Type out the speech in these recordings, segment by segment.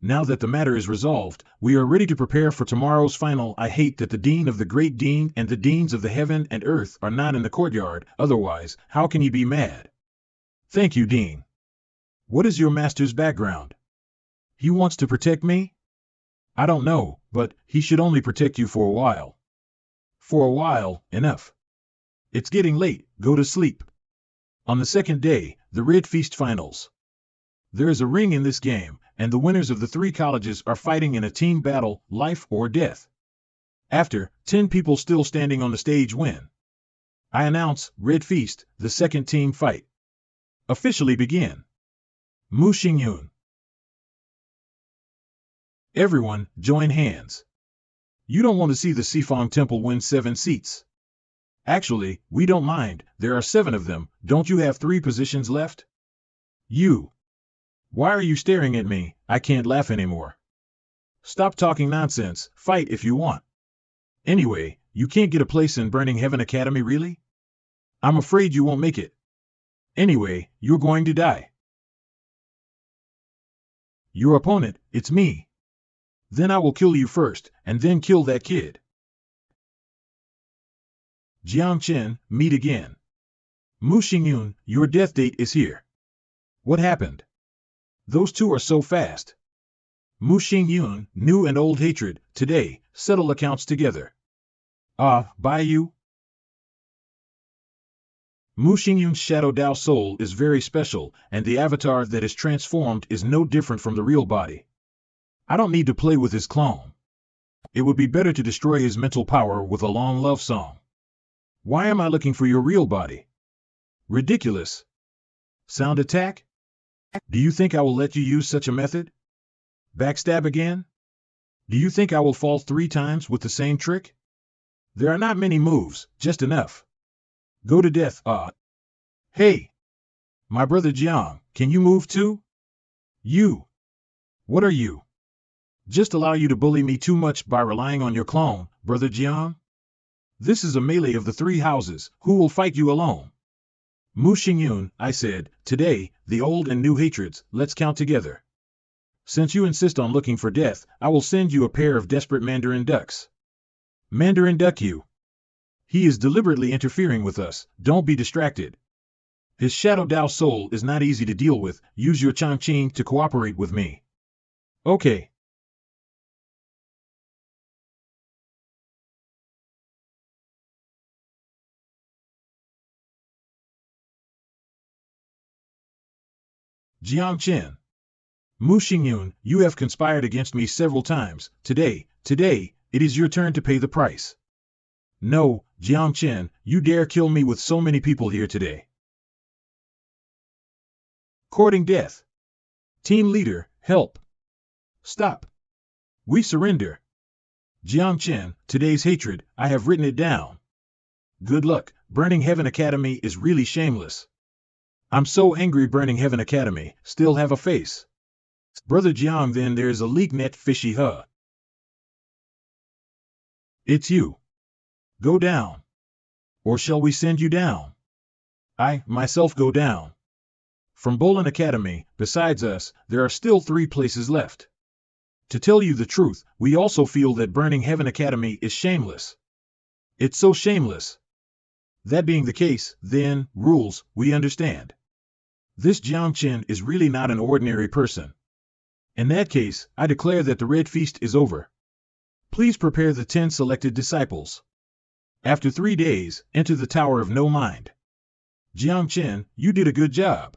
now that the matter is resolved, we are ready to prepare for tomorrow's final. I hate that the Dean of the Great Dean and the Deans of the Heaven and Earth are not in the courtyard, otherwise, how can he be mad? Thank you, Dean. What is your master's background? He wants to protect me? I don't know, but he should only protect you for a while. For a while, enough. It's getting late, go to sleep. On the second day, the Red Feast Finals. There is a ring in this game, and the winners of the 3 colleges are fighting in a team battle, life or death. After 10 people still standing on the stage win, I announce, Red Feast, the second team fight. Officially begin. Mu Xingyun. Everyone, join hands. You don't want to see the Sifang Temple win 7 seats. Actually, we don't mind, there are 7 of them, don't you have 3 positions left? You. Why are you staring at me? I can't laugh anymore. Stop talking nonsense, fight if you want. Anyway, you can't get a place in Burning Heaven Academy, really? I'm afraid you won't make it. Anyway, you're going to die. Your opponent, it's me. Then I will kill you first, and then kill that kid. Jiang Chen, meet again. Mu Xingyun, your death date is here. What happened? Those 2 are so fast. Mu Xingyun, new and old hatred, today, settle accounts together. Bye you? Mu Xingyun's Shadow Dao soul is very special, and the avatar that is transformed is no different from the real body. I don't need to play with his clone. It would be better to destroy his mental power with a long love song. Why am I looking for your real body? Ridiculous. Sound attack? Do you think I will let you use such a method? Backstab again? Do you think I will fall 3 times with the same trick? There are not many moves, just enough. Go to death, Hey! My brother Jiang, can you move too? You! What are you? Just allow you to bully me too much by relying on your clone, brother Jiang? This is a melee of the 3 houses, who will fight you alone? Mu Xingyun, I said, today, the old and new hatreds, let's count together. Since you insist on looking for death, I will send you a pair of desperate Mandarin ducks. Mandarin duck you. He is deliberately interfering with us, don't be distracted. His Shadow Dao soul is not easy to deal with, use your Changqing to cooperate with me. Okay. Jiang Chen. Mu Xingyun, you have conspired against me several times. Today, it is your turn to pay the price. No, Jiang Chen, you dare kill me with so many people here today. Courting death. Team leader, help. Stop. We surrender. Jiang Chen, today's hatred, I have written it down. Good luck, Burning Heaven Academy is really shameless. I'm so angry Burning Heaven Academy, still have a face. Brother Jiang, then there's a leak net fishy huh? It's you. Go down. Or shall we send you down? I, myself go down. From Bolin Academy, besides us, there are still 3 places left. To tell you the truth, we also feel that Burning Heaven Academy is shameless. It's so shameless. That being the case, then, rules, we understand. This Jiang Chen is really not an ordinary person. In that case, I declare that the Red Feast is over. Please prepare the 10 selected disciples. After 3 days, enter the Tower of No Mind. Jiang Chen, you did a good job.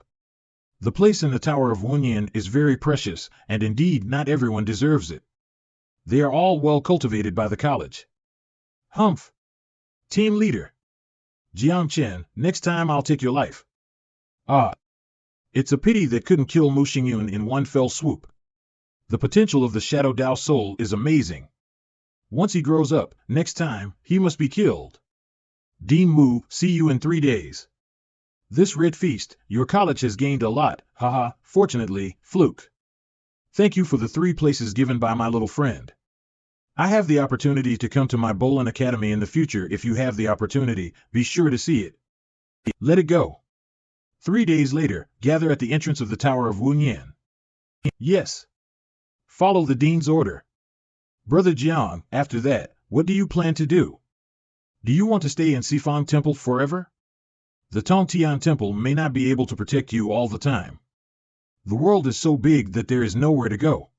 The place in the Tower of Wunyan is very precious, and indeed not everyone deserves it. They are all well cultivated by the college. Humph. Team leader. Jiang Chen, next time I'll take your life. It's a pity that couldn't kill Mu Xingyun in one fell swoop. The potential of the Shadow Dao soul is amazing. Once he grows up, next time, he must be killed. Dean Mu, see you in 3 days. This Red Feast, your college has gained a lot, haha, fortunately, fluke. Thank you for the 3 places given by my little friend. I have the opportunity to come to my Bolin Academy in the future. If you have the opportunity, be sure to see it. Let it go. 3 days later, gather at the entrance of the Tower of Wunyan. Yes. Follow the dean's order. Brother Jiang, after that, what do you plan to do? Do you want to stay in Sifang Temple forever? The Tongtian Temple may not be able to protect you all the time. The world is so big that there is nowhere to go.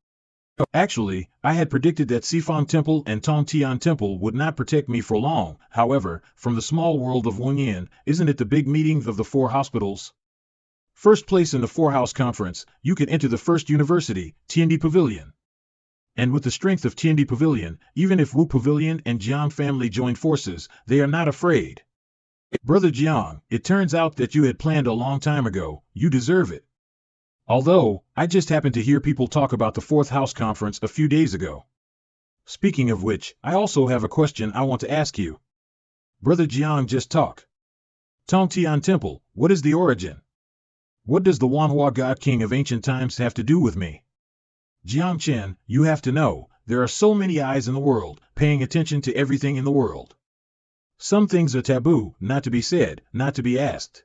Actually, I had predicted that Sifang Temple and Tongtian Temple would not protect me for long. However, from the small world of Wunyan, isn't it the big meeting of the 4 hospitals? First place in the 4-house conference, you can enter the first university, Tiandi Pavilion. And with the strength of Tiandi Pavilion, even if Wu Pavilion and Jiang family join forces, they are not afraid. Brother Jiang, it turns out that you had planned a long time ago. You deserve it. Although, I just happened to hear people talk about the 4th house conference a few days ago. Speaking of which, I also have a question I want to ask you. Brother Jiang, just talk. Tongtian Temple, what is the origin? What does the Wanhua God King of ancient times have to do with me? Jiang Chen, you have to know, there are so many eyes in the world, paying attention to everything in the world. Some things are taboo, not to be said, not to be asked.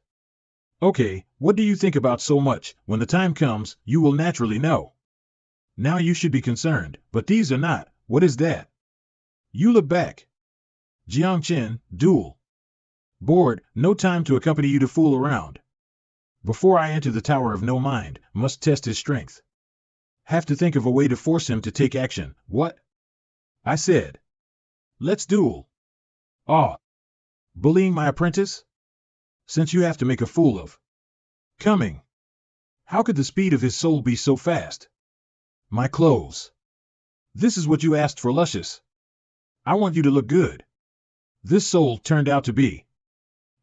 Okay, what do you think about so much? When the time comes, you will naturally know. Now you should be concerned, but these are not. What is that? You look back. Jiang Chen, duel. Bored, no time to accompany you to fool around. Before I enter the Tower of No Mind, must test his strength. Have to think of a way to force him to take action. What? I said. Let's duel. Ah. Bullying my apprentice? Since you have to make a fool of. Coming. How could the speed of his soul be so fast? My clothes. This is what you asked for, luscious. I want you to look good. This soul turned out to be.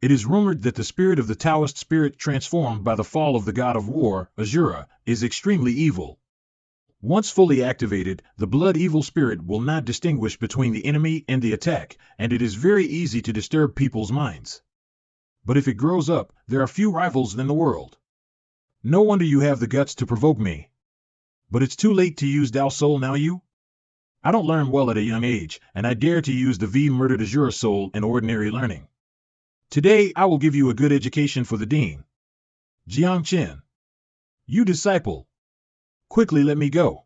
It is rumored that the spirit of the Taoist spirit transformed by the fall of the god of war, Azura, is extremely evil. Once fully activated, the blood evil spirit will not distinguish between the enemy and the attack, and it is very easy to disturb people's minds. But if it grows up, there are few rivals in the world. No wonder you have the guts to provoke me. But it's too late to use Dao Soul now, you? I don't learn well at a young age, and I dare to use the V-murdered Azura Soul in ordinary learning. Today I will give you a good education for the Dean. Jiang Chen. You disciple. Quickly let me go.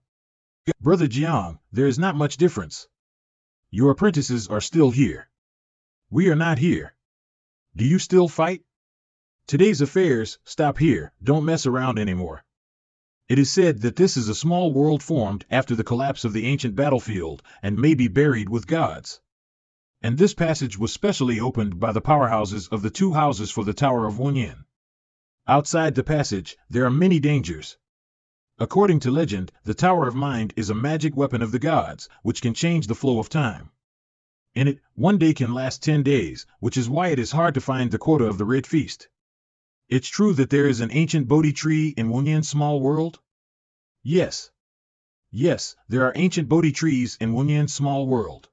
Brother Jiang, there is not much difference. Your apprentices are still here. We are not here. Do you still fight? Today's affairs stop here, don't mess around anymore. It is said that this is a small world formed after the collapse of the ancient battlefield and may be buried with gods. And this passage was specially opened by the powerhouses of the 2 houses for the Tower of Wunyan. Outside the passage, there are many dangers. According to legend, the Tower of Mind is a magic weapon of the gods, which can change the flow of time. In it, 1 day can last 10 days, which is why it is hard to find the quota of the Red Feast. It's true that there is an ancient Bodhi tree in Wunyan's small world? Yes. Yes, there are ancient Bodhi trees in Wunyan's small world.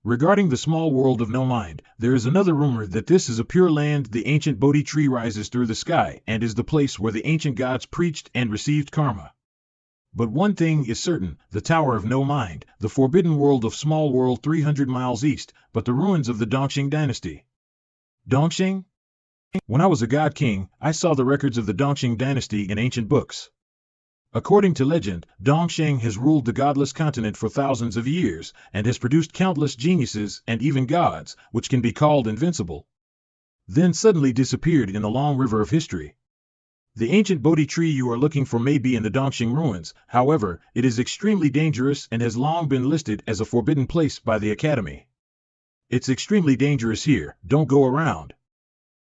Regarding the small world of No Mind, there is another rumor that this is a pure land. The ancient Bodhi tree rises through the sky and is the place where the ancient gods preached and received karma. But one thing is certain, the Tower of No Mind, the forbidden world of small world 300 miles east, but the ruins of the Dongxing dynasty. Dongxing? When I was a god king, I saw the records of the Dongxing dynasty in ancient books. According to legend, Dongxing has ruled the godless continent for thousands of years, and has produced countless geniuses and even gods, which can be called invincible. Then suddenly disappeared in the long river of history. The ancient Bodhi tree you are looking for may be in the Dongxing ruins, however, it is extremely dangerous and has long been listed as a forbidden place by the Academy. It's extremely dangerous here, don't go around.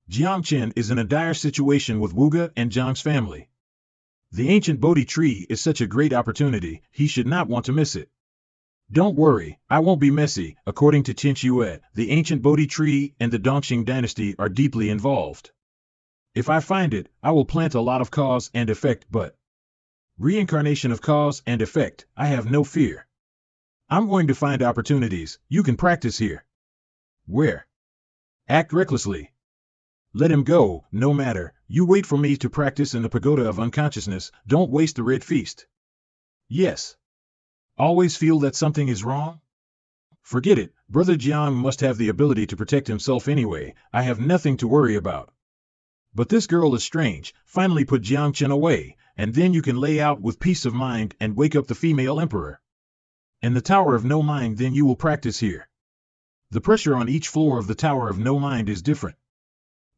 Jiang Chen is in a dire situation with Wuge and Zhang's family. The ancient Bodhi tree is such a great opportunity, he should not want to miss it. Don't worry, I won't be messy. According to Qin Xue, the ancient Bodhi tree and the Dongxing dynasty are deeply involved. If I find it, I will plant a lot of cause and effect, but reincarnation of cause and effect, I have no fear. I'm going to find opportunities. You can practice here. Where? Act recklessly. Let him go, no matter. You wait for me to practice in the pagoda of unconsciousness. Don't waste the Red Feast. Yes. Always feel that something is wrong? Forget it. Brother Jiang must have the ability to protect himself anyway. I have nothing to worry about. But this girl is strange. Finally put Jiang Chen away. and then you can lay out with peace of mind and wake up the female emperor. And the Tower of No Mind then you will practice here. The pressure on each floor of the Tower of No Mind is different.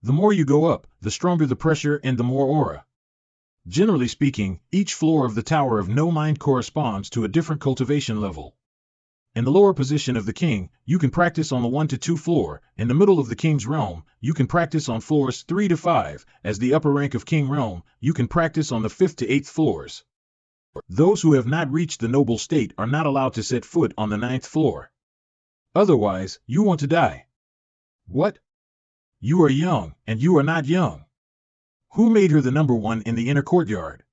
The more you go up, the stronger the pressure and the more aura. Generally speaking, each floor of the Tower of No Mind corresponds to a different cultivation level. In the lower position of the king, you can practice on the 1 to 2 floor. In the middle of the king's realm, you can practice on floors 3 to 5. As the upper rank of king realm, you can practice on the 5th to 8th floors. Those who have not reached the noble state are not allowed to set foot on the 9th floor. Otherwise, you want to die. What? You are young, and you are not young. Who made her the number one in the inner courtyard?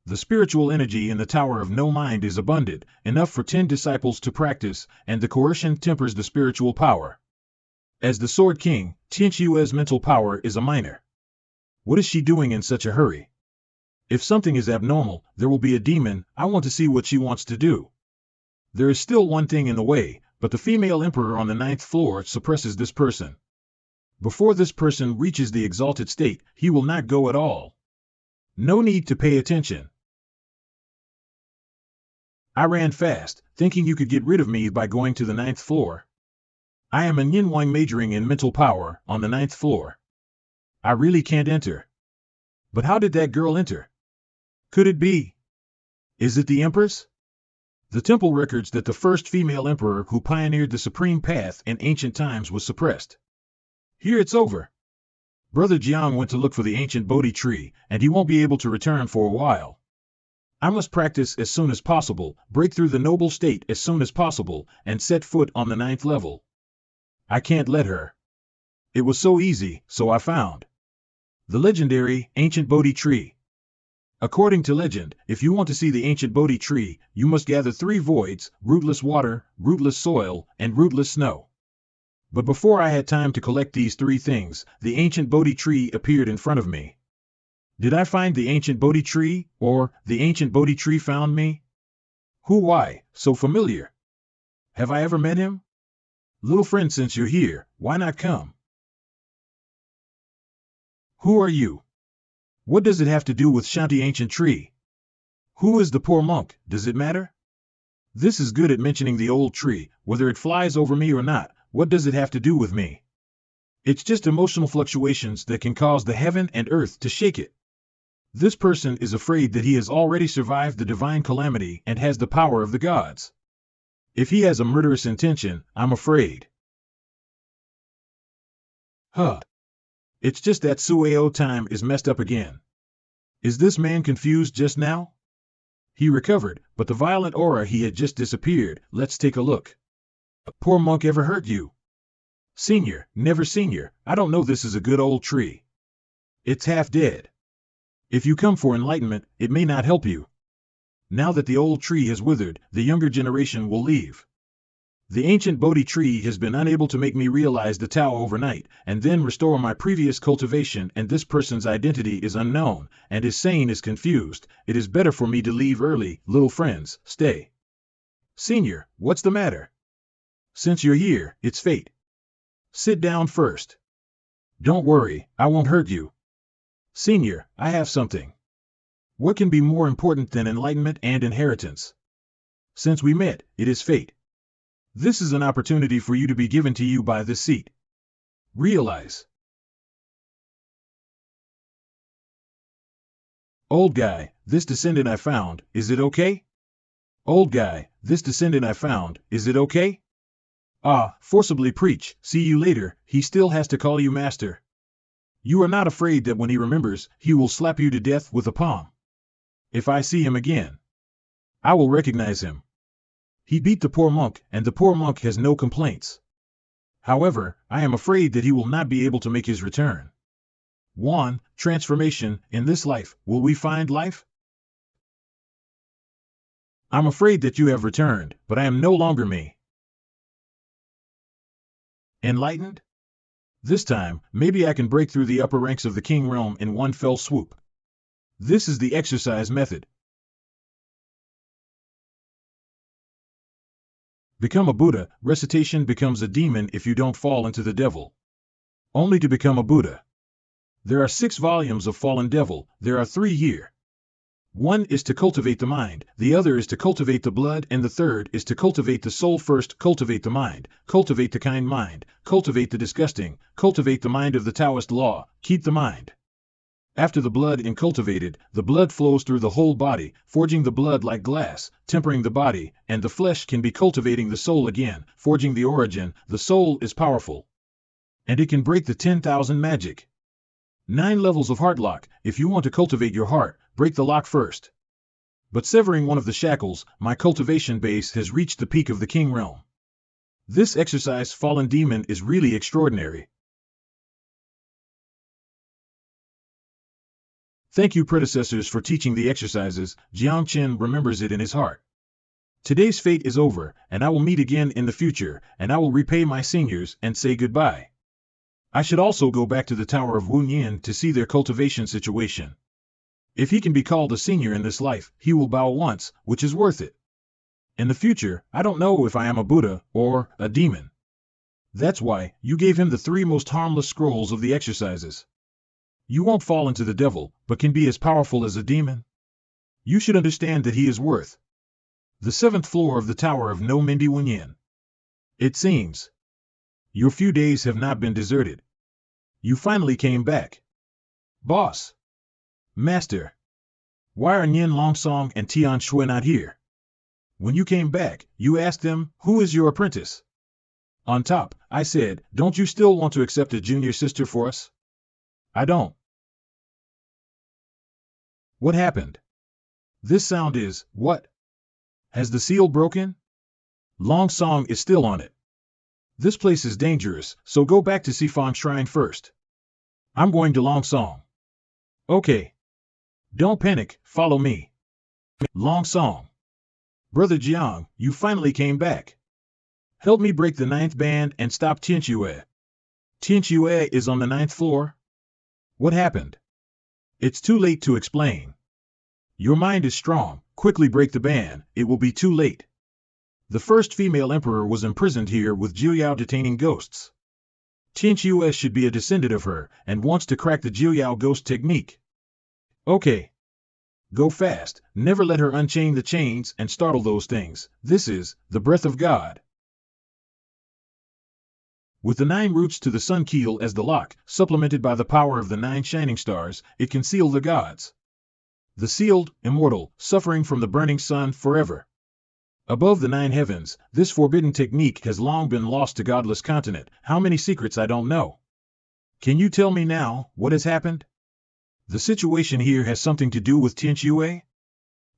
The spiritual energy in the Tower of No Mind is abundant, enough for 10 disciples to practice, and the coercion tempers the spiritual power. As the Sword King, Tianqiue's mental power is a minor. What is she doing in such a hurry? If something is abnormal, there will be a demon. I want to see what she wants to do. There is still one thing in the way, but the female emperor on the 9th floor suppresses this person. Before this person reaches the exalted state, he will not go at all. No need to pay attention. I ran fast, thinking you could get rid of me by going to the 9th floor. I am a Yinwang majoring in mental power on the 9th floor. I really can't enter. But how did that girl enter? Could it be? Is it the Empress? The temple records that the first female emperor who pioneered the supreme path in ancient times was suppressed. Here it's over. Brother Jiang went to look for the ancient Bodhi tree, and he won't be able to return for a while. I must practice as soon as possible, break through the noble state as soon as possible, and set foot on the 9th level. I can't let her. It was so easy, so I found the legendary ancient Bodhi tree. According to legend, if you want to see the ancient Bodhi tree, you must gather 3 voids: rootless water, rootless soil, and rootless snow. But before I had time to collect these 3 things, the ancient Bodhi tree appeared in front of me. Did I find the ancient Bodhi tree, or the ancient Bodhi tree found me? Who? Why, so familiar? Have I ever met him? Little friend, since you're here, why not come? Who are you? What does it have to do with Shanti ancient tree? Who is the poor monk? Does it matter? This is good at mentioning the old tree, whether it flies over me or not. What does it have to do with me? It's just emotional fluctuations that can cause the heaven and earth to shake it. This person is afraid that he has already survived the divine calamity and has the power of the gods. If he has a murderous intention, I'm afraid. It's just that Sueo time is messed up again. Is this man confused just now? He recovered, but the violent aura he had just disappeared. Let's take a look. Poor monk, ever hurt you? Senior, never senior. I don't know, this is a good old tree. It's half dead. If you come for enlightenment, it may not help you. Now that the old tree has withered, the younger generation will leave. The ancient Bodhi tree has been unable to make me realize the Tao overnight, and then restore my previous cultivation, and this person's identity is unknown, and his saying is confused. It is better for me to leave early. Little friends, stay. Senior, what's the matter? Since you're here, it's fate. Sit down first. Don't worry, I won't hurt you. Senior, I have something. What can be more important than enlightenment and inheritance? Since we met, it is fate. This is an opportunity for you to be given to you by this seat. Realize. Old guy, this descendant I found, is it okay? Old guy, this descendant I found, is it okay? Forcibly preach, see you later. He still has to call you master. You are not afraid that when he remembers, he will slap you to death with a palm. If I see him again, I will recognize him. He beat the poor monk, and the poor monk has no complaints. However, I am afraid that he will not be able to make his return. 1. Transformation. In this life, will we find life? I'm afraid that you have returned, but I am no longer me. Enlightened? This time, maybe I can break through the upper ranks of the king realm in one fell swoop. This is the exercise method. Become a Buddha. Recitation becomes a demon if you don't fall into the devil. Only to become a Buddha. There are 6 volumes of Fallen Devil. There are 3 here. One is to cultivate the mind, the other is to cultivate the blood, and the third is to cultivate the soul. First, cultivate the mind, cultivate the kind mind, cultivate the disgusting, cultivate the mind of the Taoist law, keep the mind. After the blood is cultivated, the blood flows through the whole body, forging the blood like glass, tempering the body, and the flesh can be cultivating the soul again, forging the origin. The soul is powerful, and it can break the 10,000 magic 9 levels of heart lock. If you want to cultivate your heart, break the lock first. But severing one of the shackles, my cultivation base has reached the peak of the king realm. This exercise, fallen demon, is really extraordinary. Thank you, predecessors, for teaching the exercises. Jiang Chen remembers it in his heart. Today's fate is over, and I will meet again in the future, and I will repay my seniors and say goodbye. I should also go back to the Tower of Wunyan to see their cultivation situation. If he can be called a senior in this life, he will bow once, which is worth it. In the future, I don't know if I am a Buddha or a demon. That's why you gave him the 3 most harmless scrolls of the exercises. You won't fall into the devil, but can be as powerful as a demon. You should understand that he is worth the 7th floor of the Tower of No Mindi Wunyan. It seems your few days have not been deserted. You finally came back. Boss. Master. Why are Nian Longsong and Tian Shui not here? When you came back, you asked them, who is your apprentice? On top, I said, don't you still want to accept a junior sister for us? I don't. What happened? This sound is, what? Has the seal broken? Longsong is still on it. This place is dangerous, so go back to Sifan Shrine first. I'm going to Longsong. Okay. Don't panic, follow me. Longsong. Brother Jiang, you finally came back. Help me break the 9th band and stop Tianxue. Tianxue is on the 9th floor? What happened? It's too late to explain. Your mind is strong, quickly break the ban, it will be too late. The first female emperor was imprisoned here with Jiuyao detaining ghosts. Tianxue should be a descendant of her, and wants to crack the Jiuyao ghost technique. Okay. Go fast, never let her unchain the chains and startle those things. This is the breath of God. With the 9 roots to the sun keel as the lock, supplemented by the power of the 9 shining stars, it can seal the gods. The sealed, immortal, suffering from the burning sun forever. Above the 9 heavens, this forbidden technique has long been lost to godless continent. How many secrets I don't know. Can you tell me now, what has happened? The situation here has something to do with Tianxue?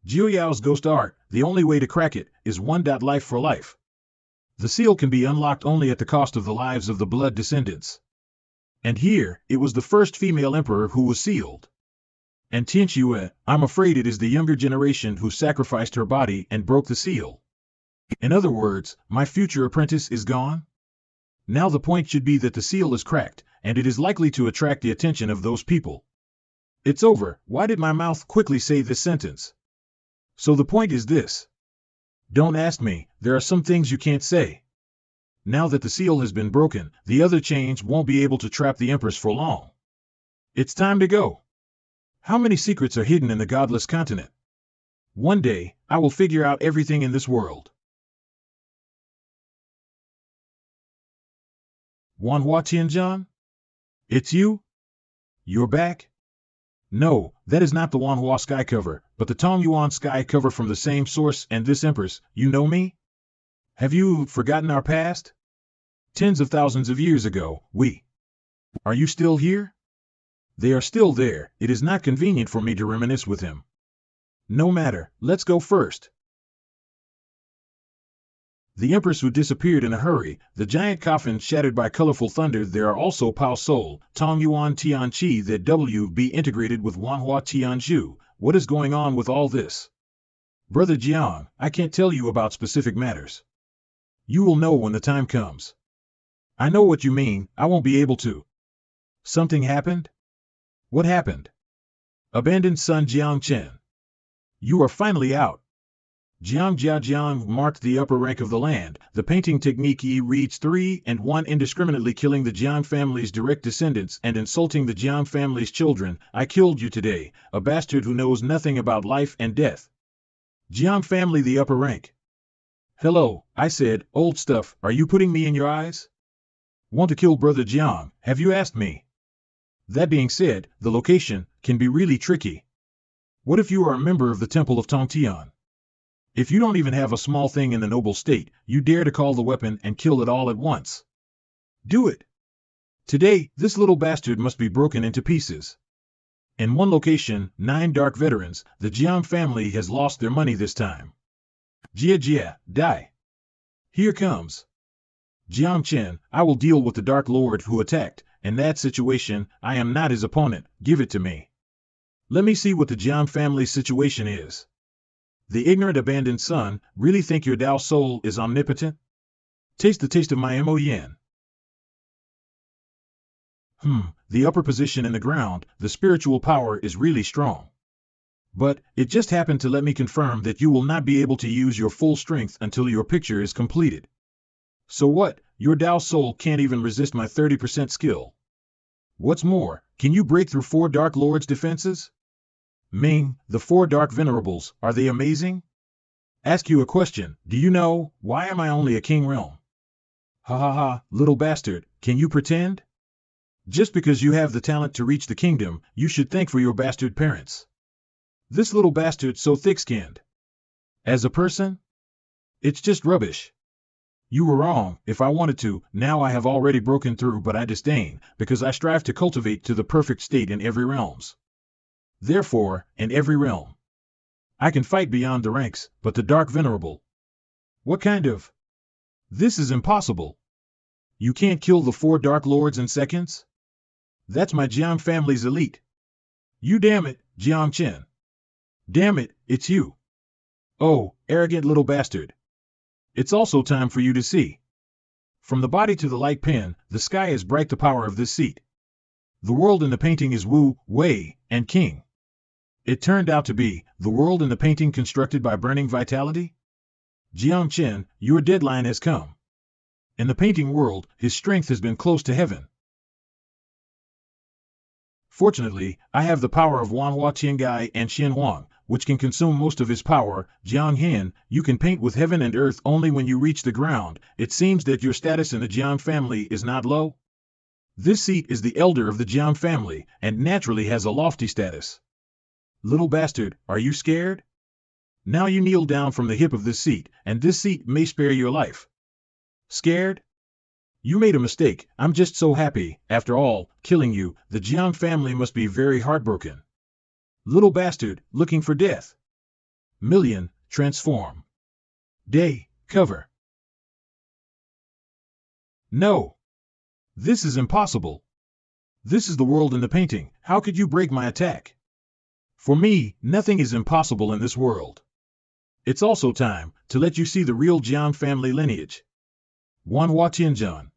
Jiuyao's ghost art, the only way to crack it, is 1. Life for life. The seal can be unlocked only at the cost of the lives of the blood descendants. And here, it was the first female emperor who was sealed. And Tianxue, I'm afraid it is the younger generation who sacrificed her body and broke the seal. In other words, my future apprentice is gone? Now the point should be that the seal is cracked, and it is likely to attract the attention of those people. It's over. Why did my mouth quickly say this sentence? So the point is this. Don't ask me, there are some things you can't say. Now that the seal has been broken, the other chains won't be able to trap the empress for long. It's time to go. How many secrets are hidden in the godless continent? One day, I will figure out everything in this world. Wanhua Tianjian? It's you? You're back? No, that is not the Wanhua sky cover, but the Tongyuan sky cover from the same source. And this empress, you know me? Have you forgotten our past? Tens of thousands of years ago, we. Are you still here? They are still there. It is not convenient for me to reminisce with him. No matter, let's go first. The empress who disappeared in a hurry, the giant coffin shattered by colorful thunder. There are also Pao Sol, Tongyuan Tianqi that WB integrated with Wanhua Tianzhu. What is going on with all this? Brother Jiang, I can't tell you about specific matters. You will know when the time comes. I know what you mean, I won't be able to. Something happened? What happened? Abandoned son Jiang Chen. You are finally out. Jiang Jiajiang marked the upper rank of the land. The painting technique Yi reads 3 and 1 indiscriminately killing the Jiang family's direct descendants and insulting the Jiang family's children. I killed you today, a bastard who knows nothing about life and death. Jiang family the upper rank. Hello, I said, old stuff, are you putting me in your eyes? Want to kill brother Jiang, have you asked me? That being said, the location can be really tricky. What if you are a member of the Temple of Tongtian? If you don't even have a small thing in the noble state, you dare to call the weapon and kill it all at once. Do it. Today, this little bastard must be broken into pieces. In one location, 9 dark veterans, the Jiang family has lost their money this time. Jia Jia, die. Here comes. Jiang Chen, I will deal with the Dark Lord who attacked. In that situation, I am not his opponent, give it to me. Let me see what the Jiang family's situation is. The ignorant abandoned son, really think your Tao soul is omnipotent? Taste the taste of my Mo Yen. The upper position in the ground, the spiritual power is really strong. But, it just happened to let me confirm that you will not be able to use your full strength until your picture is completed. So what, your Tao soul can't even resist my 30% skill. What's more, can you break through 4 Dark Lords' defenses? Ming, the 4 Dark Venerables, are they amazing? Ask you a question, do you know, why am I only a king realm? Ha ha ha, little bastard, can you pretend? Just because you have the talent to reach the kingdom, you should thank for your bastard parents. This little bastard so thick-skinned. As a person? It's just rubbish. You were wrong, if I wanted to, now I have already broken through but I disdain, because I strive to cultivate to the perfect state in every realms. Therefore, in every realm, I can fight beyond the ranks, but the Dark Venerable. What kind of? This is impossible. You can't kill the 4 Dark Lords in seconds? That's my Jiang family's elite. You damn it, Jiang Chen. Damn it, it's you. Oh, arrogant little bastard. It's also time for you to see. From the body to the light pen, the sky is bright the power of this seat. The world in the painting is Wu, Wei, and King. It turned out to be the world in the painting constructed by burning vitality? Jiang Chen, your deadline has come. In the painting world, his strength has been close to heaven. Fortunately, I have the power of Wanhua Tiangai and Xian Wang, which can consume most of his power. Jiang Hin, you can paint with heaven and earth only when you reach the ground. It seems that your status in the Jiang family is not low. This seat is the elder of the Jiang family, and naturally has a lofty status. Little bastard, are you scared? Now you kneel down from the hip of this seat, and this seat may spare your life. Scared? You made a mistake, I'm just so happy, after all, killing you, the Jiang family must be very heartbroken. Little bastard, looking for death. Million, transform. Day, cover. No. This is impossible. This is the world in the painting, how could you break my attack? For me, nothing is impossible in this world. It's also time to let you see the real Jiang family lineage. Wanhua Tianjian.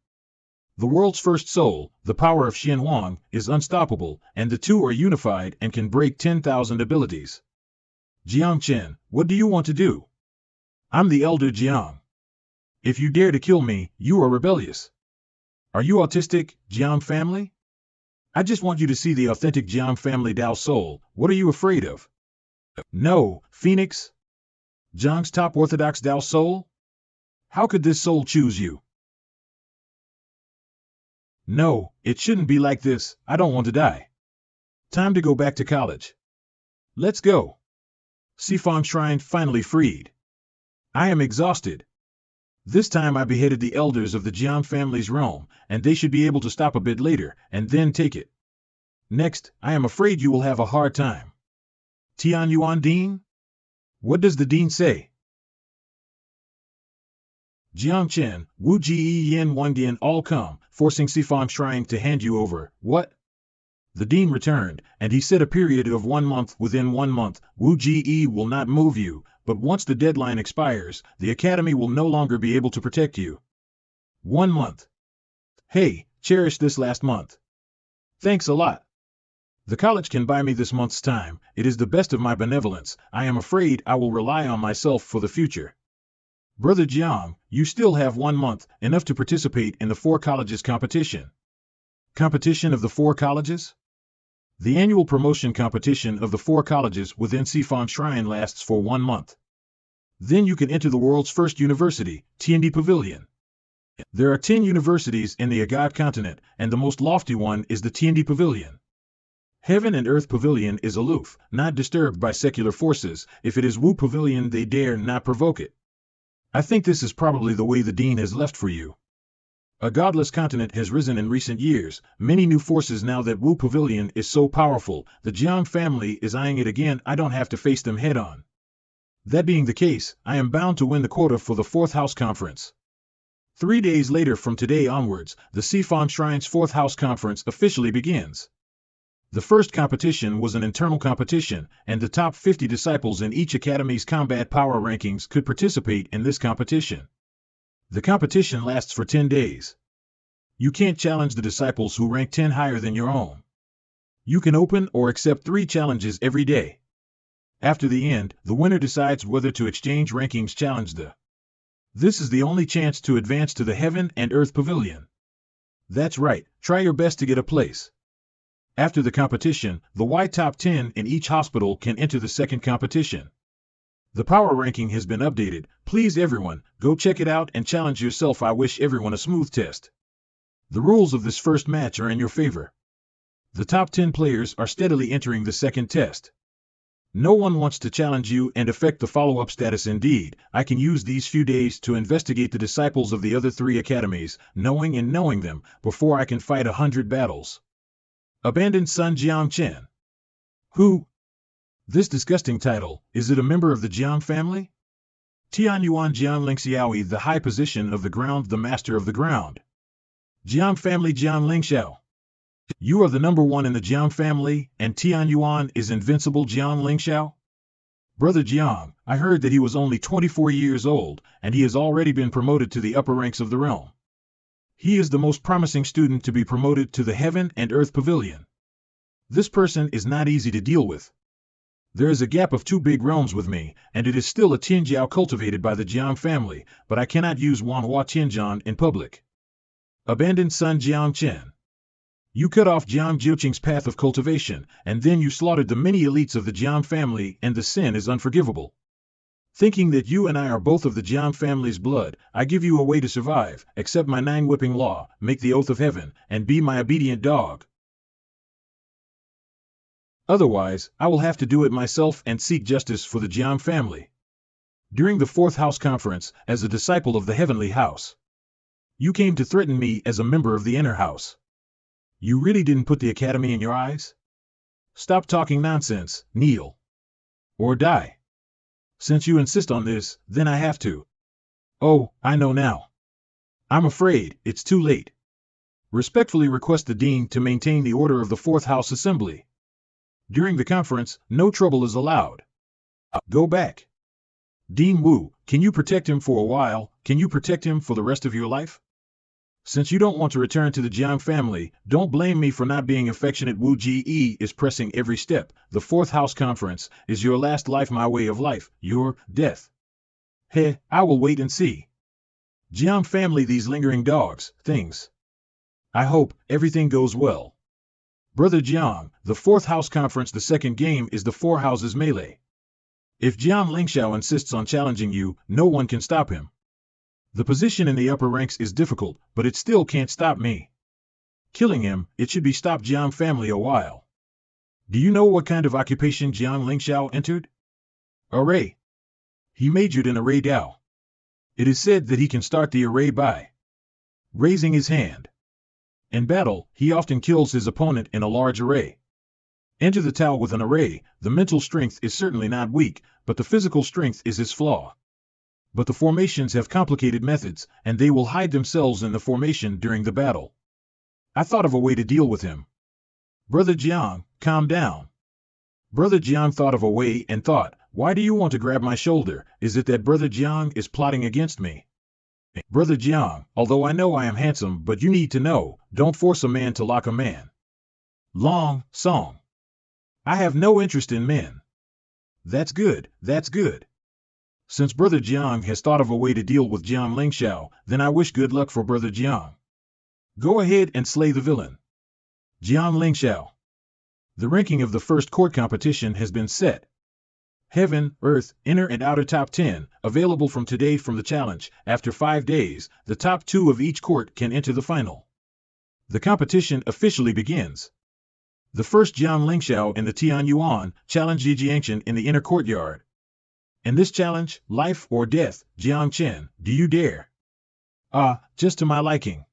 The world's first soul, the power of Xian Wang, is unstoppable, and the two are unified and can break 10,000 abilities. Jiang Chen, what do you want to do? I'm the elder Jiang. If you dare to kill me, you are rebellious. Are you autistic, Jiang family? I just want you to see the authentic Jiang family Tao soul. What are you afraid of? No, Phoenix. Jiang's top orthodox Tao soul? How could this soul choose you? No, it shouldn't be like this, I don't want to die. Time to go back to college. Let's go. Sifang Shrine finally freed. I am exhausted. This time I beheaded the elders of the Jiang family's realm, and they should be able to stop a bit later, and then take it. Next, I am afraid you will have a hard time. Tian Yuan Dean? What does the dean say? Jiang Chen, Wu Ji Yen Wangdian all come, forcing Sifang Shrine to hand you over. What? The dean returned, and he set a period of 1 month. Within 1 month, Wu Ji will not move you, but once the deadline expires, the academy will no longer be able to protect you. 1 month. Hey, cherish this last month. Thanks a lot. The college can buy me this month's time. It is the best of my benevolence. I am afraid I will rely on myself for the future. Brother Jiang, you still have 1 month, enough to participate in the 4 colleges competition. Competition of the 4 colleges? The annual promotion competition of the 4 colleges within Sifan Shrine lasts for 1 month. Then you can enter the world's first university, Tiandi Pavilion. There are 10 universities in the Agad continent, and the most lofty one is the Tiandi Pavilion. Heaven and Earth Pavilion is aloof, not disturbed by secular forces. If it is Wu Pavilion, they dare not provoke it. I think this is probably the way the Dean has left for you. A godless continent has risen in recent years, many new forces now that Wu Pavilion is so powerful. The Jiang family is eyeing it again. I don't have to face them head on. That being the case, I am bound to win the quota for the 4th House Conference. 3 days later from today onwards, the Sifan Shrine's 4th House Conference officially begins. The first competition was an internal competition, and the top 50 disciples in each academy's combat power rankings could participate in this competition. The competition lasts for 10 days. You can't challenge the disciples who rank 10 higher than your own. You can open or accept 3 challenges every day. After the end, the winner decides whether to exchange rankings challenge the. This is the only chance to advance to the Heaven and Earth Pavilion. That's right, try your best to get a place. After the competition, the Y top 10 in each hospital can enter the second competition. The power ranking has been updated. Please everyone, go check it out and challenge yourself. I wish everyone a smooth test. The rules of this first match are in your favor. The top 10 players are steadily entering the second test. No one wants to challenge you and affect the follow-up status. Indeed, I can use these few days to investigate the disciples of the other 3 academies, knowing them, before I can fight 100 battles. Abandoned Sun Jiang Chen. Who? This disgusting title, is it a member of the Jiang family? Tianyuan Jiang Lingxiaoyi, the high position of the ground, the master of the ground. Jiang family Jiang Lingxiao. You are the number 1 in the Jiang family, and Tianyuan is invincible. Jiang Lingxiao? Brother Jiang, I heard that he was only 24 years old, and he has already been promoted to the upper ranks of the realm. He is the most promising student to be promoted to the Heaven and Earth Pavilion. This person is not easy to deal with. There is a gap of 2 big realms with me, and it is still a Tianjiao cultivated by the Jiang family, but I cannot use Wanhua Tianjian in public. Abandoned Sun Jiang Chen. You cut off Jiang Jiuqing's path of cultivation, and then you slaughtered the many elites of the Jiang family, and the sin is unforgivable. Thinking that you and I are both of the Jiang family's blood, I give you a way to survive. Accept my 9-whipping law, make the oath of heaven, and be my obedient dog. Otherwise, I will have to do it myself and seek justice for the Jiang family. During the 4th House Conference, as a disciple of the Heavenly House, you came to threaten me as a member of the Inner House. You really didn't put the Academy in your eyes? Stop talking nonsense, kneel. Or die. Since you insist on this, then I have to. Oh, I know now. I'm afraid it's too late. Respectfully request the Dean to maintain the order of the 4th House Assembly. During the conference, no trouble is allowed. Go back. Dean Wu, can you protect him for a while? Can you protect him for the rest of your life? Since you don't want to return to the Jiang family, don't blame me for not being affectionate. Wu Ji is pressing every step. The 4th House Conference is your last life, my way of life, your death. Heh, I will wait and see. Jiang family, these lingering dogs, things. I hope everything goes well. Brother Jiang, the 4th House Conference, the second game is the 4 houses melee. If Jiang Lingxiao insists on challenging you, no one can stop him. The position in the upper ranks is difficult, but it still can't stop me. Killing him, it should be stopped. Jiang family a while. Do you know what kind of occupation Jiang Lingxiao entered? Array. He majored in array Dao. It is said that he can start the array by raising his hand. In battle, he often kills his opponent in a large array. Enter the Tao with an array. The mental strength is certainly not weak, but the physical strength is his flaw. But the formations have complicated methods, and they will hide themselves in the formation during the battle. I thought of a way to deal with him. Brother Jiang, calm down. Brother Jiang thought of a way and thought, why do you want to grab my shoulder? Is it that Brother Jiang is plotting against me? Brother Jiang, although I know I am handsome, but you need to know, don't force a man to lock a man. Long Song. I have no interest in men. That's good, that's good. Since Brother Jiang has thought of a way to deal with Jiang Lingxiao, then I wish good luck for Brother Jiang. Go ahead and slay the villain. Jiang Lingxiao. The ranking of the first court competition has been set. Heaven, Earth, Inner and Outer Top 10, available from today from the challenge. After 5 days, the top 2 of each court can enter the final. The competition officially begins. The first Jiang Lingxiao in the Tianyuan challenge Ji Jiangchen in the inner courtyard. In this challenge, life or death, Jiang Chen, do you dare? Just to my liking.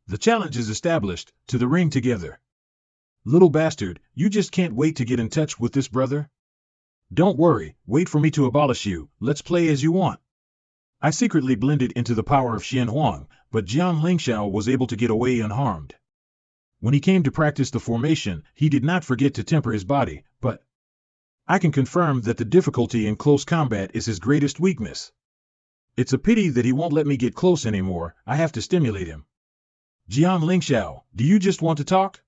The challenge is established, to the ring together. Little bastard, you just can't wait to get in touch with this brother? Don't worry, wait for me to abolish you, let's play as you want. I secretly blended into the power of Xian Huang, but Jiang Lingxiao was able to get away unharmed. When he came to practice the formation, he did not forget to temper his body, but I can confirm that the difficulty in close combat is his greatest weakness. It's a pity that he won't let me get close anymore, I have to stimulate him. Jiang Lingxiao, do you just want to talk?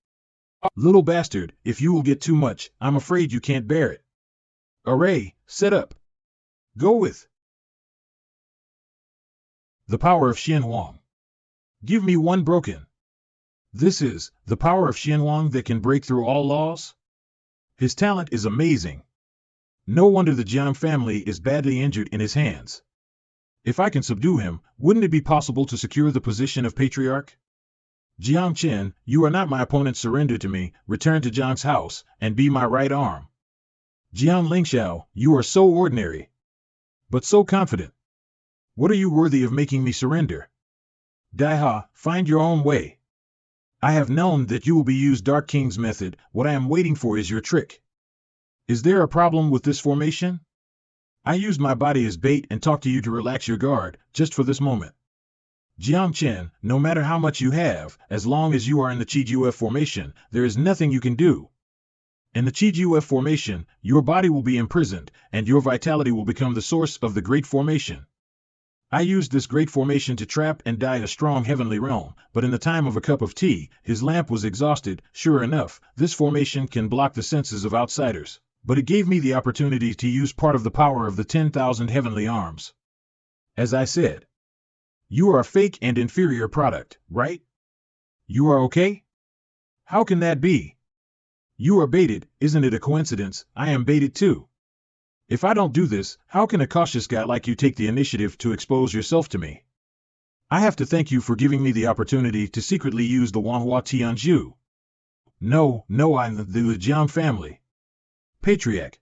Little bastard, if you will get too much, I'm afraid you can't bear it. Array, set up. Go with the power of Xian Huang. Give me one broken. This is the power of Xian Huang that can break through all laws? His talent is amazing. No wonder the Jiang family is badly injured in his hands. If I can subdue him, wouldn't it be possible to secure the position of patriarch? Jiang Chen, you are not my opponent. Surrender to me, return to Jiang's house, and be my right arm. Jiang Lingxiao, you are so ordinary, but so confident. What are you worthy of making me surrender? Daiha, find your own way. I have known that you will be used Dark King's method, what I am waiting for is your trick. Is there a problem with this formation? I used my body as bait and talked to you to relax your guard, just for this moment. Jiang Chen, no matter how much you have, as long as you are in the Qi formation, there is nothing you can do. In the Qi formation, your body will be imprisoned, and your vitality will become the source of the Great Formation. I used this Great Formation to trap and die a strong heavenly realm, but in the time of a cup of tea, his lamp was exhausted. Sure enough, this formation can block the senses of outsiders, but it gave me the opportunity to use part of the power of the 10,000 heavenly arms. As I said, you are a fake and inferior product, right? You are okay? How can that be? You are baited, isn't it a coincidence? I am baited too. If I don't do this, how can a cautious guy like you take the initiative to expose yourself to me? I have to thank you for giving me the opportunity to secretly use the Wanhua Tianzhu. No, I'm the Jiang family. Patriarch.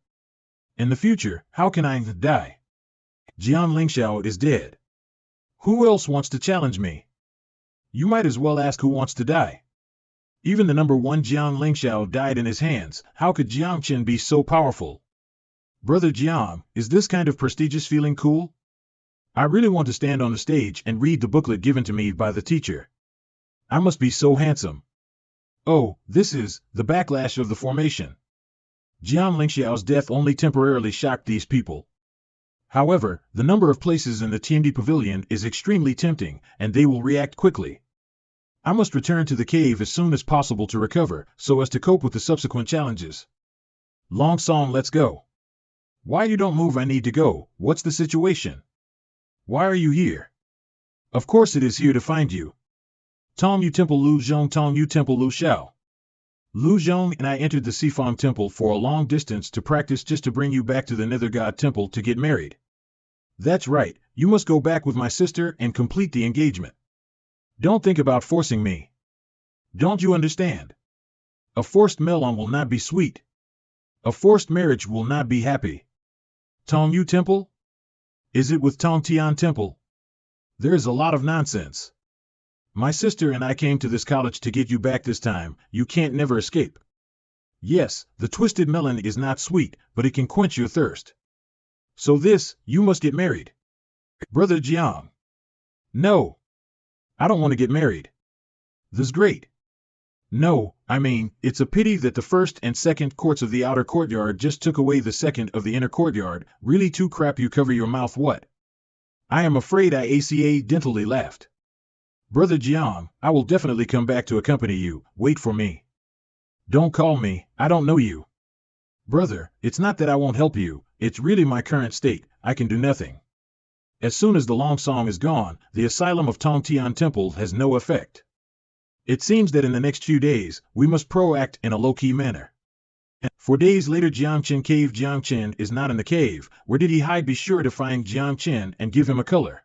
In the future, how can I die? Jiang Lingxiao is dead. Who else wants to challenge me? You might as well ask who wants to die. Even the number 1 Jiang Lingxiao died in his hands. How could Jiang Chen be so powerful? Brother Jiang, is this kind of prestigious feeling cool? I really want to stand on the stage and read the booklet given to me by the teacher. I must be so handsome. Oh, this is the backlash of the formation. Jiang Lingxiao's death only temporarily shocked these people. However, the number of places in the TMD pavilion is extremely tempting, and they will react quickly. I must return to the cave as soon as possible to recover, so as to cope with the subsequent challenges. Long Song, let's go. Why you don't move? I need to go. What's the situation? Why are you here? Of course it is here to find you. Tong Yu Temple Lu Zhong, Tong Yu Temple Lu Xiao. Lu Zhong and I entered the Sifang Temple for a long distance to practice just to bring you back to the Nether God Temple to get married. That's right, you must go back with my sister and complete the engagement. Don't think about forcing me. Don't you understand? A forced melon will not be sweet. A forced marriage will not be happy. Tong Yu Temple? Is it with Tong Tian Temple? There is a lot of nonsense. My sister and I came to this college to get you back this time. You can't never escape. Yes, the twisted melon is not sweet, but it can quench your thirst. So you must get married. Brother Jiang. No. I don't want to get married. This is great. No, I mean, it's a pity that the first and second courts of the outer courtyard just took away the second of the inner courtyard. Really too crap. You cover your mouth. What? I am afraid I accidentally laughed. Brother Jiang, I will definitely come back to accompany you. Wait for me. Don't call me, I don't know you. Brother, it's not that I won't help you, it's really my current state, I can do nothing. As soon as the long song is gone, the asylum of Tongtian Temple has no effect. It seems that in the next few days, we must proact in a low-key manner. For days later Jiangchen cave. Jiangchen is not in the cave. Where did he hide? Be sure to find Jiangchen and give him a color.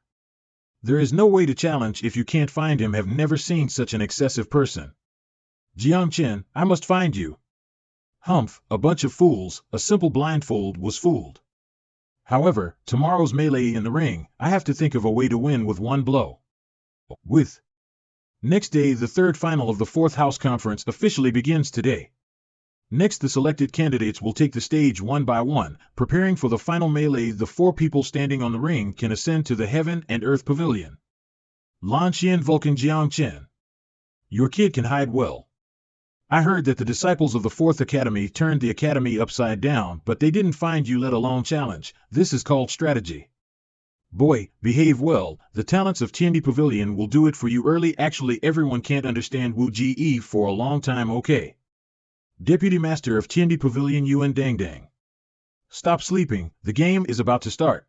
There is no way to challenge if you can't find him. Have never seen such an excessive person. Jiangchen, I must find you. Humph, a bunch of fools, a simple blindfold was fooled. However, tomorrow's melee in the ring, I have to think of a way to win with one blow. Next day, the third final of the fourth house conference officially begins today. Next, the selected candidates will take the stage one by one, preparing for the final melee. The 4 people standing on the ring can ascend to the Heaven and Earth Pavilion. Lan Xian Vulcan Jiangchen. Your kid can hide well. I heard that the disciples of the 4th Academy turned the Academy upside down, but they didn't find you, let alone challenge. This is called strategy. Boy, behave well. The talents of Tiandi Pavilion will do it for you early. Actually, everyone can't understand Wu Ji for a long time, okay? Deputy Master of Tiandi Pavilion Yuan Dang Dang. Stop sleeping, the game is about to start.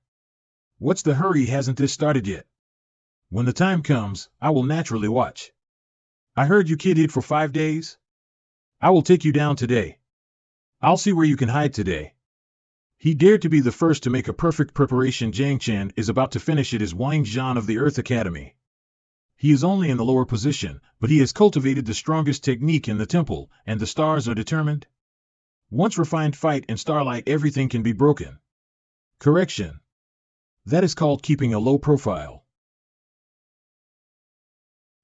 What's the hurry? Hasn't this started yet? When the time comes, I will naturally watch. I heard you kid hid for 5 days? I will take you down today. I'll see where you can hide today. He dared to be the first to make a perfect preparation. Jiang Chen is about to finish it as Wang Zhan of the Earth Academy. He is only in the lower position, but he has cultivated the strongest technique in the temple, and the stars are determined. Once refined fight in starlight, everything can be broken. Correction. That is called keeping a low profile.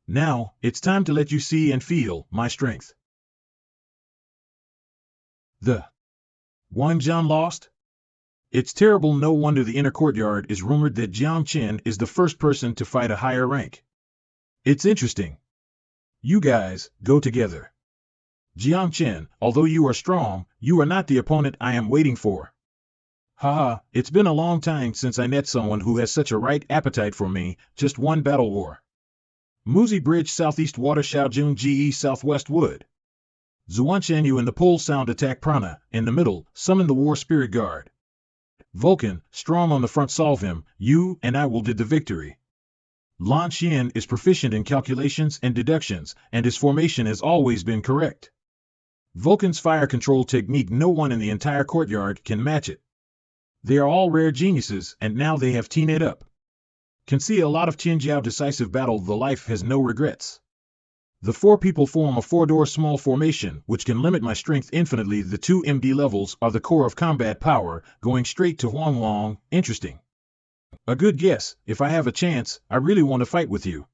Now, it's time to let you see and feel my strength. The Wang Zhan lost? It's terrible. No wonder the inner courtyard is rumored that Jiang Chen is the first person to fight a higher rank. It's interesting. You guys, go together. Jiang Chen, although you are strong, you are not the opponent I am waiting for. Haha, it's been a long time since I met someone who has such a right appetite for me, just one battle war. Muzi Bridge Southeast Water Shaojun Ge Southwest Wood. Zuanshan you in the pole sound attack prana, in the middle, summon the war spirit guard. Vulcan, strong on the front, solve him, you and I will did the victory. Lan Xian is proficient in calculations and deductions, and his formation has always been correct. Vulcan's fire control technique, no one in the entire courtyard can match it. They are all rare geniuses, and now they have teamed it up. Can see a lot of Tianjiao decisive battle. The life has no regrets. The 4 people form a 4-door small formation, which can limit my strength infinitely. The 2 MD levels are the core of combat power, going straight to Huang Long. Interesting. A good guess. If I have a chance, I really want to fight with you.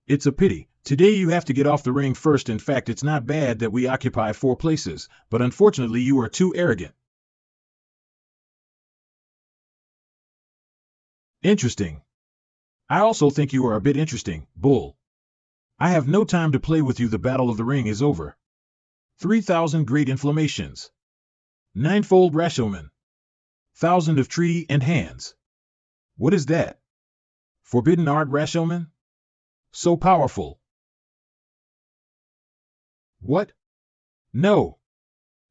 It's a pity. Today you have to get off the ring first. In fact, it's not bad that we occupy 4 places, but unfortunately you are too arrogant. Interesting. I also think you are a bit interesting, bull. I have no time to play with you. The battle of the ring is over. 3,000 great inflammations. 9-fold Rashomon. 1,000 of tree and hands. What is that? Forbidden art Rashomon? So powerful. What? No.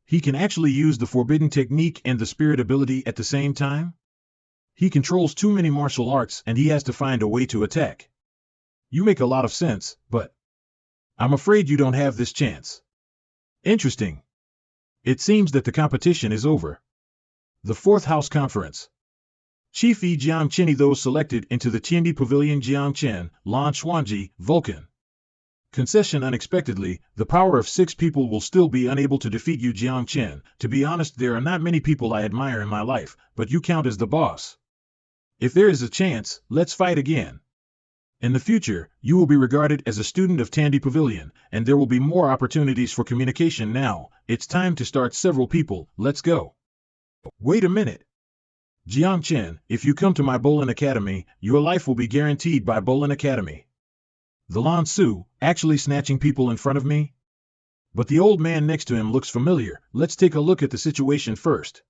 He can actually use the forbidden technique and the spirit ability at the same time? He controls too many martial arts and he has to find a way to attack. You make a lot of sense, but I'm afraid you don't have this chance. Interesting. It seems that the competition is over. The 4th House Conference. Chief Yi Jiang Chini. Those selected into the Tiandi Pavilion: Jiang Chen, Lan Xuanji, Vulcan. Concession: unexpectedly, the power of 6 people will still be unable to defeat you, Jiang Chen. To be honest, there are not many people I admire in my life, but you count as the boss. If there is a chance, let's fight again. In the future, you will be regarded as a student of Tiandi Pavilion, and there will be more opportunities for communication. Now, it's time to start. Several people, let's go. Wait a minute. Jiang Chen, if you come to my Bolin Academy, your life will be guaranteed by Bolin Academy. The Lan Su, actually snatching people in front of me? But the old man next to him looks familiar. Let's take a look at the situation first.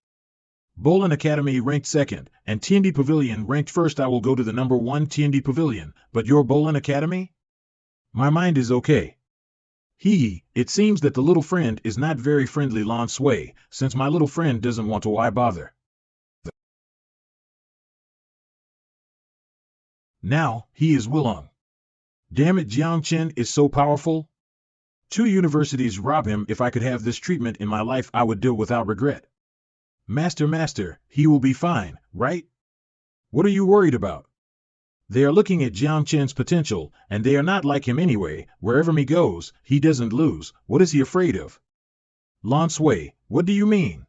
Bolin Academy ranked 2nd, and Tiandi Pavilion ranked 1st. I will go to the number 1 Tiandi Pavilion, but your Bolin Academy? My mind is okay. It seems that the little friend is not very friendly, Lan Sui, since my little friend doesn't want to, why bother? Now, he is Wilong. Damn it, Jiang Chen is so powerful. 2 universities rob him. If I could have this treatment in my life, I would do it without regret. Master, he will be fine, right? What are you worried about? They are looking at Jiang Chen's potential, and they are not like him anyway. Wherever he goes, he doesn't lose. What is he afraid of? Lan Sui, what do you mean?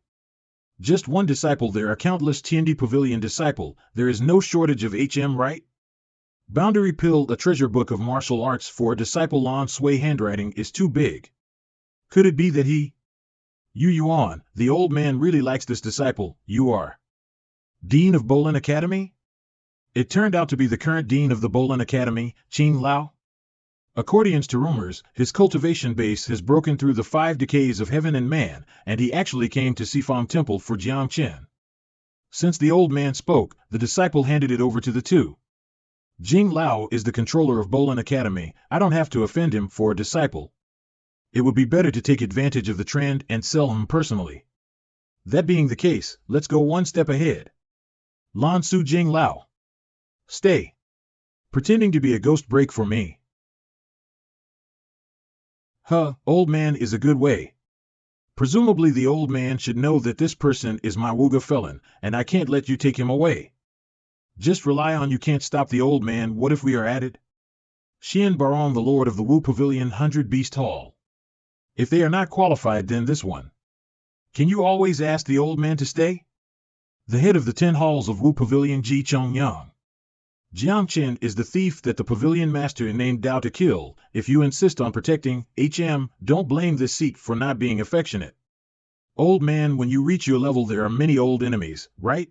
Just one disciple. There are countless Tiandi Pavilion disciple. There is no shortage of HM, right? Boundary Pill, a treasure book of martial arts for a disciple. Lan Sui handwriting is too big. Could it be that he? Yu Yuan, the old man really likes this disciple. You are Dean of Bolin Academy? It turned out to be the current Dean of the Bolin Academy, Qing Lao. According to rumors, his cultivation base has broken through the 5 decays of heaven and man, and he actually came to Sifang Temple for Jiang Chen. Since the old man spoke, the disciple handed it over to the 2. Jing Lao is the controller of Bolin Academy. I don't have to offend him for a disciple. It would be better to take advantage of the trend and sell him personally. That being the case, let's go one step ahead. Lan Su Jing Lao. Stay. Pretending to be a ghost break for me. Old man is a good way. Presumably the old man should know that this person is my Wuga felon, and I can't let you take him away. Just rely on you can't stop the old man. What if we are at it? Xian Barong, the lord of the Wu Pavilion 100 Beast Hall. If they are not qualified, then this one. Can you always ask the old man to stay? The head of the 10 halls of Wu Pavilion, Ji Chongyang. Jiang Chen is the thief that the pavilion master named Dao to kill. If you insist on protecting HM, don't blame this seat for not being affectionate. Old man, when you reach your level there are many old enemies, right?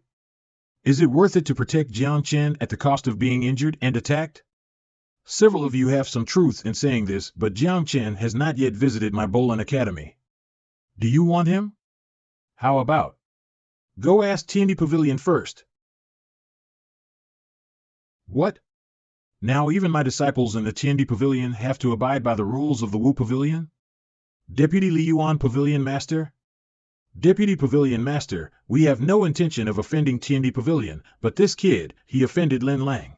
Is it worth it to protect Jiang Chen at the cost of being injured and attacked? Several of you have some truth in saying this, but Jiang Chen has not yet visited my Bolin Academy. Do you want him? How about? Go ask Tiandi Pavilion first. What? Now even my disciples in the Tiandi Pavilion have to abide by the rules of the Wu Pavilion? Deputy Li Yuan Pavilion Master? Deputy Pavilion Master, we have no intention of offending Tiandi Pavilion, but this kid, he offended Lin Lang.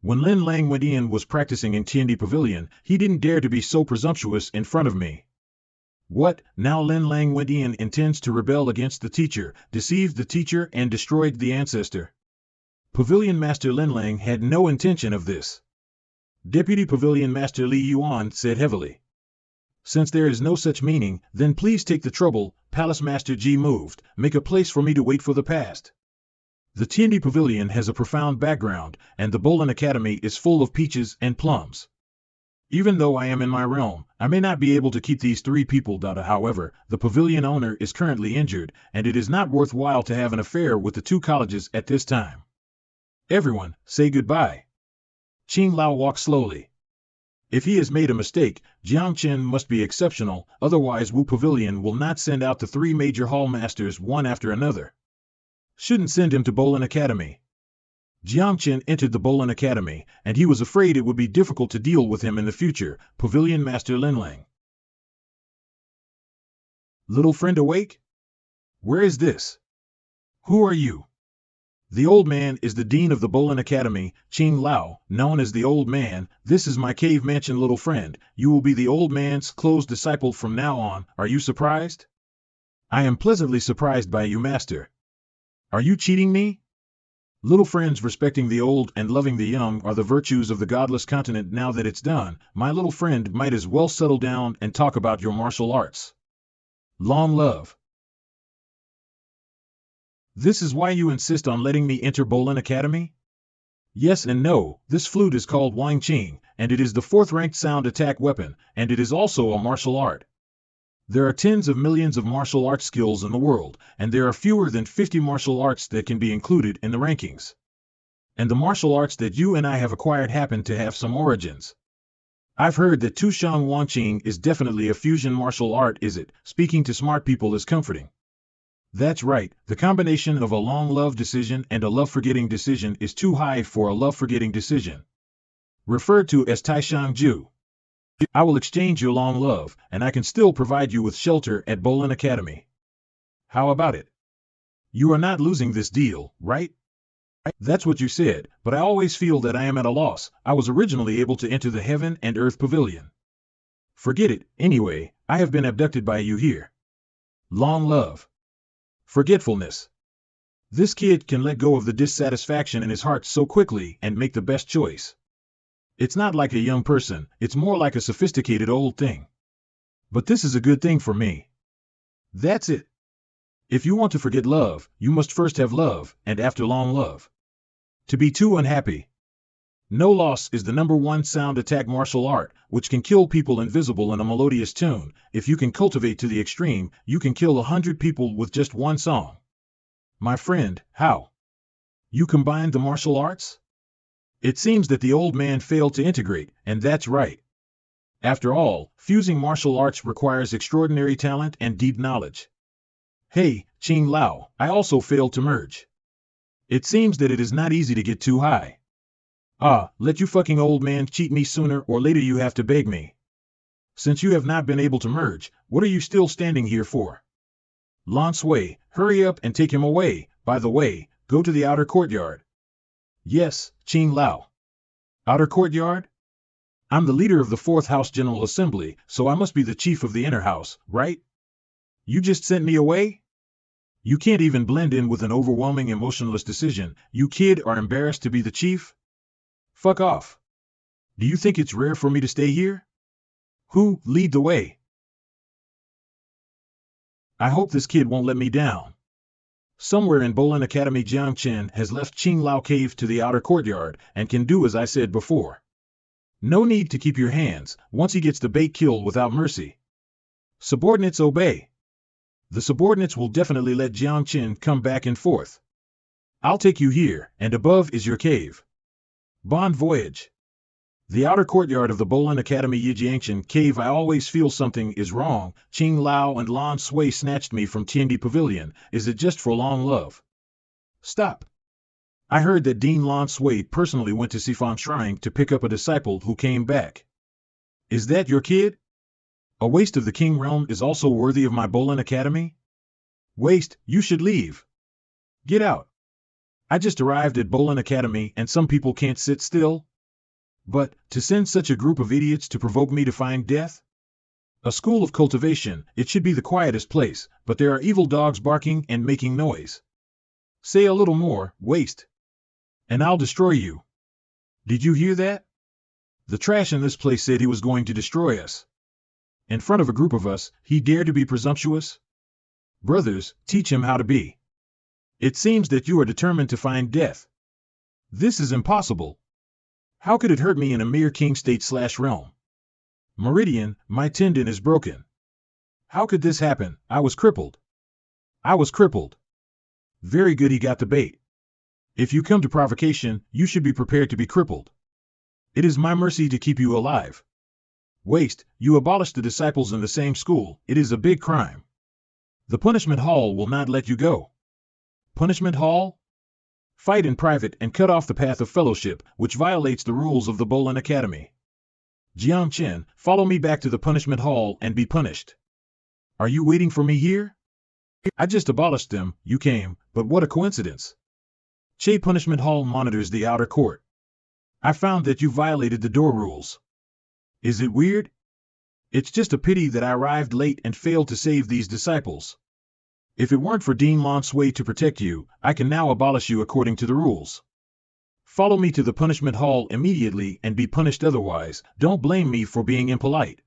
When Lin Lang Wendian was practicing in Tiandi Pavilion, he didn't dare to be so presumptuous in front of me. What, now Lin Lang Wendian intends to rebel against the teacher, deceived the teacher and destroyed the ancestor. Pavilion Master Lin Lang had no intention of this. Deputy Pavilion Master Li Yuan said heavily. Since there is no such meaning, then please take the trouble. Palace Master Ji moved, make a place for me to wait for the past. The Tiandi Pavilion has a profound background, and the Bolin Academy is full of peaches and plums. Even though I am in my realm, I may not be able to keep these 3 people. However, the pavilion owner is currently injured, and it is not worthwhile to have an affair with the 2 colleges at this time. Everyone, say goodbye. Qing Lao walked slowly. If he has made a mistake, Jiang Chen must be exceptional, otherwise Wu Pavilion will not send out the 3 major hall masters one after another. Shouldn't send him to Bolin Academy. Jiang Chen entered the Bolin Academy, and he was afraid it would be difficult to deal with him in the future. Pavilion Master Lin Lang. Little friend awake? Where is this? Who are you? The old man is the dean of the Bolin Academy, Qing Lao, known as the old man. This is my cave mansion, little friend. You will be the old man's close disciple from now on. Are you surprised? I am pleasantly surprised by you, master. Are you cheating me? Little friends, respecting the old and loving the young are the virtues of the godless continent. Now that it's done, my little friend might as well settle down and talk about your martial arts. Long love. This is why you insist on letting me enter Bolin Academy? Yes and no. This flute is called Wang Qing, and it is the 4th-ranked sound attack weapon, and it is also a martial art. There are tens of millions of martial arts skills in the world, and there are fewer than 50 martial arts that can be included in the rankings. And the martial arts that you and I have acquired happen to have some origins. I've heard that Tushang Wang Qing is definitely a fusion martial art. Is it? Speaking to smart people is comforting. That's right, the combination of a long love decision and a love-forgetting decision is too high for a love-forgetting decision. Referred to as Taishang Ju. I will exchange your long love, and I can still provide you with shelter at Bolin Academy. How about it? You are not losing this deal, right? That's what you said, but I always feel that I am at a loss. I was originally able to enter the Heaven and Earth Pavilion. Forget it, anyway, I have been abducted by you here. Long love. Forgetfulness. This kid can let go of the dissatisfaction in his heart so quickly and make the best choice. It's not like a young person, it's more like a sophisticated old thing. But this is a good thing for me. That's it. If you want to forget love, you must first have love, and after long love. To be too unhappy. No loss is the #1 sound attack martial art, which can kill people invisible in a melodious tune. If you can cultivate to the extreme, you can kill 100 people with just one song. My friend, how? You combined the martial arts? It seems that the old man failed to integrate, and that's right. After all, fusing martial arts requires extraordinary talent and deep knowledge. Hey, Qing Lao, I also failed to merge. It seems that it is not easy to get too high. Let you fucking old man cheat me sooner or later you have to beg me. Since you have not been able to merge, what are you still standing here for? Lan Sui, hurry up and take him away. By the way, go to the outer courtyard. Yes, Qing Lao. Outer courtyard? I'm the leader of the 4th House General Assembly, so I must be the chief of the inner house, right? You just sent me away? You can't even blend in with an overwhelming emotionless decision. You kid are embarrassed to be the chief? Fuck off. Do you think it's rare for me to stay here? Who, lead the way? I hope this kid won't let me down. Somewhere in Bolin Academy, Jiang Chen has left Qing Lao Cave to the outer courtyard and can do as I said before. No need to keep your hands, once he gets the bait killed without mercy. Subordinates obey. The subordinates will definitely let Jiang Chen come back and forth. I'll take you here, and above is your cave. Bon voyage. The outer courtyard of the Bolin Academy Yijiangchen cave. I always feel something is wrong. Qing Lao and Lan Sui snatched me from Tiandi Pavilion. Is it just for long love? Stop. I heard that Dean Lan Sui personally went to Sifan Shrine to pick up a disciple who came back. Is that your kid? A waste of the King Realm is also worthy of my Bolin Academy? Waste, you should leave. Get out. I just arrived at Bolin Academy and some people can't sit still. But, to send such a group of idiots to provoke me to find death? A school of cultivation, it should be the quietest place, but there are evil dogs barking and making noise. Say a little more, waste. And I'll destroy you. Did you hear that? The trash in this place said he was going to destroy us. In front of a group of us, he dared to be presumptuous? Brothers, teach him how to be. It seems that you are determined to find death. This is impossible. How could it hurt me in a mere king state/realm? Meridian, my tendon is broken. How could this happen? I was crippled. Very good, he got the bait. If you come to provocation, you should be prepared to be crippled. It is my mercy to keep you alive. Waste, you abolished the disciples in the same school. It is a big crime. The punishment hall will not let you go. Punishment hall? Fight in private and cut off the path of fellowship, which violates the rules of the Bolin Academy. Jiang Chen, follow me back to the punishment hall and be punished. Are you waiting for me here? I just abolished them, you came, but what a coincidence. Che Punishment Hall monitors the outer court. I found that you violated the door rules. Is it weird? It's just a pity that I arrived late and failed to save these disciples. If it weren't for Dean Lan Sui to protect you, I can now abolish you according to the rules. Follow me to the punishment hall immediately and be punished otherwise. Don't blame me for being impolite.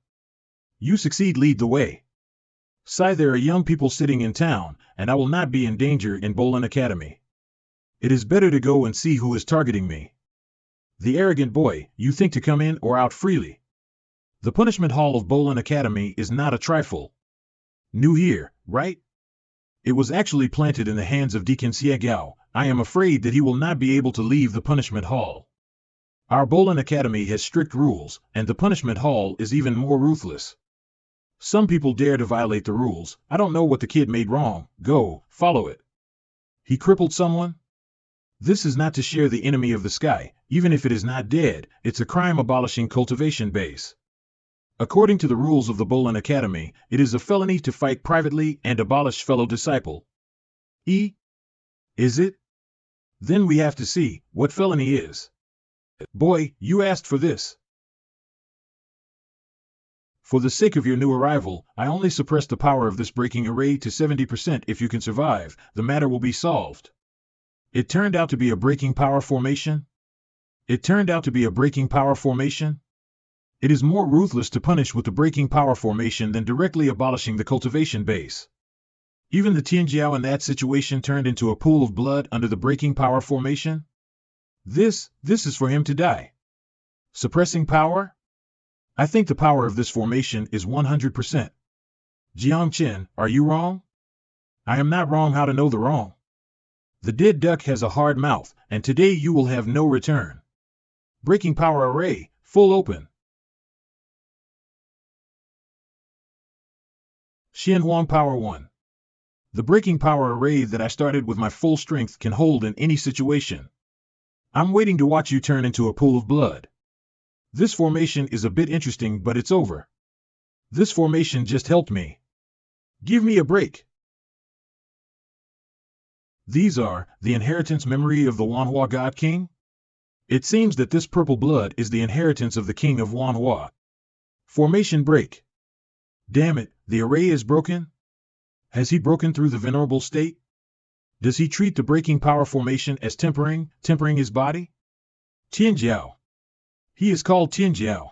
You succeed, lead the way. Sai, there are young people sitting in town, and I will not be in danger in Bolin Academy. It is better to go and see who is targeting me. The arrogant boy, you think to come in or out freely. The punishment hall of Bolin Academy is not a trifle. New here, right? It was actually planted in the hands of Deacon Xiegao. I am afraid that he will not be able to leave the punishment hall. Our Bolin Academy has strict rules, and the punishment hall is even more ruthless. Some people dare to violate the rules. I don't know what the kid made wrong. Go, follow it. He crippled someone? This is not to share the enemy of the sky. Even if it is not dead, it's a crime abolishing cultivation base. According to the rules of the Bolin Academy, it is a felony to fight privately and abolish fellow disciple. Is it? Then we have to see what felony is. Boy, you asked for this. For the sake of your new arrival, I only suppress the power of this breaking array to 70%. If you can survive, the matter will be solved. It turned out to be a breaking power formation? It turned out to be a breaking power formation? It is more ruthless to punish with the breaking power formation than directly abolishing the cultivation base. Even the Tianjiao in that situation turned into a pool of blood under the breaking power formation? This is for him to die. Suppressing power? I think the power of this formation is 100%. Jiang Qin, are you wrong? I am not wrong. How to know the wrong? The dead duck has a hard mouth, and today you will have no return. Breaking power array, full open. Xianhuang Power 1. The breaking power array that I started with my full strength can hold in any situation. I'm waiting to watch you turn into a pool of blood. This formation is a bit interesting, but it's over. This formation just helped me. Give me a break. These are the inheritance memory of the Wanhua God King? It seems that this purple blood is the inheritance of the King of Wanhua. Formation break. Damn it, the array is broken? Has he broken through the venerable state? Does he treat the breaking power formation as tempering his body? Tianjiao. He is called Tianjiao.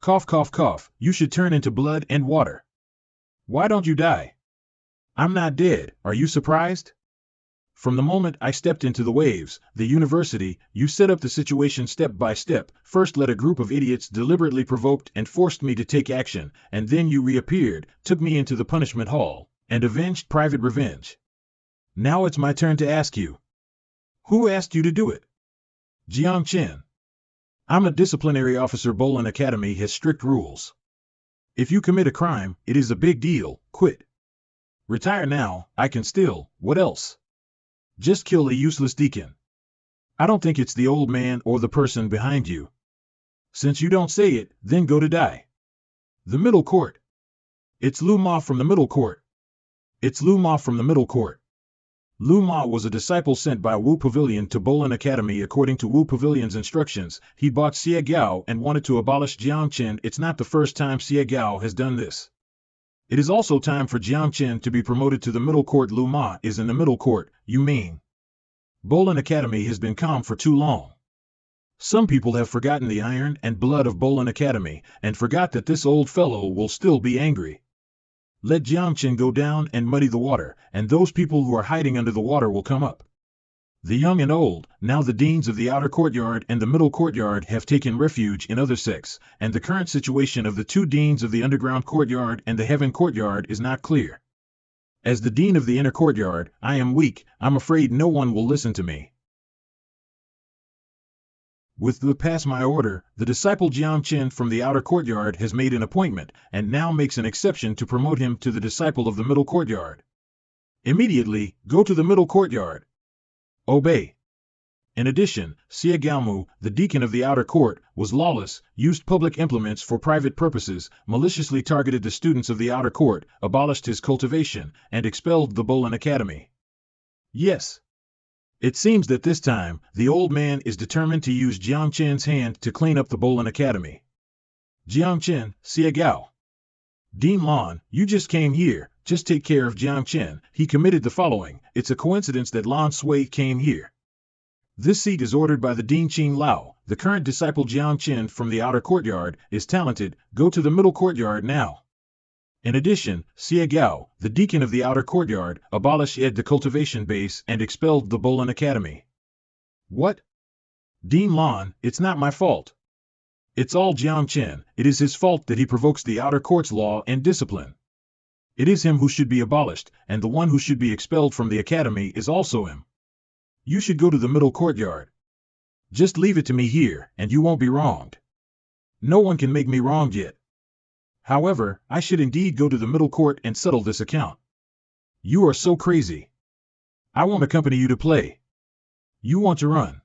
Cough, cough, cough, you should turn into blood and water. Why don't you die? I'm not dead, are you surprised? From the moment I stepped into the waves, the university, you set up the situation step by step. First let a group of idiots deliberately provoked and forced me to take action, and then you reappeared, took me into the punishment hall, and avenged private revenge. Now it's my turn to ask you. Who asked you to do it? Jiang Qin. I'm a disciplinary officer. Bolin Academy has strict rules. If you commit a crime, it is a big deal. Quit. Retire now. I can still. What else? Just kill a useless deacon. I don't think it's the old man or the person behind you. Since you don't say it, then go to die. The middle court. It's Lu Ma from the middle court. It's Lu Ma from the middle court. Lu Ma was a disciple sent by Wu Pavilion to Bolin Academy. According to Wu Pavilion's instructions, he bought Xie Gao and wanted to abolish Jiang Qin. It's not the first time Xie Gao has done this. It is also time for Jiang Qin to be promoted to the middle court. Lu Ma is in the middle court, you mean? Bolin Academy has been calm for too long. Some people have forgotten the iron and blood of Bolin Academy, and forgot that this old fellow will still be angry. Let Jiang Qin go down and muddy the water, and those people who are hiding under the water will come up. The young and old, now the deans of the outer courtyard and the middle courtyard, have taken refuge in other sects, and the current situation of the two deans of the underground courtyard and the heaven courtyard is not clear. As the dean of the inner courtyard, I am weak. I'm afraid no one will listen to me. With the pass my order, the disciple Jiang Qin from the outer courtyard has made an appointment, and now makes an exception to promote him to the disciple of the middle courtyard. Immediately, go to the middle courtyard. Obey. In addition, Xie Gaomu, the deacon of the outer court, was lawless, used public implements for private purposes, maliciously targeted the students of the outer court, abolished his cultivation, and expelled the Bolin Academy. Yes. It seems that this time, the old man is determined to use Jiang Qin's hand to clean up the Bolin Academy. Jiang Qin, Xie Gao. Dean Lan, you just came here, just take care of Jiang Qin. He committed the following. It's a coincidence that Lan Sui came here. This seat is ordered by the Dean Qing Lao. The current disciple Jiang Qin from the outer courtyard is talented. Go to the middle courtyard now. In addition, Xie Gao, the deacon of the outer courtyard, abolished the cultivation base and expelled the Bolin Academy. What? Dean Lan, it's not my fault. It's all Jiang Qin. It is his fault that he provokes the outer court's law and discipline. It is him who should be abolished, and the one who should be expelled from the academy is also him. You should go to the middle courtyard. Just leave it to me here, and you won't be wronged. No one can make me wronged yet. However, I should indeed go to the middle court and settle this account. You are so crazy. I won't accompany you to play. You want to run.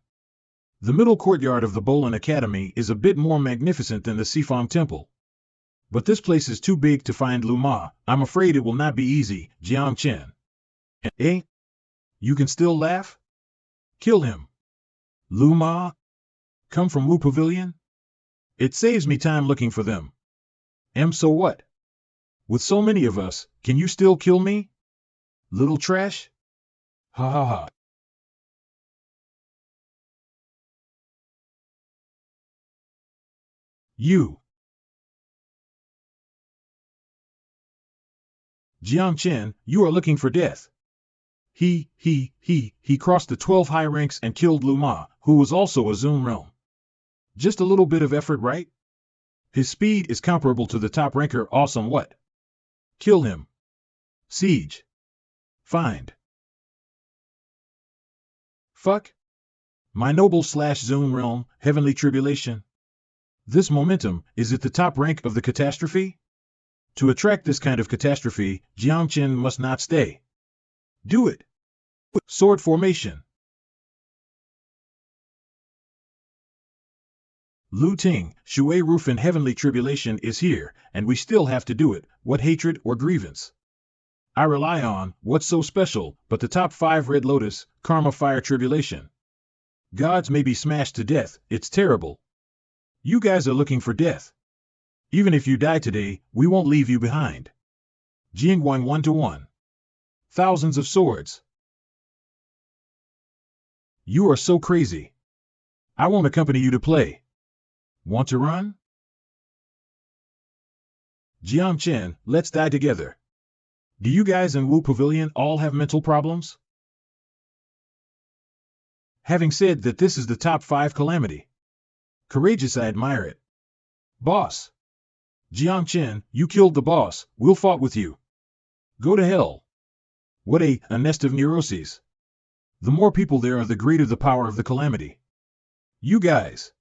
The middle courtyard of the Bolin Academy is a bit more magnificent than the Sifang Temple. But this place is too big to find Lu Ma. I'm afraid it will not be easy, Jiang Chen. Eh? You can still laugh? Kill him. Lu Ma? Come from Wu Pavilion? It saves me time looking for them. So what? With so many of us, can you still kill me? Little trash? Ha ha ha. You. Jiang Chen, you are looking for death. He crossed the 12 high ranks and killed Lu Ma, who was also a Zoom realm. Just a little bit of effort, right? His speed is comparable to the top ranker. Awesome. What? Kill him. Siege. Find. Fuck. My noble / Zoom realm, heavenly tribulation. This momentum is at the top rank of the catastrophe? To attract this kind of catastrophe, Jiang Chen must not stay. Do it. Sword formation. Lu Ting, Shui Roof in heavenly tribulation is here, and we still have to do it. What hatred or grievance? I rely on, what's so special, but the top 5 Red Lotus, Karma Fire Tribulation. Gods may be smashed to death, it's terrible. You guys are looking for death. Even if you die today, we won't leave you behind. Jingguang 1-1. Thousands of swords. You are so crazy. I won't accompany you to play. Want to run? Jiang Chen, let's die together. Do you guys in Wu Pavilion all have mental problems? Having said that, this is the top 5 calamity. Courageous, I admire it. Boss. Jiang Chen, you killed the boss, we'll fight with you. Go to hell. What a nest of neuroses. The more people there are, the greater the power of the calamity. You guys.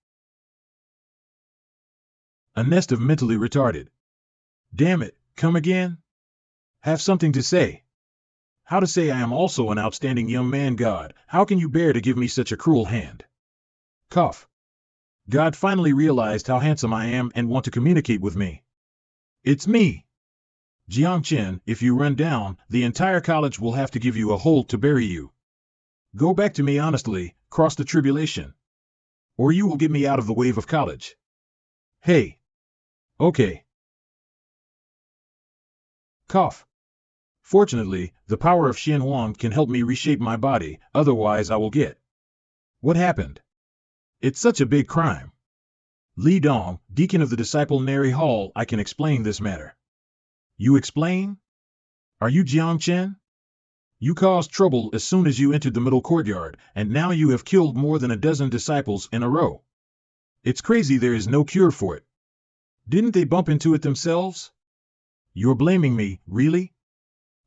A nest of mentally retarded. Damn it, come again? Have something to say. How to say I am also an outstanding young man. God, how can you bear to give me such a cruel hand? Cough. God finally realized how handsome I am and want to communicate with me. It's me. Jiang Chen, if you run down, the entire college will have to give you a hole to bury you. Go back to me honestly, cross the tribulation. Or you will get me out of the wave of college. Hey. Okay. Cough. Fortunately, the power of Xian Huang can help me reshape my body, otherwise I will get. What happened? It's such a big crime. Li Dong, deacon of the disciplinary hall, I can explain this matter. You explain? Are you Jiang Chen? You caused trouble as soon as you entered the middle courtyard, and now you have killed more than a dozen disciples in a row. It's crazy there is no cure for it. Didn't they bump into it themselves? You're blaming me, really?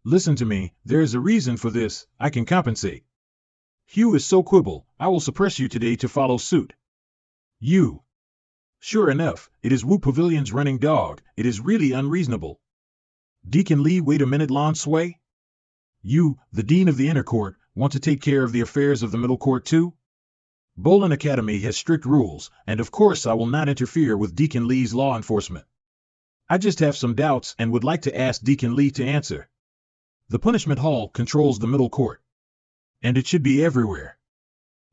Listen to me, there is a reason for this, I can compensate. Hugh is so quibble, I will suppress you today to follow suit. You. Sure enough, it is Wu Pavilion's running dog, it is really unreasonable. Deacon Li, wait a minute, Lan Sui? You, the dean of the inner court, want to take care of the affairs of the middle court too? Bolin Academy has strict rules, and of course I will not interfere with Deacon Li's law enforcement. I just have some doubts and would like to ask Deacon Li to answer. The punishment hall controls the middle court. And it should be everywhere.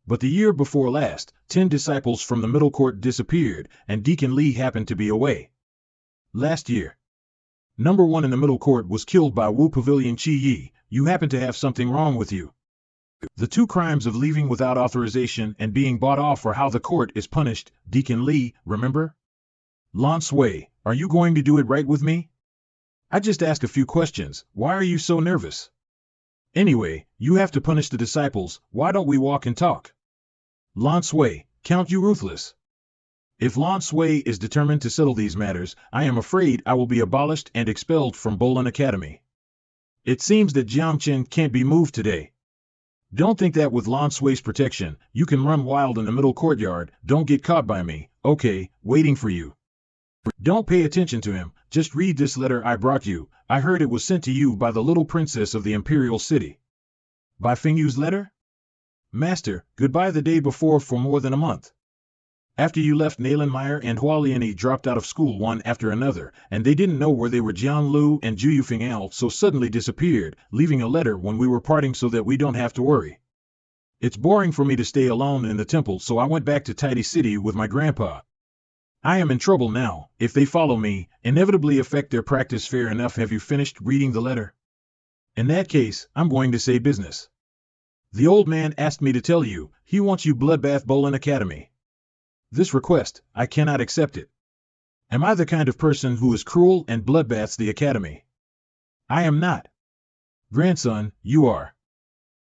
But the year before last, 10 disciples from the middle court disappeared, and Deacon Li happened to be away. Last year, number 1 in the middle court was killed by Wu Pavilion Qi Yi. You happen to have something wrong with you. The 2 crimes of leaving without authorization and being bought off are how the court is punished, Deacon Li, remember? Lan Sui, are you going to do it right with me? I just asked a few questions, why are you so nervous? Anyway, you have to punish the disciples, why don't we walk and talk? Lan Sui, Count you ruthless. If Lan Sui is determined to settle these matters, I am afraid I will be abolished and expelled from Bolin Academy. It seems that Jiang Chen can't be moved today. Don't think that with Lan Sui's protection, you can run wild in the middle courtyard, don't get caught by me, okay, waiting for you. Don't pay attention to him, just read this letter I brought you. I heard it was sent to you by the little princess of the imperial city. By Fengyu's letter? Master, goodbye the day before for more than a month. After you left, Nalenmeyer and Hualiani dropped out of school one after another, and they didn't know where they were. Jiang Lu and Ju Yufeng Al so suddenly disappeared, leaving a letter when we were parting so that we don't have to worry. It's boring for me to stay alone in the temple, so I went back to Tidy City with my grandpa. I am in trouble now. If they follow me, inevitably affect their practice. Fair enough. Have you finished reading the letter? In that case, I'm going to say business. The old man asked me to tell you, he wants you Bloodbath Bowling Academy. This request, I cannot accept it. Am I the kind of person who is cruel and bloodbaths the academy? I am not. Grandson, you are.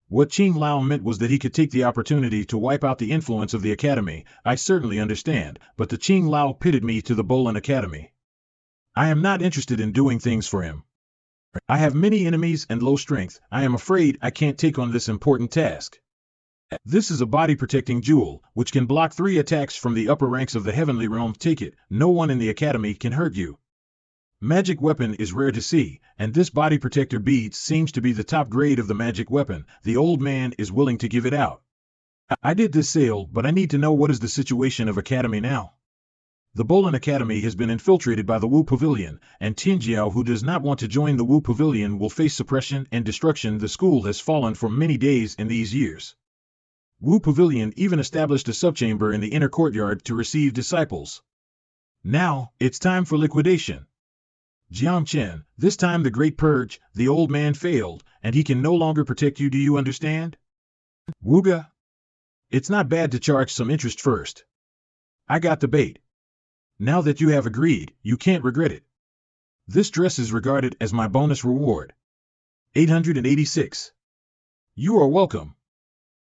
What Qing Lao meant was that he could take the opportunity to wipe out the influence of the academy. I certainly understand, but the Qing Lao pitted me to the Bowling Academy. I am not interested in doing things for him. I have many enemies and low strength. I am afraid I can't take on this important task. This is a body-protecting jewel, which can block 3 attacks from the upper ranks of the heavenly realm. Take it, no one in the academy can hurt you. Magic weapon is rare to see, and this body protector bead seems to be the top grade of the magic weapon. The old man is willing to give it out. I did this sale, but I need to know what is the situation of academy now. The Bowling Academy has been infiltrated by the Wu Pavilion, and Tianjiao, who does not want to join the Wu Pavilion, will face suppression and destruction. The school has fallen for many days in these years. Wu Pavilion even established a subchamber in the inner courtyard to receive disciples. Now, it's time for liquidation. Jiang Chen, this time the Great Purge, the old man failed, and he can no longer protect you. Do you understand? Wuga? It's not bad to charge some interest first. I got the bait. Now that you have agreed, you can't regret it. This dress is regarded as my bonus reward. 886. You are welcome.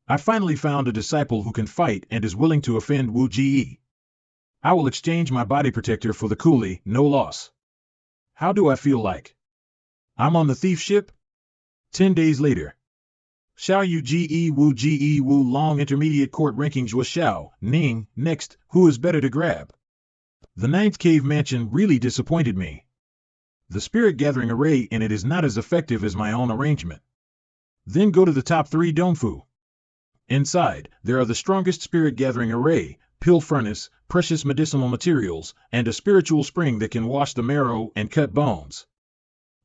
I finally found a disciple who can fight and is willing to offend Wu Ji. I will exchange my body protector for the coolie, no loss. How do I feel like? I'm on the thief ship? 10 days later. Xiao Yu Ge Wu Ge Wu Long Intermediate Court Rankings was Xiao Ning. Next, who is better to grab? The 9th Cave Mansion really disappointed me. The spirit gathering array in it is not as effective as my own arrangement. Then go to the top 3 Dongfu. Inside, there are the strongest spirit gathering array, pill furnace, precious medicinal materials, and a spiritual spring that can wash the marrow and cut bones.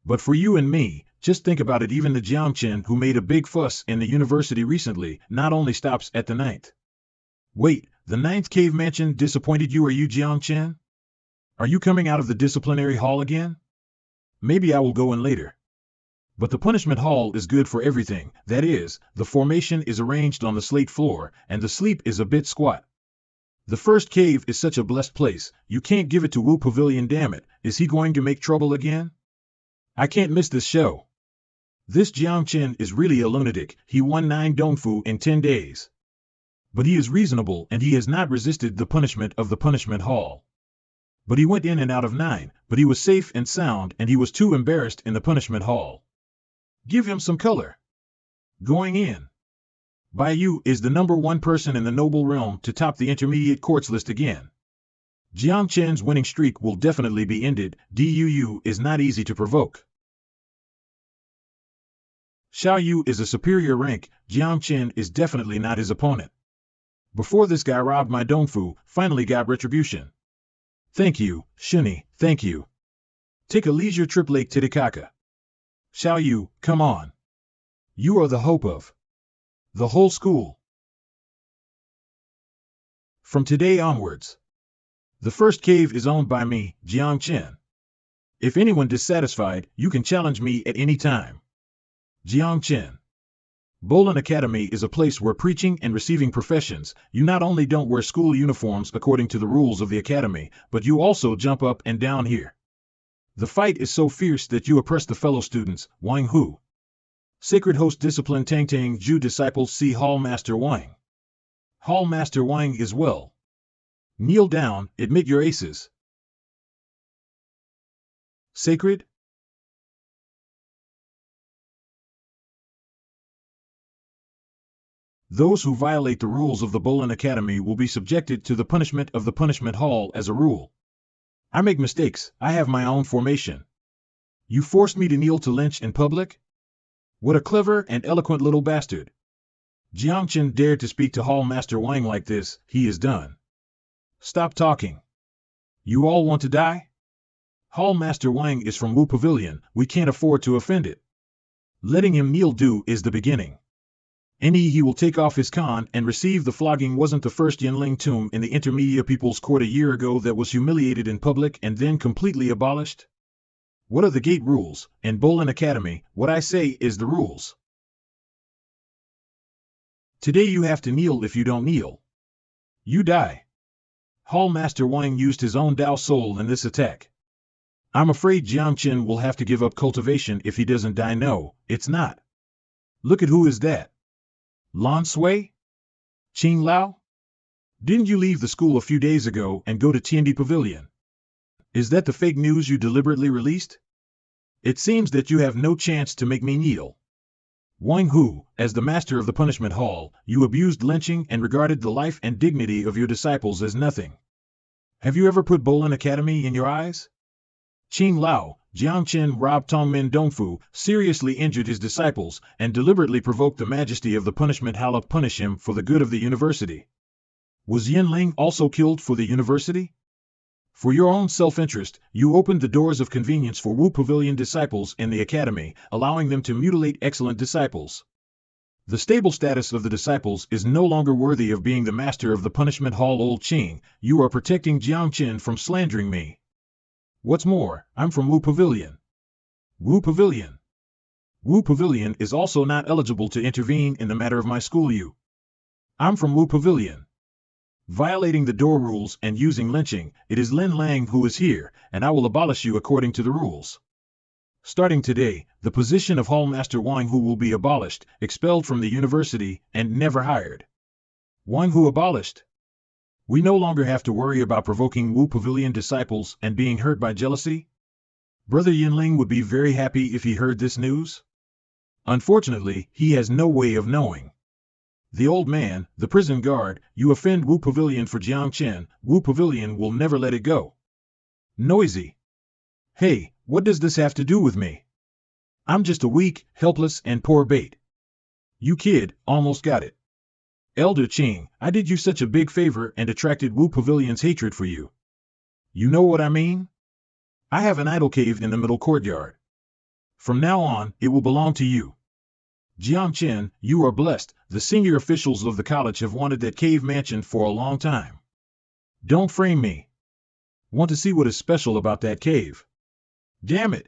But for you and me, just think about it. Even the Jiangchen, who made a big fuss in the university recently, not only stops at the 9th. Wait, the 9th Cave Mansion disappointed you? Are you Jiangchen? Are you coming out of the disciplinary hall again? Maybe I will go in later. But the punishment hall is good for everything. That is, the formation is arranged on the slate floor, and the sleep is a bit squat. The first cave is such a blessed place, you can't give it to Wu Pavilion. Damn it, is he going to make trouble again? I can't miss this show. This Jiang Chen is really a lunatic. He won 9 Dongfu in 10 days. But he is reasonable, and he has not resisted the punishment of the punishment hall. But he went in and out of 9, but he was safe and sound, and he was too embarrassed in the punishment hall. Give him some color. Going in. Baiyu is the #1 person in the noble realm to top the intermediate courts list again. Jiang Chen's winning streak will definitely be ended. Duu is not easy to provoke. Xiao Yu is a superior rank. Jiang Chen is definitely not his opponent. Before this guy robbed my Dongfu, finally got retribution. Thank you, Shuni, thank you. Take a leisure trip Lake Titicaca. Xiao Yu, come on. You are the hope of the whole school. From today onwards, the first cave is owned by me, Jiang Chen. If anyone dissatisfied, you can challenge me at any time. Jiang Chen. Bowling Academy is a place where preaching and receiving professions. You not only don't wear school uniforms according to the rules of the academy, but you also jump up and down here. The fight is so fierce that you oppress the fellow students. Wang Hu. Sacred Host Discipline Tang Tang Ju Disciples see Hall Master Wang. Hall Master Wang is well. Kneel down, admit your aces. Sacred? Those who violate the rules of the Bowling Academy will be subjected to the punishment of the punishment hall as a rule. I make mistakes. I have my own formation. You forced me to kneel to lynch in public? What a clever and eloquent little bastard. Jiang Chen dared to speak to Hall Master Wang like this. He is done. Stop talking. You all want to die? Hall Master Wang is from Wu Pavilion, we can't afford to offend it. Letting him kneel do is the beginning. He will take off his con and receive the flogging. Wasn't the first Yinling tomb in the Intermedia People's Court a year ago that was humiliated in public and then completely abolished? What are the gate rules? In Bolin Academy, what I say is the rules. Today you have to kneel. If you don't kneel, you die. Hall Master Wang used his own Dao Soul in this attack. I'm afraid Jiang Qin will have to give up cultivation if he doesn't die. No, it's not. Look at who is that. Lan Sui? Qing Lao? Didn't you leave the school a few days ago and go to Tiandi Pavilion? Is that the fake news you deliberately released? It seems that you have no chance to make me kneel. Wang Hu, as the master of the punishment hall, you abused lynching and regarded the life and dignity of your disciples as nothing. Have you ever put Bolin Academy in your eyes? Qing Lao, Jiang Qin robbed Tongmin Dongfu, seriously injured his disciples, and deliberately provoked the majesty of the punishment hall. Punish him for the good of the university. Was Yinling also killed for the university? For your own self-interest, you opened the doors of convenience for Wu Pavilion disciples in the academy, allowing them to mutilate excellent disciples. The stable status of the disciples is no longer worthy of being the master of the punishment hall. Old Qing, you are protecting Jiang Qin from slandering me. What's more, I'm from Wu Pavilion. Wu Pavilion. Wu Pavilion is also not eligible to intervene in the matter of my school. I'm from Wu Pavilion. Violating the door rules and using lynching, it is Lin Lang who is here, and I will abolish you according to the rules. Starting today, the position of Hall Master Wang Hu will be abolished, expelled from the university, and never hired. Wang Hu abolished. We no longer have to worry about provoking Wu Pavilion disciples and being hurt by jealousy. Brother Yinling would be very happy if he heard this news. Unfortunately, he has no way of knowing. The old man, the prison guard, you offend Wu Pavilion for Jiang Qin, Wu Pavilion will never let it go. Noisy. Hey, what does this have to do with me? I'm just a weak, helpless, and poor bait. You kid, almost got it. Elder Qing, I did you such a big favor and attracted Wu Pavilion's hatred for you. You know what I mean? I have an idol cave in the middle courtyard. From now on, it will belong to you. Jiang Qin, you are blessed. The senior officials of the college have wanted that cave mansion for a long time. Don't frame me. Want to see what is special about that cave? Damn it.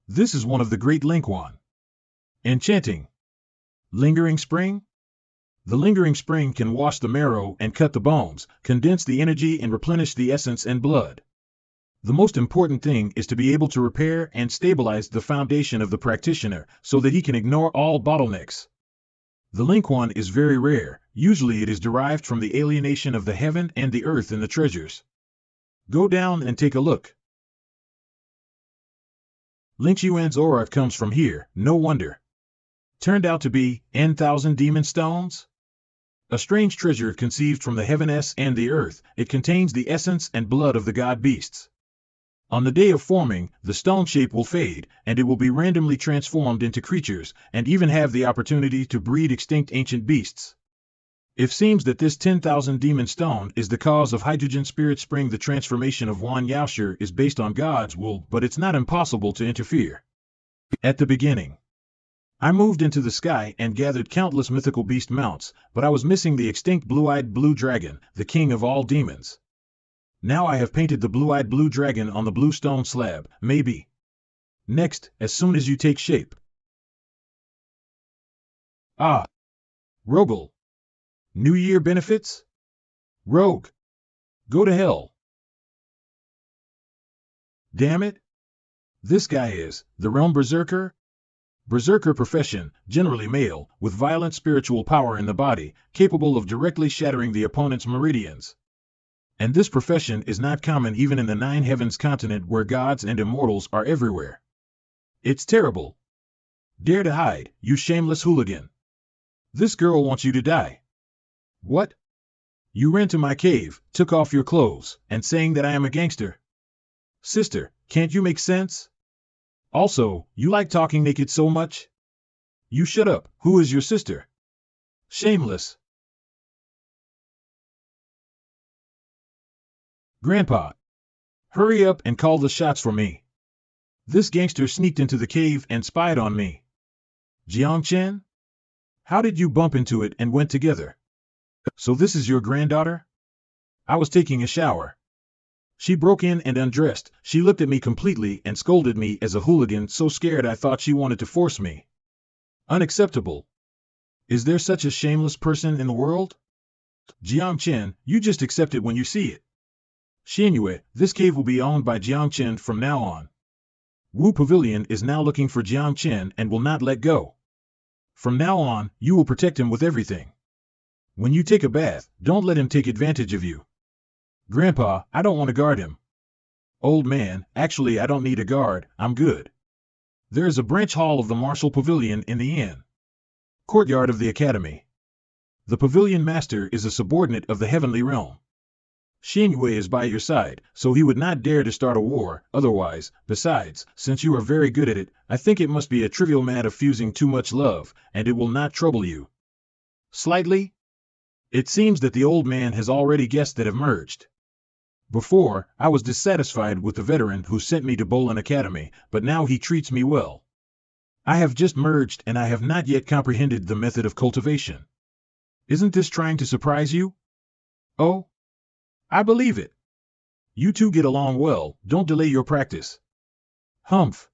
This is one of the great Lingquan. Enchanting. Lingering spring? The lingering spring can wash the marrow and cut the bones, condense the energy and replenish the essence and blood. The most important thing is to be able to repair and stabilize the foundation of the practitioner so that he can ignore all bottlenecks. The Lingquan is very rare. Usually it is derived from the alienation of the heaven and the earth in the treasures. Go down and take a look. Ling Xuan's aura comes from here, no wonder. Turned out to be N,000 demon stones? A strange treasure conceived from the heavens and the earth. It contains the essence and blood of the god beasts. On the day of forming, the stone shape will fade, and it will be randomly transformed into creatures, and even have the opportunity to breed extinct ancient beasts. It seems that this 10,000 demon stone is the cause of hydrogen spirit spring. The transformation of Wan Yaoshi is based on God's will, but it's not impossible to interfere. At the beginning, I moved into the sky and gathered countless mythical beast mounts, but I was missing the extinct blue-eyed blue dragon, the king of all demons. Now I have painted the blue-eyed blue dragon on the blue stone slab, maybe. Next, as soon as you take shape. Ah! Rogel. New Year benefits? Rogue. Go to hell. Damn it. This guy is, the realm berserker? Berserker profession, generally male, with violent spiritual power in the body, capable of directly shattering the opponent's meridians. And this profession is not common even in the Nine Heavens continent where gods and immortals are everywhere. It's terrible. Dare to hide, you shameless hooligan. This girl wants you to die. What? You ran to my cave, took off your clothes, and saying that I am a gangster. Sister, can't you make sense? Also, you like talking naked so much? You shut up. Who is your sister? Shameless. Grandpa, hurry up and call the shots for me. This gangster sneaked into the cave and spied on me. Jiang Chen? How did you bump into it and went together? So this is your granddaughter? I was taking a shower. She broke in and undressed. She looked at me completely and scolded me as a hooligan, so scared I thought she wanted to force me. Unacceptable. Is there such a shameless person in the world? Jiang Chen, you just accept it when you see it. Xianyue, this cave will be owned by Jiang Chen from now on. Wu Pavilion is now looking for Jiang Chen and will not let go. From now on, you will protect him with everything. When you take a bath, don't let him take advantage of you. Grandpa, I don't want to guard him. Old man, actually I don't need a guard, I'm good. There is a branch hall of the Martial Pavilion in the inn. Courtyard of the Academy. The Pavilion Master is a subordinate of the Heavenly Realm. Xianyue is by your side, so he would not dare to start a war, otherwise, besides, since you are very good at it, I think it must be a trivial matter of fusing too much love, and it will not trouble you. Slightly? It seems that the old man has already guessed that I've merged. Before, I was dissatisfied with the veteran who sent me to Bolin Academy, but now he treats me well. I have just merged and I have not yet comprehended the method of cultivation. Isn't this trying to surprise you? Oh? I believe it. You two get along well, don't delay your practice. Humph.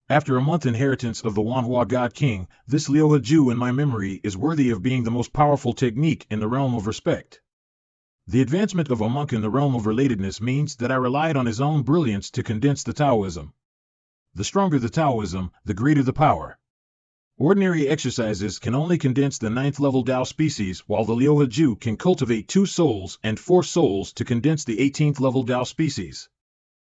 After a month inheritance of the Wanhua God King, this Liuhe Ju in my memory is worthy of being the most powerful technique in the realm of respect. The advancement of a monk in the realm of relatedness means that I relied on his own brilliance to condense the Taoism. The stronger the Taoism, the greater the power. Ordinary exercises can only condense the 9th level Tao species, while the Liuhe Ju can cultivate 2 souls and 4 souls to condense the 18th level Tao species.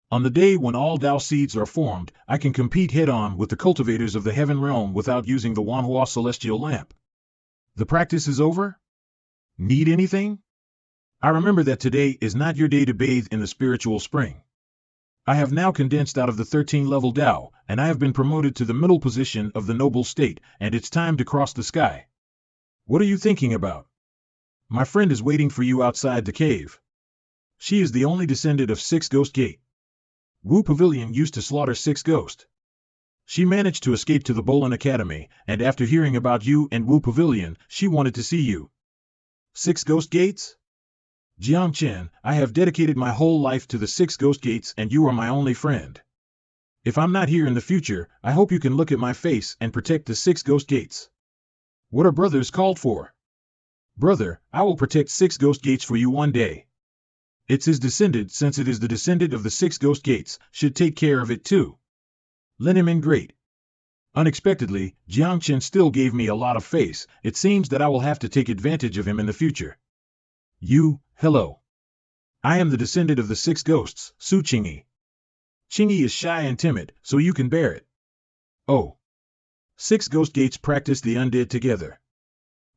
On the day when all Tao seeds are formed, I can compete head-on with the cultivators of the Heaven Realm without using the Wanhua Celestial Lamp. The practice is over? Need anything? I remember that today is not your day to bathe in the spiritual spring. I have now condensed out of the 13th-level Tao, and I have been promoted to the middle position of the noble state, and it's time to cross the sky. What are you thinking about? My friend is waiting for you outside the cave. She is the only descendant of 6 Ghost Gate. Wu Pavilion used to slaughter 6 ghosts. She managed to escape to the Bolin Academy, and after hearing about you and Wu Pavilion, she wanted to see you. 6 Ghost Gates? Jiang Chen, I have dedicated my whole life to the 6 Ghost Gates and you are my only friend. If I'm not here in the future, I hope you can look at my face and protect the 6 Ghost Gates. What are brothers called for? Brother, I will protect 6 Ghost Gates for you one day. It's his descendant, since it is the descendant of the 6 Ghost Gates, should take care of it too. Let him in great. Unexpectedly, Jiang Chen still gave me a lot of face. It seems that I will have to take advantage of him in the future. Hello. I am the descendant of the 6 ghosts, Su Qingyi. Qingyi is shy and timid, so you can bear it. Oh. 6 Ghost Gates practice the undead together.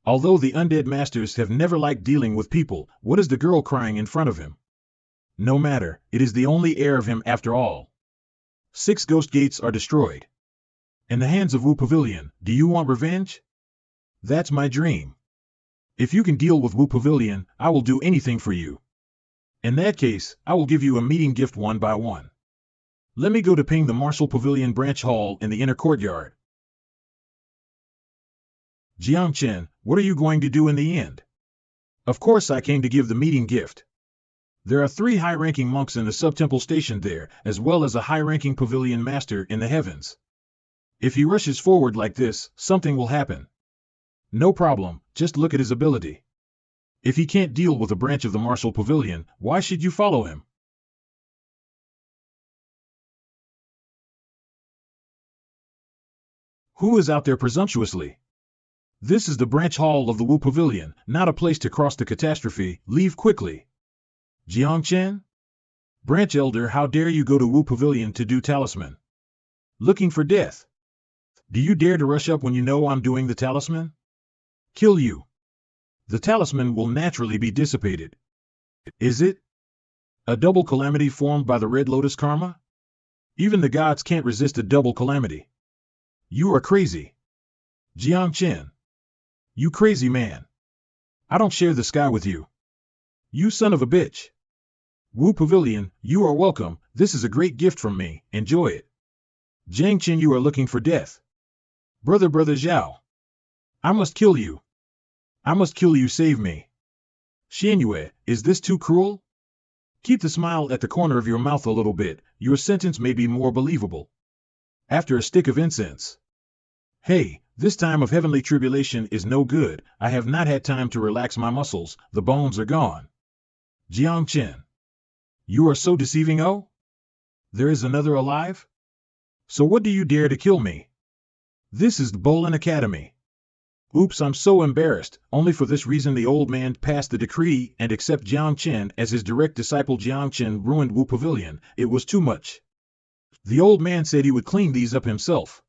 Although the undead masters have never liked dealing with people, what is the girl crying in front of him? No matter, it is the only heir of him after all. 6 Ghost Gates are destroyed. In the hands of Wu Pavilion, do you want revenge? That's my dream. If you can deal with Wu Pavilion, I will do anything for you. In that case, I will give you a meeting gift one by one. Let me go to ping the Martial Pavilion branch hall in the inner courtyard. Jiang Chen, what are you going to do in the end? Of course I came to give the meeting gift. There are 3 high-ranking monks in the sub-temple stationed there, as well as a high-ranking pavilion master in the heavens. If he rushes forward like this, something will happen. No problem, just look at his ability. If he can't deal with a branch of the Martial Pavilion, why should you follow him? Who is out there presumptuously? This is the branch hall of the Wu Pavilion, not a place to cross the catastrophe. Leave quickly. Jiang Chen? Branch Elder, how dare you go to Wu Pavilion to do talisman? Looking for death. Do you dare to rush up when you know I'm doing the talisman? Kill you. The talisman will naturally be dissipated. Is it? A double calamity formed by the Red Lotus karma? Even the gods can't resist a double calamity. You are crazy. Jiang Chen. You crazy man. I don't share the sky with you. You son of a bitch. Wu Pavilion, you are welcome. This is a great gift from me. Enjoy it. Jiang Qin, you are looking for death. Brother Zhao. I must kill you. I must kill you, save me. Xianyue, is this too cruel? Keep the smile at the corner of your mouth a little bit, your sentence may be more believable. After a stick of incense. Hey, this time of heavenly tribulation is no good, I have not had time to relax my muscles, the bones are gone. Jiang Qin. You are so deceiving, oh? There is another alive? So what do you dare to kill me? This is the Bolin Academy. Oops, I'm so embarrassed. Only for this reason the old man passed the decree and accept Jiang Qin as his direct disciple. Jiang Qin ruined Wu Pavilion. It was too much. The old man said he would clean these up himself.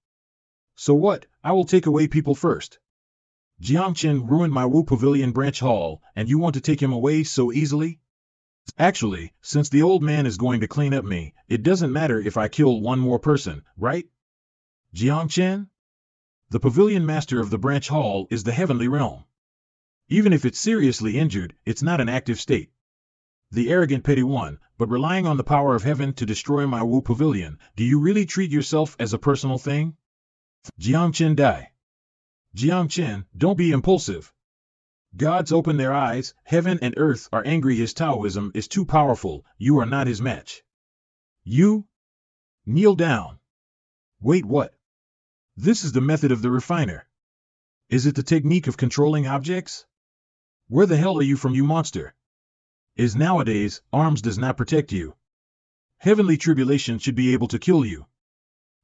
So what? I will take away people first. Jiang Qin ruined my Wu Pavilion branch hall, and you want to take him away so easily? Actually, since the old man is going to clean up me, it doesn't matter if I kill one more person, right? Jiang Qin? The pavilion master of the branch hall is the heavenly realm. Even if it's seriously injured, it's not an active state. The arrogant petty one, but relying on the power of heaven to destroy my Wu Pavilion, do you really treat yourself as a personal thing? Jiang Qin die. Jiang Qin, don't be impulsive. Gods open their eyes, heaven and earth are angry. His Taoism is too powerful, you are not his match. You? Kneel down. Wait, what? This is the method of the refiner. Is it the technique of controlling objects? Where the hell are you from, you monster? Is nowadays, arms does not protect you. Heavenly tribulation should be able to kill you.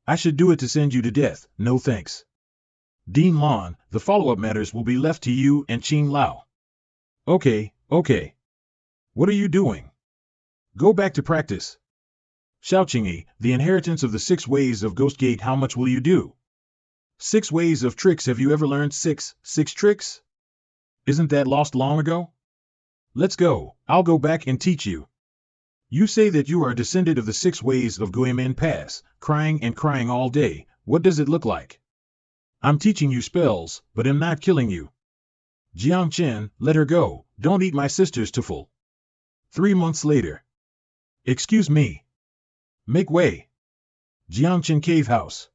I should do it to send you to death, no thanks. Dean Lon, the follow-up matters will be left to you and Qing Lao. Okay. What are you doing? Go back to practice. Xiao Qingyi, the inheritance of the 6 ways of Ghost Gate, how much will you do? 6 ways of tricks, have you ever learned 6 tricks? Isn't that lost long ago? Let's go, I'll go back and teach you. You say that you are a descendant of the 6 ways of Guimen Pass, crying and crying all day, what does it look like? I'm teaching you spells, but am not killing you. Jiang Qin, let her go, don't eat my sister's tuffle. 3 months later. Excuse me. Make way. Jiang Qin Cave House.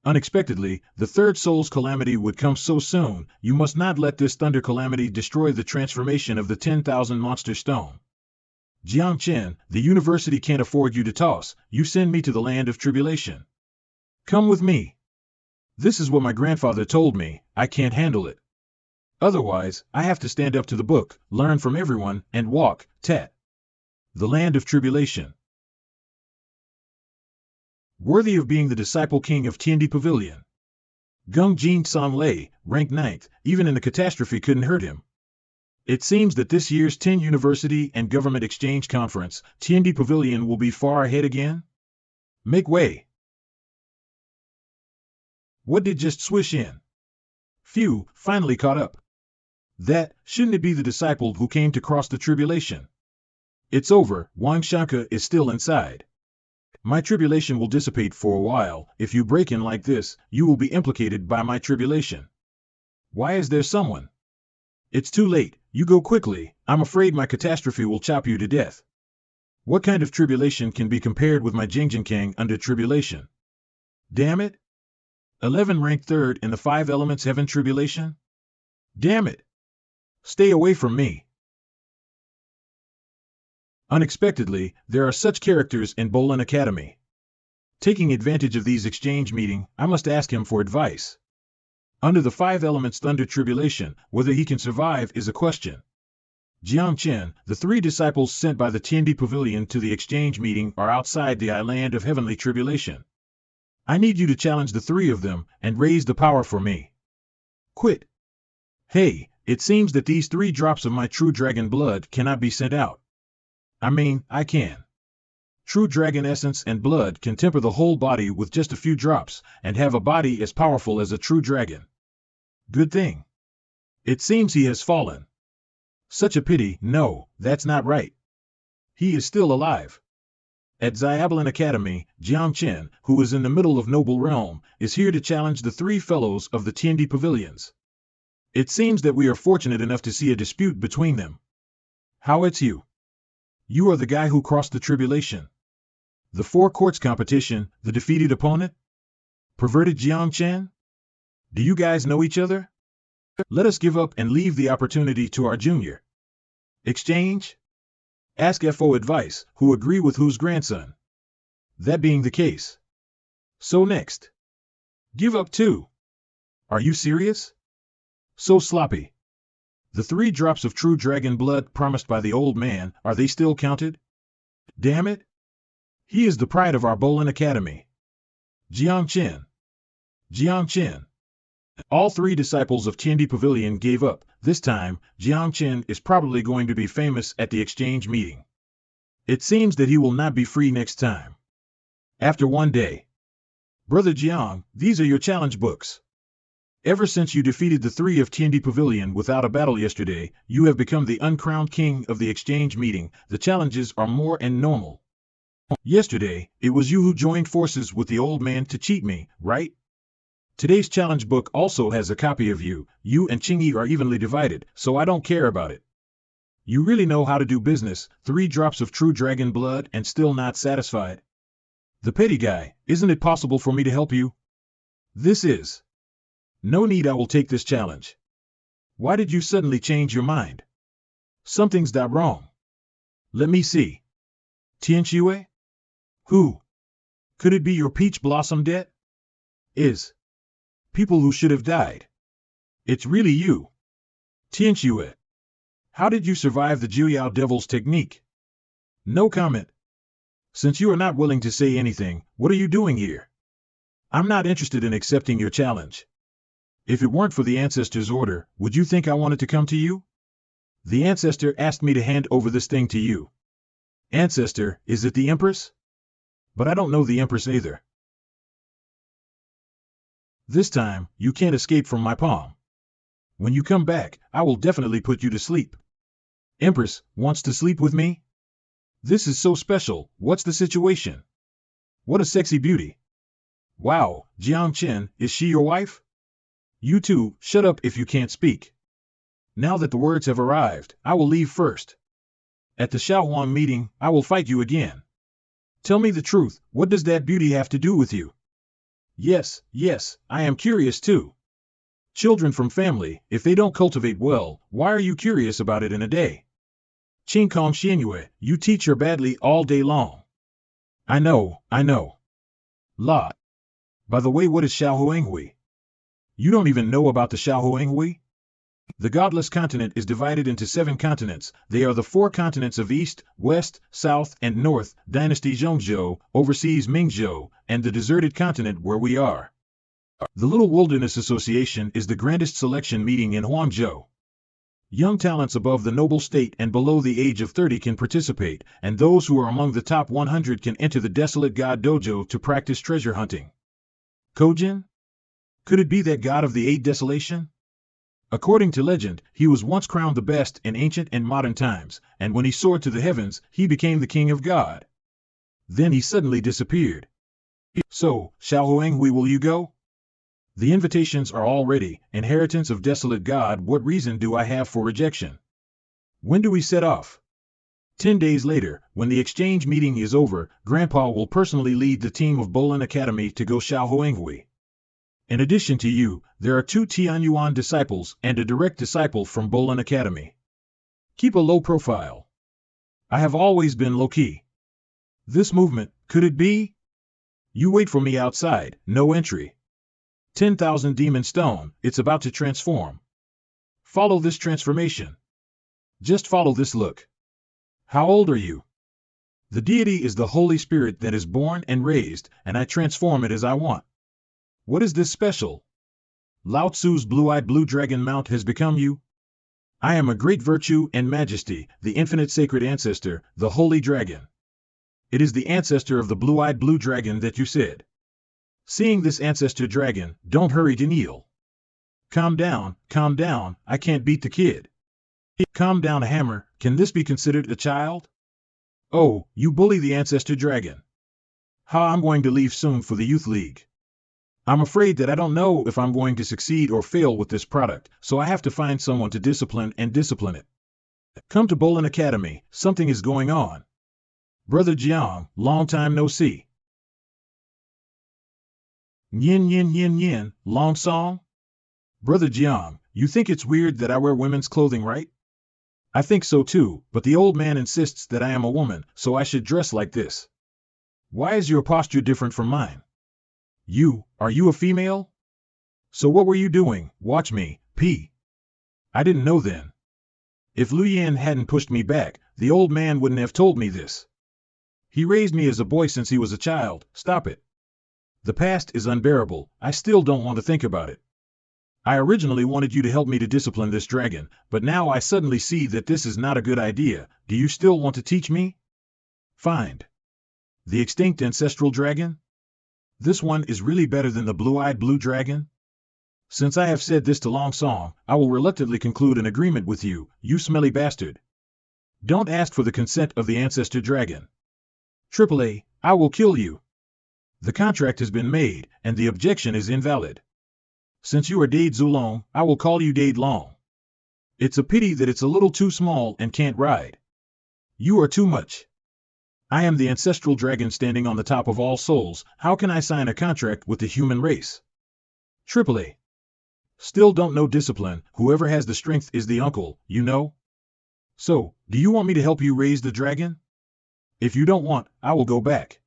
Unexpectedly, the third soul's calamity would come so soon, you must not let this thunder calamity destroy the transformation of the 10,000 monster stone. Jiang Qin, the university can't afford you to toss, you send me to the land of tribulation. Come with me. This is what my grandfather told me, I can't handle it. Otherwise, I have to stand up to the book, learn from everyone, and walk, tat. The land of tribulation. Worthy of being the disciple king of Tiandi Pavilion. Gung Jin San Lei, ranked 9th, even in the catastrophe couldn't hurt him. It seems that this year's 10 University and Government Exchange Conference, Tiandi Pavilion will be far ahead again? Make way. What did just swish in? Phew, finally caught up. That, shouldn't it be the disciple who came to cross the tribulation? It's over, Wang Shanke is still inside. My tribulation will dissipate for a while, if you break in like this, you will be implicated by my tribulation. Why is there someone? It's too late, you go quickly, I'm afraid my catastrophe will chop you to death. What kind of tribulation can be compared with my Jingjinkang under tribulation? Damn it! 11 ranked 3rd in the 5 elements heaven tribulation? Damn it! Stay away from me. Unexpectedly, there are such characters in Bolin Academy. Taking advantage of these exchange meeting, I must ask him for advice. Under the 5 elements thunder tribulation, whether he can survive is a question. Jiang Qin, the 3 disciples sent by the Tiandi Pavilion to the exchange meeting are outside the island of heavenly tribulation. I need you to challenge the 3 of them and raise the power for me. Quit. Hey, it seems that these 3 drops of my true dragon blood cannot be sent out. I mean, I can. True dragon essence and blood can temper the whole body with just a few drops, and have a body as powerful as a true dragon. Good thing. It seems he has fallen. Such a pity, no, that's not right. He is still alive. At Xiaolin Academy, Jiang Qin, who is in the middle of Noble Realm, is here to challenge the 3 fellows of the Tiandi Pavilions. It seems that we are fortunate enough to see a dispute between them. How it's you? You are the guy who crossed the tribulation. The four courts competition, the defeated opponent? Perverted Jiang Chen? Do you guys know each other? Let us give up and leave the opportunity to our junior. Exchange? Ask FO advice, who agree with whose grandson? That being the case. So next. Give up too. Are you serious? So sloppy. The 3 drops of true dragon blood promised by the old man, are they still counted? Damn it. He is the pride of our Bolin Academy. Jiang Chen. Jiang Chen. All 3 disciples of Tiandi Pavilion gave up. This time, Jiang Chen is probably going to be famous at the exchange meeting. It seems that he will not be free next time. After one day. Brother Jiang, these are your challenge books. Ever since you defeated the 3 of Tiandi Pavilion without a battle yesterday, you have become the uncrowned king of the exchange meeting. The challenges are more and normal. Yesterday, it was you who joined forces with the old man to cheat me, right? Today's challenge book also has a copy of you. You and Qingyi are evenly divided, so I don't care about it. You really know how to do business, 3 drops of true dragon blood and still not satisfied. The petty guy, isn't it possible for me to help you? This is. No need, I will take this challenge. Why did you suddenly change your mind? Something's wrong. Let me see. Tianxue? Who? Could it be your peach blossom debt? Is. People who should have died. It's really you. Tianxue. How did you survive the Jiuyao Devil's technique? No comment. Since you are not willing to say anything, what are you doing here? I'm not interested in accepting your challenge. If it weren't for the ancestor's order, would you think I wanted to come to you? The ancestor asked me to hand over this thing to you. Ancestor, is it the Empress? But I don't know the Empress either. This time, you can't escape from my palm. When you come back, I will definitely put you to sleep. Empress wants to sleep with me? This is so special. What's the situation? What a sexy beauty. Wow, Jiang Chen, is she your wife? You two, shut up if you can't speak. Now that the words have arrived, I will leave first. At the Shaohuang meeting, I will fight you again. Tell me the truth, what does that beauty have to do with you? Yes, I am curious too. Children from family, if they don't cultivate well, why are you curious about it in a day? Qing Kong Xianyue, you teach her badly all day long. I know. La. By the way, what is Shaohuanghui? You don't even know about the Shaohuanghui? The godless continent is divided into 7 continents. They are the 4 continents of East, West, South, and North, Dynasty Zhongzhou, overseas Mingzhou, and the deserted continent where we are. The Little Wilderness Association is the grandest selection meeting in Huangzhou. Young talents above the noble state and below the age of 30 can participate, and those who are among the top 100 can enter the Desolate God Dojo to practice treasure hunting. Kojin? Could it be that god of the 8 desolation? According to legend, he was once crowned the best in ancient and modern times, and when he soared to the heavens, he became the king of God. Then he suddenly disappeared. So, Shaohuanghui, will you go? The invitations are all ready. Inheritance of Desolate God, what reason do I have for rejection? When do we set off? 10 days later, when the exchange meeting is over, Grandpa will personally lead the team of Bolin Academy to go Shaohuanghui. In addition to you, there are 2 Tianyuan disciples and a direct disciple from Bolin Academy. Keep a low profile. I have always been low-key. This movement, could it be? You wait for me outside, no entry. 10,000 demon stone, it's about to transform. Follow this transformation. Just follow this look. How old are you? The deity is the Holy Spirit that is born and raised, and I transform it as I want. What is this special? Lao Tzu's blue-eyed blue dragon mount has become you? I am a great virtue and majesty, the infinite sacred ancestor, the holy dragon. It is the ancestor of the blue-eyed blue dragon that you said. Seeing this ancestor dragon, don't hurry to kneel. Calm down, I can't beat the kid. Calm down, a hammer, can this be considered a child? Oh, you bully the ancestor dragon. How I'm going to leave soon for the youth league. I'm afraid that I don't know if I'm going to succeed or fail with this product, so I have to find someone to discipline it. Come to Bolin Academy, something is going on. Brother Jiang, long time no see. Yin yin yin yin, long song? Brother Jiang, you think it's weird that I wear women's clothing, right? I think so too, but the old man insists that I am a woman, so I should dress like this. Why is your posture different from mine? Are you a female? So what were you doing? Watch me, P. I didn't know then. If Lu Yan hadn't pushed me back, the old man wouldn't have told me this. He raised me as a boy since he was a child. Stop it. The past is unbearable. I still don't want to think about it. I originally wanted you to help me to discipline this dragon, but now I suddenly see that this is not a good idea. Do you still want to teach me? Find. The extinct ancestral dragon? This one is really better than the blue-eyed blue dragon? Since I have said this to Long Song, I will reluctantly conclude an agreement with you, you smelly bastard. Don't ask for the consent of the ancestor dragon. AAA, I will kill you. The contract has been made, and the objection is invalid. Since you are Dade Zulong, I will call you Dade Long. It's a pity that it's a little too small and can't ride. You are too much. I am the ancestral dragon standing on the top of all souls. How can I sign a contract with the human race? AAA. Still don't know discipline. Whoever has the strength is the uncle, you know? So, do you want me to help you raise the dragon? If you don't want, I will go back.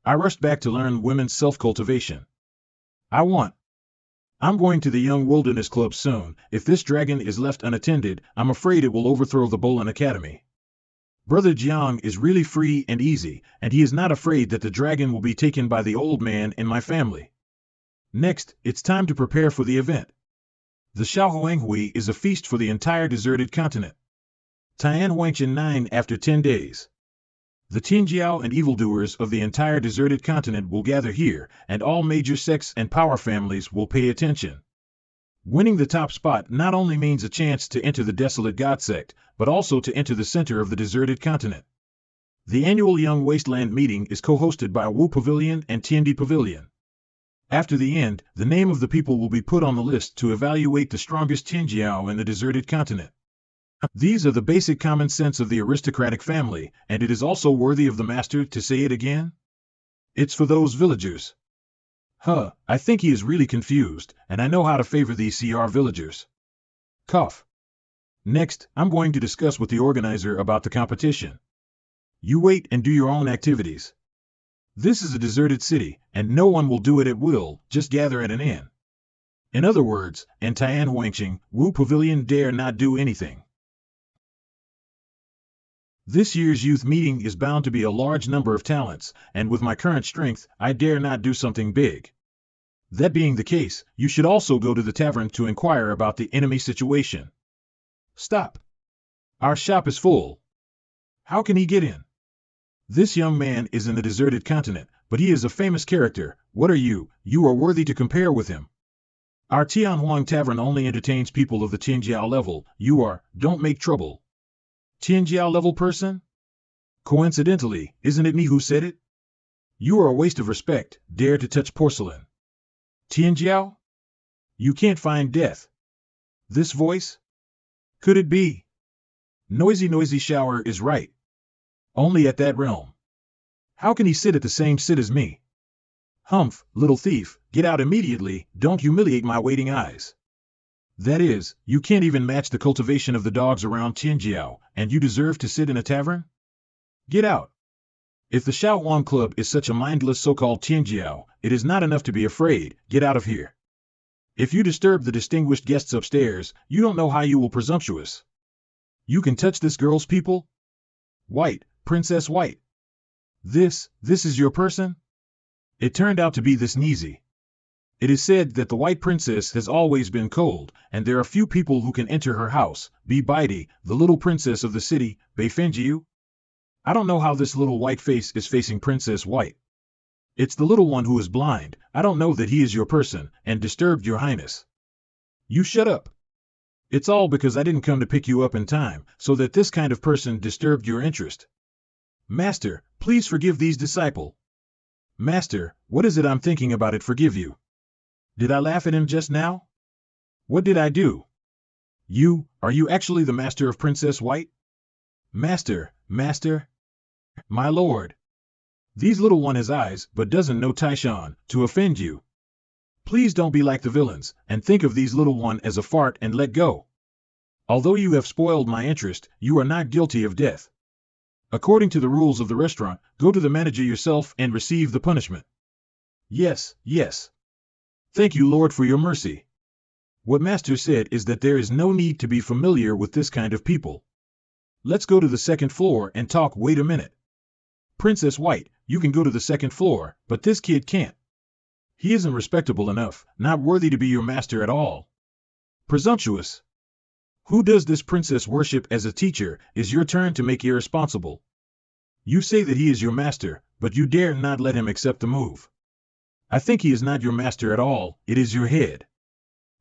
I rushed back to learn women's self-cultivation. I'm going to the Young Wilderness Club soon. If this dragon is left unattended, I'm afraid it will overthrow the Bolin Academy. Brother Jiang is really free and easy, and he is not afraid that the dragon will be taken by the old man in my family. Next, it's time to prepare for the event. The Xiaohuanghui is a feast for the entire deserted continent. Tian Huangchen 9 after 10 days. The Tianjiao and evildoers of the entire deserted continent will gather here, and all major sects and power families will pay attention. Winning the top spot not only means a chance to enter the desolate God sect, but also to enter the center of the deserted continent. The annual Young Wasteland meeting is co-hosted by Wu Pavilion and Tiandi Pavilion. After the end, the name of the people will be put on the list to evaluate the strongest Tianjiao in the deserted continent. These are the basic common sense of the aristocratic family, and it is also worthy of the master to say it again. It's for those villagers. I think he is really confused, and I know how to favor these CR villagers. Cough. Next, I'm going to discuss with the organizer about the competition. You wait and do your own activities. This is a deserted city, and no one will do it at will, just gather at an inn. In other words, in Tian Huangqing, Wu Pavilion dare not do anything. This year's youth meeting is bound to be a large number of talents, and with my current strength, I dare not do something big. That being the case, you should also go to the tavern to inquire about the enemy situation. Stop. Our shop is full. How can he get in? This young man is in the deserted continent, but he is a famous character. What are you? You are worthy to compare with him. Our Tianhuang tavern only entertains people of the Tianjiao level. Don't make trouble. Tianjiao level person? Coincidentally, isn't it me who said it? You are a waste of respect, dare to touch porcelain. Tianjiao? You can't find death. This voice? Could it be? Noisy shower is right. Only at that realm. How can he sit at the same sit as me? Humph, little thief, get out immediately, don't humiliate my waiting eyes. That is, you can't even match the cultivation of the dogs around Tianjiao, and you deserve to sit in a tavern? Get out. If the Xiaohuang Club is such a mindless so-called Tianjiao, it is not enough to be afraid. Get out of here. If you disturb the distinguished guests upstairs, you don't know how you will presumptuous. You can touch this girl's people? White, Princess White. This is your person? It turned out to be this Nizi. It is said that the White Princess has always been cold, and there are few people who can enter her house. Be Baidi, the little princess of the city, Beifenjiu? I don't know how this little white face is facing Princess White. It's the little one who is blind. I don't know that he is your person, and disturbed your highness. You shut up. It's all because I didn't come to pick you up in time, so that this kind of person disturbed your interest. Master, please forgive these disciple. Master, what is it I'm thinking about it forgive you? Did I laugh at him just now? What did I do? Are you actually the master of Princess White? Master? My lord. These little one has eyes, but doesn't know Taishan, to offend you. Please don't be like the villains, and think of these little one as a fart and let go. Although you have spoiled my interest, you are not guilty of death. According to the rules of the restaurant, go to the manager yourself and receive the punishment. Yes. Thank you, Lord, for your mercy. What Master said is that there is no need to be familiar with this kind of people. Let's go to the second floor and talk. Wait a minute. Princess White, you can go to the second floor, but this kid can't. He isn't respectable enough, not worthy to be your master at all. Presumptuous. Who does this princess worship as a teacher? Is your turn to make irresponsible. You say that he is your master, but you dare not let him accept the move. I think he is not your master at all, it is your head.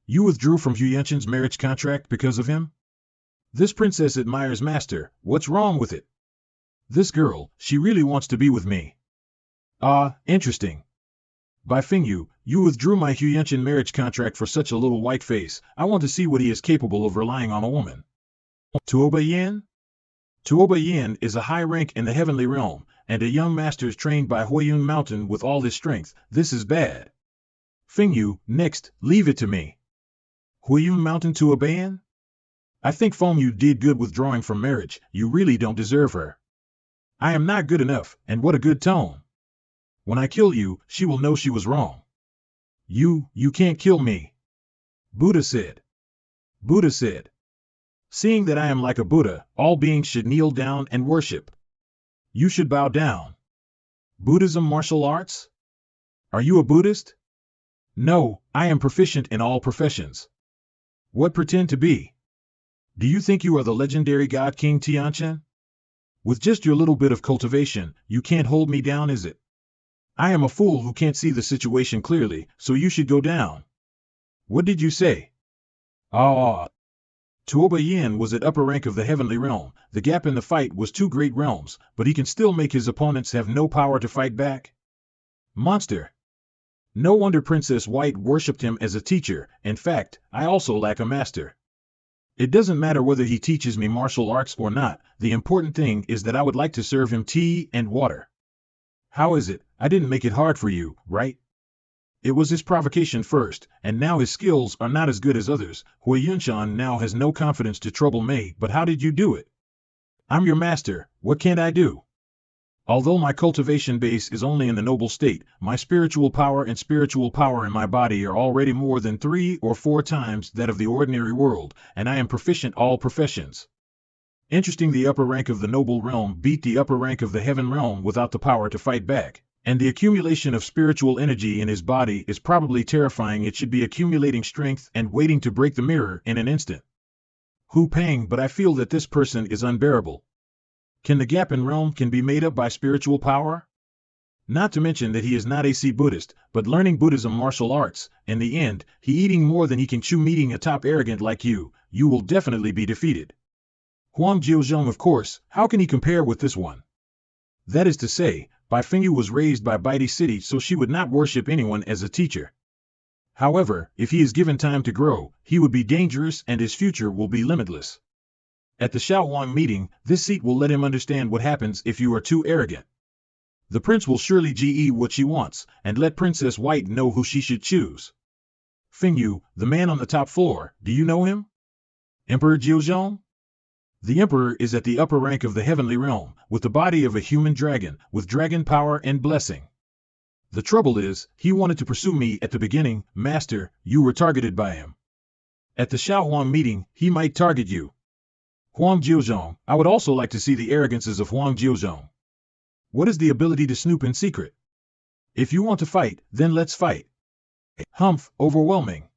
You withdrew from Huyanshan's marriage contract because of him? This princess admires master, what's wrong with it? This girl, she really wants to be with me. Ah, interesting. By Fingyu, you withdrew my Huyanshan marriage contract for such a little white face. I want to see what he is capable of relying on a woman. Tuoba Yan? Tuoba Yan is a high rank in the heavenly realm, and a young master is trained by Huiyun Mountain with all his strength. This is bad. Fingyu, next, leave it to me. Huiyun Mountain Tuoba Yan? I think Fengyu did good withdrawing from marriage. You really don't deserve her. I am not good enough, and what a good tone. When I kill you, she will know she was wrong. You can't kill me. Buddha said. Seeing that I am like a Buddha, all beings should kneel down and worship. You should bow down. Buddhism martial arts? Are you a Buddhist? No, I am proficient in all professions. What pretend to be? Do you think you are the legendary God King Tianshan? With just your little bit of cultivation, you can't hold me down, is it? I am a fool who can't see the situation clearly, so you should go down. What did you say? Tuoba Yin was at upper rank of the heavenly realm. The gap in the fight was two great realms, but he can still make his opponents have no power to fight back. Monster. No wonder Princess White worshipped him as a teacher. In fact, I also lack a master. It doesn't matter whether he teaches me martial arts or not. The important thing is that I would like to serve him tea and water. How is it? I didn't make it hard for you, right? It was his provocation first, and now his skills are not as good as others. Huiyunshan now has no confidence to trouble me, but how did you do it? I'm your master, what can't I do? Although my cultivation base is only in the noble state, my spiritual power in my body are already more than 3 or 4 times that of the ordinary world, and I am proficient all professions. Interesting, the upper rank of the noble realm beat the upper rank of the heaven realm without the power to fight back. And the accumulation of spiritual energy in his body is probably terrifying. It should be accumulating strength and waiting to break the mirror in an instant. Hu Pang, but I feel that this person is unbearable. Can the gap in realm can be made up by spiritual power? Not to mention that he is not a Buddhist, but learning Buddhism martial arts. In the end, he eating more than he can chew. Meeting a top arrogant like you will definitely be defeated. Huang Jiuzhong, of course, how can he compare with this one? That is to say, Bai Fengyu was raised by Baidi City, so she would not worship anyone as a teacher. However, if he is given time to grow, he would be dangerous and his future will be limitless. At the Shaowang meeting, this seat will let him understand what happens if you are too arrogant. The prince will surely ge what she wants, and let Princess White know who she should choose. Fengyu, the man on the top floor, do you know him? Emperor Jiuzhong? The emperor is at the upper rank of the heavenly realm, with the body of a human dragon, with dragon power and blessing. The trouble is, he wanted to pursue me at the beginning. Master, you were targeted by him. At the Shaowang meeting, he might target you. Huang Jiuzhong, I would also like to see the arrogances of Huang Jiuzhong. What is the ability to snoop in secret? If you want to fight, then let's fight. Humph, overwhelming.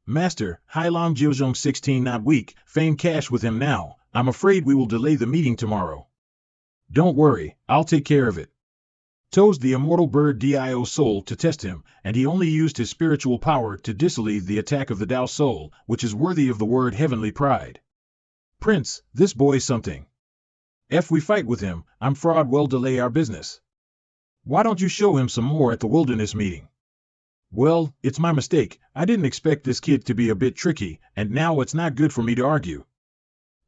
Master, Hailang Jiuzhong 16 not weak, feign cash with him now. I'm afraid we will delay the meeting tomorrow. Don't worry, I'll take care of it. Toes the immortal bird Dio soul to test him, and he only used his spiritual power to dissolve the attack of the Dao soul, which is worthy of the word heavenly pride. Prince, this boy's something. If we fight with him, I'm fraud will delay our business. Why don't you show him some more at the wilderness meeting? Well, it's my mistake. I didn't expect this kid to be a bit tricky, and now it's not good for me to argue.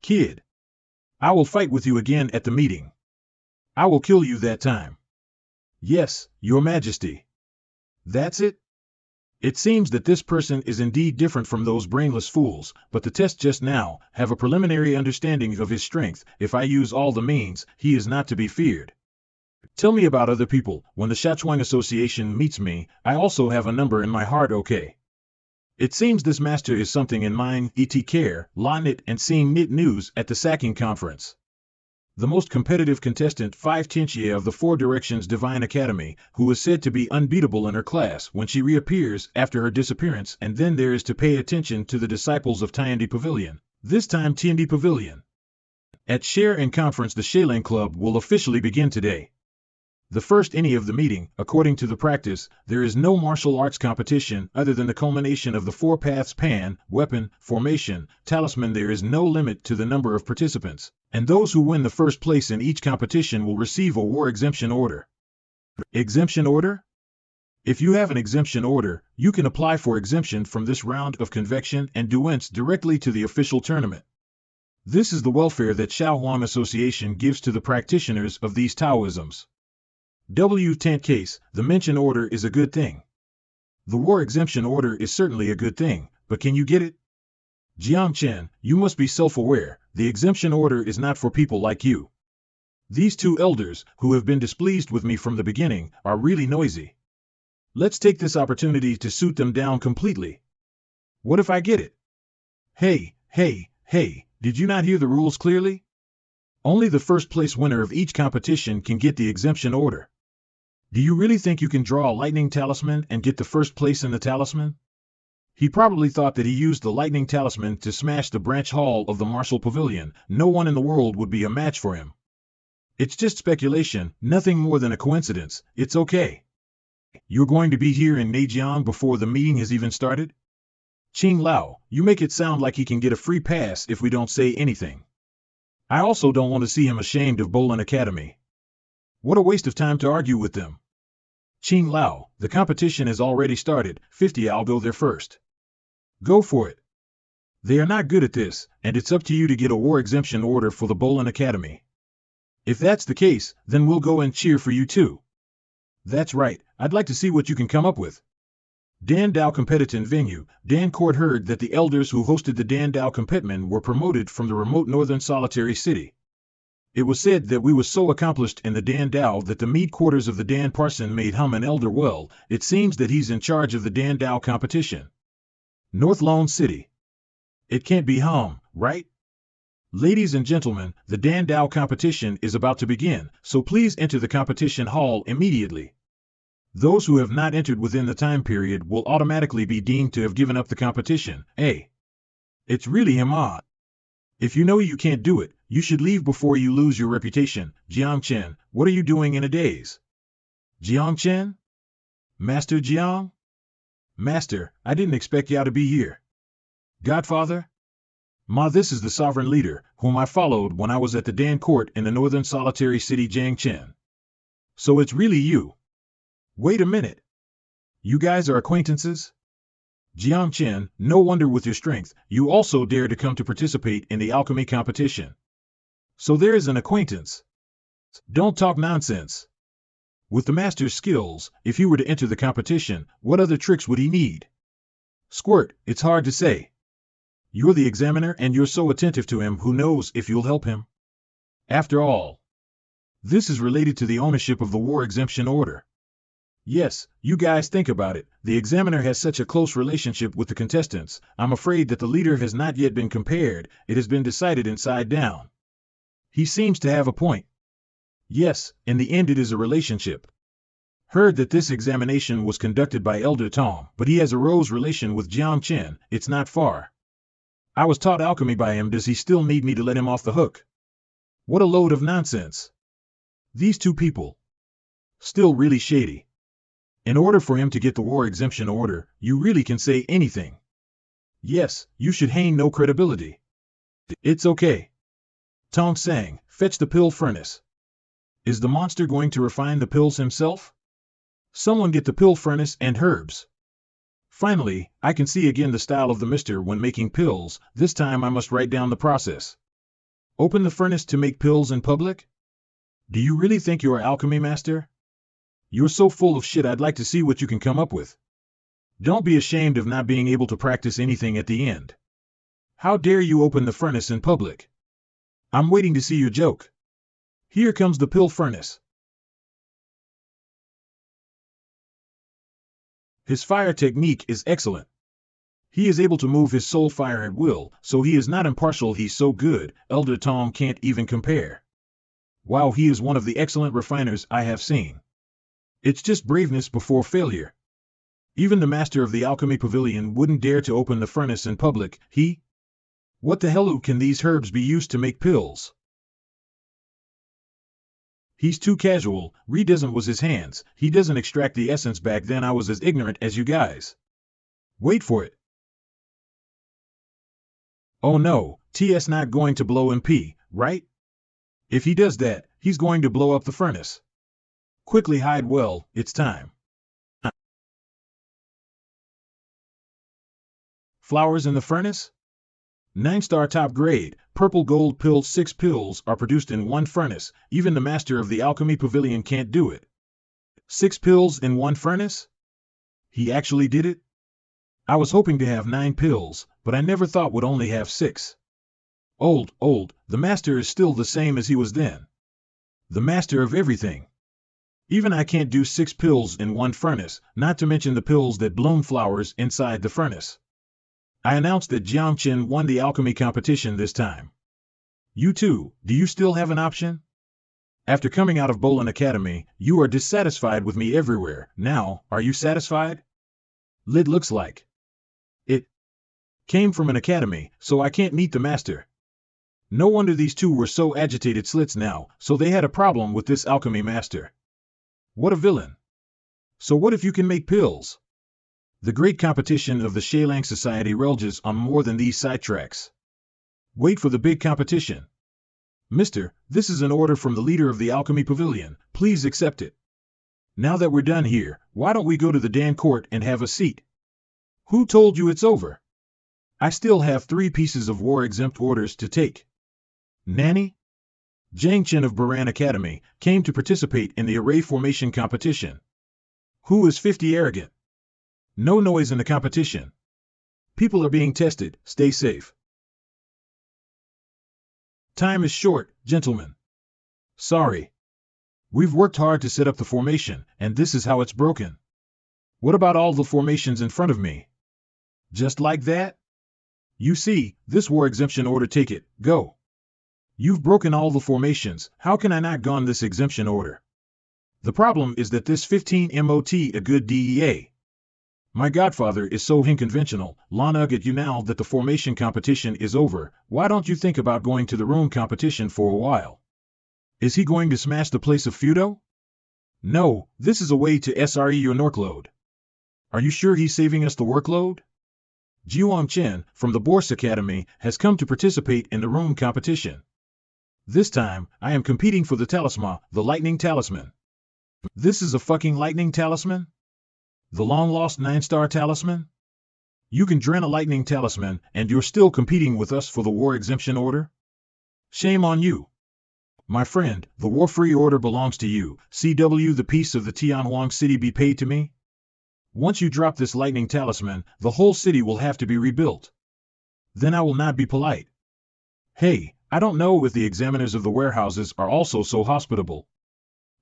Kid, I will fight with you again at the meeting. I will kill you that time. Yes, Your Majesty. That's it? It seems that this person is indeed different from those brainless fools, but the test just now have a preliminary understanding of his strength. If I use all the means, he is not to be feared. Tell me about other people. When the Shachuang Association meets me, I also have a number in my heart, okay? It seems this master is something in mind. Et care, la nit and seeing nit news at the sacking conference. The most competitive contestant 5 Tianxie of the Four Directions Divine Academy, who is said to be unbeatable in her class when she reappears after her disappearance, and then there is to pay attention to the disciples of Tiandi Pavilion, this time Tiandi Pavilion. At Share and Conference the Shaolin Club will officially begin today. The first any of the meeting, according to the practice, there is no martial arts competition other than the culmination of the 4 paths pan, weapon, formation, talisman. There is no limit to the number of participants, and those who win the first place in each competition will receive a war exemption order. Exemption order? If you have an exemption order, you can apply for exemption from this round of convection and duence directly to the official tournament. This is the welfare that Shaohuang Association gives to the practitioners of these Taoisms. W10 case, the mention order is a good thing. The war exemption order is certainly a good thing, but can you get it? Jiang Chen, you must be self-aware. The exemption order is not for people like you. These 2 elders, who have been displeased with me from the beginning, are really noisy. Let's take this opportunity to shoot them down completely. What if I get it? Hey, did you not hear the rules clearly? Only the first place winner of each competition can get the exemption order. Do you really think you can draw a lightning talisman and get the first place in the talisman? He probably thought that he used the lightning talisman to smash the branch hall of the martial pavilion. No one in the world would be a match for him. It's just speculation, nothing more than a coincidence. It's okay. You're going to be here in Neijiang before the meeting has even started? Qing Lao, you make it sound like he can get a free pass if we don't say anything. I also don't want to see him ashamed of Bolin Academy. What a waste of time to argue with them. Qing Lao, the competition has already started. 50, I'll go there first. Go for it. They are not good at this, and it's up to you to get a war exemption order for the Bolin Academy. If that's the case, then we'll go and cheer for you too. That's right, I'd like to see what you can come up with. Dan Dao Competition Venue. Dan Court heard that the elders who hosted the Dan Dao Competition were promoted from the remote northern solitary city. It was said that we were so accomplished in the Dan Dao that the mead quarters of the Dan Parson made hum an elder well. It seems that he's in charge of the Dan Dao competition. North Lone City. It can't be hum, right? Ladies and gentlemen, the Dan Dao competition is about to begin, so please enter the competition hall immediately. Those who have not entered within the time period will automatically be deemed to have given up the competition. Hey, it's really him odd. If you know you can't do it, you should leave before you lose your reputation. Jiang Chen, what are you doing in a daze? Jiang Chen? Master Jiang? Master, I didn't expect you to be here. Godfather? Ma, this is the sovereign leader, whom I followed when I was at the Dan Court in the northern solitary city Jiang Chen. So it's really you. Wait a minute. You guys are acquaintances? Jiang Chen, no wonder with your strength, you also dare to come to participate in the alchemy competition. So there is an acquaintance. Don't talk nonsense. With the master's skills, if he were to enter the competition, what other tricks would he need? Squirt, it's hard to say. You're the examiner and you're so attentive to him, who knows if you'll help him? After all, this is related to the ownership of the war exemption order. Yes, you guys think about it, the examiner has such a close relationship with the contestants. I'm afraid that the leader has not yet been compared, it has been decided inside down. He seems to have a point. Yes, in the end it is a relationship. Heard that this examination was conducted by Elder Tom, but he has a rose relation with Jiang Chen, it's not far. I was taught alchemy by him, does he still need me to let him off the hook? What a load of nonsense. These 2 people. Still really shady. In order for him to get the war exemption order, you really can say anything. Yes, you should hang no credibility. It's okay. Tong sang, fetch the pill furnace. Is the monster going to refine the pills himself? Someone get the pill furnace and herbs. Finally, I can see again the style of the mister when making pills. This time I must write down the process. Open the furnace to make pills in public? Do you really think you're an alchemy master? You're so full of shit, I'd like to see what you can come up with. Don't be ashamed of not being able to practice anything at the end. How dare you open the furnace in public? I'm waiting to see your joke. Here comes the pill furnace. His fire technique is excellent. He is able to move his soul fire at will, so he is not impartial. He's so good, Elder Tom can't even compare. Wow, he is one of the excellent refiners I have seen. It's just braveness before failure. Even the master of the alchemy pavilion wouldn't dare to open the furnace in public. What the hell can these herbs be used to make pills? He's too casual. Redoesn't was his hands. He doesn't extract the essence. Back then I was as ignorant as you guys. Wait for it. Oh no, TS not going to blow MP, right? If he does that, he's going to blow up the furnace. Quickly hide. Well, it's time. Flowers in the furnace? 9-star top grade, purple gold pills. 6 pills are produced in one furnace. Even the master of the alchemy pavilion can't do it. 6 pills in one furnace? He actually did it? I was hoping to have 9 pills, but I never thought would only have 6. Old, the master is still the same as he was then. The master of everything. Even I can't do 6 pills in one furnace, not to mention the pills that bloom flowers inside the furnace. I announced that Jiang Chen won the alchemy competition this time. You too, do you still have an option? After coming out of Bolin Academy, you are dissatisfied with me everywhere. Now, are you satisfied? Lid looks like it came from an academy, so I can't meet the master. No wonder these two were so agitated. Slits now, so they had a problem with this alchemy master. What a villain. So what if you can make pills? The great competition of the Sheilang Society rages on more than these sidetracks. Wait for the big competition. Mister, this is an order from the leader of the alchemy pavilion. Please accept it. Now that we're done here, why don't we go to the Dan court and have a seat? Who told you it's over? I still have 3 pieces of war-exempt orders to take. Nanny? Jiang Chen of Baran Academy came to participate in the array formation competition. Who is 50 arrogant? No noise in the competition. People are being tested. Stay safe. Time is short, gentlemen. Sorry. We've worked hard to set up the formation, and this is how it's broken. What about all the formations in front of me? Just like that? You see, this war exemption order. Take it, go. You've broken all the formations. How can I not gone this exemption order? The problem is that this 15 MOT a good DEA. My godfather is so unconventional. Lana, get you now that the formation competition is over. Why don't you think about going to the room competition for a while? Is he going to smash the place of Feudo? No, this is a way to SRE your workload. Are you sure he's saving us the workload? Jiang Chen, from the Bourse Academy, has come to participate in the room competition. This time, I am competing for the talisman, the lightning talisman. This is a fucking lightning talisman? The long-lost 9-star talisman? You can drain a lightning talisman, and you're still competing with us for the war exemption order? Shame on you. My friend, the war-free order belongs to you. CW, the piece of the Tianhuang city be paid to me? Once you drop this lightning talisman, the whole city will have to be rebuilt. Then I will not be polite. Hey, I don't know if the examiners of the warehouses are also so hospitable.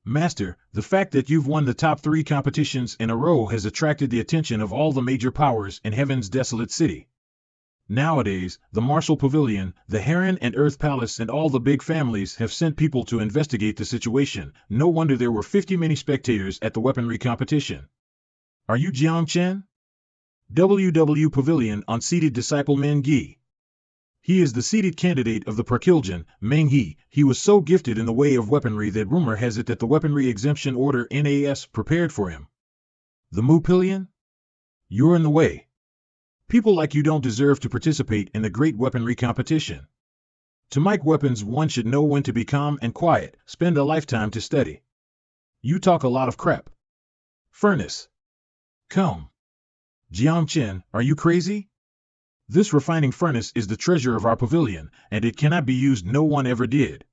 Master, the fact that you've won the top 3 competitions in a row has attracted the attention of all the major powers in Heaven's desolate city. Nowadays, the Martial Pavilion, the Harem and Earth Palace and all the big families have sent people to investigate the situation. No wonder there were 50 many spectators at the weaponry competition. Are you Jiang Chen? WW Pavilion unseated disciple Meng Yi. He is the seated candidate of the Perkiljan, Meng Yi. He was so gifted in the way of weaponry that rumor has it that the weaponry exemption order NAS prepared for him. The Mupilian? You're in the way. People like you don't deserve to participate in the great weaponry competition. To make weapons, one should know when to be calm and quiet, spend a lifetime to study. You talk a lot of crap. Furnace. Come. Jiang Chen, are you crazy? This refining furnace is the treasure of our pavilion, and it cannot be used. No one ever did.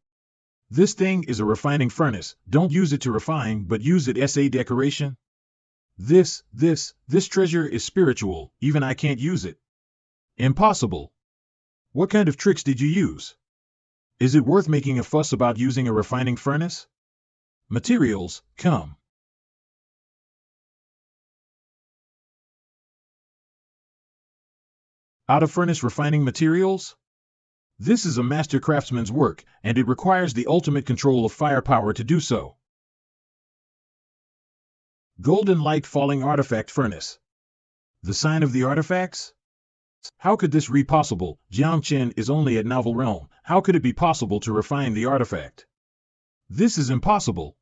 This thing is a refining furnace. Don't use it to refine, but use it as a decoration. This treasure is spiritual. Even I can't use it. Impossible. What kind of tricks did you use? Is it worth making a fuss about using a refining furnace? Materials, come. Out of furnace refining materials? This is a master craftsman's work, and it requires the ultimate control of firepower to do so. Golden light falling artifact furnace. The sign of the artifacts? How could this be possible? Jiang Chen is only at novel realm. How could it be possible to refine the artifact? This is impossible.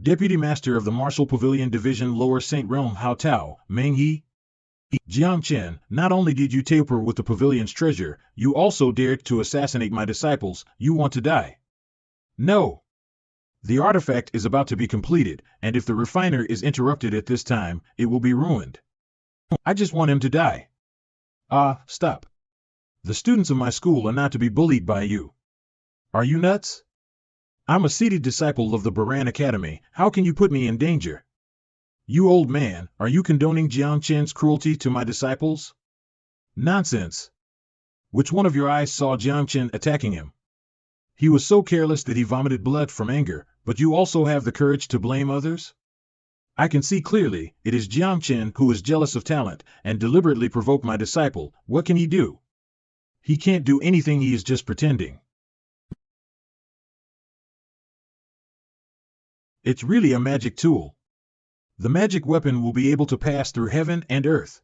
Deputy Master of the Martial Pavilion Division Lower Saint Realm Hao Tao, Meng He. Jiang Chen, not only did you tamper with the pavilion's treasure, you also dared to assassinate my disciples. You want to die. No. The artifact is about to be completed, and if the refiner is interrupted at this time, it will be ruined. I just want him to die. Stop. The students of my school are not to be bullied by you. Are you nuts? I'm a seated disciple of the Baran Academy. How can you put me in danger? You old man, are you condoning Jiang Chen's cruelty to my disciples? Nonsense. Which one of your eyes saw Jiang Chen attacking him? He was so careless that he vomited blood from anger, but you also have the courage to blame others? I can see clearly, it is Jiang Chen who is jealous of talent and deliberately provoked my disciple. What can he do? He can't do anything. He is just pretending. It's really a magic tool. The magic weapon will be able to pass through heaven and earth.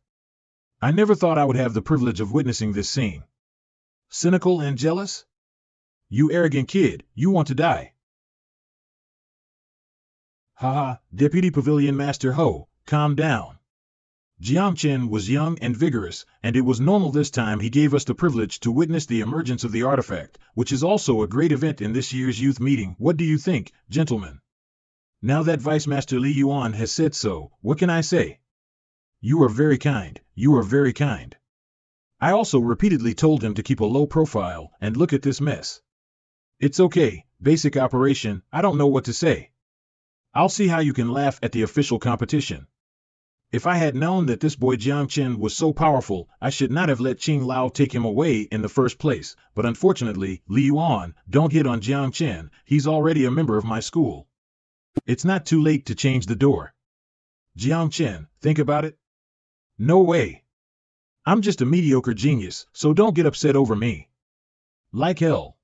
I never thought I would have the privilege of witnessing this scene. Cynical and jealous? You arrogant kid, you want to die. Haha, Deputy Pavilion Master Ho, calm down. Jiang Chen was young and vigorous, and it was normal this time he gave us the privilege to witness the emergence of the artifact, which is also a great event in this year's youth meeting. What do you think, gentlemen? Now that Vice Master Li Yuan has said so, what can I say? You are very kind, you are very kind. I also repeatedly told him to keep a low profile, and look at this mess. It's okay, basic operation, I don't know what to say. I'll see how you can laugh at the official competition. If I had known that this boy Jiang Chen was so powerful, I should not have let Qing Lao take him away in the first place, but unfortunately, Li Yuan, don't hit on Jiang Chen, he's already a member of my school. It's not too late to change the door. Jiang Chen, think about it. No way. I'm just a mediocre genius, so don't get upset over me. Like hell.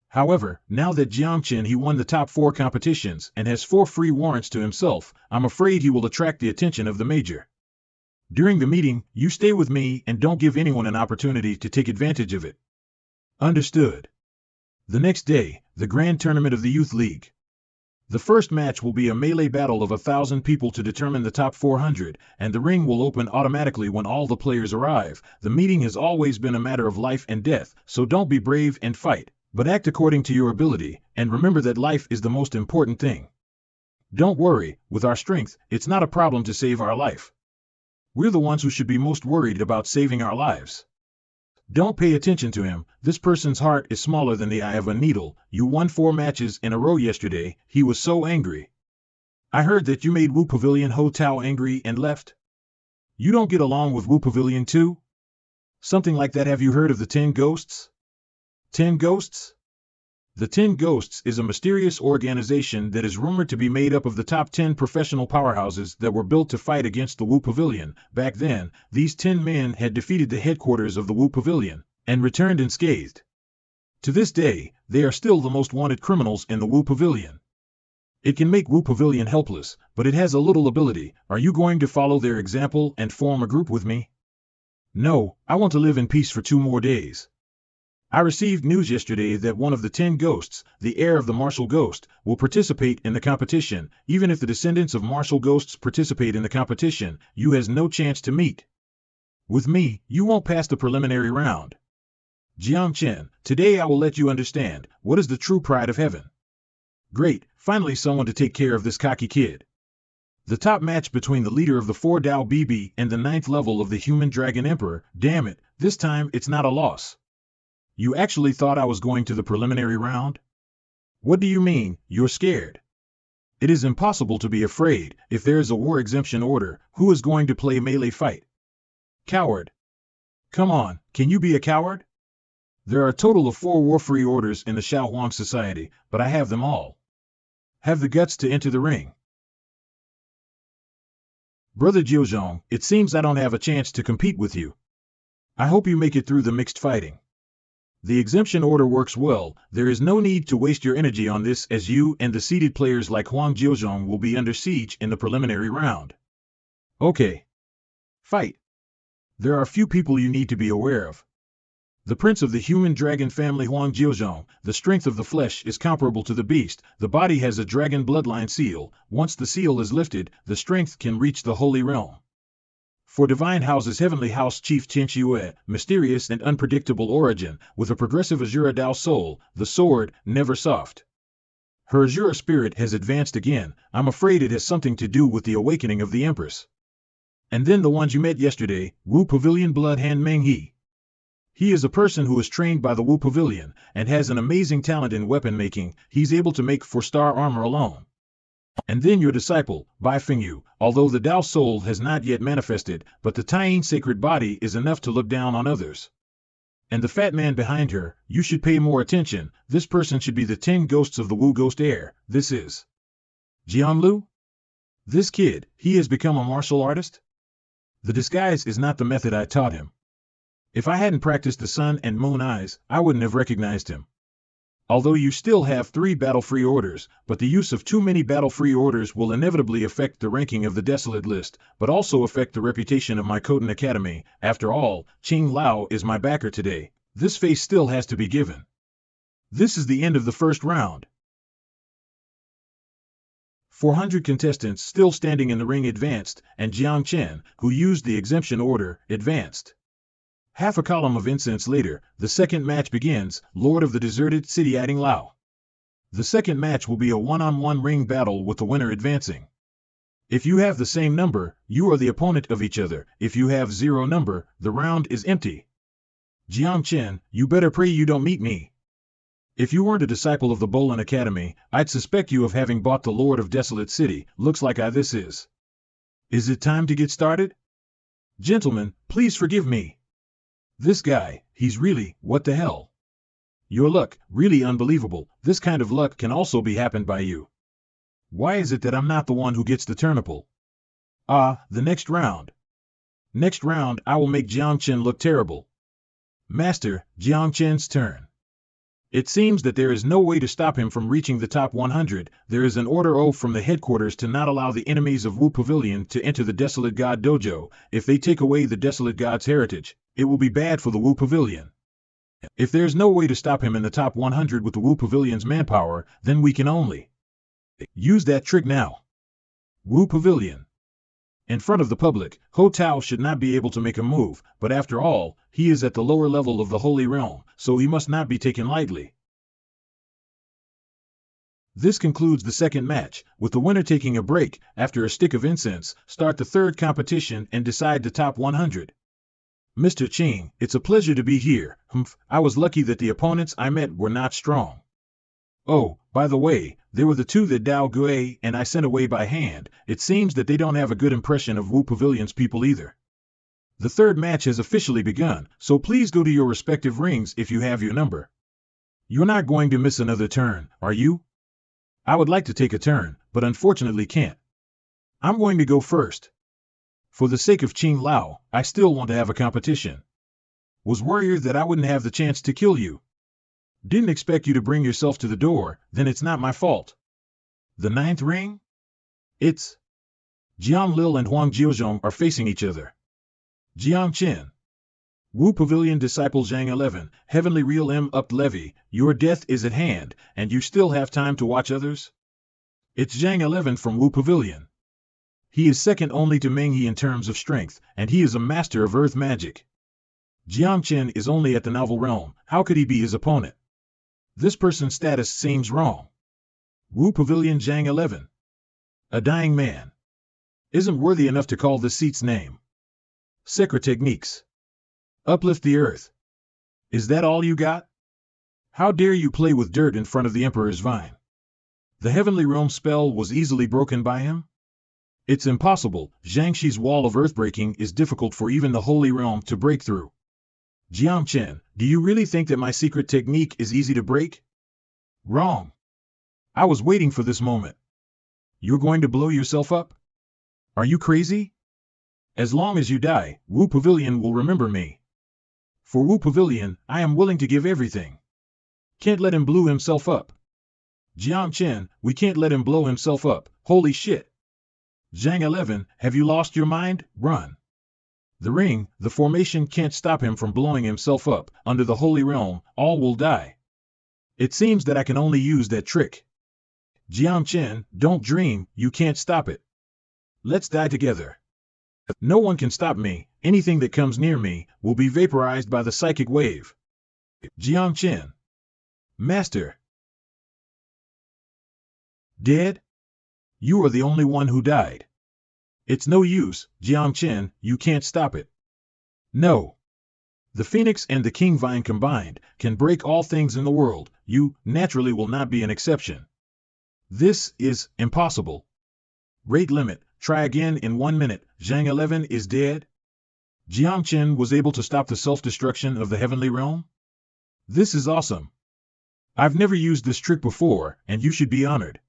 However, now that Jiang Chen he won the top 4 competitions and has 4 free warrants to himself, I'm afraid he will attract the attention of the major. During the meeting, you stay with me and don't give anyone an opportunity to take advantage of it. Understood. The next day, the Grand Tournament of the Youth League. The first match will be a melee battle of 1,000 people to determine the top 400, and the ring will open automatically when all the players arrive. The meeting has always been a matter of life and death, so don't be brave and fight, but act according to your ability, and remember that life is the most important thing. Don't worry, with our strength, it's not a problem to save our life. We're the ones who should be most worried about saving our lives. Don't pay attention to him, this person's heart is smaller than the eye of a needle. You won 4 matches in a row yesterday, he was so angry. I heard that you made Wu Pavilion Ho Tao angry and left. You don't get along with Wu Pavilion too? Something like that. Have you heard of the 10 Ghosts? 10 Ghosts? The 10 Ghosts is a mysterious organization that is rumored to be made up of the top 10 professional powerhouses that were built to fight against the Wu Pavilion. Back then, these 10 men had defeated the headquarters of the Wu Pavilion, and returned unscathed. To this day, they are still the most wanted criminals in the Wu Pavilion. It can make Wu Pavilion helpless, but it has a little ability. Are you going to follow their example and form a group with me? No, I want to live in peace for 2 more days. I received news yesterday that one of the 10 Ghosts, the heir of the Martial Ghost, will participate in the competition. Even if the descendants of Martial Ghosts participate in the competition, you has no chance to meet. With me, you won't pass the preliminary round. Jiang Chen, today I will let you understand what is the true pride of heaven. Great, finally someone to take care of this cocky kid. The top match between the leader of the 4 Dao BB and the 9th level of the Human Dragon Emperor. Damn it, this time it's not a loss. You actually thought I was going to the preliminary round? What do you mean, you're scared? It is impossible to be afraid. If there is a war exemption order, who is going to play melee fight? Coward. Come on, can you be a coward? There are a total of 4 war-free orders in the Xiaohuang Society, but I have them all. Have the guts to enter the ring. Brother Jiuzhong, it seems I don't have a chance to compete with you. I hope you make it through the mixed fighting. The exemption order works well. There is no need to waste your energy on this, as you and the seeded players like Huang Jiuzhong will be under siege in the preliminary round. Okay. Fight. There are a few people you need to be aware of. The prince of the human dragon family Huang Jiuzhong. The strength of the flesh is comparable to the beast. The body has a dragon bloodline seal. Once the seal is lifted, the strength can reach the holy realm. For divine houses, heavenly house chief Chen Xue, mysterious and unpredictable origin, with a progressive Azura Dao soul, the sword, never soft. Her Azura spirit has advanced again. I'm afraid it has something to do with the awakening of the Empress. And then the ones you met yesterday, Wu Pavilion Blood Hand Meng He. He is a person who is trained by the Wu Pavilion, and has an amazing talent in weapon making. He's able to make 4-star armor alone. And then your disciple, Bai Fengyu, although the Dao soul has not yet manifested, but the Taiyin sacred body is enough to look down on others. And the fat man behind her, you should pay more attention. This person should be the 10 ghosts of the Wu Ghost Heir. This is Jianlu? This kid, he has become a martial artist? The disguise is not the method I taught him. If I hadn't practiced the sun and moon eyes, I wouldn't have recognized him. Although you still have 3 battle-free orders, but the use of too many battle-free orders will inevitably affect the ranking of the desolate list, but also affect the reputation of my Khotan Academy. After all, Qing Lao is my backer today. This face still has to be given. This is the end of the first round. 400 contestants still standing in the ring advanced, and Jiang Chen, who used the exemption order, advanced. Half a column of incense later, the second match begins, Lord of the Deserted City adding Lao. The second match will be a one-on-one ring battle with the winner advancing. If you have the same number, you are the opponent of each other. If you have 0 number, the round is empty. Jiang Chen, you better pray you don't meet me. If you weren't a disciple of the Bolin Academy, I'd suspect you of having bought the Lord of Desolate City. Looks like this is. Is it time to get started? Gentlemen, please forgive me. This guy, he's really, what the hell? Your luck, really unbelievable. This kind of luck can also be happened by you. Why is it that I'm not the one who gets the turnipple? The next round. Next round, I will make Jiang Chen look terrible. Master, Jiang Chen's turn. It seems that there is no way to stop him from reaching the top 100. There is an order from the headquarters to not allow the enemies of Wu Pavilion to enter the Desolate God Dojo. If they take away the Desolate God's heritage, it will be bad for the Wu Pavilion. If there's no way to stop him in the top 100 with the Wu Pavilion's manpower, then we can only use that trick now. Wu Pavilion. In front of the public, Ho Tao should not be able to make a move, but after all, he is at the lower level of the Holy Realm, so he must not be taken lightly. This concludes the second match, with the winner taking a break, after a stick of incense, start the third competition and decide the top 100. Mr. Qing, it's a pleasure to be here. I was lucky that the opponents I met were not strong. Oh, by the way, there were the 2 that Dao Gui and I sent away by hand. It seems that they don't have a good impression of Wu Pavilion's people either. The third match has officially begun, so please go to your respective rings if you have your number. You're not going to miss another turn, are you? I would like to take a turn, but unfortunately can't. I'm going to go first. For the sake of Qing Lao, I still want to have a competition. Was worried that I wouldn't have the chance to kill you. Didn't expect you to bring yourself to the door, then it's not my fault. The 9th ring? It's Jiang Lil and Huang Jiuzhong are facing each other. Jiang Chen. Wu Pavilion Disciple Zhang 11, Heavenly Real M. Up Levy, your death is at hand, and you still have time to watch others? It's Zhang 11 from Wu Pavilion. He is second only to Meng He in terms of strength, and he is a master of earth magic. Jiang Chen is only at the novel realm. How could he be his opponent? This person's status seems wrong. Wu Pavilion Zhang 11. A dying man. isn't worthy enough to call this seat's name. Sacred techniques. Uplift the earth. Is that all you got? How dare you play with dirt in front of the Emperor's vine? The heavenly realm spell was easily broken by him? It's impossible. Zhangxi's wall of earthbreaking is difficult for even the holy realm to break through. Jiang Chen, do you really think that my secret technique is easy to break? Wrong. I was waiting for this moment. You're going to blow yourself up? Are you crazy? As long as you die, Wu Pavilion will remember me. For Wu Pavilion, I am willing to give everything. Can't let him blow himself up. Jiang Chen, we can't let him blow himself up. Holy shit. Zhang 11, have you lost your mind? Run. The ring, the formation can't stop him from blowing himself up. Under the holy realm, all will die. It seems that I can only use that trick. Jiang Chen, don't dream, you can't stop it. Let's die together. No one can stop me. Anything that comes near me will be vaporized by the psychic wave. Jiang Chen. Master. Dead? You are the only one who died. It's no use, Jiang Chen, you can't stop it. No. The Phoenix and the King Vine combined can break all things in the world. You, naturally, will not be an exception. This is impossible. Rate limit, try again in 1 minute. Zhang 11 is dead? Jiang Chen was able to stop the self-destruction of the heavenly realm? This is awesome. I've never used this trick before, and you should be honored.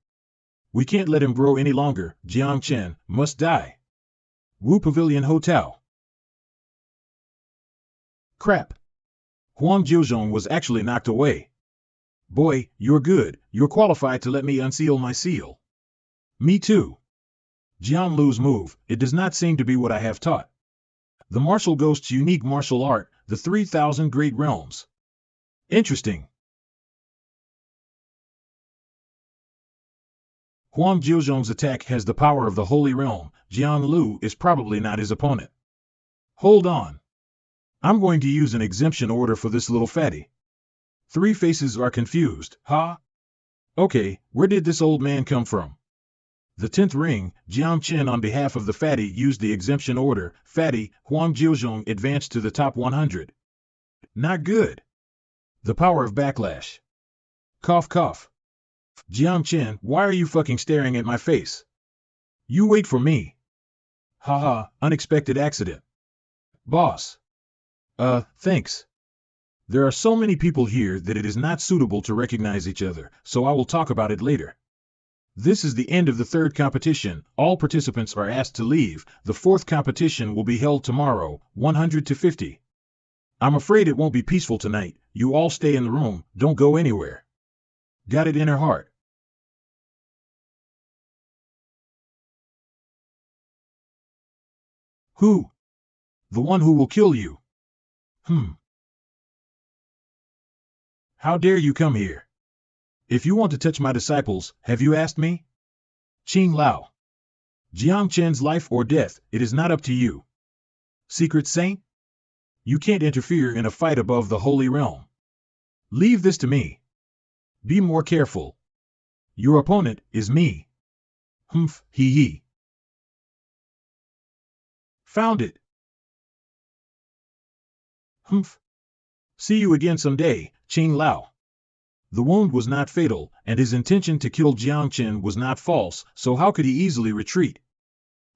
We can't let him grow any longer. Jiang Chen must die. Wu Pavilion Hotel. Crap. Huang Jiuzhong was actually knocked away. Boy, you're good. You're qualified to let me unseal my seal. Me too. Jiang Lu's move, it does not seem to be what I have taught. The martial ghost's unique martial art, the 3,000 great realms. Interesting. Huang Jiuzhong's attack has the power of the Holy Realm. Jiang Lu is probably not his opponent. Hold on. I'm going to use an exemption order for this little fatty. Three faces are confused, huh? Okay, where did this old man come from? The 10th ring, Jiang Chen on behalf of the fatty used the exemption order. Fatty, Huang Jiuzhong advanced to the top 100. Not good. The power of backlash. Cough cough. Jiang Chen, why are you fucking staring at my face? You wait for me. Haha, unexpected accident. Boss. Thanks. There are so many people here that it is not suitable to recognize each other, so I will talk about it later. This is the end of the third competition. All participants are asked to leave. The fourth competition will be held tomorrow, 100 to 50. I'm afraid it won't be peaceful tonight. You all stay in the room, don't go anywhere. Got it in her heart. Who? The one who will kill you. How dare you come here? If you want to touch my disciples, have you asked me? Qing Lao. Jiang Chen's life or death, it is not up to you. Secret Saint? You can't interfere in a fight above the Holy Realm. Leave this to me. Be more careful. Your opponent is me. Hee. Found it. See you again someday, Qing Lao. The wound was not fatal, and his intention to kill Jiang Chen was not false, so how could he easily retreat?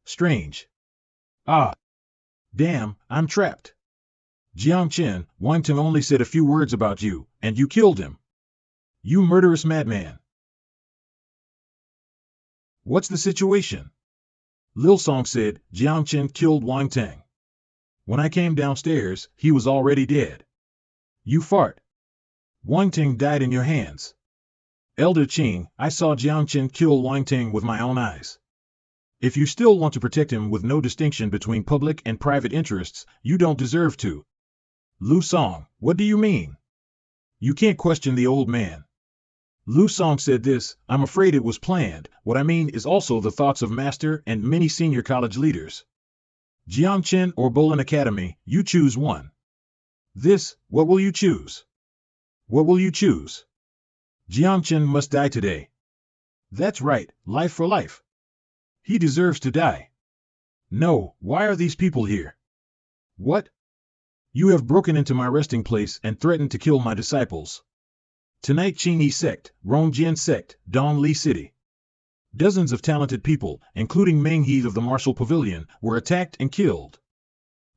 Strange. Ah. Damn, I'm trapped. Jiang Chen, Wang Teng only said a few words about you, and you killed him. You murderous madman. What's the situation? Lil Song said, Jiang Chen killed Wang Teng. When I came downstairs, he was already dead. You fart. Wang Teng died in your hands. Elder Qing, I saw Jiang Chen kill Wang Teng with my own eyes. If you still want to protect him with no distinction between public and private interests, you don't deserve to. Lu Song, what do you mean? You can't question the old man. Lu Song said this, I'm afraid it was planned. What I mean is also the thoughts of Master and many senior college leaders. Jiang Chen or Bolin Academy, you choose one. This, what will you choose? What will you choose? Jiang Chen must die today. That's right, life for life. He deserves to die. No, why are these people here? What? You have broken into my resting place and threatened to kill my disciples. Tonight Qingyi sect, Rongjian sect, Dongli City. Dozens of talented people, including Meng He of the Martial Pavilion, were attacked and killed.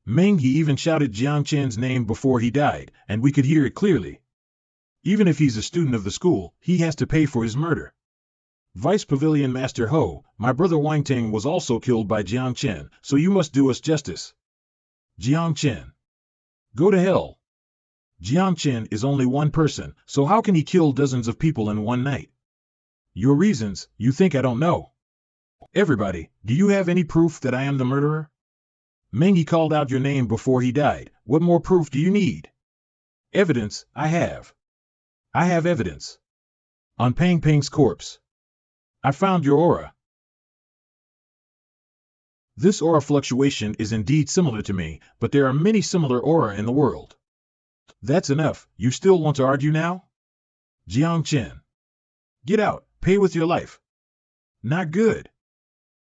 Meng He even shouted Jiang Chen's name before he died, and we could hear it clearly. Even if he's a student of the school, he has to pay for his murder. Vice Pavilion Master Ho, my brother Wang Ting was also killed by Jiang Chen, so you must do us justice. Jiang Chen. Go to hell. Jiang Chen is only one person, so how can he kill dozens of people in one night? Your reasons, you think I don't know? Everybody, do you have any proof that I am the murderer? Meng He called out your name before he died. What more proof do you need? Evidence, I have. I have evidence. On Pang Pang's corpse. I found your aura. This aura fluctuation is indeed similar to me, but there are many similar aura in the world. That's enough. You still want to argue now? Jiang Chen. Get out. Pay with your life. Not good.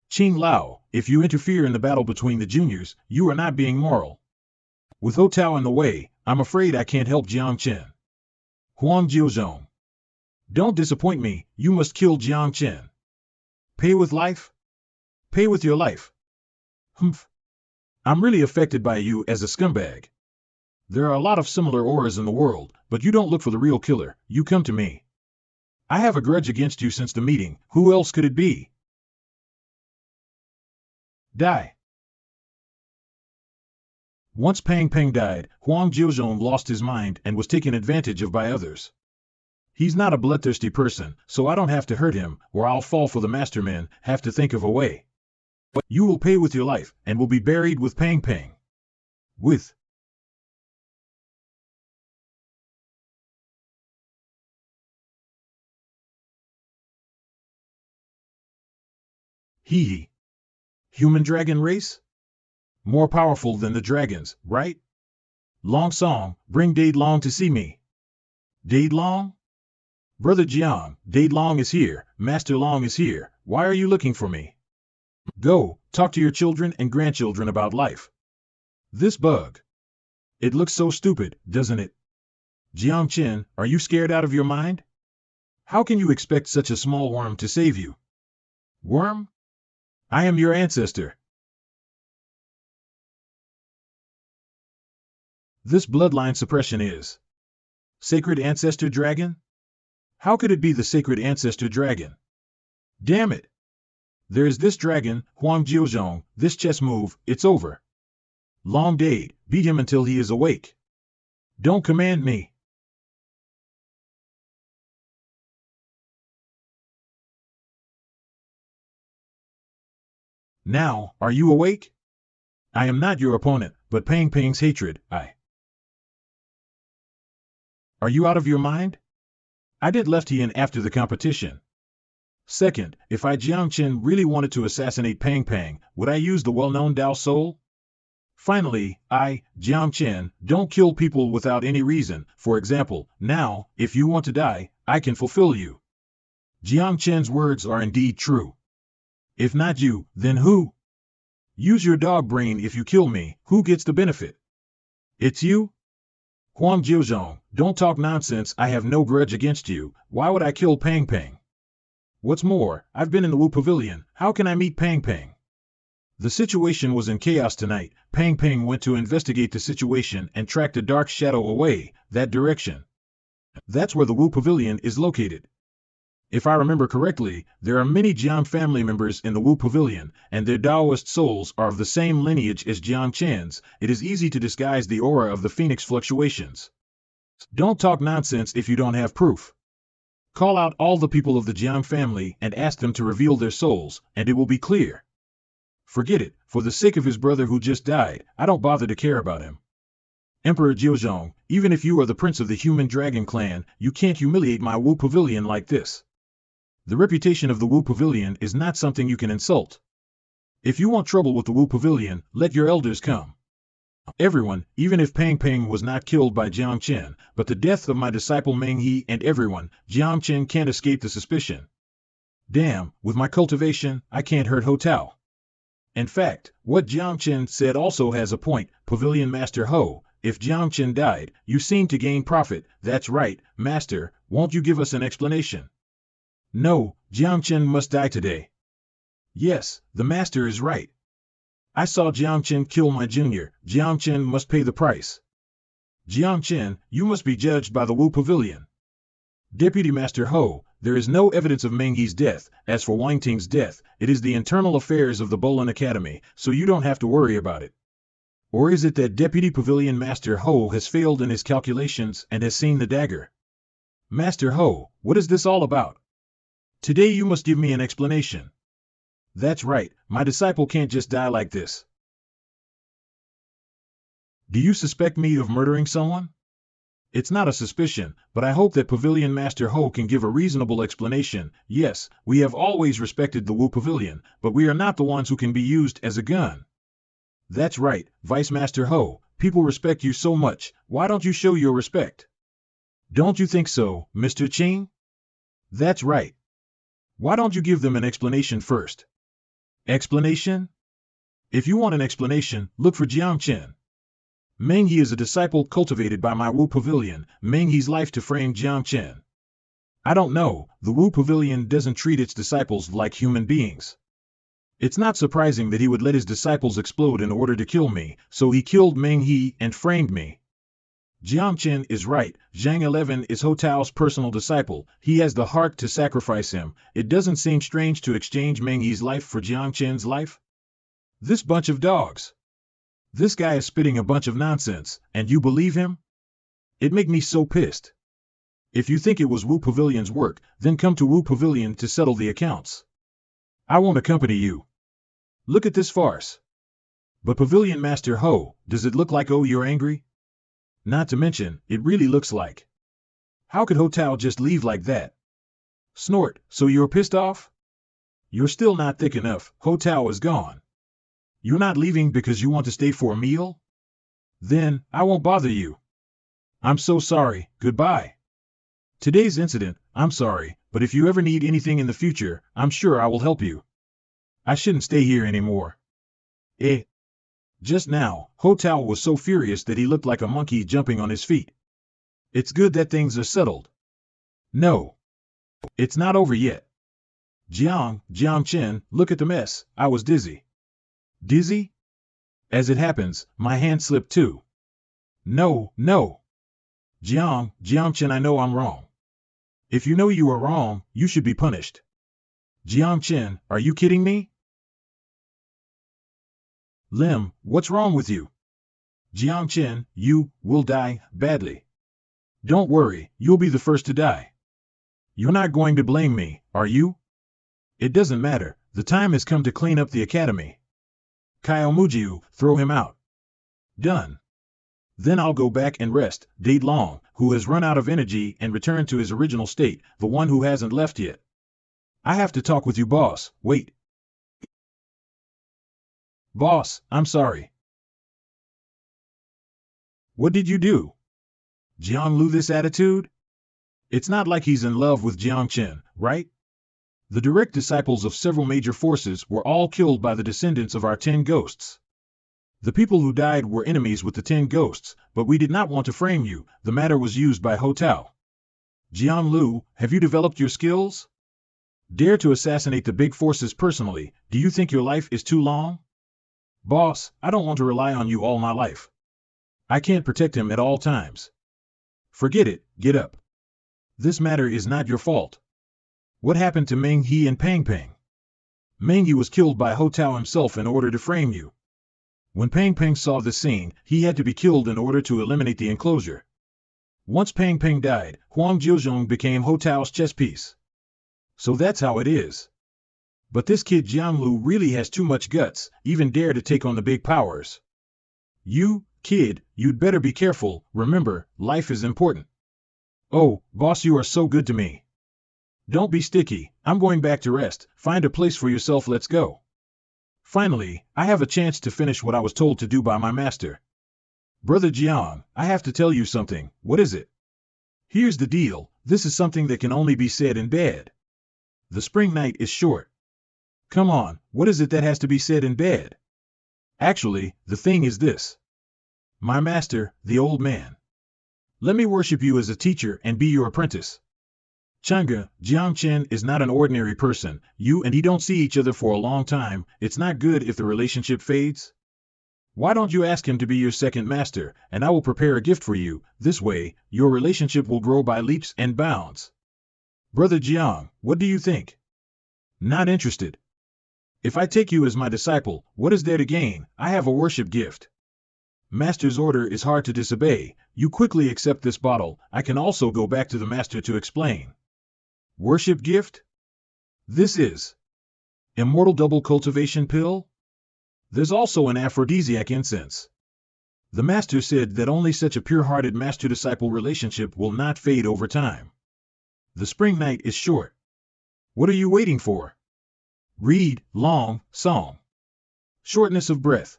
Qing Lao, if you interfere in the battle between the juniors, you are not being moral. With Ho Tao in the way, I'm afraid I can't help Jiang Chen. Huang Jiuzhong. Don't disappoint me. You must kill Jiang Chen. Pay with life? Pay with your life. Humph. I'm really affected by you as a scumbag. There are a lot of similar auras in the world, but you don't look for the real killer, you come to me. I have a grudge against you since the meeting, who else could it be? Die. Once Pang Pang died, Huang Jiuzhong lost his mind and was taken advantage of by others. He's not a bloodthirsty person, so I don't have to hurt him, or I'll fall for the mastermen, have to think of a way. You will pay with your life, and will be buried with Pang Pang. With. Hee. Human dragon race? More powerful than the dragons, right? Long Song, bring Dade Long to see me. Dade Long? Brother Jiang, Dade Long is here, Master Long is here, why are you looking for me? Go, talk to your children and grandchildren about life. This bug. It looks so stupid, doesn't it? Jiang Chen, are you scared out of your mind? How can you expect such a small worm to save you? Worm? I am your ancestor. This bloodline suppression is. Sacred Ancestor Dragon? How could it be the Sacred Ancestor Dragon? Damn it! There is this dragon, Huang Jiuzhong, this chess move, it's over. Long Dade, beat him until he is awake. Don't command me. Now, are you awake? I am not your opponent, but Pang Pang's hatred, Are you out of your mind? I did left he in after the competition. Second, if I Jiang Chen really wanted to assassinate Pang Pang, would I use the well-known Dao Soul? Finally, I, Jiang Chen, don't kill people without any reason. For example, now, if you want to die, I can fulfill you. Jiang Chen's words are indeed true. If not you, then who? Use your dog brain if you kill me, who gets the benefit? It's you? Huang Jiuzhong, don't talk nonsense, I have no grudge against you, why would I kill Pang Pang? What's more, I've been in the Wu Pavilion, how can I meet Pang Pang? The situation was in chaos tonight, Pang Pang went to investigate the situation and tracked a dark shadow away, that direction. That's where the Wu Pavilion is located. If I remember correctly, there are many Jiang family members in the Wu Pavilion, and their Taoist souls are of the same lineage as Jiang Chen's. It is easy to disguise the aura of the phoenix fluctuations. Don't talk nonsense if you don't have proof. Call out all the people of the Jiang family and ask them to reveal their souls, and it will be clear. Forget it, for the sake of his brother who just died, I don't bother to care about him. Emperor Jiuzhong, even if you are the prince of the human dragon clan, you can't humiliate my Wu Pavilion like this. The reputation of the Wu Pavilion is not something you can insult. If you want trouble with the Wu Pavilion, let your elders come. Everyone, even if Pang Pang was not killed by Jiang Chen, but the death of my disciple Meng He and everyone, Jiang Chen can't escape the suspicion. Damn, with my cultivation, I can't hurt Ho Tao. In fact, what Jiang Chen said also has a point, Pavilion Master Ho. If Jiang Chen died, you seem to gain profit. That's right, Master. Won't you give us an explanation? No, Jiang Chen must die today. Yes, the Master is right. I saw Jiang Chen kill my junior. Jiang Chen must pay the price. Jiang Chen, you must be judged by the Wu Pavilion. Deputy Master Ho, there is no evidence of Meng He's death. As for Wang Ting's death, it is the internal affairs of the Bolin Academy, so you don't have to worry about it. Or is it that Deputy Pavilion Master Ho has failed in his calculations and has seen the dagger? Master Ho, what is this all about? Today you must give me an explanation. That's right, my disciple can't just die like this. Do you suspect me of murdering someone? It's not a suspicion, but I hope that Pavilion Master Ho can give a reasonable explanation. Yes, we have always respected the Wu Pavilion, but we are not the ones who can be used as a gun. That's right, Vice Master Ho, people respect you so much, why don't you show your respect? Don't you think so, Mr. Qing? That's right. Why don't you give them an explanation first? Explanation? If you want an explanation, look for Jiang Chen. Meng He is a disciple cultivated by my Wu Pavilion. Meng He's life to frame Jiang Chen. I don't know, the Wu Pavilion doesn't treat its disciples like human beings. It's not surprising that he would let his disciples explode in order to kill me, so he killed Meng He and framed me. Jiang Chen is right, Zhang 11 is Ho Tao's personal disciple, he has the heart to sacrifice him. It doesn't seem strange to exchange Meng He's life for Jiang Chen's life? This bunch of dogs. This guy is spitting a bunch of nonsense, and you believe him? It makes me so pissed. If you think it was Wu Pavilion's work, then come to Wu Pavilion to settle the accounts. I won't accompany you. Look at this farce. But Pavilion Master Ho, does it look like you're angry? Not to mention, it really looks like. How could Ho Tao just leave like that? Snort, so you're pissed off? You're still not thick enough, Ho Tao is gone. You're not leaving because you want to stay for a meal? Then, I won't bother you. I'm so sorry, goodbye. Today's incident, I'm sorry, but if you ever need anything in the future, I'm sure I will help you. I shouldn't stay here anymore. Just now, Ho Tao was so furious that he looked like a monkey jumping on his feet. It's good that things are settled. No. It's not over yet. Jiang Chen, look at the mess, I was dizzy. Dizzy? As it happens, my hand slipped too. No. Jiang Chen, I know I'm wrong. If you know you are wrong, you should be punished. Jiang Chen, are you kidding me? Lim, what's wrong with you? Jiang Chen, you will die badly. Don't worry, you'll be the first to die. You're not going to blame me, are you? It doesn't matter, the time has come to clean up the academy. Kyomujiu, throw him out. Done. Then I'll go back and rest, Date Long, who has run out of energy and returned to his original state, the one who hasn't left yet. I have to talk with you, boss, wait. Boss, I'm sorry. What did you do? Jiang Lu this attitude? It's not like he's in love with Jiang Chen, right? The direct disciples of several major forces were all killed by the descendants of our 10 ghosts. The people who died were enemies with the 10 ghosts, but we did not want to frame you, the matter was used by Ho Tao. Jiang Lu, have you developed your skills? Dare to assassinate the big forces personally, do you think your life is too long? Boss, I don't want to rely on you all my life. I can't protect him at all times. Forget it, get up. This matter is not your fault. What happened to Meng He and Pang Pang? Meng He was killed by Ho Tao himself in order to frame you. When Pang Pang saw the scene, he had to be killed in order to eliminate the enclosure. Once Pang Pang died, Huang Jiuzhong became Ho Tao's chess piece. So that's how it is. But this kid Jiang Lu really has too much guts, even dare to take on the big powers. You, kid, you'd better be careful, remember, life is important. Oh, boss, you are so good to me. Don't be sticky, I'm going back to rest, find a place for yourself, let's go. Finally, I have a chance to finish what I was told to do by my master. Brother Jiang, I have to tell you something, what is it? Here's the deal, this is something that can only be said in bed. The spring night is short. Come on, what is it that has to be said in bed? Actually, the thing is this. My master, the old man. Let me worship you as a teacher and be your apprentice. Chang'e, Jiangchen is not an ordinary person. You and he don't see each other for a long time. It's not good if the relationship fades. Why don't you ask him to be your second master, and I will prepare a gift for you. This way, your relationship will grow by leaps and bounds. Brother Jiang, what do you think? Not interested. If I take you as my disciple, what is there to gain? I have a worship gift. Master's order is hard to disobey. You quickly accept this bottle. I can also go back to the master to explain. Worship gift? This is immortal double cultivation pill? There's also an aphrodisiac incense. The master said that only such a pure-hearted master-disciple relationship will not fade over time. The spring night is short. What are you waiting for? Read, long, song. Shortness of breath.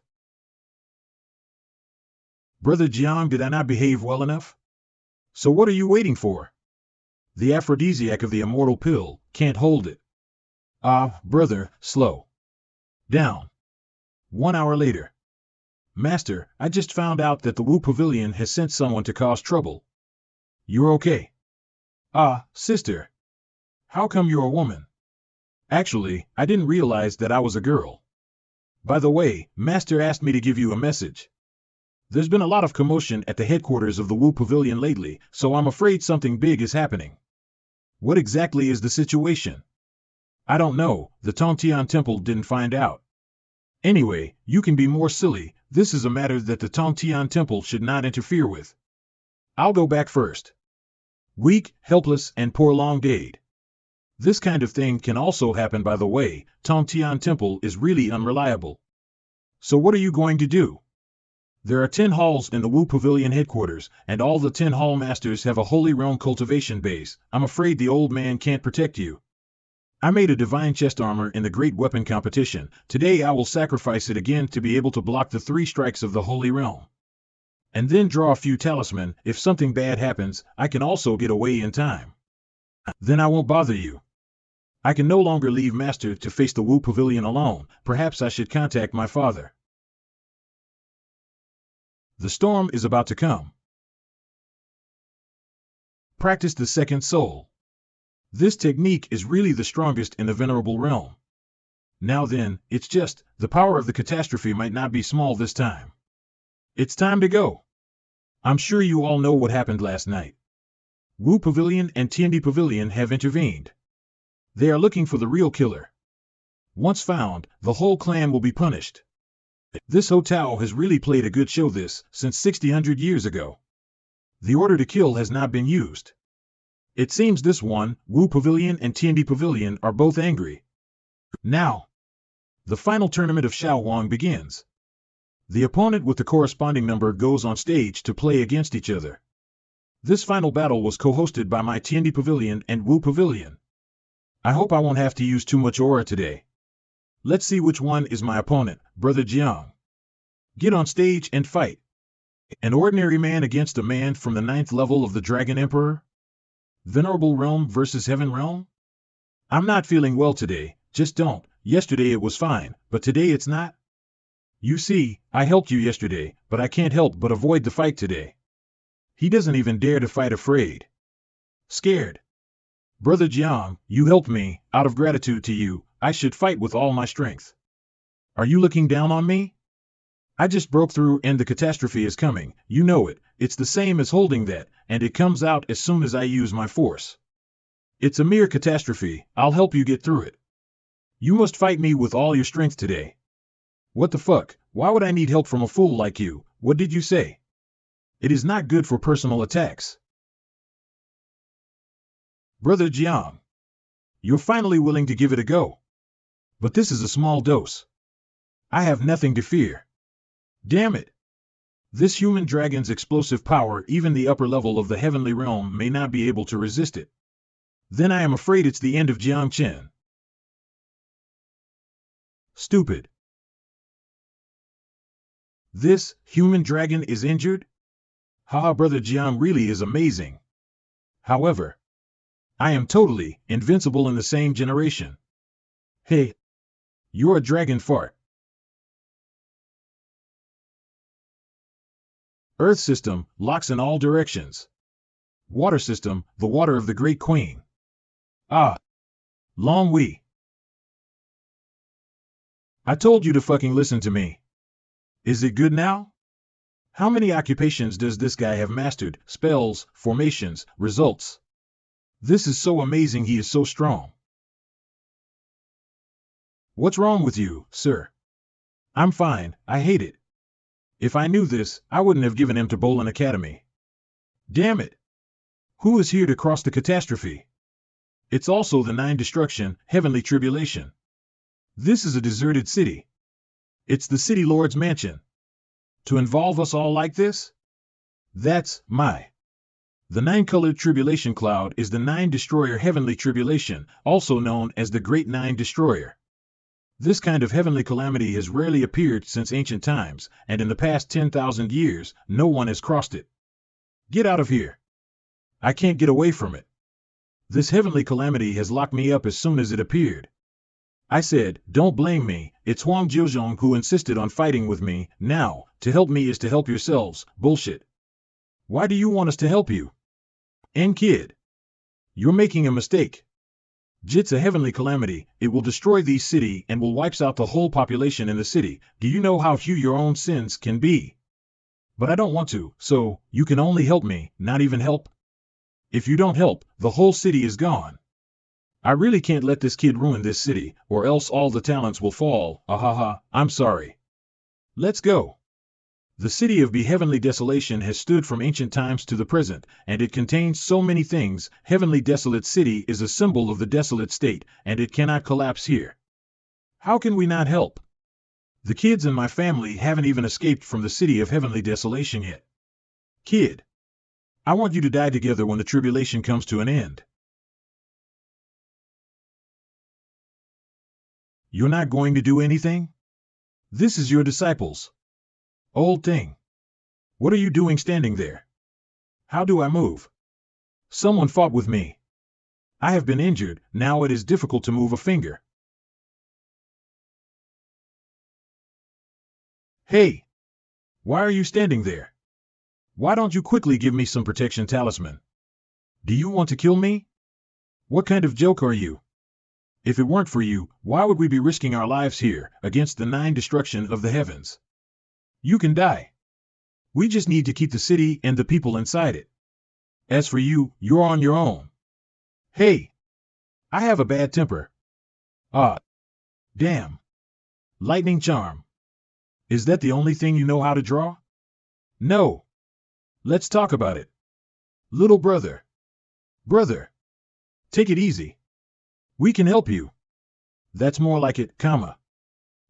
Brother Jiang, did I not behave well enough? So what are you waiting for? The aphrodisiac of the immortal pill can't hold it. Ah, brother, slow down. 1 hour later. Master, I just found out that the Wu Pavilion has sent someone to cause trouble. You're okay? Ah, sister. How come you're a woman? Actually, I didn't realize that I was a girl. By the way, Master asked me to give you a message. There's been a lot of commotion at the headquarters of the Wu Pavilion lately, so I'm afraid something big is happening. What exactly is the situation? I don't know, the Tongtian Temple didn't find out. Anyway, you can be more silly. This is a matter that the Tongtian Temple should not interfere with. I'll go back first. Weak, helpless, and prolonged. This kind of thing can also happen. By the way, Tongtian Temple is really unreliable. So what are you going to do? There are 10 halls in the Wu Pavilion headquarters, and all the 10 hall masters have a holy realm cultivation base. I'm afraid the old man can't protect you. I made a divine chest armor in the great weapon competition. Today I will sacrifice it again to be able to block the 3 strikes of the holy realm. And then draw a few talisman. If something bad happens, I can also get away in time. Then I won't bother you. I can no longer leave Master to face the Wu Pavilion alone. Perhaps I should contact my father. The storm is about to come. Practice the second soul. This technique is really the strongest in the venerable realm. Now then, it's just, the power of the catastrophe might not be small this time. It's time to go. I'm sure you all know what happened last night. Wu Pavilion and Tiandi Pavilion have intervened. They are looking for the real killer. Once found, the whole clan will be punished. This hotel has really played a good show since 600 years ago. The order to kill has not been used. It seems this one, Wu Pavilion and Tiandi Pavilion, are both angry. Now, the final tournament of Shaowang begins. The opponent with the corresponding number goes on stage to play against each other. This final battle was co-hosted by my Tiandi Pavilion and Wu Pavilion. I hope I won't have to use too much aura today. Let's see which one is my opponent, Brother Jiang. Get on stage and fight. An ordinary man against a man from the 9th level of the Dragon Emperor? Venerable Realm versus Heaven Realm? I'm not feeling well today, just don't. Yesterday it was fine, but today it's not. You see, I helped you yesterday, but I can't help but avoid the fight today. He doesn't even dare to fight afraid. Scared. Brother Jiang, you helped me. Out of gratitude to you, I should fight with all my strength. Are you looking down on me? I just broke through and the catastrophe is coming. You know it. It's the same as holding that, and it comes out as soon as I use my force. It's a mere catastrophe. I'll help you get through it. You must fight me with all your strength today. What the fuck? Why would I need help from a fool like you? What did you say? It is not good for personal attacks. Brother Jiang, you're finally willing to give it a go. But this is a small dose. I have nothing to fear. Damn it. This human dragon's explosive power, even the upper level of the heavenly realm may not be able to resist it. Then I am afraid it's the end of Jiang Chen. Stupid. This human dragon is injured? Haha, Brother Jiang really is amazing. However, I am totally invincible in the same generation. Hey, You're a dragon fart. Earth system, locks in all directions. Water system, the water of the Great Queen. Ah. Long we. I told you to fucking listen to me. Is it good now? How many occupations does this guy have mastered? Spells, formations, results. This is so amazing, he is so strong. What's wrong with you, sir? I'm fine, I hate it. If I knew this, I wouldn't have given him to Bolin Academy. Damn it. Who is here to cross the catastrophe? It's also the 9 destruction, heavenly tribulation. This is a deserted city. It's the city lord's mansion. To involve us all like this? That's my. The 9-colored tribulation cloud is the 9 destroyer heavenly tribulation, also known as the Great 9 Destroyer. This kind of heavenly calamity has rarely appeared since ancient times, and in the past 10,000 years, no one has crossed it. Get out of here. I can't get away from it. This heavenly calamity has locked me up as soon as it appeared. I said, don't blame me, it's Huang Jiuzhong who insisted on fighting with me. Now, to help me is to help yourselves. Bullshit. Why do you want us to help you? Kid. You're making a mistake. Jit's a heavenly calamity, it will destroy the city and will wipes out the whole population in the city. Do you know how few your own sins can be? But I don't want to, so, you can only help me, not even help. If you don't help, the whole city is gone. I really can't let this kid ruin this city, or else all the talents will fall. Ahaha, I'm sorry. Let's go. The city of heavenly desolation has stood from ancient times to the present, and it contains so many things. Heavenly desolate city is a symbol of the desolate state, and it cannot collapse here. How can we not help? The kids in my family haven't even escaped from the city of heavenly desolation yet. Kid. I want you to die together when the tribulation comes to an end. You're not going to do anything? This is your disciples. Old thing. What are you doing standing there? How do I move? Someone fought with me. I have been injured, now it is difficult to move a finger. Hey! Why are you standing there? Why don't you quickly give me some protection talisman? Do you want to kill me? What kind of joke are you? If it weren't for you, why would we be risking our lives here, against the 9 destruction of the heavens? You can die. We just need to keep the city and the people inside it. As for you, you're on your own. Hey! I have a bad temper. Ah! Damn! Lightning charm. Is that the only thing you know how to draw? No. Let's talk about it. Little brother. Brother. Take it easy. We can help you. That's more like it, comma.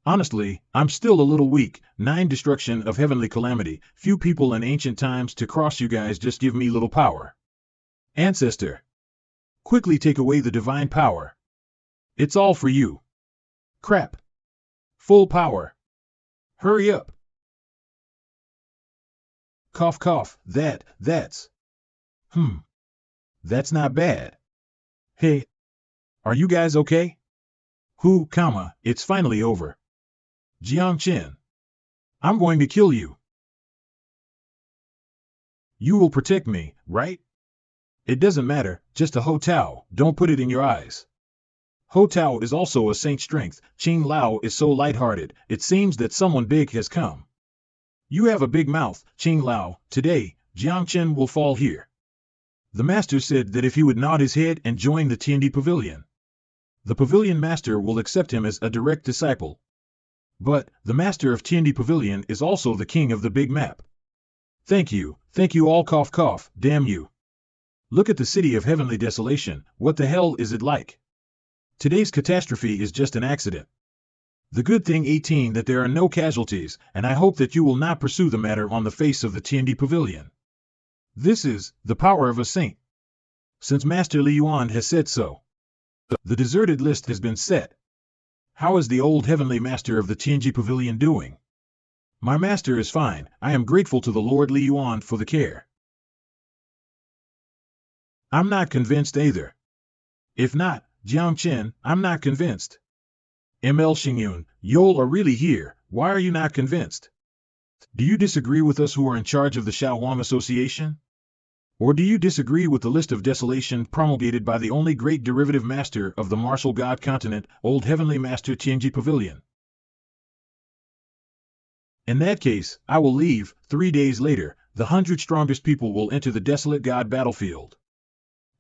Honestly, I'm still a little weak. 9 destruction of heavenly calamity. Few people in ancient times to cross you guys, just give me little power. Ancestor. Quickly take away the divine power. It's all for you. Crap. Full power. Hurry up. Cough cough, that's. That's not bad. Hey. Are you guys okay? Who, comma, it's finally over. Jiang Chen. I'm going to kill you. You will protect me, right? It doesn't matter, just a Ho Tao, don't put it in your eyes. Ho Tao is also a saint strength. Qing Lao is so light-hearted, it seems that someone big has come. You have a big mouth, Qing Lao. Today, Jiang Chen will fall here. The master said that if he would nod his head and join the Tiandi Pavilion, the Pavilion Master will accept him as a direct disciple. But, the Master of Tiandi Pavilion is also the king of the big map. Thank you all, cough cough, damn you. Look at the city of heavenly desolation, what the hell is it like? Today's catastrophe is just an accident. The good thing 18 that there are no casualties, and I hope that you will not pursue the matter on the face of the Tiandi Pavilion. This is, the power of a saint. Since Master Li Yuan has said so. The deserted list has been set. How is the old heavenly master of the Tianji Pavilion doing? My master is fine. I am grateful to the Lord Li Yuan for the care. I'm not convinced either. If not, Jiang Chen, I'm not convinced. ML Xingyun, Yol are really here, why are you not convinced? Do you disagree with us who are in charge of the Shaowang Association? Or do you disagree with the list of desolation promulgated by the only great derivative master of the martial god continent, old heavenly master Tianji Pavilion? In that case, I will leave. 3 days later, the 100 strongest people will enter the desolate god battlefield.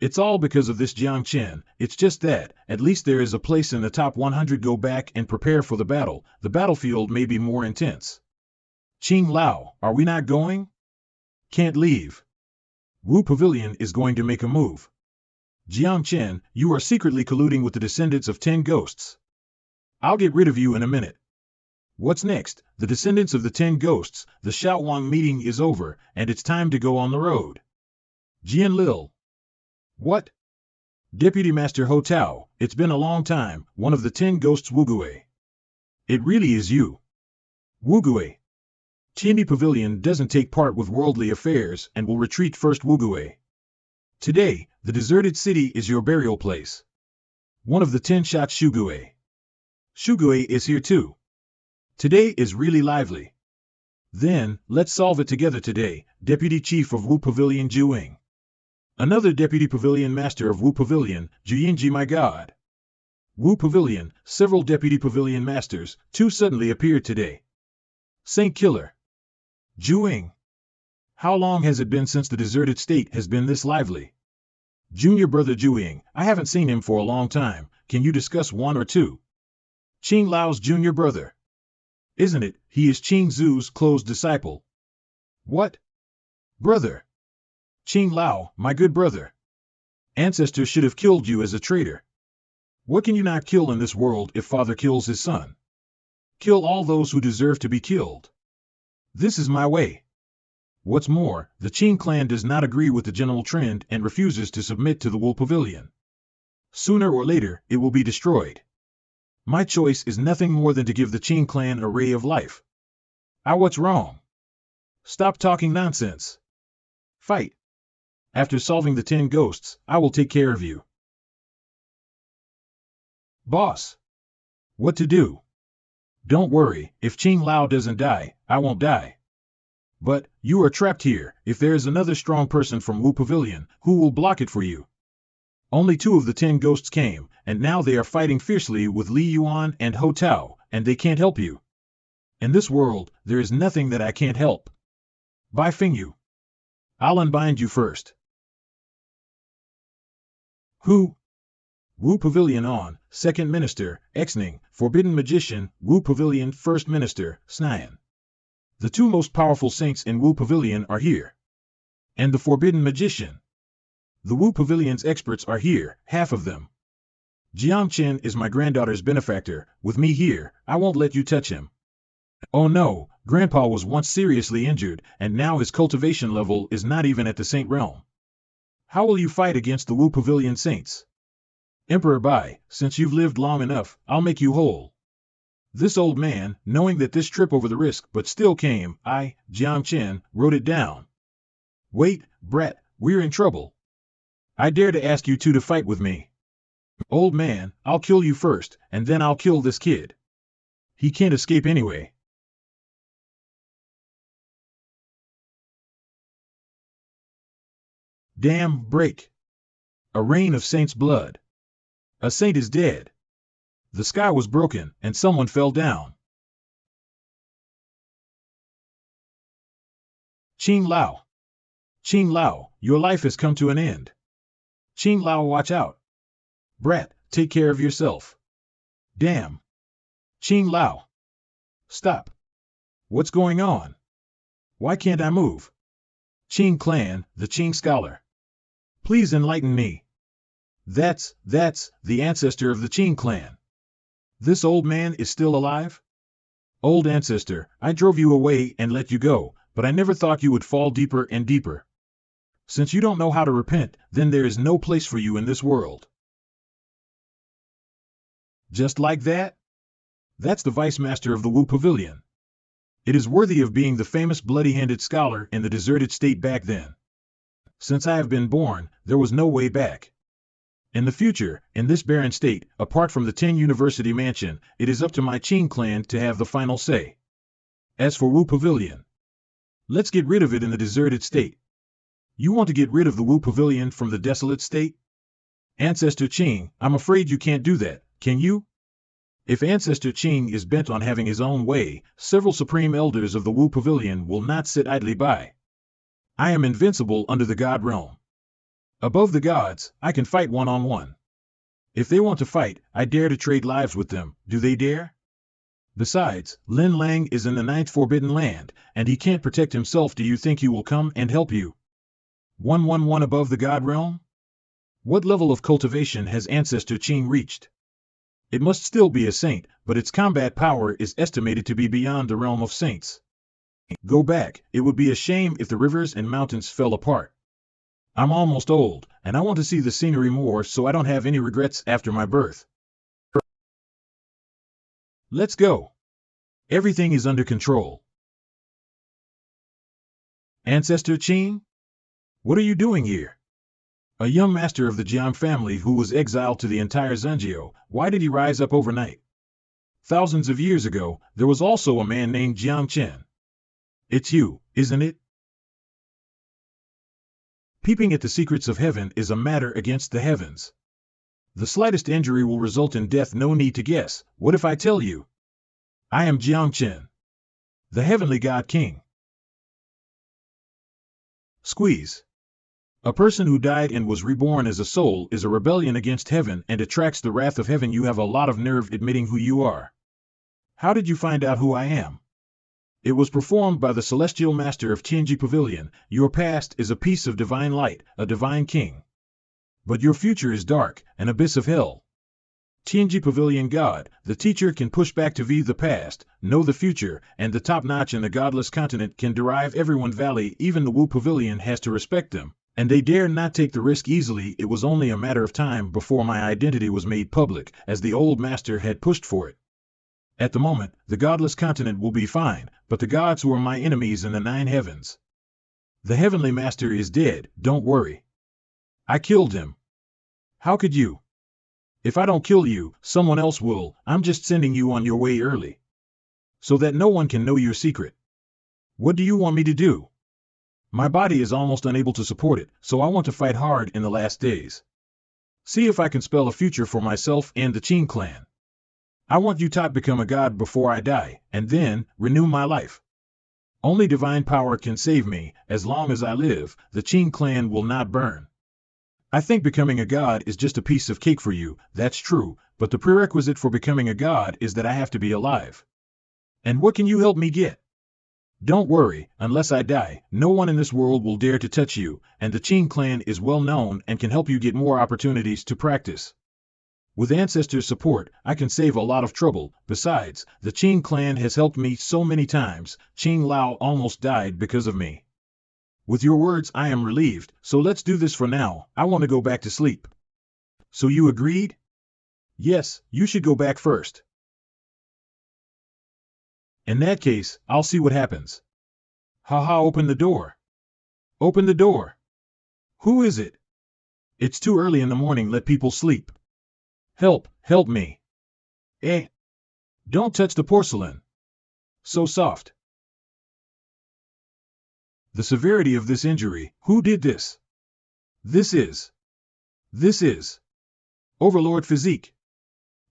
It's all because of this Jiang Chen. It's just that, at least there is a place in the top 100. Go back and prepare for the battle. The battlefield may be more intense. Qing Lao, are we not going? Can't leave. Wu Pavilion is going to make a move. Jiang Chen, you are secretly colluding with the descendants of 10 ghosts. I'll get rid of you in a minute. What's next? The descendants of the 10 ghosts. The Shaowang meeting is over, and it's time to go on the road. Jian Lil. What? Deputy Master Ho Tao, it's been a long time, one of the 10 ghosts Wugui. It really is you. Wugui. Tianyi Pavilion doesn't take part with worldly affairs and will retreat first. Wugui. Today, the deserted city is your burial place. One of the 10 shot Shugui. Shugui is here too. Today is really lively. Then, let's solve it together today, Deputy Chief of Wu Pavilion Juing. Another Deputy Pavilion Master of Wu Pavilion, Juyinji. My God. Wu Pavilion, several Deputy Pavilion Masters, 2 suddenly appeared today. Saint Killer. Juing. How long has it been since the deserted state has been this lively? Junior brother Juing, I haven't seen him for a long time, can you discuss 1 or 2? Qing Lao's junior brother. Isn't it, he is Qing Zu's close disciple. What? Brother. Qing Lao, my good brother. Ancestor should have killed you as a traitor. What can you not kill in this world if father kills his son? Kill all those who deserve to be killed. This is my way. What's more, the Qing clan does not agree with the general trend and refuses to submit to the Wu Pavilion. Sooner or later, it will be destroyed. My choice is nothing more than to give the Qing clan a ray of life. What's wrong? Stop talking nonsense. Fight. After solving the 10 ghosts, I will take care of you. Boss. What to do? Don't worry, if Qing Lao doesn't die, I won't die. But, you are trapped here. If there is another strong person from Wu Pavilion, who will block it for you? Only 2 of the 10 ghosts came, and now they are fighting fiercely with Li Yuan and Ho Tao, and they can't help you. In this world, there is nothing that I can't help. Bai Fingyu. I'll unbind you first. Who? Wu Pavilion on, Second Minister, Exning, Forbidden Magician, Wu Pavilion First Minister, Snyan. The 2 most powerful saints in Wu Pavilion are here. And the Forbidden Magician. The Wu Pavilion's experts are here, half of them. Jiang Chen is my granddaughter's benefactor. With me here, I won't let you touch him. Oh no, Grandpa was once seriously injured, and now his cultivation level is not even at the saint realm. How will you fight against the Wu Pavilion saints? Emperor Bai, since you've lived long enough, I'll make you whole. This old man, knowing that this trip over the risk but still came, Jiang Chen, wrote it down. Wait, brat, we're in trouble. I dare to ask you 2 to fight with me. Old man, I'll kill you first, and then I'll kill this kid. He can't escape anyway. Damn break. A rain of saint's blood. A saint is dead. The sky was broken, and someone fell down. Qing Lao. Qing Lao, your life has come to an end. Qing Lao, watch out. Brat, take care of yourself. Damn. Qing Lao. Stop. What's going on? Why can't I move? Qing clan, the Qing scholar. Please enlighten me. That's the ancestor of the Qing clan. This old man is still alive? Old ancestor, I drove you away and let you go, but I never thought you would fall deeper and deeper. Since you don't know how to repent, then there is no place for you in this world. Just like that? That's the Vice Master of the Wu Pavilion. It is worthy of being the famous bloody-handed scholar in the deserted state back then. Since I have been born, there was no way back. In the future, in this barren state, apart from the 10 University Mansion, it is up to my Qing clan to have the final say. As for Wu Pavilion, let's get rid of it in the deserted state. You want to get rid of the Wu Pavilion from the desolate state? Ancestor Qing, I'm afraid you can't do that, can you? If Ancestor Qing is bent on having his own way, several supreme elders of the Wu Pavilion will not sit idly by. I am invincible under the God realm. Above the gods, I can fight one-on-one. If they want to fight, I dare to trade lives with them. Do they dare? Besides, Lin Lang is in the 9th Forbidden Land, and he can't protect himself. Do you think he will come and help you? 111 above the God realm? What level of cultivation has Ancestor Qing reached? It must still be a saint, but its combat power is estimated to be beyond the realm of saints. Go back. It would be a shame if the rivers and mountains fell apart. I'm almost old, and I want to see the scenery more so I don't have any regrets after my birth. Let's go. Everything is under control. Ancestor Qing? What are you doing here? A young master of the Jiang family who was exiled to the entire Zhenjiao. Why did he rise up overnight? Thousands of years ago, there was also a man named Jiang Chen. It's you, isn't it? Peeping at the secrets of heaven is a matter against the heavens. The slightest injury will result in death. No need to guess. What if I tell you? I am Jiang Chen, the heavenly God King. Squeeze. A person who died and was reborn as a soul is a rebellion against heaven and attracts the wrath of heaven. You have a lot of nerve admitting who you are. How did you find out who I am? It was performed by the celestial master of Tianji Pavilion. Your past is a piece of divine light, a divine king. But your future is dark, an abyss of hell. Tianji Pavilion God, the teacher can push back to the past, know the future, and the top-notch in the godless continent can derive everyone valley. Even the Wu Pavilion has to respect them, and they dare not take the risk easily. It was only a matter of time before my identity was made public, as the old master had pushed for it. At the moment, the godless continent will be fine, but the gods who are my enemies in the 9 heavens. The heavenly master is dead, don't worry. I killed him. How could you? If I don't kill you, someone else will. I'm just sending you on your way early, so that no one can know your secret. What do you want me to do? My body is almost unable to support it, so I want to fight hard in the last days. See if I can spell a future for myself and the Qing clan. I want you to become a god before I die, and then renew my life. Only divine power can save me. As long as I live, the Qing clan will not burn. I think becoming a god is just a piece of cake for you. That's true, but the prerequisite for becoming a god is that I have to be alive. And what can you help me get? Don't worry, unless I die, no one in this world will dare to touch you, and the Qing clan is well known and can help you get more opportunities to practice. With ancestors' support, I can save a lot of trouble. Besides, the Qing clan has helped me so many times. Qing Lao almost died because of me. With your words, I am relieved, so let's do this for now. I want to go back to sleep. So you agreed? Yes, you should go back first. In that case, I'll see what happens. Haha, open the door. Open the door. Who is it? It's too early in the morning, let people sleep. Help, help me. Eh? Don't touch the porcelain. So soft. The severity of this injury, who did this? This is Overlord Physique.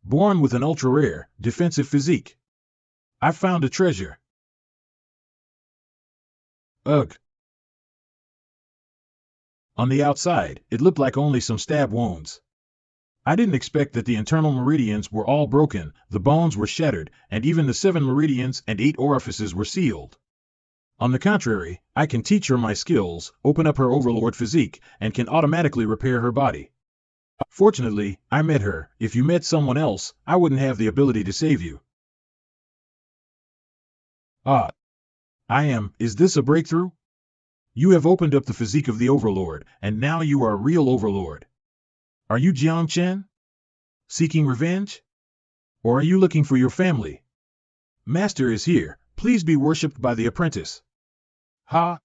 Born with an ultra-rare, defensive physique. I found a treasure. Ugh. On the outside, it looked like only some stab wounds. I didn't expect that the internal meridians were all broken, the bones were shattered, and even the 7 meridians and 8 orifices were sealed. On the contrary, I can teach her my skills, open up her overlord physique, and can automatically repair her body. Fortunately, I met her. If you met someone else, I wouldn't have the ability to save you. Ah. Is this a breakthrough? You have opened up the physique of the overlord, and now you are a real overlord. Are you Jiang Chen? Seeking revenge? Or are you looking for your family? Master is here. Please be worshipped by the apprentice. Ha!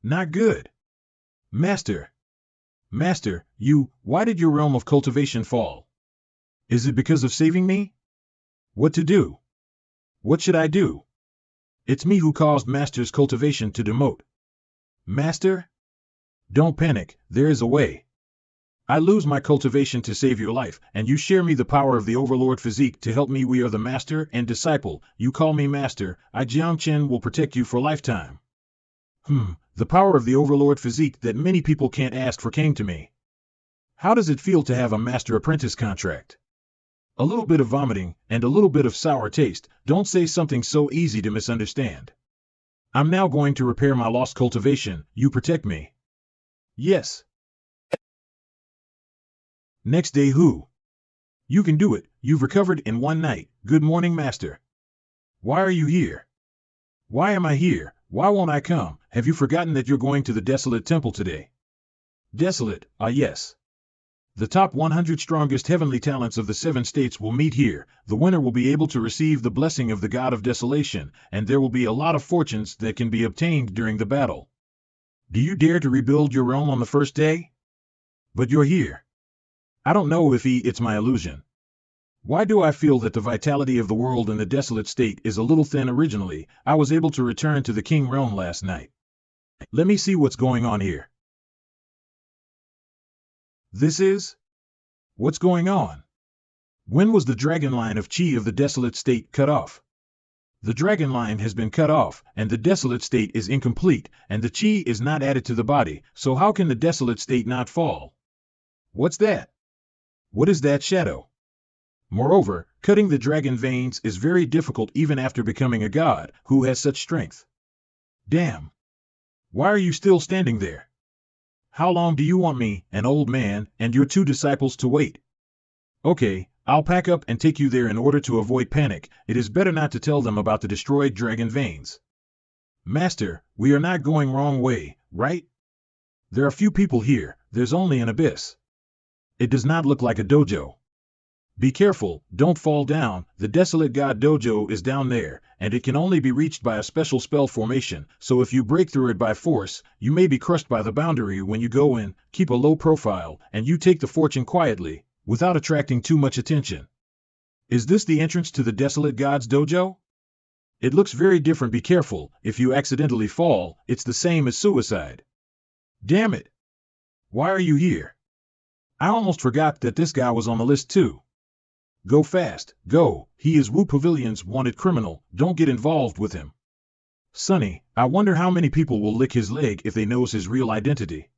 Not good. Master. Master, why did your realm of cultivation fall? Is it because of saving me? What to do? What should I do? It's me who caused Master's cultivation to demote. Master? Don't panic, there is a way. I lose my cultivation to save your life, and you share me the power of the Overlord physique to help me. We are the master and disciple. You call me master, I Jiang Chen will protect you for lifetime. The power of the Overlord physique that many people can't ask for came to me. How does it feel to have a master-apprentice contract? A little bit of vomiting, and a little bit of sour taste. Don't say something so easy to misunderstand. I'm now going to repair my lost cultivation. You protect me. Yes. Next day who? You can do it. You've recovered in one night. Good morning, Master. Why are you here? Why am I here? Why won't I come? Have you forgotten that you're going to the Desolate Temple today? Desolate, yes. The top 100 strongest heavenly talents of the 7 states will meet here. The winner will be able to receive the blessing of the God of Desolation, and there will be a lot of fortunes that can be obtained during the battle. Do you dare to rebuild your realm on the first day? But you're here. I don't know if it's my illusion. Why do I feel that the vitality of the world in the desolate state is a little thin originally? I was able to return to the King realm last night. Let me see what's going on here. This is? What's going on? When was the dragon line of Chi of the desolate state cut off? The dragon line has been cut off, and the desolate state is incomplete, and the Chi is not added to the body, so how can the desolate state not fall? What's that? What is that shadow? Moreover, cutting the dragon veins is very difficult even after becoming a god who has such strength. Damn. Why are you still standing there? How long do you want me, an old man, and your 2 disciples to wait? Okay, I'll pack up and take you there in order to avoid panic. It is better not to tell them about the destroyed dragon veins. Master, we are not going wrong way, right? There are few people here, there's only an abyss. It does not look like a dojo. Be careful, don't fall down. The Desolate God Dojo is down there, and it can only be reached by a special spell formation, so if you break through it by force, you may be crushed by the boundary when you go in. Keep a low profile, and you take the fortune quietly, without attracting too much attention. Is this the entrance to the Desolate God's Dojo? It looks very different. Be careful, if you accidentally fall, it's the same as suicide. Damn it! Why are you here? I almost forgot that this guy was on the list too. Go fast, go, he is Wu Pavilion's wanted criminal, don't get involved with him. Sonny, I wonder how many people will lick his leg if they knows his real identity.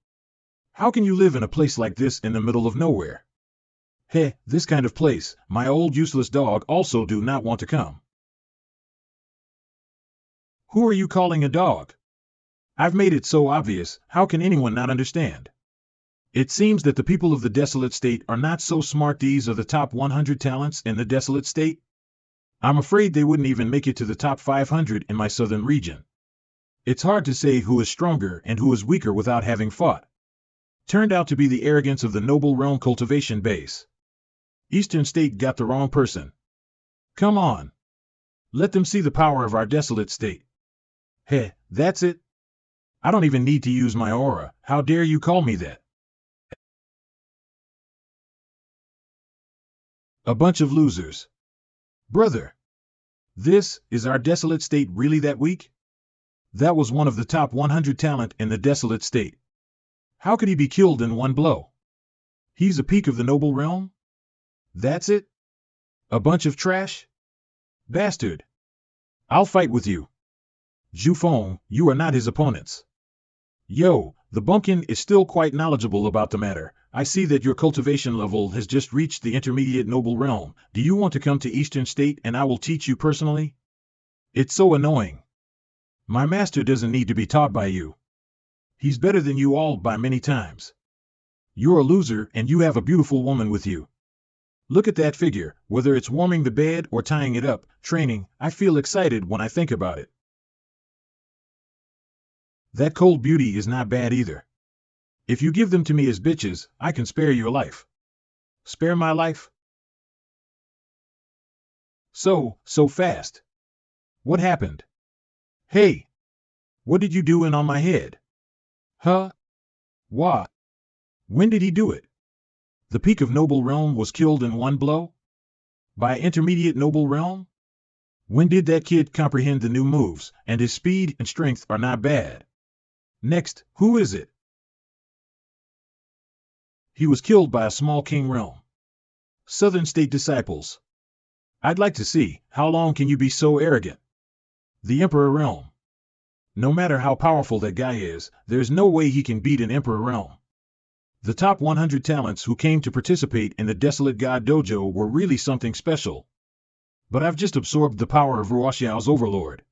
How can you live in a place like this in the middle of nowhere? Heh, this kind of place, my old useless dog also do not want to come. Who are you calling a dog? I've made it so obvious, how can anyone not understand? It seems that the people of the desolate state are not so smart. These are the top 100 talents in the desolate state. I'm afraid they wouldn't even make it to the top 500 in my southern region. It's hard to say who is stronger and who is weaker without having fought. Turned out to be the arrogance of the noble realm cultivation base. Eastern state got the wrong person. Come on. Let them see the power of our desolate state. Heh, that's it. I don't even need to use my aura. How dare you call me that? A bunch of losers. Brother. This, is our desolate state really that weak? That was one of the top 100 talent in the desolate state. How could he be killed in one blow? He's a peak of the noble realm? That's it? A bunch of trash? Bastard. I'll fight with you. Zhu Feng, you are not his opponents. Yo, the bumpkin is still quite knowledgeable about the matter. I see that your cultivation level has just reached the intermediate noble realm. Do you want to come to Eastern State and I will teach you personally? It's so annoying. My master doesn't need to be taught by you. He's better than you all by many times. You're a loser and you have a beautiful woman with you. Look at that figure, whether it's warming the bed or tying it up, training, I feel excited when I think about it. That cold beauty is not bad either. If you give them to me as bitches, I can spare your life. Spare my life? So fast. What happened? Hey! What did you do in on my head? Huh? Wah! When did he do it? The peak of noble realm was killed in one blow? By intermediate noble realm? When did that kid comprehend the new moves, and his speed and strength are not bad? Next, who is it? He was killed by a small king realm. Southern state disciples. I'd like to see, how long can you be so arrogant? The Emperor realm. No matter how powerful that guy is, there's no way he can beat an Emperor realm. The top 100 talents who came to participate in the Desolate God Dojo were really something special. But I've just absorbed the power of Ruoxiao's overlord.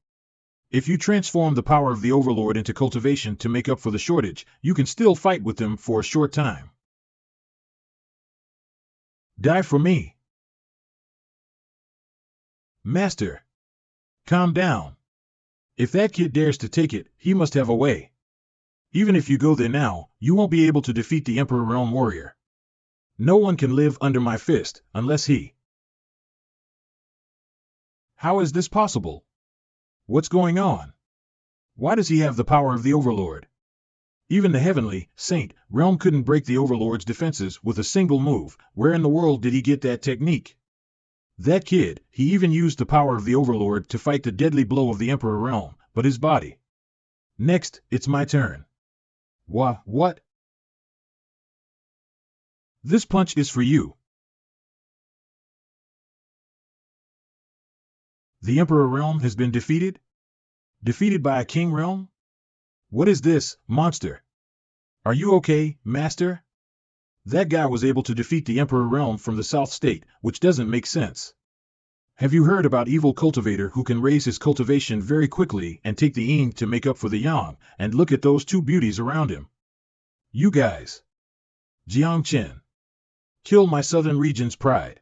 If you transform the power of the overlord into cultivation to make up for the shortage, you can still fight with them for a short time. Die for me. Master. Calm down. If that kid dares to take it, he must have a way. Even if you go there now, you won't be able to defeat the Emperor Realm Warrior. No one can live under my fist, unless he... How is this possible? What's going on? Why does he have the power of the Overlord? Even the Heavenly Saint Realm couldn't break the Overlord's defenses with a single move. Where in the world did he get that technique? That kid, he even used the power of the Overlord to fight the deadly blow of the Emperor Realm, but his body. Next, it's my turn. What? This punch is for you. The Emperor Realm has been defeated? Defeated by a King Realm? What is this, monster? Are you okay, Master? That guy was able to defeat the Emperor Realm from the South State, which doesn't make sense. Have you heard about Evil Cultivator who can raise his cultivation very quickly and take the yin to make up for the yang, and look at those two beauties around him? You guys. Jiang Chen. Kill my southern region's pride.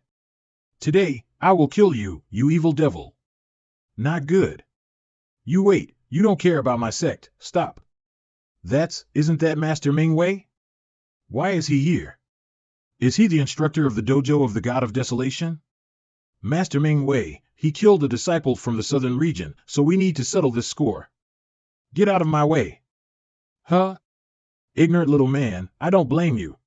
Today, I will kill you, you evil devil. Not good. You wait, you don't care about my sect, stop. Isn't that Master Ming Wei? Why is he here? Is he the instructor of the dojo of the God of Desolation? Master Ming Wei, he killed a disciple from the southern region, so we need to settle this score. Get out of my way. Huh? Ignorant little man, I don't blame you.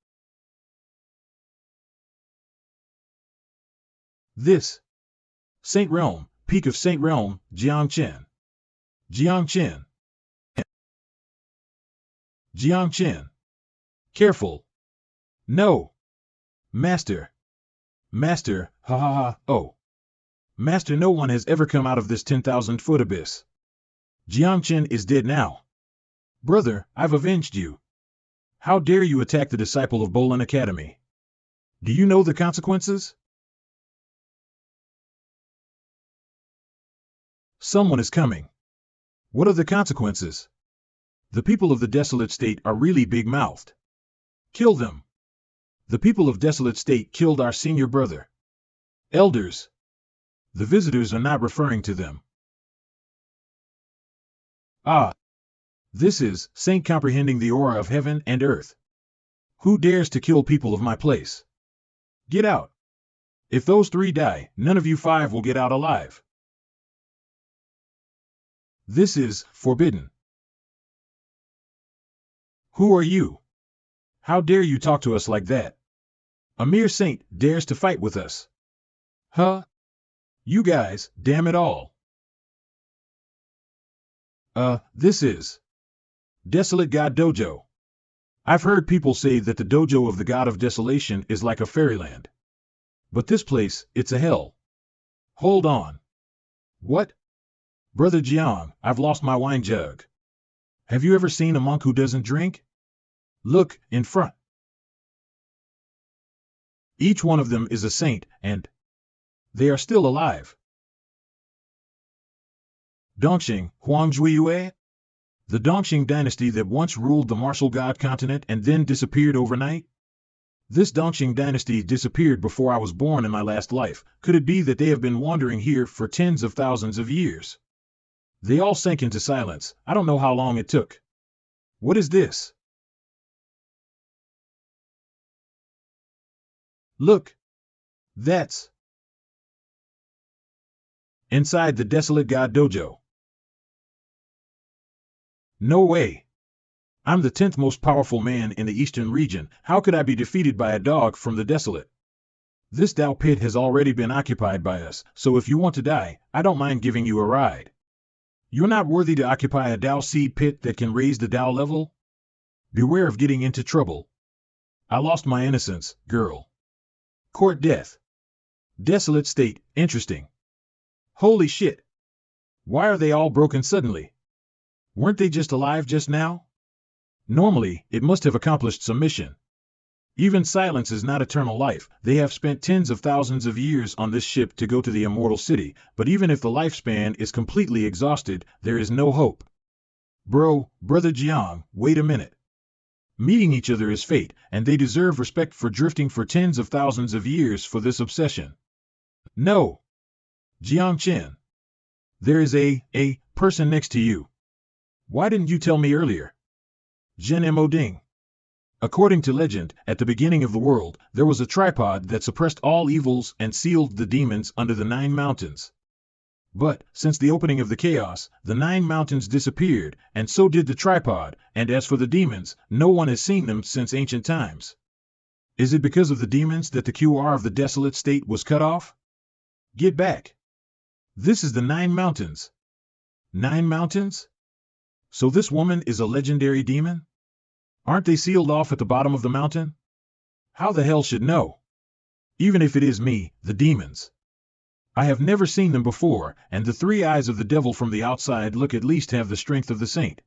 This. Saint Realm, peak of Saint Realm, Jiang Chen. Jiang Chen. Jiang Chen. Careful. No. Master. Master, ha ha ha, oh. Master, no one has ever come out of this 10,000-foot abyss. Jiang Chen is dead now. Brother, I've avenged you. How dare you attack the disciple of Bolin Academy? Do you know the consequences? Someone is coming. What are the consequences? The people of the Desolate State are really big-mouthed. Kill them. The people of Desolate State killed our senior brother. Elders. The visitors are not referring to them. Ah. This is Saint comprehending the aura of heaven and earth. Who dares to kill people of my place? Get out. If those three die, none of you five will get out alive. This is forbidden. Who are you? How dare you talk to us like that? A mere saint dares to fight with us. Huh? You guys, damn it all. This is Desolate God Dojo. I've heard people say that the dojo of the God of Desolation is like a fairyland. But this place, it's a hell. Hold on. What? Brother Jiang, I've lost my wine jug. Have you ever seen a monk who doesn't drink? Look, in front. Each one of them is a saint, and they are still alive. Dongxing, Huangzhuiyue? The Dongxing dynasty that once ruled the martial god continent and then disappeared overnight? This Dongxing dynasty disappeared before I was born in my last life. Could it be that they have been wandering here for tens of thousands of years? They all sank into silence. I don't know how long it took. What is this? Look. That's inside the Desolate God Dojo. No way. I'm the 10th most powerful man in the eastern region. How could I be defeated by a dog from the desolate? This Dao pit has already been occupied by us, so if you want to die, I don't mind giving you a ride. You're not worthy to occupy a Dao seed pit that can raise the Dao level? Beware of getting into trouble. I lost my innocence, girl. Court death. Desolate state, interesting. Holy shit. Why are they all broken suddenly? Weren't they just alive just now? Normally, it must have accomplished some mission. Even silence is not eternal life. They have spent tens of thousands of years on this ship to go to the immortal city, but even if the lifespan is completely exhausted, there is no hope. Brother Jiang, wait a minute. Meeting each other is fate, and they deserve respect for drifting for tens of thousands of years for this obsession. No. Jiang Chen. There is a person next to you. Why didn't you tell me earlier? Zhen Mo Ding. According to legend, at the beginning of the world, there was a tripod that suppressed all evils and sealed the demons under the 9 mountains. But, since the opening of the chaos, the 9 mountains disappeared, and so did the tripod, and as for the demons, no one has seen them since ancient times. Is it because of the demons that the QR of the desolate state was cut off? Get back. This is the 9 mountains. 9 mountains? So this woman is a legendary demon? Aren't they sealed off at the bottom of the mountain? How the hell should know? Even if it is me, the demons. I have never seen them before, and the 3 eyes of the devil from the outside look at least have the strength of the saint.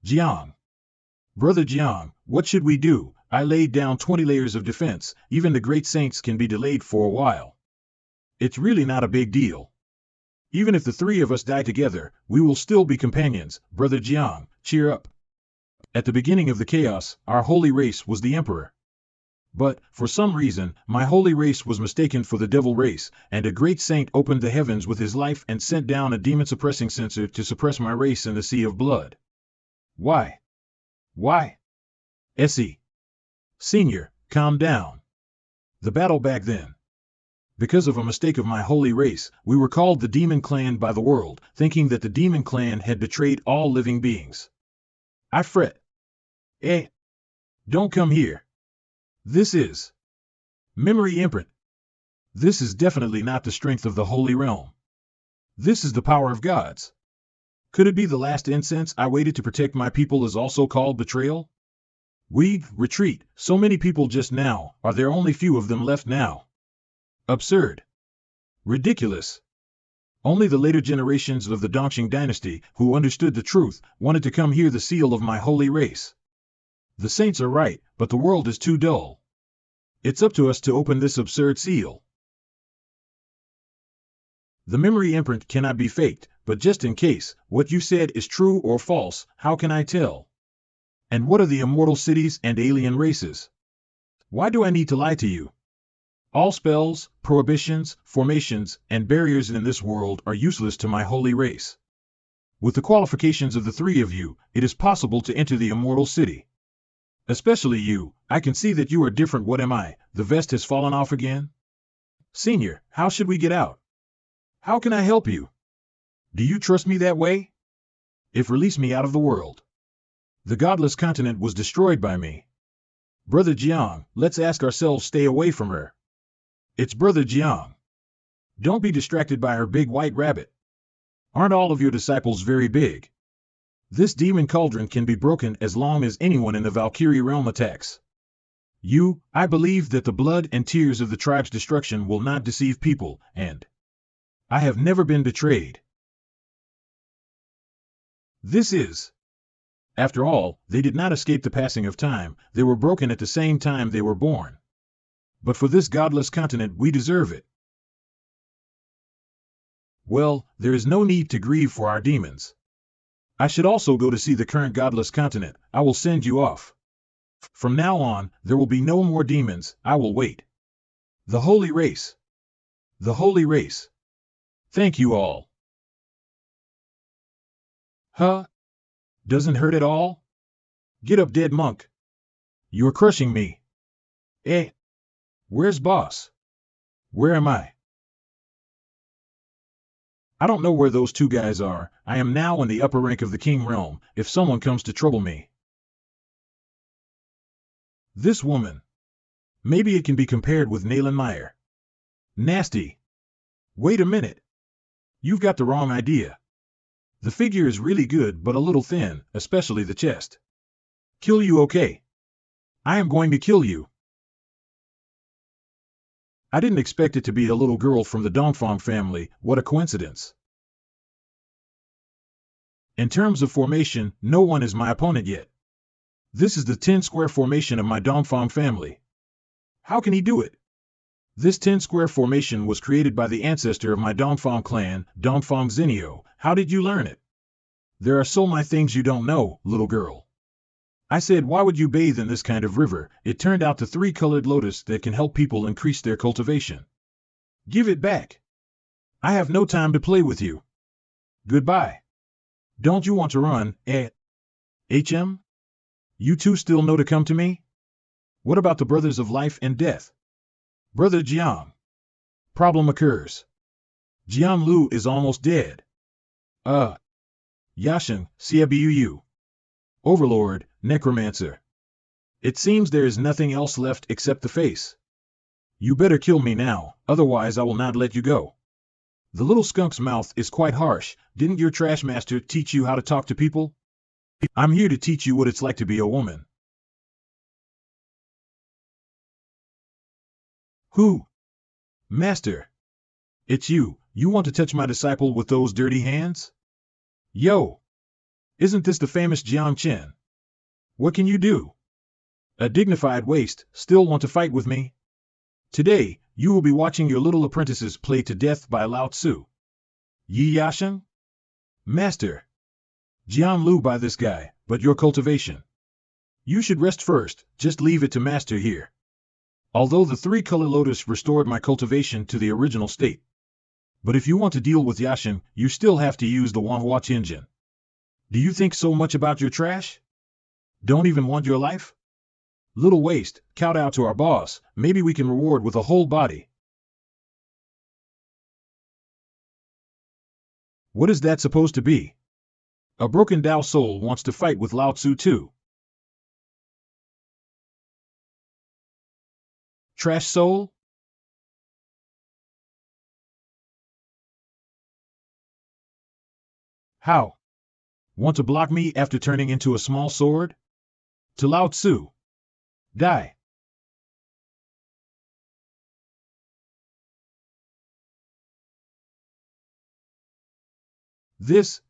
Jiang. Brother Jiang, what should we do? I laid down 20 layers of defense. Even the great saints can be delayed for a while. It's really not a big deal. Even if the 3 of us die together, we will still be companions. Brother Jiang, cheer up. At the beginning of the chaos, our holy race was the emperor. But, for some reason, my holy race was mistaken for the devil race, and a great saint opened the heavens with his life and sent down a demon-suppressing sensor to suppress my race in the sea of blood. Why? Why? Essie. Senior, calm down. The battle back then. Because of a mistake of my holy race, we were called the Demon Clan by the world, thinking that the Demon Clan had betrayed all living beings. I fret. Don't come here. This is memory imprint. This is definitely not the strength of the Holy Realm. This is the power of gods. Could it be the last incense I waited to protect my people is also called betrayal? We retreat. So many people just now. Are there only few of them left now? Absurd. Ridiculous. Only the later generations of the Dongxing dynasty, who understood the truth, wanted to come hear the seal of my holy race. The saints are right, but the world is too dull. It's up to us to open this absurd seal. The memory imprint cannot be faked, but just in case, what you said is true or false, how can I tell? And what are the immortal cities and alien races? Why do I need to lie to you? All spells, prohibitions, formations, and barriers in this world are useless to my holy race. With the qualifications of the 3 of you, it is possible to enter the immortal city. Especially you, I can see that you are different. What am I? The vest has fallen off again? Senior, how should we get out? How can I help you? Do you trust me that way? If release me out of the world. The godless continent was destroyed by me. Brother Jiang, let's ask ourselves, stay away from her. It's Brother Jiang. Don't be distracted by her big white rabbit. Aren't all of your disciples very big? This demon cauldron can be broken as long as anyone in the Valkyrie realm attacks. I believe that the blood and tears of the tribe's destruction will not deceive people, and I have never been betrayed. This is. After all, they did not escape the passing of time, they were broken at the same time they were born. But for this godless continent we deserve it. Well, there is no need to grieve for our demons. I should also go to see the current godless continent. I will send you off. From now on, there will be no more demons. I will wait. The holy race. The holy race. Thank you all. Huh? Doesn't hurt at all? Get up, dead monk. You're crushing me. Where's boss? Where am I? I don't know where those two guys are. I am now in the upper rank of the king realm, if someone comes to trouble me. This woman. Maybe it can be compared with Nayland Meyer. Nasty. Wait a minute. You've got the wrong idea. The figure is really good but a little thin, especially the chest. Kill you, okay? I am going to kill you. I didn't expect it to be a little girl from the Dongfang family. What a coincidence. In terms of formation, no one is my opponent yet. This is the 10-square formation of my Dongfang family. How can he do it? This 10-square formation was created by the ancestor of my Dongfang clan, Dongfang Zenio. How did you learn it? There are so many things you don't know, little girl. I said, why would you bathe in this kind of river? It turned out the 3-colored lotus that can help people increase their cultivation. Give it back. I have no time to play with you. Goodbye. Don't you want to run, eh? HM? You two still know to come to me? What about the brothers of life and death? Brother Jiang. Problem occurs. Jiang Lu is almost dead. Yashin, Cbu. Overlord, Necromancer. It seems there is nothing else left except the face. You better kill me now, otherwise I will not let you go. The little skunk's mouth is quite harsh. Didn't your trash master teach you how to talk to people? I'm here to teach you what it's like to be a woman. Who? Master. It's you. You want to touch my disciple with those dirty hands? Yo! Isn't this the famous Jiang Chen? What can you do? A dignified waste, still want to fight with me? Today, you will be watching your little apprentices play to death by Lao Tzu. Yi Yashin? Master. Jiang Lu by this guy, but your cultivation. You should rest first, just leave it to Master here. Although the 3-color lotus restored my cultivation to the original state. But if you want to deal with Yashin, you still have to use the Wanhua engine. Do you think so much about your trash? Don't even want your life? Little waste, kowtow to our boss, maybe we can reward with a whole body. What is that supposed to be? A broken Dao soul wants to fight with Lao Tzu too. Trash soul? How? Want to block me after turning into a small sword? To Lao Tzu. Die.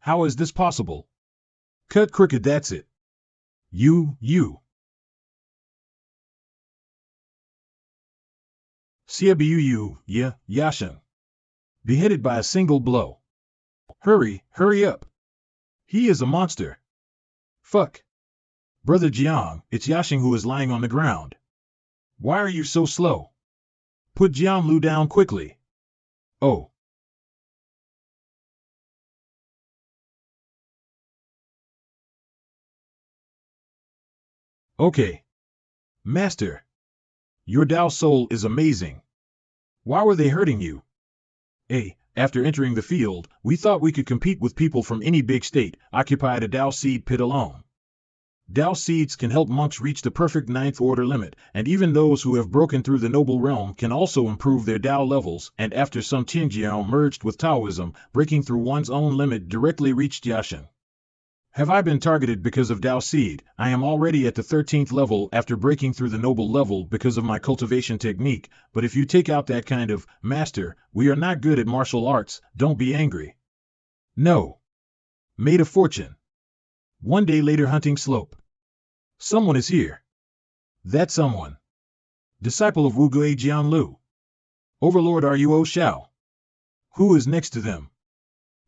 How is this possible? Cut crooked, that's it. You. Cbu, yeah, Yashin. Beheaded by a single blow. Hurry up. He is a monster. Fuck. Brother Jiang, it's Yashin who is lying on the ground. Why are you so slow? Put Jiang Lu down quickly. Oh. Okay. Master. Your Dao soul is amazing. Why were they hurting you? After entering the field, we thought we could compete with people from any big state, occupied a Dao seed pit alone. Dao seeds can help monks reach the perfect 9th order limit, and even those who have broken through the noble realm can also improve their Dao levels, and after some Qingjiao merged with Taoism, breaking through one's own limit directly reached Yashin. Have I been targeted because of Dao seed? I am already at the 13th level after breaking through the noble level because of my cultivation technique, but if you take out that kind of, master, we are not good at martial arts, don't be angry. No. Made a fortune. One day later, hunting slope. Someone is here. That someone. Disciple of Wu Gui Jian Lu. Overlord Ruo Xiao. Who is next to them?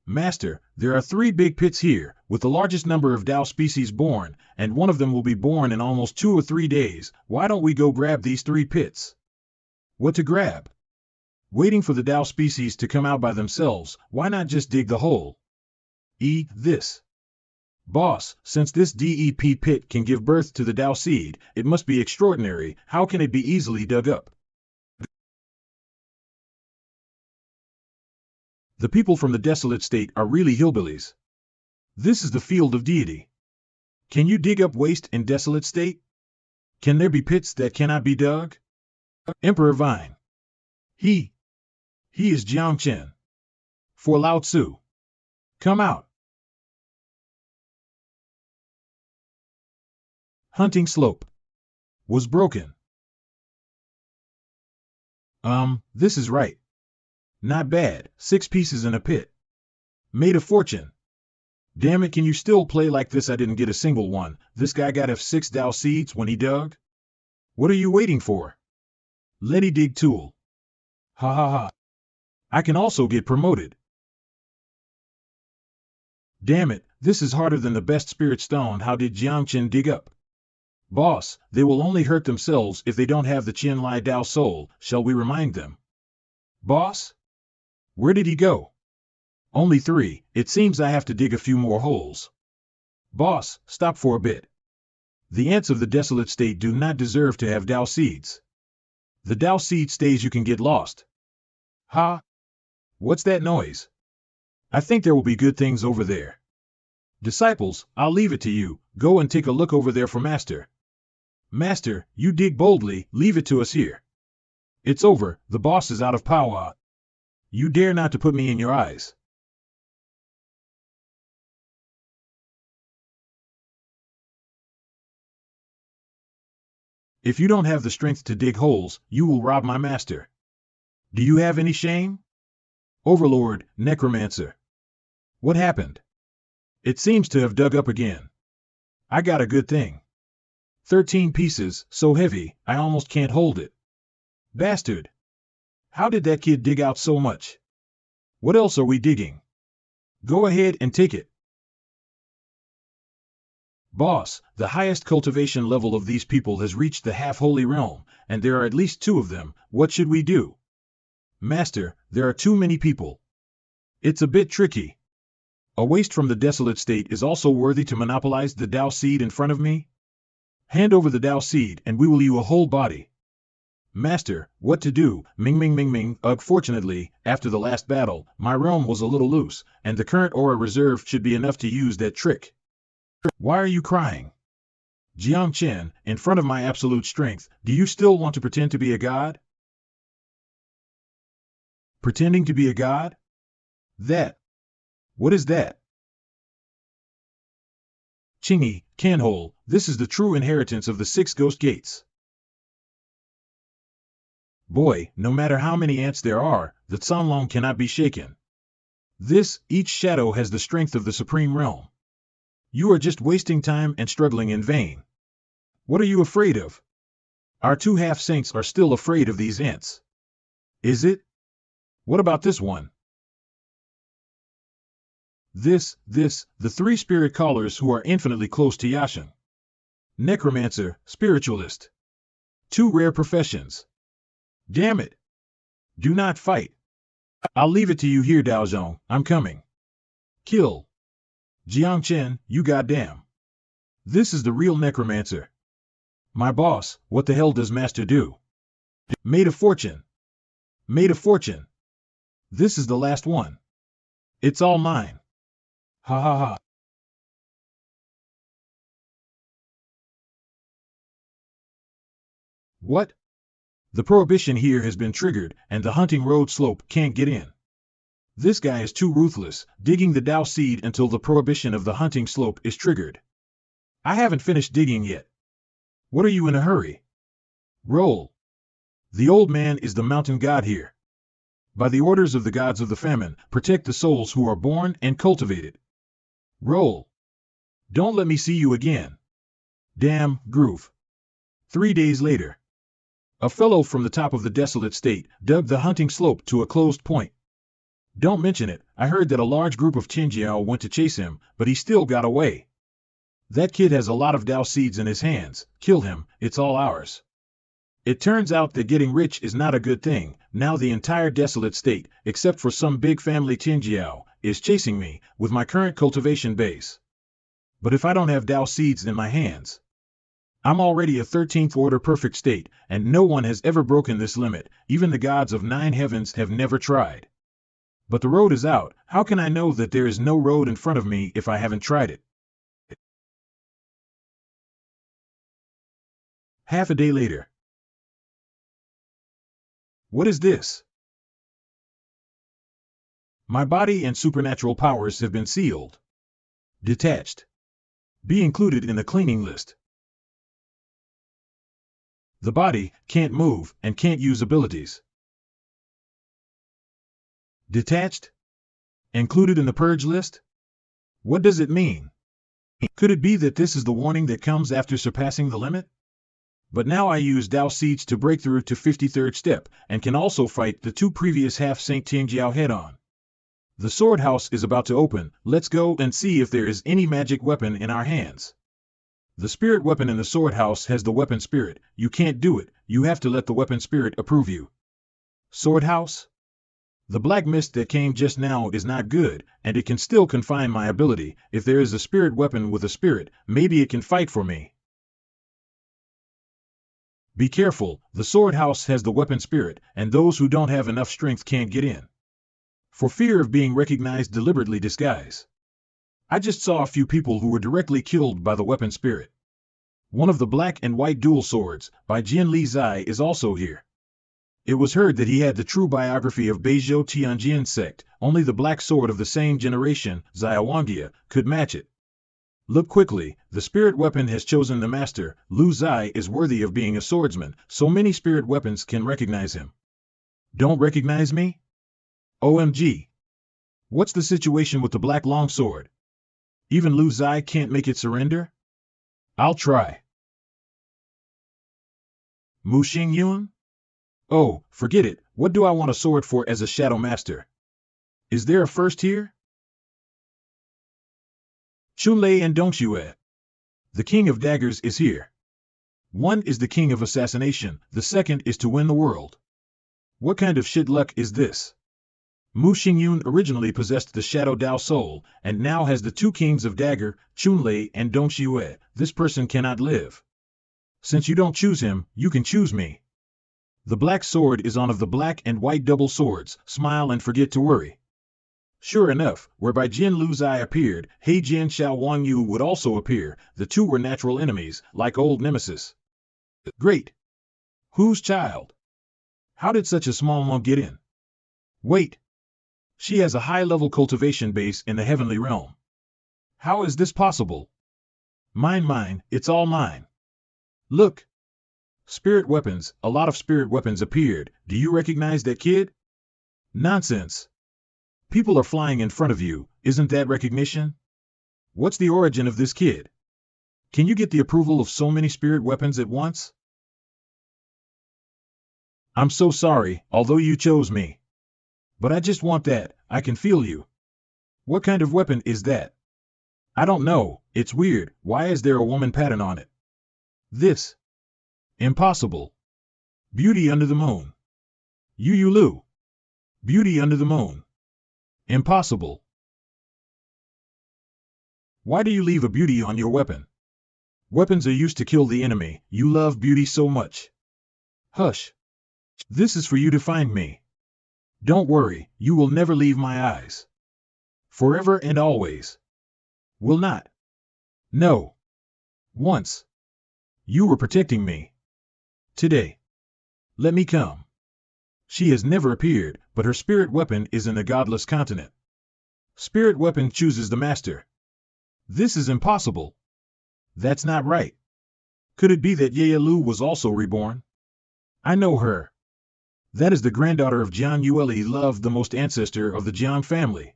Master, there are 3 big pits here, with the largest number of Dao species born, and one of them will be born in almost 2 or 3 days. Why don't we go grab these 3 pits? What to grab? Waiting for the Dao species to come out by themselves, why not just dig the hole? This. Boss, since this DEP pit can give birth to the Dao seed, it must be extraordinary. How can it be easily dug up? The people from the desolate state are really hillbillies. This is the field of deity. Can you dig up waste in desolate state? Can there be pits that cannot be dug? Emperor Vine. He is Jiang Chen. For Lao Tzu. Come out. Hunting slope. Was broken. This is right. Not bad, 6 pieces in a pit. Made a fortune. Damn it, can you still play like this? I didn't get a single one. This guy got F6 Dao seeds when he dug? What are you waiting for? Letty dig tool. Ha ha ha. I can also get promoted. Damn it, this is harder than the best spirit stone. How did Jiang Chen dig up? Boss, they will only hurt themselves if they don't have the Qian Lai Dao soul. Shall we remind them? Boss? Where did he go? Only 3. It seems I have to dig a few more holes. Boss, stop for a bit. The ants of the desolate state do not deserve to have Dao seeds. The Dao seed stays, you can get lost. Ha? What's that noise? I think there will be good things over there. Disciples, I'll leave it to you. Go and take a look over there for Master. Master, you dig boldly, leave it to us here. It's over, the boss is out of power. You dare not to put me in your eyes. If you don't have the strength to dig holes, you will rob my master. Do you have any shame? Overlord, Necromancer. What happened? It seems to have dug up again. I got a good thing. 13 pieces, so heavy, I almost can't hold it. Bastard! How did that kid dig out so much? What else are we digging? Go ahead and take it. Boss, the highest cultivation level of these people has reached the half-holy realm, and there are at least 2 of them. What should we do? Master, there are too many people. It's a bit tricky. A waste from the desolate state is also worthy to monopolize the Dao seed in front of me? Hand over the Dao seed and we will you a whole body. Master, what to do? Ming ming ming ming. Fortunately, after the last battle, my realm was a little loose, and the current aura reserve should be enough to use that trick. Why are you crying? Jiang Chen, in front of my absolute strength, do you still want to pretend to be a god? Pretending to be a god? What is that? Chingy, Canhole, this is the true inheritance of the 6 ghost gates. Boy, no matter how many ants there are, the Tsanlong cannot be shaken. Each shadow has the strength of the supreme realm. You are just wasting time and struggling in vain. What are you afraid of? Our 2 half-saints are still afraid of these ants. Is it? What about this one? The 3 spirit callers who are infinitely close to Yashin. Necromancer, spiritualist. 2 rare professions. Damn it. Do not fight. I'll leave it to you here, Daozhong. I'm coming. Kill. Jiang Chen, you goddamn. This is the real necromancer. My boss, what the hell does Master do? Made a fortune. Made a fortune. This is the last one. It's all mine. Ha ha ha. What? The prohibition here has been triggered, and the hunting road slope can't get in. This guy is too ruthless, digging the Dao seed until the prohibition of the hunting slope is triggered. I haven't finished digging yet. What are you in a hurry? Roll. The old man is the mountain god here. By the orders of the gods of the famine, protect the souls who are born and cultivated. Roll. Don't let me see you again. Damn, groove. 3 days later. A fellow from the top of the desolate state dug the hunting slope to a closed point. Don't mention it, I heard that a large group of Qinjiao went to chase him, but he still got away. That kid has a lot of Dao seeds in his hands. Kill him, it's all ours. It turns out that getting rich is not a good thing. Now the entire desolate state, except for some big family Qinjiao, is chasing me with my current cultivation base. But if I don't have Dao seeds in my hands, I'm already a 13th order perfect state, and no one has ever broken this limit. Even the gods of 9 heavens have never tried. But the road is out. How can I know that there is no road in front of me if I haven't tried it? Half a day later. What is this? My body and supernatural powers have been sealed. Detached. Be included in the cleaning list. The body can't move and can't use abilities. Detached? Included in the purge list? What does it mean? Could it be that this is the warning that comes after surpassing the limit? But now I use Dao Seeds to break through to 53rd step, and can also fight the 2 previous half Saint Tianjiao head-on. The sword house is about to open. Let's go and see if there is any magic weapon in our hands. The spirit weapon in the sword house has the weapon spirit. You can't do it. You have to let the weapon spirit approve you. Sword house? The black mist that came just now is not good, and it can still confine my ability. If there is a spirit weapon with a spirit, maybe it can fight for me. Be careful, the sword house has the weapon spirit, and those who don't have enough strength can't get in. For fear of being recognized, deliberately disguise. I just saw a few people who were directly killed by the weapon spirit. One of the black and white dual swords, by Jin Li Zai, is also here. It was heard that he had the true biography of Beizhou Tianjin sect. Only the black sword of the same generation, Xiaowangjia, could match it. Look quickly, the spirit weapon has chosen the master. Lu Zai is worthy of being a swordsman, so many spirit weapons can recognize him. Don't recognize me? OMG. What's the situation with the black longsword? Even Lu Zai can't make it surrender? I'll try. Mu Xingyun? Oh, forget it. What do I want a sword for as a shadow master? Is there a first here? Chunlei and Dongxue. The king of daggers is here. One is the king of assassination, the second is to win the world. What kind of shit luck is this? Mu Xingyun originally possessed the Shadow Dao Soul, and now has the 2 kings of dagger, Chunlei and Dongxue. This person cannot live. Since you don't choose him, you can choose me. The black sword is on of the black and white double swords. Smile and forget to worry. Sure enough, whereby Jin Lu Zai appeared, He Jin Xiao Wang Yu would also appear. The 2 were natural enemies, like old nemesis. Great. Whose child? How did such a small monk get in? Wait. She has a high-level cultivation base in the heavenly realm. How is this possible? Mine, it's all mine. Look. Spirit weapons, a lot of spirit weapons appeared. Do you recognize that kid? Nonsense. People are flying in front of you, isn't that recognition? What's the origin of this kid? Can you get the approval of so many spirit weapons at once? I'm so sorry, although you chose me. But I just want that. I can feel you. What kind of weapon is that? I don't know. It's weird. Why is there a woman pattern on it? This. Impossible. Beauty under the moon. Yu Lu. Beauty under the moon. Impossible. Why do you leave a beauty on your weapon? Weapons are used to kill the enemy. You love beauty so much. Hush. This is for you to find me. Don't worry, you will never leave my eyes. Forever and always. Will not. No. Once. You were protecting me. Today. Let me come. She has never appeared, but her spirit weapon is in the godless continent. Spirit weapon chooses the master. This is impossible. That's not right. Could it be that Ye Lu was also reborn? I know her. That is the granddaughter of Jiang Yueli, loved the most ancestor of the Jiang family.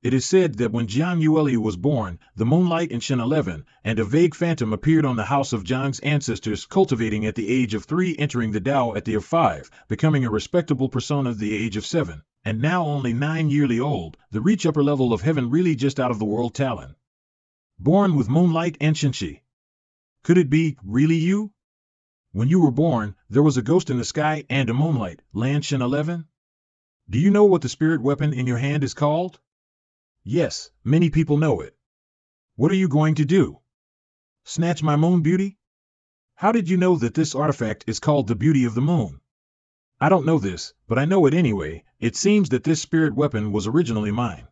It is said that when Jiang Yueli was born, the moonlight in Shen 11, and a vague phantom appeared on the house of Jiang's ancestors, cultivating at the age of 3, entering the Tao at the of 5, becoming a respectable persona at the age of 7, and now only 9 yearly old, the reach upper level of heaven, really just out of the world Talon. Born with moonlight and Shenshi. Could it be, really you? When you were born, there was a ghost in the sky and a moonlight, land Shen 11? Do you know what the spirit weapon in your hand is called? Yes, many people know it. What are you going to do? Snatch my moon beauty? How did you know that this artifact is called the beauty of the moon? I don't know this, but I know it anyway. It seems that this spirit weapon was originally mine.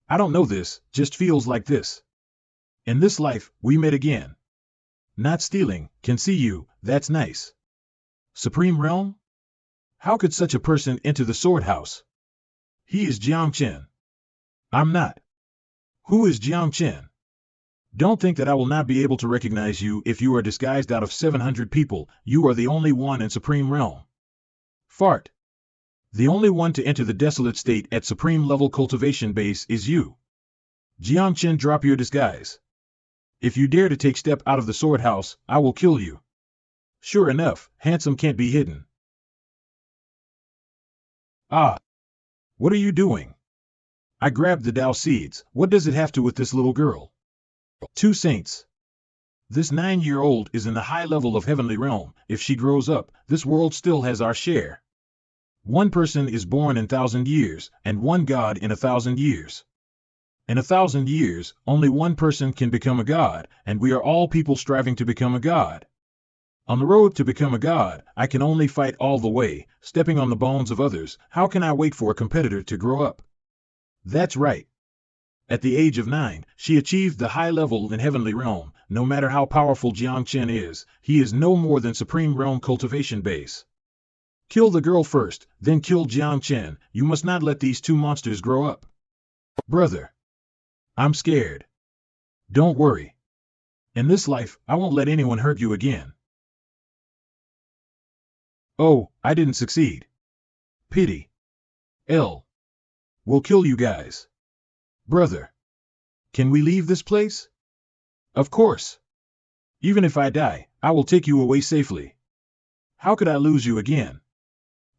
I don't know this, just feels like this. In this life, we met again. Not stealing, can see you, that's nice. Supreme Realm? How could such a person enter the sword house? He is Jiang Chen. I'm not. Who is Jiang Chen? Don't think that I will not be able to recognize you if you are disguised out of 700 people. You are the only one in Supreme Realm. Fart. The only one to enter the desolate state at Supreme Level Cultivation Base is you. Jiang Chen, drop your disguise. If you dare to take step out of the sword house, I will kill you. Sure enough, handsome can't be hidden. Ah. What are you doing? I grabbed the Tao seeds. What does it have to with this little girl? Two saints. This 9-year-old is in the high level of heavenly realm. If she grows up, this world still has our share. One person is born in 1,000 years, and one god in 1,000 years. In 1,000 years, only one person can become a god, and we are all people striving to become a god. On the road to become a god, I can only fight all the way, stepping on the bones of others. How can I wait for a competitor to grow up? That's right. At the age of 9, she achieved the high level in heavenly realm. No matter how powerful Jiang Chen is, he is no more than Supreme Realm Cultivation Base. Kill the girl first, then kill Jiang Chen. You must not let these two monsters grow up. Brother. I'm scared. Don't worry. In this life, I won't let anyone hurt you again. Oh, I didn't succeed. Pity. We'll kill you guys. Brother. Can we leave this place? Of course. Even if I die, I will take you away safely. How could I lose you again?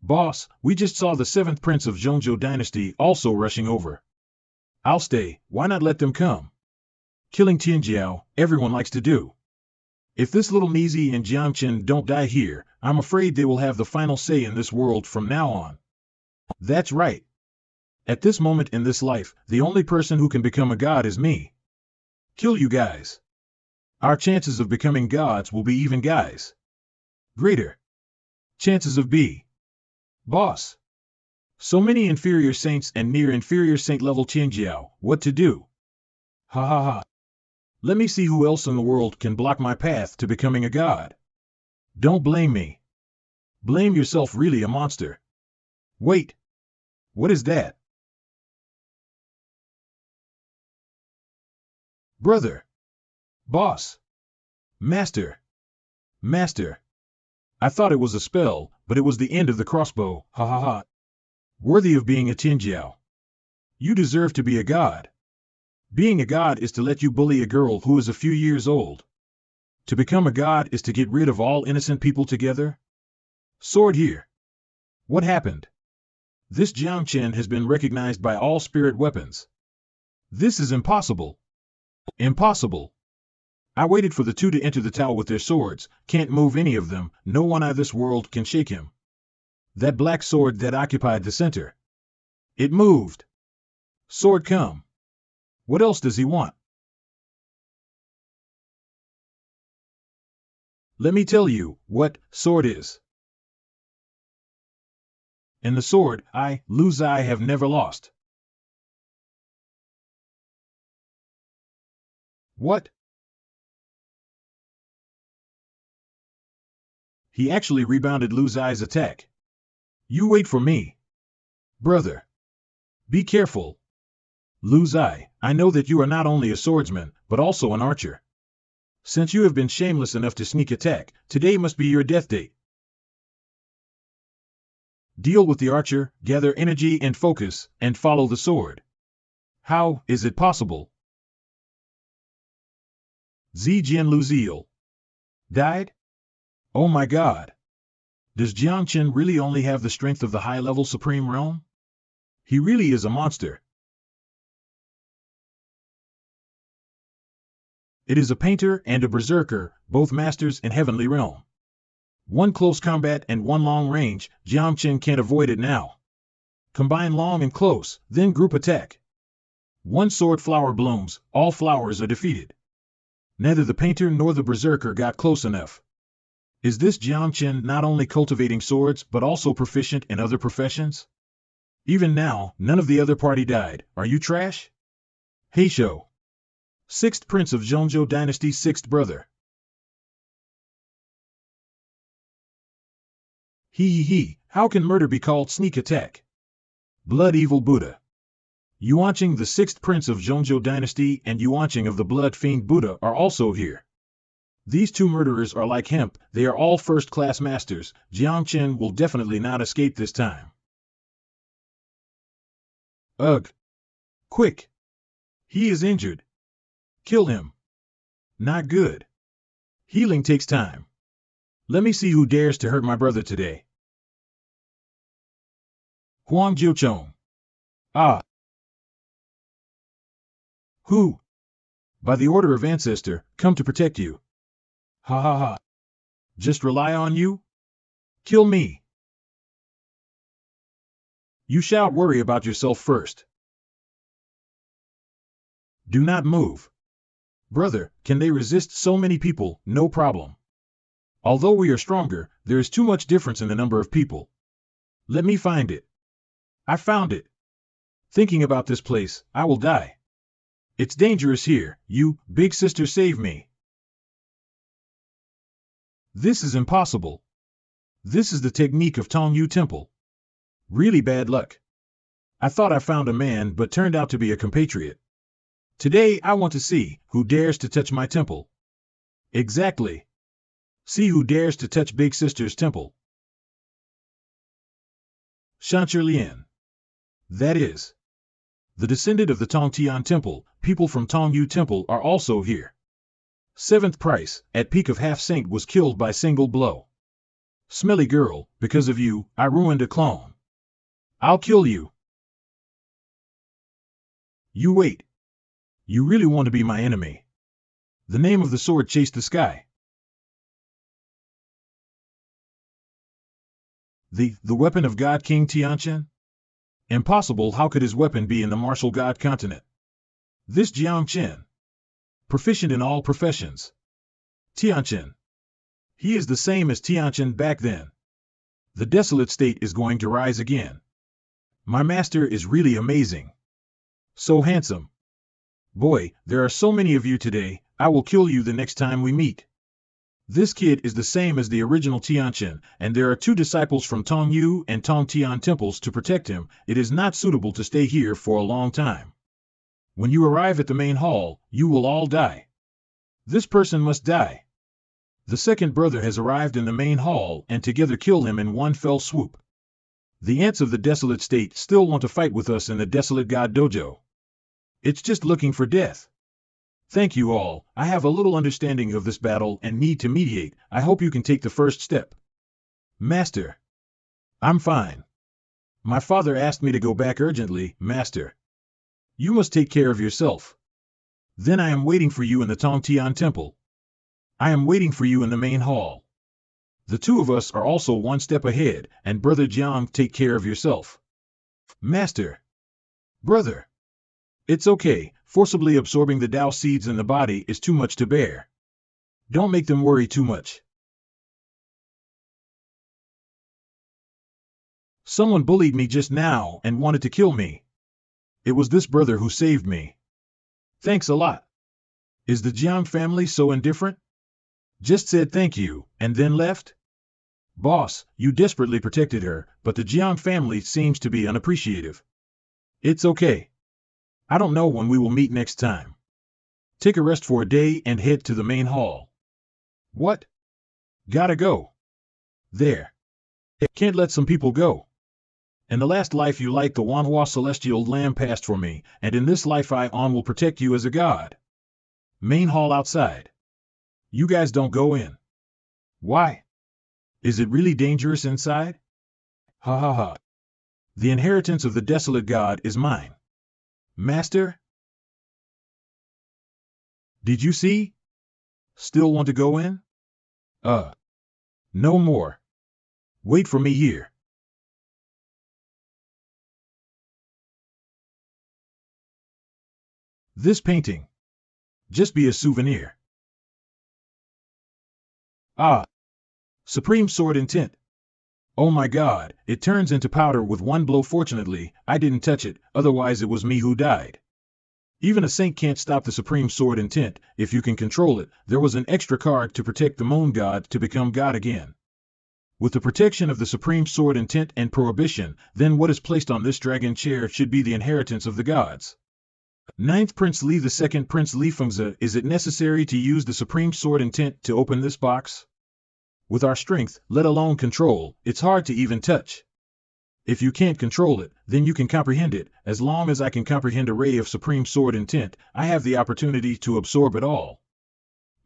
Boss, we just saw the 7th prince of Zhongzhou dynasty also rushing over. I'll stay, why not let them come? Killing Tianjiao, everyone likes to do. If this little Nizi and Jiang Chen don't die here, I'm afraid they will have the final say in this world from now on. That's right. At this moment in this life, the only person who can become a god is me. Kill you guys. Our chances of becoming gods will be even, guys. Greater. Chances of B. Boss. So many inferior saints and near inferior saint level Tianjiao, what to do? Ha ha ha. Let me see who else in the world can block my path to becoming a god. Don't blame me. Blame yourself, really a monster. Wait. What is that? Brother. Boss. Master. Master. I thought it was a spell, but it was the end of the crossbow, ha ha ha. Worthy of being a Tianjiao. You deserve to be a god. Being a god is to let you bully a girl who is a few years old. To become a god is to get rid of all innocent people together. Sword here. What happened? This Jiang Chen has been recognized by all spirit weapons. This is impossible. Impossible. I waited for the two to enter the tower with their swords, can't move any of them, no one out of this world can shake him. That black sword that occupied the center. It moved. Sword come. What else does he want? Let me tell you what sword is. In the sword, I, Lu Zai, have never lost. What? He actually rebounded Lu Zai's attack. You wait for me. Brother. Be careful. Lu Zai, I know that you are not only a swordsman, but also an archer. Since you have been shameless enough to sneak attack, today must be your death date. Deal with the archer, gather energy and focus, and follow the sword. How is it possible? Zijian Luziel. Died? Oh my god. Does Jiang Chen really only have the strength of the high-level Supreme Realm? He really is a monster. It is a painter and a berserker, both masters in heavenly realm. One close combat and one long range, Jiang Chen can't avoid it now. Combine long and close, then group attack. One sword flower blooms, all flowers are defeated. Neither the painter nor the berserker got close enough. Is this Jiang Chen not only cultivating swords but also proficient in other professions? Even now, none of the other party died. Are you trash? Heisho. Sixth Prince of Zhongzhou Dynasty's sixth brother. He, how can murder be called sneak attack? Blood Evil Buddha. Yuanqing, the sixth prince of Zhongzhou Dynasty, and Yuanqing of the Blood Fiend Buddha are also here. These two murderers are like hemp, they are all first-class masters. Jiang Chen will definitely not escape this time. Ugh. Quick. He is injured. Kill him. Not good. Healing takes time. Let me see who dares to hurt my brother today. Huang Jiuchong. Ah. Who? By the order of ancestor, come to protect you. Ha ha ha. Just rely on you? Kill me. You shall worry about yourself first. Do not move. Brother, can they resist so many people? No problem. Although we are stronger, there is too much difference in the number of people. Let me find it. I found it. Thinking about this place, I will die. It's dangerous here. You, big sister, save me. This is impossible. This is the technique of Tongyu Temple. Really bad luck. I thought I found a man but turned out to be a compatriot. Today I want to see who dares to touch my temple. Exactly. See who dares to touch Big Sister's temple. Shanchurlian. That is. The descendant of the Tongtian Temple, people from Tongyu Temple are also here. Seventh price, at peak of half-saint, was killed by single blow. Smelly girl, because of you, I ruined a clone. I'll kill you. You wait. You really want to be my enemy. The name of the sword chased the sky. The weapon of God King Tianqian? Impossible. How could his weapon be in the martial god continent? This Jiang Chen. Proficient in all professions. Tianqian. He is the same as Tianqian back then. The desolate state is going to rise again. My master is really amazing. So handsome. Boy, there are so many of you today, I will kill you the next time we meet. This kid is the same as the original Tianqian, and there are two disciples from Tongyu and Tongtian temples to protect him. It is not suitable to stay here for a long time. When you arrive at the main hall, you will all die. This person must die. The second brother has arrived in the main hall, and together kill him in one fell swoop. The ants of the desolate state still want to fight with us in the desolate god dojo. It's just looking for death. Thank you all. I have a little understanding of this battle and need to mediate. I hope you can take the first step. Master. I'm fine. My father asked me to go back urgently, Master. You must take care of yourself. Then I am waiting for you in the Tongtian Temple. I am waiting for you in the main hall. The two of us are also one step ahead, and Brother Jiang, take care of yourself. Master. Brother. It's okay. Forcibly absorbing the Tao seeds in the body is too much to bear. Don't make them worry too much. Someone bullied me just now and wanted to kill me. It was this brother who saved me. Thanks a lot. Is the Jiang family so indifferent? Just said thank you, and then left? Boss, you desperately protected her, but the Jiang family seems to be unappreciative. It's okay. I don't know when we will meet next time. Take a rest for a day and head to the main hall. What? Gotta go. There. Can't let some people go. In the last life you like the Wanhua celestial lamb passed for me, and in this life I on will protect you as a god. Main hall outside. You guys don't go in. Why? Is it really dangerous inside? Ha ha ha. The inheritance of the desolate god is mine. Master? Did you see? Still want to go in? No more. Wait for me here. This painting. Just be a souvenir. Ah. Supreme Sword Intent. Oh my god, it turns into powder with one blow. Fortunately, I didn't touch it, otherwise it was me who died. Even a saint can't stop the Supreme Sword Intent. If you can control it, there was an extra card to protect the moon god to become god again. With the protection of the Supreme Sword Intent and prohibition, then what is placed on this dragon chair should be the inheritance of the gods. Ninth Prince Li, the second Prince Li Fengzi, is it necessary to use the Supreme Sword Intent to open this box? With our strength, let alone control, it's hard to even touch. If you can't control it, then you can comprehend it. As long as I can comprehend a ray of Supreme Sword Intent, I have the opportunity to absorb it all.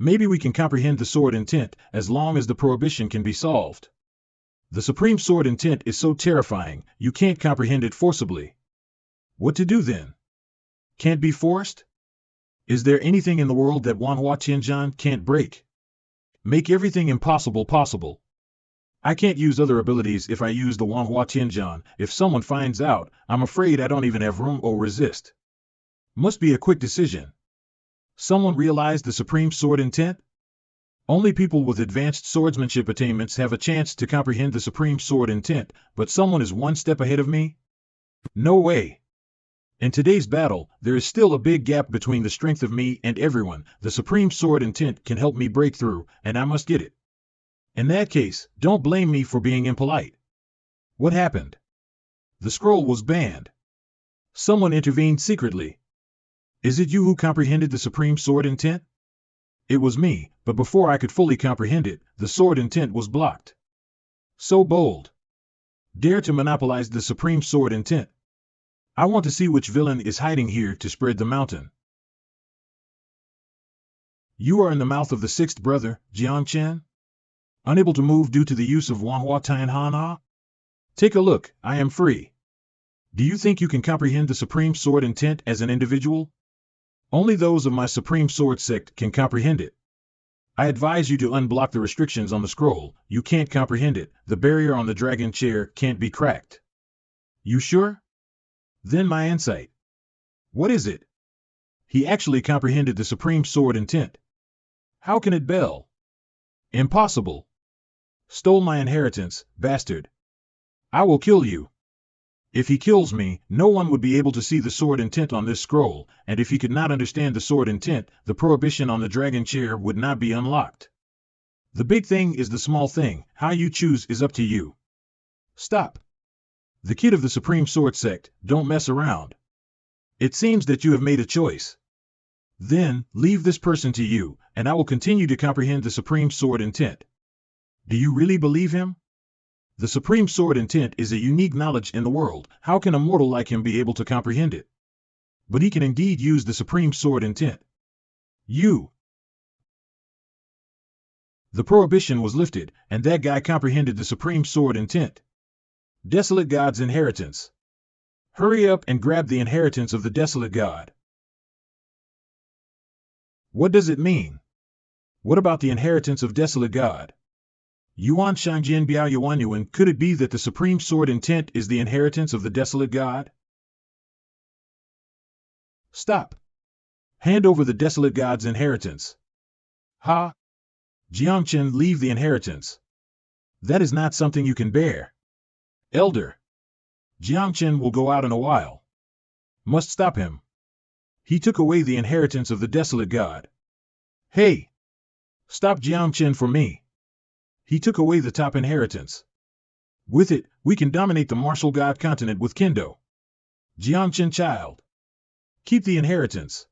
Maybe we can comprehend the Sword Intent, as long as the prohibition can be solved. The Supreme Sword Intent is so terrifying, you can't comprehend it forcibly. What to do then? Can't be forced? Is there anything in the world that Wanhua Tianjian can't break? Make everything impossible possible. I can't use other abilities if I use the Wanhua Tianjian. If someone finds out, I'm afraid I don't even have room or resist. Must be a quick decision. Someone realized the Supreme Sword Intent? Only people with advanced swordsmanship attainments have a chance to comprehend the Supreme Sword Intent, but someone is one step ahead of me? No way. In today's battle, there is still a big gap between the strength of me and everyone. The Supreme Sword Intent can help me break through, and I must get it. In that case, don't blame me for being impolite. What happened? The scroll was banned. Someone intervened secretly. Is it you who comprehended the Supreme Sword Intent? It was me, but before I could fully comprehend it, the Sword Intent was blocked. So bold. Dare to monopolize the Supreme Sword Intent. I want to see which villain is hiding here to spread the mountain. You are in the mouth of the sixth brother, Jiangchen? Unable to move due to the use of Wanhua Tianhana? Take a look, I am free. Do you think you can comprehend the Supreme Sword Intent as an individual? Only those of my Supreme Sword sect can comprehend it. I advise you to unblock the restrictions on the scroll. You can't comprehend it. The barrier on the dragon chair can't be cracked. You sure? Then my insight. What is it? He actually comprehended the Supreme Sword Intent. How can it be? Impossible. Stole my inheritance, bastard. I will kill you. If he kills me, no one would be able to see the Sword Intent on this scroll, and if he could not understand the Sword Intent, the prohibition on the dragon chair would not be unlocked. The big thing is the small thing. How you choose is up to you. Stop. The kid of the Supreme Sword sect, don't mess around. It seems that you have made a choice. Then, leave this person to you, and I will continue to comprehend the Supreme Sword Intent. Do you really believe him? The Supreme Sword Intent is a unique knowledge in the world. How can a mortal like him be able to comprehend it? But he can indeed use the Supreme Sword Intent. You. The prohibition was lifted, and that guy comprehended the Supreme Sword Intent. Desolate God's inheritance. Hurry up and grab the inheritance of the Desolate God. What does it mean? What about the inheritance of Desolate God? Yuan Shangjian Biao Yuan Yuan, could it be that the Supreme Sword Intent is the inheritance of the Desolate God? Stop. Hand over the Desolate God's inheritance. Ha! Jiangchen, leave the inheritance. That is not something you can bear. Elder. Jiangchen will go out in a while. Must stop him. He took away the inheritance of the Desolate God. Hey! Stop Jiangchen for me. He took away the top inheritance. With it, we can dominate the martial god continent with Kendo. Jiangchen child. Keep the inheritance.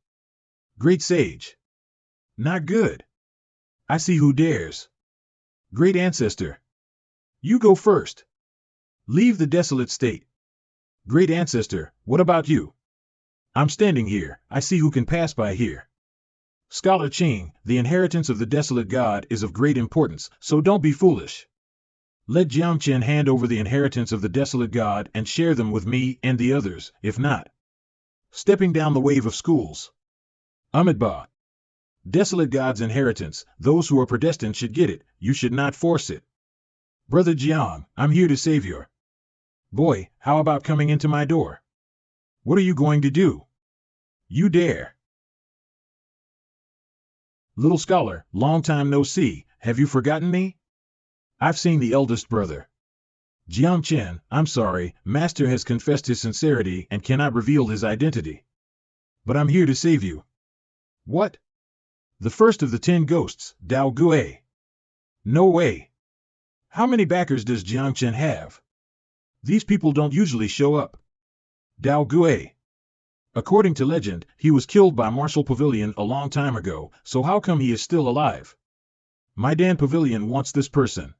Great sage. Not good. I see who dares. Great ancestor. You go first. Leave the desolate state. Great ancestor, what about you? I'm standing here, I see who can pass by here. Scholar Ching, the inheritance of the Desolate God is of great importance, so don't be foolish. Let Jiangchen hand over the inheritance of the Desolate God and share them with me and the others, if not. Stepping down the wave of schools. Amidba. Desolate God's inheritance, those who are predestined should get it, you should not force it. Brother Jiang, I'm here to save your boy, how about coming into my door? What are you going to do? You dare. Little scholar, long time no see, have you forgotten me? I've seen the eldest brother. Jiang Chen, I'm sorry, Master has confessed his sincerity and cannot reveal his identity. But I'm here to save you. What? The first of the 10 ghosts, Dao Gue. No way. How many backers does Jiang Chen have? These people don't usually show up. Dao Gue. According to legend, he was killed by Martial Pavilion a long time ago, so how come he is still alive? My Dan Pavilion wants this person.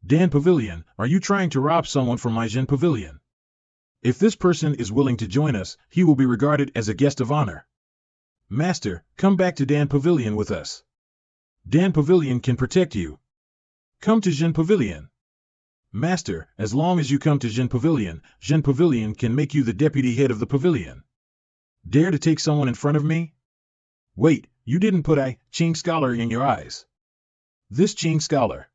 Dan Pavilion, are you trying to rob someone from my Jin Pavilion? If this person is willing to join us, he will be regarded as a guest of honor. Master, come back to Dan Pavilion with us. Dan Pavilion can protect you. Come to Jin Pavilion. Master, as long as you come to Jin Pavilion can make you the deputy head of the pavilion. Dare to take someone in front of me? Wait, you didn't put I, Qing Scholar in your eyes. This Qing Scholar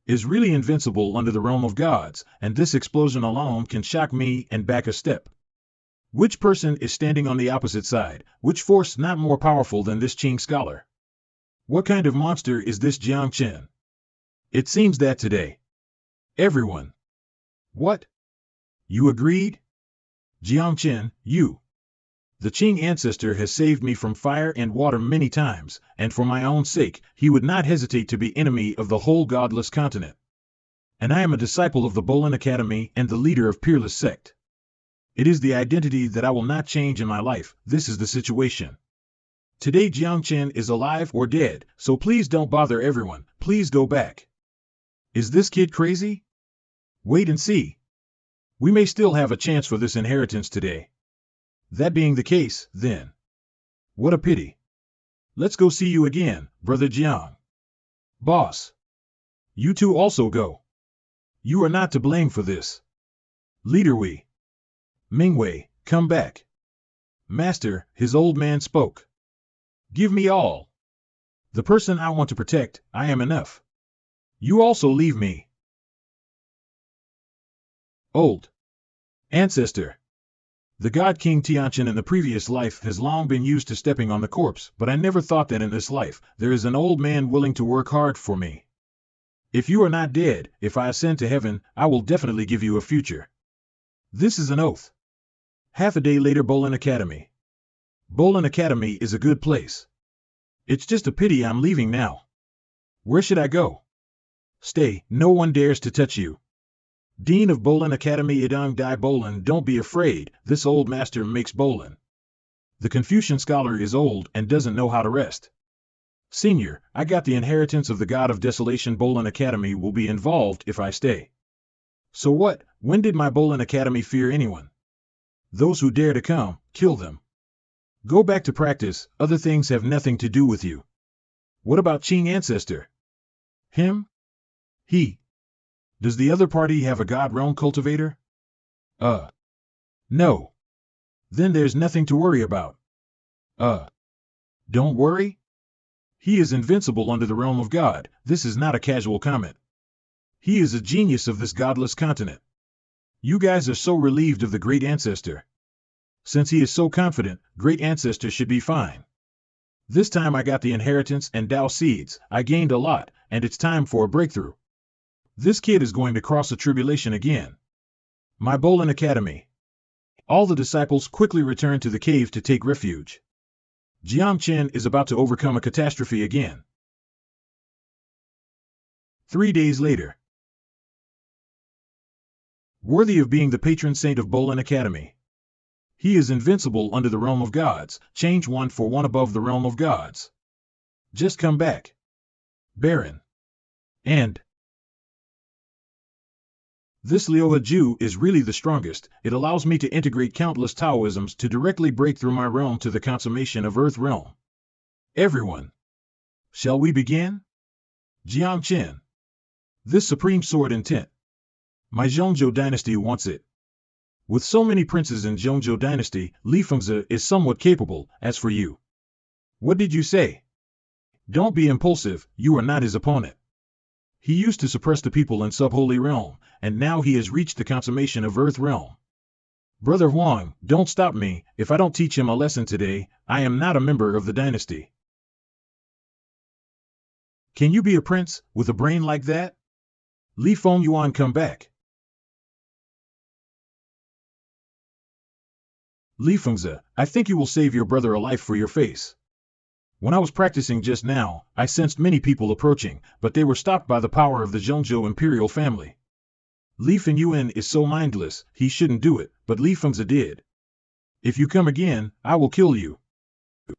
is really invincible under the realm of gods, and this explosion alone can shock me and back a step. Which person is standing on the opposite side? Which force not more powerful than this Qing Scholar? What kind of monster is this Jiang Chen? It seems that today. Everyone. What? You agreed? Jiang Chen, you. The Qing ancestor has saved me from fire and water many times, and for my own sake, he would not hesitate to be enemy of the whole godless continent. And I am a disciple of the Bolin Academy and the leader of Peerless Sect. It is the identity that I will not change in my life. This is the situation. Today Jiang Chen is alive or dead, so please don't bother everyone. Please go back. Is this kid crazy? Wait and see. We may still have a chance for this inheritance today. That being the case, then. What a pity. Let's go see you again, Brother Jiang. Boss. You two also go. You are not to blame for this. Leader Wei. Mingwei, come back. Master, his old man spoke. Give me all. The person I want to protect, I am enough. You also leave me. Old ancestor. The god King Tianchen in the previous life has long been used to stepping on the corpse, but I never thought that in this life, there is an old man willing to work hard for me. If you are not dead, if I ascend to heaven, I will definitely give you a future. This is an oath. Half a day later, Bolin Academy. Bolin Academy is a good place. It's just a pity I'm leaving now. Where should I go? Stay, no one dares to touch you. Dean of Bolin Academy Idang Dai Bolin, don't be afraid, this old master makes Bolin. The Confucian scholar is old and doesn't know how to rest. Senior, I got the inheritance of the god of desolation. Bolin Academy will be involved if I stay. So what, when did my Bolin Academy fear anyone? Those who dare to come, kill them. Go back to practice, other things have nothing to do with you. What about Qing ancestor? Him? He. Does the other party have a god realm cultivator? No. Then there's nothing to worry about. Don't worry? He is invincible under the realm of God. This is not a casual comment. He is a genius of this godless continent. You guys are so relieved of the great ancestor. Since he is so confident, great ancestor should be fine. This time I got the inheritance and Dao seeds. I gained a lot, and it's time for a breakthrough. This kid is going to cross a tribulation again. My Bolin Academy. All the disciples quickly return to the cave to take refuge. Jiang Chen is about to overcome a catastrophe again. 3 days later. Worthy of being the patron saint of Bolin Academy. He is invincible under the realm of gods. Change 1 for 1 above the realm of gods. Just come back. Baron. And this Liuhe Ju is really the strongest. It allows me to integrate countless Taoisms to directly break through my realm to the consummation of Earth Realm. Everyone. Shall we begin? Jiang Chen. This supreme sword intent. My Zhongzhou dynasty wants it. With so many princes in Zhongzhou dynasty, Li Fengzi is somewhat capable. As for you. What did you say? Don't be impulsive, you are not his opponent. He used to suppress the people in Subholy Realm, and now he has reached the consummation of Earth Realm. Brother Huang, don't stop me. If I don't teach him a lesson today, I am not a member of the dynasty. Can you be a prince, with a brain like that? Li Feng Yuan, come back. Li Fengzi, I think you will save your brother a life for your face. When I was practicing just now, I sensed many people approaching, but they were stopped by the power of the Zhengzhou imperial family. Li Feng Yuan is so mindless, he shouldn't do it, but Li Fengzi did. If you come again, I will kill you.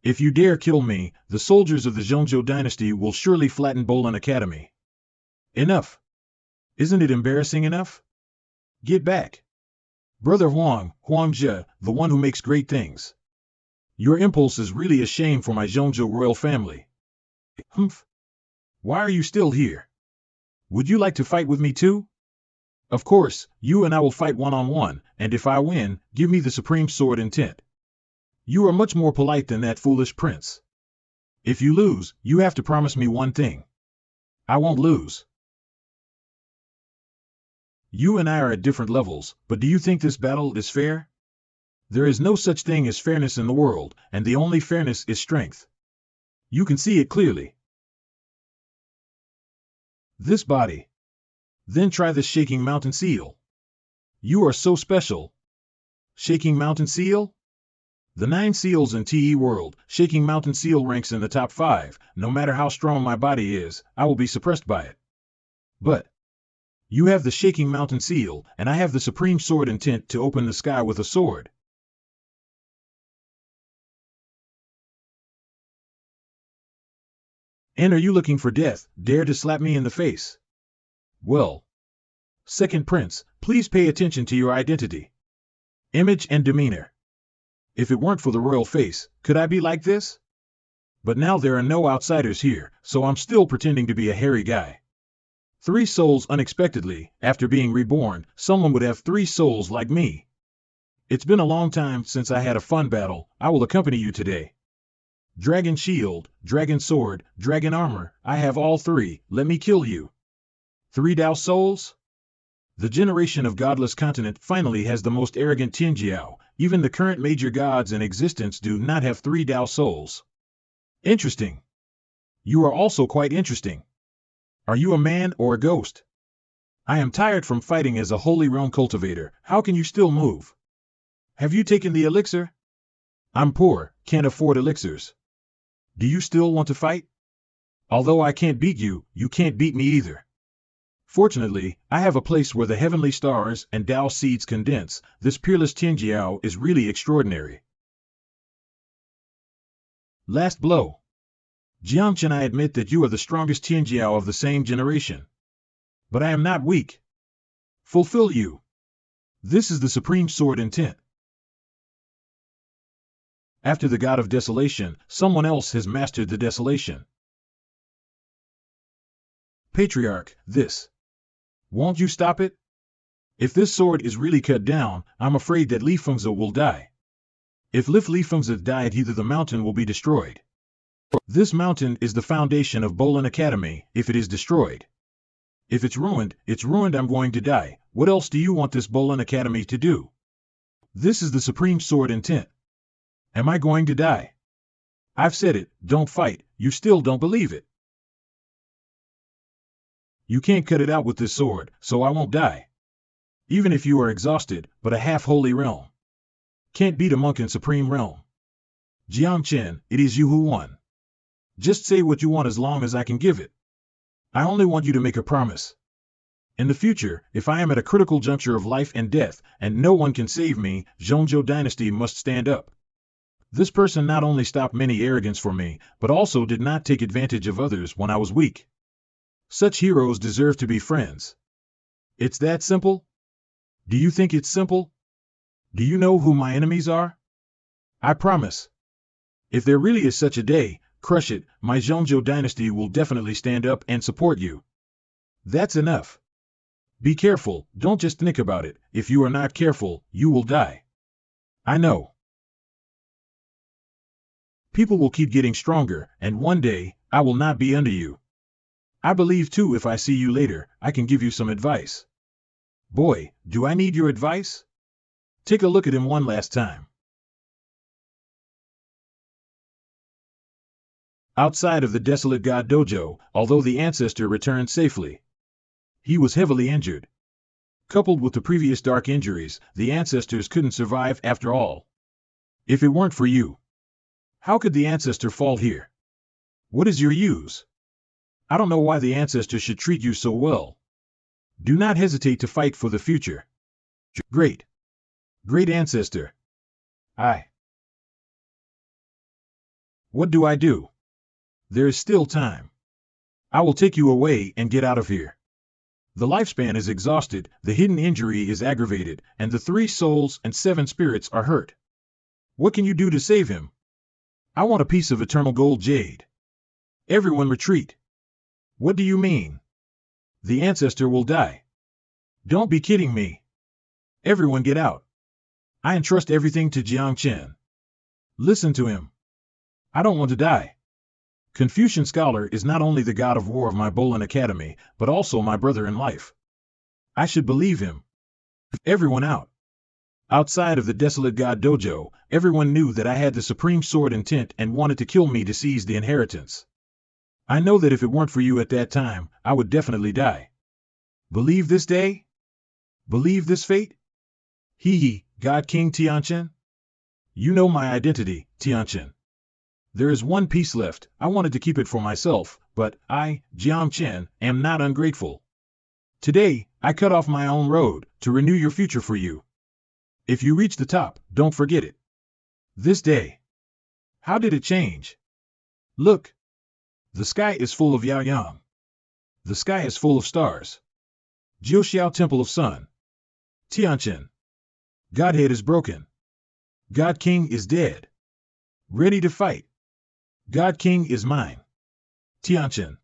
If you dare kill me, the soldiers of the Zhengzhou dynasty will surely flatten Bolan Academy. Enough. Isn't it embarrassing enough? Get back. Brother Huang, Huangzhe, the one who makes great things. Your impulse is really a shame for my Zhengzhou royal family. Humph. Why are you still here? Would you like to fight with me too? Of course, you and I will fight one-on-one, and if I win, give me the supreme sword intent. You are much more polite than that foolish prince. If you lose, you have to promise me one thing. I won't lose. You and I are at different levels, but do you think this battle is fair? There is no such thing as fairness in the world, and the only fairness is strength. You can see it clearly. This body. Then try this shaking mountain seal. You are so special. Shaking mountain seal? The 9 seals in TE world, shaking mountain seal ranks in the top 5. No matter how strong my body is, I will be suppressed by it. But you have the shaking mountain seal, and I have the supreme sword intent to open the sky with a sword. And are you looking for death, dare to slap me in the face? Well, second prince, please pay attention to your identity, image and demeanor. If it weren't for the royal face, could I be like this? But now there are no outsiders here, so I'm still pretending to be a hairy guy. 3 souls unexpectedly, after being reborn, someone would have 3 souls like me. It's been a long time since I had a fun battle. I will accompany you today. Dragon shield, dragon sword, dragon armor, I have all 3, let me kill you. 3 Dao souls? The generation of godless continent finally has the most arrogant Tianjiao. Even the current major gods in existence do not have 3 Dao souls. Interesting. You are also quite interesting. Are you a man or a ghost? I am tired from fighting as a holy realm cultivator. How can you still move? Have you taken the elixir? I'm poor, can't afford elixirs. Do you still want to fight? Although I can't beat you, you can't beat me either. Fortunately, I have a place where the heavenly stars and Dao seeds condense. This peerless Tianjiao is really extraordinary. Last blow. Jiangchen, I admit that you are the strongest Tianjiao of the same generation. But I am not weak. Fulfill you. This is the supreme sword intent. After the god of desolation, someone else has mastered the desolation. Patriarch, this. Won't you stop it? If this sword is really cut down, I'm afraid that Li Fengzi will die. If Li Fengzi died, either the mountain will be destroyed. This mountain is the foundation of Bolan Academy. If it is destroyed, if it's ruined, I'm going to die. What else do you want this Bolan Academy to do? This is the supreme sword intent. Am I going to die? I've said it, don't fight, you still don't believe it. You can't cut it out with this sword, so I won't die. Even if you are exhausted, but a half-holy realm can't beat a monk in supreme realm. Jiangchen, it is you who won. Just say what you want as long as I can give it. I only want you to make a promise. In the future, if I am at a critical juncture of life and death, and no one can save me, Zhengzhou dynasty must stand up. This person not only stopped many arrogance for me, but also did not take advantage of others when I was weak. Such heroes deserve to be friends. It's that simple? Do you think it's simple? Do you know who my enemies are? I promise. If there really is such a day, crush it, my Zhengzhou dynasty will definitely stand up and support you. That's enough. Be careful, don't just think about it. If you are not careful, you will die. I know. People will keep getting stronger, and one day, I will not be under you. I believe too, if I see you later, I can give you some advice. Boy, do I need your advice? Take a look at him one last time. Outside of the desolate god dojo, although the ancestor returned safely. He was heavily injured. Coupled with the previous dark injuries, the ancestors couldn't survive after all. If it weren't for you, how could the ancestor fall here? What is your use? I don't know why the ancestor should treat you so well. Do not hesitate to fight for the future. Great. Great ancestor. What do I do? There is still time. I will take you away and get out of here. The lifespan is exhausted, the hidden injury is aggravated, and the 3 souls and 7 spirits are hurt. What can you do to save him? I want a piece of eternal gold jade. Everyone retreat. What do you mean? The ancestor will die. Don't be kidding me. Everyone get out. I entrust everything to Jiang Chen. Listen to him. I don't want to die. Confucian scholar is not only the god of war of my Bolan Academy, but also my brother in life. I should believe him. Everyone out. Outside of the desolate god dojo, everyone knew that I had the supreme sword intent and wanted to kill me to seize the inheritance. I know that if it weren't for you at that time, I would definitely die. Believe this day? Believe this fate? He, God King Tianchen? You know my identity, Tianchen. There is one piece left. I wanted to keep it for myself, but I, Jiang Chen, am not ungrateful. Today, I cut off my own road to renew your future for you. If you reach the top, don't forget it. This day. How did it change? Look. The sky is full of Yaoyang. The sky is full of stars. Jiuxiao Temple of Sun. Tianchen. Godhead is broken. God King is dead. Ready to fight. God King is mine. Tianchen.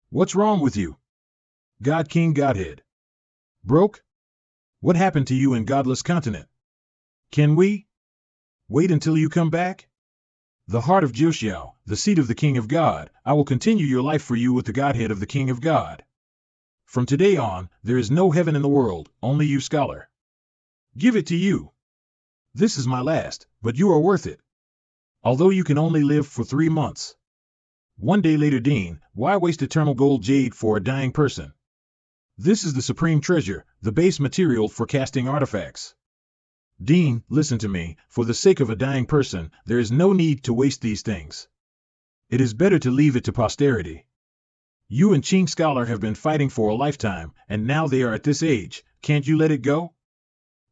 What's wrong with you? God King Godhead. Broke? What happened to you in Godless Continent? Can we wait until you come back? The heart of Jiuxiao, the seat of the King of God, I will continue your life for you with the Godhead of the King of God. From today on, there is no heaven in the world, only you, scholar. Give it to you. This is my last, but you are worth it. Although you can only live for 3 months. One day later, Dean, why waste eternal gold jade for a dying person? This is the supreme treasure, the base material for casting artifacts. Dean, listen to me, for the sake of a dying person, there is no need to waste these things. It is better to leave it to posterity. You and Qing Scholar have been fighting for a lifetime, and now they are at this age, can't you let it go?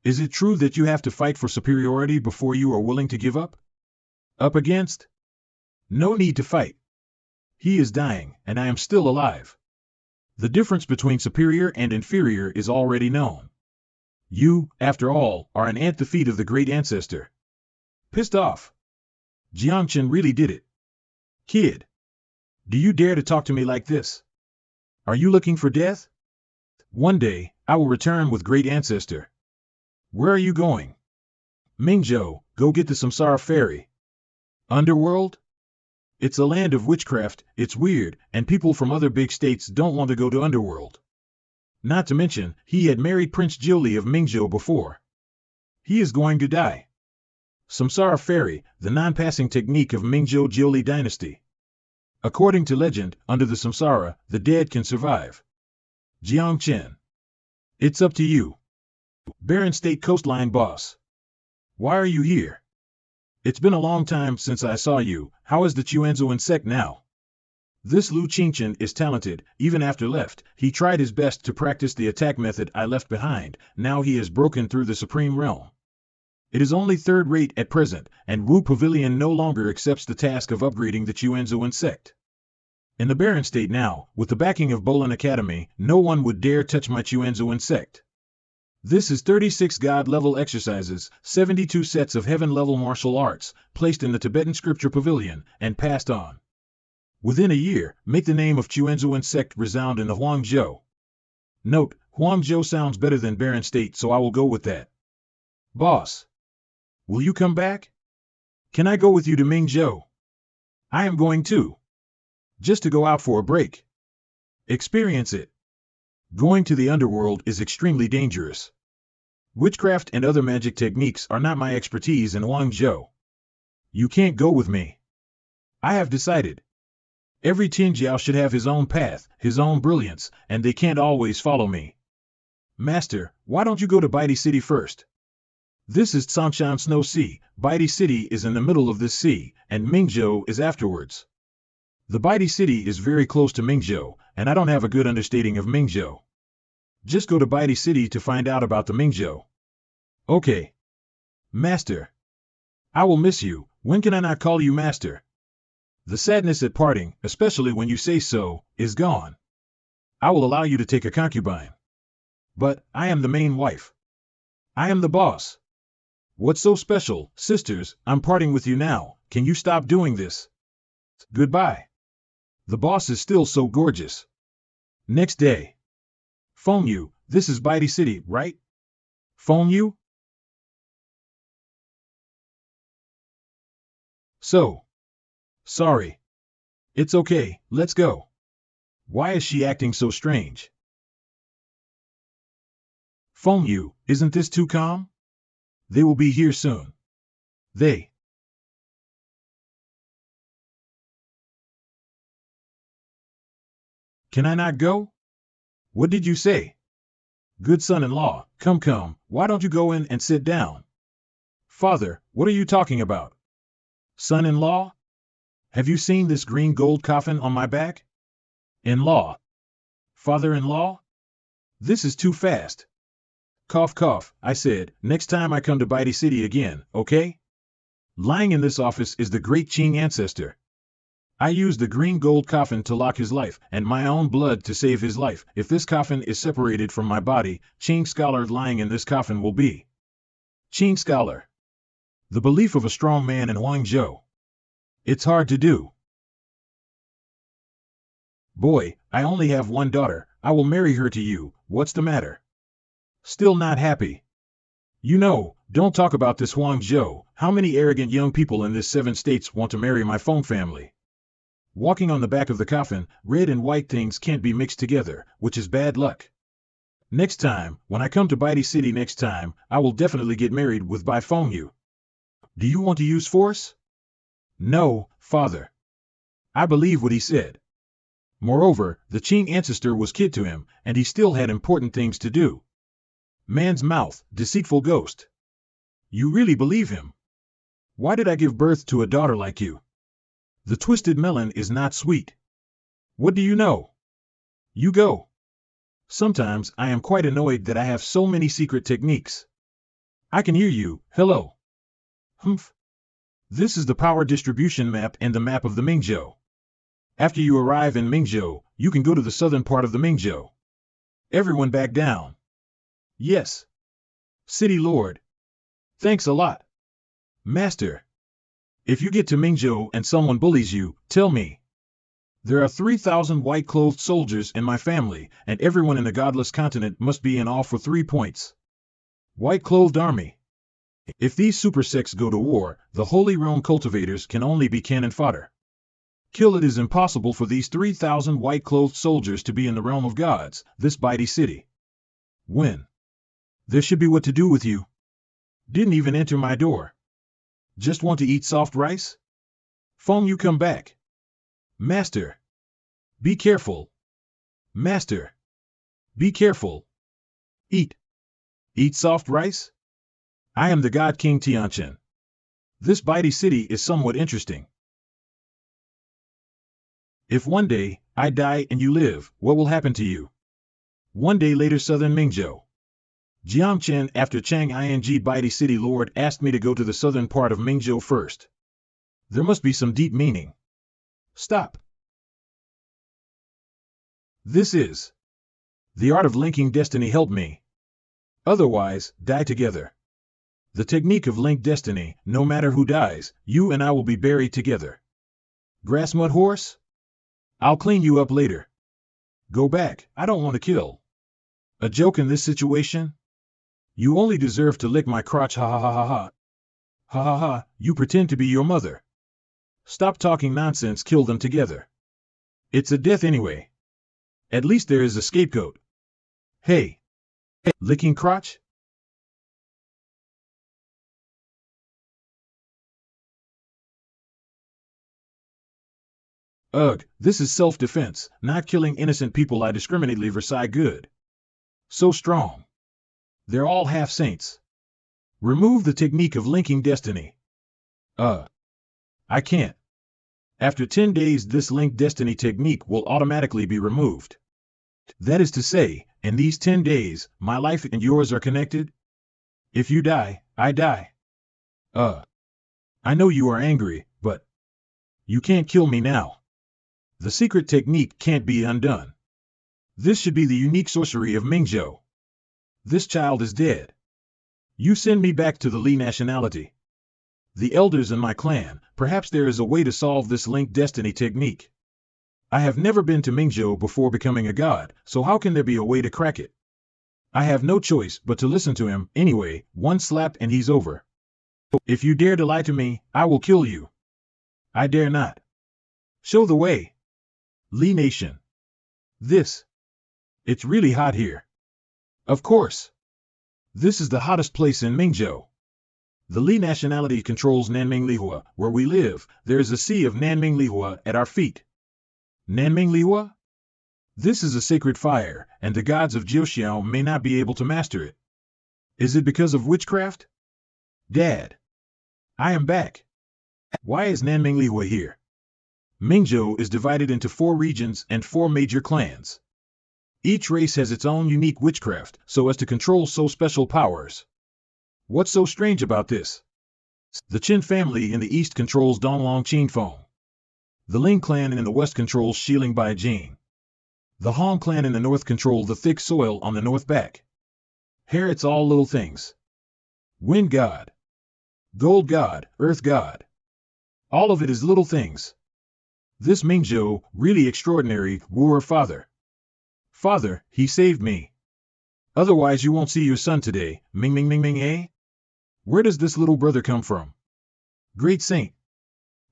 Is it true that you have to fight for superiority before you are willing to give up? Up against? No need to fight. He is dying, and I am still alive. The difference between superior and inferior is already known. You, after all, are an ant the feet of the great ancestor. Pissed off. Jiang Chen really did it. Kid. Do you dare to talk to me like this? Are you looking for death? One day, I will return with great ancestor. Where are you going? Mingzhou, go get the Samsara ferry. Underworld? It's a land of witchcraft, it's weird, and people from other big states don't want to go to Underworld. Not to mention, he had married Prince Jiuli of Mingzhou before. He is going to die. Samsara Ferry, the non-passing technique of Mingzhou Jiuli dynasty. According to legend, under the Samsara, the dead can survive. Jiang Chen. It's up to you. Barren State Coastline Boss. Why are you here? It's been a long time since I saw you. How is the Chuanzu sect now? This Lu Qingchen is talented. Even after left, he tried his best to practice the attack method I left behind. Now he has broken through the Supreme Realm. It is only third rate at present, and Wu Pavilion no longer accepts the task of upgrading the Chuanzu sect. In the Barren State now, with the backing of Bolan Academy, no one would dare touch my Chuanzu sect. This is 36 God-level exercises, 72 sets of heaven-level martial arts, placed in the Tibetan Scripture Pavilion, and passed on. Within a year, make the name of Chuanzu sect resound in the Huangzhou. Note, Huangzhou sounds better than Barren State, so I will go with that. Boss. Will you come back? Can I go with you to Mingzhou? I am going too. Just to go out for a break. Experience it. Going to the underworld is extremely dangerous. Witchcraft and other magic techniques are not my expertise in Huangzhou. You can't go with me. I have decided. Every Tinjiao should have his own path, his own brilliance, and they can't always follow me. Master, why don't you go to Baidi City first? This is Tsangshan Snow Sea. Baidi City is in the middle of this sea, and Mingzhou is afterwards. The Baidi City is very close to Mingzhou, and I don't have a good understanding of Mingzhou. Just go to Baidi City to find out about the Mingzhou. Okay. Master. I will miss you. When can I not call you Master? The sadness at parting, especially when you say so, is gone. I will allow you to take a concubine. But I am the main wife. I am the boss. What's so special, sisters? I'm parting with you now. Can you stop doing this? Goodbye. The boss is still so gorgeous. Next day. Phone you, this is Baidi City, right? Phone you? So. Sorry. It's okay, let's go. Why is she acting so strange? Phone you, isn't this too calm? They will be here soon. They. Can I not go? What did you say? Good son-in-law, come, why don't you go in and sit down? Father, what are you talking about? Son-in-law? Have you seen this green gold coffin on my back? In-law. Father-in-law? This is too fast. Cough, I said, next time I come to Baidi City again, okay? Lying in this office is the great Qing ancestor. I used the green gold coffin to lock his life, and my own blood to save his life. If this coffin is separated from my body, Qing scholar lying in this coffin will be. Qing scholar. The belief of a strong man in Huangzhou. It's hard to do. Boy, I only have one daughter. I will marry her to you. What's the matter? Still not happy. You know, don't talk about this Huangzhou. How many arrogant young people in this 7 states want to marry my Feng family? Walking on the back of the coffin, red and white things can't be mixed together, which is bad luck. Next time, when I come to Baidi City next time, I will definitely get married with Bai Feng Yu. Do you want to use force? No, father. I believe what he said. Moreover, the Qing ancestor was kid to him, and he still had important things to do. Man's mouth, deceitful ghost. You really believe him? Why did I give birth to a daughter like you? The twisted melon is not sweet. What do you know? You go. Sometimes I am quite annoyed that I have so many secret techniques. I can hear you. Hello. Humph. This is the power distribution map and the map of the Mingzhou. After you arrive in Mingzhou, you can go to the southern part of the Mingzhou. Everyone back down. Yes. City Lord. Thanks a lot. Master. If you get to Mingzhou and someone bullies you, tell me. There are 3,000 white-clothed soldiers in my family, and everyone in the godless continent must be in awe for 3 points. White-clothed army. If these super sects go to war, the Holy Realm cultivators can only be cannon fodder. Kill it is impossible for these 3,000 white-clothed soldiers to be in the realm of gods, this Baidi City. When? There should be what to do with you. Didn't even enter my door. Just want to eat soft rice? Feng Yu come back. Master. Be careful. Master. Be careful. Eat. Eat soft rice? I am the God King Tianchen. This Baidi City is somewhat interesting. If one day, I die and you live, what will happen to you? One day later southern Mingzhou. Jiangchen after Chang Ing Baidi City Lord asked me to go to the southern part of Mingzhou first. There must be some deep meaning. Stop. This is. The art of linking destiny help me. Otherwise, die together. The technique of linked destiny, no matter who dies, you and I will be buried together. Grass mud horse? I'll clean you up later. Go back, I don't want to kill. A joke in this situation? You only deserve to lick my crotch, ha ha ha ha ha. Ha ha ha, you pretend to be your mother. Stop talking nonsense, kill them together. It's a death anyway. At least there is a scapegoat. Hey. Licking crotch? Ugh, this is self-defense, not killing innocent people I discriminately Versailles good. So strong. They're all half-saints. Remove the technique of linking destiny. I can't. After 10 days this link destiny technique will automatically be removed. That is to say, in these 10 days, my life and yours are connected? If you die, I die. I know you are angry, but you can't kill me now. The secret technique can't be undone. This should be the unique sorcery of Mingzhou. This child is dead. You send me back to the Li nationality. The elders in my clan, perhaps there is a way to solve this link destiny technique. I have never been to Mingzhou before becoming a god, so how can there be a way to crack it? I have no choice but to listen to him. Anyway, one slap and he's over. If you dare to lie to me, I will kill you. I dare not. Show the way. Li Nation. It's really hot here. Of course. This is the hottest place in Mingzhou. The Li nationality controls Nanminglihua. Where we live, there is a sea of Nanminglihua at our feet. Nanminglihua? This is a sacred fire, and the gods of Jiuxiao may not be able to master it. Is it because of witchcraft? Dad. I am back. Why is Nanminglihua here? Mingzhou is divided into 4 regions and 4 major clans. Each race has its own unique witchcraft, so as to control so special powers. What's so strange about this? The Qin family in the east controls Donglong Qinfeng. The Ling clan in the west controls Shiling Bai Jing. The Hong clan in the north control the thick soil on the north back. Here it's all little things. Wind god. Gold god, earth god. All of it is little things. This Mingzhou, really extraordinary, Wu father. Father, he saved me. Otherwise you won't see your son today, Ming Ming Ming Ming eh? Where does this little brother come from? Great saint.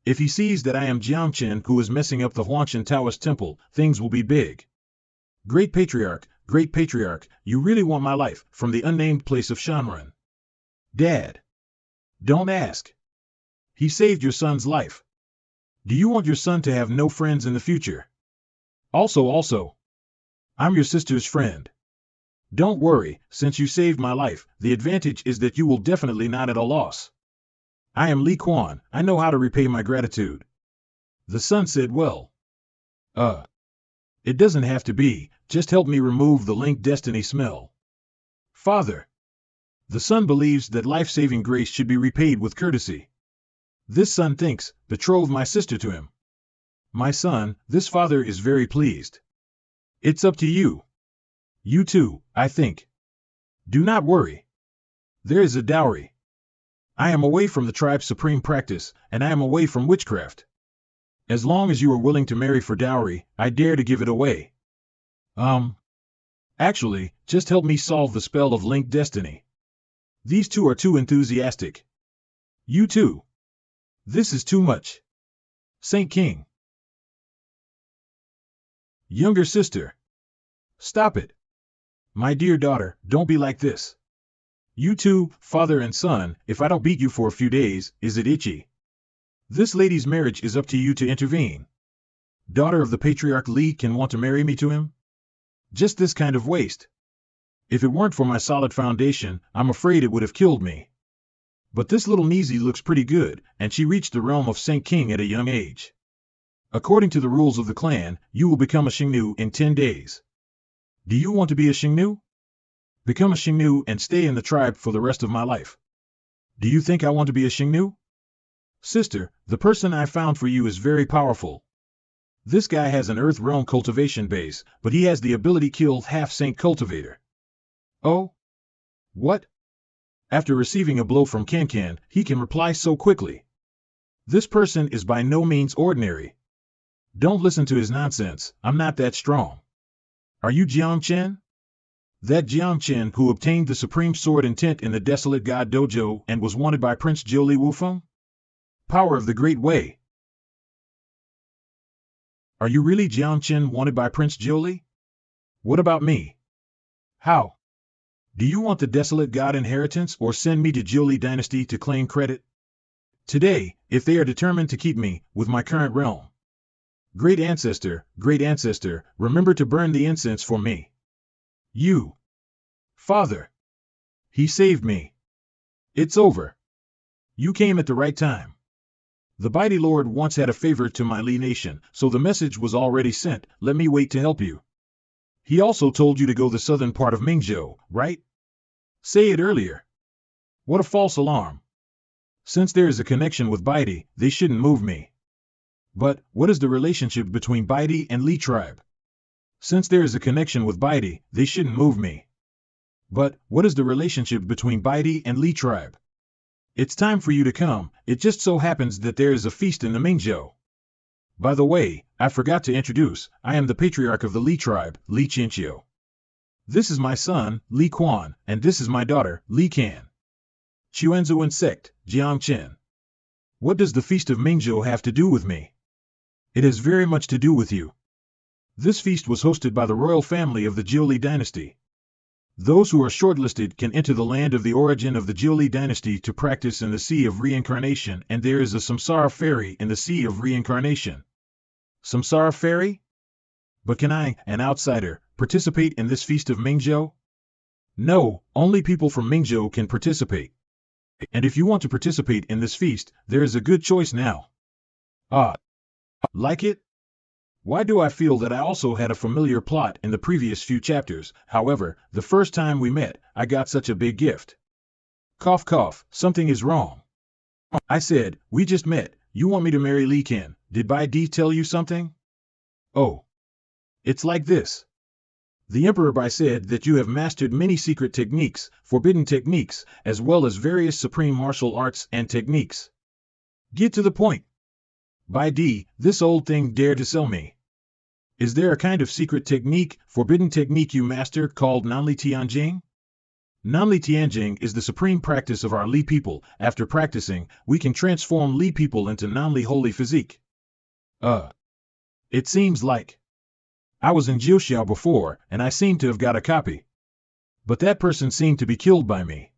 If he sees that I am Jiangchen who is messing up the Huangshan Taoist temple, things will be big. Great patriarch, you really want my life, from the unnamed place of Shanren. Dad. Don't ask. He saved your son's life. Do you want your son to have no friends in the future? Also, I'm your sister's friend. Don't worry, since you saved my life, the advantage is that you will definitely not at a loss. I am Li Quan, I know how to repay my gratitude. The son said, well. It doesn't have to be, just help me remove the link destiny smell. Father. The son believes that life-saving grace should be repaid with courtesy. This son thinks, betroth my sister to him. My son, this father is very pleased. It's up to you. You too, I think. Do not worry. There is a dowry. I am away from the tribe's supreme practice, and I am away from witchcraft. As long as you are willing to marry for dowry, I dare to give it away. Actually, just help me solve the spell of linked destiny. These two are too enthusiastic. You too. This is too much. Saint King. Younger sister. Stop it. My dear daughter, don't be like this. You two, father and son, if I don't beat you for a few days, is it itchy? This lady's marriage is up to you to intervene. Daughter of the patriarch Li can want to marry me to him? Just this kind of waste. If it weren't for my solid foundation, I'm afraid it would have killed me. But this little Nizi looks pretty good, and she reached the realm of Saint King at a young age. According to the rules of the clan, you will become a Xingnu in 10 days. Do you want to be a Xingnu? Become a Xingnu and stay in the tribe for the rest of my life. Do you think I want to be a Xingnu? Sister, the person I found for you is very powerful. This guy has an Earth Realm cultivation base, but he has the ability to kill half-saint cultivator. Oh? What? After receiving a blow from Kankan, he can reply so quickly. This person is by no means ordinary. Don't listen to his nonsense, I'm not that strong. Are you Jiangchen? That Jiangchen who obtained the supreme sword intent in the Desolate God Dojo and was wanted by Prince Zhou Wufeng? Power of the Great Way. Are you really Jiangchen wanted by Prince Zhou? What about me? How? Do you want the Desolate God inheritance or send me to Zhou Dynasty to claim credit? Today, if they are determined to keep me, with my current realm. great ancestor, remember to burn the incense for me. You. Father. He saved me. It's over. You came at the right time. The mighty Lord once had a favor to my Lee nation, so the message was already sent, let me wait to help you. He also told you to go the southern part of Mingzhou, right? Say it earlier. What a false alarm. Since there is a connection with Baidi, they shouldn't move me. But, what is the relationship between Baidi and Li tribe? Since there is a connection with Baidi, they shouldn't move me. But, what is the relationship between Baidi and Li tribe? It's time for you to come, it just so happens that there is a feast in the Mingzhou. By the way, I forgot to introduce, I am the patriarch of the Li tribe, Li Chinchio. This is my son, Li Quan, and this is my daughter, Li Can. Chuanzuan sect, Jiangchen. What does the feast of Mingzhou have to do with me? It has very much to do with you. This feast was hosted by the royal family of the Jiuli dynasty. Those who are shortlisted can enter the land of the origin of the Jiuli dynasty to practice in the Sea of Reincarnation, and there is a Samsara ferry in the Sea of Reincarnation. Samsara ferry? But can I, an outsider, participate in this feast of Mingzhou? No, only people from Mingzhou can participate. And if you want to participate in this feast, there is a good choice now. Ah. Like it? Why do I feel that I also had a familiar plot in the previous few chapters? However, the first time we met, I got such a big gift. Cough cough, something is wrong. I said, we just met, you want me to marry Li Ken, did Bai Di tell you something? Oh. It's like this. The Emperor Bai said that you have mastered many secret techniques, forbidden techniques, as well as various supreme martial arts and techniques. Get to the point. Bai Di, this old thing dared to sell me. Is there a kind of secret technique, forbidden technique you master called Nanli Tianjing? Nanli Tianjing is the supreme practice of our Li people. After practicing, we can transform Li people into Nanli holy physique. It seems like. I was in Jiuxiao before, and I seem to have got a copy. But that person seemed to be killed by me.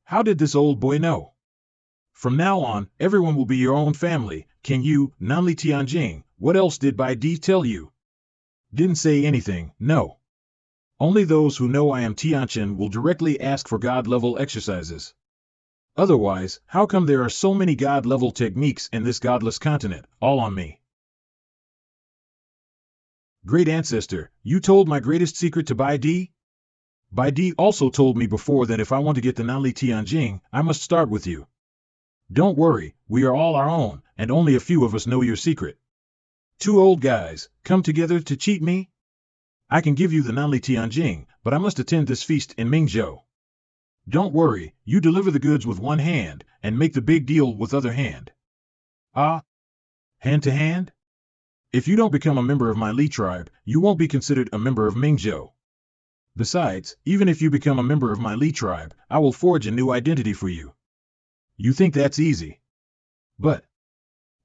How did this old boy know? From now on, everyone will be your own family. Can you, Nanli Tianjing, what else did Bai Di tell you? Didn't say anything, no. Only those who know I am Tianchen will directly ask for God-level exercises. Otherwise, how come there are so many God-level techniques in this godless continent, all on me? Great ancestor, you told my greatest secret to Bai Di? Bai Di also told me before that if I want to get the Nanli Tianjing, I must start with you. Don't worry, we are all our own, and only a few of us know your secret. Two old guys, come together to cheat me? I can give you the Nanli Tianjing, but I must attend this feast in Mingzhou. Don't worry, you deliver the goods with one hand, and make the big deal with other hand. Ah? Hand to hand? If you don't become a member of my Li tribe, you won't be considered a member of Mingzhou. Besides, even if you become a member of my Li tribe, I will forge a new identity for you. You think that's easy? But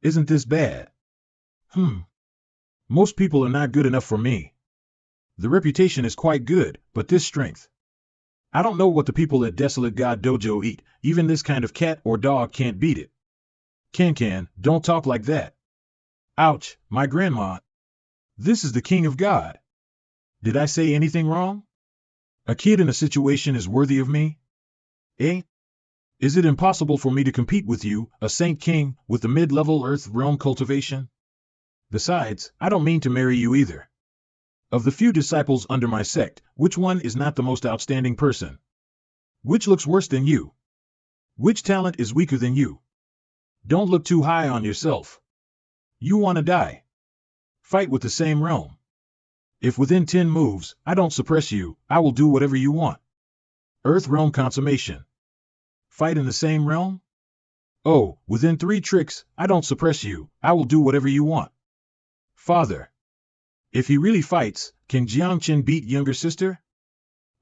isn't this bad? Most people are not good enough for me. The reputation is quite good, but this strength. I don't know what the people at Desolate God Dojo eat, even this kind of cat or dog can't beat it. Can, don't talk like that. Ouch, my grandma. This is the king of God. Did I say anything wrong? A kid in a situation is worthy of me? Eh? Is it impossible for me to compete with you, a saint king, with the mid-level earth realm cultivation? Besides, I don't mean to marry you either. Of the few disciples under my sect, which one is not the most outstanding person? Which looks worse than you? Which talent is weaker than you? Don't look too high on yourself. You want to die. Fight with the same realm. If within 10 moves, I don't suppress you, I will do whatever you want. Earth realm consummation. Fight in the same realm? Oh, within 3 tricks, I don't suppress you, I will do whatever you want. Father. If he really fights, can Jiangchen beat younger sister?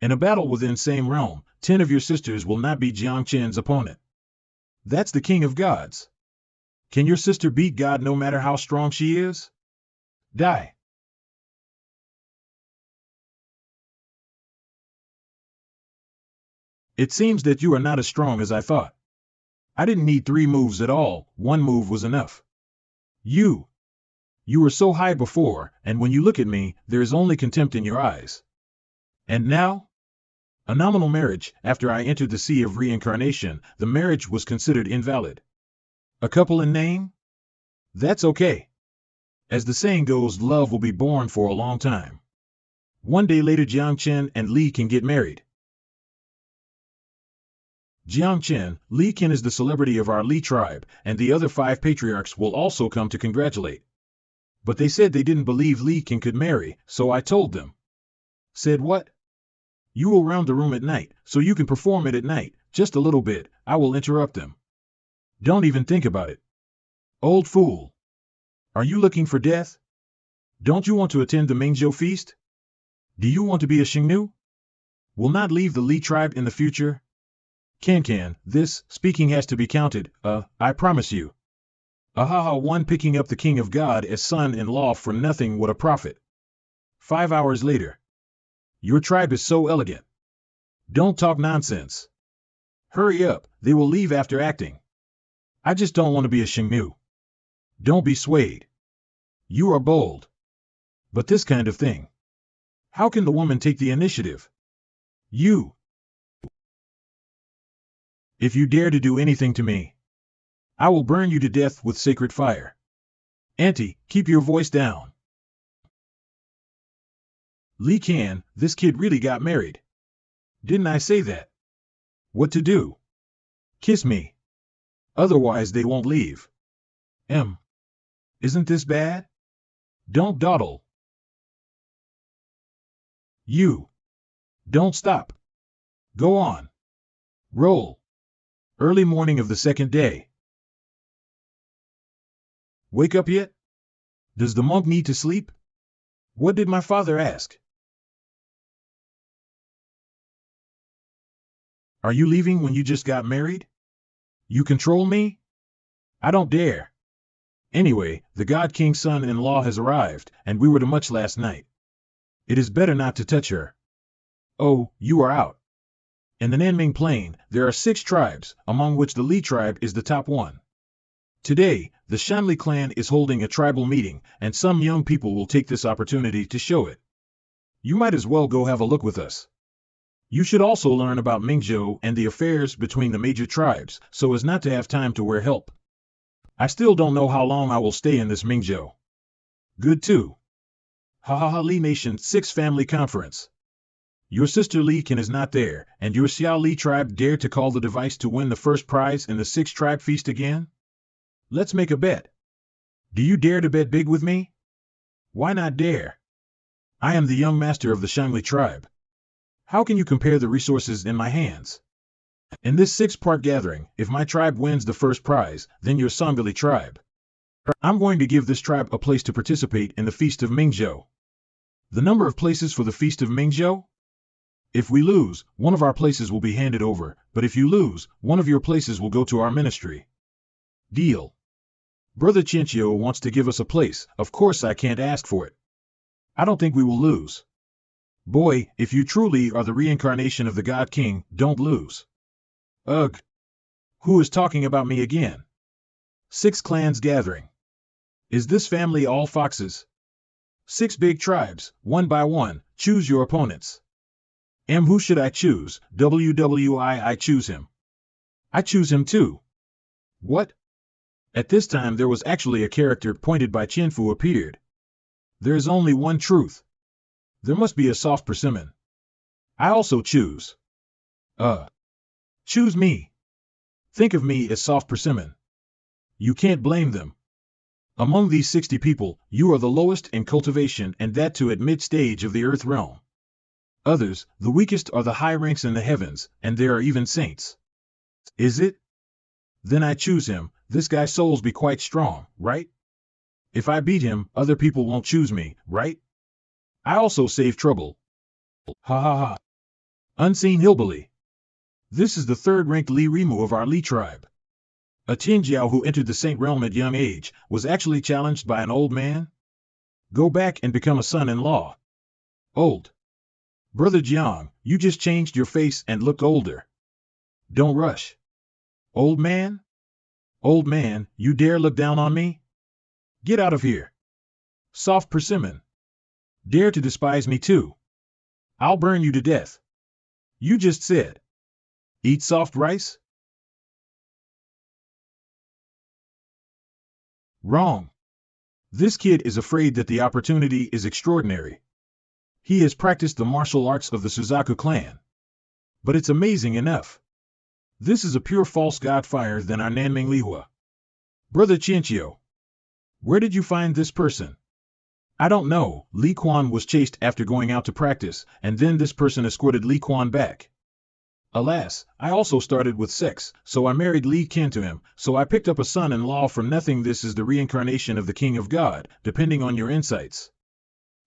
In a battle within same realm, 10 of your sisters will not be Jiangchen's opponent. That's the king of gods. Can your sister beat God no matter how strong she is? Die. It seems that you are not as strong as I thought. I didn't need 3 moves at all, 1 move was enough. You. You were so high before, and when you look at me, there is only contempt in your eyes. And now? A nominal marriage, after I entered the sea of reincarnation, the marriage was considered invalid. A couple in name? That's okay. As the saying goes, love will be born for a long time. One day later, Jiang Chen and Li Ken get married. Jiang Chen, Li Ken is the celebrity of our Li tribe, and the other 5 patriarchs will also come to congratulate. But they said they didn't believe Li Ken could marry, so I told them. Said what? You will round the room at night, so you can perform it at night, just a little bit. I will interrupt them. Don't even think about it. Old fool. Are you looking for death? Don't you want to attend the Mingzhou feast? Do you want to be a Xingnu? Will not leave the Li tribe in the future? Can, this speaking has to be counted, I promise you. Ahaha, one picking up the king of God as son-in-law for nothing, what a profit. 5 hours later. Your tribe is so elegant. Don't talk nonsense. Hurry up, they will leave after acting. I just don't want to be a Xingnu. Don't be swayed. You are bold. But this kind of thing. How can the woman take the initiative? You. If you dare to do anything to me, I will burn you to death with sacred fire. Auntie, keep your voice down. Li Ken, this kid really got married. Didn't I say that? What to do? Kiss me. Otherwise they won't leave. Isn't this bad? Don't dawdle. You. Don't stop. Go on. Roll. Early morning of the second day. Wake up yet? Does the monk need to sleep? What did my father ask? Are you leaving when you just got married? You control me? I don't dare. Anyway, the God King's son-in-law has arrived, and we were to much last night. It is better not to touch her. Oh, you are out. In the Nanming Plain, there are 6 tribes, among which the Li tribe is the top one. Today, the Shanli clan is holding a tribal meeting, and some young people will take this opportunity to show it. You might as well go have a look with us. You should also learn about Mingzhou and the affairs between the major tribes, so as not to have time to wear help. I still don't know how long I will stay in this Mingzhou. Good too. Li Nation 6 Family Conference. Your sister Li Ken is not there, and your Xiao Li tribe dare to call the device to win the first prize in the 6 tribe feast again? Let's make a bet. Do you dare to bet big with me? Why not dare? I am the young master of the Shangli tribe. How can you compare the resources in my hands? In this 6-part gathering, if my tribe wins the first prize, then your Songali tribe. I'm going to give this tribe a place to participate in the Feast of Mingzhou. The number of places for the Feast of Mingzhou? If we lose, one of our places will be handed over, but if you lose, one of your places will go to our ministry. Deal. Brother Chinchio wants to give us a place, of course I can't ask for it. I don't think we will lose. Boy, if you truly are the reincarnation of the God King, don't lose. Ugh. Who is talking about me again? 6 clans gathering. Is this family all foxes? 6 big tribes, one by one, choose your opponents. Who should I choose? I choose him. I choose him too. What? At this time there was actually a character pointed by Qianfu appeared. There is only one truth. There must be a soft persimmon. I also choose. Choose me. Think of me as soft persimmon. You can't blame them. Among these 60 people, you are the lowest in cultivation, and that too at mid-stage of the earth realm. Others, the weakest, are the high ranks in the heavens, and there are even saints. Is it? Then I choose him. This guy's souls be quite strong, right? If I beat him, other people won't choose me, right? I also save trouble. Ha ha ha. Unseen hillbilly. This is the 3rd-ranked Li Rimu of our Li tribe. A Tianjiao who entered the Saint realm at young age, was actually challenged by an old man? Go back and become a son-in-law. Old. Brother Jiang, you just changed your face and look older. Don't rush. Old man? Old man, you dare look down on me? Get out of here. Soft persimmon. Dare to despise me too. I'll burn you to death. You just said. Eat soft rice? Wrong. This kid is afraid that the opportunity is extraordinary. He has practiced the martial arts of the Suzaku clan. But it's amazing enough. This is a pure false god fire than our Nanming Lihua. Brother Chinchio. Where did you find this person? I don't know. Li Quan was chased after going out to practice, and then this person escorted Li Quan back. Alas, I also started with sex, so I married Li Kin to him, so I picked up a son-in-law from nothing. This is the reincarnation of the King of God, depending on your insights.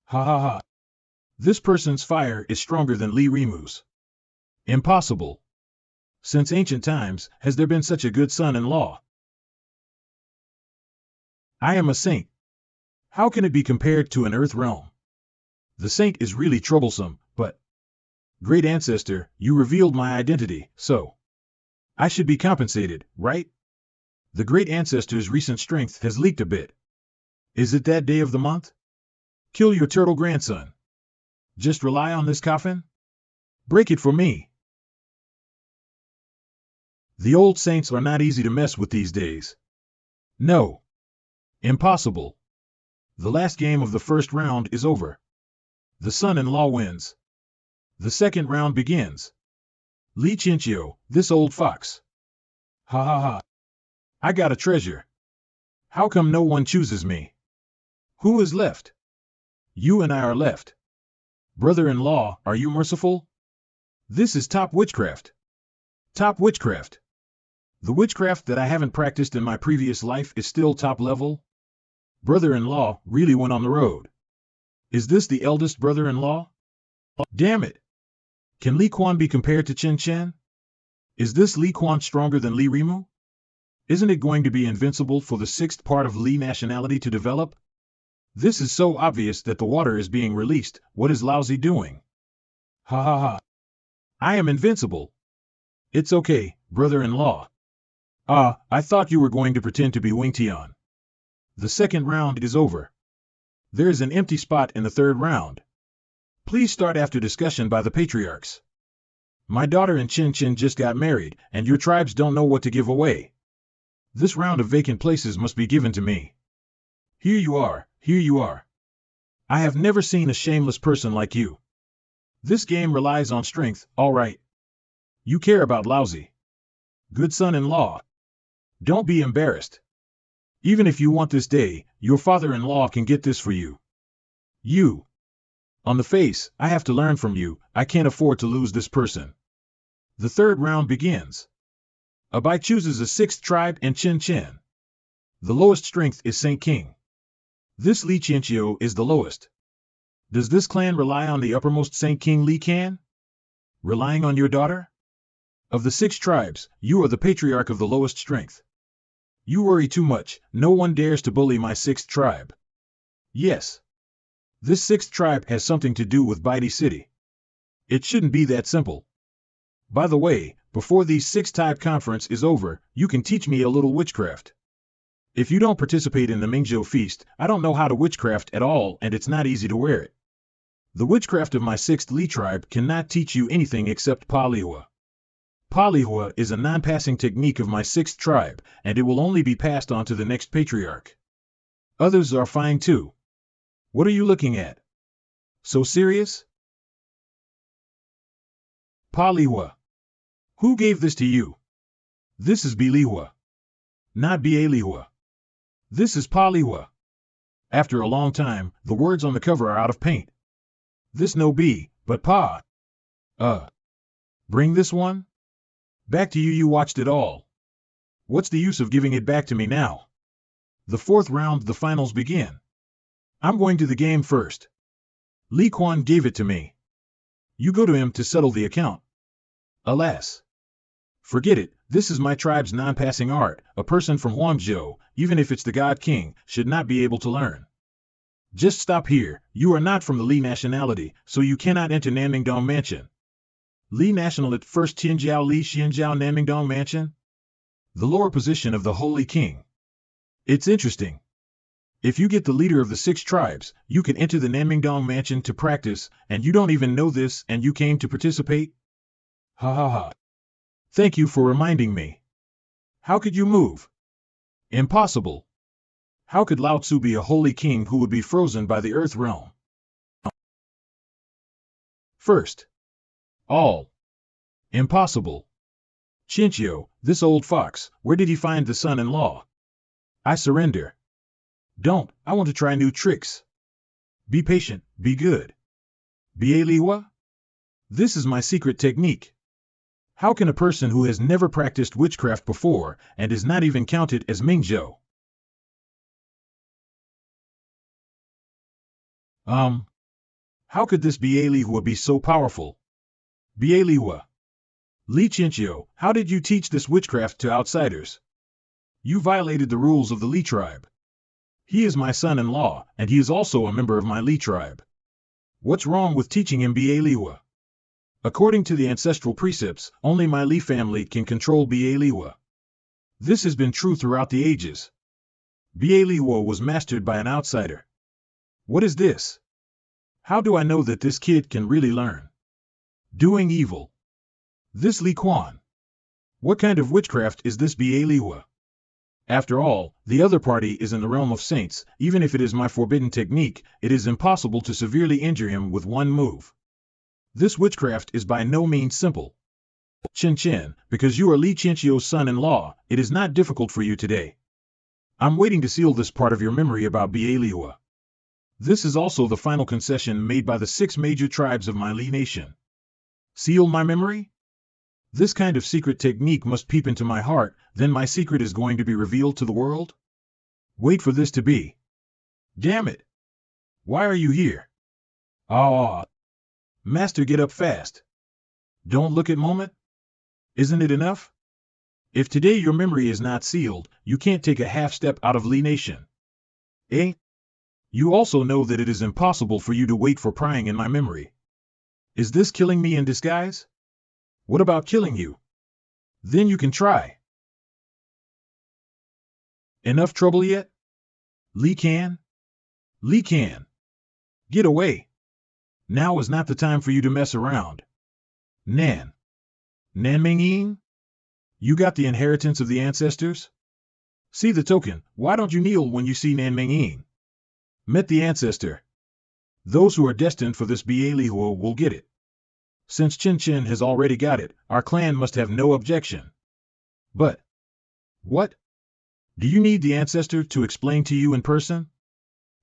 Ha ha ha. This person's fire is stronger than Li Rimu's. Impossible. Since ancient times, has there been such a good son-in-law? I am a saint. How can it be compared to an earth realm? The saint is really troublesome, but... Great ancestor, you revealed my identity, so... I should be compensated, right? The great ancestor's recent strength has leaked a bit. Is it that day of the month? Kill your turtle grandson. Just rely on this coffin? Break it for me. The old saints are not easy to mess with these days. No. Impossible. The last game of the first round is over. The son-in-law wins. The second round begins. Li Chinchio, this old fox. Ha ha ha. I got a treasure. How come no one chooses me? Who is left? You and I are left. Brother-in-law, are you merciful? This is top witchcraft. Top witchcraft. The witchcraft that I haven't practiced in my previous life is still top level. Brother-in-law really went on the road. Is this the eldest brother-in-law? Damn it! Can Li Quan be compared to Chen Chen? Is this Li Quan stronger than Li Rimu? Isn't it going to be invincible for the sixth part of Li nationality to develop? This is so obvious that the water is being released. What is Laozi doing? Ha ha ha. I am invincible. It's okay, brother-in-law. Ah, I thought you were going to pretend to be Wing Tian. The second round is over. There is an empty spot in the third round. Please start after discussion by the patriarchs. My daughter and Chin Chin just got married, and your tribes don't know what to give away. This round of vacant places must be given to me. Here you are, here you are. I have never seen a shameless person like you. This game relies on strength, all right. You care about Laozi. Good son-in-law. Don't be embarrassed. Even if you want this day, your father-in-law can get this for you. You. On the face, I have to learn from you. I can't afford to lose this person. The third round begins. Abai chooses a sixth tribe and Chin Chin. The lowest strength is Saint King. This Li Chinchio is the lowest. Does this clan rely on the uppermost Saint King Li Can? Relying on your daughter? Of the 6 tribes, you are the patriarch of the lowest strength. You worry too much. No one dares to bully my 6th tribe. Yes. This 6th tribe has something to do with Baidi City. It shouldn't be that simple. By the way, before the 6th type conference is over, you can teach me a little witchcraft. If you don't participate in the Mingzhou feast, I don't know how to witchcraft at all, and it's not easy to wear it. The witchcraft of my 6th Li tribe cannot teach you anything except Palihua. Palihua is a non-passing technique of my 6th tribe, and it will only be passed on to the next patriarch. Others are fine too. What are you looking at? So serious? Palihua. Who gave this to you? This is Bilihua. Not Bielihua. This is Palihua. After a long time, the words on the cover are out of paint. This no B, but Pa. Bring this one? Back to you, you watched it all. What's the use of giving it back to me now? The 4th round, the finals begin. I'm going to the game first. Li Quan gave it to me. You go to him to settle the account. Alas. Forget it, this is my tribe's non-passing art. A person from Huangzhou, even if it's the God King, should not be able to learn. Just stop here, you are not from the Li nationality, so you cannot enter Nanmingdong Mansion. Li national at first Tianjiao Li Xianjiao Nanmingdong Mansion? The lower position of the Holy King. It's interesting. If you get the leader of the 6 tribes, you can enter the Nanmingdong mansion to practice, and you don't even know this and you came to participate? Ha ha ha. Thank you for reminding me. How could you move? Impossible. How could Lao Tzu be a holy king who would be frozen by the earth realm? First. All. Impossible. Chinchio, this old fox, where did he find the son-in-law? I surrender. Don't, I want to try new tricks. Be patient, be good. Bieliwa? This is my secret technique. How can a person who has never practiced witchcraft before and is not even counted as Mingzhou? How could this Bieliwa be so powerful? Bieliwa. Li Chinchio, how did you teach this witchcraft to outsiders? You violated the rules of the Li tribe. He is my son-in-law, and he is also a member of my Li tribe. What's wrong with teaching him Bieliwa? According to the ancestral precepts, only my Li family can control Bieliwa. This has been true throughout the ages. Bieliwa was mastered by an outsider. What is this? How do I know that this kid can really learn? Doing evil. This Li Quan. What kind of witchcraft is this Bieliwa? After all, the other party is in the realm of saints. Even if it is my forbidden technique, it is impossible to severely injure him with one move. This witchcraft is by no means simple. Chen Chen, because you are Li Chinchio's son-in-law, it is not difficult for you today. I'm waiting to seal this part of your memory about Bieliwa. This is also the final concession made by the 6 major tribes of my Li nation. Seal my memory? This kind of secret technique must peep into my heart, then my secret is going to be revealed to the world? Wait for this to be. Damn it! Why are you here? Ah! Master, get up fast. Don't look at moment. Isn't it enough? If today your memory is not sealed, you can't take a half step out of Li Nation. Eh? You also know that it is impossible for you to wait for prying in my memory. Is this killing me in disguise? What about killing you? Then you can try. Enough trouble yet? Li Can? Li Can. Get away. Now is not the time for you to mess around. Nan. Nanming Ying? You got the inheritance of the ancestors? See the token, why don't you kneel when you see Nanming Ying? Met the ancestor. Those who are destined for this Bieliwa will get it. Since Chen Chen has already got it, our clan must have no objection. But, what? Do you need the ancestor to explain to you in person?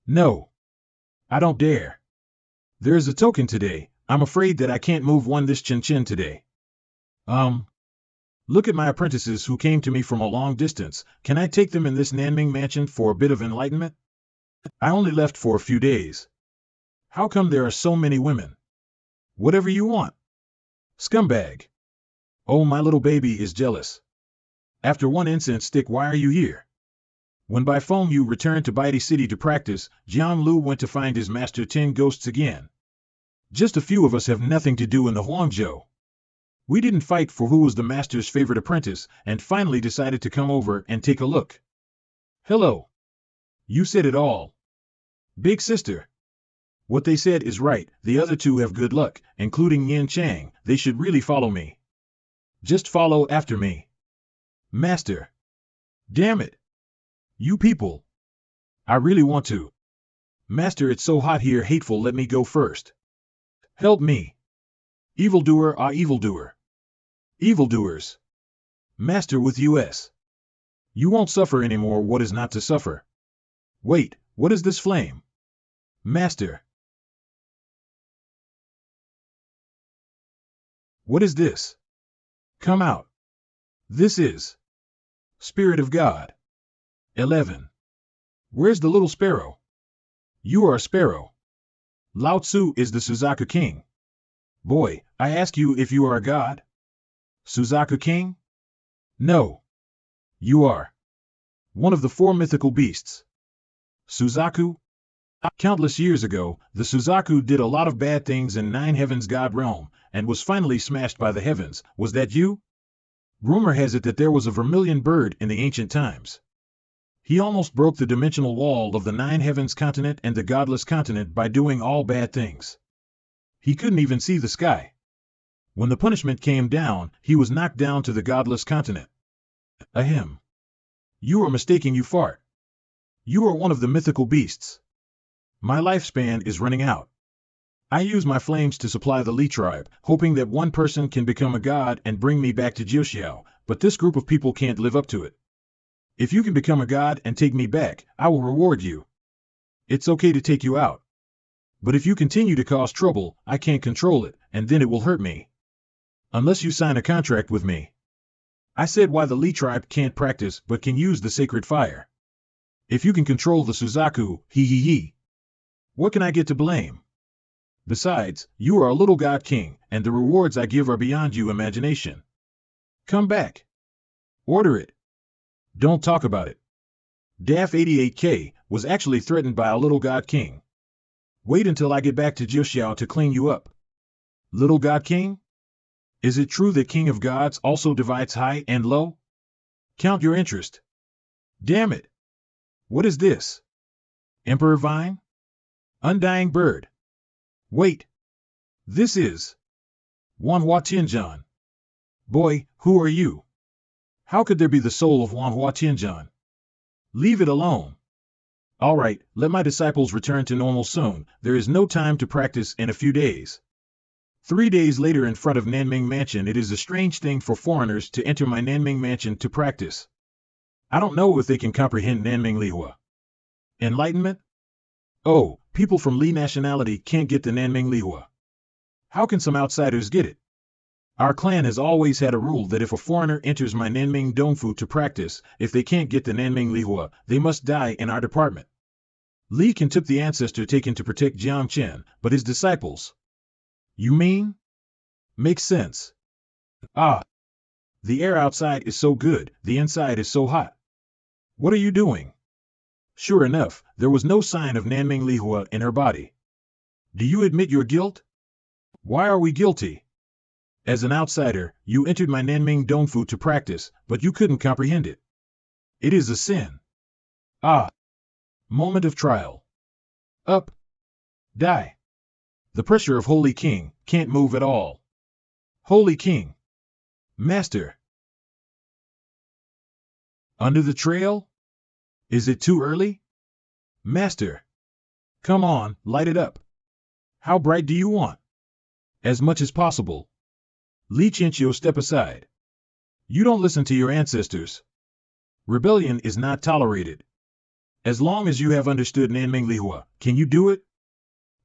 No. I don't dare. There is a token today. I'm afraid that I can't move one this Chen Chen today. Look at my apprentices who came to me from a long distance. Can I take them in this Nanming mansion for a bit of enlightenment? I only left for a few days. How come there are so many women? Whatever you want. Scumbag. Oh, my little baby is jealous. After one incense stick, why are you here? When by phone you returned to Baidi City to practice, Jiang Lu went to find his master 10 ghosts again. Just a few of us have nothing to do in the Huangzhou. We didn't fight for who was the master's favorite apprentice, and finally decided to come over and take a look. Hello. You said it all. Big sister. What they said is right, the other 2 have good luck, including Yin Chang. They should really follow me. Just follow after me. Master. Damn it. You people. I really want to. Master, it's so hot here, hateful, let me go first. Help me. Evildoer, ah, evildoer. Evildoers. Master with us. You won't suffer anymore what is not to suffer. Wait, what is this flame? Master. What is this? Come out. This is Spirit of God. 11. Where's the little sparrow? You are a sparrow. Lao Tzu is the Suzaku king. Boy, I ask you if you are a god? Suzaku king? No. You are one of the 4 mythical beasts. Suzaku? Countless years ago, the Suzaku did a lot of bad things in 9 Heavens God realm, and was finally smashed by the heavens. Was that you? Rumor has it that there was a vermilion bird in the ancient times. He almost broke the dimensional wall of the Nine Heavens continent and the Godless continent by doing all bad things. He couldn't even see the sky. When the punishment came down, he was knocked down to the Godless continent. Ahem. You are mistaking, you fart. You are one of the mythical beasts. My lifespan is running out. I use my flames to supply the Li tribe, hoping that one person can become a god and bring me back to Jiuxiao, but this group of people can't live up to it. If you can become a god and take me back, I will reward you. It's okay to take you out. But if you continue to cause trouble, I can't control it, and then it will hurt me. Unless you sign a contract with me. I said why the Li tribe can't practice but can use the sacred fire. If you can control the Suzaku, he. What can I get to blame? Besides, you are a little god king, and the rewards I give are beyond your imagination. Come back. Order it. Don't talk about it. DAF 88K was actually threatened by a little god king. Wait until I get back to Jiuxiao to clean you up. Little god king? Is it true that King of Gods also divides high and low? Count your interest. Damn it. What is this? Emperor Vine? Undying Bird. Wait. This is Wanhua Tianzhan. Boy, who are you? How could there be the soul of Wanhua Tianzhan? Leave it alone. All right, let my disciples return to normal soon. There is no time to practice in a few days. 3 days later in front of Nanming Mansion, it is a strange thing for foreigners to enter my Nanming Mansion to practice. I don't know if they can comprehend Nanming Lihua. Enlightenment? Oh, people from Li nationality can't get the Nanming Lihua. How can some outsiders get it? Our clan has always had a rule that if a foreigner enters my Nanming Dongfu to practice, if they can't get the Nanming Lihua, they must die in our department. Li can took the ancestor taken to protect Jiang Chen, but his disciples. You mean? Makes sense. Ah. The air outside is so good, the inside is so hot. What are you doing? Sure enough, there was no sign of Nanming Lihua in her body. Do you admit your guilt? Why are we guilty? As an outsider, you entered my Nanming Dongfu to practice, but you couldn't comprehend it. It is a sin. Ah. Moment of trial. Up. Die. The pressure of Holy King can't move at all. Holy King. Master. Under the trail? Is it too early? Master. Come on, light it up. How bright do you want? As much as possible. Li Chenqiu, step aside. You don't listen to your ancestors. Rebellion is not tolerated. As long as you have understood Nanming Lihua, can you do it?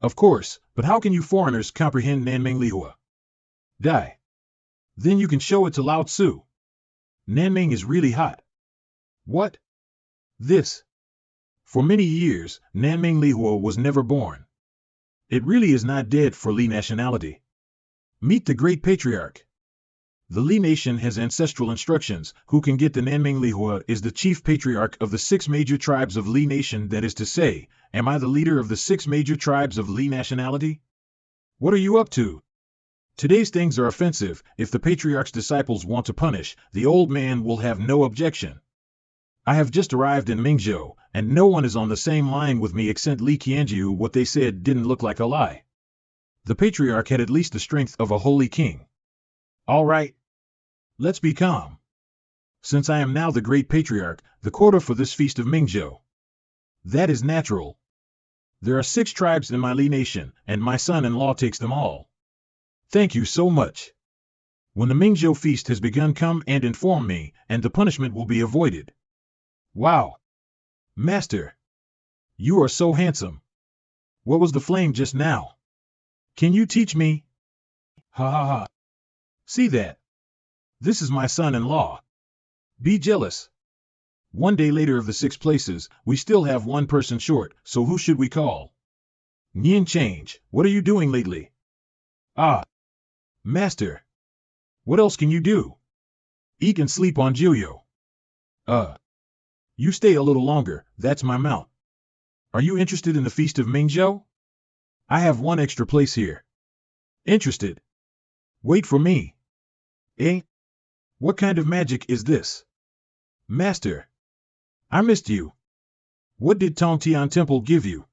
Of course, but how can you foreigners comprehend Nanming Lihua? Die. Then you can show it to Lao Tzu. Nanming is really hot. What? This. For many years, Nanming Lihua was never born. It really is not dead for Li nationality. Meet the great patriarch. The Li nation has ancestral instructions. Who can get the Nanming Lihua is the chief patriarch of the 6 major tribes of Li nation. That is to say, am I the leader of the 6 major tribes of Li nationality? What are you up to? Today's things are offensive. If the patriarch's disciples want to punish, the old man will have no objection. I have just arrived in Mingzhou, and no one is on the same line with me except Li Qianjiu. What they said didn't look like a lie. The patriarch had at least the strength of a holy king. All right. Let's be calm. Since I am now the great patriarch, the quota for this feast of Mingzhou. That is natural. There are 6 tribes in my Li nation, and my son-in-law takes them all. Thank you so much. When the Mingzhou feast has begun, come and inform me, and the punishment will be avoided. Wow. Master. You are so handsome. What was the flame just now? Can you teach me? Ha ha ha. See that? This is my son-in-law. Be jealous. 1 day later of the 6 places, we still have 1 person short, so who should we call? Nian Change, what are you doing lately? Ah. Master. What else can you do? Eat and sleep on Jiuyo. You stay a little longer, that's my mount. Are you interested in the Feast of Mingzhou? I have 1 extra place here. Interested? Wait for me. Eh? What kind of magic is this? Master. I missed you. What did Tong Tian Temple give you?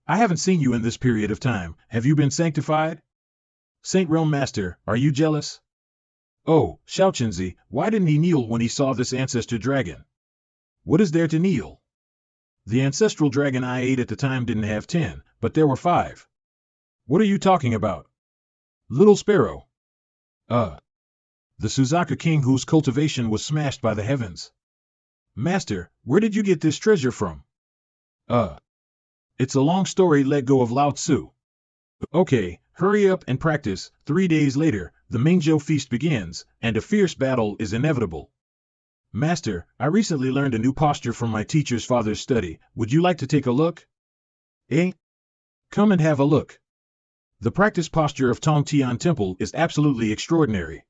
I haven't seen you in this period of time. Have you been sanctified? Saint Realm Master, are you jealous? Oh, Xiaoqinzi, why didn't he kneel when he saw this ancestor dragon? What is there to kneel? The ancestral dragon I ate at the time didn't have 10, but there were 5. What are you talking about? Little Sparrow. The Suzaka king whose cultivation was smashed by the heavens. Master, where did you get this treasure from? It's a long story, let go of Lao Tzu. Okay, hurry up and practice. 3 days later, the Mingzhou feast begins, and a fierce battle is inevitable. Master, I recently learned a new posture from my teacher's father's study. Would you like to take a look? Eh? Come and have a look. The practice posture of Tong Tian Temple is absolutely extraordinary.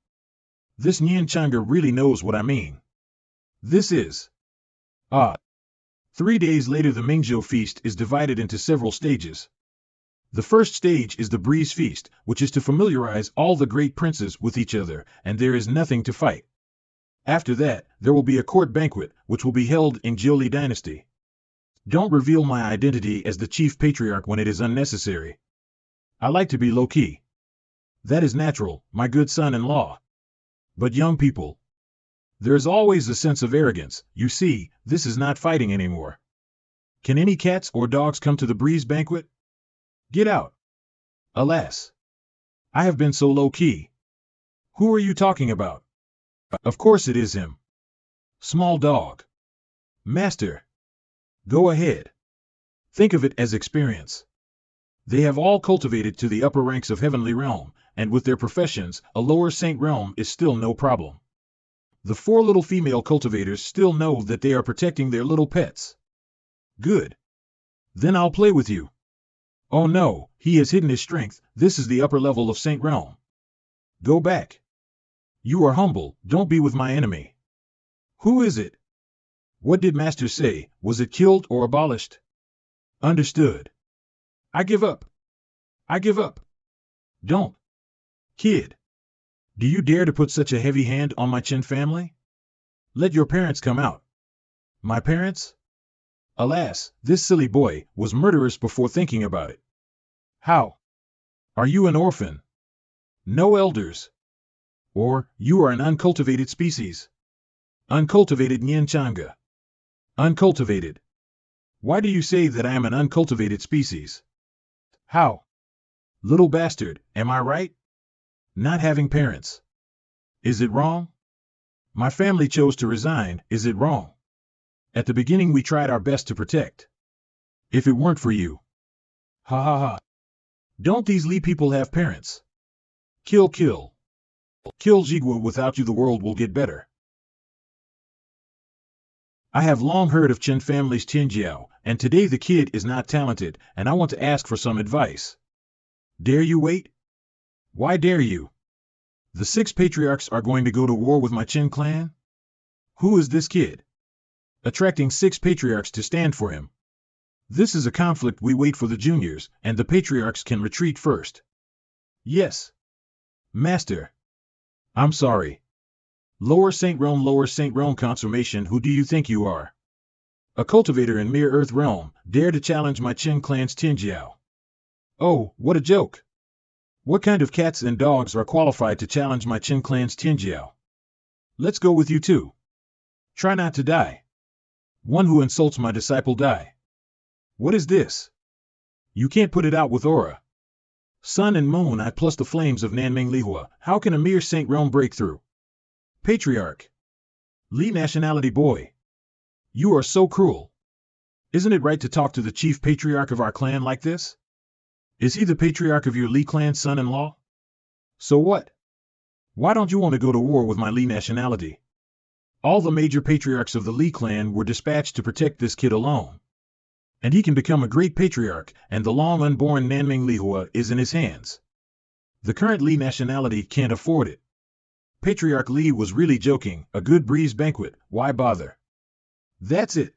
This Nian Changa really knows what I mean. This is... 3 days later, the Mingzhou feast is divided into several stages. The first stage is the Breeze Feast, which is to familiarize all the great princes with each other, and there is nothing to fight. After that, there will be a court banquet, which will be held in Jiuli Dynasty. Don't reveal my identity as the chief patriarch when it is unnecessary. I like to be low-key. That is natural, my good son-in-law. But young people, there is always a sense of arrogance. You see, this is not fighting anymore. Can any cats or dogs come to the Breeze Banquet? Get out. Alas. I have been so low-key. Who are you talking about? Of course it is him. Small dog. Master. Go ahead. Think of it as experience. They have all cultivated to the upper ranks of heavenly realm, and with their professions, a lower saint realm is still no problem. The 4 little female cultivators still know that they are protecting their little pets. Good. Then I'll play with you. Oh no, he has hidden his strength. This is the upper level of Saint Realm. Go back. You are humble, don't be with my enemy. Who is it? What did Master say? Was it killed or abolished? Understood. I give up. I give up. Don't. Kid. Do you dare to put such a heavy hand on my Qin family? Let your parents come out. My parents? Alas, this silly boy was murderous before thinking about it. How? Are you an orphan? No elders? Or, you are an uncultivated species? Uncultivated Nyanchanga. Uncultivated. Why do you say that I am an uncultivated species? How? Little bastard, am I right? Not having parents. Is it wrong? My family chose to resign, is it wrong? At the beginning we tried our best to protect. If it weren't for you. Ha ha ha. Don't these Li people have parents? Kill kill. Kill Jigua, without you the world will get better. I have long heard of Qin family's Tianjiao, and today the kid is not talented, and I want to ask for some advice. Dare you wait? Why dare you? The 6 patriarchs are going to go to war with my Qin clan? Who is this kid? Attracting 6 patriarchs to stand for him. This is a conflict. We wait for the juniors, and the patriarchs can retreat first. Yes. Master. I'm sorry. Lower Saint Realm consummation, who do you think you are? A cultivator in mere earth realm, dare to challenge my Qin clan's Tianjiao. Oh, what a joke. What kind of cats and dogs are qualified to challenge my Qin clan's Tianjiao? Let's go with you too. Try not to die. One who insults my disciple die. What is this? You can't put it out with aura. Sun and moon I plus the flames of Nanming Lihua. How can a mere Saint Realm break through? Patriarch. Li nationality boy. You are so cruel. Isn't it right to talk to the chief patriarch of our clan like this? Is he the patriarch of your Li clan son-in-law? So what? Why don't you want to go to war with my Li nationality? All the major patriarchs of the Li clan were dispatched to protect this kid alone. And he can become a great patriarch, and the long unborn Nanming Lihua is in his hands. The current Li nationality can't afford it. Patriarch Li was really joking, a good breeze banquet, why bother? That's it.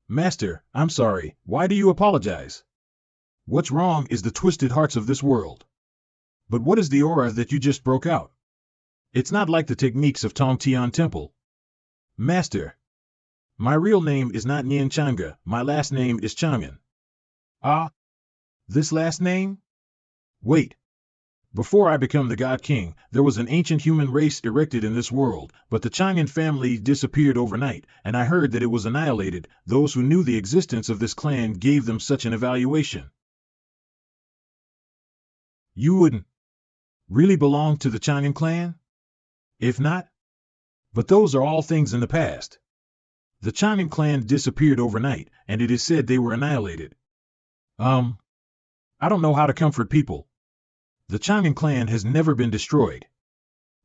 Master, I'm sorry, why do you apologize? What's wrong is the twisted hearts of this world. But what is the aura that you just broke out? It's not like the techniques of Tong Tian Temple. Master. My real name is not Nien Changa, my last name is Changan. Ah, this last name? Wait. Before I become the God King, there was an ancient human race erected in this world, but the Changan family disappeared overnight, and I heard that it was annihilated. Those who knew the existence of this clan gave them such an evaluation. You wouldn't really belong to the Changan clan? If not? But those are all things in the past. The Changan clan disappeared overnight, and it is said they were annihilated. I don't know how to comfort people. The Changan clan has never been destroyed.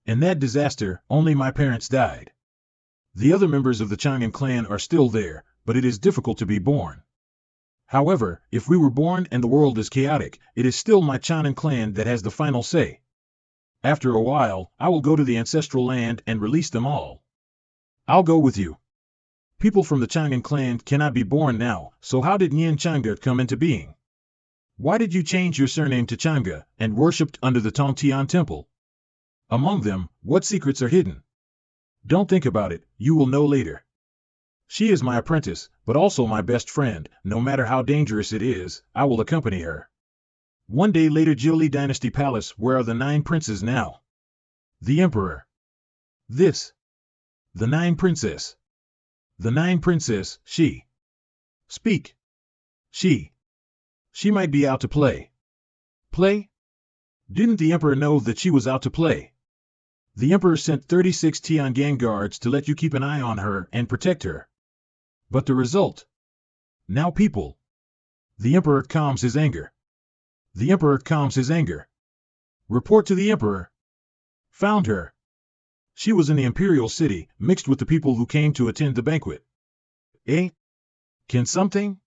In that disaster, only my parents died. The other members of the Changan clan are still there, but it is difficult to be born. However, if we were born and the world is chaotic, it is still my Changan clan that has the final say. After a while, I will go to the ancestral land and release them all. I'll go with you. People from the Changan clan cannot be born now, so how did Nien Changa come into being? Why did you change your surname to Changa and worshipped under the Tongtian temple? Among them, what secrets are hidden? Don't think about it, you will know later. She is my apprentice, but also my best friend. No matter how dangerous it is, I will accompany her. One day later, Jiuli Dynasty Palace. Where are the 9 princes now? The Emperor. This. The 9 princess. The 9 princess, she. Speak. She. She might be out to play. Play? Didn't the Emperor know that she was out to play? The Emperor sent 36 Tiangang guards to let you keep an eye on her and protect her. But the result? Now people. The Emperor calms his anger. The Emperor calms his anger. Report to the Emperor. Found her. She was in the imperial city, mixed with the people who came to attend the banquet. Eh? Can something?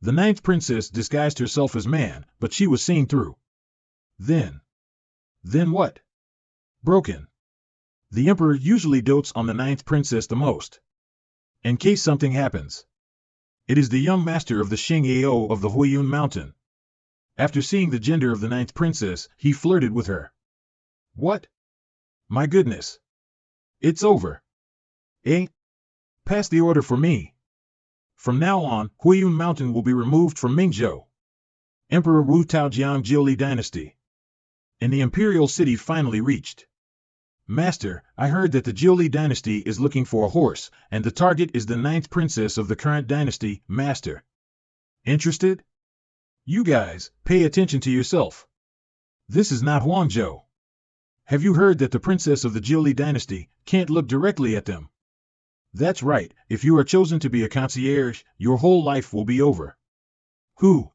The 9th princess disguised herself as man, but she was seen through. Then what? Broken. The Emperor usually dotes on the 9th princess the most. In case something happens. It is the young master of the Xing Ao of the Huiyun Mountain. After seeing the gender of the 9th princess, he flirted with her. What? My goodness. It's over. Eh? Pass the order for me. From now on, Huiyun Mountain will be removed from Mingzhou. Emperor Wu Taojiang Jiuli Dynasty. And the imperial city finally reached. Master, I heard that the Jiuli Dynasty is looking for a horse, and the target is the 9th princess of the current dynasty, Master. Interested? You guys, pay attention to yourself. This is not Huangzhou. Have you heard that the princess of the Jiuli Dynasty can't look directly at them? That's right, if you are chosen to be a concierge, your whole life will be over. Who?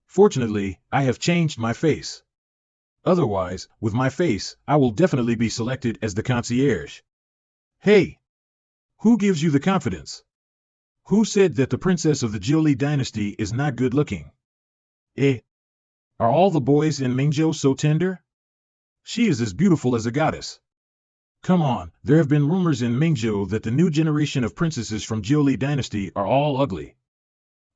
Fortunately, I have changed my face. Otherwise, with my face, I will definitely be selected as the concierge. Hey! Who gives you the confidence? Who said that the princess of the Jiuli Dynasty is not good looking? Eh? Are all the boys in Mingzhou so tender? She is as beautiful as a goddess. Come on, there have been rumors in Mingzhou that the new generation of princesses from Jiuli Dynasty are all ugly.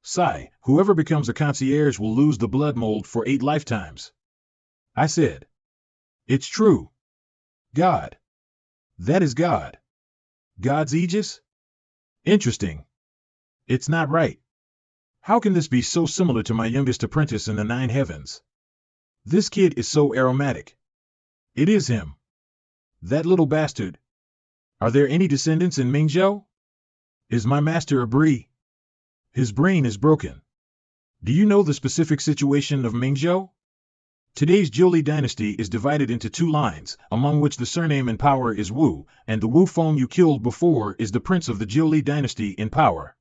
Sigh, whoever becomes a concierge will lose the blood mold for 8 lifetimes. I said. It's true. God. That is God. God's aegis? Interesting. It's not right. How can this be so similar to my youngest apprentice in the 9 heavens? This kid is so aromatic. It is him. That little bastard. Are there any descendants in Mingzhou? Is my master a Bri? His brain is broken. Do you know the specific situation of Mingzhou? Today's Jiuli Dynasty is divided into 2 lines, among which the surname in power is Wu, and the Wu Feng you killed before is the prince of the Jiuli Dynasty in power.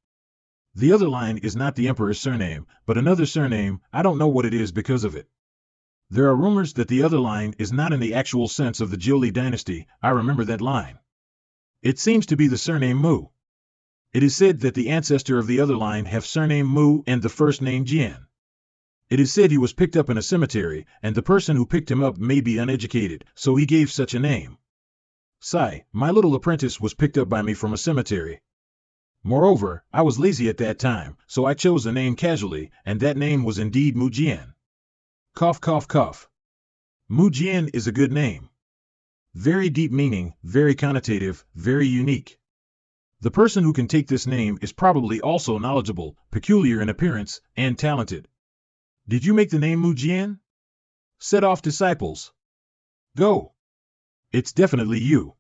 The other line is not the emperor's surname, but another surname. I don't know what it is because of it. There are rumors that the other line is not in the actual sense of the Jiuli Dynasty. I remember that line. It seems to be the surname Mu. It is said that the ancestor of the other line have surname Mu and the first name Jian. It is said he was picked up in a cemetery, and the person who picked him up may be uneducated, so he gave such a name. Sigh, my little apprentice was picked up by me from a cemetery. Moreover, I was lazy at that time, so I chose a name casually, and that name was indeed Mu Jian. Cough cough cough. Mu Jian is a good name. Very deep meaning, very connotative, very unique. The person who can take this name is probably also knowledgeable, peculiar in appearance, and talented. Did you make the name Mujian? Set off, disciples. Go. It's definitely you.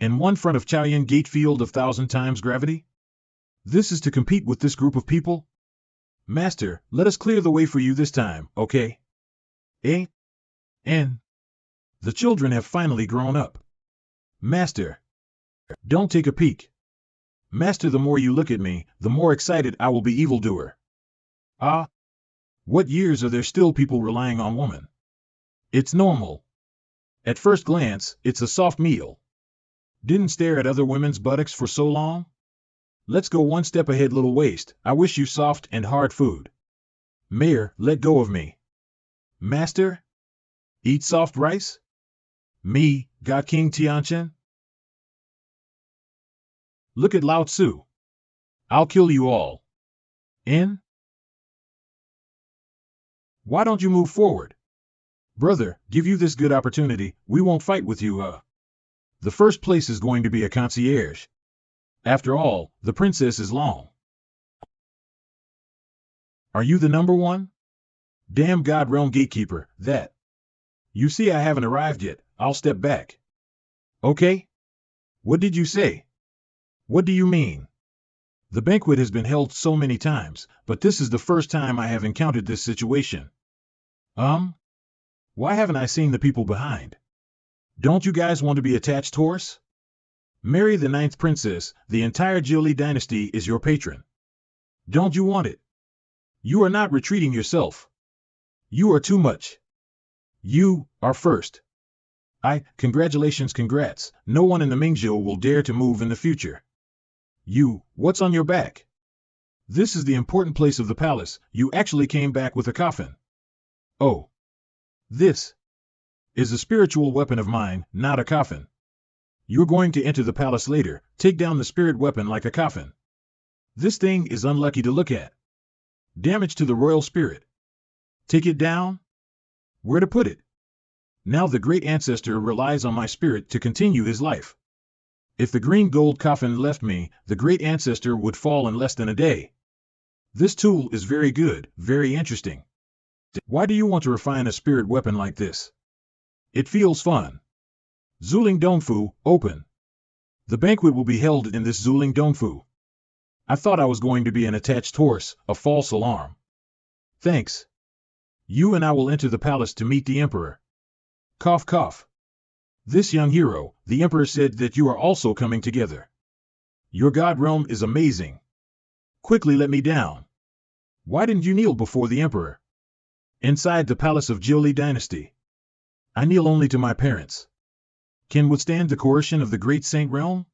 And one front of Chaoyan Gate field of 1,000 times gravity? This is to compete with this group of people? Master, let us clear the way for you this time, okay? Eh? N. The children have finally grown up. Master. Don't take a peek. Master, the more you look at me, the more excited I will be, evildoer. Ah. What years are there still people relying on woman? It's normal. At first glance, it's a soft meal. Didn't stare at other women's buttocks for so long? Let's go one step ahead, little waist. I wish you soft and hard food. Mayor, let go of me. Master? Eat soft rice? Me, God King Tianchen? Look at Lao Tzu. I'll kill you all. In? Why don't you move forward? Brother, give you this good opportunity, we won't fight with you, The first place is going to be a concierge. After all, the princess is long. Are you the number one? Damn God Realm Gatekeeper, that. You see I haven't arrived yet, I'll step back. Okay? What did you say? What do you mean? The banquet has been held so many times, but this is the first time I have encountered this situation. Why haven't I seen the people behind? Don't you guys want to be attached horse? Mary the 9th princess, the entire Jiuli dynasty is your patron. Don't you want it? You are not retreating yourself. You are too much. You are first. Congratulations, congrats. No one in the Mingzhou will dare to move in the future. You, what's on your back? This is the important place of the palace. You actually came back with a coffin. Oh. This is a spiritual weapon of mine, not a coffin. You're going to enter the palace later, take down the spirit weapon like a coffin. This thing is unlucky to look at. Damage to the royal spirit. Take it down? Where to put it? Now the great ancestor relies on my spirit to continue his life. If the green gold coffin left me, the great ancestor would fall in less than a day. This tool is very good, very interesting. Why do you want to refine a spirit weapon like this? It feels fun. Zuling Dongfu, open. The banquet will be held in this Zuling Dongfu. I thought I was going to be an attached horse, a false alarm. Thanks. You and I will enter the palace to meet the emperor. Cough, cough. This young hero, the emperor said that you are also coming together. Your god realm is amazing. Quickly let me down. Why didn't you kneel before the emperor? Inside the palace of Jiuli dynasty. I kneel only to my parents. Can withstand the coercion of the great saint realm?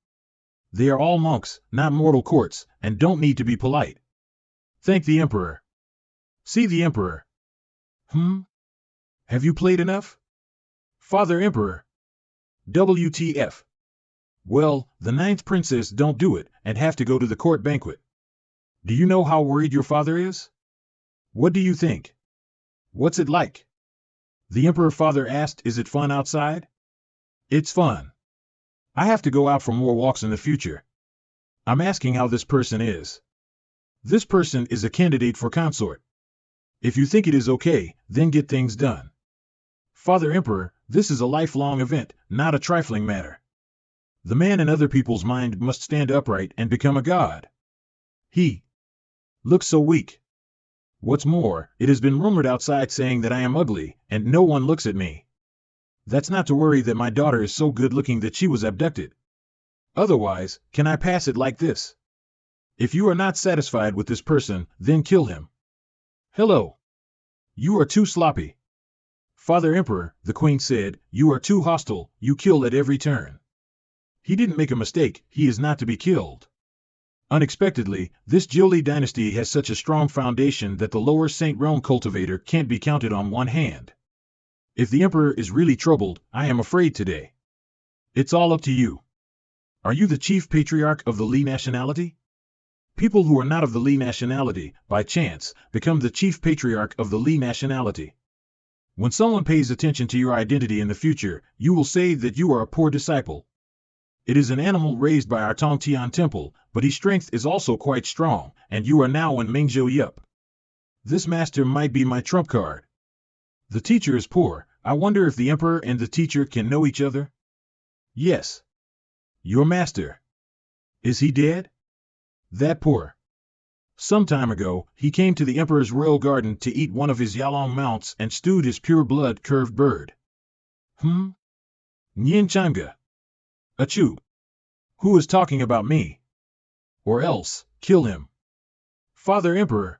They are all monks, not mortal courts, and don't need to be polite. Thank the emperor. See the emperor. Have you played enough? Father Emperor. WTF. Well, the 9th princess don't do it, and have to go to the court banquet. Do you know how worried your father is? What do you think? What's it like? The emperor father asked, is it fun outside? It's fun. I have to go out for more walks in the future. I'm asking how this person is. This person is a candidate for consort. If you think it is okay, then get things done. Father Emperor, this is a lifelong event, not a trifling matter. The man in other people's mind must stand upright and become a god. He looks so weak. What's more, it has been rumored outside saying that I am ugly, and no one looks at me. That's not to worry that my daughter is so good-looking that she was abducted. Otherwise, can I pass it like this? If you are not satisfied with this person, then kill him. Hello. You are too sloppy. Father Emperor, the queen said, you are too hostile, you kill at every turn. He didn't make a mistake, he is not to be killed. Unexpectedly, this Jiuli dynasty has such a strong foundation that the lower Saint Realm cultivator can't be counted on one hand. If the emperor is really troubled, I am afraid today. It's all up to you. Are you the chief patriarch of the Li nationality? People who are not of the Li nationality, by chance, become the chief patriarch of the Li nationality. When someone pays attention to your identity in the future, you will say that you are a poor disciple. It is an animal raised by our Tongtian temple, but his strength is also quite strong, and you are now in Mingzhou Yup. This master might be my trump card. The teacher is poor. I wonder if the emperor and the teacher can know each other? Yes. Your master. Is he dead? That poor. Some time ago, he came to the emperor's royal garden to eat one of his Yalong mounts and stewed his pure blood curved bird. Nyan Changa. Achoo. Who is talking about me? Or else, kill him. Father Emperor.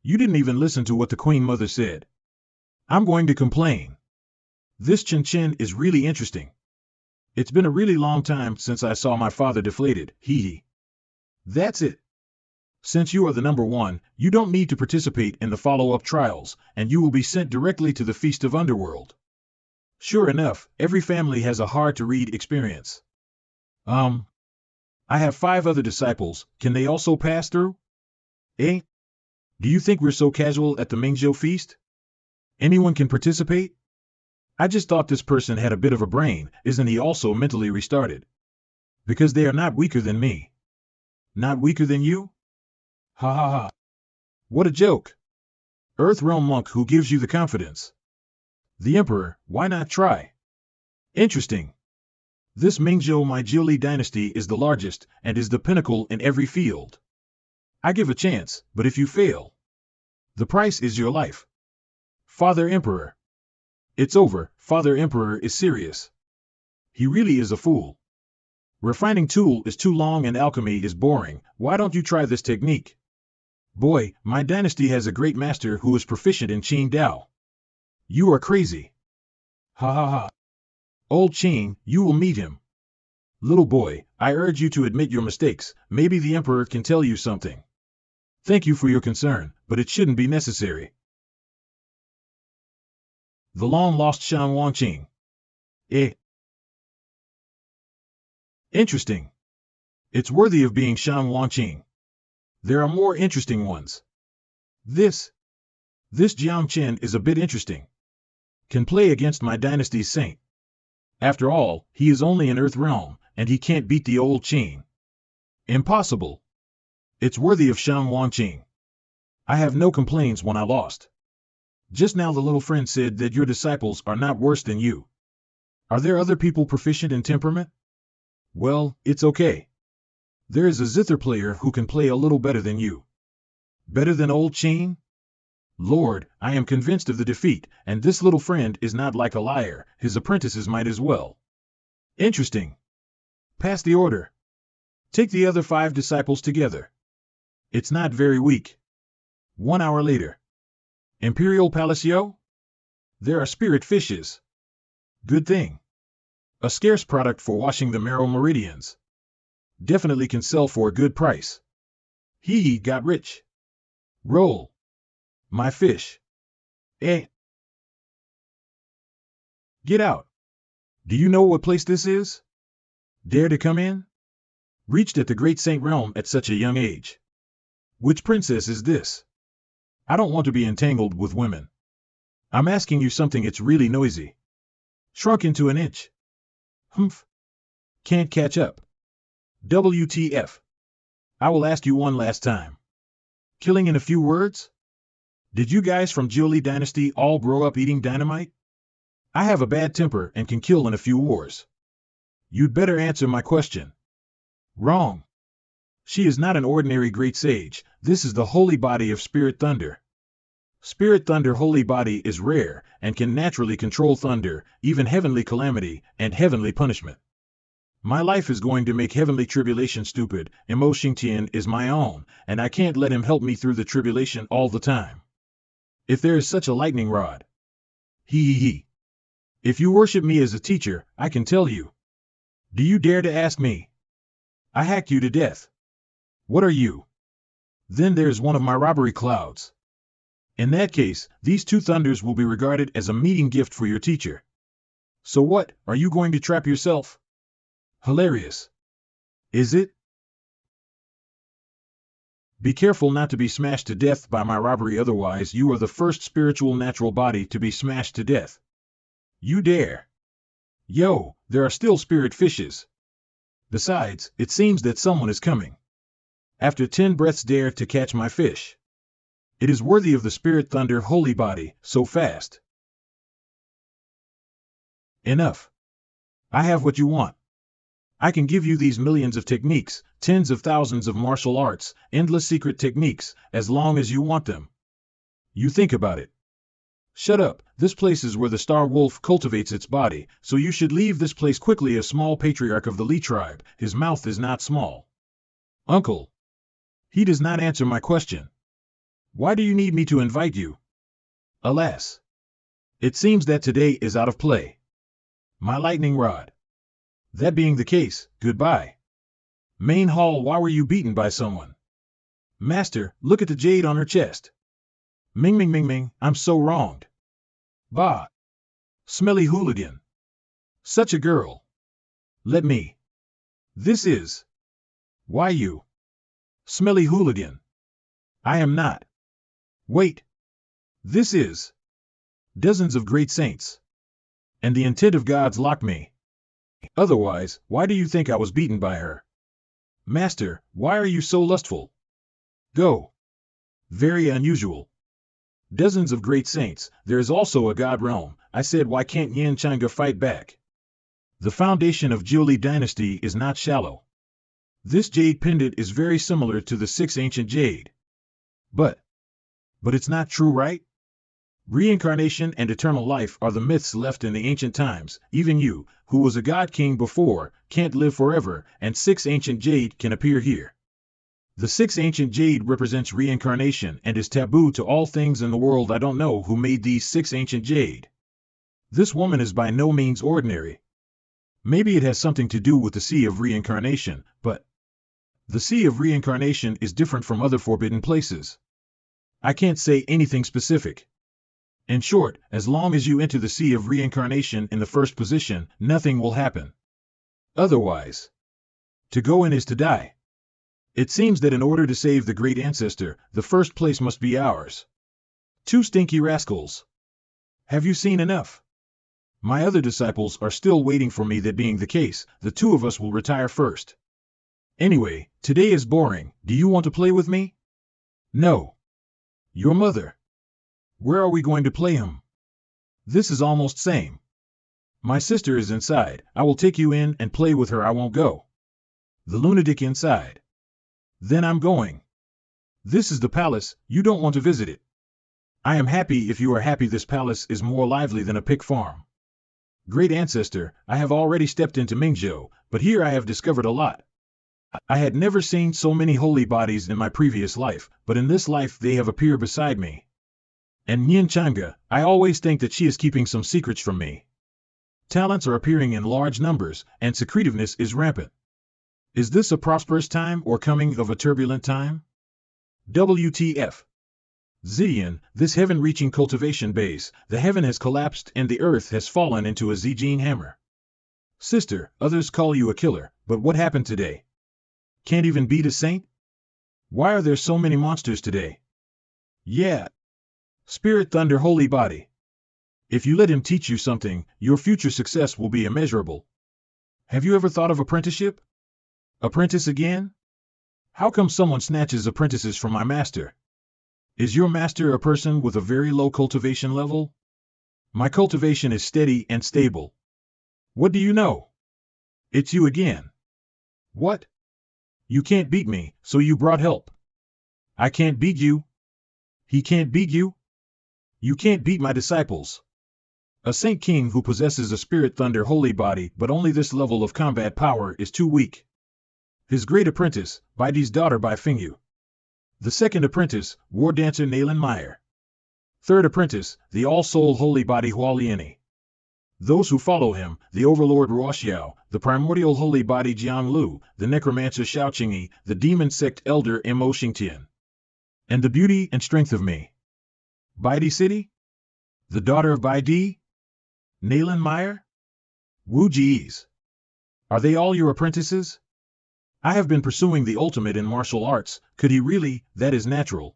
You didn't even listen to what the Queen Mother said. I'm going to complain. This Chen Chen is really interesting. It's been a really long time since I saw my father deflated, hee. That's it. Since you are the number one, you don't need to participate in the follow-up trials, and you will be sent directly to the Feast of Underworld. Sure enough, every family has a hard-to-read experience. I have 5 other disciples, can they also pass through? Eh? Do you think we're so casual at the Mingzhou feast? Anyone can participate? I just thought this person had a bit of a brain, isn't he also mentally restarted? Because they are not weaker than me. Not weaker than you? Ha ha ha. What a joke. Earth Realm Monk who gives you the confidence. The Emperor, why not try? Interesting. This Mingzhou my Jiuli dynasty is the largest, and is the pinnacle in every field. I give a chance, but if you fail, the price is your life. Father Emperor. It's over, Father Emperor is serious. He really is a fool. Refining tool is too long and alchemy is boring, why don't you try this technique? Boy, my dynasty has a great master who is proficient in Qing Dao. You are crazy. Ha ha ha. Old Qing, you will meet him. Little boy, I urge you to admit your mistakes, maybe the Emperor can tell you something. Thank you for your concern, but it shouldn't be necessary. The long-lost Shan Wangqing. Interesting. It's worthy of being Shan Wangqing. There are more interesting ones. This Jiang Chen is a bit interesting. Can play against my dynasty's saint. After all, he is only in Earth Realm, and he can't beat the old Qing. Impossible. It's worthy of Shan Wangqing. I have no complaints when I lost. Just now the little friend said that your disciples are not worse than you. Are there other people proficient in temperament? Well, it's okay. There is a zither player who can play a little better than you. Better than old Qing? Lord, I am convinced of the defeat, and this little friend is not like a liar, his apprentices might as well. Interesting. Pass the order. Take the other 5 disciples together. It's not very weak. 1 hour later. Imperial Palacio? There are spirit fishes. Good thing. A scarce product for washing the marrow meridians. Definitely can sell for a good price. He got rich. Roll. My fish. Get out. Do you know what place this is? Dare to come in? Reached at the Great Saint Realm at such a young age. Which princess is this? I don't want to be entangled with women. I'm asking you something, it's really noisy. Shrunk into an inch. Humph. Can't catch up. WTF. I will ask you one last time. Killing in a few words? Did you guys from Jiuli Dynasty all grow up eating dynamite? I have a bad temper and can kill in a few wars. You'd better answer my question. Wrong. She is not an ordinary great sage, this is the holy body of Spirit Thunder. Spirit Thunder holy body is rare, and can naturally control thunder, even heavenly calamity, and heavenly punishment. My life is going to make heavenly tribulation stupid, Emo Xingtian is my own, and I can't let him help me through the tribulation all the time. If there is such a lightning rod. He. If you worship me as a teacher, I can tell you. Do you dare to ask me? I hacked you to death. What are you? Then there's one of my robbery clouds. In that case, these 2 thunders will be regarded as a meeting gift for your teacher. So what, are you going to trap yourself? Hilarious. Is it? Be careful not to be smashed to death by my robbery, otherwise you are the first spiritual natural body to be smashed to death. You dare. Yo, there are still spirit fishes. Besides, it seems that someone is coming. After 10 breaths dare to catch my fish. It is worthy of the spirit thunder holy body, so fast. Enough. I have what you want. I can give you these millions of techniques, tens of thousands of martial arts, endless secret techniques, as long as you want them. You think about it. Shut up, this place is where the star wolf cultivates its body, so you should leave this place quickly. A small patriarch of the Lee tribe, his mouth is not small. Uncle. He does not answer my question. Why do you need me to invite you? Alas. It seems that today is out of play. My lightning rod. That being the case, goodbye. Main hall, why were you beaten by someone? Master, look at the jade on her chest. Ming ming ming ming, I'm so wronged. Bah. Smelly hooligan. Such a girl. Let me. This is. Why you? Smelly hooligan. I am not. Wait. This is. Dozens of great saints. And the intent of gods locked me. Otherwise, why do you think I was beaten by her? Master, why are you so lustful? Go. Very unusual. Dozens of great saints, there is also a god realm. I said, why can't Yin Changa fight back? The foundation of Jiuli dynasty is not shallow. This jade pendant is very similar to the 6 ancient jade. But it's not true, right? Reincarnation and eternal life are the myths left in the ancient times. Even you, who was a god king before, can't live forever, and 6 ancient jade can appear here. The 6 ancient jade represents reincarnation and is taboo to all things in the world. I don't know who made these 6 ancient jade. This woman is by no means ordinary. Maybe it has something to do with the sea of reincarnation, but the sea of reincarnation is different from other forbidden places. I can't say anything specific. In short, as long as you enter the sea of reincarnation in the first position, nothing will happen. Otherwise, to go in is to die. It seems that in order to save the great ancestor, the first place must be ours. 2 stinky rascals. Have you seen enough? My other disciples are still waiting for me. That being the case, the 2 of us will retire first. Anyway, today is boring. Do you want to play with me? No. Your mother. Where are we going to play him? This is almost same. My sister is inside. I will take you in and play with her. I won't go. The lunatic inside. Then I'm going. This is the palace. You don't want to visit it. I am happy if you are happy. This palace is more lively than a pig farm. Great ancestor, I have already stepped into Mingzhou, but here I have discovered a lot. I had never seen so many holy bodies in my previous life, but in this life they have appeared beside me. And Yin Changa, I always think that she is keeping some secrets from me. Talents are appearing in large numbers, and secretiveness is rampant. Is this a prosperous time or coming of a turbulent time? WTF. Zidian, this heaven-reaching cultivation base, the heaven has collapsed and the earth has fallen into a Zijin hammer. Sister, others call you a killer, but what happened today? Can't even beat a saint? Why are there so many monsters today? Yeah. Spirit Thunder Holy Body. If you let him teach you something, your future success will be immeasurable. Have you ever thought of apprenticeship? Apprentice again? How come someone snatches apprentices from my master? Is your master a person with a very low cultivation level? My cultivation is steady and stable. What do you know? It's you again. What? You can't beat me, so you brought help. I can't beat you. He can't beat you. You can't beat my disciples. A Saint King who possesses a Spirit Thunder holy body but only this level of combat power is too weak. His great apprentice, Baidi's daughter Bai Fingyu. The second apprentice, war dancer Naylan Meyer. Third apprentice, the all-soul holy body Hualiani. Those who follow him, the overlord Ruoxiao, the primordial holy body Jiang Lu, the necromancer Xiao Qingyi, the demon sect elder Mo Xingtian. And the beauty and strength of me. Baidi City? The daughter of Baidi? Naylan Meyer? Wu Ji's. Are they all your apprentices? I have been pursuing the ultimate in martial arts. Could he really? That is natural.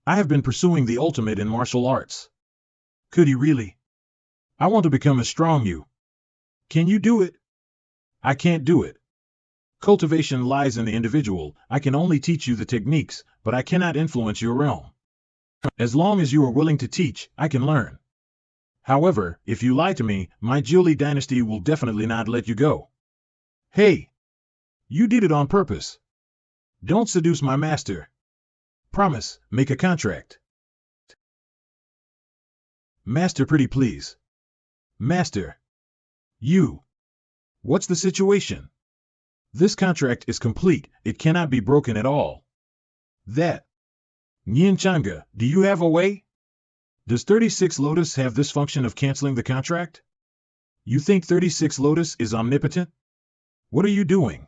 I have been pursuing the ultimate in martial arts. Could he really? I want to become as strong you. Can you do it? I can't do it. Cultivation lies in the individual. I can only teach you the techniques, but I cannot influence your realm. As long as you are willing to teach, I can learn. However, if you lie to me, my Julie dynasty will definitely not let you go. Hey! You did it on purpose. Don't seduce my master. Promise, make a contract. Master, pretty please. Master. You. What's the situation? This contract is complete, it cannot be broken at all. That. Nyan Changa, do you have a way? Does 36 Lotus have this function of canceling the contract? You think 36 Lotus is omnipotent? What are you doing?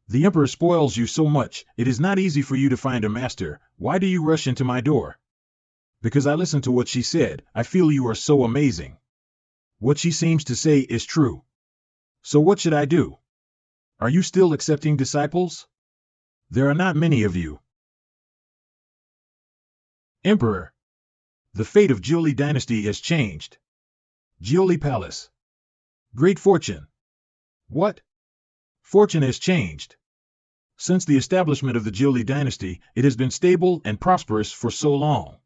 The Emperor spoils you so much, it is not easy for you to find a master. Why do you rush into my door? Because I listened to what she said, I feel you are so amazing. What she seems to say is true. So what should I do? Are you still accepting disciples? There are not many of you. Emperor. The fate of Jiuli dynasty has changed. Jiuli Palace. Great fortune. What? Fortune has changed. Since the establishment of the Jiuli dynasty, it has been stable and prosperous for so long.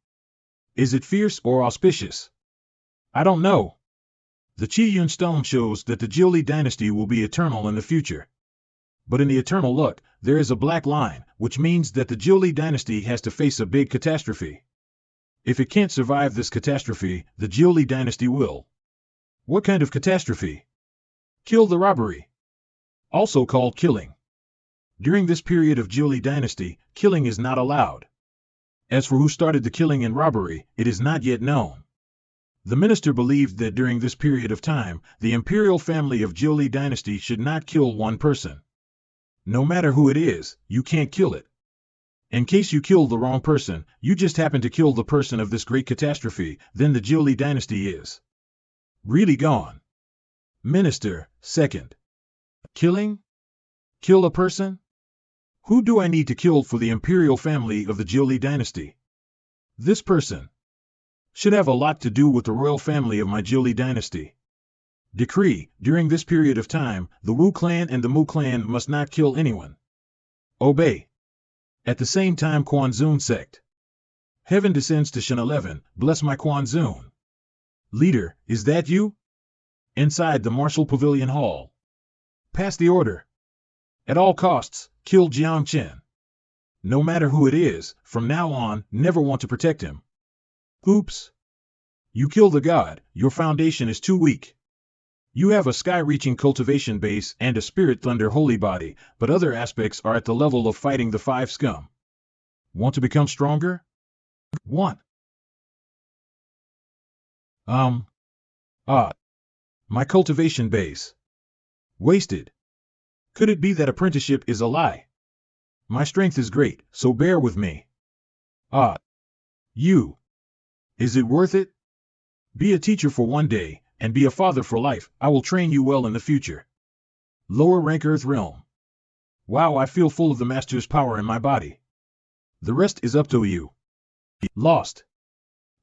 Is it fierce or auspicious? I don't know. The Qiyun stone shows that the Jiuli dynasty will be eternal in the future. But in the eternal luck, there is a black line, which means that the Jiuli dynasty has to face a big catastrophe. If it can't survive this catastrophe, the Jiuli dynasty will. What kind of catastrophe? Kill the robbery. Also called killing. During this period of Jiuli dynasty, killing is not allowed. As for who started the killing and robbery, it is not yet known. The minister believed that during this period of time, the imperial family of Jiuli dynasty should not kill one person. No matter who it is, you can't kill it. In case you kill the wrong person, you just happen to kill the person of this great catastrophe, then the Jiuli dynasty is really gone. Minister, second. Killing? Kill a person? Who do I need to kill for the imperial family of the Jiuli dynasty? This person should have a lot to do with the royal family of my Jiuli dynasty. Decree, during this period of time, the Wu clan and the Mu clan must not kill anyone. Obey. At the same time, Quanzun sect. Heaven descends to Shin 11, bless my Quanzun. Leader, is that you? Inside the Martial Pavilion Hall. Pass the order. At all costs, kill Jiang Chen. No matter who it is, from now on, never want to protect him. Oops. You kill the god, your foundation is too weak. You have a sky-reaching cultivation base and a spirit thunder holy body, but other aspects are at the level of fighting the 5 scum. Want to become stronger? Want. My cultivation base. Wasted. Could it be that apprenticeship is a lie? My strength is great, so bear with me. You. Is it worth it? Be a teacher for one day, and be a father for life. I will train you well in the future. Lower rank Earth Realm. Wow, I feel full of the Master's power in my body. The rest is up to you. Lost.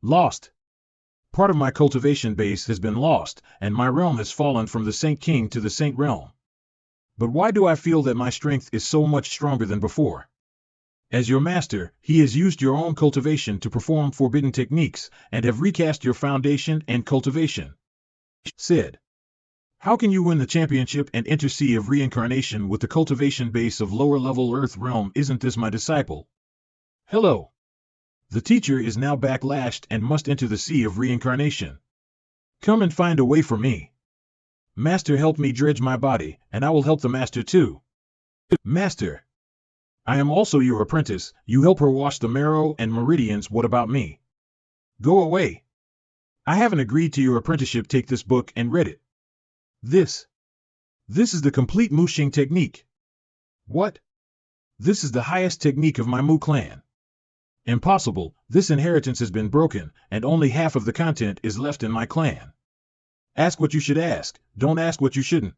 Lost. Part of my cultivation base has been lost, and my realm has fallen from the Saint King to the Saint Realm. But why do I feel that my strength is so much stronger than before? As your master, he has used your own cultivation to perform forbidden techniques, and have recast your foundation and cultivation. Said. How can you win the championship and enter Sea of Reincarnation with the cultivation base of lower-level Earth Realm? Isn't this my disciple? Hello. The teacher is now backlashed and must enter the Sea of Reincarnation. Come and find a way for me. Master, help me dredge my body, and I will help the master too. Master. I am also your apprentice, you help her wash the marrow and meridians. What about me? Go away. I haven't agreed to your apprenticeship. Take this book and read it. This is the complete Muxing technique. What? This is the highest technique of my Mu clan. Impossible, this inheritance has been broken, and only half of the content is left in my clan. Ask what you should ask, don't ask what you shouldn't.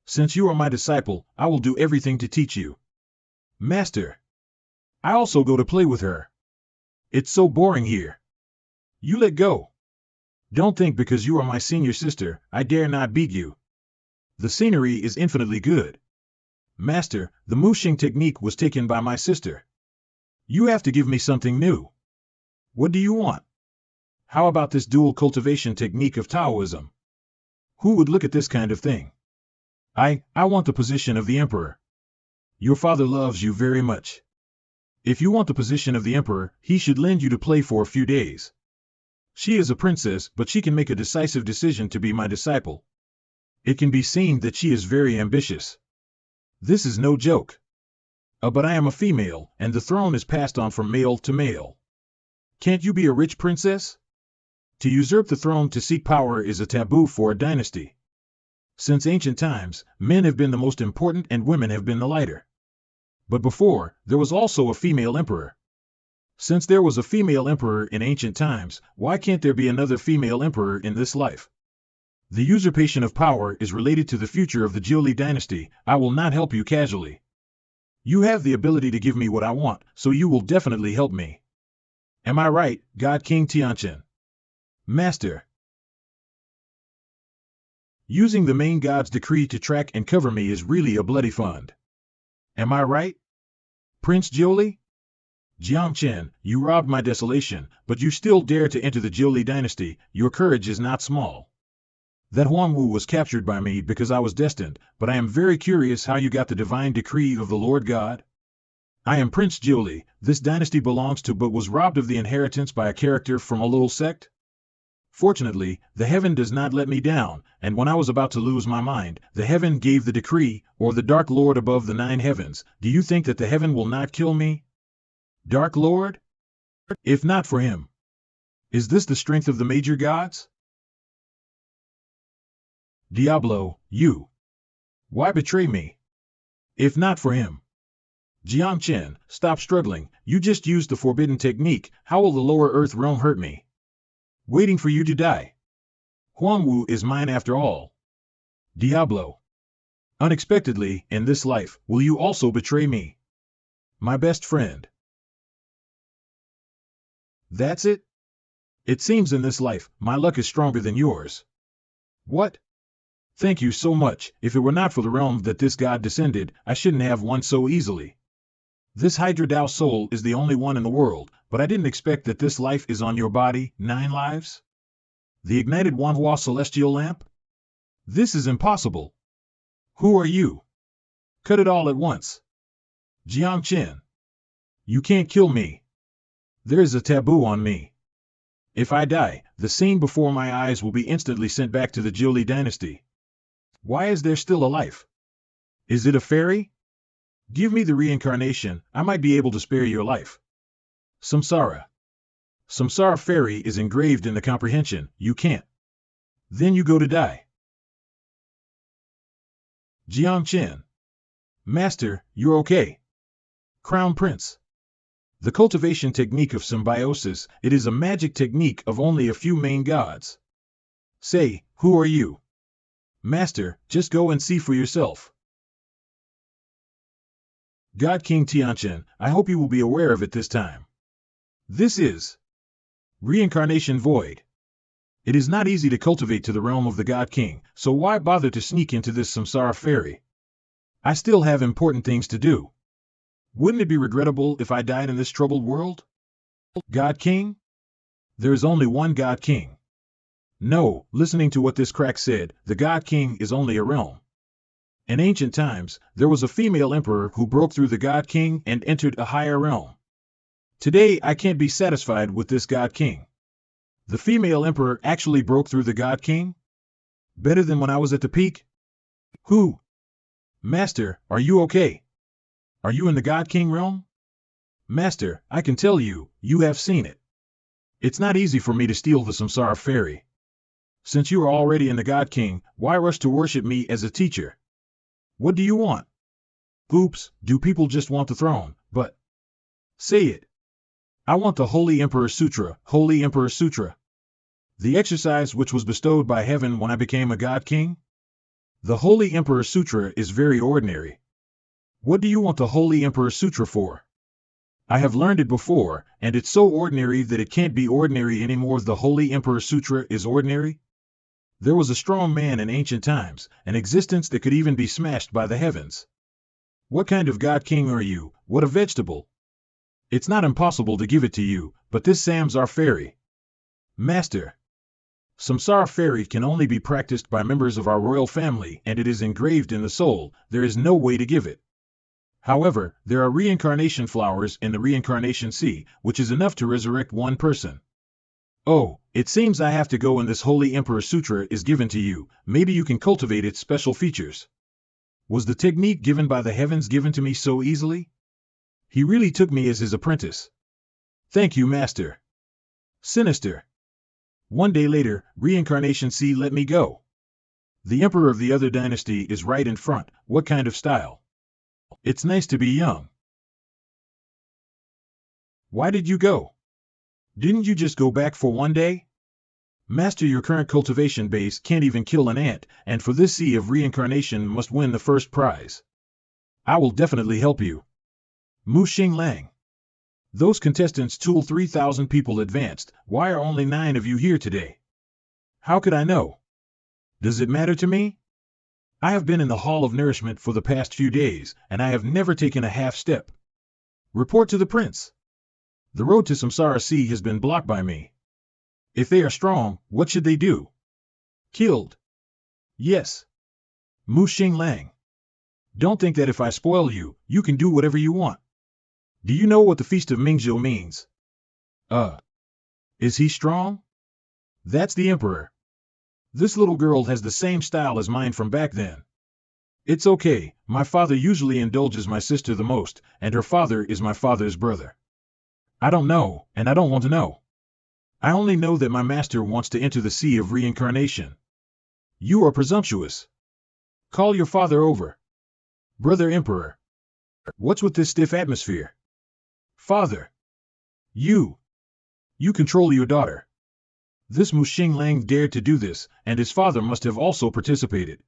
Since you are my disciple, I will do everything to teach you. Master. I also go to play with her. It's so boring here. You let go. Don't think because you are my senior sister, I dare not beat you. The scenery is infinitely good. Master, the Muxing technique was taken by my sister. You have to give me something new. What do you want? How about this dual cultivation technique of Taoism? Who would look at this kind of thing? I want the position of the emperor. Your father loves you very much. If you want the position of the emperor, he should lend you to play for a few days. She is a princess, but she can make a decisive decision to be my disciple. It can be seen that she is very ambitious. This is no joke. But I am a female, and the throne is passed on from male to male. Can't you be a rich princess? To usurp the throne to seek power is a taboo for a dynasty. Since ancient times, men have been the most important and women have been the lighter. But before, there was also a female emperor. Since there was a female emperor in ancient times, why can't there be another female emperor in this life? The usurpation of power is related to the future of the Jiuli dynasty. I will not help you casually. You have the ability to give me what I want, so you will definitely help me. Am I right, God King Tianqin? Master. Using the main god's decree to track and cover me is really a bloody fund. Am I right? Prince Jiuli? Jiangchen, you robbed my desolation, but you still dare to enter the Jiuli dynasty. Your courage is not small. That Huangwu was captured by me because I was destined, but I am very curious how you got the divine decree of the Lord God. I am Prince Jiuli. This dynasty belongs to but was robbed of the inheritance by a character from a little sect. Fortunately, the heaven does not let me down, and when I was about to lose my mind, the heaven gave the decree, or the Dark Lord above the 9 heavens. Do you think that the heaven will not kill me? Dark Lord? If not for him. Is this the strength of the major gods? Diablo, you. Why betray me? If not for him. Jiangchen, stop struggling. You just used the forbidden technique. How will the lower earth realm hurt me? Waiting for you to die. Huangwu is mine after all. Diablo. Unexpectedly, in this life, will you also betray me? My best friend. That's it? It seems in this life, my luck is stronger than yours. What? Thank you so much. If it were not for the realm that this god descended, I shouldn't have won so easily. This Hydra Dao soul is the only one in the world, but I didn't expect that this life is on your body. 9 lives? The ignited Wanhua celestial lamp? This is impossible. Who are you? Cut it all at once. Jiangchen. You can't kill me. There is a taboo on me. If I die, the scene before my eyes will be instantly sent back to the Jiuli dynasty. Why is there still a life? Is it a fairy? Give me the reincarnation, I might be able to spare your life. Samsara. Samsara fairy is engraved in the comprehension, you can't. Then you go to die. Jiangchen. Master, you're okay. Crown Prince. The cultivation technique of symbiosis, it is a magic technique of only a few main gods. Say, who are you? Master, just go and see for yourself. God King Tianqin, I hope you will be aware of it this time. This is Reincarnation Void. It is not easy to cultivate to the realm of the God King, so why bother to sneak into this samsara fairy? I still have important things to do. Wouldn't it be regrettable if I died in this troubled world? God King? There is only one God King. No, listening to what this crack said, the God King is only a realm. In ancient times, there was a female emperor who broke through the God King and entered a higher realm. Today, I can't be satisfied with this God King. The female emperor actually broke through the God King? Better than when I was at the peak? Who? Master, are you okay? Are you in the God King realm? Master, I can tell you, you have seen it. It's not easy for me to steal the samsara fairy. Since you are already in the God King, why rush to worship me as a teacher? What do you want? Oops, do people just want the throne, but... Say it. I want the Holy Emperor Sutra, Holy Emperor Sutra. The exercise which was bestowed by heaven when I became a God King? The Holy Emperor Sutra is very ordinary. What do you want the Holy Emperor Sutra for? I have learned it before, and it's so ordinary that it can't be ordinary anymore. The Holy Emperor Sutra is ordinary? There was a strong man in ancient times, an existence that could even be smashed by the heavens. What kind of god king are you? What a vegetable! It's not impossible to give it to you, but this Sam's our fairy. Master. Samsara fairy can only be practiced by members of our royal family, and it is engraved in the soul. There is no way to give it. However, there are reincarnation flowers in the reincarnation sea, which is enough to resurrect one person. Oh, it seems I have to go and this Holy Emperor Sutra is given to you. Maybe you can cultivate its special features. Was the technique given by the heavens given to me so easily? He really took me as his apprentice. Thank you, Master. Sinister. One day later, Reincarnation C let me go. The emperor of the other dynasty is right in front. What kind of style? It's nice to be young. Why did you go? Didn't you just go back for one day? Master, your current cultivation base can't even kill an ant, and for this sea of reincarnation must win the first prize. I will definitely help you. Mu Xing Lang. Those contestants tool 3,000 people advanced. Why are only 9 of you here today? How could I know? Does it matter to me? I have been in the Hall of Nourishment for the past few days, and I have never taken a half step. Report to the prince. The road to Samsara Sea has been blocked by me. If they are strong, what should they do? Killed. Yes. Mu Xing Lang. Don't think that if I spoil you, you can do whatever you want. Do you know what the Feast of Mingzhou means? Is he strong? That's the emperor. This little girl has the same style as mine from back then. It's okay, my father usually indulges my sister the most, and her father is my father's brother. I don't know, and I don't want to know. I only know that my master wants to enter the sea of reincarnation. You are presumptuous. Call your father over. Brother Emperor. What's with this stiff atmosphere? Father. You control your daughter. This Mu Xing Lang dared to do this, and his father must have also participated.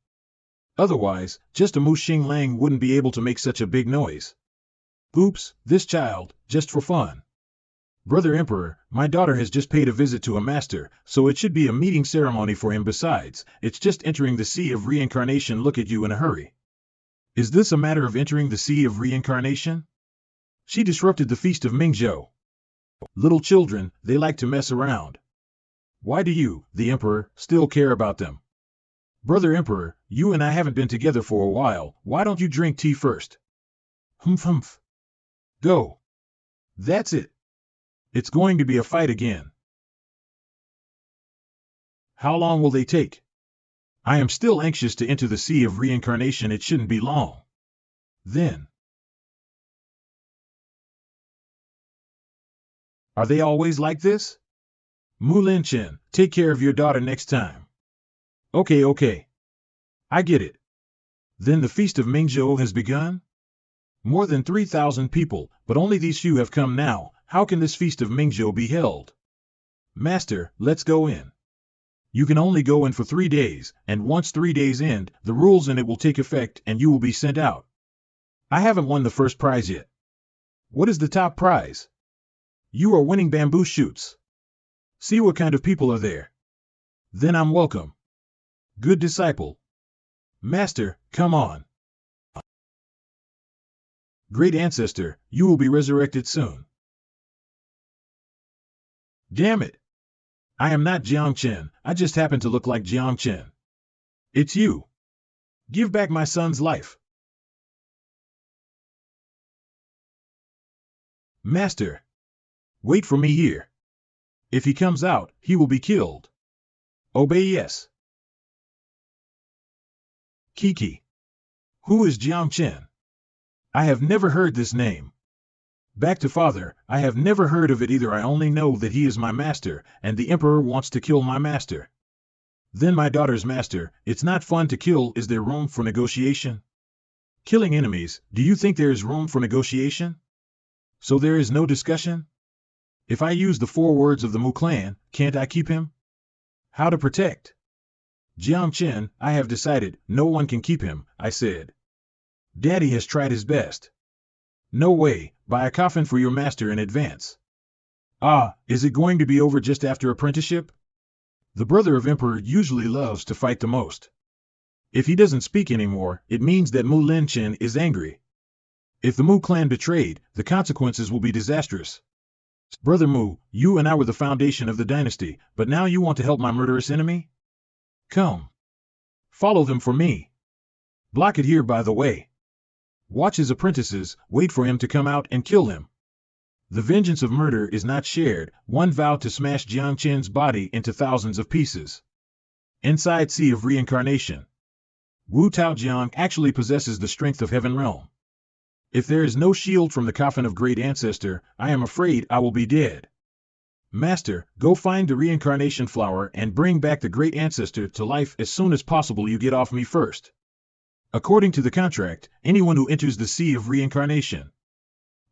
Otherwise, just a Mu Xing Lang wouldn't be able to make such a big noise. Oops, this child, just for fun. Brother Emperor, my daughter has just paid a visit to a master, so it should be a meeting ceremony for him. Besides, it's just entering the sea of reincarnation. Look at you in a hurry. Is this a matter of entering the sea of reincarnation? She disrupted the Feast of Mingzhou. Little children, they like to mess around. Why do you, the Emperor, still care about them? Brother Emperor, you and I haven't been together for a while. Why don't you drink tea first? Humph. Go. That's it. It's going to be a fight again. How long will they take? I am still anxious to enter the sea of reincarnation. It shouldn't be long. Then. Are they always like this? Mu Linchen, take care of your daughter next time. Okay. I get it. Then the Feast of Mingzhou has begun? More than 3,000 people, but only these few have come now. How can this Feast of Mingzhou be held? Master, let's go in. You can only go in for 3 days, and once 3 days end, the rules in it will take effect and you will be sent out. I haven't won the first prize yet. What is the top prize? You are winning bamboo shoots. See what kind of people are there. Then I'm welcome. Good disciple. Master, come on. Great ancestor, you will be resurrected soon. Damn it. I am not Jiang Chen, I just happen to look like Jiang Chen. It's you. Give back my son's life. Master. Wait for me here. If he comes out, he will be killed. Obey, yes. Kiki. Who is Jiang Chen? I have never heard this name. Back to father, I have never heard of it either. I only know that he is my master, and the emperor wants to kill my master. Then my daughter's master, it's not fun to kill. Is there room for negotiation? Killing enemies, do you think there is room for negotiation? So there is no discussion? If I use the 4 words of the Mu clan, can't I keep him? How to protect? Jiang Chen, I have decided, no one can keep him, I said. Daddy has tried his best. No way, buy a coffin for your master in advance. Ah, is it going to be over just after apprenticeship? The brother of emperor usually loves to fight the most. If he doesn't speak anymore, it means that Mu Linchen is angry. If the Mu clan betrayed, the consequences will be disastrous. Brother Mu, you and I were the foundation of the dynasty, but now you want to help my murderous enemy? Come. Follow them for me. Block it here, by the way. Watch his apprentices, wait for him to come out and kill him. The vengeance of murder is not shared. One vowed to smash Jiang Qin's body into thousands of pieces. Inside Sea of Reincarnation. Wu Taojiang actually possesses the strength of Heaven Realm. If there is no shield from the coffin of Great Ancestor, I am afraid I will be dead. Master, go find the reincarnation flower and bring back the Great Ancestor to life as soon as possible. You get off me first. According to the contract, anyone who enters the Sea of Reincarnation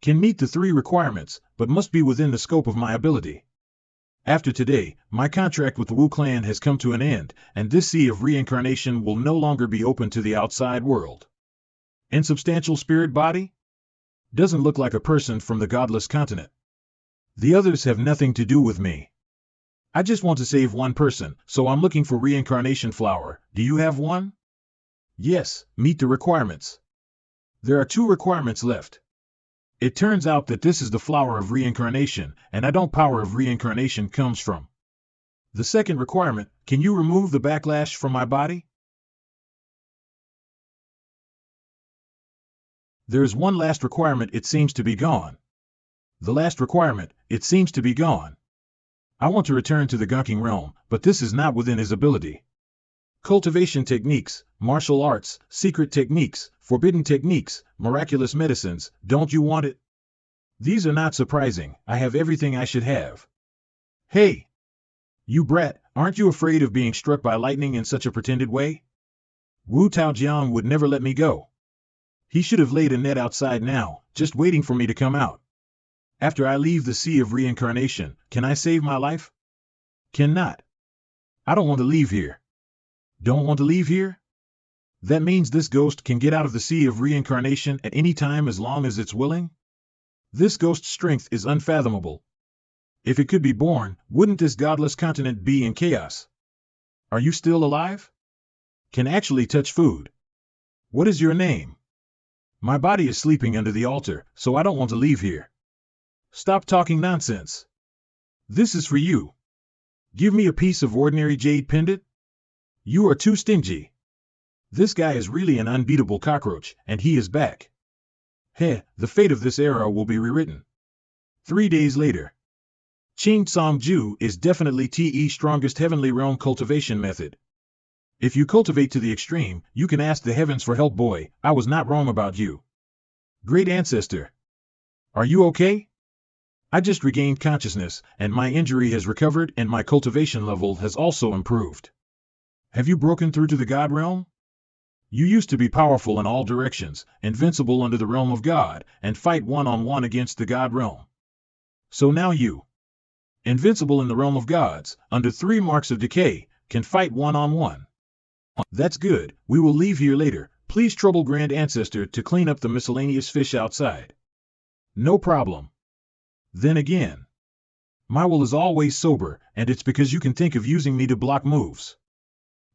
can meet the 3 requirements, but must be within the scope of my ability. After today, my contract with the Wu clan has come to an end, and this Sea of Reincarnation will no longer be open to the outside world. Insubstantial spirit body? Doesn't look like a person from the godless continent. The others have nothing to do with me. I just want to save one person, so I'm looking for reincarnation flower. Do you have one? Yes, meet the requirements. There are 2 requirements left. It turns out that this is the flower of reincarnation, and I don't power of reincarnation comes from. The second requirement, can you remove the backlash from my body? There is one last requirement. It seems to be gone. The last requirement, it seems to be gone. I want to return to the Gunking realm, but this is not within his ability. Cultivation techniques, martial arts, secret techniques, forbidden techniques, miraculous medicines, don't you want it? These are not surprising. I have everything I should have. Hey! You brat, aren't you afraid of being struck by lightning in such a pretended way? Wu Taojiang would never let me go. He should have laid a net outside now, just waiting for me to come out. After I leave the Sea of Reincarnation, can I save my life? Cannot. I don't want to leave here. Don't want to leave here? That means this ghost can get out of the Sea of Reincarnation at any time as long as it's willing? This ghost's strength is unfathomable. If it could be born, wouldn't this godless continent be in chaos? Are you still alive? Can actually touch food. What is your name? My body is sleeping under the altar, so I don't want to leave here. Stop talking nonsense. This is for you. Give me a piece of ordinary jade pendant? You are too stingy. This guy is really an unbeatable cockroach, and he is back. Heh, the fate of this era will be rewritten. 3 days later. Qing Song Ju is definitely TE's strongest heavenly realm cultivation method. If you cultivate to the extreme, you can ask the heavens for help. Boy, I was not wrong about you. Great Ancestor. Are you okay? I just regained consciousness, and my injury has recovered and my cultivation level has also improved. Have you broken through to the God realm? You used to be powerful in all directions, invincible under the realm of God, and fight one-on-one against the God realm. So now you, invincible in the realm of gods, under 3 marks of decay, can fight one-on-one. That's good. We will leave here later. Please trouble Grand Ancestor to clean up the miscellaneous fish outside. No problem. Then again, my will is always sober, and it's because you can think of using me to block moves.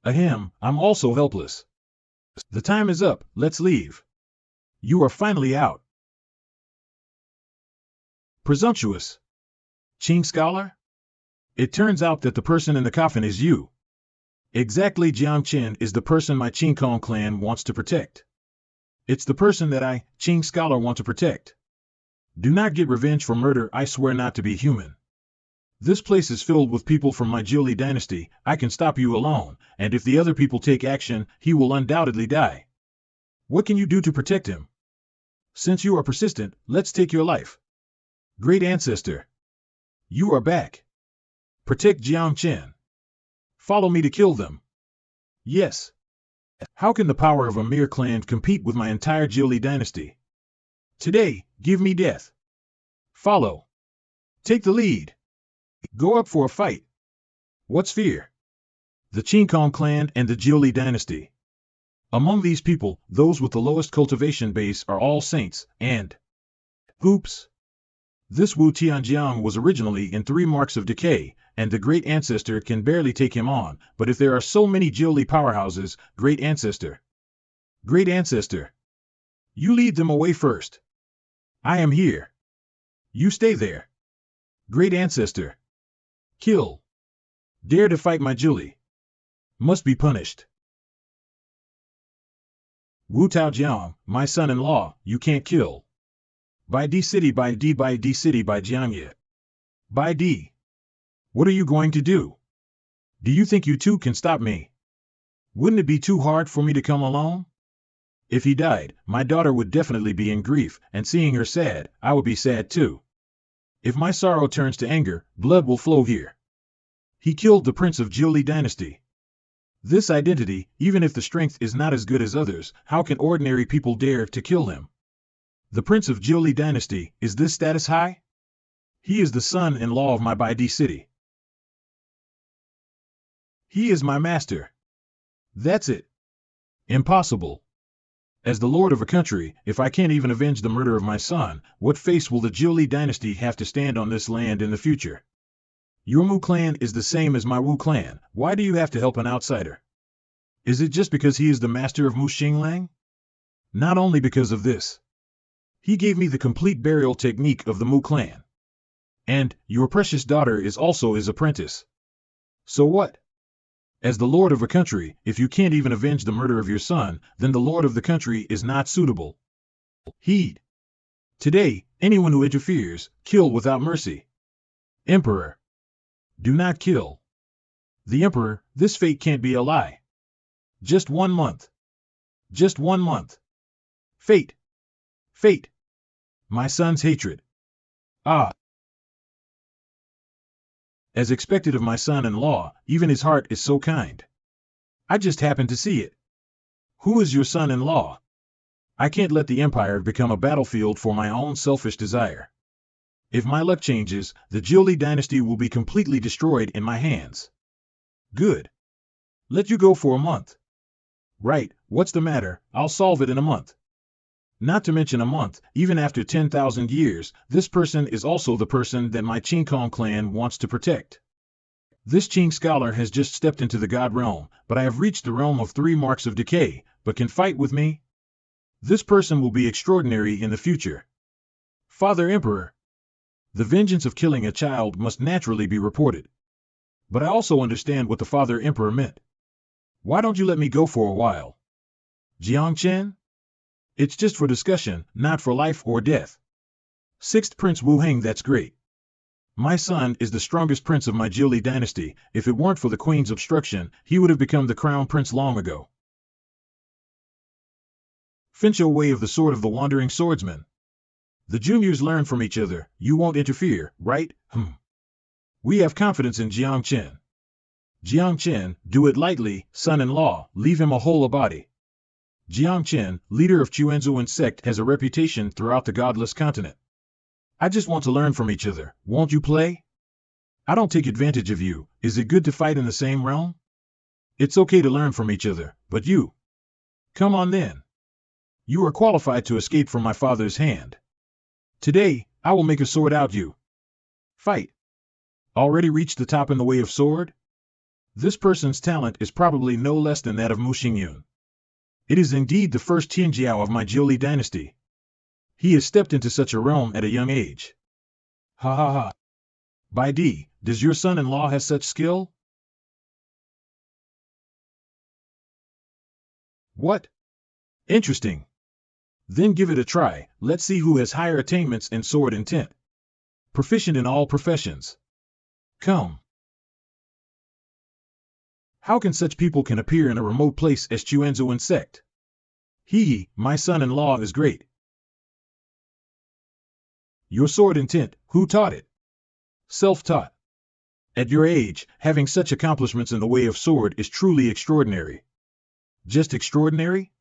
Ahem, I'm also helpless. The time is up, let's leave. You are finally out. Presumptuous. Qing scholar? It turns out that the person in the coffin is you. Exactly. Jiang Qin is the person my Qing Kong clan wants to protect. It's the person that I, Qing scholar, want to protect. Do not get revenge for murder. I swear not to be human. This place is filled with people from my Jiuli dynasty. I can stop you alone, and if the other people take action, he will undoubtedly die. What can you do to protect him? Since you are persistent, let's take your life. Great Ancestor. You are back. Protect Jiang Qin. Follow me to kill them. Yes. How can the power of a mere clan compete with my entire Jiuli dynasty? Today, give me death. Follow. Take the lead. Go up for a fight. What's fear? The Qing Kong clan and the Jiuli dynasty. Among these people, those with the lowest cultivation base are all saints, and... Oops. This Wu Tianjiang was originally in 3 marks of decay, and the Great Ancestor can barely take him on, but if there are so many Jiuli powerhouses, Great Ancestor. Great Ancestor. You lead them away first. I am here. You stay there. Great ancestor. Kill. Dare to fight my Julie. Must be punished. Wu Tao Jiang, my son-in-law, you can't kill. By D city by D by D city by Jiangye. By D. What are you going to do? Do you think you two can stop me? Wouldn't it be too hard for me to come alone? If he died, my daughter would definitely be in grief, and seeing her sad, I would be sad too. If my sorrow turns to anger, blood will flow here. He killed the prince of Jiuli dynasty. This identity, even if the strength is not as good as others, how can ordinary people dare to kill him? The prince of Jiuli dynasty, is this status high? He is the son-in-law of my Baidi city. He is my master. That's it. Impossible. As the lord of a country, if I can't even avenge the murder of my son, what face will the Jiuli dynasty have to stand on this land in the future? Your Mu clan is the same as my Wu clan. Why do you have to help an outsider? Is it just because he is the master of Mu Xinglang? Not only because of this. He gave me the complete burial technique of the Mu clan. And your precious daughter is also his apprentice. So what? As the lord of a country, if you can't even avenge the murder of your son, then the lord of the country is not suitable. Heed. Today, anyone who interferes, kill without mercy. Emperor. Do not kill. The Emperor, this fate can't be a lie. Just 1 month. Just 1 month. Fate. Fate. My son's hatred. Ah. As expected of my son-in-law, even his heart is so kind. I just happened to see it. Who is your son-in-law? I can't let the empire become a battlefield for my own selfish desire. If my luck changes, the Jiuli dynasty will be completely destroyed in my hands. Good. Let you go for a month. Right, what's the matter? I'll solve it in a month. Not to mention a month, even after 10,000 years, this person is also the person that my Qingkong clan wants to protect. This Qing scholar has just stepped into the God realm, but I have reached the realm of 3 marks of decay, but can fight with me? This person will be extraordinary in the future. Father Emperor. The vengeance of killing a child must naturally be reported. But I also understand what the Father Emperor meant. Why don't you let me go for a while? Jiang Chen? It's just for discussion, not for life or death. 6th Prince Wu Heng, that's great. My son is the strongest prince of my Jiuli dynasty. If it weren't for the queen's obstruction, he would have become the crown prince long ago. Fincho Way of the Sword of the Wandering Swordsman. The juniors learn from each other. You won't interfere, right? We have confidence in Jiang Chen. Jiang Chen, do it lightly, son-in-law, leave him a whole body. Jiang Chen, leader of Chuanzuan sect, has a reputation throughout the godless continent. I just want to learn from each other. Won't you play? I don't take advantage of you. Is it good to fight in the same realm? It's okay to learn from each other, but you. Come on then. You are qualified to escape from my father's hand. Today, I will make a sword out you. Fight. Already reached the top in the way of sword? This person's talent is probably no less than that of Mu Xingyun. It is indeed the first Tianjiao of my Jiuli dynasty. He has stepped into such a realm at a young age. Ha ha ha. By D, does your son-in-law have such skill? What? Interesting. Then give it a try. Let's see who has higher attainments in sword intent. Proficient in all professions. Come. How can such people can appear in a remote place as Chuanzuan sect? My son-in-law is great. Your sword intent, who taught it? Self-taught. At your age, having such accomplishments in the way of sword is truly extraordinary. Just extraordinary?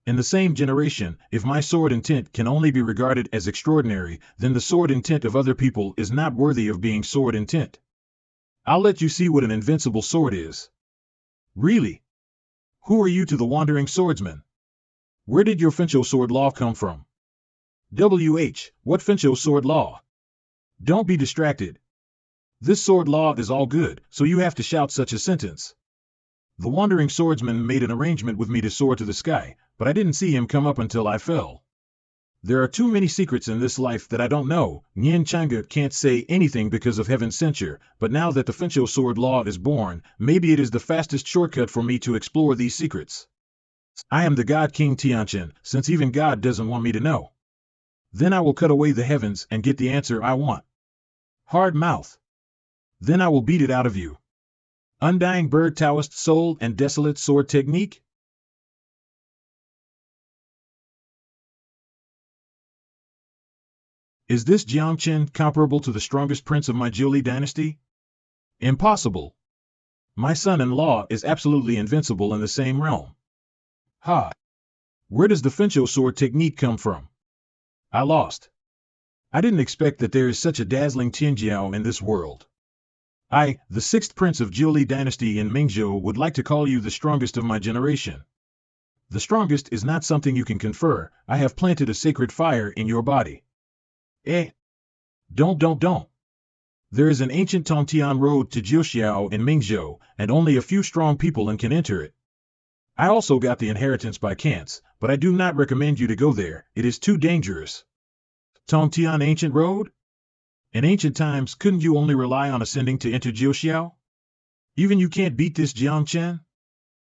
In the same generation, if my sword intent can only be regarded as extraordinary, then the sword intent of other people is not worthy of being sword intent. I'll let you see what an invincible sword is. Really? Who are you to the wandering swordsman? Where did your Fincho sword law come from? What Fincho sword law? Don't be distracted. This sword law is all good, so you have to shout such a sentence. The wandering swordsman made an arrangement with me to soar to the sky, but I didn't see him come up until I fell. There are too many secrets in this life that I don't know. Nyan Changa can't say anything because of heaven's censure, but now that the Fincho sword law is born, maybe it is the fastest shortcut for me to explore these secrets. I am the God King Tianchen, since even God doesn't want me to know. Then I will cut away the heavens and get the answer I want. Hard mouth. Then I will beat it out of you. Undying bird Taoist soul and desolate sword technique? Is this Jiangchen comparable to the strongest prince of my Jiuli dynasty? Impossible. My son-in-law is absolutely invincible in the same realm. Ha! Where does the Fincho sword technique come from? I lost. I didn't expect that there is such a dazzling Tianjiao in this world. I, the sixth prince of Jiuli dynasty in Mingzhou, would like to call you the strongest of my generation. The strongest is not something you can confer. I have planted a sacred fire in your body. Don't. There is an ancient Tongtian road to Jiuxiao in Mingzhou, and only a few strong people can enter it. I also got the inheritance by chance, but I do not recommend you to go there. It is too dangerous. Tongtian ancient road? In ancient times, couldn't you only rely on ascending to enter Jiuxiao? Even you can't beat this Jiangchen?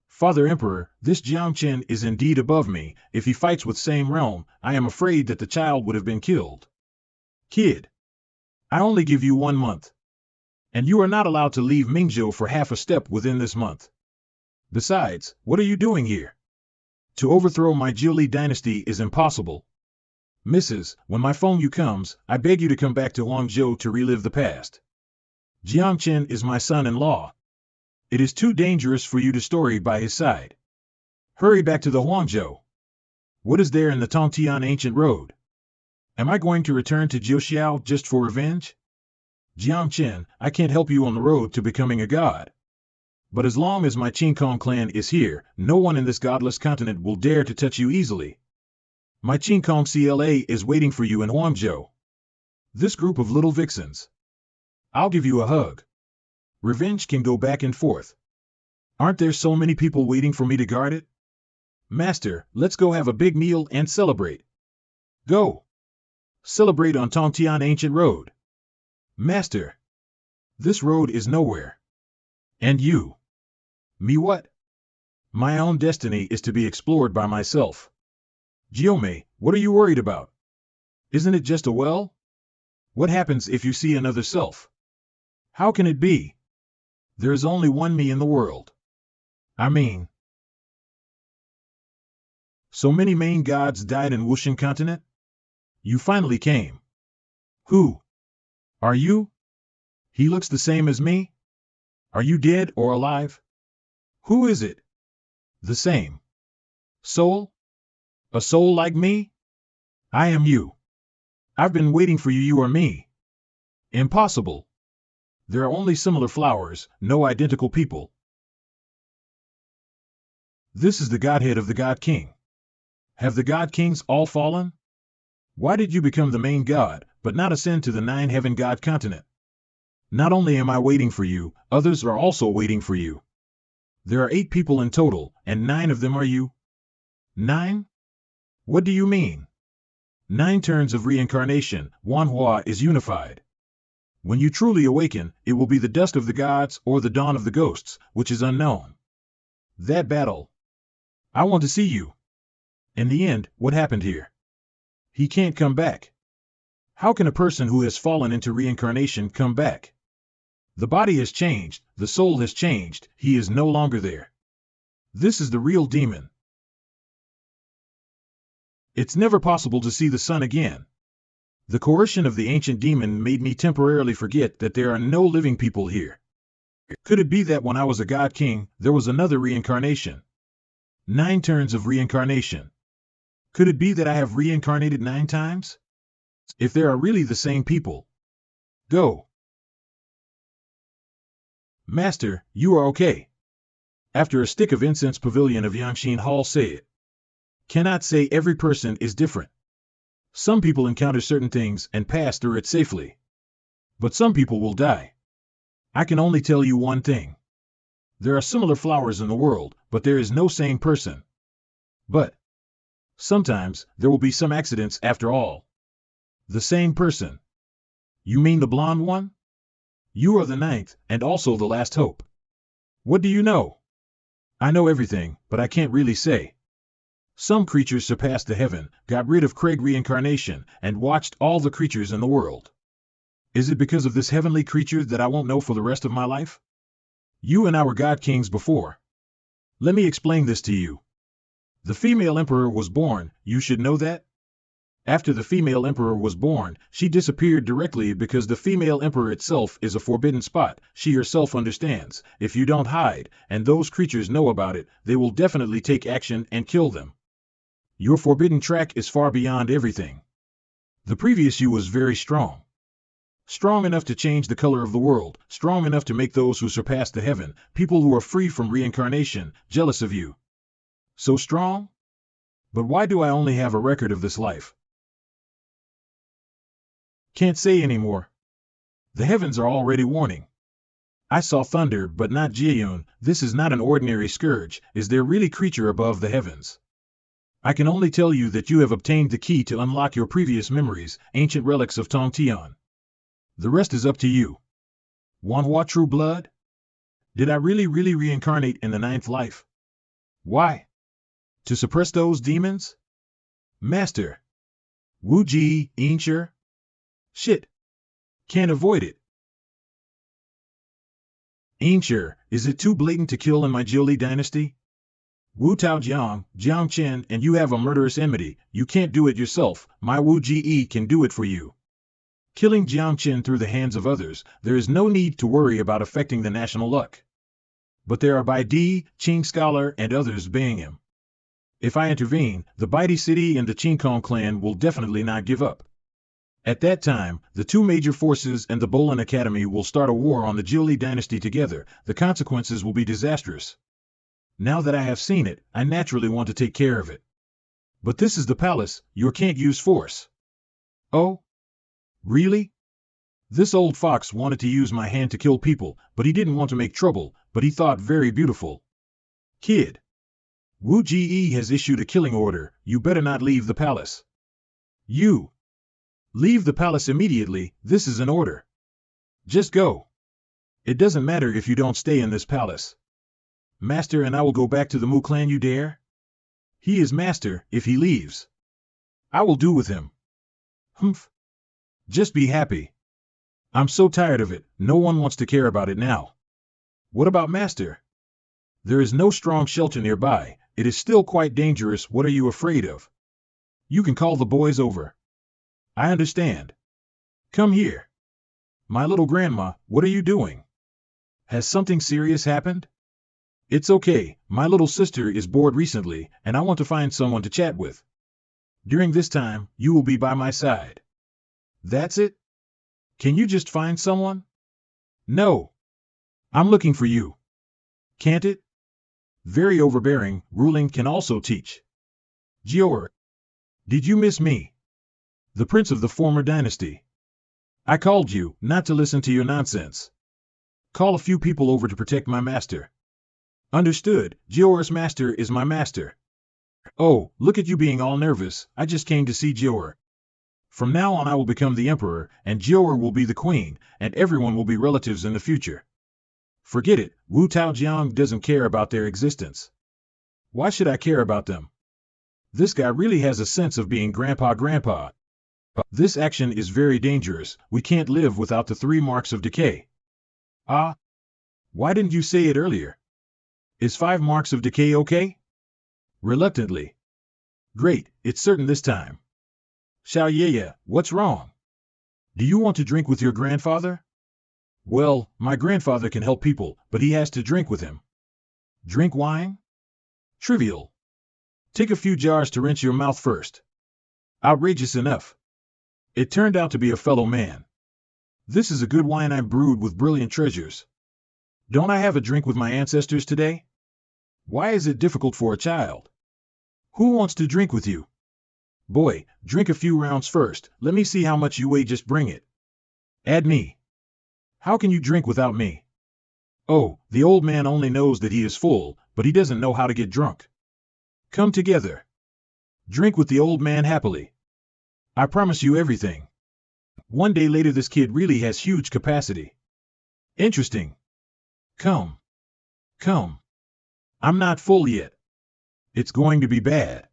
Father Emperor, this Jiangchen is indeed above me. If he fights with same realm, I am afraid that the child would have been killed. Kid, I only give you 1 month. And you are not allowed to leave Mingzhou for half a step within this month. Besides, what are you doing here? To overthrow my Jiuli dynasty is impossible. Mrs., when my phone you comes, I beg you to come back to Huangzhou to relive the past. Jiangchen is my son-in-law. It is too dangerous for you to story by his side. Hurry back to the Huangzhou. What is there in the Tongtian ancient road? Am I going to return to Jiuxiao just for revenge? Jiangchen, I can't help you on the road to becoming a god. But as long as my Qingkong clan is here, no one in this godless continent will dare to touch you easily. My Qingkong CLA is waiting for you in Huangzhou. This group of little vixens. I'll give you a hug. Revenge can go back and forth. Aren't there so many people waiting for me to guard it? Master, let's go have a big meal and celebrate. Go. Celebrate on Tongtian Ancient Road. Master. This road is nowhere. And you? Me what? My own destiny is to be explored by myself. Jiome, what are you worried about? Isn't it just a well? What happens if you see another self? How can it be? There is only one me in the world. I mean, so many main gods died in Wushan continent? You finally came. Who? Are you? He looks the same as me? Are you dead or alive? Who is it? The same. Soul? A soul like me? I am you. I've been waiting for you. You are me. Impossible. There are only similar flowers, no identical people. This is the godhead of the God King. Have the God Kings all fallen? Why did you become the main god, but not ascend to the 9-heaven god continent? Not only am I waiting for you, others are also waiting for you. There are 8 people in total, and 9 of them are you. 9? What do you mean? 9 turns of reincarnation, Wanhua is unified. When you truly awaken, it will be the dust of the gods or the dawn of the ghosts, which is unknown. That battle. I want to see you. In the end, what happened here? He can't come back. How can a person who has fallen into reincarnation come back? The body has changed, the soul has changed, he is no longer there. This is the real demon. It's never possible to see the sun again. The coercion of the ancient demon made me temporarily forget that there are no living people here. Could it be that when I was a god king, there was another reincarnation? 9 turns of reincarnation. Could it be that I have reincarnated 9 times? If there are really the same people. Go. Master, you are okay. After a stick of incense pavilion of Yangshin Hall say it. Cannot say every person is different. Some people encounter certain things and pass through it safely. But some people will die. I can only tell you one thing. There are similar flowers in the world, but there is no same person. But Sometimes, there will be some accidents after all. The same person. You mean the blonde one? You are the ninth, and also the last hope. What do you know? I know everything, but I can't really say. Some creatures surpassed the heaven, got rid of Craig reincarnation, and watched all the creatures in the world. Is it because of this heavenly creature that I won't know for the rest of my life? You and I were god kings before. Let me explain this to you. The female emperor was born, you should know that? After the female emperor was born, she disappeared directly because the female emperor itself is a forbidden spot. She herself understands, if you don't hide, and those creatures know about it, they will definitely take action and kill them. Your forbidden track is far beyond everything. The previous you was very strong. Strong enough to change the color of the world, strong enough to make those who surpass the heaven, people who are free from reincarnation, jealous of you. So strong? But why do I only have a record of this life? Can't say anymore. The heavens are already warning. I saw thunder, but not Jiyun. This is not an ordinary scourge. Is there really creature above the heavens? I can only tell you that you have obtained the key to unlock your previous memories, ancient relics of Tongtian. The rest is up to you. Wanhua true blood? Did I really reincarnate in the ninth life? Why? To suppress those demons? Master. Wu Ji, ain't sure? Shit. Can't avoid it. Ain't sure, is it too blatant to kill in my Jiuli dynasty? Wu Taojiang, Jiang Chen, and you have a murderous enmity. You can't do it yourself. My Wu Ji can do it for you. Killing Jiang Chen through the hands of others, there is no need to worry about affecting the national luck. But there are Bai Di, Qing Scholar, and others baying him. If I intervene, the Baidi city and the Qingkong clan will definitely not give up. At that time, the two major forces and the Bolan Academy will start a war on the Jiuli dynasty together. The consequences will be disastrous. Now that I have seen it, I naturally want to take care of it. But this is the palace, you can't use force. Oh? Really? This old fox wanted to use my hand to kill people, but he didn't want to make trouble, but he thought very beautiful. Kid. Wu Ji has issued a killing order, you better not leave the palace. You. Leave the palace immediately, this is an order. Just go. It doesn't matter if you don't stay in this palace. Master and I will go back to the Mu clan, you dare? He is master, if he leaves. I will do with him. Humph. Just be happy. I'm so tired of it, no one wants to care about it now. What about master? There is no strong shelter nearby, it is still quite dangerous. What are you afraid of? You can call the boys over. I understand. Come here. My little grandma, what are you doing? Has something serious happened? It's okay, my little sister is bored recently, and I want to find someone to chat with. During this time, you will be by my side. That's it? Can you just find someone? No. I'm looking for you. Can't it? Very overbearing, ruling can also teach. Jior. Did you miss me? The prince of the former dynasty. I called you, not to listen to your nonsense. Call a few people over to protect my master. Understood, Jior's master is my master. Oh, look at you being all nervous, I just came to see Jior. From now on I will become the emperor, and Jior will be the queen, and everyone will be relatives in the future. Forget it, Wu Taojiang doesn't care about their existence. Why should I care about them? This guy really has a sense of being grandpa. This action is very dangerous, we can't live without the 3 marks of decay. Ah? Why didn't you say it earlier? Is 5 marks of decay okay? Reluctantly. Great, it's certain this time. Xiao Ye, what's wrong? Do you want to drink with your grandfather? Well, my grandfather can help people, but he has to drink with him. Drink wine? Trivial. Take a few jars to rinse your mouth first. Outrageous enough. It turned out to be a fellow man. This is a good wine I brewed with brilliant treasures. Don't I have a drink with my ancestors today? Why is it difficult for a child? Who wants to drink with you? Boy, drink a few rounds first, let me see how much you weigh, just bring it. Add me. How can you drink without me? Oh, the old man only knows that he is full, but he doesn't know how to get drunk. Come together. Drink with the old man happily. I promise you everything. One day later, this kid really has huge capacity. Interesting. Come. Come. I'm not full yet. It's going to be bad.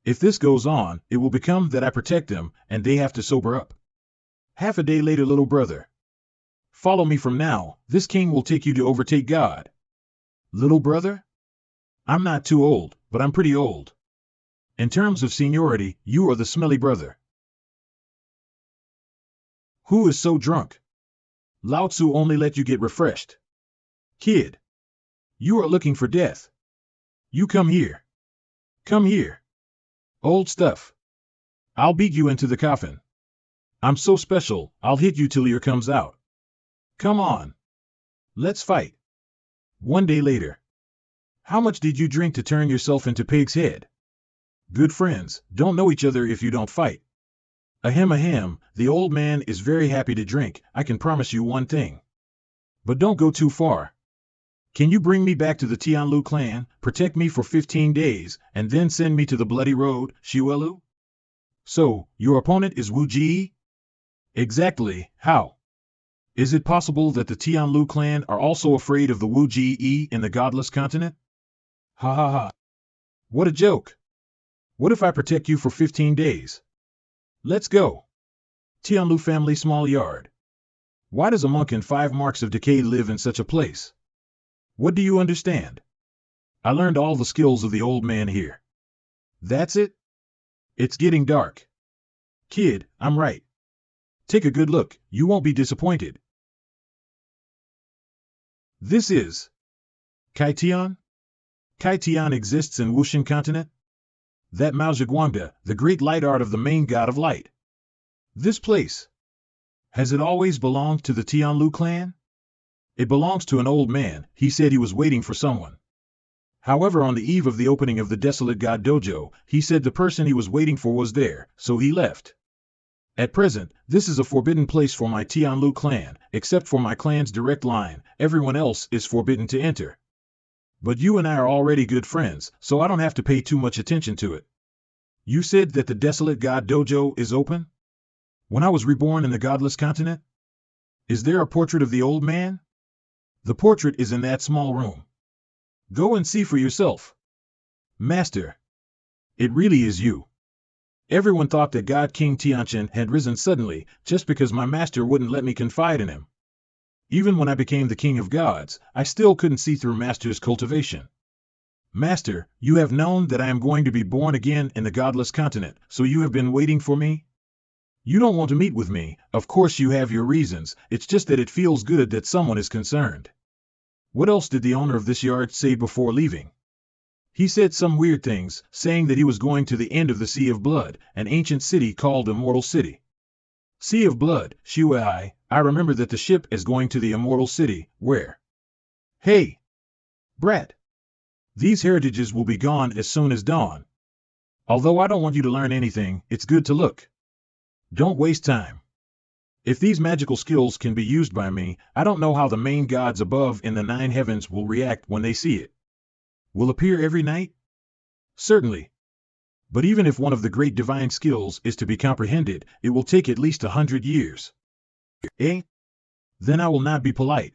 If this goes on, it will become that I protect them and they have to sober up. Half a day later, little brother. Follow me from now, this king will take you to overtake God. Little brother? I'm not too old, but I'm pretty old. In terms of seniority, you are the smelly brother. Who is so drunk? Lao Tzu only let you get refreshed. Kid. You are looking for death. You come here. Come here. Old stuff. I'll beat you into the coffin. I'm so special, I'll hit you till your comes out. Come on. Let's fight. One day later. How much did you drink to turn yourself into pig's head? Good friends don't know each other if you don't fight. Ahem, the old man is very happy to drink, I can promise you one thing. But don't go too far. Can you bring me back to the Tianlu clan, protect me for 15 days, and then send me to the bloody road, Xiuelu? So, your opponent is Wu Ji? Exactly, how? Is it possible that the Tianlu clan are also afraid of the Wu Ji in the godless continent? Ha ha ha. What a joke. What if I protect you for 15 days? Let's go. Tianlu family small yard. Why does a monk in 5 marks of decay live in such a place? What do you understand? I learned all the skills of the old man here. That's it? It's getting dark. Kid, I'm right. Take a good look, you won't be disappointed. This is Kaitian? Kaitian exists in Wushan continent? That Mao Zedong, the great light art of the main god of light. This place. Has it always belonged to the Tianlu clan? It belongs to an old man, he said he was waiting for someone. However, on the eve of the opening of the Desolate God Dojo, he said the person he was waiting for was there, so he left. At present, this is a forbidden place for my Tianlu clan, except for my clan's direct line, everyone else is forbidden to enter. But you and I are already good friends, so I don't have to pay too much attention to it. You said that the Desolate God Dojo is open? When I was reborn in the godless continent? Is there a portrait of the old man? The portrait is in that small room. Go and see for yourself. Master. It really is you. Everyone thought that God King Tianchen had risen suddenly, just because my master wouldn't let me confide in him. Even when I became the king of gods, I still couldn't see through master's cultivation. Master, you have known that I am going to be born again in the godless continent, so you have been waiting for me? You don't want to meet with me, of course you have your reasons, it's just that it feels good that someone is concerned. What else did the owner of this yard say before leaving? He said some weird things, saying that he was going to the end of the Sea of Blood, an ancient city called Immortal City. Sea of Blood, Shui, I remember that the ship is going to the Immortal City, where? Hey! Brat! These heritages will be gone as soon as dawn. Although I don't want you to learn anything, it's good to look. Don't waste time. If these magical skills can be used by me, I don't know how the main gods above in the 9 heavens will react when they see it. Will appear every night? Certainly. But even if one of the great divine skills is to be comprehended, it will take at least 100 years. Eh? Then I will not be polite.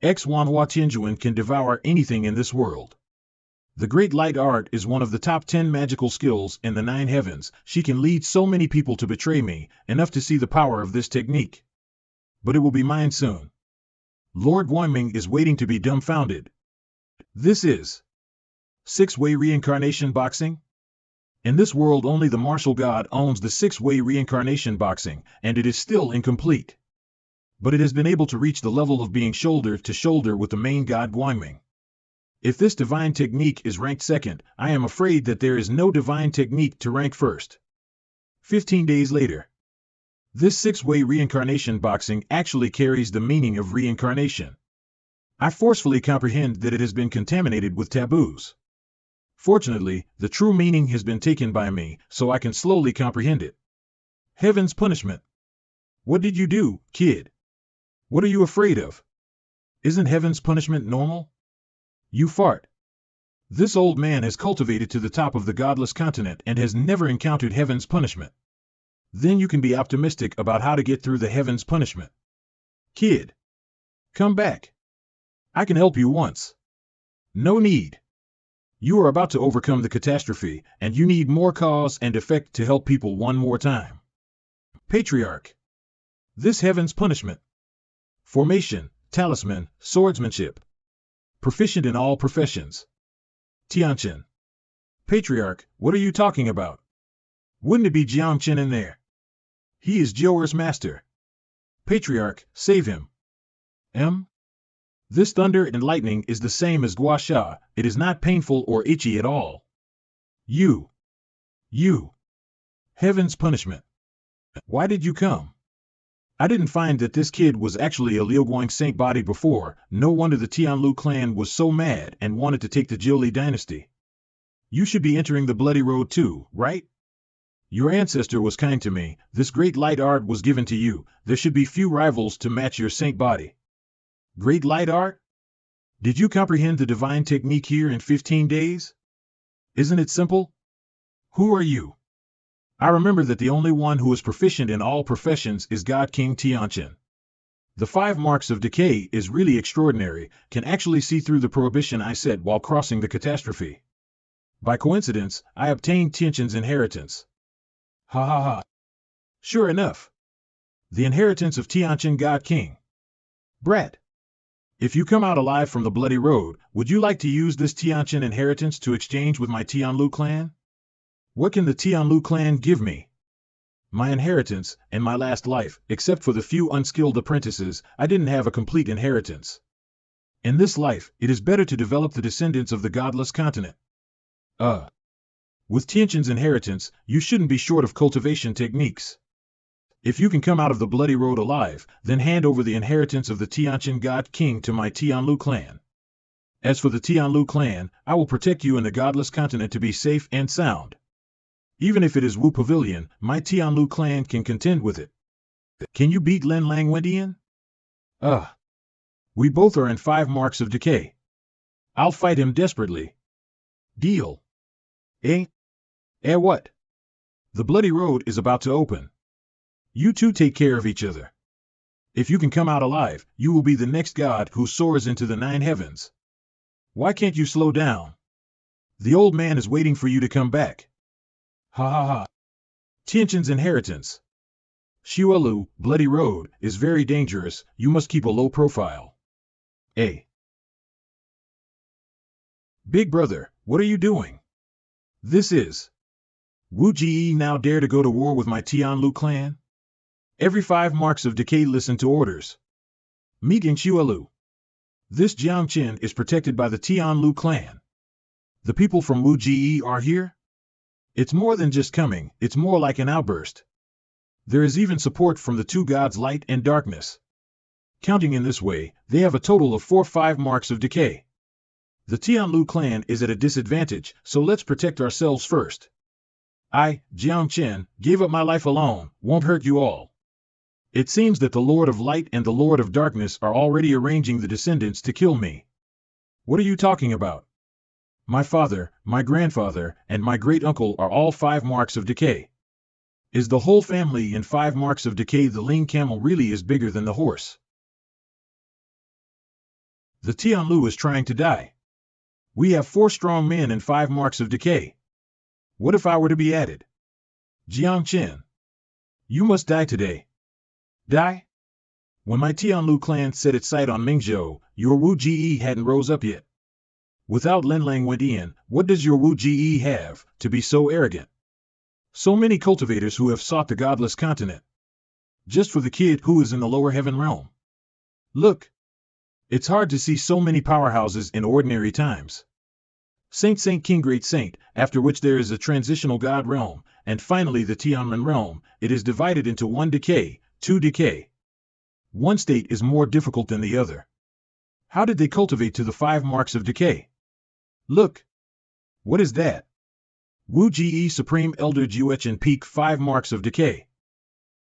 X-Wanhua Tianjuan can devour anything in this world. The great light art is one of the top 10 magical skills in the 9 heavens. She can lead so many people to betray me, enough to see the power of this technique. But it will be mine soon. Lord Guanming is waiting to be dumbfounded. This is 6-way reincarnation boxing? In this world only the martial god owns the 6-way reincarnation boxing, and it is still incomplete. But it has been able to reach the level of being shoulder to shoulder with the main god Guanming. If this divine technique is ranked second, I am afraid that there is no divine technique to rank first. 15 days later. This 6-way reincarnation boxing actually carries the meaning of reincarnation. I forcefully comprehend that it has been contaminated with taboos. Fortunately, the true meaning has been taken by me, so I can slowly comprehend it. Heaven's punishment. What did you do, kid? What are you afraid of? Isn't heaven's punishment normal? You fart. This old man has cultivated to the top of the godless continent and has never encountered heaven's punishment. Then you can be optimistic about how to get through the heaven's punishment. Kid, come back. I can help you once. No need. You are about to overcome the catastrophe, and you need more cause and effect to help people one more time. Patriarch. This heaven's punishment. Formation, talisman, swordsmanship. Proficient in all professions. Tianqin. Patriarch, what are you talking about? Wouldn't it be Jiangqin in there? He is Joer's master. Patriarch, save him. This thunder and lightning is the same as gua sha. It is not painful or itchy at all. You. Heaven's punishment. Why did you come? I didn't find that this kid was actually a Liuguang saint body before. No wonder the Tianlu clan was so mad and wanted to take the Jiuli dynasty. You should be entering the bloody road too, right? Your ancestor was kind to me. This great light art was given to you. There should be few rivals to match your saint body. Great light art? Did you comprehend the divine technique here in 15 days? Isn't it simple? Who are you? I remember that the only one who is proficient in all professions is God King Tianqin. The 5 marks of decay is really extraordinary, can actually see through the prohibition I set while crossing the catastrophe. By coincidence, I obtained Tianqin's inheritance. Ha ha ha. Sure enough. The inheritance of Tianqin God King. Brat. If you come out alive from the bloody road, would you like to use this Tianqin inheritance to exchange with my Tianlu clan? What can the Tianlu clan give me? My inheritance, and my last life, except for the few unskilled apprentices, I didn't have a complete inheritance. In this life, it is better to develop the descendants of the godless continent. With Tianqin's inheritance, you shouldn't be short of cultivation techniques. If you can come out of the bloody road alive, then hand over the inheritance of the Tianqin God King to my Tianlu clan. As for the Tianlu clan, I will protect you in the godless continent to be safe and sound. Even if it is Wu Pavilion, my Tianlu clan can contend with it. Can you beat Lin Langwendian? We both are in 5 marks of decay. I'll fight him desperately. Deal. What? The bloody road is about to open. You two take care of each other. If you can come out alive, you will be the next god who soars into the 9 heavens. Why can't you slow down? The old man is waiting for you to come back. Ha ha ha. Tianqin's inheritance. Xuelu, bloody road, is very dangerous. You must keep a low profile. Big brother, what are you doing? This is. Wu Ji now dare to go to war with my Tianlu clan? Every 5 marks of decay listen to orders. Meeting Xuelu. This Jiangqin is protected by the Tianlu clan. The people from Wu Ji are here? It's more than just coming, it's more like an outburst. There is even support from the 2 gods light and darkness. Counting in this way, they have a total of 4-5 marks of decay. The Tianlu clan is at a disadvantage, so let's protect ourselves first. I, Jiangqin, gave up my life alone, won't hurt you all. It seems that the Lord of Light and the Lord of Darkness are already arranging the descendants to kill me. What are you talking about? My father, my grandfather, and my great-uncle are all 5 marks of decay. Is the whole family in 5 marks of decay? The lean camel really is bigger than the horse. The Tianlu is trying to die. We have 4 strong men and 5 marks of decay. What if I were to be added? Jiangqin. You must die today. Die? When my Tianlu clan set its sight on Mingzhou, your Wu Ji hadn't rose up yet. Without Lin Langwendian, what does your Wu Ji have, to be so arrogant? So many cultivators who have sought the godless continent. Just for the kid who is in the lower heaven realm. Look. It's hard to see so many powerhouses in ordinary times. Saint King Great Saint, after which there is a transitional god realm, and finally the Tianmen realm. It is divided into 1 decay, 2 decay. One state is more difficult than the other. How did they cultivate to the 5 marks of decay? Look. What is that? Wu Ji Supreme Elder Juechen Peak 5 marks of decay.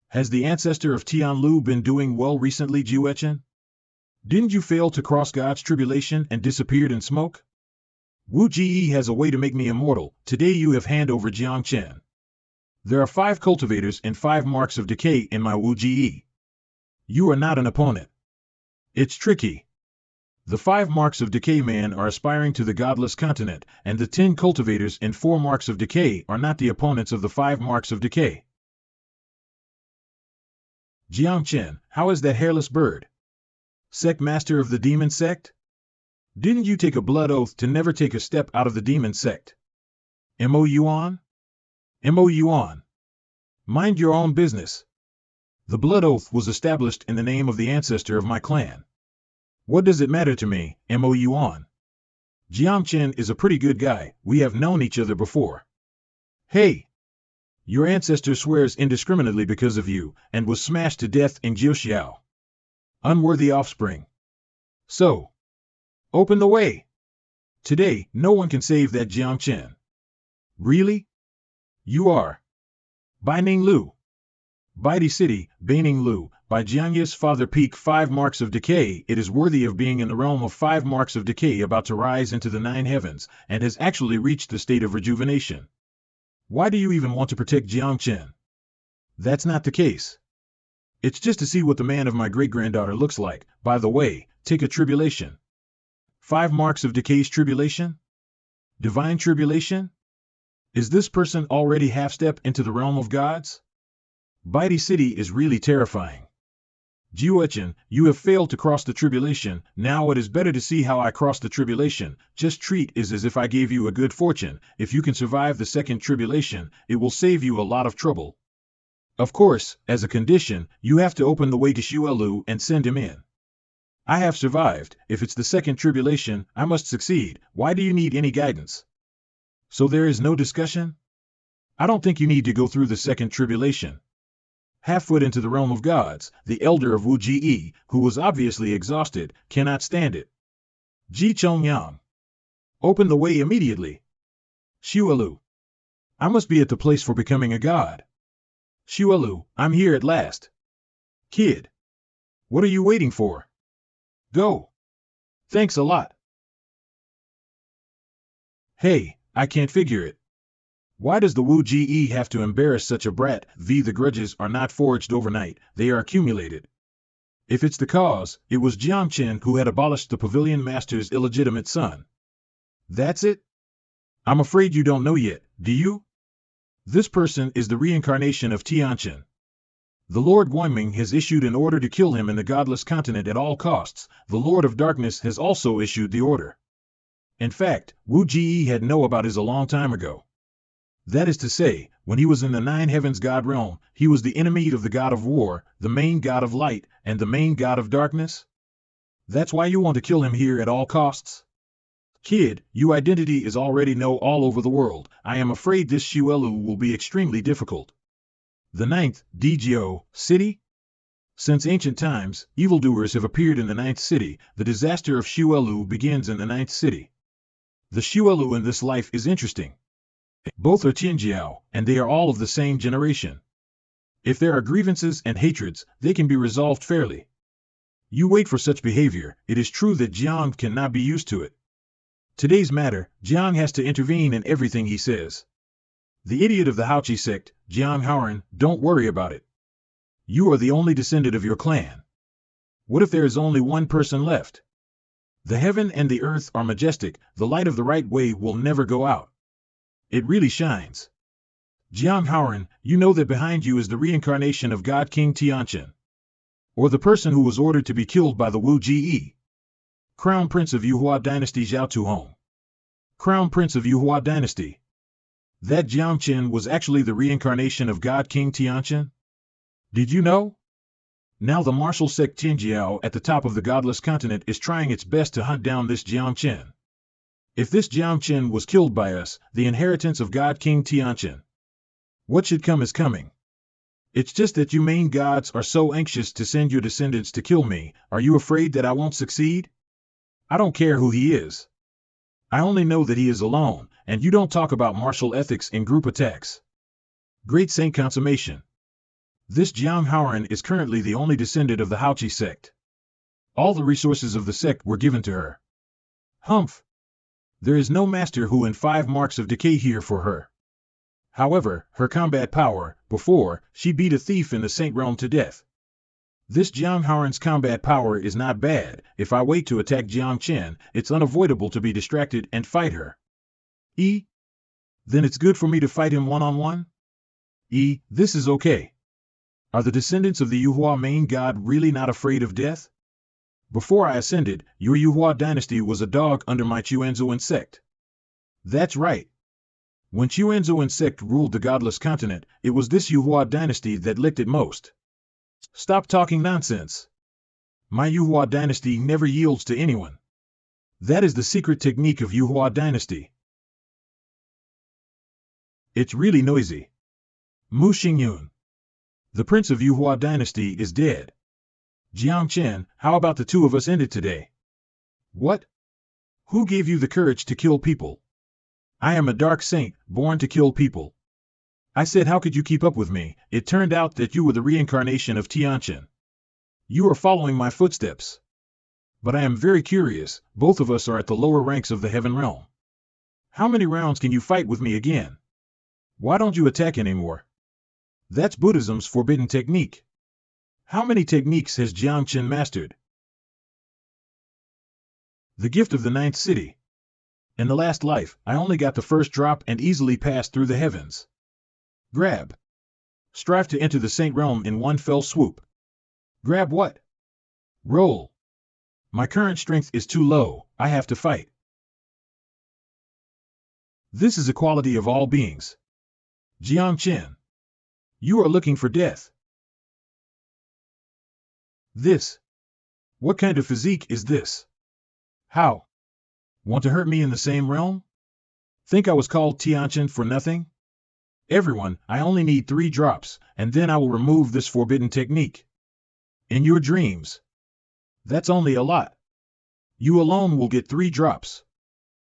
Has the ancestor of Tianlu been doing well recently, Juechen? Didn't you fail to cross God's tribulation and disappeared in smoke? Wu Ji has a way to make me immortal. Today you have hand over Jiang Chen. There are 5 cultivators and 5 marks of decay in my Wu Ji. You are not an opponent. It's tricky. The 5 marks of decay man are aspiring to the godless continent, and the 10 cultivators and 4 marks of decay are not the opponents of the 5 marks of decay. Jiang Chen, how is that hairless bird? Sect master of the demon sect? Didn't you take a blood oath to never take a step out of the demon sect? MOU on? MOU on. Mind your own business. The blood oath was established in the name of the ancestor of my clan. What does it matter to me, MOU on? Jiang Chen is a pretty good guy, we have known each other before. Hey! Your ancestor swears indiscriminately because of you, and was smashed to death in Jiuxiao. Unworthy offspring. So, open the way! Today, no one can save that Jiang Chen. Really? You are. By Ning Lu. Baidi City, Baining Lu, by Jiangya's father peak 5 marks of decay, it is worthy of being in the realm of 5 marks of decay about to rise into the 9 heavens, and has actually reached the state of rejuvenation. Why do you even want to protect Jiang Chen? That's not the case. It's just to see what the man of my great-granddaughter looks like. By the way, take a tribulation. 5 marks of decay's tribulation? Divine tribulation? Is this person already half-step into the realm of gods? Baidi City is really terrifying. Jiuechen, you have failed to cross the tribulation. Now it is better to see how I cross the tribulation. Just treat it as if I gave you a good fortune. If you can survive the second tribulation, it will save you a lot of trouble. Of course, as a condition, you have to open the way to Xuelu and send him in. I have survived. If it's the second tribulation, I must succeed. Why do you need any guidance? So there is no discussion? I don't think you need to go through the second tribulation. Half-foot into the realm of gods, the elder of Wu Ji, who was obviously exhausted, cannot stand it. Ji Chongyang. Open the way immediately. Xuelu. I must be at the place for becoming a god. Xuelu, I'm here at last. Kid. What are you waiting for? Go. Thanks a lot. Hey, I can't figure it. Why does the Wu Ji have to embarrass such a brat? The grudges are not forged overnight, they are accumulated. If it's the cause, it was Jiang Chen who had abolished the pavilion master's illegitimate son. That's it? I'm afraid you don't know yet, do you? This person is the reincarnation of Tianchen. The Lord Guanming has issued an order to kill him in the godless continent at all costs. The Lord of Darkness has also issued the order. In fact, Wu Ji had known about his a long time ago. That is to say, when he was in the 9 heavens god realm, he was the enemy of the god of war, the main god of light, and the main god of darkness? That's why you want to kill him here at all costs? Kid, your identity is already known all over the world. I am afraid this Xuelu will be extremely difficult. The 9th, Dgio, city? Since ancient times, evildoers have appeared in the 9th city. The disaster of Xuelu begins in the 9th city. The Xuelu in this life is interesting. Both are Tianjiao, and they are all of the same generation. If there are grievances and hatreds, they can be resolved fairly. You wait for such behavior. It is true that Jiang cannot be used to it. Today's matter, Jiang has to intervene in everything he says. The idiot of the Haoqi sect, Jiang Harem, don't worry about it. You are the only descendant of your clan. What if there is only one person left? The heaven and the earth are majestic, the light of the right way will never go out. It really shines. Jiang Harem, you know that behind you is the reincarnation of God King Tianchen. Or the person who was ordered to be killed by the Wu Ji. Crown Prince of Yuhua Dynasty Zhao Tuhong. Crown Prince of Yuhua Dynasty. That Jiang Chen was actually the reincarnation of God King Tianchen? Did you know? Now the martial sect Tianjiao at the top of the godless continent is trying its best to hunt down this Jiang Chen. If this Jiang Chen was killed by us, the inheritance of God King Tianchen. What should come is coming. It's just that you main gods are so anxious to send your descendants to kill me. Are you afraid that I won't succeed? I don't care who he is. I only know that he is alone, and you don't talk about martial ethics in group attacks. Great Saint Consummation. This Jiang Harem is currently the only descendant of the Haoqi sect. All the resources of the sect were given to her. Humph. There is no master who in 5 marks of decay here for her. However, her combat power, before, she beat a thief in the Saint Realm to death. This Jiang Haren's combat power is not bad. If I wait to attack Jiang Chen, it's unavoidable to be distracted and fight her. Then it's good for me to fight him one-on-one? This is okay. Are the descendants of the Yuhua main god really not afraid of death? Before I ascended, your Yuhua dynasty was a dog under my Chuanzhuan sect. That's right. When Chuanzhuan sect ruled the godless continent, it was this Yuhua dynasty that licked it most. Stop talking nonsense. My Yuhua dynasty never yields to anyone. That is the secret technique of Yuhua dynasty. It's really noisy. Mu Xingyun, the prince of Yuhua dynasty, is dead. Jiang Chen, how about the 2 of us end it today? What? Who gave you the courage to kill people? I am a dark saint, born to kill people. I said, how could you keep up with me? It turned out that you were the reincarnation of Tianchen. You are following my footsteps. But I am very curious, both of us are at the lower ranks of the heaven realm. How many rounds can you fight with me again? Why don't you attack anymore? That's Buddhism's forbidden technique. How many techniques has Jiang Chen mastered? The gift of the 9th city. In the last life, I only got the first drop and easily passed through the heavens. Grab. Strive to enter the Saint Realm in one fell swoop. Grab what? Roll. My current strength is too low, I have to fight. This is equality of all beings. Jiang Chen. You are looking for death. This. What kind of physique is this? How? Want to hurt me in the same realm? Think I was called Tianchen for nothing? Everyone, I only need 3 drops, and then I will remove this forbidden technique. In your dreams. That's only a lot. You alone will get 3 drops.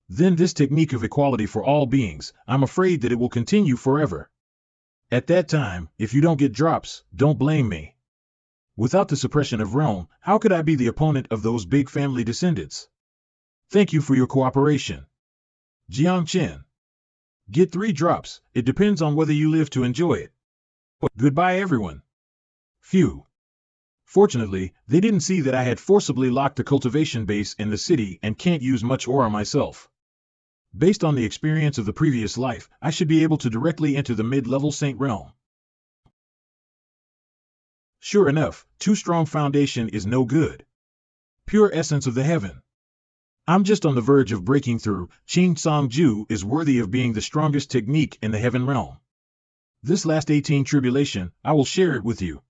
Then this technique of equality for all beings, I'm afraid that it will continue forever. At that time, if you don't get drops, don't blame me. Without the suppression of realm, how could I be the opponent of those big family descendants? Thank you for your cooperation. Jiang Chen. Get 3 drops, it depends on whether you live to enjoy it. Goodbye everyone. Phew. Fortunately, they didn't see that I had forcibly locked the cultivation base in the city and can't use much aura myself. Based on the experience of the previous life, I should be able to directly enter the mid-level Saint Realm. Sure enough, too strong foundation is no good. Pure essence of the heaven. I'm just on the verge of breaking through. Qing Song Ju is worthy of being the strongest technique in the heaven realm. This last 18 tribulation, I will share it with you.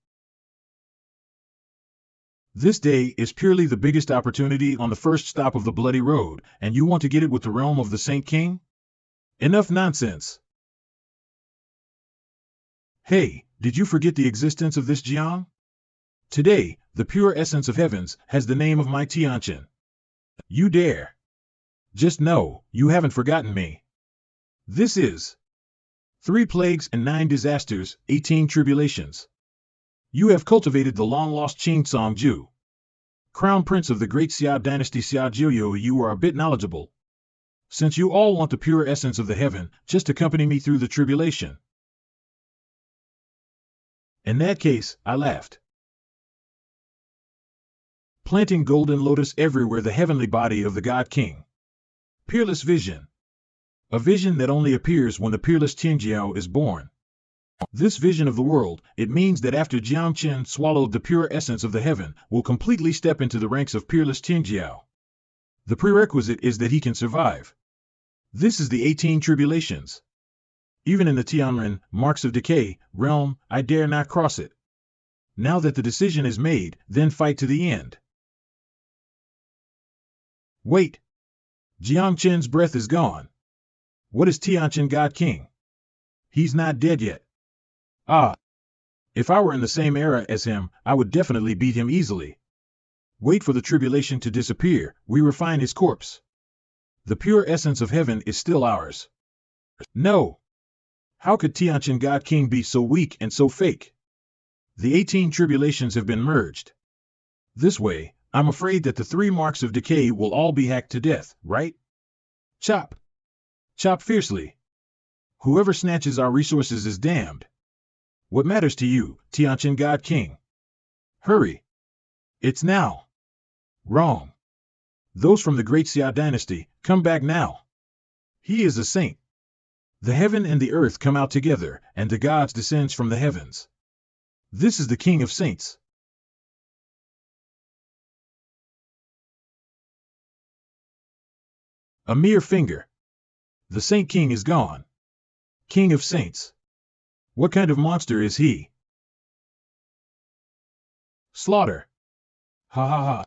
This day is purely the biggest opportunity on the first stop of the bloody road, and you want to get it with the realm of the Saint King? Enough nonsense. Hey, did you forget the existence of this Jiang? Today, the pure essence of heavens has the name of my Tianchen. You dare. Just know, you haven't forgotten me. This is 3 plagues and 9 disasters, 18 tribulations. You have cultivated the long-lost Qing Song Ju. Crown Prince of the great Xia dynasty Xia Jiuyo, you are a bit knowledgeable. Since you all want the pure essence of the heaven, just accompany me through the tribulation. In that case, I laughed. Planting golden lotus everywhere, the heavenly body of the God King. Peerless vision. A vision that only appears when the peerless Tianjiao is born. This vision of the world, it means that after Jiang Chen swallowed the pure essence of the heaven, will completely step into the ranks of peerless Tianjiao. The prerequisite is that he can survive. This is the 18 tribulations. Even in the Tianren, marks of decay, realm, I dare not cross it. Now that the decision is made, then fight to the end. Wait. Jiang Chen's breath is gone. What is Tianchen God King? He's not dead yet. Ah. If I were in the same era as him, I would definitely beat him easily. Wait for the tribulation to disappear, we refine his corpse. The pure essence of heaven is still ours. No. How could Tianchen God King be so weak and so fake? The 18 tribulations have been merged. This way, I'm afraid that the 3 marks of decay will all be hacked to death, right? Chop! Chop fiercely! Whoever snatches our resources is damned. What matters to you, Tianqian God King? Hurry! It's now! Wrong! Those from the Great Xia dynasty, come back now! He is a saint. The heaven and the earth come out together, and the gods descends from the heavens. This is the King of Saints. A mere finger. The Saint King is gone. King of Saints. What kind of monster is he? Slaughter. Ha ha ha.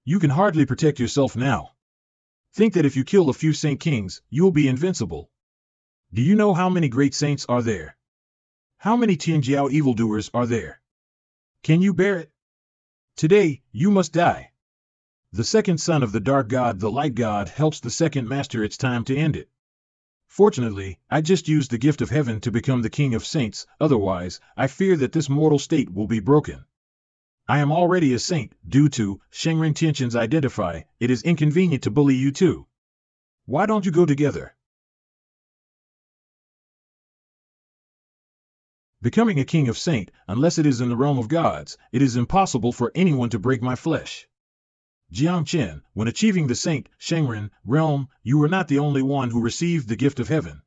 You can hardly protect yourself now. Think that if you kill a few Saint Kings, you'll be invincible. Do you know how many great saints are there? How many Tianjiao evildoers are there? Can you bear it? Today, you must die. The second son of the dark god, the light god, helps the second master. It's time to end it. Fortunately, I just used the gift of heaven to become the king of saints, otherwise, I fear that this mortal state will be broken. I am already a saint, due to Shengren Tianqian's identify. It is inconvenient to bully you too. Why don't you go together? Becoming a king of saint, unless it is in the realm of gods, it is impossible for anyone to break my flesh. Jiang Chen, when achieving the Saint Shengren realm, you were not the only one who received the gift of heaven.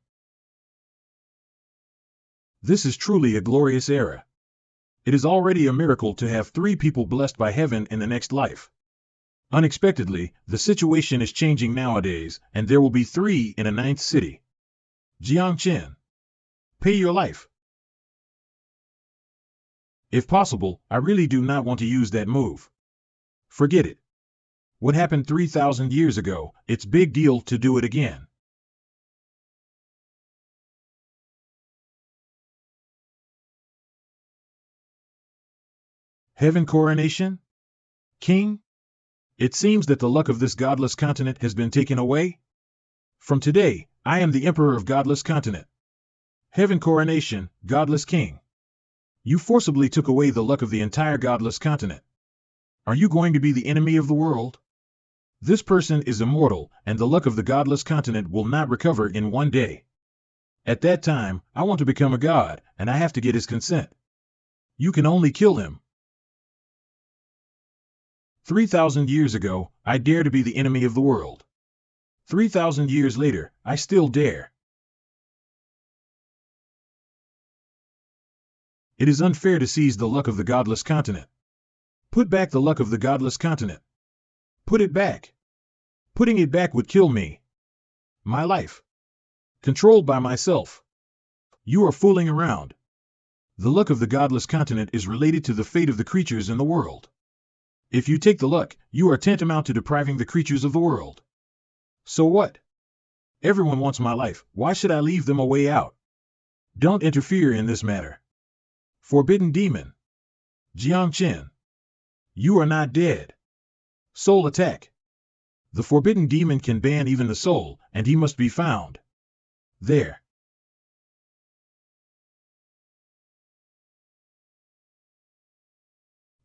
This is truly a glorious era. It is already a miracle to have 3 people blessed by heaven in the next life. Unexpectedly, the situation is changing nowadays, and there will be 3 in a 9th city. Jiang Chen, pay your life. If possible, I really do not want to use that move. Forget it. What happened 3,000 years ago, it's big deal to do it again. Heaven coronation? King? It seems that the luck of this godless continent has been taken away. From today, I am the emperor of godless continent. Heaven coronation, godless king. You forcibly took away the luck of the entire godless continent. Are you going to be the enemy of the world? This person is immortal, and the luck of the godless continent will not recover in one day. At that time, I want to become a god, and I have to get his consent. You can only kill him. 3,000 years ago, I dare to be the enemy of the world. 3,000 years later, I still dare. It is unfair to seize the luck of the godless continent. Put back the luck of the godless continent. Put it back. Putting it back would kill me. My life. Controlled by myself. You are fooling around. The luck of the godless continent is related to the fate of the creatures in the world. If you take the luck, you are tantamount to depriving the creatures of the world. So what? Everyone wants my life, why should I leave them a way out? Don't interfere in this matter. Forbidden demon. Jiang Chen. You are not dead. Soul attack. The forbidden demon can ban even the soul, and he must be found. There.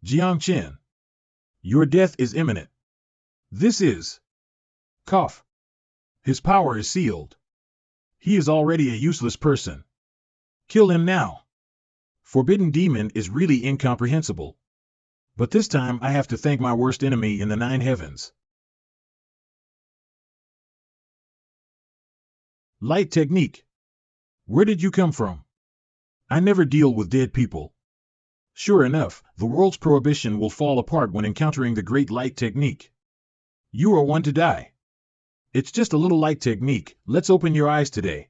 Jiang Chen. Your death is imminent. This is. Cough. His power is sealed. He is already a useless person. Kill him now. Forbidden demon is really incomprehensible. But this time I have to thank my worst enemy in the 9 heavens. Light technique. Where did you come from? I never deal with dead people. Sure enough, the world's prohibition will fall apart when encountering the great light technique. You are one to die. It's just a little light technique, let's open your eyes today.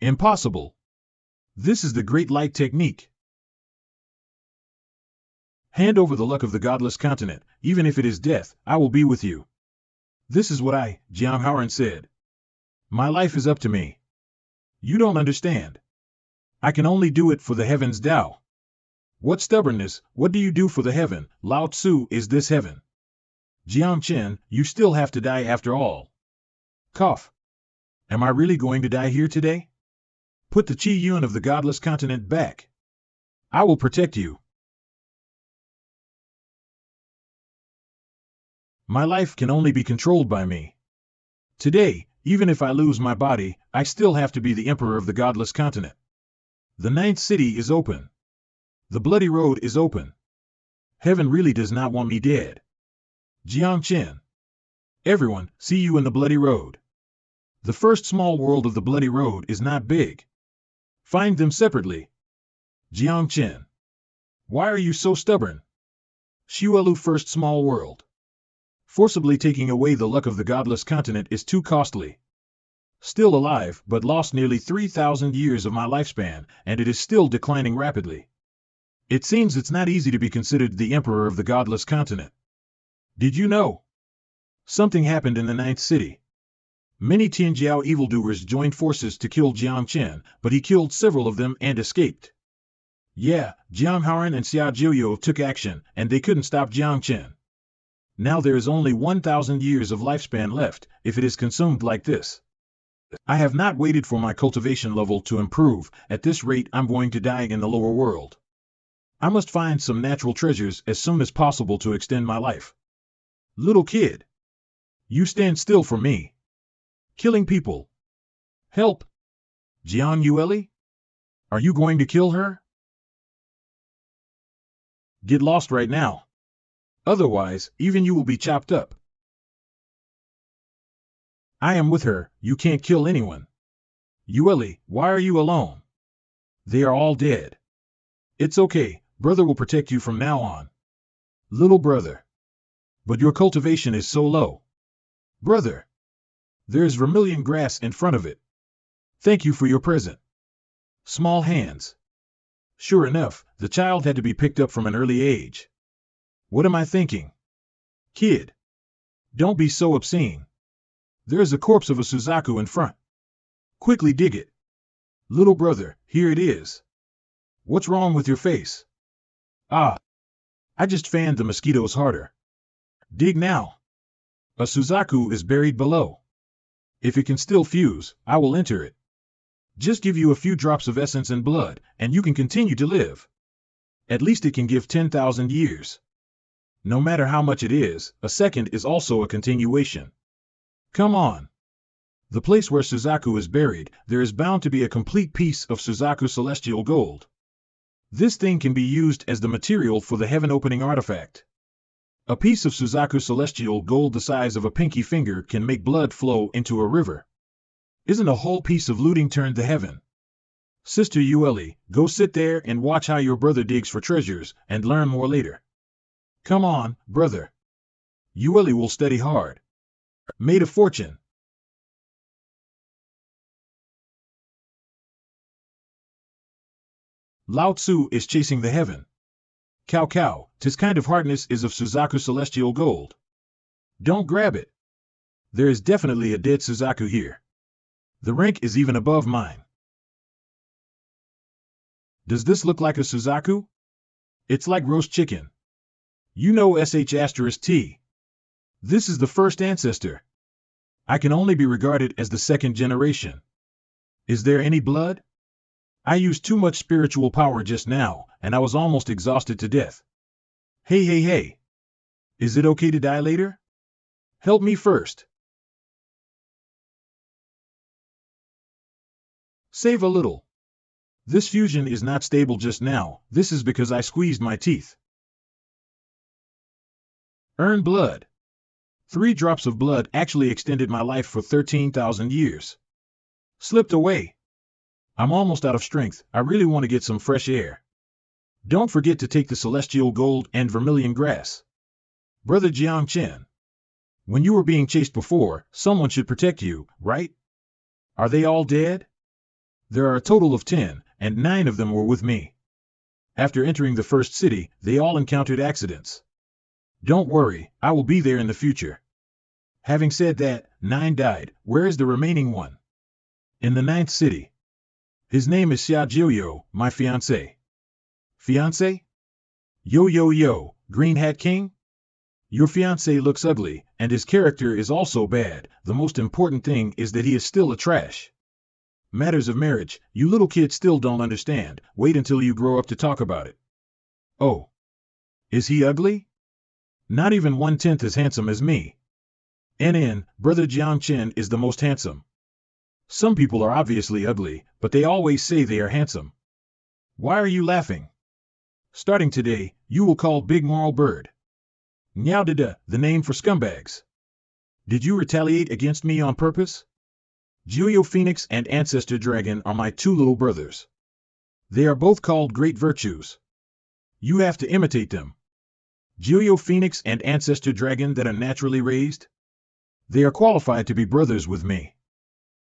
Impossible. This is the great light technique. Hand over the luck of the godless continent, even if it is death, I will be with you. This is what I, Jiang Harem, said. My life is up to me. You don't understand. I can only do it for the heavens Tao. What stubbornness, what do you do for the heaven, Lao Tzu, is this heaven? Jiang Chen, you still have to die after all. Cough. Am I really going to die here today? Put the Qi Yun of the godless continent back. I will protect you. My life can only be controlled by me. Today, Even if I lose my body, I still have to be the emperor of the godless continent. The ninth city is open. The bloody road is open. Heaven really does not want me dead. Jiang Chen. Everyone, see you in the bloody road. The first small world of the bloody road is not big. Find them separately. Jiang Chen. Why are you so stubborn? Xuelu first small world. Forcibly taking away the luck of the godless continent is too costly. Still alive, but lost nearly 3,000 years of my lifespan, and it is still declining rapidly. It seems it's not easy to be considered the emperor of the godless continent. Did you know? Something happened in the ninth city. Many Tianjiao evildoers joined forces to kill Jiang Chen, but he killed several of them and escaped. Yeah, Jiang Harem and Xia Jiuyo took action, and they couldn't stop Jiang Chen. Now there is only 1,000 years of lifespan left, if it is consumed like this. I have not waited for my cultivation level to improve. At this rate I'm going to die in the lower world. I must find some natural treasures as soon as possible to extend my life. Little kid. You stand still for me. Killing people. Help. Jiang Yueli? Are you going to kill her? Get lost right now. Otherwise, even you will be chopped up. I am with her, you can't kill anyone. Yueli, why are you alone? They are all dead. It's okay, brother will protect you from now on. Little brother. But your cultivation is so low. Brother. There is vermilion grass in front of it. Thank you for your present. Small hands. Sure enough, the child had to be picked up from an early age. What am I thinking? Kid. Don't be so obscene. There is a corpse of a Suzaku in front. Quickly dig it. Little brother, here it is. What's wrong with your face? Ah. I just fanned the mosquitoes harder. Dig now. A Suzaku is buried below. If it can still fuse, I will enter it. Just give you a few drops of essence and blood, and you can continue to live. At least it can give 10,000 years. No matter how much it is, a second is also a continuation. Come on. The place where Suzaku is buried, there is bound to be a complete piece of Suzaku celestial gold. This thing can be used as the material for the heaven-opening artifact. A piece of Suzaku celestial gold the size of a pinky finger can make blood flow into a river. Isn't a whole piece of looting turned to heaven? Sister Yueli, go sit there and watch how your brother digs for treasures, and learn more later. Come on, brother. Yueli will study hard. Made a fortune. Lao Tzu is chasing the heaven. Cow cow, 'tis kind of hardness is of Suzaku celestial gold. Don't grab it. There is definitely a dead Suzaku here. The rank is even above mine. Does this look like a Suzaku? It's like roast chicken. You know *T. This is the first ancestor. I can only be regarded as the second generation. Is there any blood? I used too much spiritual power just now, and I was almost exhausted to death. Hey hey hey. Is it okay to die later? Help me first. Save a little. This fusion is not stable just now, this is because I squeezed my teeth. Earn blood. 3 drops of blood actually extended my life for 13,000 years. Slipped away. I'm almost out of strength, I really want to get some fresh air. Don't forget to take the celestial gold and vermilion grass. Brother Jiang Chen. When you were being chased before, someone should protect you, right? Are they all dead? There are a total of 10, and 9 of them were with me. After entering the first city, they all encountered accidents. Don't worry, I will be there in the future. Having said that, 9 died, where is the remaining one? In the 9th city. His name is Xia Jiuyo, my fiancé. Fiancé? Yo yo yo, Green Hat King? Your fiancé looks ugly, and his character is also bad. The most important thing is that he is still a trash. Matters of marriage, you little kids still don't understand. Wait until you grow up to talk about it. Oh. Is he ugly? Not even 1/10 as handsome as me. NN, Brother Jiang Chen is the most handsome. Some people are obviously ugly, but they always say they are handsome. Why are you laughing? Starting today, you will call Big Moral Bird. Nyao the name for scumbags. Did you retaliate against me on purpose? Julio Phoenix and Ancestor Dragon are my two little brothers. They are both called Great Virtues. You have to imitate them. Julio Phoenix and Ancestor Dragon that are naturally raised? They are qualified to be brothers with me.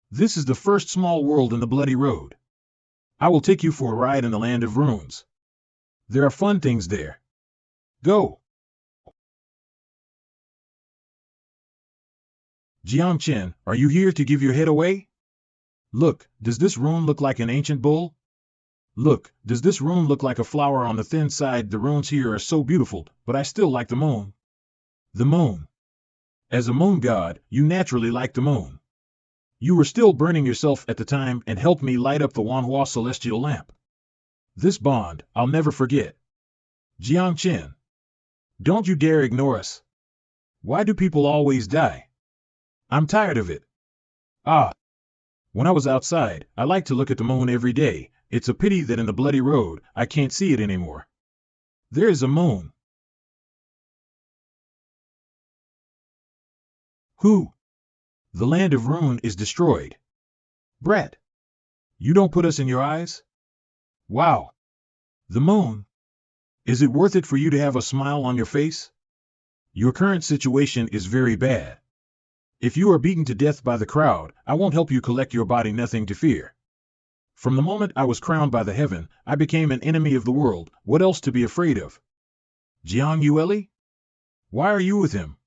This is the first small world in the Bloody Road. I will take you for a ride in the land of runes. There are fun things there. Go! Jiang Chen, are you here to give your head away? Look, does this rune look like an ancient bull? Look, does this rune look like a flower on the thin side? The runes here are so beautiful, but I still like the moon. The moon. As a moon god, you naturally like the moon. You were still burning yourself at the time and helped me light up the Wanhua celestial lamp. This bond, I'll never forget. Jiang Chen. Don't you dare ignore us. Why do people always die? I'm tired of it. Ah. When I was outside, I liked to look at the moon every day. It's a pity that in the Bloody Road, I can't see it anymore. There is a moon. Who? The land of Rune is destroyed. Brat. You don't put us in your eyes? Wow. The moon. Is it worth it for you to have a smile on your face? Your current situation is very bad. If you are beaten to death by the crowd, I won't help you collect your body. Nothing to fear. From the moment I was crowned by the heaven, I became an enemy of the world. What else to be afraid of? Jiang Yueli? Why are you with him?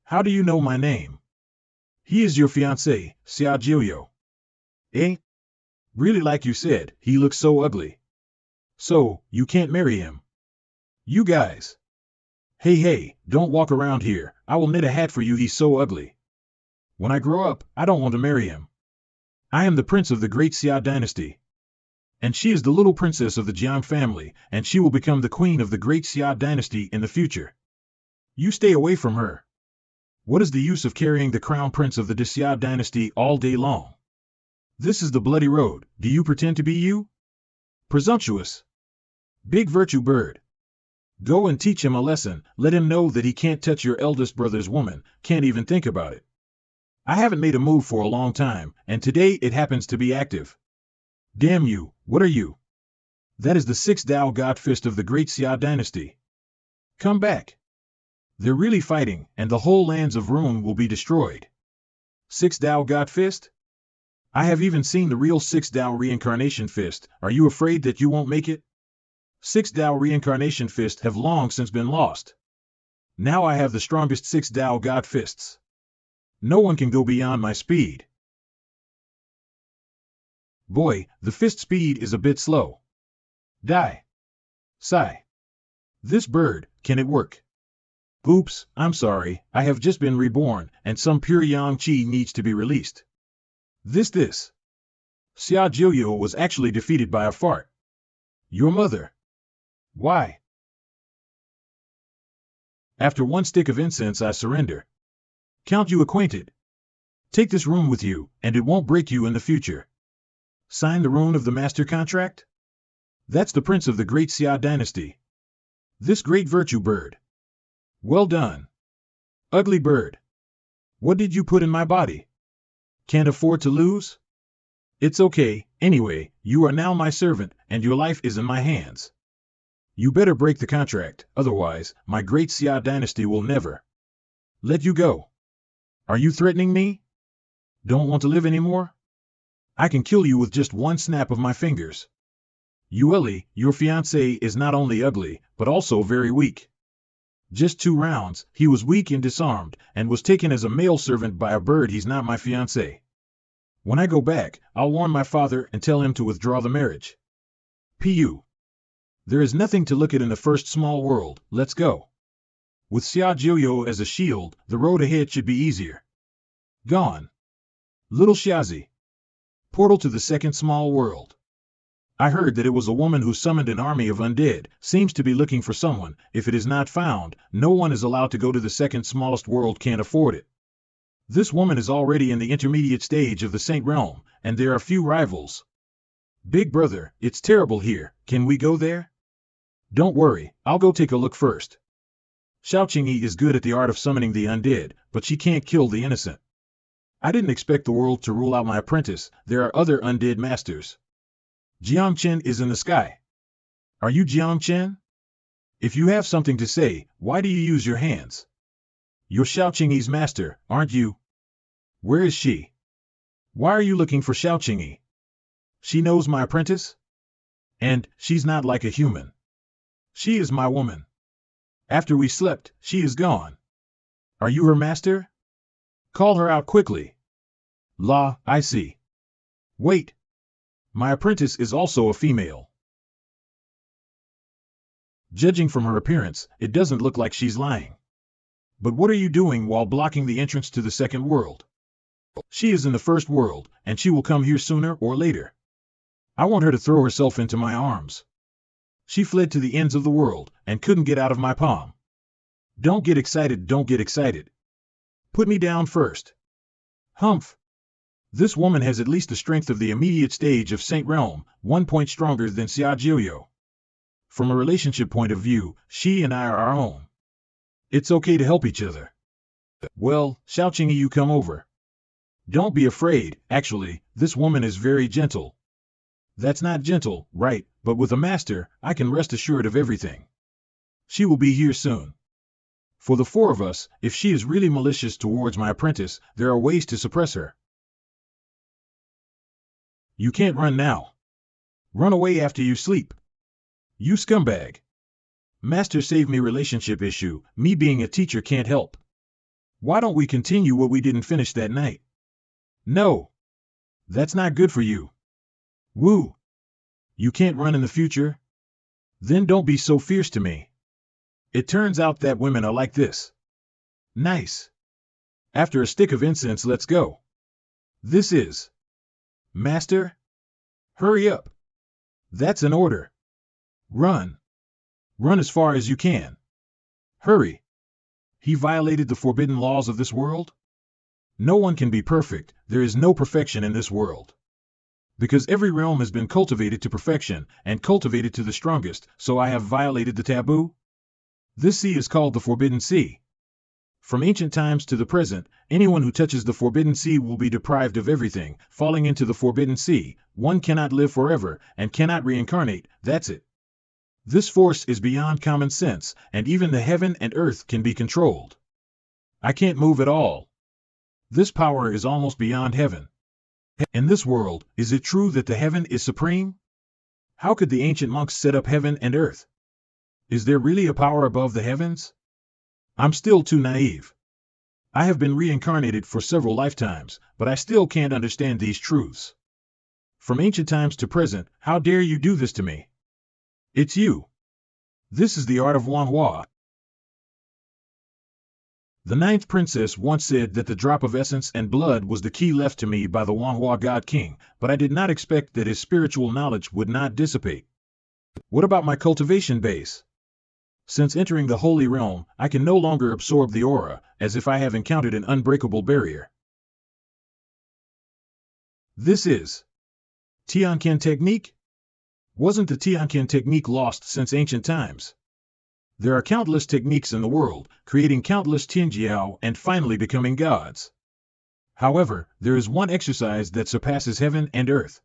How do you know my name? He is your fiancé, Xia Jiuyo. Eh? Really, like you said, he looks so ugly. So, you can't marry him. You guys. Hey, don't walk around here. I will knit a hat for you. He's so ugly. When I grow up, I don't want to marry him. I am the prince of the great Xia dynasty. And she is the little princess of the Jiang family, and she will become the queen of the great Xia dynasty in the future. You stay away from her. What is the use of carrying the crown prince of the Xia dynasty all day long? This is the Bloody Road. Do you pretend to be you? Presumptuous. Big Virtue Bird. Go and teach him a lesson. Let him know that he can't touch your eldest brother's woman, can't even think about it. I haven't made a move for a long time, and today it happens to be active. Damn you, what are you? That is the sixth Dao God Fist of the great Xia dynasty. Come back. They're really fighting, and the whole lands of Rune will be destroyed. Sixth Dao God Fist? I have even seen the real Sixth Dao Reincarnation Fist. Are you afraid that you won't make it? Sixth Dao Reincarnation Fist have long since been lost. Now I have the strongest Sixth Dao God Fists. No one can go beyond my speed. Boy, the fist speed is a bit slow. Die. Sigh. This bird, can it work? Oops, I'm sorry, I have just been reborn, and some pure yang qi needs to be released. This. Xia Jiuyo was actually defeated by a fart. Your mother. Why? After one stick of incense I surrender. Count you acquainted. Take this rune with you, and it won't break you in the future. Sign the rune of the master contract? That's the prince of the great Xia dynasty. This Great Virtue Bird. Well done. Ugly bird. What did you put in my body? Can't afford to lose? It's okay, anyway, you are now my servant, and your life is in my hands. You better break the contract, otherwise, my great Xia dynasty will never let you go. Are you threatening me? Don't want to live anymore? I can kill you with just one snap of my fingers. Yueli, your fiancé is not only ugly, but also very weak. Just 2 rounds, he was weak and disarmed, and was taken as a male servant by a bird. He's not my fiancé. When I go back, I'll warn my father and tell him to withdraw the marriage. Pu. There is nothing to look at in the first small world, let's go. With Xia Jiuyo as a shield, the road ahead should be easier. Gone. Little Xiazi. Portal to the second small world. I heard that it was a woman who summoned an army of undead, seems to be looking for someone. If it is not found, no one is allowed to go to the second smallest world, can't afford it. This woman is already in the intermediate stage of the Saint Realm, and there are few rivals. Big brother, it's terrible here, can we go there? Don't worry, I'll go take a look first. Xiao Qingyi is good at the art of summoning the undead, but she can't kill the innocent. I didn't expect the world to rule out my apprentice, there are other undead masters. Jiang Chen is in the sky. Are you Jiang Chen? If you have something to say, why do you use your hands? You're Xiao Qingyi's master, aren't you? Where is she? Why are you looking for Xiao Qingyi? She knows my apprentice? And she's not like a human. She is my woman. After we slept, she is gone. Are you her master? Call her out quickly. La, I see. Wait. My apprentice is also a female. Judging from her appearance, it doesn't look like she's lying. But what are you doing while blocking the entrance to the second world? She is in the first world, and she will come here sooner or later. I want her to throw herself into my arms. She fled to the ends of the world, and couldn't get out of my palm. Don't get excited, don't get excited. Put me down first. Humph. This woman has at least the strength of the immediate stage of Saint Realm, 1 point stronger than Xia Jiuyo. From a relationship point of view, she and I are our own. It's okay to help each other. Well, Xiao Qingyi, you come over. Don't be afraid, actually, this woman is very gentle. That's not gentle, right, but with a master, I can rest assured of everything. She will be here soon. For the four of us, if she is really malicious towards my apprentice, there are ways to suppress her. You can't run now. Run away after you sleep. You scumbag. Master saved me relationship issue, me being a teacher can't help. Why don't we continue what we didn't finish that night? No. That's not good for you. Woo. You can't run in the future? Then don't be so fierce to me. It turns out that women are like this. Nice. After a stick of incense, let's go. This is. Master? Hurry up. That's an order. Run. Run as far as you can. Hurry. He violated the forbidden laws of this world? No one can be perfect, there is no perfection in this world. Because every realm has been cultivated to perfection, and cultivated to the strongest, so I have violated the taboo? This sea is called the Forbidden Sea. From ancient times to the present, anyone who touches the Forbidden Sea will be deprived of everything, falling into the Forbidden Sea. One cannot live forever, and cannot reincarnate, that's it. This force is beyond common sense, and even the heaven and earth can be controlled. I can't move at all. This power is almost beyond heaven. In this world, is it true that the heaven is supreme? How could the ancient monks set up heaven and earth? Is there really a power above the heavens? I'm still too naive. I have been reincarnated for several lifetimes, but I still can't understand these truths. From ancient times to present, how dare you do this to me? It's you. This is the art of Wanhua. The ninth princess once said that the drop of essence and blood was the key left to me by the Wanhua God King, but I did not expect that his spiritual knowledge would not dissipate. What about my cultivation base? Since entering the Holy Realm, I can no longer absorb the aura, as if I have encountered an unbreakable barrier. This is Tianqian technique? Wasn't the Tianqian technique lost since ancient times? There are countless techniques in the world, creating countless Tianjiao and finally becoming gods. However, there is one exercise that surpasses heaven and earth.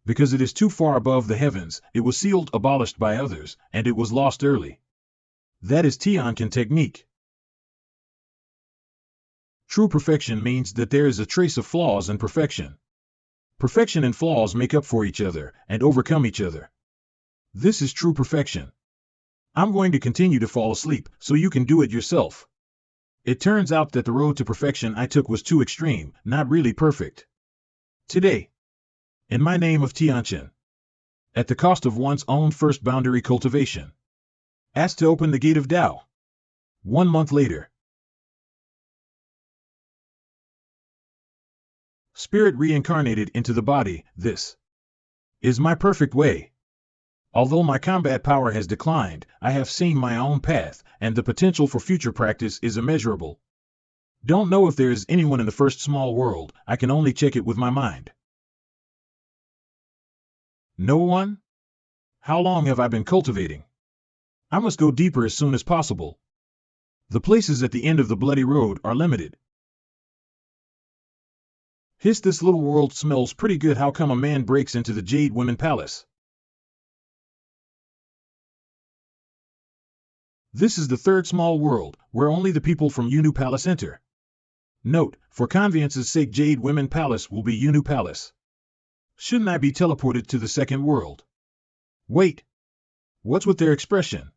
Because it is too far above the heavens, it was sealed, abolished by others, and it was lost early. That is Tianqian technique. True perfection means that there is a trace of flaws in perfection. Perfection and flaws make up for each other and overcome each other. This is true perfection. I'm going to continue to fall asleep, so you can do it yourself. It turns out that the road to perfection I took was too extreme, not really perfect. Today, in my name of Tianqian, at the cost of one's own first boundary cultivation, asked to open the gate of Tao. 1 month later. Spirit reincarnated into the body, this is my perfect way. Although my combat power has declined, I have seen my own path, and the potential for future practice is immeasurable. Don't know if there is anyone in the first small world, I can only check it with my mind. No one? How long have I been cultivating? I must go deeper as soon as possible. The places at the end of the bloody road are limited. Hiss, this little world smells pretty good. How come a man breaks into the Jade Women Palace? This is the third small world, where only the people from Yunu Palace enter. Note, for convenience's sake, Jade Women Palace will be Yunu Palace. Shouldn't I be teleported to the second world? Wait. What's with their expression?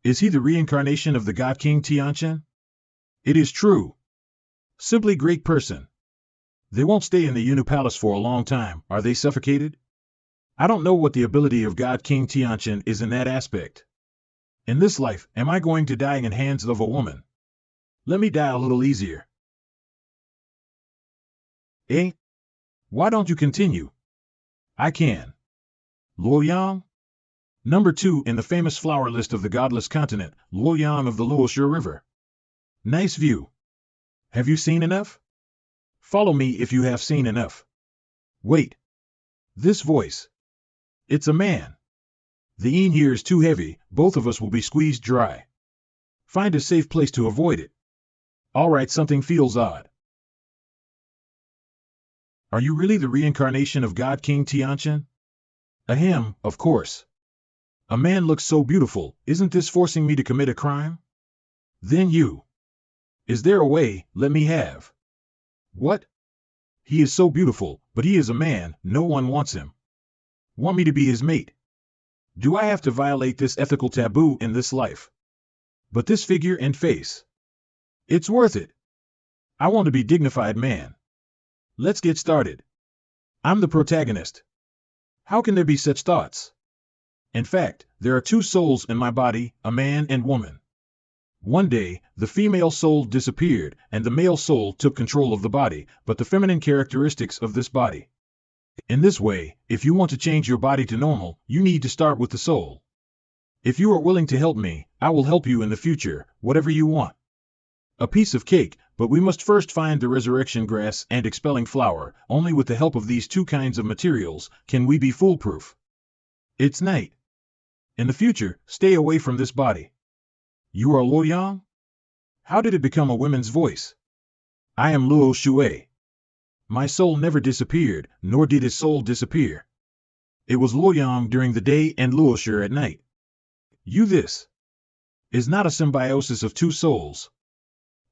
Is he the reincarnation of the God King Tianchen? It is true. Simply great person. They won't stay in the Yunu Palace for a long time, are they suffocated? I don't know what the ability of God King Tianchen is in that aspect. In this life, am I going to die in hands of a woman? Let me die a little easier. Eh? Why don't you continue? I can. Luoyang? Number 2 in the famous flower list of the godless continent, Luoyang of the Luoshi River. Nice view. Have you seen enough? Follow me if you have seen enough. Wait. This voice. It's a man. The yin here is too heavy, both of us will be squeezed dry. Find a safe place to avoid it. All right, something feels odd. Are you really the reincarnation of God King Tianchen? Ahem, of course. A man looks so beautiful, isn't this forcing me to commit a crime? Then you. Is there a way, let me have? What? He is so beautiful, but he is a man, no one wants him. Want me to be his mate? Do I have to violate this ethical taboo in this life? But this figure and face. It's worth it. I want to be dignified man. Let's get started. I'm the protagonist. How can there be such thoughts? In fact, there are 2 souls in my body, a man and woman. One day, the female soul disappeared, and the male soul took control of the body, but the feminine characteristics of this body. In this way, if you want to change your body to normal, you need to start with the soul. If you are willing to help me, I will help you in the future, whatever you want. A piece of cake, but we must first find the resurrection grass and expelling flower. Only with the help of these 2 kinds of materials can we be foolproof. It's night. In the future, stay away from this body. You are Luoyang? How did it become a woman's voice? I am Luo Shui. My soul never disappeared, nor did his soul disappear. It was Luoyang during the day and Luoshi at night. You this is not a symbiosis of 2 souls.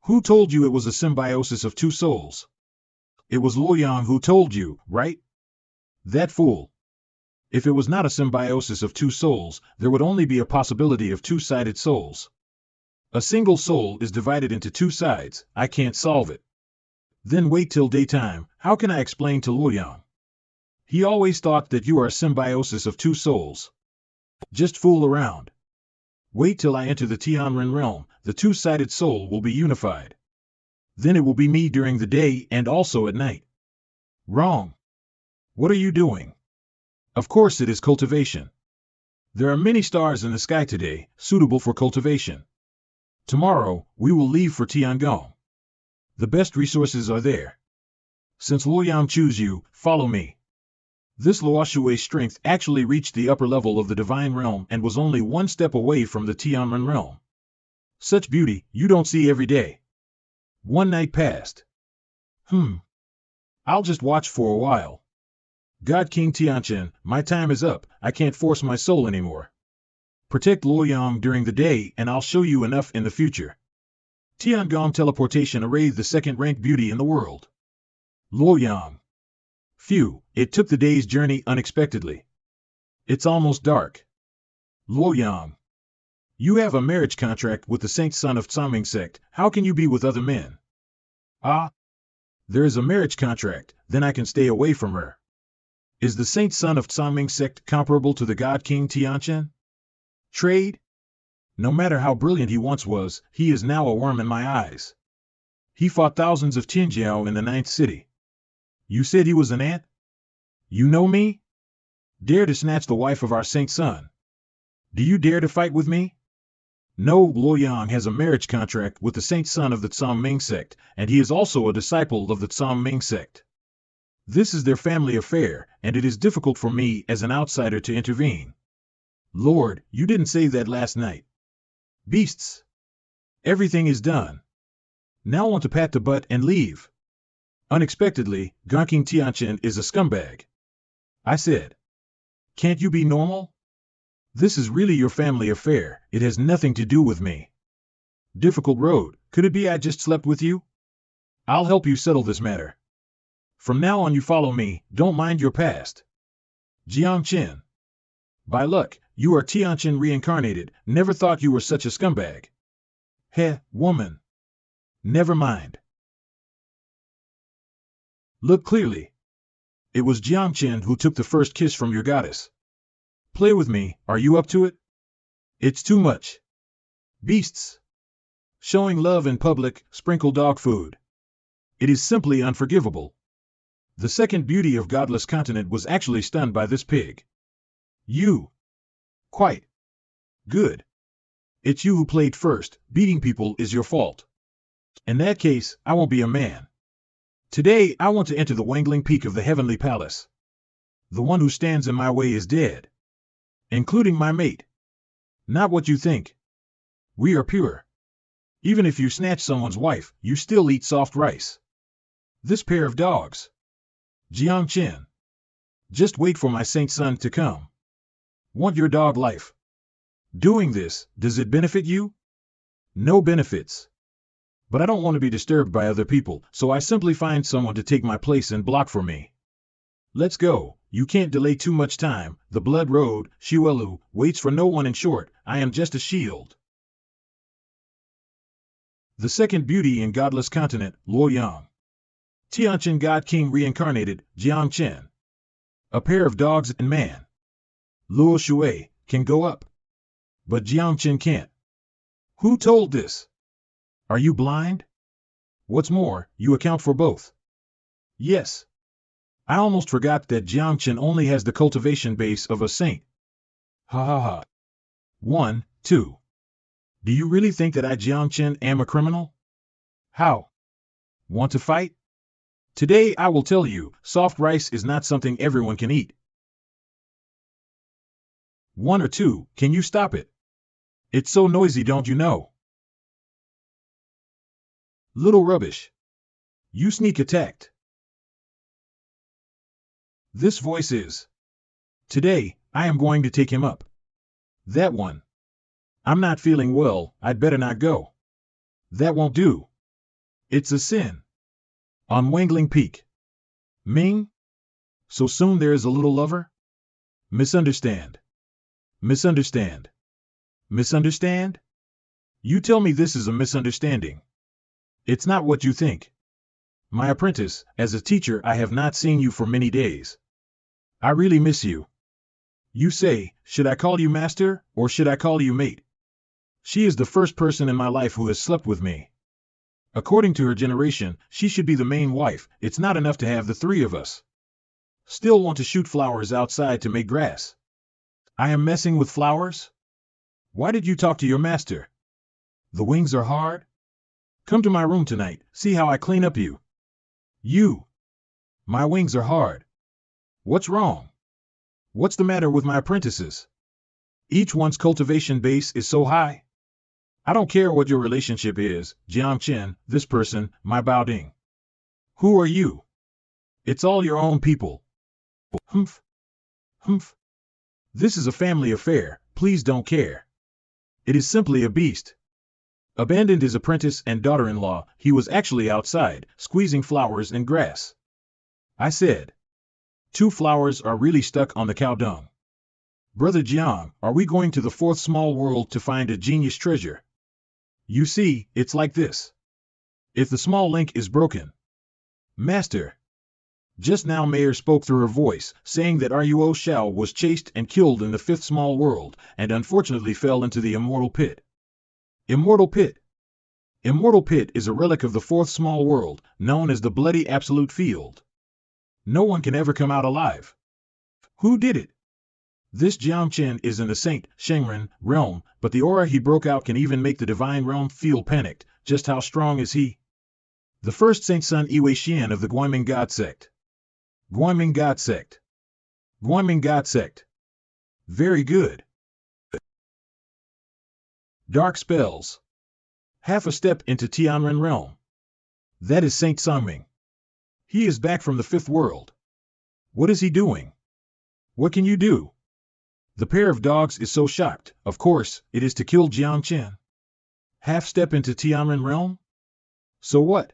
Who told you it was a symbiosis of 2 souls? It was Luoyang who told you, right? That fool. If it was not a symbiosis of 2 souls, there would only be a possibility of 2-sided souls. A single soul is divided into 2 sides, I can't solve it. Then wait till daytime, how can I explain to Luoyang? He always thought that you are a symbiosis of 2 souls. Just fool around. Wait till I enter the Tianren realm, the 2-sided soul will be unified. Then it will be me during the day and also at night. Wrong. What are you doing? Of course it is cultivation. There are many stars in the sky today, suitable for cultivation. Tomorrow, we will leave for Tiangong. The best resources are there. Since Luoyang choose you, follow me. This Luoshui's strength actually reached the upper level of the divine realm and was only 1 step away from the Tianren realm. Such beauty, you don't see every day. 1 night passed. I'll just watch for a while. God King Tianchen, my time is up, I can't force my soul anymore. Protect Luoyang during the day and I'll show you enough in the future. Tiangong teleportation array, the 2nd-ranked beauty in the world. Luoyang. Phew, it took the day's journey unexpectedly. It's almost dark. Luoyang. You have a marriage contract with the saint son of Tsaming sect, how can you be with other men? Ah. There is a marriage contract, then I can stay away from her. Is the saint son of Tsaming sect comparable to the God King Tianchen? Trade? No matter how brilliant he once was, he is now a worm in my eyes. He fought thousands of Tianjiao in the 9th city. You said he was an ant? You know me? Dare to snatch the wife of our saint son? Do you dare to fight with me? No, Luoyang has a marriage contract with the saint son of the Tsang Ming sect, and he is also a disciple of the Tsang Ming sect. This is their family affair, and it is difficult for me as an outsider to intervene. Lord, you didn't say that last night. Beasts. Everything is done. Now want to pat the butt and leave. Unexpectedly, Gonking Tianchen is a scumbag. I said. Can't you be normal? This is really your family affair, it has nothing to do with me. Difficult road, could it be I just slept with you? I'll help you settle this matter. From now on you follow me, don't mind your past. Jiang Chen. By luck, you are Tianchen reincarnated, never thought you were such a scumbag. Heh, woman. Never mind. Look clearly. It was Jiang Chen who took the first kiss from your goddess. Play with me, are you up to it? It's too much. Beasts. Showing love in public, sprinkle dog food. It is simply unforgivable. The second beauty of godless continent was actually stunned by this pig. You. Quite. Good. It's you who played first, beating people is your fault. In that case, I won't be a man. Today I want to enter the wangling peak of the heavenly palace. The one who stands in my way is dead. Including my mate. Not what you think. We are pure. Even if you snatch someone's wife, you still eat soft rice. This pair of dogs. Jiang Chen. Just wait for my saint son to come. Want your dog life. Doing this, does it benefit you? No benefits. But I don't want to be disturbed by other people, so I simply find someone to take my place and block for me. Let's go, you can't delay too much time, the blood road, Xuelu, waits for no one. In short, I am just a shield. The second beauty in godless continent, Luoyang. Tianchen God King reincarnated, Jiang Chen. A pair of dogs and man. Luo Shui can go up. But Jiang Chen can't. Who told this? Are you blind? What's more, you account for both. Yes. I almost forgot that Jiang Chen only has the cultivation base of a saint. Ha ha ha. 1, 2. Do you really think that I Jiang Chen am a criminal? How? Want to fight? Today I will tell you, soft rice is not something everyone can eat. 1 or 2, can you stop it? It's so noisy, don't you know? Little rubbish. You sneak attacked. This voice is. Today, I am going to take him up. That one. I'm not feeling well, I'd better not go. That won't do. It's a sin. On Wangling Peak. Ming? So soon there is a little lover? Misunderstand. Misunderstand. Misunderstand? You tell me this is a misunderstanding. It's not what you think. My apprentice, as a teacher I have not seen you for many days. I really miss you. You say, should I call you master, or should I call you mate? She is the first person in my life who has slept with me. According to her generation, she should be the main wife, it's not enough to have the three of us. Still want to shoot flowers outside to make grass. I am messing with flowers? Why did you talk to your master? The wings are hard? Come to my room tonight, see how I clean up you. You. My wings are hard. What's wrong? What's the matter with my apprentices? Each one's cultivation base is so high. I don't care what your relationship is, Jiang Chen, this person, my Baoding. Who are you? It's all your own people. Humph. Humph. This is a family affair, please don't care. It is simply a beast. Abandoned his apprentice and daughter-in-law, he was actually outside, squeezing flowers and grass. I said. 2 flowers are really stuck on the cow dung. Brother Jiang, are we going to the 4th small world to find a genius treasure? You see, it's like this. If the small link is broken. Master. Just now Mayor spoke through her voice, saying that Ruo Shao was chased and killed in the 5th small world, and unfortunately fell into the immortal pit. Immortal pit. Immortal pit is a relic of the 4th small world, known as the Bloody Absolute Field. No one can ever come out alive. Who did it? This Jiangchen is in the Saint Shengren realm, but the aura he broke out can even make the divine realm feel panicked. Just how strong is he? The first Saint Sun Iwei Xian of the Guanming God Sect. Guanming God Sect. Guanming God Sect. Very good. Dark spells. Half a step into Tianren realm. That is Saint Sangming. He is back from the fifth world. What is he doing? What can you do? The pair of dogs is so shocked. Of course, it is to kill Jiang Chen. Half step into Tianren realm? So what?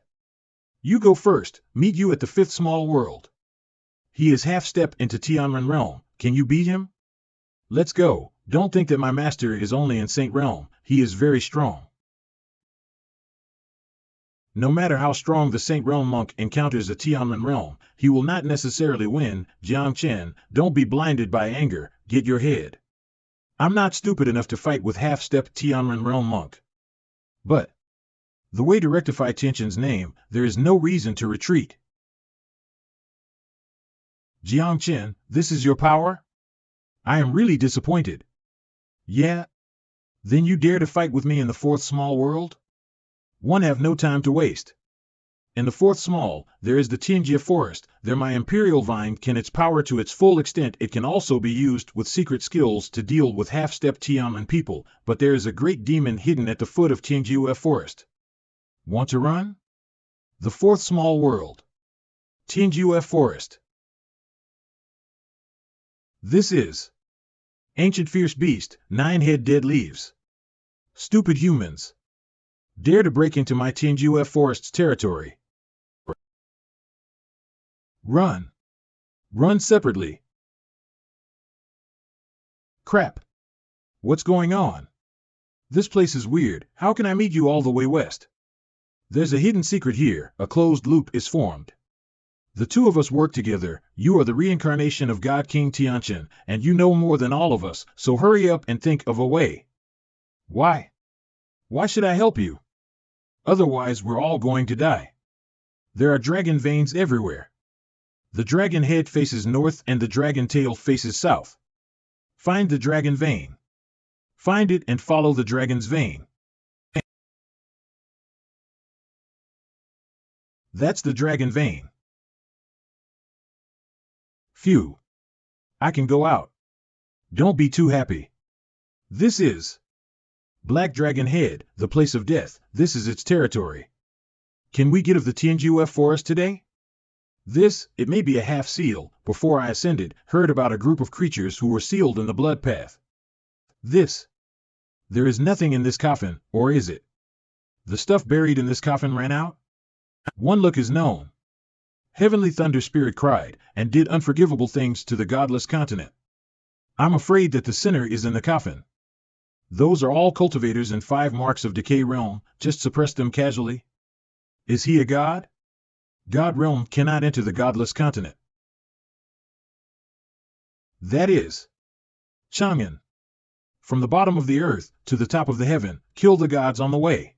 You go first, meet you at the fifth small world. He is half step into Tianren realm. Can you beat him? Let's go. Don't think that my master is only in Saint realm. He is very strong. No matter how strong the Saint Realm monk encounters a Tianren realm, he will not necessarily win. Jiang Chen, don't be blinded by anger, get your head. I'm not stupid enough to fight with half-step Tianren realm monk. But, the way to rectify Tianchen's name, there is no reason to retreat. Jiang Chen, this is your power? I am really disappointed. Yeah? Then you dare to fight with me in the fourth small world? One have no time to waste. In the fourth small, there is the Tianjia forest. There my imperial vine can its power to its full extent. It can also be used with secret skills to deal with half-step Tianmen people, but there is a great demon hidden at the foot of Tianjia forest. Want to run? The fourth small world. Tianjia forest. This is ancient fierce beast, 9-head dead leaves. Stupid humans. Dare to break into my Tianjia forest's territory. Run. Run separately. Crap. What's going on? This place is weird. How can I meet you all the way west? There's a hidden secret here. A closed loop is formed. The two of us work together. You are the reincarnation of God King Tianchen, and you know more than all of us, so hurry up and think of a way. Why? Why should I help you? Otherwise we're all going to die. There are dragon veins everywhere. The dragon head faces north and the dragon tail faces south. Find the dragon vein. Find it and follow the dragon's vein. That's the dragon vein. Phew. I can go out. Don't be too happy. This is Black Dragon Head, the place of death. This is its territory. Can we get of the Tianjia forest today? This, it may be a half-seal. Before I ascended, heard about a group of creatures who were sealed in the blood path. This. There is nothing in this coffin, or is it? The stuff buried in this coffin ran out? One look is known. Heavenly Thunder Spirit cried, and did unforgivable things to the godless continent. I'm afraid that the sinner is in the coffin. Those are all cultivators in 5 marks of decay realm, just suppress them casually. Is he a god? God realm cannot enter the godless continent. That is Chang'an. From the bottom of the earth to the top of the heaven, kill the gods on the way.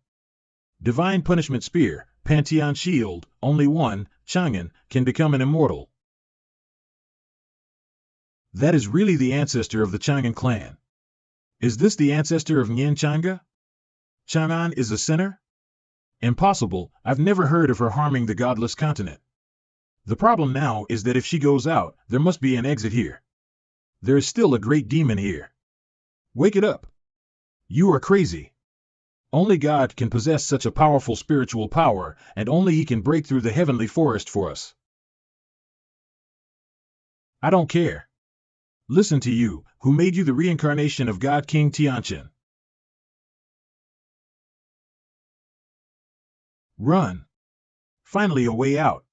Divine punishment spear, Pantheon shield, only one, Chang'an, can become an immortal. That is really the ancestor of the Chang'an clan. Is this the ancestor of Nyan Changa? Chang'an is a sinner? Impossible, I've never heard of her harming the godless continent. The problem now is that if she goes out, there must be an exit here. There is still a great demon here. Wake it up. You are crazy. Only God can possess such a powerful spiritual power, and only He can break through the heavenly forest for us. I don't care. Listen to you, who made you the reincarnation of God King Tianchen. Run. Finally a way out.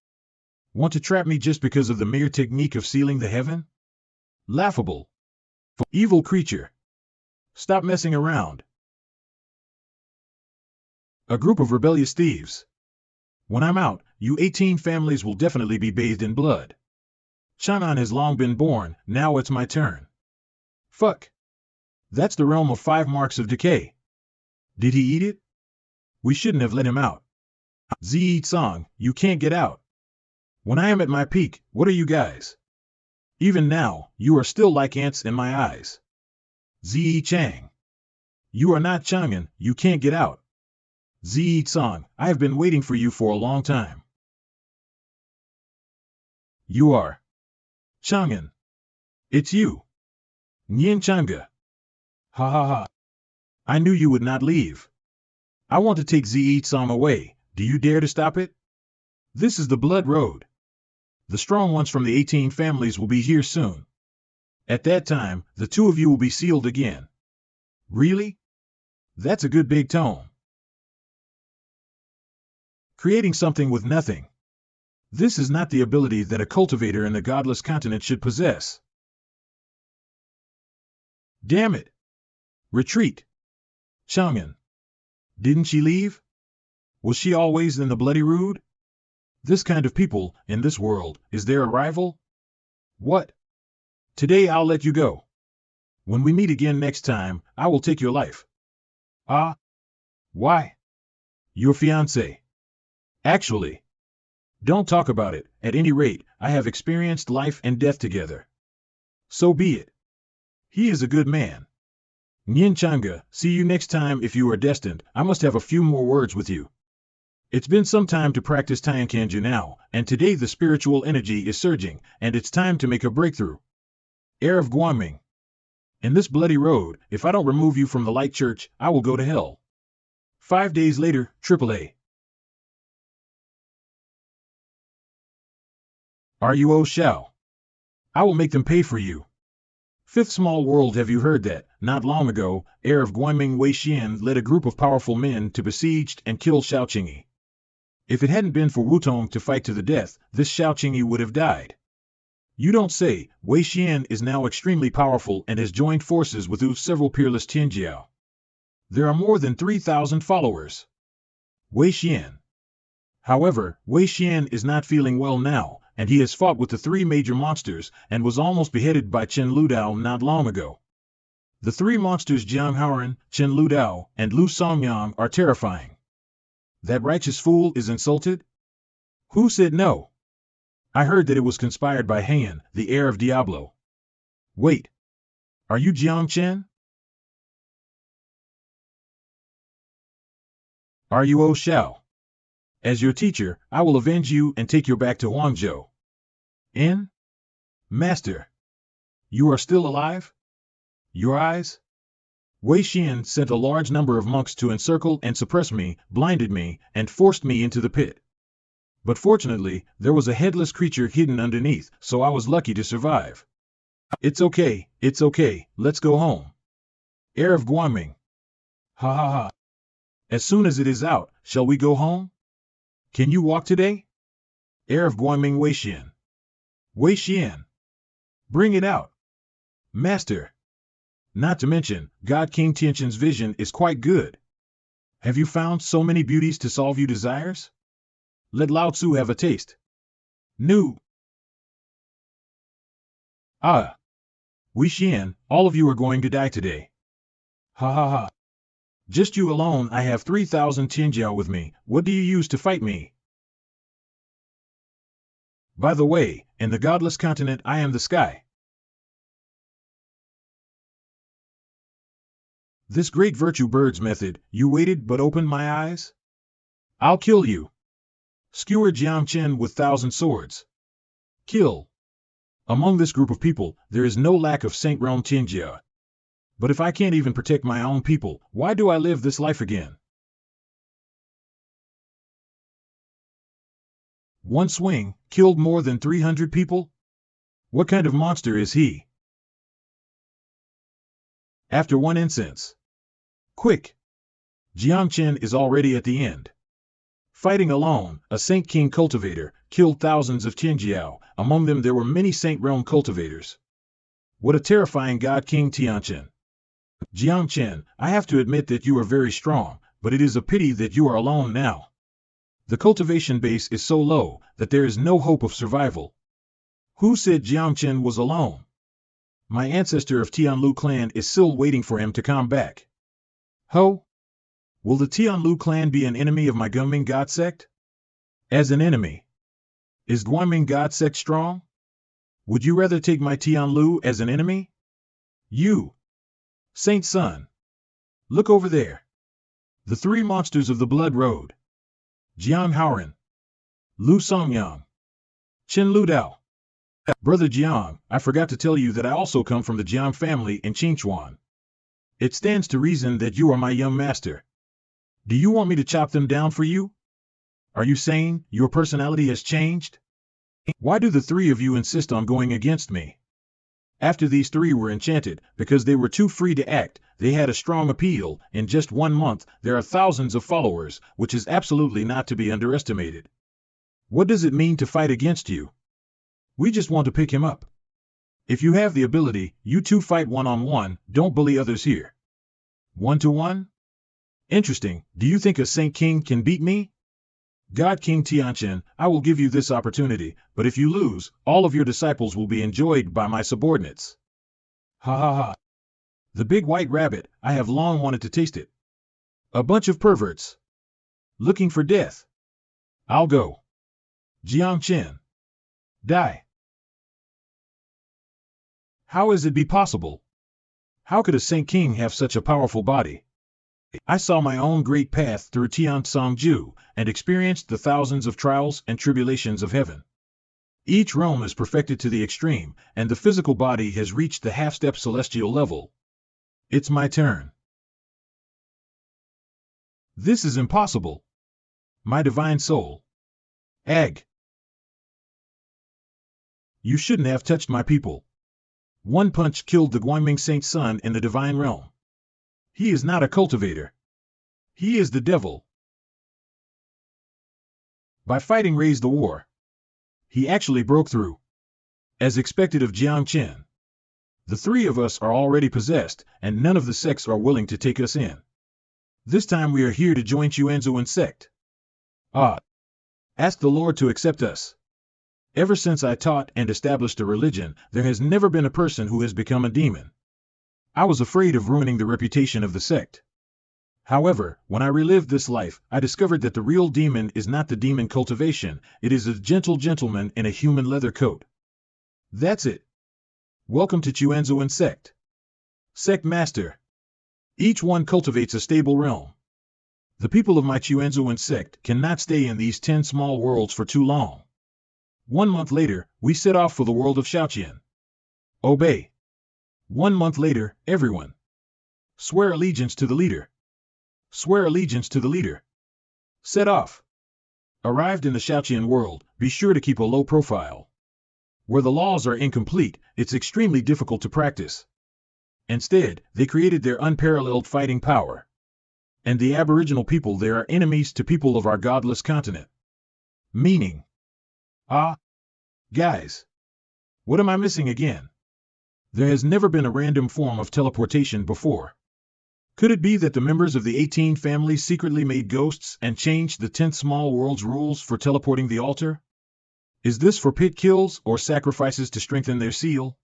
Want to trap me just because of the mere technique of sealing the heaven? Laughable. Evil creature. Stop messing around. A group of rebellious thieves. When I'm out, you 18 families will definitely be bathed in blood. Chang'an has long been born, now it's my turn. Fuck. That's the realm of 5 marks of decay. Did he eat it? We shouldn't have let him out. Zi Song, you can't get out. When I am at my peak, what are you guys? Even now, you are still like ants in my eyes. Zi Chang. You are not Chang'an, you can't get out. Zi Tsang, I have been waiting for you for a long time. You are Chang'an. It's you. Nyan Changa. Ha ha ha. I knew you would not leave. I want to take Zi Tsang away. Do you dare to stop it? This is the Blood Road. The strong ones from the 18 families will be here soon. At that time, the two of you will be sealed again. Really? That's a good big tone. Creating something with nothing. This is not the ability that a cultivator in the godless continent should possess. Damn it. Retreat. Chang'an. Didn't she leave? Was she always in the Bloody Rood? This kind of people, in this world, is there a rival? What? Today I'll let you go. When we meet again next time, I will take your life. Ah? Why? Your fiancé. Actually. Don't talk about it. At any rate, I have experienced life and death together. So be it. He is a good man. Nyan Changa, see you next time. If you are destined, I must have a few more words with you. It's been some time to practice Tiankanju now, and today the spiritual energy is surging, and it's time to make a breakthrough. Heir of Guanming. In this bloody road, if I don't remove you from the light church, I will go to hell. 5 days later, AAA. Ruo Shao. I will make them pay for you. Fifth small world, have you heard that? Not long ago, heir of Guanming Wei Xian led a group of powerful men to besiege and kill Xiao Qingyi. If it hadn't been for Wutong to fight to the death, this Xiao Qingyi would have died. You don't say. Wei Xian is now extremely powerful and has joined forces with several peerless Tianjiao. There are more than 3,000 followers. Wei Xian. However, Wei Xian is not feeling well now, and he has fought with the 3 major monsters and was almost beheaded by Chen Ludao not long ago. The 3 monsters Jiang Haoran, Chen Ludao, and Lu Songyang are terrifying. That righteous fool is insulted? Who said no? I heard that it was conspired by Han, the heir of Diablo. Wait. Are you Jiang Chen? Ruo Shao. As your teacher, I will avenge you and take you back to Huangzhou. Master. You are still alive? Your eyes? Wei Xian sent a large number of monks to encircle and suppress me, blinded me, and forced me into the pit. But fortunately, there was a headless creature hidden underneath, so I was lucky to survive. It's okay, let's go home. Heir of Guanming. Ha ha ha. As soon as it is out, shall we go home? Can you walk today? Heir of Guanming Wei Xian. Wei Xian. Bring it out. Master. Not to mention, God King Tianqin's vision is quite good. Have you found so many beauties to solve your desires? Let Lao Tzu have a taste. Nu. Ah. Wei Xian, all of you are going to die today. Ha ha ha. Just you alone. I have 3,000 Tianjiao with me. What do you use to fight me? By the way, in the godless continent I am the sky. This great virtue bird's method, you waited but opened my eyes? I'll kill you. Skewer Jiang Chen with 1,000 swords. Kill. Among this group of people, there is no lack of Saint Realm Tianjia. But if I can't even protect my own people, why do I live this life again? One swing, killed more than 300 people? What kind of monster is he? After one incense. Quick! Jiang Chen is already at the end. Fighting alone, a Saint King cultivator killed thousands of Tianjiao. Among them there were many Saint Realm cultivators. What a terrifying God King Tianchen. Jiang Chen, I have to admit that you are very strong, but it is a pity that you are alone now. The cultivation base is so low that there is no hope of survival. Who said Jiang Chen was alone? My ancestor of Tianlu clan is still waiting for him to come back. Ho? Will the Tianlu clan be an enemy of my Guanming God sect? As an enemy. Is Guanming God sect strong? Would you rather take my Tianlu as an enemy? You, Saint Sun, look over there. The three monsters of the Blood Road. Jiang Haoren, Lu Songyang, Chen Lu Dao. Brother Jiang, I forgot to tell you that I also come from the Jiang family in Qingchuan. It stands to reason that you are my young master. Do you want me to chop them down for you? Are you saying your personality has changed? Why do the three of you insist on going against me? After these three were enchanted, because they were too free to act, they had a strong appeal. In just 1 month, there are thousands of followers, which is absolutely not to be underestimated. What does it mean to fight against you? We just want to pick him up. If you have the ability, you two fight one-on-one, don't bully others here. 1-to-1? Interesting, do you think a Saint King can beat me? God King Tianqian, I will give you this opportunity, but if you lose, all of your disciples will be enjoyed by my subordinates. Ha ha ha. The big white rabbit, I have long wanted to taste it. A bunch of perverts. Looking for death. I'll go. Jiang Chen. Die. How is it be possible? How could a Saint King have such a powerful body? I saw my own great path through Tiansong-ju and experienced the thousands of trials and tribulations of heaven. Each realm is perfected to the extreme, and the physical body has reached the half-step celestial level. It's my turn. This is impossible. My divine soul. Ag. You shouldn't have touched my people. One punch killed the Guangming Saint Sun in the divine realm. He is not a cultivator. He is the devil. By fighting raised the war. He actually broke through. As expected of Jiang Chen. The three of us are already possessed, and none of the sects are willing to take us in. This time we are here to join Chuanzuan sect. Ask the Lord to accept us. Ever since I taught and established a religion, there has never been a person who has become a demon. I was afraid of ruining the reputation of the sect. However, when I relived this life, I discovered that the real demon is not the demon cultivation, it is a gentle gentleman in a human leather coat. That's it. Welcome to Chuanzuan sect. Sect Master. Each one cultivates a stable realm. The people of my Chuanzuan sect cannot stay in these 10 small worlds for too long. 1 month later, we set off for the world of Shaoqian. Obey. 1 month later, everyone. Swear allegiance to the leader. Swear allegiance to the leader. Set off. Arrived in the Shaoqian world, be sure to keep a low profile. Where the laws are incomplete, it's extremely difficult to practice. Instead, they created their unparalleled fighting power. And the aboriginal people there are enemies to people of our godless continent. Meaning. Guys. What am I missing again? There has never been a random form of teleportation before. Could it be that the members of the 18 families secretly made ghosts and changed the 10 small worlds rules for teleporting the altar? Is this for pit kills or sacrifices to strengthen their seal?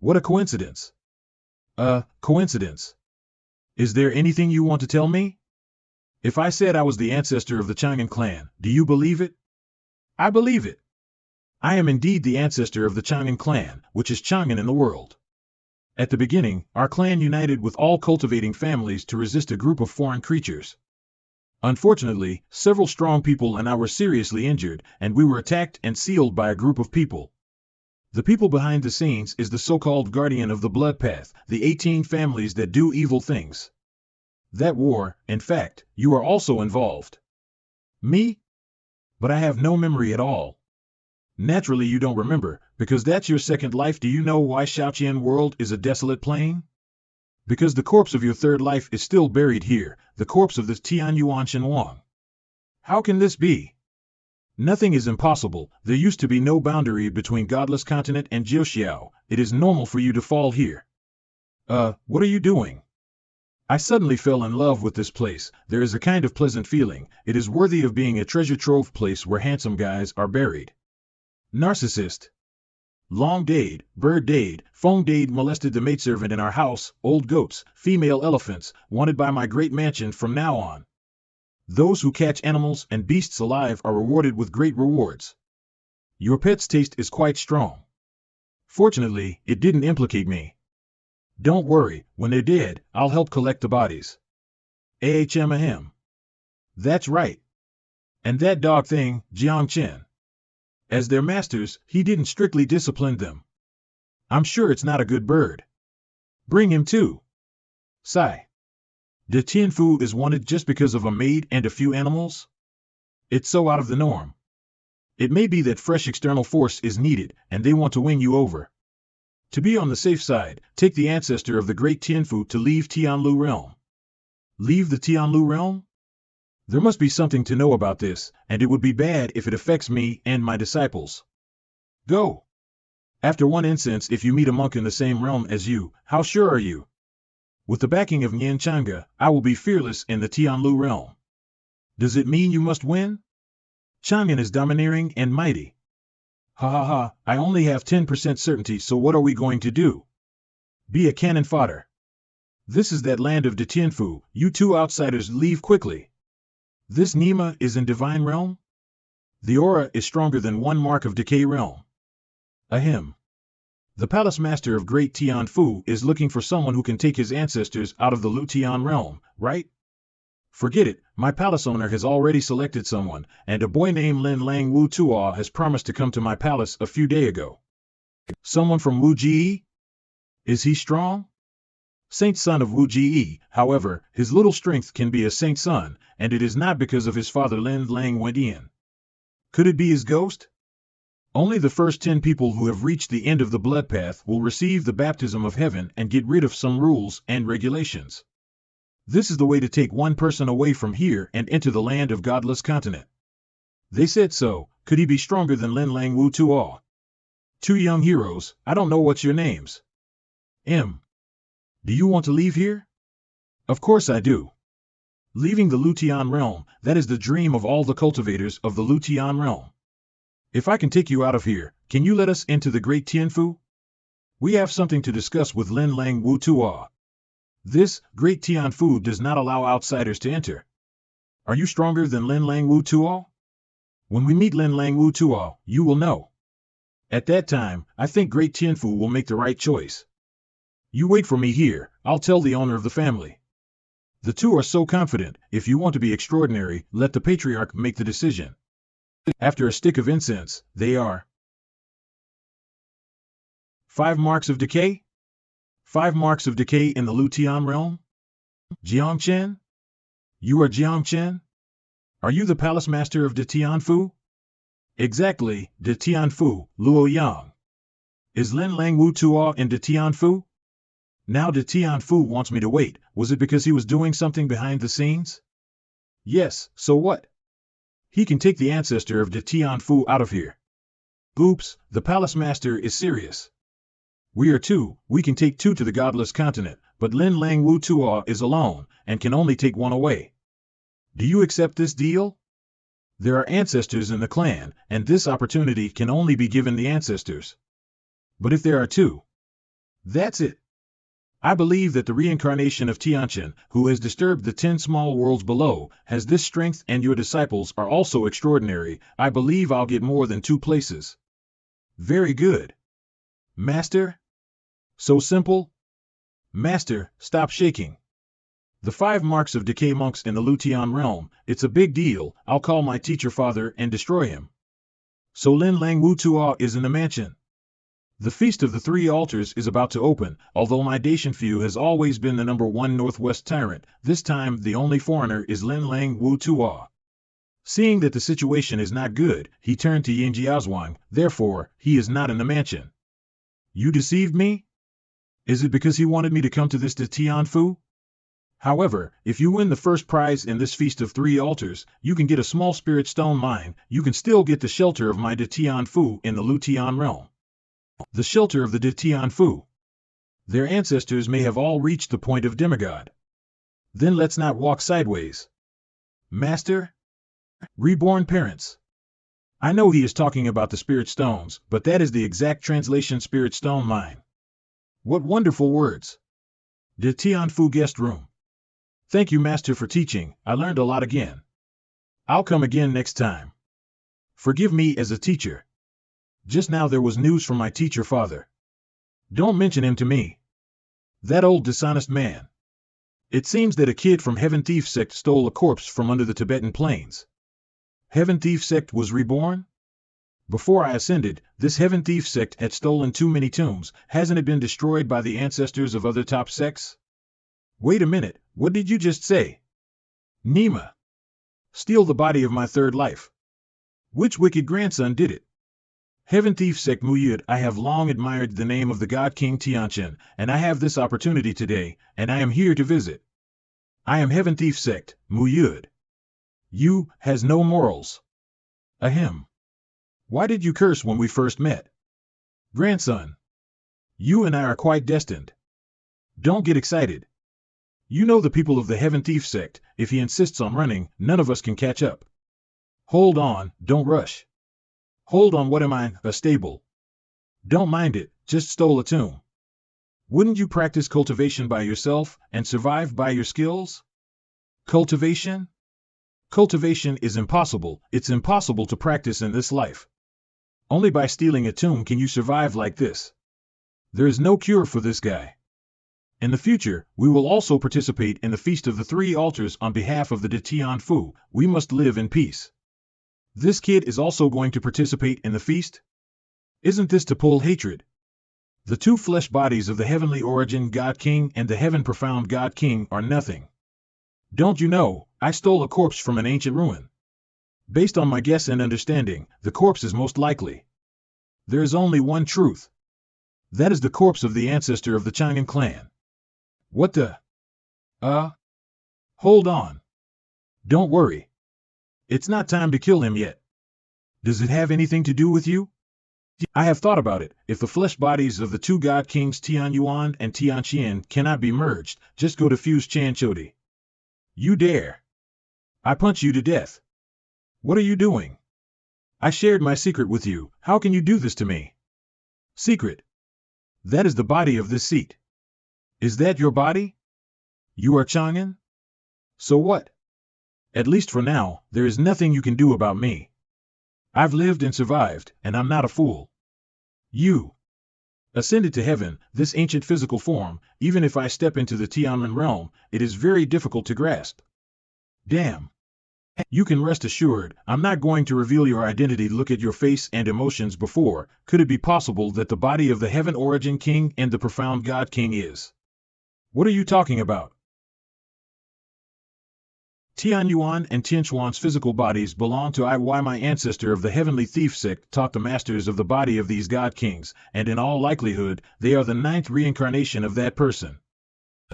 What a coincidence. Coincidence. Is there anything you want to tell me? If I said I was the ancestor of the Chang'an clan, do you believe it? I believe it. I am indeed the ancestor of the Chang'an clan, which is Chang'an in the world. At the beginning, our clan united with all cultivating families to resist a group of foreign creatures. Unfortunately, several strong people and I were seriously injured, and we were attacked and sealed by a group of people. The people behind the scenes is the so-called guardian of the blood path, the 18 families that do evil things. That war, in fact, you are also involved. Me? But I have no memory at all. Naturally you don't remember, because that's your second life. Do you know why Shaoqian world is a desolate plain? Because the corpse of your third life is still buried here, the corpse of this Tianyuan Shenwang. How can this be? Nothing is impossible. There used to be no boundary between Godless Continent and Jiuxiao. It is normal for you to fall here. What are you doing? I suddenly fell in love with this place. There is a kind of pleasant feeling. It is worthy of being a treasure trove place where handsome guys are buried. Narcissist. Long Dade, Bird Dade, Fong Dade molested the maidservant in our house, old goats, female elephants, wanted by my great mansion from now on. Those who catch animals and beasts alive are rewarded with great rewards. Your pet's taste is quite strong. Fortunately, it didn't implicate me. Don't worry, when they're dead, I'll help collect the bodies. Ahem. That's right. And that dog thing, Jiang Chen. As their masters, he didn't strictly discipline them. I'm sure it's not a good bird. Bring him too. Sigh. The Tianfu is wanted just because of a maid and a few animals? It's so out of the norm. It may be that fresh external force is needed, and they want to wing you over. To be on the safe side, take the ancestor of the great Tianfu to leave Tianlu realm. Leave the Tianlu realm? There must be something to know about this, and it would be bad if it affects me and my disciples. Go. After one incense, if you meet a monk in the same realm as you, how sure are you? With the backing of Nian Changa, I will be fearless in the Tianlu realm. Does it mean you must win? Chang'an is domineering and mighty. Ha ha ha, I only have 10% certainty, so what are we going to do? Be a cannon fodder. This is that land of the Tianfu, you two outsiders leave quickly. This Nima is in divine realm? The aura is stronger than one mark of decay realm. Ahem. The palace master of Great Tianfu is looking for someone who can take his ancestors out of the Lutian realm, right? Forget it, my palace owner has already selected someone, and a boy named Lin Lang Wu Tuo has promised to come to my palace a few days ago. Someone from Wu Ji? Is he strong? Saint son of Wu Ji, however, his little strength can be a saint son, and it is not because of his father Lin Lang Wendian. Could it be his ghost? Only the first 10 people who have reached the end of the blood path will receive the baptism of heaven and get rid of some rules and regulations. This is the way to take one person away from here and enter the land of godless continent. They said so. Could he be stronger than Lin Lang Wu Tuo? Two young heroes, I don't know what's your names. Do you want to leave here? Of course I do. Leaving the Lutian realm, that is the dream of all the cultivators of the Lutian realm. If I can take you out of here, can you let us into the great Tianfu? We have something to discuss with Lin Lang Wu Tuo. This great Tianfu does not allow outsiders to enter. Are you stronger than Lin Lang Wu Tuo? When we meet Lin Lang Wu Tuo, you will know. At that time, I think great Tianfu will make the right choice. You wait for me here, I'll tell the owner of the family. The two are so confident, if you want to be extraordinary, let the patriarch make the decision. After a stick of incense, they are 5 marks of decay? 5 marks of decay in the Lutian realm? Jiang Chen? You are Jiang Chen? Are you the palace master of the Tianfu? Exactly, the Tianfu, Luo Yang. Is Lin Lang Wu Tuo in the Tianfu? Now the Tianfu wants me to wait. Was it because he was doing something behind the scenes? Yes, so what? He can take the ancestor of the Tianfu out of here. Oops, the palace master is serious. We are 2, we can take 2 to the godless continent, but Lin Lang Wu Tuo is alone, and can only take 1 away. Do you accept this deal? There are ancestors in the clan, and this opportunity can only be given the ancestors. But if there are 2, that's it. I believe that the reincarnation of Tianchen, who has disturbed the 10 small worlds below, has this strength, and your disciples are also extraordinary. I believe I'll get more than 2 places. Very good. Master? So simple? Master, stop shaking. The 5 marks of decay monks in the Lutian realm, it's a big deal. I'll call my teacher father and destroy him. So Lin Lang Wu Tuo is in the mansion. The Feast of the 3 Altars is about to open. Although my Dacianfu has always been the #1 Northwest tyrant, this time the only foreigner is Lin Lang Wu Tuo. Seeing that the situation is not good, he turned to Yin Jiazhuang, therefore, he is not in the mansion. You deceived me? Is it because he wanted me to come to this Tianfu? However, if you win the first prize in this Feast of 3 Altars, you can get a small spirit stone mine. You can still get the shelter of my Tianfu in the Lutian realm. The shelter of the Tianfu. Their ancestors may have all reached the point of demigod. Then let's not walk sideways. Master? Reborn parents. I know he is talking about the spirit stones, but that is the exact translation spirit stone mine. What wonderful words. The Tianfu guest room. Thank you, Master, for teaching. I learned a lot again. I'll come again next time. Forgive me as a teacher. Just now there was news from my teacher father. Don't mention him to me. That old dishonest man. It seems that a kid from Heaven Thief sect stole a corpse from under the Tibetan plains. Heaven Thief sect was reborn? Before I ascended, this Heaven Thief sect had stolen too many tombs. Hasn't it been destroyed by the ancestors of other top sects? Wait a minute, what did you just say? Nima. Steal the body of my third life. Which wicked grandson did it? Heaven Thief sect Muyud, I have long admired the name of the God King Tianchen, and I have this opportunity today, and I am here to visit. I am Heaven Thief sect, Muyud. You has no morals. Ahem. Why did you curse when we first met? Grandson. You and I are quite destined. Don't get excited. You know the people of the Heaven Thief sect, if he insists on running, none of us can catch up. Hold on, don't rush. Hold on, what am I, a stable? Don't mind it, just stole a tomb. Wouldn't you practice cultivation by yourself and survive by your skills? Cultivation? Cultivation is impossible, it's impossible to practice in this life. Only by stealing a tomb can you survive like this. There is no cure for this guy. In the future, we will also participate in the Feast of the Three Altars on behalf of the De Tian Fu. We must live in peace. This kid is also going to participate in the feast? Isn't this to pull hatred? The two flesh bodies of the heavenly origin God King and the heaven profound God King are nothing. Don't you know, I stole a corpse from an ancient ruin. Based on my guess and understanding, the corpse is most likely. There is only one truth. That is the corpse of the ancestor of the Chang'an clan. What the? Hold on. Don't worry. It's not time to kill him yet. Does it have anything to do with you? I have thought about it. If the flesh bodies of the two God Kings Tian Yuan and Tian Qian cannot be merged, just go to Fuse Chan Chodi. You dare. I punch you to death. What are you doing? I shared my secret with you. How can you do this to me? Secret. That is the body of this seat. Is that your body? You are Chang'an? So what? At least for now, there is nothing you can do about me. I've lived and survived, and I'm not a fool. You ascended to heaven, this ancient physical form. Even if I step into the Tianmen realm, it is very difficult to grasp. Damn. You can rest assured, I'm not going to reveal your identity. Look at your face and emotions before. Could it be possible that the body of the Heaven Origin King and the Profound God King is? What are you talking about? Tian Yuan and Tian Chuan's physical bodies belong to I. My ancestor of the Heavenly Thief sect taught the masters of the body of these God Kings, and in all likelihood, they are the 9th reincarnation of that person.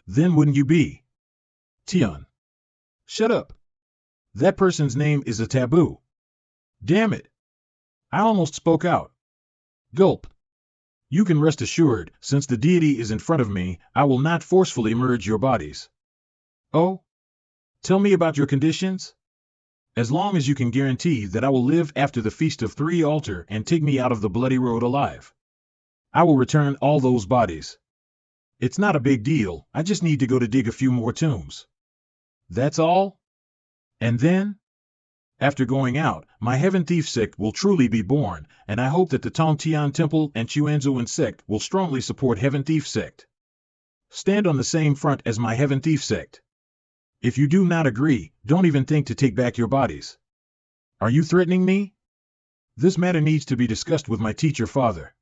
Then wouldn't you be? Tian. Shut up. That person's name is a taboo. Damn it. I almost spoke out. Gulp. You can rest assured, since the deity is in front of me, I will not forcefully merge your bodies. Oh? Tell me about your conditions? As long as you can guarantee that I will live after the Feast of Three Altar and take me out of the bloody road alive, I will return all those bodies. It's not a big deal, I just need to go to dig a few more tombs. That's all? And then? After going out, my Heaven Thief sect will truly be born, and I hope that the Tongtian Temple and Chuanzuan sect will strongly support Heaven Thief sect. Stand on the same front as my Heaven Thief sect. If you do not agree, don't even think to take back your bodies. Are you threatening me? This matter needs to be discussed with my teacher father.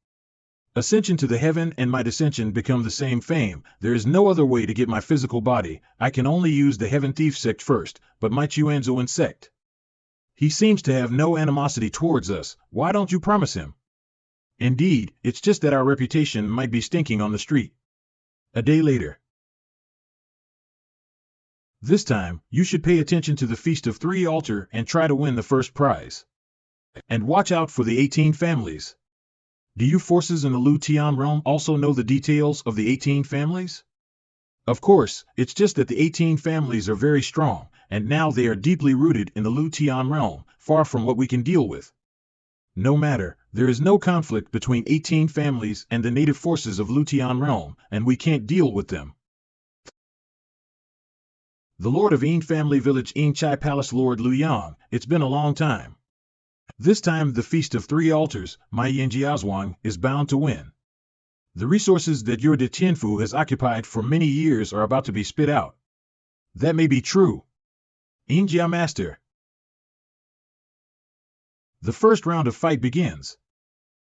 Ascension to the heaven and my descension become the same fame. There is no other way to get my physical body. I can only use the Heaven Thief sect first, but my Chuanzuan sect. He seems to have no animosity towards us. Why don't you promise him? Indeed, it's just that our reputation might be stinking on the street. A day later. This time, you should pay attention to the Feast of Three Altar and try to win the first prize. And watch out for the 18 families. Do you forces in the Lu Tian realm also know the details of the 18 families? Of course, it's just that the 18 families are very strong, and now they are deeply rooted in the Lu Tian realm, far from what we can deal with. No matter, there is no conflict between 18 families and the native forces of Lu Tian realm, and we can't deal with them. The Lord of Ying Family Village, Ying Chai Palace, Lord Lu Yang, it's been a long time. This time the Feast of Three Altars, my Yinjiazhuang, is bound to win. The resources that your De Tianfu has occupied for many years are about to be spit out. That may be true. Yinjia Master. The first round of fight begins.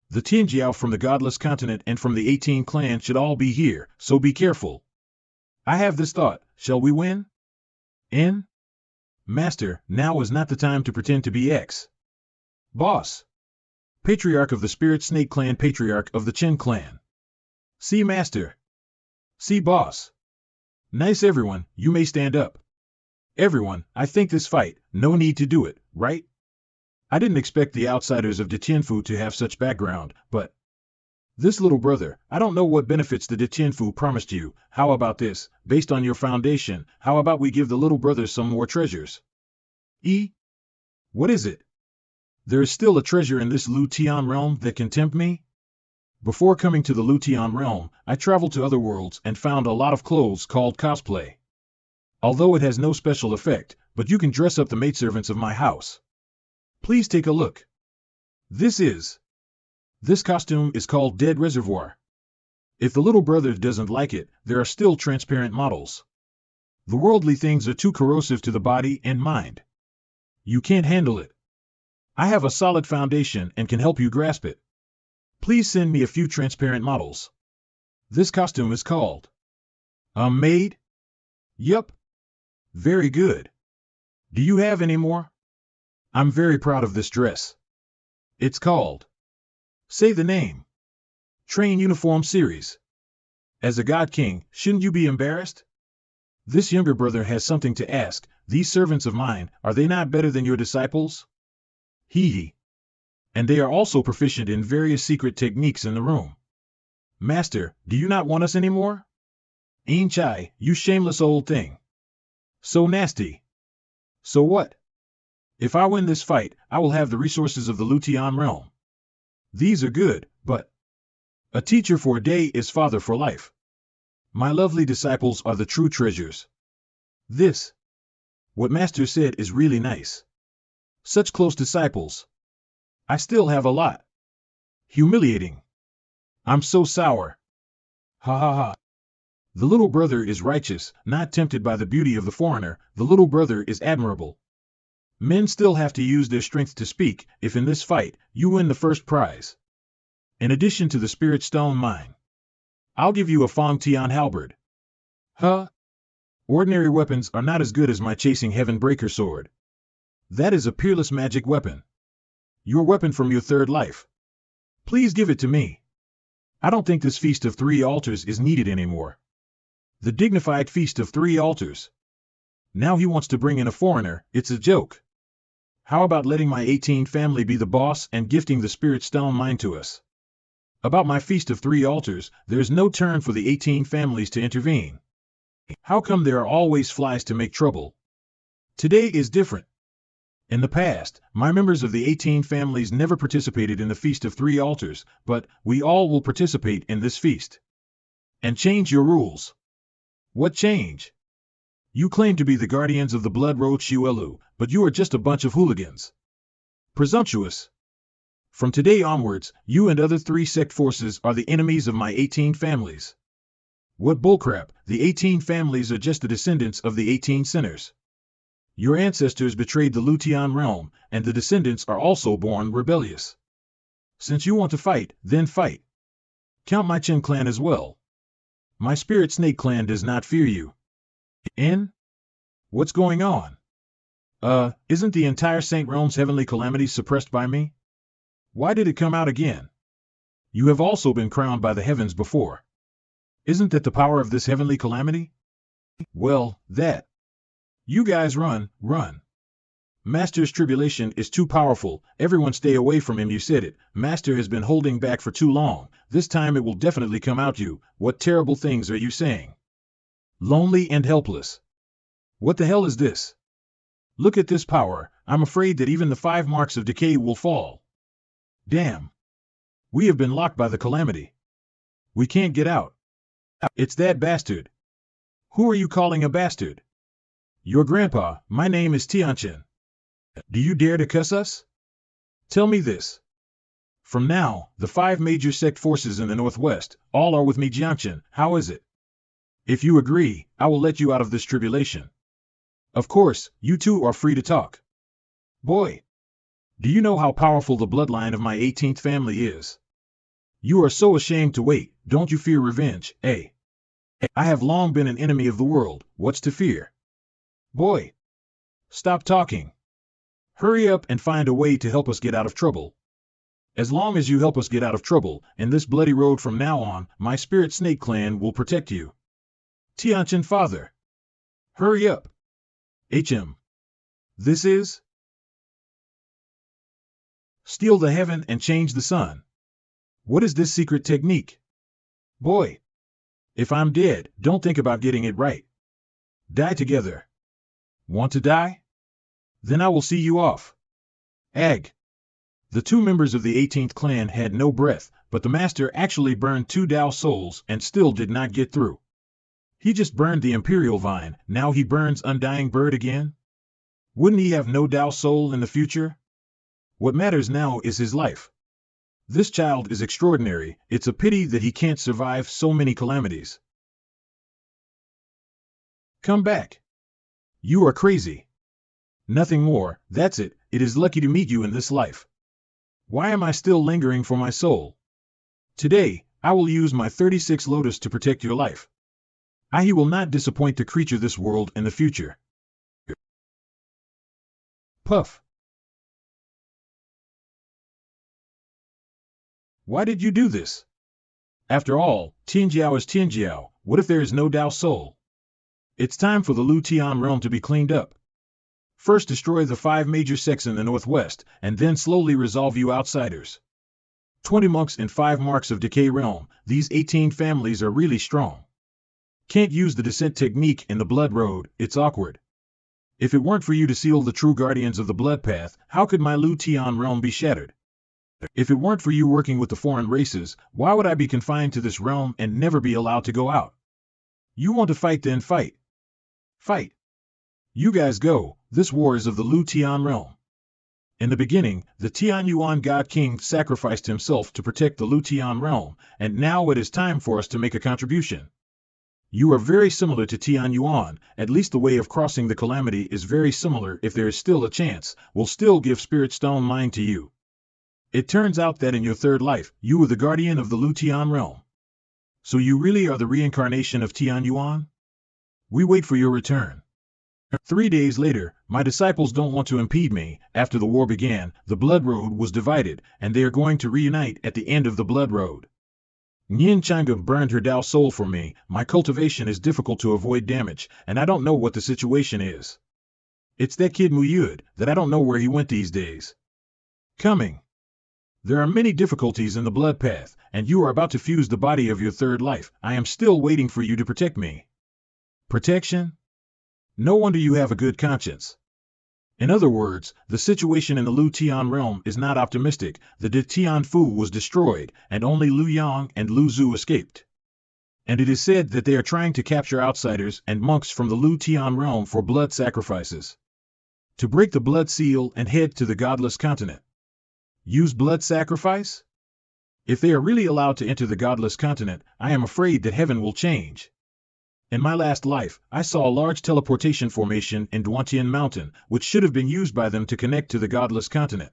The Tianjiao from the Godless Continent and from the 18 clan should all be here, so be careful. I have this thought, shall we win? N? Master, now is not the time to pretend to be X. Boss. Patriarch of the Spirit Snake Clan, Patriarch of the Chen Clan. See Master. See Boss. Nice everyone, you may stand up. Everyone, I think this fight, no need to do it, right? I didn't expect the outsiders of De Tianfu to have such background, but this little brother, I don't know what benefits the De Tianfu promised you. How about this, based on your foundation, how about we give the little brother some more treasures? What is it? There is still a treasure in this Lu Tian realm that can tempt me? Before coming to the Lu Tian realm, I traveled to other worlds and found a lot of clothes called cosplay. Although it has no special effect, but you can dress up the maidservants of my house. Please take a look. This costume is called Dead Reservoir. If the little brother doesn't like it, there are still transparent models. The worldly things are too corrosive to the body and mind. You can't handle it. I have a solid foundation and can help you grasp it. Please send me a few transparent models. This costume is called a maid? Yup. Very good. Do you have any more? I'm very proud of this dress. It's called, say the name, Train Uniform Series. As a God King, shouldn't you be embarrassed? This younger brother has something to ask. These servants of mine, are they not better than your disciples? Hee. And they are also proficient in various secret techniques in the room. Master, do you not want us anymore? Ain Chai, you shameless old thing. So nasty. So what? If I win this fight, I will have the resources of the Lu Tian realm. These are good, but a teacher for a day is father for life. My lovely disciples are the true treasures. What Master said is really nice. Such close disciples. I still have a lot. Humiliating. I'm so sour. Ha ha ha. The little brother is righteous, not tempted by the beauty of the foreigner. The little brother is admirable. Men still have to use their strength to speak. If in this fight, you win the first prize. In addition to the Spirit Stone mine, I'll give you a Fong Tian halberd. Huh? Ordinary weapons are not as good as my Chasing Heaven Breaker sword. That is a peerless magic weapon. Your weapon from your third life. Please give it to me. I don't think this Feast of Three Altars is needed anymore. The dignified Feast of Three Altars. Now he wants to bring in a foreigner. It's a joke. How about letting my 18 family be the boss and gifting the Spirit Stone mine to us? About my Feast of Three Altars, there's no turn for the 18 families to intervene. How come there are always flies to make trouble? Today is different. In the past, my members of the 18 families never participated in the Feast of Three Altars, but we all will participate in this feast. And change your rules. What change? You claim to be the guardians of the Blood Road Shuelu, but you are just a bunch of hooligans. Presumptuous. From today onwards, you and other 3 sect forces are the enemies of my 18 families. What bullcrap, the 18 families are just the descendants of the 18 sinners. Your ancestors betrayed the Lu Tian realm, and the descendants are also born rebellious. Since you want to fight, then fight. Count my Chen clan as well. My Spirit Snake clan does not fear you. N? What's going on? Isn't the entire Saint Realm's heavenly calamity suppressed by me? Why did it come out again? You have also been crowned by the heavens before. Isn't that the power of this heavenly calamity? Well, that. You guys run. Master's tribulation is too powerful. Everyone stay away from him. You said it. Master has been holding back for too long. This time it will definitely come out you. What terrible things are you saying? Lonely and helpless. What the hell is this? Look at this power. I'm afraid that even the 5 marks of decay will fall. Damn. We have been locked by the calamity. We can't get out. It's that bastard. Who are you calling a bastard? Your grandpa. My name is Tianchen. Do you dare to cuss us? Tell me this. From now, the 5 major sect forces in the Northwest, all are with me Jiangchen, how is it? If you agree, I will let you out of this tribulation. Of course, you two are free to talk. Boy, do you know how powerful the bloodline of my 18th family is? You are so ashamed to wait, don't you fear revenge, eh? I have long been an enemy of the world, what's to fear? Boy, stop talking. Hurry up and find a way to help us get out of trouble. As long as you help us get out of trouble, in this bloody road from now on, my Spirit Snake Clan will protect you. Tianchen Father. Hurry up. HM. This is? Steal the heaven and change the sun. What is this secret technique? Boy. If I'm dead, don't think about getting it right. Die together. Want to die? Then I will see you off. Ag. The 2 members of the 18th clan had no breath, but the master actually burned 2 Dao souls and still did not get through. He just burned the Imperial Vine, now he burns Undying Bird again? Wouldn't he have no Dao soul in the future? What matters now is his life. This child is extraordinary, it's a pity that he can't survive so many calamities. Come back. You are crazy. Nothing more, that's it, it is lucky to meet you in this life. Why am I still lingering for my soul? Today, I will use my 36 lotus to protect your life. I will not disappoint the creature this world in the future. Puff. Why did you do this? After all, Tianjiao is Tianjiao, what if there is no Dao soul? It's time for the Lu Tian realm to be cleaned up. First destroy the 5 major sects in the Northwest, and then slowly resolve you outsiders. 20 monks and 5 marks of decay realm, these 18 families are really strong. Can't use the descent technique in the blood road, it's awkward. If it weren't for you to seal the true guardians of the blood path, how could my Lu Tian realm be shattered? If it weren't for you working with the foreign races, why would I be confined to this realm and never be allowed to go out? You want to fight then fight. Fight. You guys go, this war is of the Lu Tian realm. In the beginning, the Tian Yuan God King sacrificed himself to protect the Lu Tian realm, and now it is time for us to make a contribution. You are very similar to Tian Yuan, at least the way of crossing the calamity is very similar. If there is still a chance, we'll still give Spirit Stone Mine to you. It turns out that in your 3rd life, you were the guardian of the Lu Tian realm. So you really are the reincarnation of Tian Yuan? We wait for your return. 3 days later, my disciples don't want to impede me. After the war began, the blood road was divided, and they are going to reunite at the end of the blood road. Nian Changa burned her Dao soul for me, my cultivation is difficult to avoid damage, and I don't know what the situation is. It's that kid Muyud, that I don't know where he went these days. Coming. There are many difficulties in the blood path, and you are about to fuse the body of your 3rd life. I am still waiting for you to protect me. Protection? No wonder you have a good conscience. In other words, the situation in the Lu Tian realm is not optimistic. The De Tian Fu was destroyed, and only Lu Yang and Lu Zhu escaped. And it is said that they are trying to capture outsiders and monks from the Lu Tian realm for blood sacrifices. To break the blood seal and head to the godless continent. Use blood sacrifice? If they are really allowed to enter the godless continent, I am afraid that heaven will change. In my last life, I saw a large teleportation formation in Duantian Mountain, which should have been used by them to connect to the godless continent.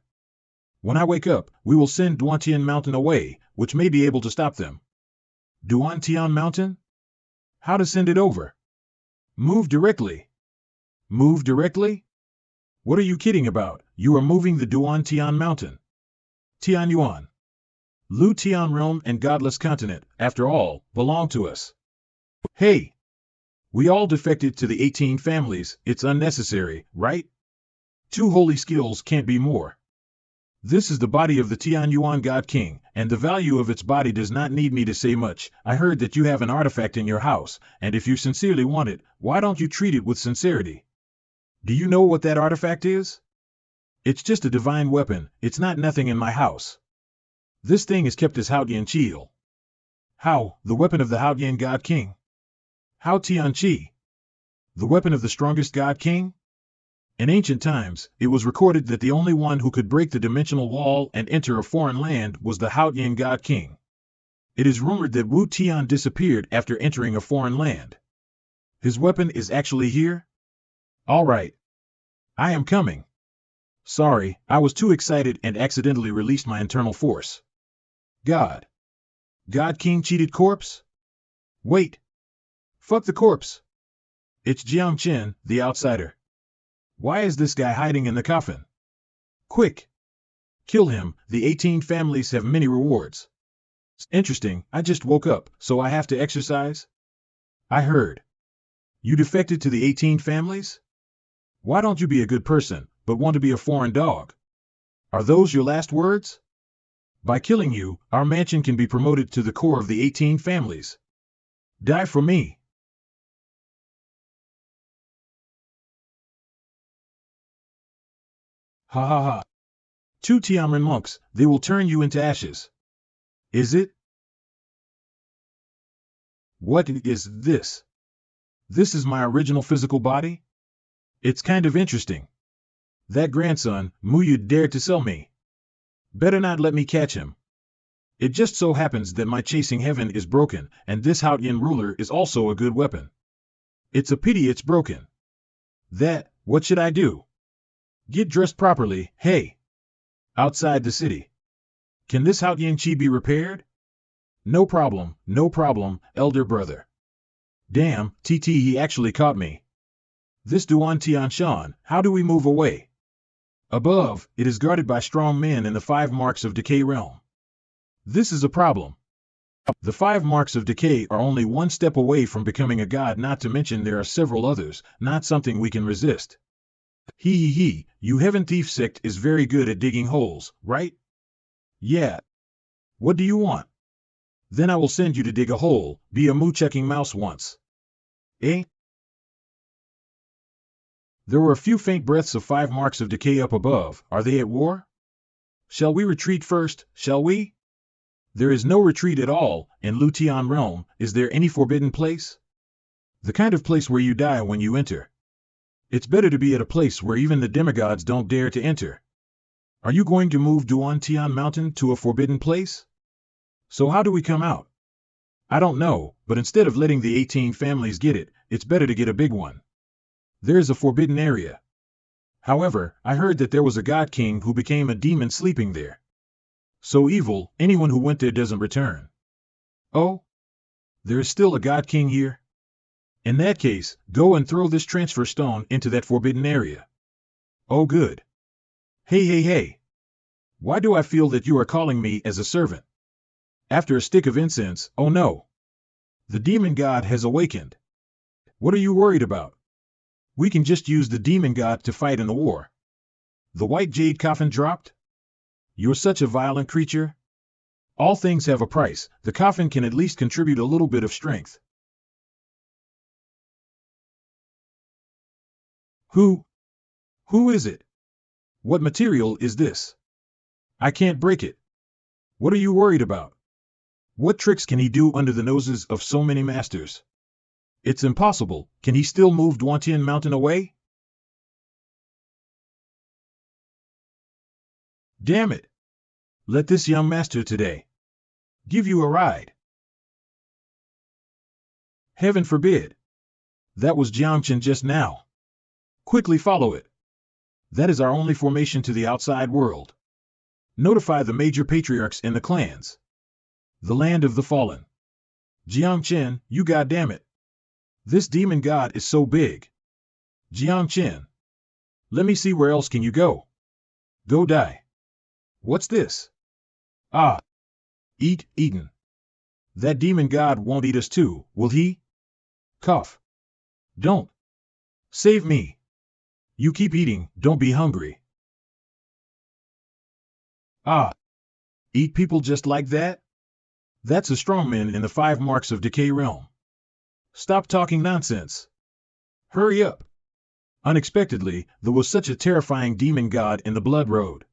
When I wake up, we will send Duantian Mountain away, which may be able to stop them. Duantian Mountain? How to send it over? Move directly. Move directly? What are you kidding about? You are moving the Duantian Mountain. Tian Yuan. Lu Tian realm and godless continent, after all, belong to us. Hey! We all defected to the 18 families, it's unnecessary, right? 2 holy skills can't be more. This is the body of the Tian Yuan God King, and the value of its body does not need me to say much. I heard that you have an artifact in your house, and if you sincerely want it, why don't you treat it with sincerity? Do you know what that artifact is? It's just a divine weapon, it's not nothing in my house. This thing is kept as Haotian Chiel. How, the weapon of the Haotian God King? How Tian Chi? The weapon of the strongest God King? In ancient times, it was recorded that the only one who could break the dimensional wall and enter a foreign land was the Haotian god king. It is rumored that Wu Tian disappeared after entering a foreign land. His weapon is actually here? All right. I am coming. Sorry, I was too excited and accidentally released my internal force. God. God King cheated corpse? Wait. Fuck the corpse. It's Jiang Chen, the outsider. Why is this guy hiding in the coffin? Quick. Kill him, the 18 families have many rewards. Interesting, I just woke up, so I have to exercise? I heard. You defected to the 18 families? Why don't you be a good person, but want to be a foreign dog? Are those your last words? By killing you, our mansion can be promoted to the core of the 18 families. Die for me. Ha ha ha. 2 Tiamren monks, they will turn you into ashes. Is it? What is this? This is my original physical body? It's kind of interesting. That grandson, Muyud, dared to sell me. Better not let me catch him. It just so happens that my chasing heaven is broken, and this Haotian ruler is also a good weapon. It's a pity it's broken. What should I do? Get dressed properly, hey. Outside the city. Can this Haotian chi be repaired? No problem, elder brother. Damn, TT, he actually caught me. This Duan Tianshan, how do we move away? Above, it is guarded by strong men in the 5 marks of decay realm. This is a problem. The 5 marks of decay are only 1 step away from becoming a god, not to mention there are several others, not something we can resist. You Heaven Thief sect is very good at digging holes, right? Yeah. What do you want? Then I will send you to dig a hole, be a moo-checking mouse once. Eh? There were a few faint breaths of 5 marks of decay up above. Are they at war? Shall we retreat first, shall we? There is no retreat at all, in Lutian realm. Is there any forbidden place? The kind of place where you die when you enter. It's better to be at a place where even the demigods don't dare to enter. Are you going to move Duan Tian Mountain to a forbidden place? So how do we come out? I don't know, but instead of letting the 18 families get it, it's better to get a big one. There's a forbidden area. However, I heard that there was a god king who became a demon sleeping there. So evil, anyone who went there doesn't return. Oh? There is still a god king here? In that case, go and throw this transfer stone into that forbidden area. Oh good. Hey. Why do I feel that you are calling me as a servant? After a stick of incense, oh no. The demon god has awakened. What are you worried about? We can just use the demon god to fight in the war. The white jade coffin dropped? You're such a violent creature. All things have a price. The coffin can at least contribute a little bit of strength. Who is it? What material is this? I can't break it. What are you worried about? What tricks can he do under the noses of so many masters? It's impossible. Can he still move Duantian Mountain away? Damn it. Let this young master today give you a ride. Heaven forbid. That was Jiangchen just now. Quickly follow it. That is our only formation to the outside world. Notify the major patriarchs in the clans. The land of the fallen. Jiangchen, you goddamn it. This demon god is so big. Jiangchen. Let me see where else can you go. Go die. What's this? Ah. Eaten. That demon god won't eat us too, will he? Cough. Don't. Save me. You keep eating, don't be hungry. Ah. Eat people just like that? That's a strongman in the 5 marks of decay realm. Stop talking nonsense. Hurry up. Unexpectedly, there was such a terrifying demon god in the blood road.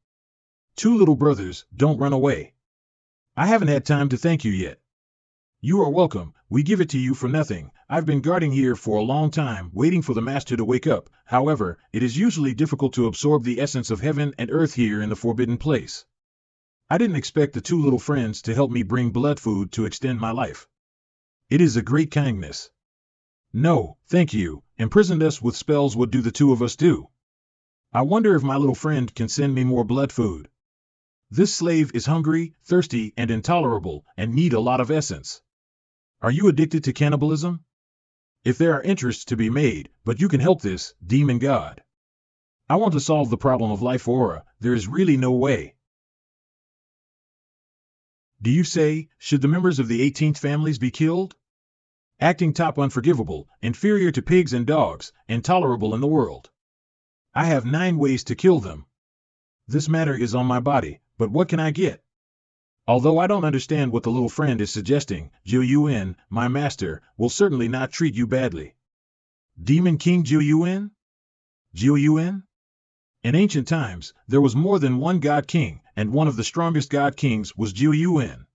2 little brothers, don't run away. I haven't had time to thank you yet. You are welcome, we give it to you for nothing. I've been guarding here for a long time, waiting for the master to wake up. However, it is usually difficult to absorb the essence of heaven and earth here in the forbidden place. I didn't expect the two little friends to help me bring blood food to extend my life. It is a great kindness. No, thank you. Imprisoned us with spells, what do the two of us do? I wonder if my little friend can send me more blood food. This slave is hungry, thirsty, and intolerable, and need a lot of essence. Are you addicted to cannibalism? If there are interests to be made, but you can help this, demon god. I want to solve the problem of life aura, there is really no way. Do you say, should the members of the 18th families be killed? Acting top, unforgivable, inferior to pigs and dogs, intolerable in the world. I have 9 ways to kill them. This matter is on my body, but what can I get? Although I don't understand what the little friend is suggesting, Jiu Yun, my master, will certainly not treat you badly. Demon King Jiu Yun? Jiu Yun? In ancient times, there was more than one god king, and one of the strongest god kings was Jiu Yun.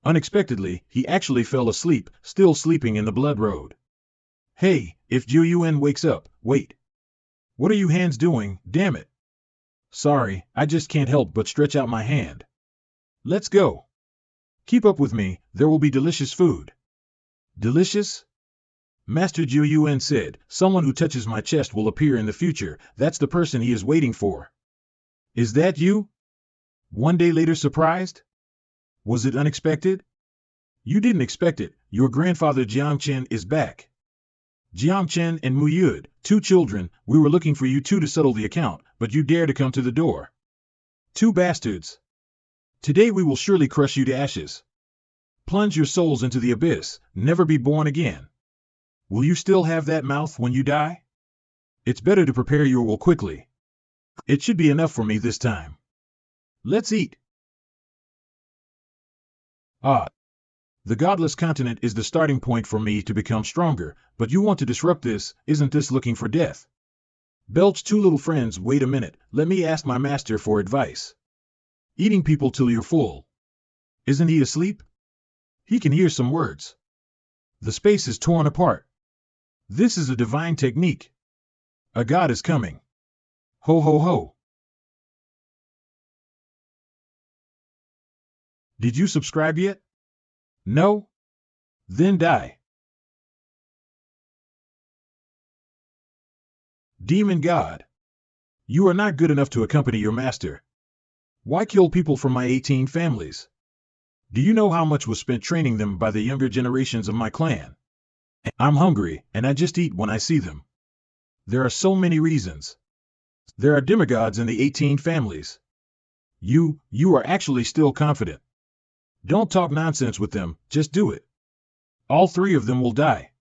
Unexpectedly, he actually fell asleep, still sleeping in the blood road. Hey, if Jiu Yun wakes up, wait. What are you hands doing, damn it? Sorry, I just can't help but stretch out my hand. Let's go. Keep up with me, there will be delicious food. Delicious? Master Jiu Yun said, someone who touches my chest will appear in the future, that's the person he is waiting for. Is that you? One day later, surprised? Was it unexpected? You didn't expect it, your grandfather Jiangchen is back. Jiangchen and Muyud, 2 children, we were looking for you two to settle the account, but you dare to come to the door. 2 bastards. Today we will surely crush you to ashes. Plunge your souls into the abyss, never be born again. Will you still have that mouth when you die? It's better to prepare your will quickly. It should be enough for me this time. Let's eat. Ah. The godless continent is the starting point for me to become stronger, but you want to disrupt this, isn't this looking for death? Belch 2 little friends, wait a minute, let me ask my master for advice. Eating people till you're full. Isn't he asleep? He can hear some words. The space is torn apart. This is a divine technique. A god is coming. Ho ho ho. Did you subscribe yet? No? Then die. Demon God. You are not good enough to accompany your master. Why kill people from my 18 families? Do you know how much was spent training them by the younger generations of my clan? I'm hungry, and I just eat when I see them. There are so many reasons. There are demigods in the 18 families. You are actually still confident. Don't talk nonsense with them, just do it. All 3 of them will die.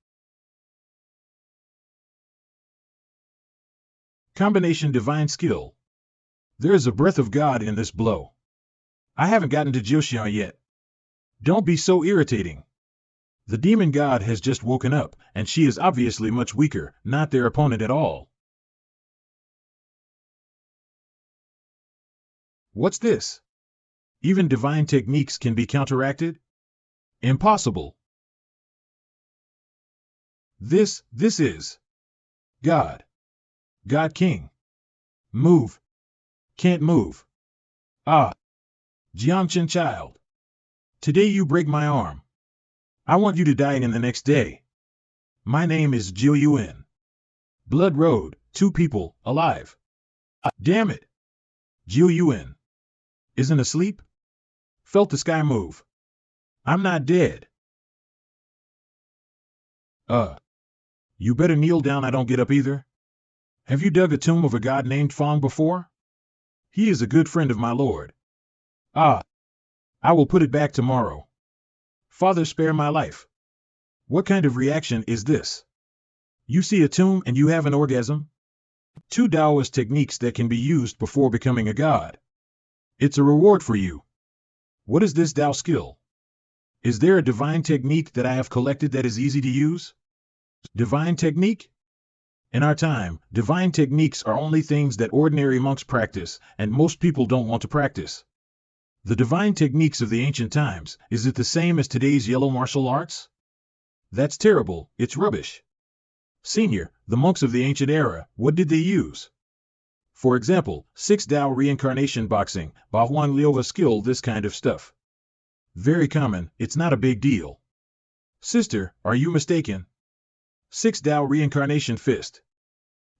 Combination divine skill. There is a breath of God in this blow. I haven't gotten to Jiuxian yet. Don't be so irritating. The demon god has just woken up, and she is obviously much weaker, not their opponent at all. What's this? Even divine techniques can be counteracted? Impossible. This is God. God King. Move. Can't move. Ah. Jiangchen child. Today you break my arm. I want you to die in the next day. My name is Jiu Yun. Blood Road, 2 people, alive. Damn it. Jiu Yun. Isn't asleep? Felt the sky move. I'm not dead. You better kneel down, I don't get up either. Have you dug a tomb of a god named Fong before? He is a good friend of my lord. I will put it back tomorrow. Father, spare my life. What kind of reaction is this? You see a tomb and you have an orgasm? 2 Taoist techniques that can be used before becoming a god. It's a reward for you. What is this Tao skill? Is there a divine technique that I have collected that is easy to use? Divine technique? In our time, divine techniques are only things that ordinary monks practice, and most people don't want to practice. The divine techniques of the ancient times, is it the same as today's yellow martial arts? That's terrible, it's rubbish. Senior, the monks of the ancient era, what did they use? For example, 6 Tao reincarnation boxing, Ba Huang Liu's skill, this kind of stuff. Very common, it's not a big deal. Sister, are you mistaken? 6 Tao reincarnation fist.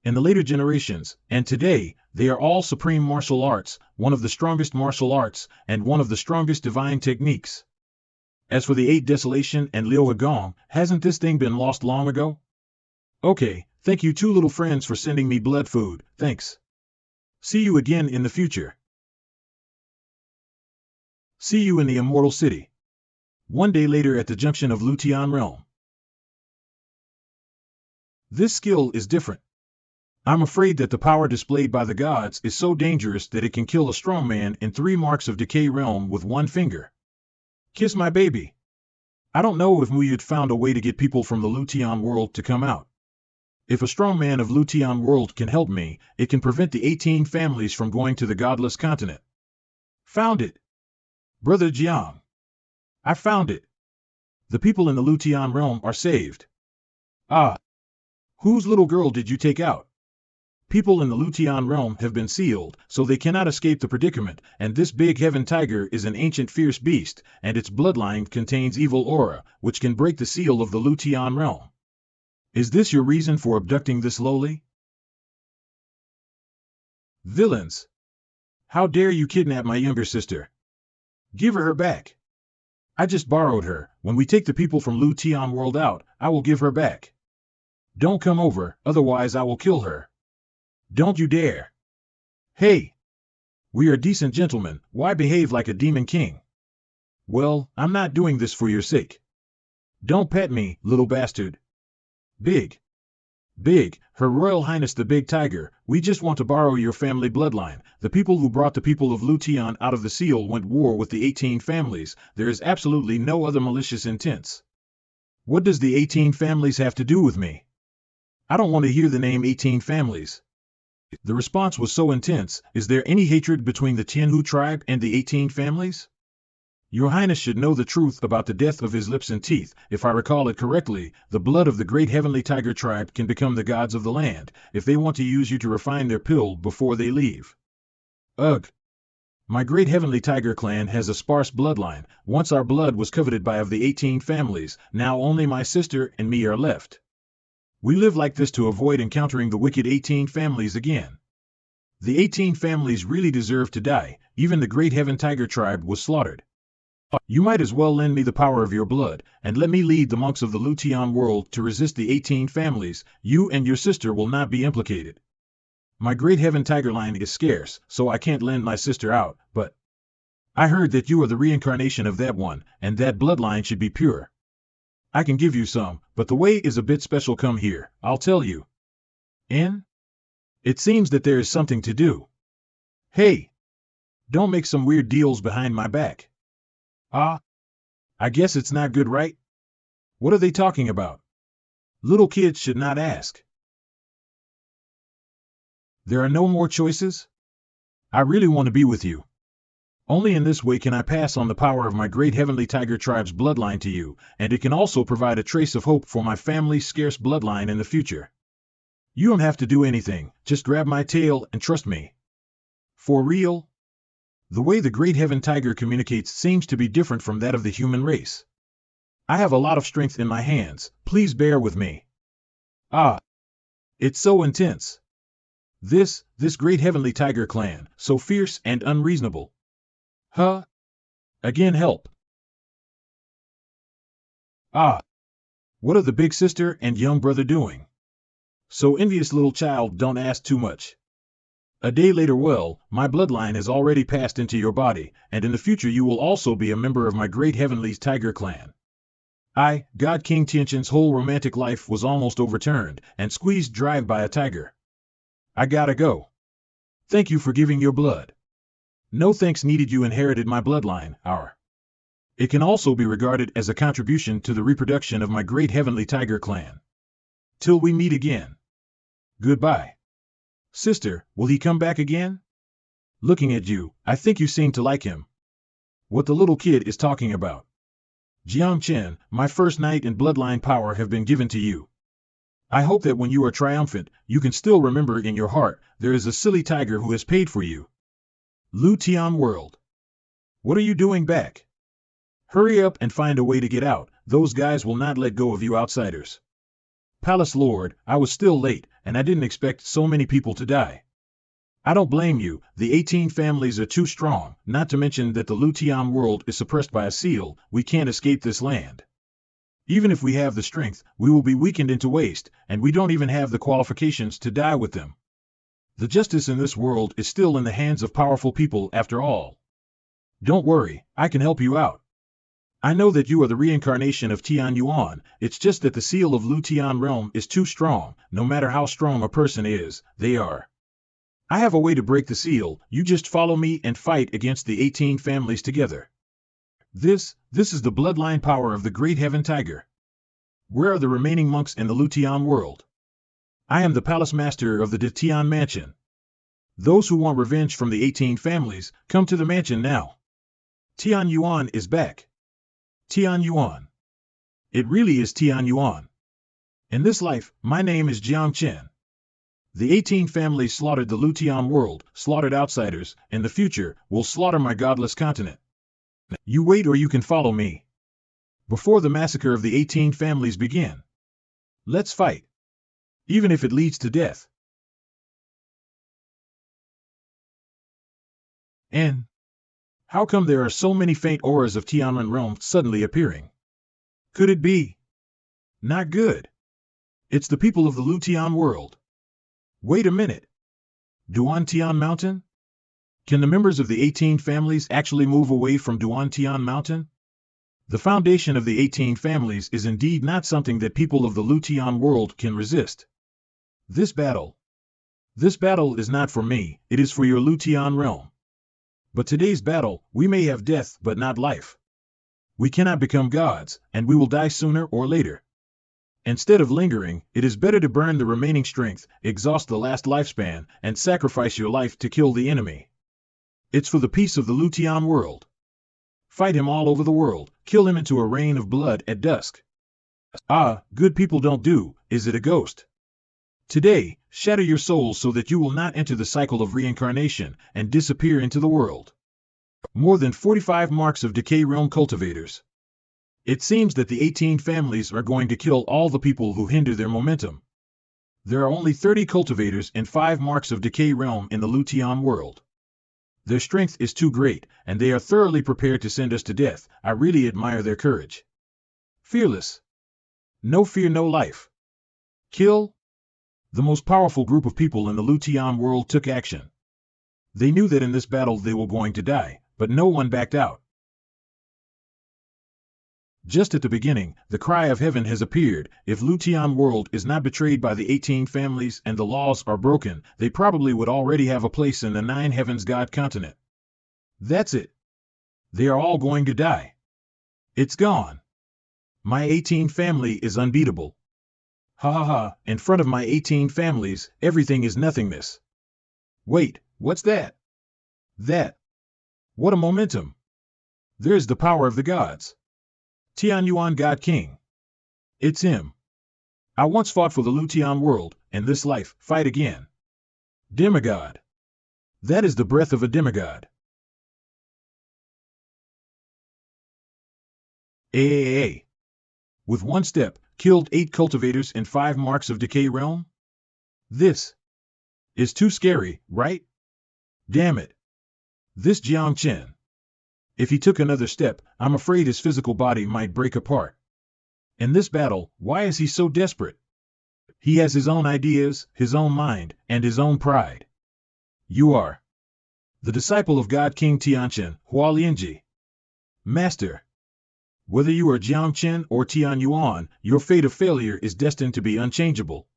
In the later generations, and today, they are all supreme martial arts, one of the strongest martial arts, and one of the strongest divine techniques. As for the 8 Desolation and Liu Gong, hasn't this thing been lost long ago? Okay, thank you 2 little friends for sending me blood food, thanks. See you again in the future. See you in the Immortal City. One day later at the junction of Lutian Realm. This skill is different. I'm afraid that the power displayed by the gods is so dangerous that it can kill a strong man in 3 marks of decay realm with 1 finger. Kiss my baby. I don't know if we had found a way to get people from the Lutian world to come out. If a strong man of Lutian world can help me, it can prevent the 18 families from going to the godless continent. Found it. Brother Jiang. I found it. The people in the Lutian realm are saved. Ah. Whose little girl did you take out? People in the Lutian realm have been sealed, so they cannot escape the predicament, and this big heaven tiger is an ancient fierce beast, and its bloodline contains evil aura, which can break the seal of the Lutian realm. Is this your reason for abducting this lowly? Villains! How dare you kidnap my younger sister? Give her back. I just borrowed her. When we take the people from Lutian world out, I will give her back. Don't come over, otherwise I will kill her. Don't you dare. Hey! We are decent gentlemen, why behave like a demon king? Well, I'm not doing this for your sake. Don't pet me, little bastard. Big. Her Royal Highness the Big Tiger, we just want to borrow your family bloodline. The people who brought the people of Lutian out of the seal went war with the 18 families. There is absolutely no other malicious intents. What does the 18 families have to do with me? I don't want to hear the name 18 families. The response was so intense. Is there any hatred between the Tianhu tribe and the 18 families? Your Highness should know the truth about the death of his lips and teeth. If I recall it correctly, the blood of the great heavenly tiger tribe can become the gods of the land, if they want to use you to refine their pill before they leave. Ugh! My great heavenly tiger clan has a sparse bloodline. Once our blood was coveted by of the 18 families, now only my sister and me are left. We live like this to avoid encountering the wicked 18 families again. The 18 families really deserve to die. Even the great heaven tiger tribe was slaughtered. You might as well lend me the power of your blood, and let me lead the monks of the Lutian world to resist the 18 families. You and your sister will not be implicated. My great heaven tiger line is scarce, so I can't lend my sister out, but I heard that you are the reincarnation of that one, and that bloodline should be pure. I can give you some, but the way is a bit special. Come here, I'll tell you. In? It seems that there is something to do. Hey! Don't make some weird deals behind my back. Ah, I guess it's not good, right? What are they talking about? Little kids should not ask. There are no more choices? I really want to be with you. Only in this way can I pass on the power of my great heavenly tiger tribe's bloodline to you, and it can also provide a trace of hope for my family's scarce bloodline in the future. You don't have to do anything, just grab my tail and trust me. For real? The way the great heaven tiger communicates seems to be different from that of the human race. I have a lot of strength in my hands, please bear with me. Ah! It's so intense. This great heavenly tiger clan, so fierce and unreasonable. Huh? Again help. Ah! What are the big sister and young brother doing? So envious, little child, don't ask too much. A day later, well, my bloodline has already passed into your body, and in the future you will also be a member of my great heavenly tiger clan. God King Tianchen's whole romantic life was almost overturned and squeezed dry by a tiger. I gotta go. Thank you for giving your blood. No thanks needed, you inherited my bloodline, It can also be regarded as a contribution to the reproduction of my great heavenly tiger clan. Till we meet again. Goodbye. Sister, will he come back again? Looking at you, I think you seem to like him. What the little kid is talking about. Jiang Chen, my first knight and bloodline power have been given to you. I hope that when you are triumphant, you can still remember in your heart, there is a silly tiger who has paid for you. Lu Tian World. What are you doing back? Hurry up and find a way to get out, those guys will not let go of you outsiders. Palace Lord, I was still late, and I didn't expect so many people to die. I don't blame you, the 18 families are too strong, not to mention that the Lu Tian world is suppressed by a seal, we can't escape this land. Even if we have the strength, we will be weakened into waste, and we don't even have the qualifications to die with them. The justice in this world is still in the hands of powerful people after all. Don't worry, I can help you out. I know that you are the reincarnation of Tian Yuan, it's just that the seal of Lu Tian realm is too strong, no matter how strong a person is, they are. I have a way to break the seal, you just follow me and fight against the 18 families together. This is the bloodline power of the Great Heaven Tiger. Where are the remaining monks in the Lu Tian world? I am the palace master of the De Tian mansion. Those who want revenge from the 18 families, come to the mansion now. Tian Yuan is back. Tian Yuan. It really is Tian Yuan. In this life, my name is Jiang Chen. The 18 families slaughtered the Lu Tian world, slaughtered outsiders, in the future, will slaughter my godless continent. You wait or you can follow me. Before the massacre of the 18 families begin. Let's fight. Even if it leads to death. And how come there are so many faint auras of Tianren realm suddenly appearing? Could it be? Not good. It's the people of the Lu Tian world. Wait a minute. Duan Tian Mountain? Can the members of the 18 families actually move away from Duan Tian Mountain? The foundation of the 18 families is indeed not something that people of the Lu Tian world can resist. This battle is not for me, it is for your Lu Tian realm. But today's battle, we may have death but not life. We cannot become gods, and we will die sooner or later. Instead of lingering, it is better to burn the remaining strength, exhaust the last lifespan, and sacrifice your life to kill the enemy. It's for the peace of the Lu Tian world. Fight him all over the world, kill him into a rain of blood at dusk. Ah, good people don't do, is it a ghost? Today, shatter your soul so that you will not enter the cycle of reincarnation and disappear into the world. More than 45 marks of decay realm cultivators. It seems that the 18 families are going to kill all the people who hinder their momentum. There are only 30 cultivators and 5 marks of decay realm in the Lu Tian world. Their strength is too great, and they are thoroughly prepared to send us to death. I really admire their courage. Fearless. No fear, no life. Kill. The most powerful group of people in the Lu Tian world took action. They knew that in this battle they were going to die, but no one backed out. Just at the beginning, the cry of heaven has appeared. If Lu Tian world is not betrayed by the 18 families and the laws are broken, they probably would already have a place in the 9 heavens God continent. That's it. They are all going to die. It's gone. My 18 family is unbeatable. Ha ha ha, in front of my 18 families, everything is nothingness. Wait, what's that? That. What a momentum. There's the power of the gods. Tian Yuan God King. It's him. I once fought for the Lu Tian world, in this life, fight again. Demigod. That is the breath of a demigod. Aaa. With one step, killed 8 cultivators and 5 marks of decay realm? This is too scary, right? Damn it. This Jiang Chen. If he took another step, I'm afraid his physical body might break apart. In this battle, why is he so desperate? He has his own ideas, his own mind, and his own pride. You are the disciple of God King Tianchen, Hualianji. Master. Whether you are Jiang Chen or Tian Yuan, your fate of failure is destined to be unchangeable.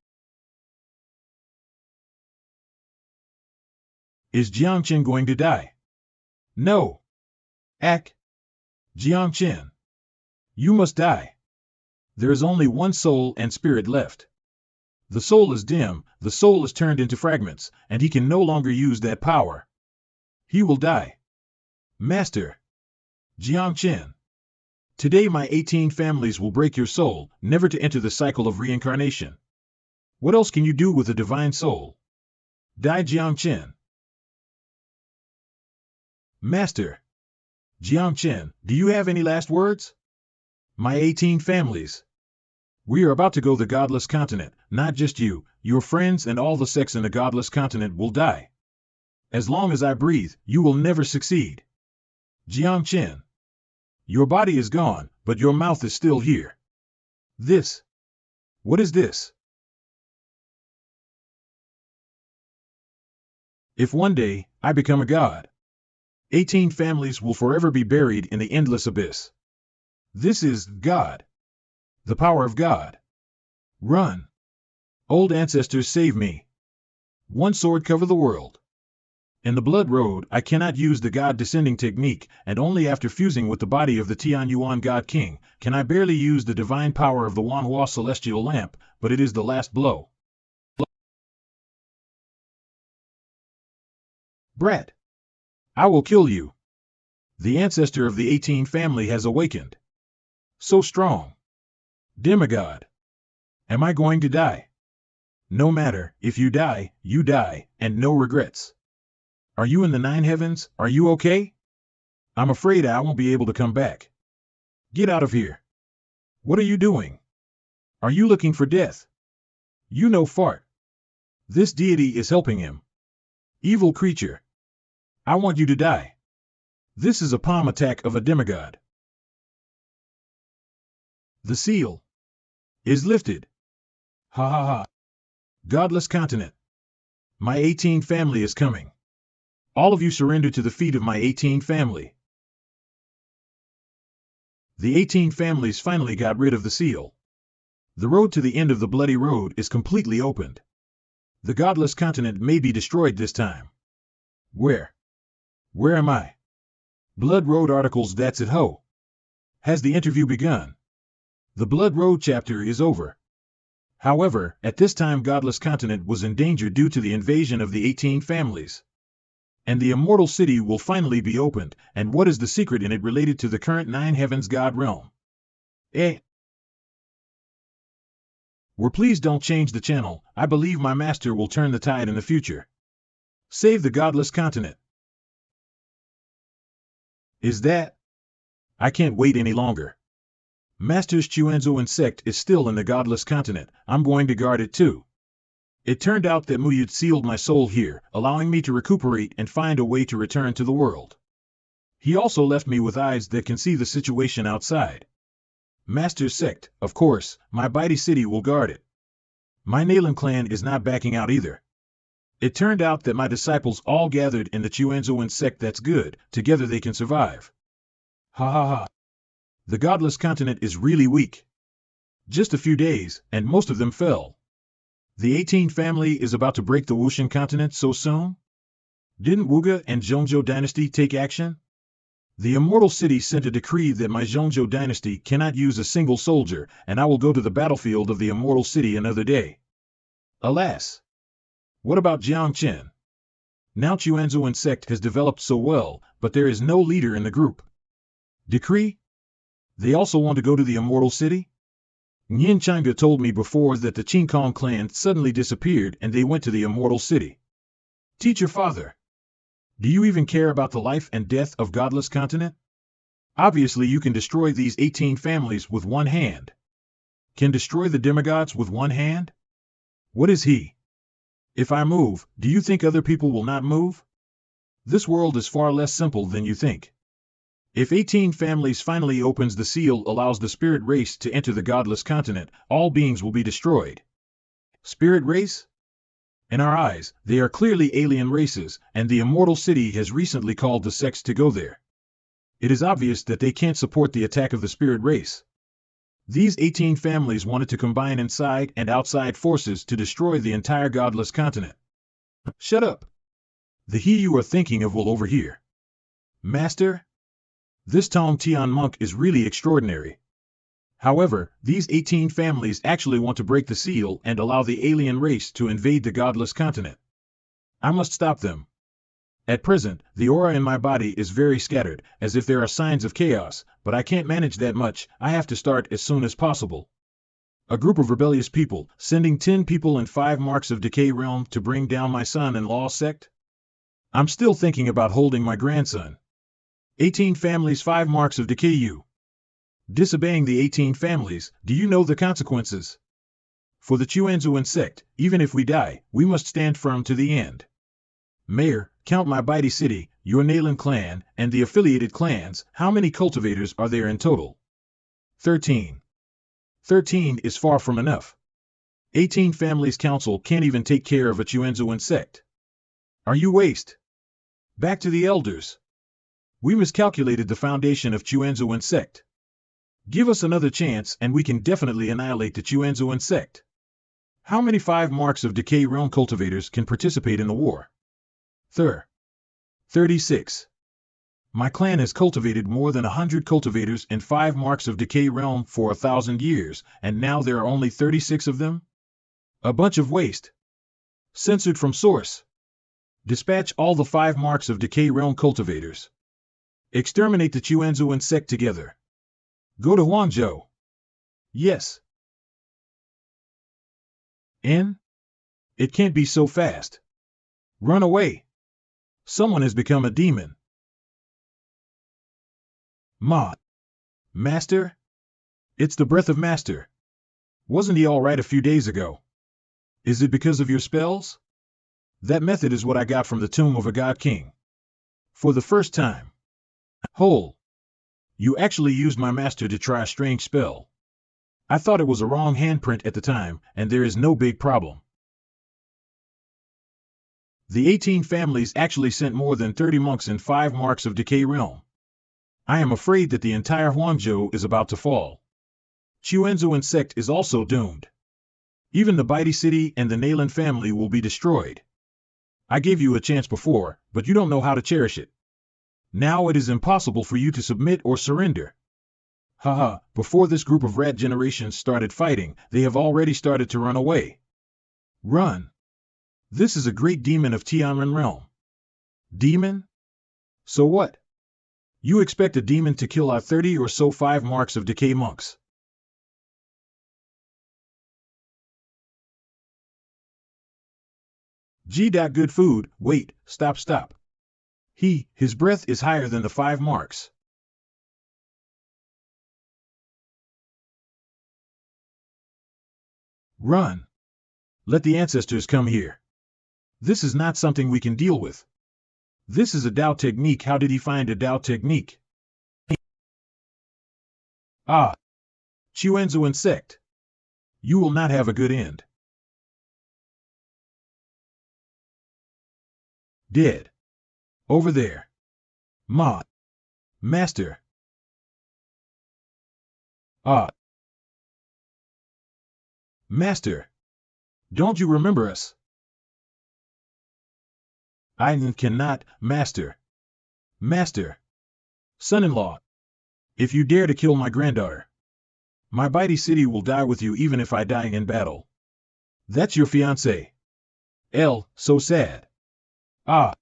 Is Jiang Chen going to die? No. Jiang Chen. You must die. There is only one soul and spirit left. The soul is dim, the soul is turned into fragments, and he can no longer use that power. He will die. Master. Jiang Chen. Today my 18 families will break your soul, never to enter the cycle of reincarnation. What else can you do with a divine soul? Dai Jiangchen. Master. Jiangchen, do you have any last words? My 18 families. We are about to go the godless continent. Not just you, your friends and all the sects in the godless continent will die. As long as I breathe, you will never succeed. Jiangchen. Your body is gone, but your mouth is still here. This. What is this? If one day I become a god, 18 families will forever be buried in the endless abyss. This is God. The power of God. Run. Old ancestors, save me. One sword cover the world. In the blood road, I cannot use the God descending technique, and only after fusing with the body of the Tian Yuan God King can I barely use the divine power of the Wanhua celestial lamp, but it is the last blow. Brat. I will kill you. The ancestor of the 18 family has awakened. So strong. Demigod. Am I going to die? No matter, if you die, and no regrets. Are you in the 9 heavens? Are you okay? I'm afraid I won't be able to come back. Get out of here. What are you doing? Are you looking for death? You know fart. This deity is helping him. Evil creature. I want you to die. This is a palm attack of a demigod. The seal is lifted. Ha ha ha. Godless continent. My 18 family is coming. All of you surrender to the feet of my 18 family. The 18 families finally got rid of the seal. The road to the end of the bloody road is completely opened. The godless continent may be destroyed this time. Where? Where am I? Blood Road articles, that's it ho. Has the interview begun? The Blood Road chapter is over. However, at this time Godless Continent was in danger due to the invasion of the 18 families. And the Immortal City will finally be opened, and what is the secret in it related to the current 9 Heavens God realm? Please don't change the channel. I believe my master will turn the tide in the future. Save the Godless Continent. Is that? I can't wait any longer. Master's Chuanzo insect is still in the Godless Continent. I'm going to guard it too. It turned out that Muyut sealed my soul here, allowing me to recuperate and find a way to return to the world. He also left me with eyes that can see the situation outside. Master's sect, of course, my Bitey City will guard it. My Nalan clan is not backing out either. It turned out that my disciples all gathered in the Chuanzo insect. That's good, together they can survive. Ha ha ha. The Godless Continent is really weak. Just a few days, and most of them fell. The 18 family is about to break the Wushan continent so soon? Didn't Wuga and Zhongzhou dynasty take action? The Immortal City sent a decree that my Zhongzhou dynasty cannot use a single soldier, and I will go to the battlefield of the Immortal City another day. Alas! What about Jiangchen? Now Chuanzo insect has developed so well, but there is no leader in the group. Decree? They also want to go to the Immortal City? Nyan Changa told me before that the Qingkong clan suddenly disappeared and they went to the Immortal City. Teacher father, do you even care about the life and death of Godless Continent? Obviously you can destroy these 18 families with one hand. Can destroy the demigods with one hand? What is he? If I move, do you think other people will not move? This world is far less simple than you think. If 18 families finally opens the seal allows the spirit race to enter the Godless Continent, all beings will be destroyed. Spirit race? In our eyes, they are clearly alien races, and the Immortal City has recently called the sects to go there. It is obvious that they can't support the attack of the spirit race. These 18 families wanted to combine inside and outside forces to destroy the entire Godless Continent. Shut up. The he you are thinking of will overhear. Master? This Tong Tian monk is really extraordinary. However, these 18 families actually want to break the seal and allow the alien race to invade the Godless Continent. I must stop them. At present, the aura in my body is very scattered, as if there are signs of chaos, but I can't manage that much. I have to start as soon as possible. A group of rebellious people, sending 10 people in 5 marks of decay realm to bring down my son-in-law's sect? I'm still thinking about holding my grandson. 18 families 5 marks of decay you. Disobeying the 18 families, do you know the consequences? For the Chuanzuan sect, even if we die, we must stand firm to the end. Mayor, count my Baidi city, your Nalan clan, and the affiliated clans. How many cultivators are there in total? 13. 13 is far from enough. 18 families council can't even take care of a Chuanzuan sect. Are you waste? Back to the elders. We miscalculated the foundation of Chuanzuan sect. Give us another chance and we can definitely annihilate the Chuanzuan sect. How many 5 marks of decay realm cultivators can participate in the war? 36. My clan has cultivated more than 100 cultivators in 5 marks of decay realm for 1,000 years, and now there are only 36 of them? A bunch of waste. Censored from source. Dispatch all the 5 marks of decay realm cultivators. Exterminate the Chuanzuan sect together. Go to Huangzhou. Yes. N? It can't be so fast. Run away. Someone has become a demon. Ma. Master? It's the breath of Master. Wasn't he all right a few days ago? Is it because of your spells? That method is what I got from the tomb of a god king. For the first time. Hole. You actually used my master to try a strange spell. I thought it was a wrong handprint at the time, and there is no big problem. The 18 families actually sent more than 30 monks in 5 marks of decay realm. I am afraid that the entire Huangzhou is about to fall. Chuanzuan sect is also doomed. Even the Baidi city and the Nalan family will be destroyed. I gave you a chance before, but you don't know how to cherish it. Now it is impossible for you to submit or surrender. Haha, before this group of rat generations started fighting, they have already started to run away. Run. This is a great demon of Tianren realm. Demon? So what? You expect a demon to kill our 30 or so 5 marks of decay monks. Good food. Wait, stop. His breath is higher than the 5 marks. Run. Let the ancestors come here. This is not something we can deal with. This is a Dao technique. How did he find a Dao technique? Ah. Chuanzuan sect. You will not have a good end. Dead. Over there. Ma. Master. Ah. Master. Don't you remember us? I cannot, Master. Master. Son-in-law. If you dare to kill my granddaughter, my Baidi city will die with you even if I die in battle. That's your fiancé. So sad. Ah.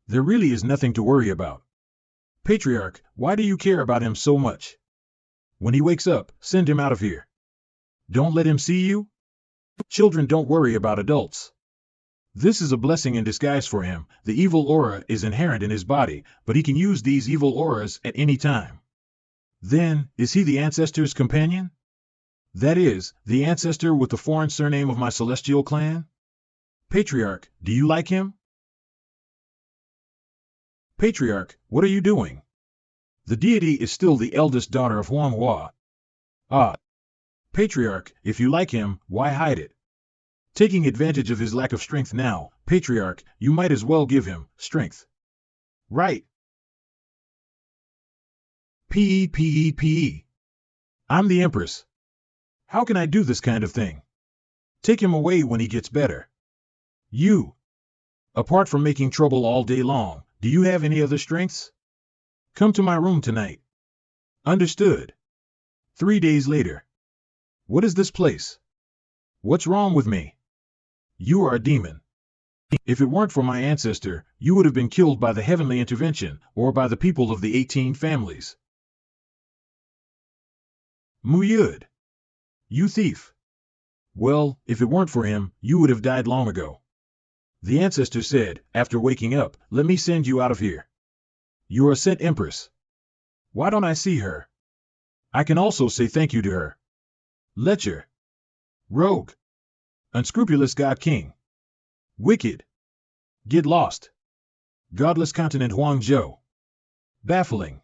There really is nothing to worry about. Patriarch, why do you care about him so much? When he wakes up, send him out of here. Don't let him see you. Children don't worry about adults. This is a blessing in disguise for him. The evil aura is inherent in his body, but he can use these evil auras at any time. Then, is he the ancestor's companion? That is, the ancestor with the foreign surname of my celestial clan? Patriarch, do you like him? Patriarch, what are you doing? The deity is still the eldest daughter of Huang Hua. Ah. Patriarch, if you like him, why hide it? Taking advantage of his lack of strength now, Patriarch, you might as well give him strength. Right. P.E. I'm the Empress. How can I do this kind of thing? Take him away when he gets better. You. Apart from making trouble all day long, do you have any other strengths? Come to my room tonight. Understood. 3 days later. What is this place? What's wrong with me? You are a demon. If it weren't for my ancestor, you would have been killed by the heavenly intervention, or by the people of the 18 families. Muyud. You thief. Well, if it weren't for him, you would have died long ago. The ancestor said, after waking up, let me send you out of here. You're a sent empress. Why don't I see her? I can also say thank you to her. Lecher. Rogue. Unscrupulous God King. Wicked. Get lost. Godless continent Huangzhou. Baffling.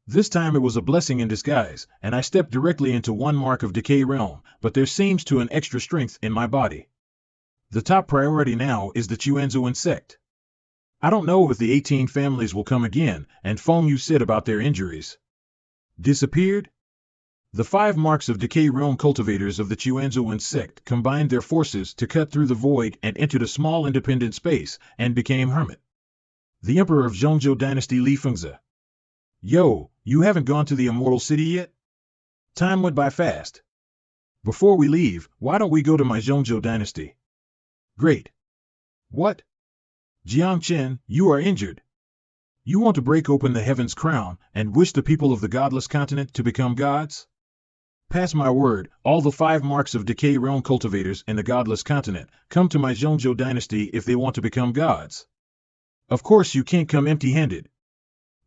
This time it was a blessing in disguise, and I stepped directly into one mark of decay realm, but there seems to an extra strength in my body. The top priority now is the Chuanzuan sect. I don't know if the 18 families will come again, and Feng Yu said about their injuries. Disappeared? The 5 marks of decay realm cultivators of the Chuanzuan sect combined their forces to cut through the void and entered a small independent space, and became hermit. The emperor of Zhongzhou dynasty Li Fengzi. Yo, you haven't gone to the immortal city yet? Time went by fast. Before we leave, why don't we go to my Zhongzhou dynasty? Great. What? Jiang Chen, you are injured. You want to break open the heaven's crown and wish the people of the godless continent to become gods? Pass my word, all the 5 marks of decay realm cultivators in the godless continent come to my Zhongzhou dynasty if they want to become gods. Of course you can't come empty-handed.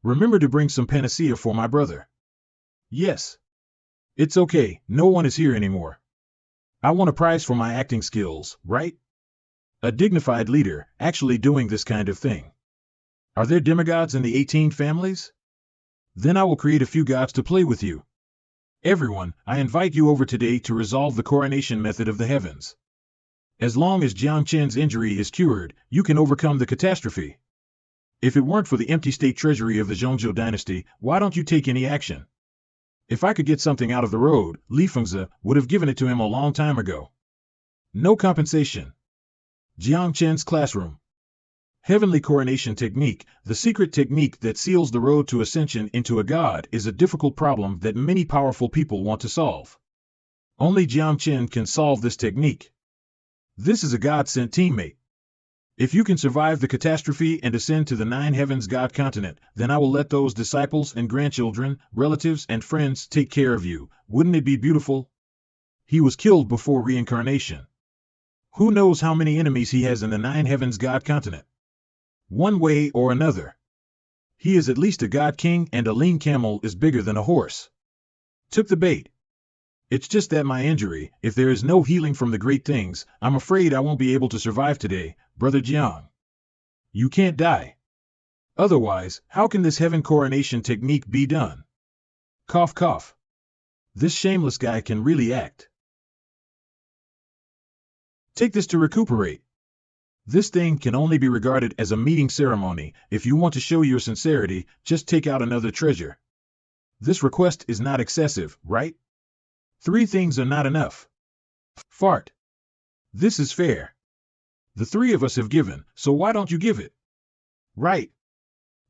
Remember to bring some panacea for my brother. Yes. It's okay, no one is here anymore. I want a prize for my acting skills, right? A dignified leader, actually doing this kind of thing. Are there demigods in the 18 families? Then I will create a few gods to play with you. Everyone, I invite you over today to resolve the coronation method of the heavens. As long as Jiang Chen's injury is cured, you can overcome the catastrophe. If it weren't for the empty state treasury of the Zhongzhou dynasty, why don't you take any action? If I could get something out of the road, Li Fengzi would have given it to him a long time ago. No compensation. Jiang Chen's classroom. Heavenly coronation technique, the secret technique that seals the road to ascension into a god, is a difficult problem that many powerful people want to solve. Only Jiang Chen can solve this technique. This is a god-sent teammate. If you can survive the catastrophe and ascend to the 9 heavens god continent, then I will let those disciples and grandchildren, relatives and friends take care of you. Wouldn't it be beautiful? He was killed before reincarnation. Who knows how many enemies he has in the 9 heavens god continent? One way or another. He is at least a god king, and a lean camel is bigger than a horse. Took the bait. It's just that my injury, if there is no healing from the great things, I'm afraid I won't be able to survive today, Brother Jiang. You can't die. Otherwise, how can this heaven coronation technique be done? Cough cough. This shameless guy can really act. Take this to recuperate. This thing can only be regarded as a meeting ceremony. If you want to show your sincerity, just take out another treasure. This request is not excessive, right? 3 things are not enough. Fart. This is fair. The 3 of us have given, so why don't you give it? Right.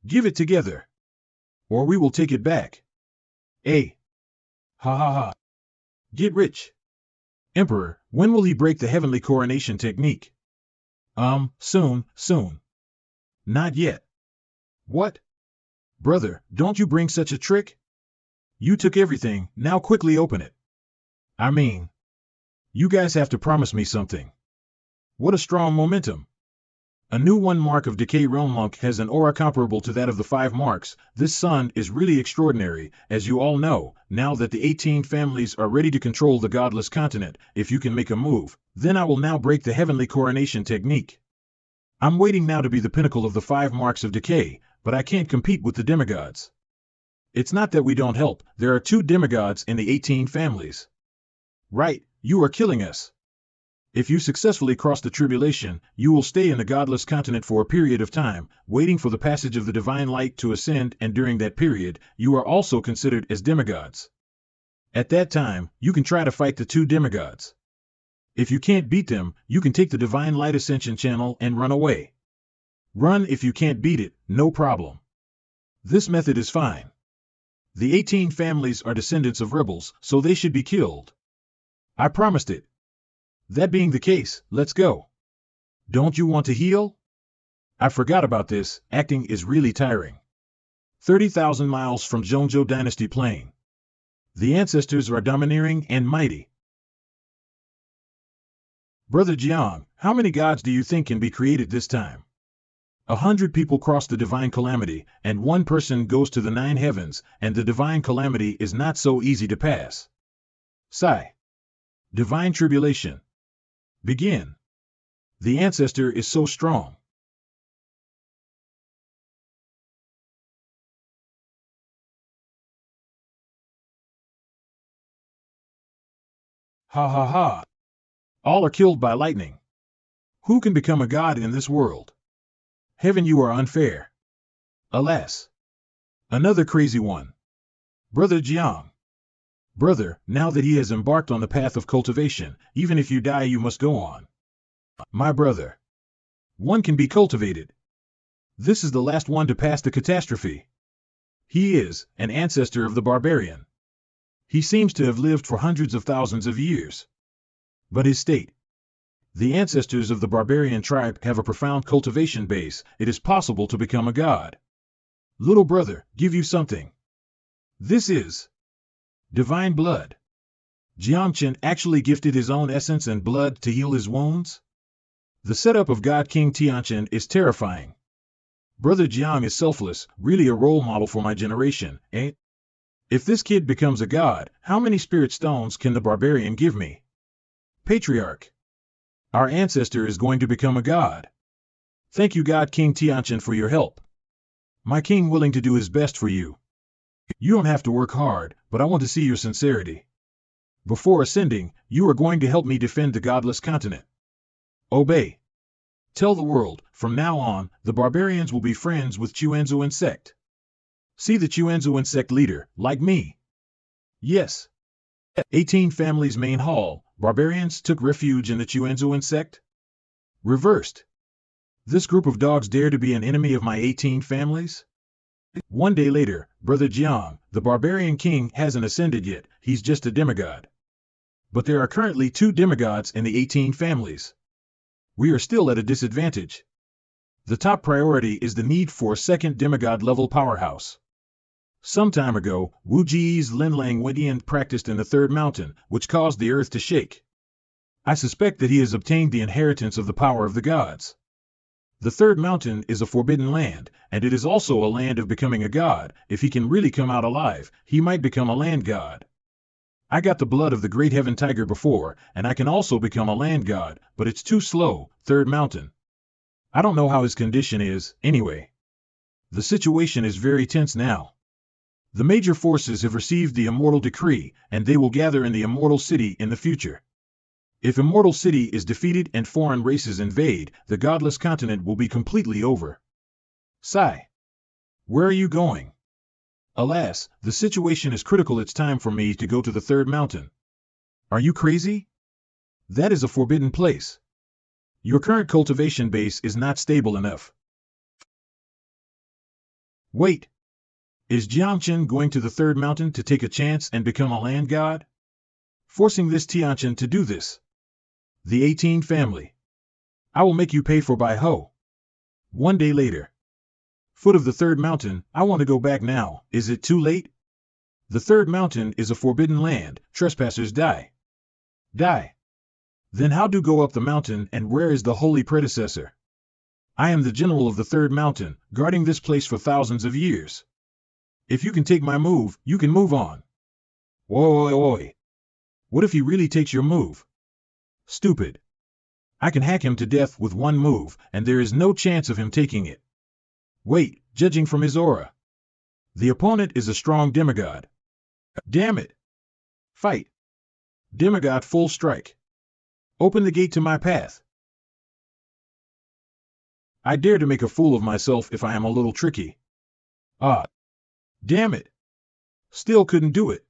Give it together. Or we will take it back. Ha ha ha. Get rich. Emperor, when will he break the heavenly coronation technique? Soon. Not yet. What? Brother, don't you bring such a trick? You took everything, now quickly open it. I mean, you guys have to promise me something. What a strong momentum. A new 1 mark of decay realm monk has an aura comparable to that of the 5 marks. This sun is really extraordinary, as you all know. Now that the 18 families are ready to control the godless continent, if you can make a move, then I will now break the heavenly coronation technique. I'm waiting now to be the pinnacle of the 5 marks of decay, but I can't compete with the demigods. It's not that we don't help, there are 2 demigods in the 18 families. Right, you are killing us. If you successfully cross the tribulation, you will stay in the godless continent for a period of time, waiting for the passage of the divine light to ascend, and during that period, you are also considered as demigods. At that time, you can try to fight the 2 demigods. If you can't beat them, you can take the divine light ascension channel and run away. Run if you can't beat it, no problem. This method is fine. The 18 families are descendants of rebels, so they should be killed. I promised it. That being the case, let's go. Don't you want to heal? I forgot about this, acting is really tiring. 30,000 miles from Zhongzhou Dynasty Plain. The ancestors are domineering and mighty. Brother Jiang, how many gods do you think can be created this time? 100 people cross the divine calamity, and one person goes to the 9 heavens, and the divine calamity is not so easy to pass. Sigh. Divine tribulation. Begin. The ancestor is so strong. Ha ha ha. All are killed by lightning. Who can become a god in this world? Heaven, you are unfair. Alas. Another crazy one. Brother Jiang. Brother, now that he has embarked on the path of cultivation, even if you die you must go on. My brother. One can be cultivated. This is the last one to pass the catastrophe. He is an ancestor of the barbarian. He seems to have lived for hundreds of thousands of years. But his state. The ancestors of the barbarian tribe have a profound cultivation base. It is possible to become a god. Little brother, give you something. This is divine blood. Jiangchen actually gifted his own essence and blood to heal his wounds? The setup of God King Tianchen is terrifying. Brother Jiang is selfless, really a role model for my generation, eh? If this kid becomes a god, how many spirit stones can the barbarian give me? Patriarch. Our ancestor is going to become a god. Thank you, God King Tianchen, for your help. My king willing to do his best for you. You don't have to work hard, but I want to see your sincerity. Before ascending, you are going to help me defend the godless continent. Obey. Tell the world, from now on, the barbarians will be friends with Chuanzuan sect. See the Chuanzuan sect leader, like me. Yes. 18 families main hall, barbarians took refuge in the Chuanzuan sect? Reversed. This group of dogs dare to be an enemy of my 18 families? One day later, Brother Jiang, the barbarian king, hasn't ascended yet, he's just a demigod. But there are currently 2 demigods in the 18 families. We are still at a disadvantage. The top priority is the need for a second demigod-level powerhouse. Some time ago, Wu Ji's Linlang went and practiced in the 3rd mountain, which caused the earth to shake. I suspect that he has obtained the inheritance of the power of the gods. The 3rd mountain is a forbidden land, and it is also a land of becoming a god. If he can really come out alive, he might become a land god. I got the blood of the great heaven tiger before, and I can also become a land god, but it's too slow, 3rd mountain. I don't know how his condition is, anyway. The situation is very tense now. The major forces have received the immortal decree, and they will gather in the immortal city in the future. If immortal city is defeated and foreign races invade, the godless continent will be completely over. Sigh. Where are you going? Alas, the situation is critical. It's time for me to go to the 3rd mountain. Are you crazy? That is a forbidden place. Your current cultivation base is not stable enough. Wait. Is Jiangchen going to the 3rd mountain to take a chance and become a land god? Forcing this Tianchen to do this. The 18 family. I will make you pay for by ho. One day later. Foot of the 3rd mountain, I want to go back now. Is it too late? The 3rd mountain is a forbidden land. Trespassers die. Die. Then how do go up the mountain, and where is the holy predecessor? I am the general of the 3rd mountain, guarding this place for thousands of years. If you can take my move, you can move on. Oi. What if he really takes your move? Stupid. I can hack him to death with one move, and there is no chance of him taking it. Wait, judging from his aura. The opponent is a strong demigod. Damn it. Fight. Demigod full strike. Open the gate to my path. I dare to make a fool of myself if I am a little tricky. Ah. Damn it. Still couldn't do it.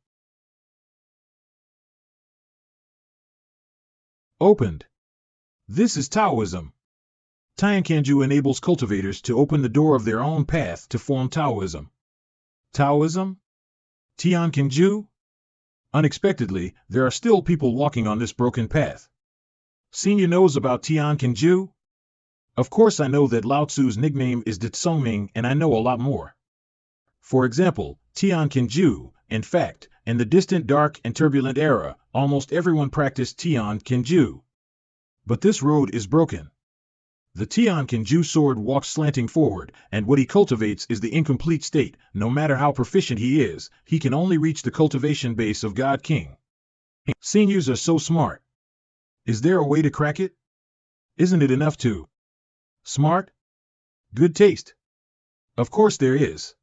Opened. This is Taoism. Tiankanju enables cultivators to open the door of their own path to form Taoism. Taoism? Tiankanju? Unexpectedly, there are still people walking on this broken path. Senior knows about Tiankanju? Of course I know that Lao Tzu's nickname is Ditsongming, and I know a lot more. For example, Tian Kinju. In fact, in the distant dark and turbulent era, almost everyone practiced Tian Kinju. But this road is broken. The Tian Kinju sword walks slanting forward, and what he cultivates is the incomplete state. No matter how proficient he is, he can only reach the cultivation base of God King. Seniors are so smart. Is there a way to crack it? Isn't it enough to? Smart? Good taste? Of course there is.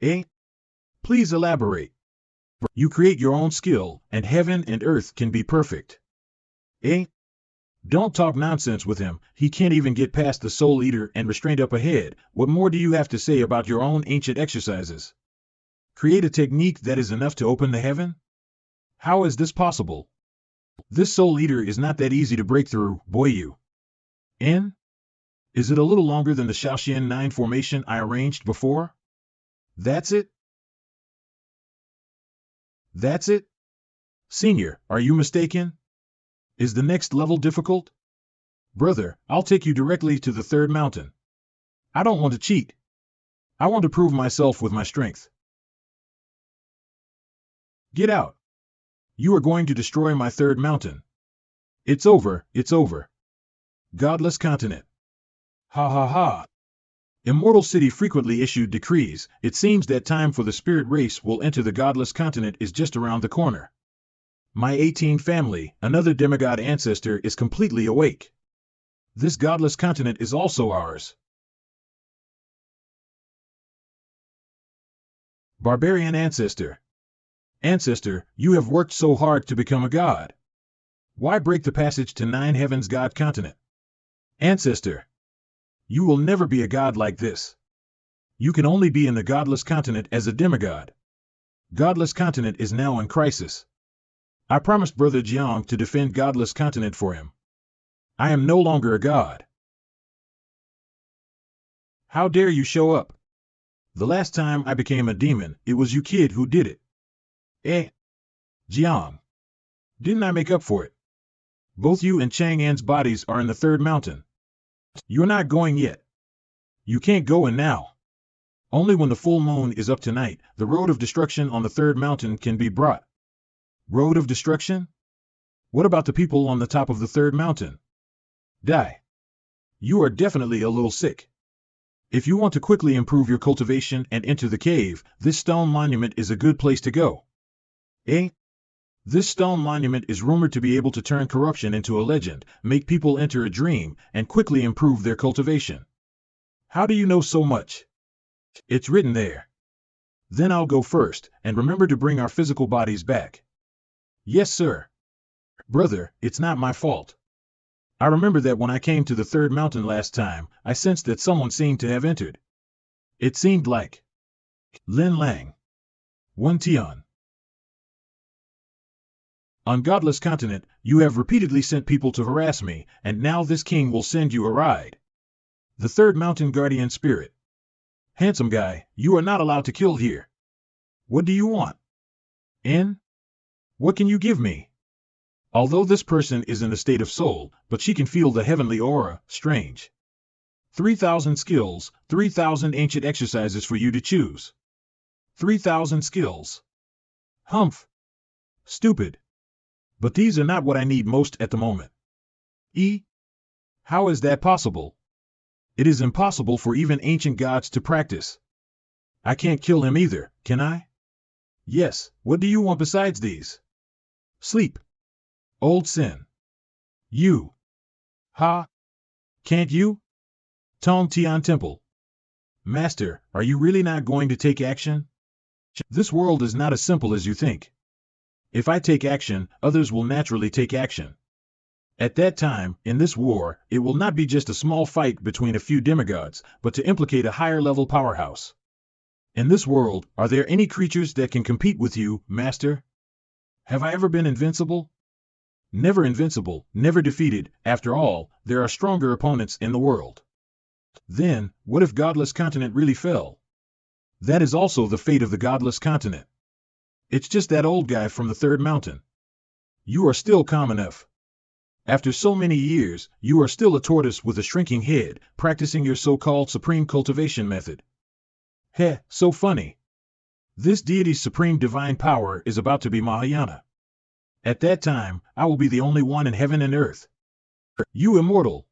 Eh? Please elaborate. You create your own skill, and heaven and earth can be perfect. Eh? Don't talk nonsense with him, he can't even get past the Soul Eater and restraint up ahead. What more do you have to say about your own ancient exercises? Create a technique that is enough to open the heaven? How is this possible? This Soul Eater is not that easy to break through, boy you. N? Is it a little longer than the Shaoxian 9 formation I arranged before? That's it? That's it? Senior, are you mistaken? Is the next level difficult? Brother, I'll take you directly to the third mountain. I don't want to cheat. I want to prove myself with my strength. Get out. You are going to destroy my third mountain. It's over, it's over. Godless continent. Ha ha ha. Immortal City frequently issued decrees. It seems that time for the spirit race will enter the godless continent is just around the corner. My 18 family, another demigod ancestor, is completely awake. This godless continent is also ours. Barbarian ancestor. Ancestor, you have worked so hard to become a god. Why break the passage to 9 heavens god continent? Ancestor. You will never be a god like this. You can only be in the godless continent as a demigod. Godless continent is now in crisis. I promised Brother Jiang to defend godless continent for him. I am no longer a god. How dare you show up? The last time I became a demon, it was you kid who did it. Eh? Jiang. Didn't I make up for it? Both you and Chang'an's bodies are in the third mountain. You're not going yet. You can't go in now. Only when the full moon is up tonight, the road of destruction on the third mountain can be brought. Road of destruction? What about the people on the top of the third mountain? Die. You are definitely a little sick. If you want to quickly improve your cultivation and enter the cave, this stone monument is a good place to go. Eh? This stone monument is rumored to be able to turn corruption into a legend, make people enter a dream, and quickly improve their cultivation. How do you know so much? It's written there. Then I'll go first, and remember to bring our physical bodies back. Yes, sir. Brother, it's not my fault. I remember that when I came to the third mountain last time, I sensed that someone seemed to have entered. It seemed like Lin Lang. One Tian. On Godless Continent, you have repeatedly sent people to harass me, and now this king will send you a ride. The third mountain guardian spirit. Handsome guy, you are not allowed to kill here. What do you want? N? What can you give me? Although this person is in a state of soul, but she can feel the heavenly aura, strange. 3,000 skills, 3,000 ancient exercises for you to choose. 3,000 skills. Humph. Stupid. But these are not what I need most at the moment. How is that possible? It is impossible for even ancient gods to practice. I can't kill him either, can I? Yes, what do you want besides these? Sleep. Old sin. You. Ha? Can't you? Tong Tian Temple. Master, are you really not going to take action? This world is not as simple as you think. If I take action, others will naturally take action. At that time, in this war, it will not be just a small fight between a few demigods, but to implicate a higher-level powerhouse. In this world, are there any creatures that can compete with you, Master? Have I ever been invincible? Never invincible, never defeated. After all, there are stronger opponents in the world. Then, what if Godless Continent really fell? That is also the fate of the Godless Continent. It's just that old guy from the third mountain. You are still calm enough. After so many years, you are still a tortoise with a shrinking head, practicing your so-called supreme cultivation method. Heh, so funny. This deity's supreme divine power is about to be Mahayana. At that time, I will be the only one in heaven and earth. You immortal.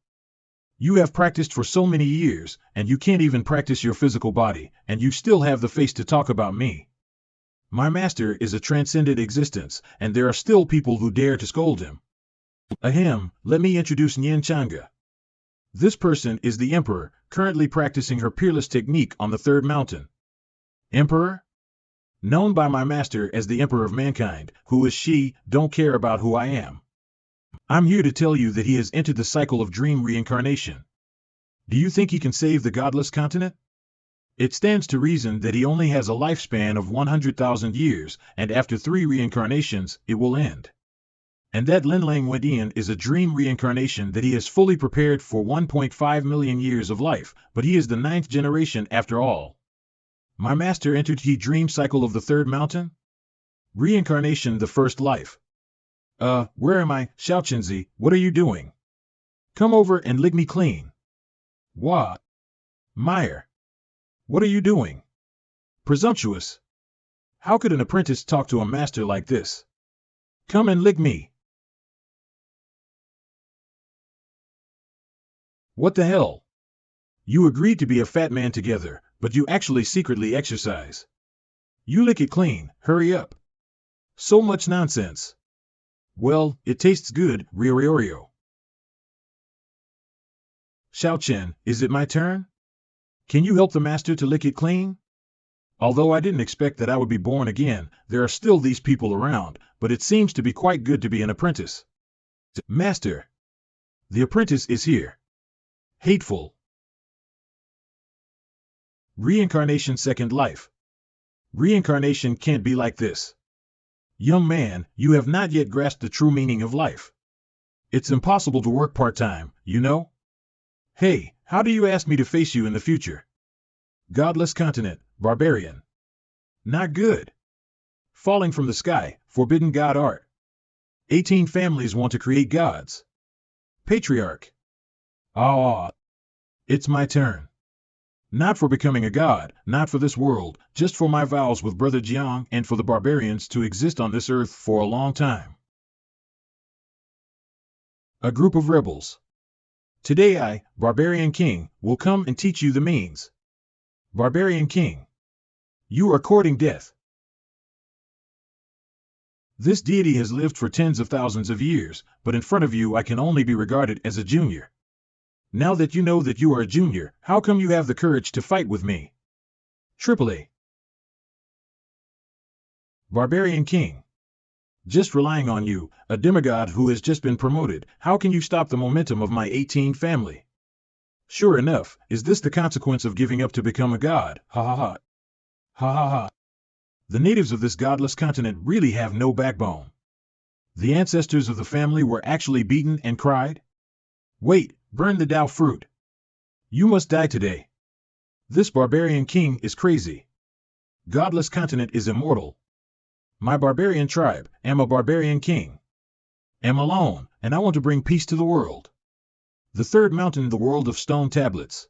You have practiced for so many years, and you can't even practice your physical body, and you still have the face to talk about me. My master is a transcendent existence, and there are still people who dare to scold him. Ahem, let me introduce Nyan Changa. This person is the Emperor, currently practicing her peerless technique on the third mountain. Emperor? Known by my master as the Emperor of Mankind, who is she, don't care about who I am. I'm here to tell you that he has entered the cycle of dream reincarnation. Do you think he can save the godless continent? It stands to reason that he only has a lifespan of 100,000 years, and after 3 reincarnations, it will end. And that Lin Lang Wedian is a dream reincarnation that he has fully prepared for 1.5 million years of life, but he is the 9th generation after all. My master entered the dream cycle of the third mountain? Reincarnation the first life. Where am I, Xiaoqinzi, what are you doing? Come over and lick me clean. What? Meyer. What are you doing? Presumptuous. How could an apprentice talk to a master like this? Come and lick me. What the hell? You agreed to be a fat man together, but you actually secretly exercise. You lick it clean, hurry up. So much nonsense. Well, it tastes good, Riorio. Xiaoqian, is it my turn? Can you help the master to lick it clean? Although I didn't expect that I would be born again, there are still these people around, but it seems to be quite good to be an apprentice. Master. The apprentice is here. Hateful. Reincarnation second life. Reincarnation can't be like this. Young man, you have not yet grasped the true meaning of life. It's impossible to work part-time, you know? Hey, how do you ask me to face you in the future? Godless continent, barbarian. Not good. Falling from the sky, forbidden god art. 18 families want to create gods. Patriarch. Ah, it's my turn. Not for becoming a god, not for this world, just for my vows with Brother Jiang and for the barbarians to exist on this earth for a long time. A group of rebels. Today I, Barbarian King, will come and teach you the means. Barbarian King. You are courting death. This deity has lived for tens of thousands of years, but in front of you I can only be regarded as a junior. Now that you know that you are a junior, how come you have the courage to fight with me? AAA. Barbarian King. Just relying on you, a demigod who has just been promoted, how can you stop the momentum of my 18 family? Sure enough, is this the consequence of giving up to become a god? Ha ha ha. Ha ha ha. The natives of this godless continent really have no backbone. The ancestors of the family were actually beaten and cried? Wait, burn the Dao fruit. You must die today. This barbarian king is crazy. Godless continent is immortal. My barbarian tribe, am a barbarian king. Am alone, and I want to bring peace to the world. The third mountain, the world of stone tablets.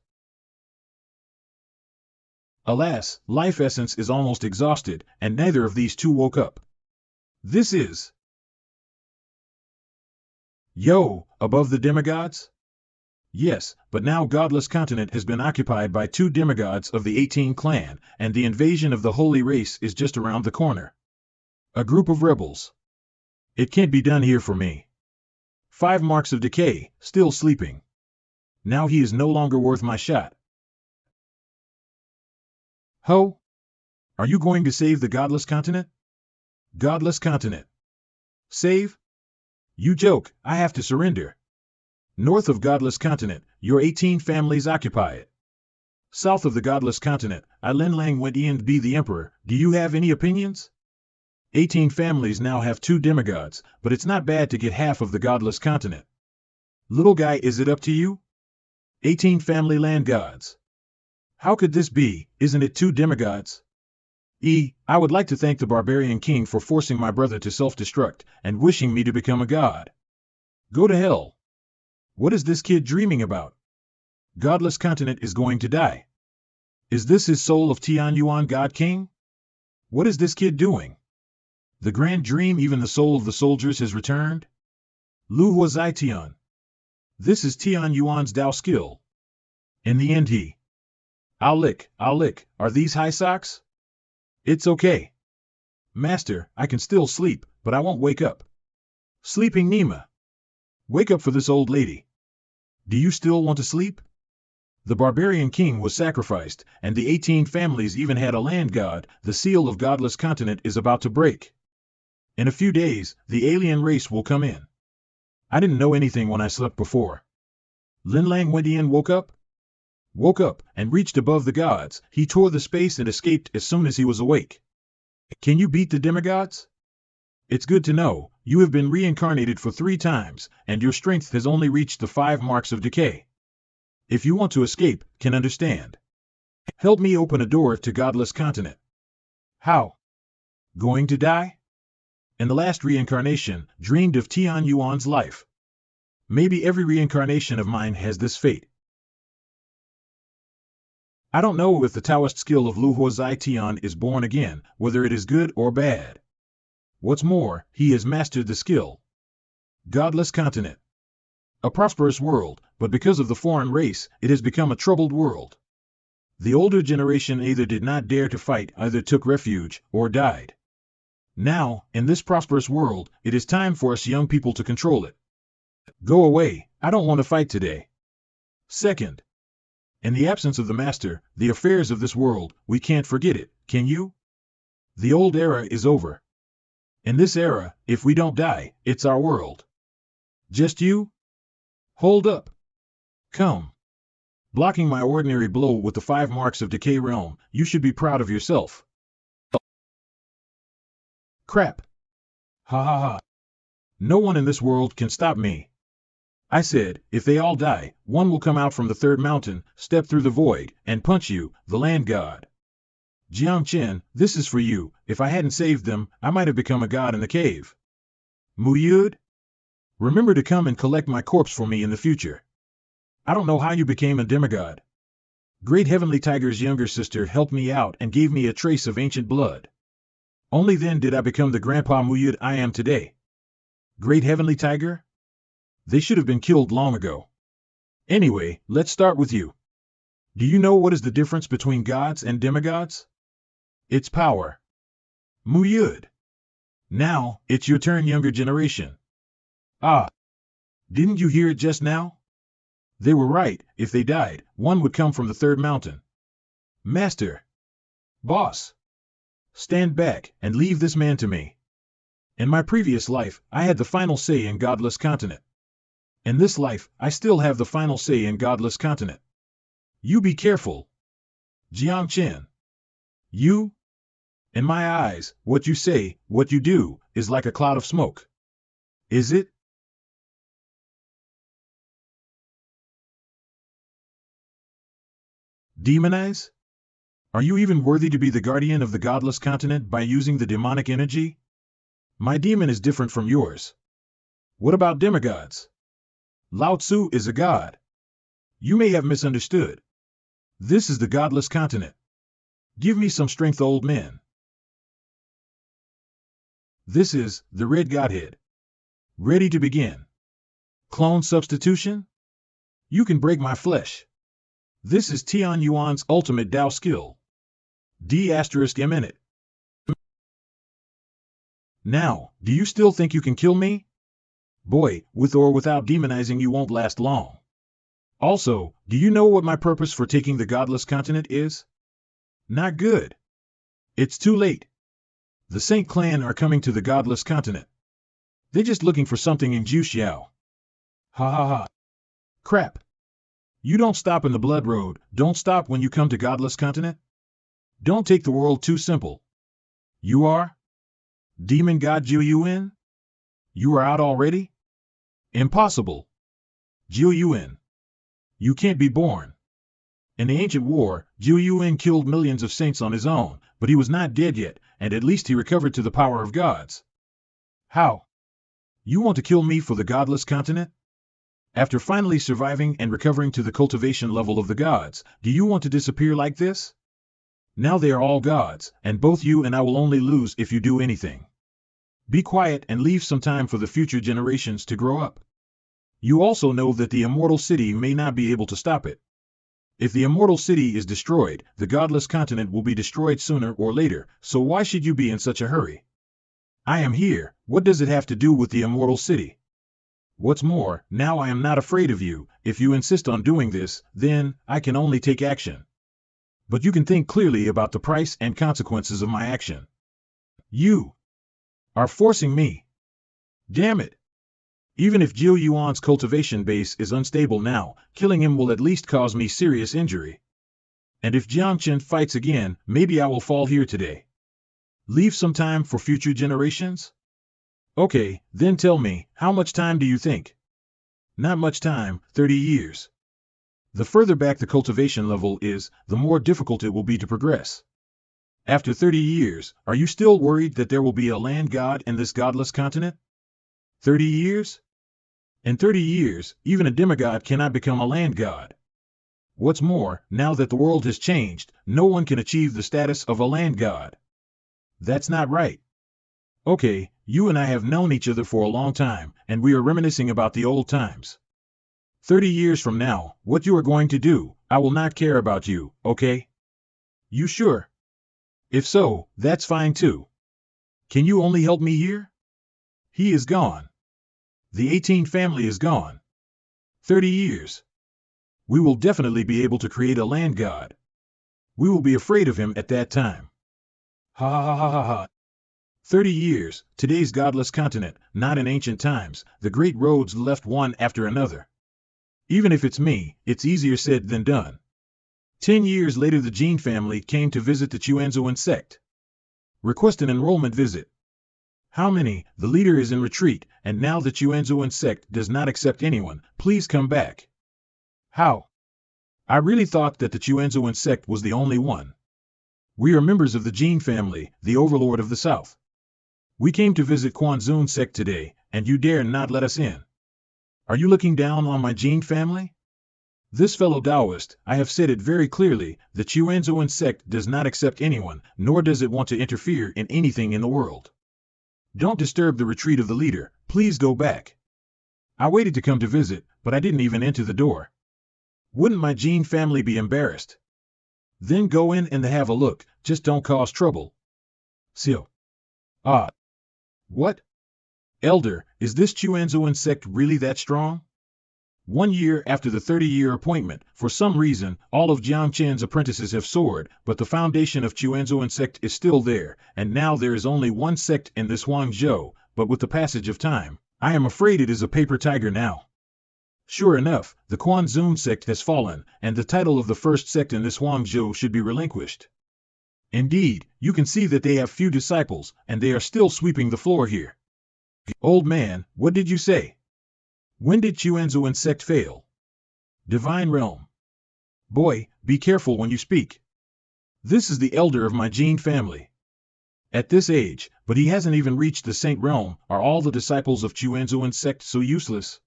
Alas, life essence is almost exhausted, and neither of these two woke up. This is... Yo, above the demigods? Yes, but now godless continent has been occupied by 2 demigods of the 18 clan, and the invasion of the holy race is just around the corner. A group of rebels. It can't be done here for me. 5 marks of decay, still sleeping. Now he is no longer worth my shot. Ho! Are you going to save the godless continent? Godless continent. Save? You joke, I have to surrender. North of godless continent, your 18 families occupy it. South of the godless continent, I Lin Lang went in to be the emperor. Do you have any opinions? 18 families now have 2 demigods, but it's not bad to get half of the godless continent. Little guy, is it up to you? 18 family land gods. How could this be? Isn't it 2 demigods? I would like to thank the barbarian king for forcing my brother to self-destruct and wishing me to become a god. Go to hell. What is this kid dreaming about? Godless continent is going to die. Is this his soul of Tianyuan God King? What is this kid doing? The grand dream, even the soul of the soldiers has returned? Lu Huazai Tian. This is Tianyuan's Dao skill. In the end I'll lick, are these high socks? It's okay. Master, I can still sleep, but I won't wake up. Sleeping Nima. Wake up for this old lady. Do you still want to sleep? The barbarian king was sacrificed, and the 18 families even had a land god. The seal of godless continent is about to break. In a few days, the alien race will come in. I didn't know anything when I slept before. Lin Lang Wendian woke up and reached above the gods. He tore the space and escaped as soon as he was awake. Can you beat the demigods? It's good to know, you have been reincarnated for 3 times, and your strength has only reached the 5 marks of decay. If you want to escape, can understand. Help me open a door to godless continent. How? Going to die? In the last reincarnation, dreamed of Tian Yuan's life. Maybe every reincarnation of mine has this fate. I don't know if the Taoist skill of Lu Huazai Tian is born again, whether it is good or bad. What's more, he has mastered the skill. Godless continent. A prosperous world, but because of the foreign race, it has become a troubled world. The older generation either did not dare to fight, either took refuge, or died. Now, in this prosperous world, it is time for us young people to control it. Go away, I don't want to fight today. Second, in the absence of the master, the affairs of this world, we can't forget it, can you? The old era is over. In this era, if we don't die, it's our world. Just you? Hold up. Come. Blocking my ordinary blow with the 5 marks of decay realm, you should be proud of yourself. Crap. Ha ha ha. No one in this world can stop me. I said, if they all die, one will come out from the 3rd mountain, step through the void, and punch you, the land god. Jiang Chen, this is for you. If I hadn't saved them, I might have become a god in the cave. Mu Yud? Remember to come and collect my corpse for me in the future. I don't know how you became a demigod. Great Heavenly Tiger's younger sister helped me out and gave me a trace of ancient blood. Only then did I become the Grandpa Mu Yud I am today. Great Heavenly Tiger? They should have been killed long ago. Anyway, let's start with you. Do you know what is the difference between gods and demigods? It's power. Mu Yud. Now, it's your turn, younger generation. Ah. Didn't you hear it just now? They were right, if they died, one would come from the 3rd mountain. Master. Boss. Stand back and leave this man to me. In my previous life, I had the final say in godless continent. In this life, I still have the final say in godless continent. You be careful. Jiang Chen. You? In my eyes, what you say, what you do, is like a cloud of smoke. Is it? Demonize? Are you even worthy to be the guardian of the godless continent by using the demonic energy? My demon is different from yours. What about demigods? Lao Tzu is a god. You may have misunderstood. This is the godless continent. Give me some strength, old men. This is the Red Godhead. Ready to begin. Clone substitution? You can break my flesh. This is Tian Yuan's ultimate Dao skill. D*M in it. Now, do you still think you can kill me? Boy, with or without demonizing you won't last long. Also, do you know what my purpose for taking the godless continent is? Not good. It's too late. The Saint Clan are coming to the godless continent. They're just looking for something in Juxiao. Ha ha ha. Crap. You don't stop in the blood road, don't stop when you come to godless continent. Don't take the world too simple. You are? Demon God Jiu Yun? You are out already? Impossible. Jiu Yun. You can't be born. In the ancient war, Jiu Yun killed millions of saints on his own, but he was not dead yet, and at least he recovered to the power of gods. How? You want to kill me for the godless continent? After finally surviving and recovering to the cultivation level of the gods, do you want to disappear like this? Now they are all gods, and both you and I will only lose if you do anything. Be quiet and leave some time for the future generations to grow up. You also know that the immortal city may not be able to stop it. If the immortal city is destroyed, the godless continent will be destroyed sooner or later, so why should you be in such a hurry? I am here, what does it have to do with the immortal city? What's more, now I am not afraid of you. If you insist on doing this, then I can only take action. But you can think clearly about the price and consequences of my action. You are forcing me. Damn it. Even if Jiu Yuan's cultivation base is unstable now, killing him will at least cause me serious injury. And if Jiang Chen fights again, maybe I will fall here today. Leave some time for future generations? Okay, then tell me, how much time do you think? Not much time, 30 years. The further back the cultivation level is, the more difficult it will be to progress. After 30 years, are you still worried that there will be a land god in this godless continent? 30 years? In 30 years, even a demigod cannot become a land god. What's more, now that the world has changed, no one can achieve the status of a land god. That's not right. Okay, you and I have known each other for a long time, and we are reminiscing about the old times. 30 years from now, what you are going to do, I will not care about you, okay? You sure? If so, that's fine too. Can you only help me here? He is gone. The 18 family is gone. 30 years. We will definitely be able to create a land god. We will be afraid of him at that time. Ha ha ha ha ha ha. 30 years, today's godless continent, not in ancient times, the great roads left one after another. Even if it's me, it's easier said than done. 10 years later the Jin family came to visit the Chuanzuan sect. Request an enrollment visit. How many? The leader is in retreat, and now the Chuanzuan sect does not accept anyone. Please come back. How? I really thought that the Chuanzuan sect was the only one. We are members of the Jin family, the overlord of the south. We came to visit Quanzun sect today, and you dare not let us in. Are you looking down on my Jin family? This fellow Taoist, I have said it very clearly, the Chuanzuan sect does not accept anyone, nor does it want to interfere in anything in the world. Don't disturb the retreat of the leader, please go back. I waited to come to visit, but I didn't even enter the door. Wouldn't my Jin family be embarrassed? Then go in and have a look, just don't cause trouble. Seal. Ah. What? Elder, is this Chuanzuan sect really that strong? 1 year after the 30-year appointment, for some reason, all of Jiang Chen's apprentices have soared, but the foundation of Chuanzuan sect is still there, and now there is only one sect in this Huangzhou, but with the passage of time, I am afraid it is a paper tiger now. Sure enough, the Quanzun sect has fallen, and the title of the first sect in this Huangzhou should be relinquished. Indeed, you can see that they have few disciples, and they are still sweeping the floor here. Old man, what did you say? When did Chuanzuan sect fail? Divine realm. Boy, be careful when you speak. This is the elder of my Jin family. At this age, but he hasn't even reached the saint realm, are all the disciples of Chuanzuan sect so useless?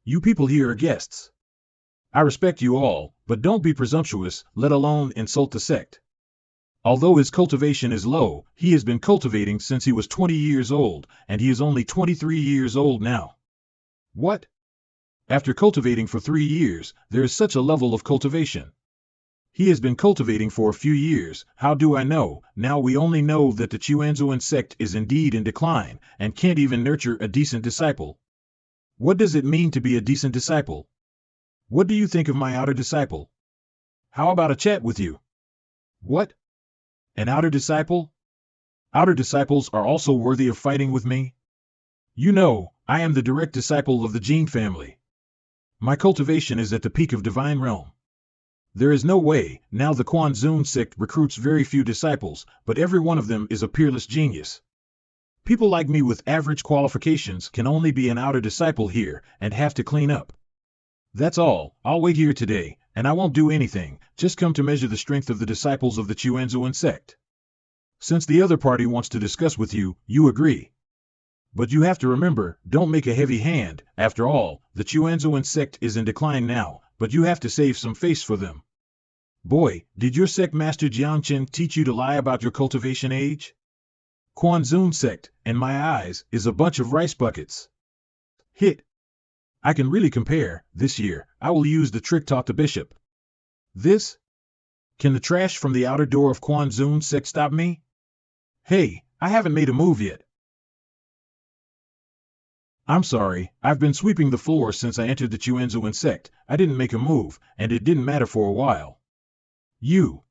You people here are guests. I respect you all, but don't be presumptuous, let alone insult the sect. Although his cultivation is low, he has been cultivating since he was 20 years old, and he is only 23 years old now. What? After cultivating for 3 years, there is such a level of cultivation. He has been cultivating for a few years, how do I know? Now we only know that the Chuanzuan sect is indeed in decline, and can't even nurture a decent disciple. What does it mean to be a decent disciple? What do you think of my outer disciple? How about a chat with you? What? An outer disciple? Outer disciples are also worthy of fighting with me? You know, I am the direct disciple of the Jin family. My cultivation is at the peak of divine realm. There is no way, now the Quanzun sect recruits very few disciples, but every one of them is a peerless genius. People like me with average qualifications can only be an outer disciple here, and have to clean up. That's all, I'll wait here today, and I won't do anything, just come to measure the strength of the disciples of the Chuanzuan sect. Since the other party wants to discuss with you, you agree. But you have to remember, don't make a heavy hand. After all, the Chuanzuan sect is in decline now, but you have to save some face for them. Boy, did your sect master Jiangqin teach you to lie about your cultivation age? Quanzun sect, in my eyes, is a bunch of rice buckets. Hit. I can really compare. This year, I will use the trick taught the bishop. This? Can the trash from the outer door of Quanzun sect stop me? Hey, I haven't made a move yet. I'm sorry, I've been sweeping the floor since I entered the Chuanzuan sect. I didn't make a move, and it didn't matter for a while. You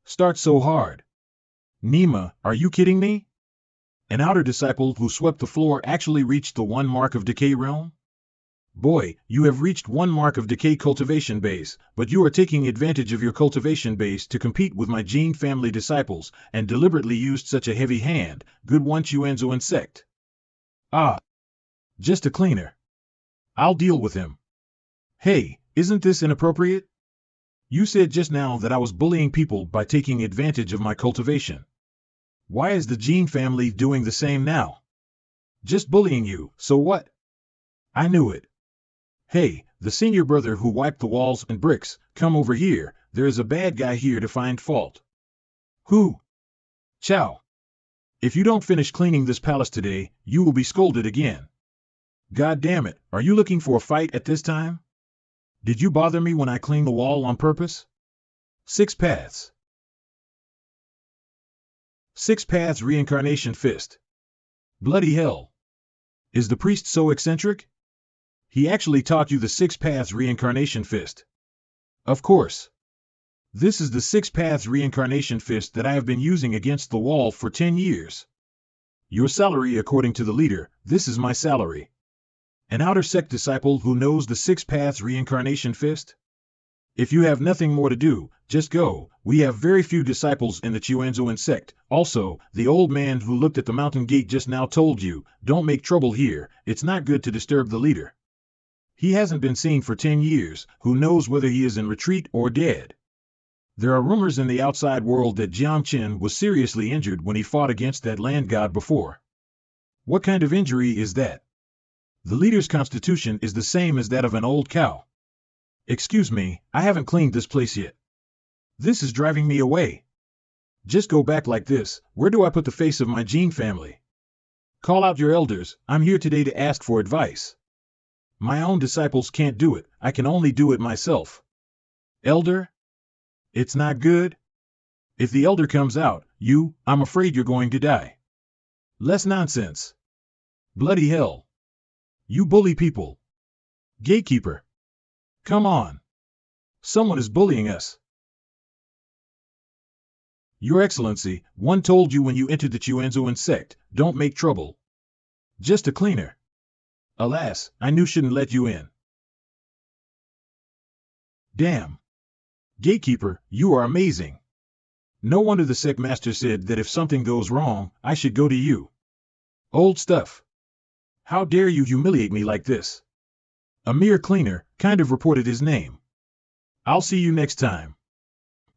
start so hard. Nima, are you kidding me? An outer disciple who swept the floor actually reached the 1 mark of decay realm? Boy, you have reached 1 mark of decay cultivation base, but you are taking advantage of your cultivation base to compete with my Jin family disciples, and deliberately used such a heavy hand. Good one, Chuanzuan sect. Ah. Just a cleaner. I'll deal with him. Hey, isn't this inappropriate? You said just now that I was bullying people by taking advantage of my cultivation. Why is the Jin family doing the same now? Just bullying you, so what? I knew it. Hey, the senior brother who wiped the walls and bricks, come over here. There is a bad guy here to find fault. Who? Chow. If you don't finish cleaning this palace today, you will be scolded again. God damn it, are you looking for a fight at this time? Did you bother me when I cleaned the wall on purpose? 6 paths. 6 paths reincarnation fist. Bloody hell. Is the priest so eccentric? He actually taught you the 6 paths reincarnation fist. Of course. This is the 6 paths reincarnation fist that I have been using against the wall for 10 years. Your salary according to the leader, this is my salary. An outer sect disciple who knows the 6 paths reincarnation fist? If you have nothing more to do, just go. We have very few disciples in the Chuanzuan sect. Also, the old man who looked at the mountain gate just now told you, don't make trouble here, it's not good to disturb the leader. He hasn't been seen for 10 years, who knows whether he is in retreat or dead. There are rumors in the outside world that Jiangqin was seriously injured when he fought against that land god before. What kind of injury is that? The leader's constitution is the same as that of an old cow. Excuse me, I haven't cleaned this place yet. This is driving me away. Just go back like this. Where do I put the face of my Jin family? Call out your elders. I'm here today to ask for advice. My own disciples can't do it. I can only do it myself. Elder? It's not good? If the elder comes out, I'm afraid you're going to die. Less nonsense. Bloody hell. You bully people. Gatekeeper. Come on. Someone is bullying us. Your Excellency, one told you when you entered the Chuanzuan sect, don't make trouble. Just a cleaner. Alas, I knew shouldn't let you in. Damn. Gatekeeper, you are amazing. No wonder the sect master said that if something goes wrong, I should go to you. Old stuff. How dare you humiliate me like this? A mere cleaner, kind of reported his name. I'll see you next time.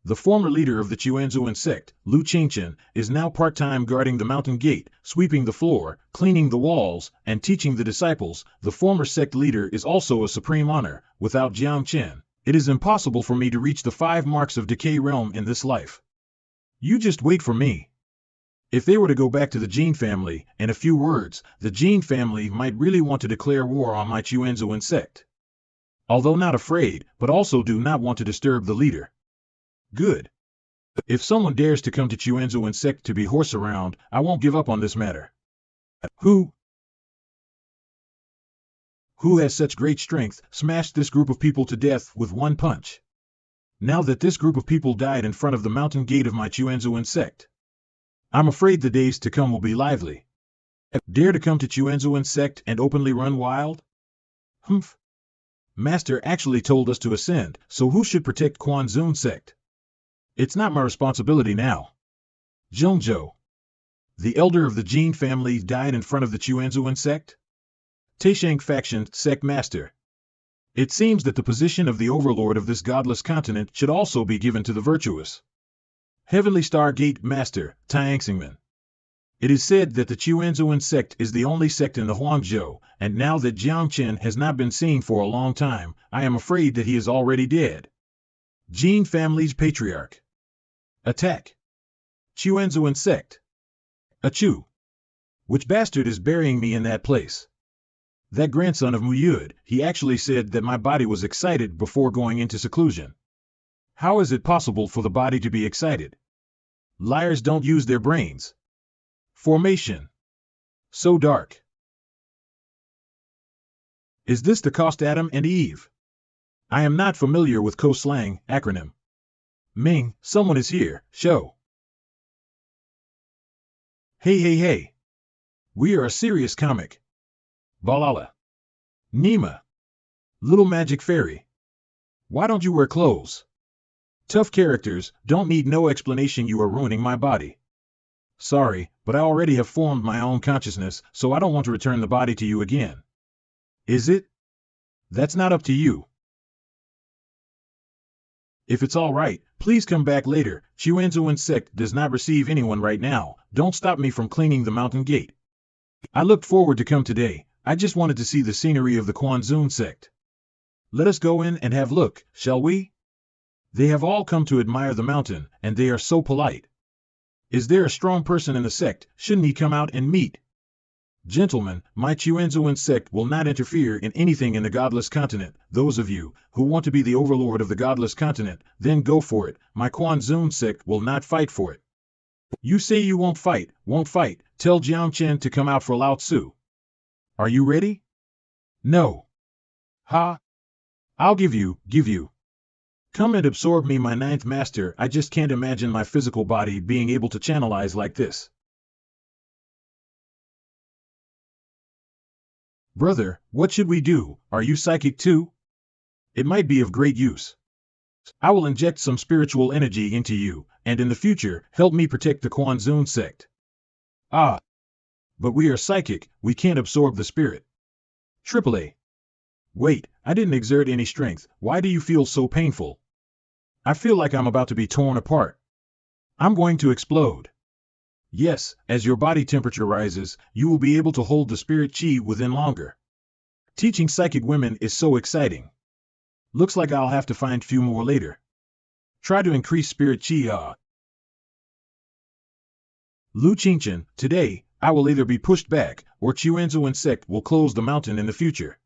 The former leader of the Chuanzuan sect, Lu Qingchen, is now part-time guarding the mountain gate, sweeping the floor, cleaning the walls, and teaching the disciples. The former sect leader is also a supreme honor. Without Jiangqin, it is impossible for me to reach the 5 marks of decay realm in this life. You just wait for me. If they were to go back to the Jin family, in a few words, the Jin family might really want to declare war on my Chuanzuan sect. Although not afraid, but also do not want to disturb the leader. Good. If someone dares to come to Chuanzuan sect to be horse around, I won't give up on this matter. Who has such great strength, smashed this group of people to death with one punch? Now that this group of people died in front of the mountain gate of my Chuanzuan sect, I'm afraid the days to come will be lively. Dare to come to Chuanzuan sect and openly run wild? Humph. Master actually told us to ascend, so who should protect Quanzun sect? It's not my responsibility now. Zhongzhou. The elder of the Jin family died in front of the Chuanzuan sect? Taisheng faction sect master. It seems that the position of the overlord of this godless continent should also be given to the virtuous. Heavenly Star Gate Master, Tianxingman. It is said that the Chuanzuan sect is the only sect in the Huangzhou, and now that Jiang Chen has not been seen for a long time, I am afraid that he is already dead. Jin family's patriarch. Attack. Chuanzuan sect. Achoo. Which bastard is burying me in that place? That grandson of Muyud, he actually said that my body was excited before going into seclusion. How is it possible for the body to be excited? Liars don't use their brains. Formation. So dark. Is this the cost Adam and Eve? I am not familiar with co-slang acronym. Ming, someone is here, show. Hey. We are a serious comic. Balala. Nima. Little magic fairy. Why don't you wear clothes? Tough characters, don't need no explanation, you are ruining my body. Sorry, but I already have formed my own consciousness, so I don't want to return the body to you again. Is it? That's not up to you. If it's all right, please come back later. Chuanzuan sect does not receive anyone right now. Don't stop me from cleaning the mountain gate. I looked forward to come today. I just wanted to see the scenery of the Quanzun sect. Let us go in and have a look, shall we? They have all come to admire the mountain, and they are so polite. Is there a strong person in the sect? Shouldn't he come out and meet? Gentlemen, my Chuanzuan sect will not interfere in anything in the godless continent. Those of you who want to be the overlord of the godless continent, then go for it. My Quanzun sect will not fight for it. You say you won't fight. Tell Jiang Chen to come out for Lao Tzu. Are you ready? No. Ha! I'll give you. Come and absorb me, my ninth master. I just can't imagine my physical body being able to channelize like this. Brother, what should we do? Are you psychic too? It might be of great use. I will inject some spiritual energy into you, and in the future, help me protect the Quanzun sect. Ah! But we are psychic, we can't absorb the spirit. AAA. Wait, I didn't exert any strength. Why do you feel so painful? I feel like I'm about to be torn apart. I'm going to explode. Yes, as your body temperature rises, you will be able to hold the spirit chi within longer. Teaching psychic women is so exciting. Looks like I'll have to find few more later. Try to increase spirit chi. Lu Qingchen, today, I will either be pushed back, or Chuanzuan sect will close the mountain in the future.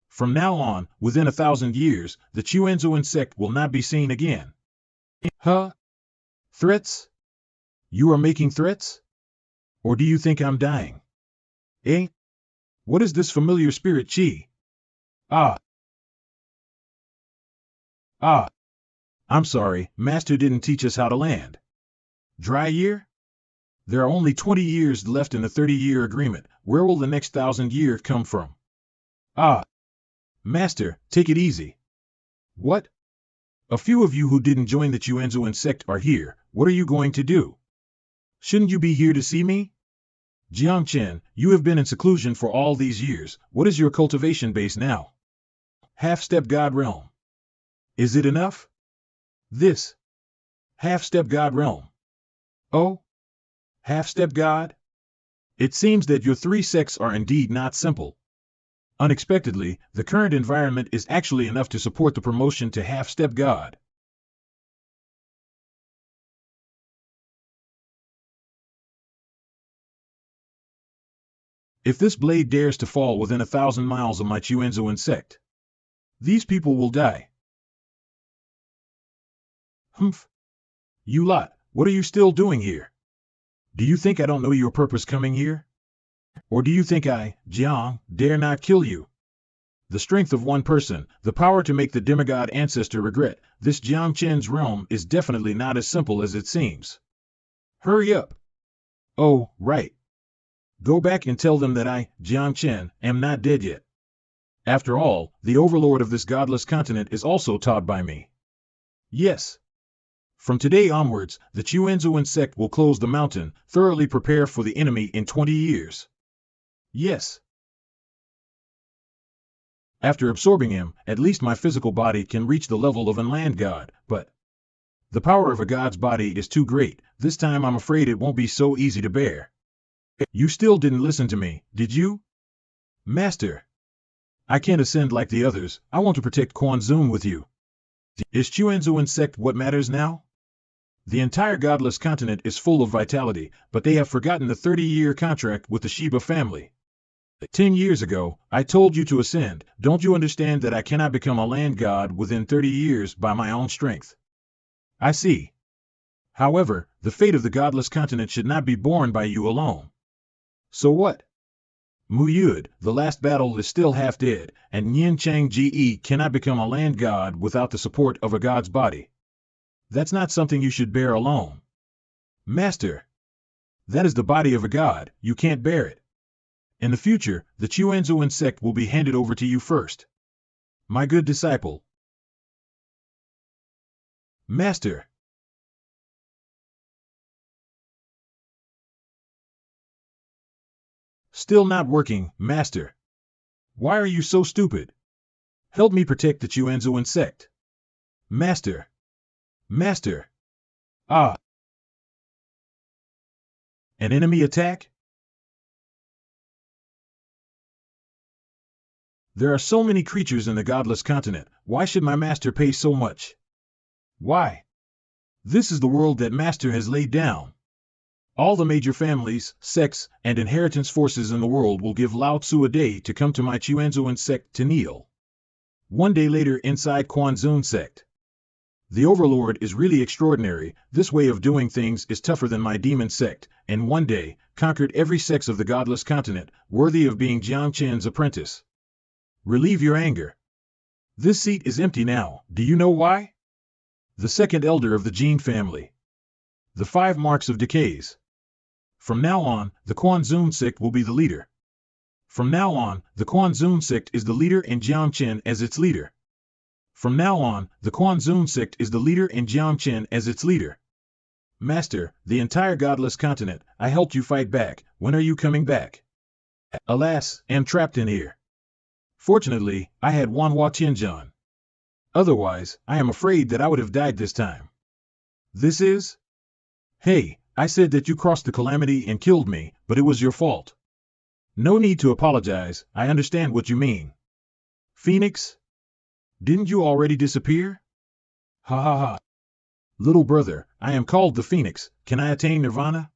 From now on, within 1,000 years, the Chuanzuan sect will not be seen again. Huh? Threats? You are making threats? Or do you think I'm dying? Eh? What is this familiar spirit chi? Ah! I'm sorry, Master didn't teach us how to land. Dry year? There are only 20 years left in the 30-year agreement. Where will the next 1,000 years come from? Ah! Master, take it easy. What? A few of you who didn't join the Chuanzuan sect are here. What are you going to do? Shouldn't you be here to see me? Jiang Chen, you have been in seclusion for all these years. What is your cultivation base now? Half-step God realm. Is it enough? This. Half-step God realm. Oh? Half-step God? It seems that your three sects are indeed not simple. Unexpectedly, the current environment is actually enough to support the promotion to half-step God. If this blade dares to fall within 1,000 miles of my Chuanzuan sect, these people will die. Humph. You lot, what are you still doing here? Do you think I don't know your purpose coming here? Or do you think I, Jiang, dare not kill you? The strength of one person, the power to make the demigod ancestor regret, this Jiang Chen's realm is definitely not as simple as it seems. Hurry up. Oh, right. Go back and tell them that I, Jiang Chen, am not dead yet. After all, the overlord of this godless continent is also taught by me. Yes. From today onwards, the Chuanzuan sect will close the mountain, thoroughly prepare for the enemy in 20 years. Yes. After absorbing him, at least my physical body can reach the level of a land god, but the power of a god's body is too great. This time I'm afraid it won't be so easy to bear. You still didn't listen to me, did you? Master, I can't ascend like the others. I want to protect Kwanzun with you. Is Chuanzuan sect what matters now? The entire godless continent is full of vitality, but they have forgotten the 30-year contract with the Sheba family. 10 years ago, I told you to ascend. Don't you understand that I cannot become a land god within 30 years by my own strength? I see. However, the fate of the godless continent should not be borne by you alone. So what? Muyud, the last battle is still half dead, and Yin Chang Ge cannot become a land god without the support of a god's body. That's not something you should bear alone. Master, that is the body of a god, you can't bear it. In the future, the Chuanzuan sect will be handed over to you first. My good disciple. Master. Still not working, Master. Why are you so stupid? Help me protect the Chuanzuan sect. Master. Master. Ah. An enemy attack? There are so many creatures in the godless continent. Why should my master pay so much? Why? This is the world that master has laid down. All the major families, sects, and inheritance forces in the world will give Lao Tzu a day to come to my Chuanzuan sect to kneel. One day later inside Kwanzun sect. The overlord is really extraordinary. This way of doing things is tougher than my demon sect, and one day conquered every sex of the godless continent, worthy of being Jiang Chen's apprentice. Relieve your anger. This seat is empty now. Do you know why? The second elder of the Jin family. The 5 marks of decays. From now on, the Kwanzun sect will be the leader. From now on, the Kwanzun sect is the leader and Jiang Chen as its leader. From now on, the Kwanzun sect is the leader and Jiang Chen as its leader. Master, the entire godless continent, I helped you fight back. When are you coming back? Alas, am trapped in here. Fortunately, I had Wanhua Tianjian. Otherwise, I am afraid that I would have died this time. This is? Hey, I said that you crossed the calamity and killed me, but it was your fault. No need to apologize, I understand what you mean. Phoenix? Didn't you already disappear? Ha ha ha. Little brother, I am called the Phoenix. Can I attain Nirvana?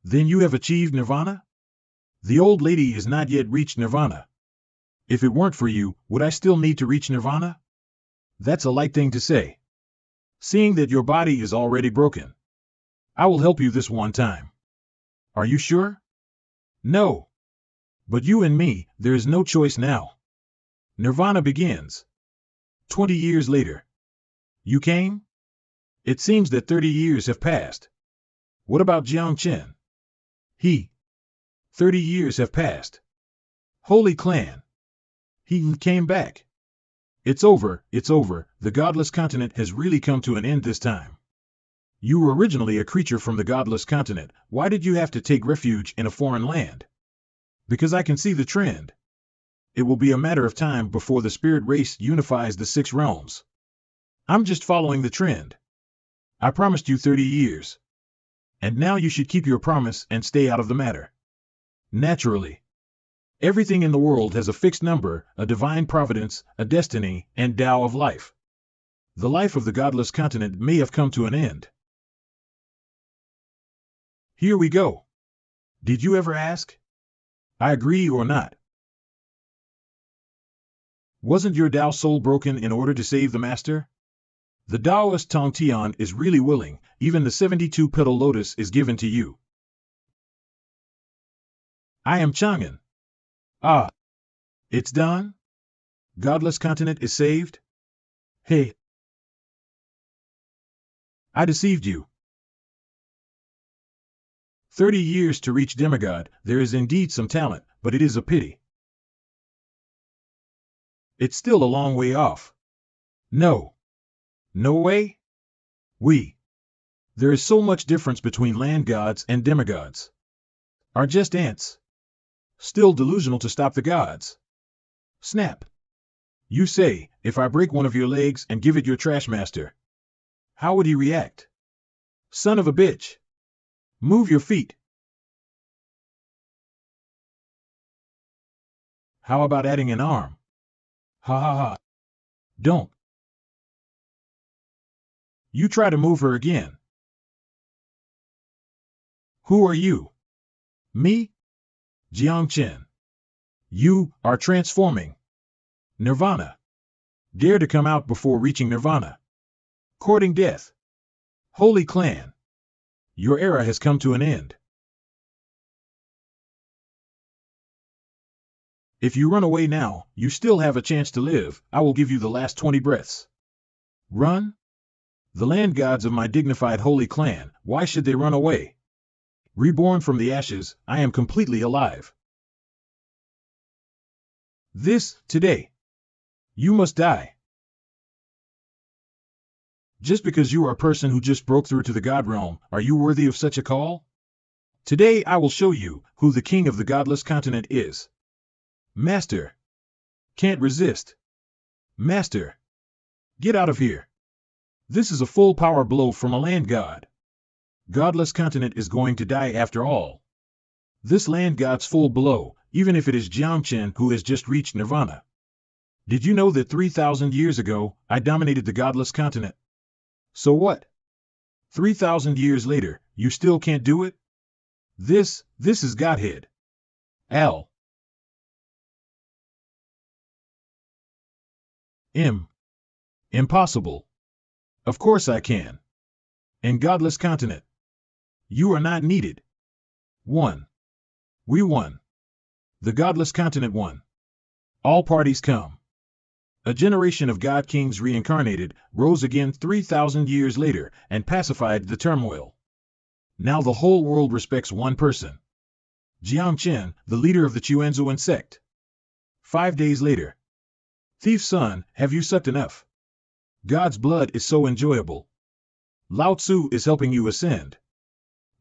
Then you have achieved Nirvana? The old lady has not yet reached Nirvana. If it weren't for you, would I still need to reach Nirvana? That's a light thing to say. Seeing that your body is already broken. I will help you this one time. Are you sure? No. But you and me, there is no choice now. Nirvana begins. 20 years later. You came? It seems that 30 years have passed. What about Jiang Chen? 30 years have passed. Holy Clan. He came back. It's over, the godless continent has really come to an end this time. You were originally a creature from the godless continent. Why did you have to take refuge in a foreign land? Because I can see the trend. It will be a matter of time before the spirit race unifies the 6 realms. I'm just following the trend. I promised you 30 years. And now you should keep your promise and stay out of the matter. Naturally. Everything in the world has a fixed number, a divine providence, a destiny, and Tao of life. The life of the godless continent may have come to an end. Here we go. Did you ever ask? I agree or not. Wasn't your Tao soul broken in order to save the master? The Taoist Tong Tian is really willing, even the 72-petal lotus is given to you. I am Chang'an. Ah. It's done? Godless continent is saved? Hey. I deceived you. 30 years to reach demigod, there is indeed some talent, but it is a pity. It's still a long way off. No. No way? There is so much difference between land gods and demigods. Are just ants. Still delusional to stop the gods. Snap. You say, if I break one of your legs and give it your trash master. How would he react? Son of a bitch. Move your feet. How about adding an arm? Ha ha ha. Don't. You try to move her again. Who are you? Me? Jiangchen. You are transforming. Nirvana. Dare to come out before reaching Nirvana. Courting death. Holy Clan. Your era has come to an end. If you run away now, you still have a chance to live. I will give you the last 20 breaths. Run? The land gods of my dignified holy clan, why should they run away? Reborn from the ashes, I am completely alive. Today. You must die. Just because you are a person who just broke through to the god realm, are you worthy of such a call? Today I will show you who the king of the godless continent is. Master. Can't resist. Master. Get out of here. This is a full power blow from a land god. Godless continent is going to die after all. This land god's full blow, even if it is Jiangchen who has just reached Nirvana. Did you know that 3,000 years ago, I dominated the godless continent? So what? 3,000 years later, you still can't do it? This is Godhead. Al. Impossible. Of course I can. In godless continent. You are not needed. Won. We won. The godless continent won. All parties come. A generation of god kings reincarnated, rose again 3,000 years later, and pacified the turmoil. Now the whole world respects one person. Jiangchen, the leader of the Chuanzuan sect. 5 days later. Thief's son, have you sucked enough? God's blood is so enjoyable. Lao Tzu is helping you ascend.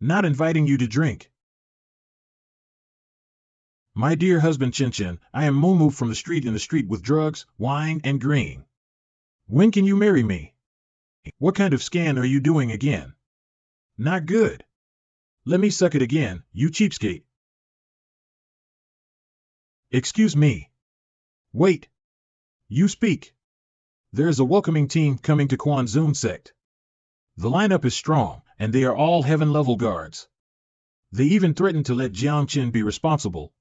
Not inviting you to drink. My dear husband Chin, I am moo from the street with drugs, wine, and green. When can you marry me? What kind of scan are you doing again? Not good. Let me suck it again, you cheapskate. Excuse me. Wait. You speak. There is a welcoming team coming to Quanzun sect. The lineup is strong, and they are all heaven-level guards. They even threatened to let Jiangchen be responsible.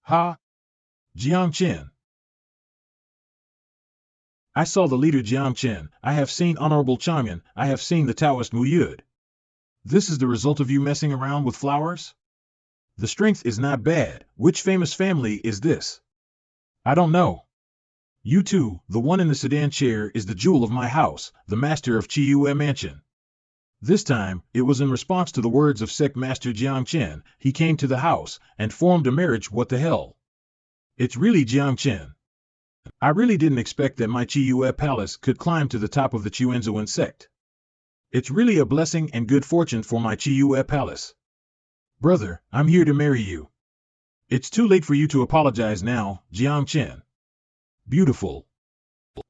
Ha! Jiangchen. I saw the leader Jiangchen, I have seen Honorable Chang'an, I have seen the Taoist Mu Yud. This is the result of you messing around with flowers? The strength is not bad. Which famous family is this? I don't know. You two, the one in the sedan chair is the jewel of my house, the master of Chiyue Mansion. This time, it was in response to the words of sect master Jiangchen, he came to the house, and formed a marriage. What the hell? It's really Jiangchen. I really didn't expect that my Chiyue palace could climb to the top of the Chuanzuan sect. It's really a blessing and good fortune for my Chiyue palace. Brother, I'm here to marry you. It's too late for you to apologize now, Jiangchen. Beautiful.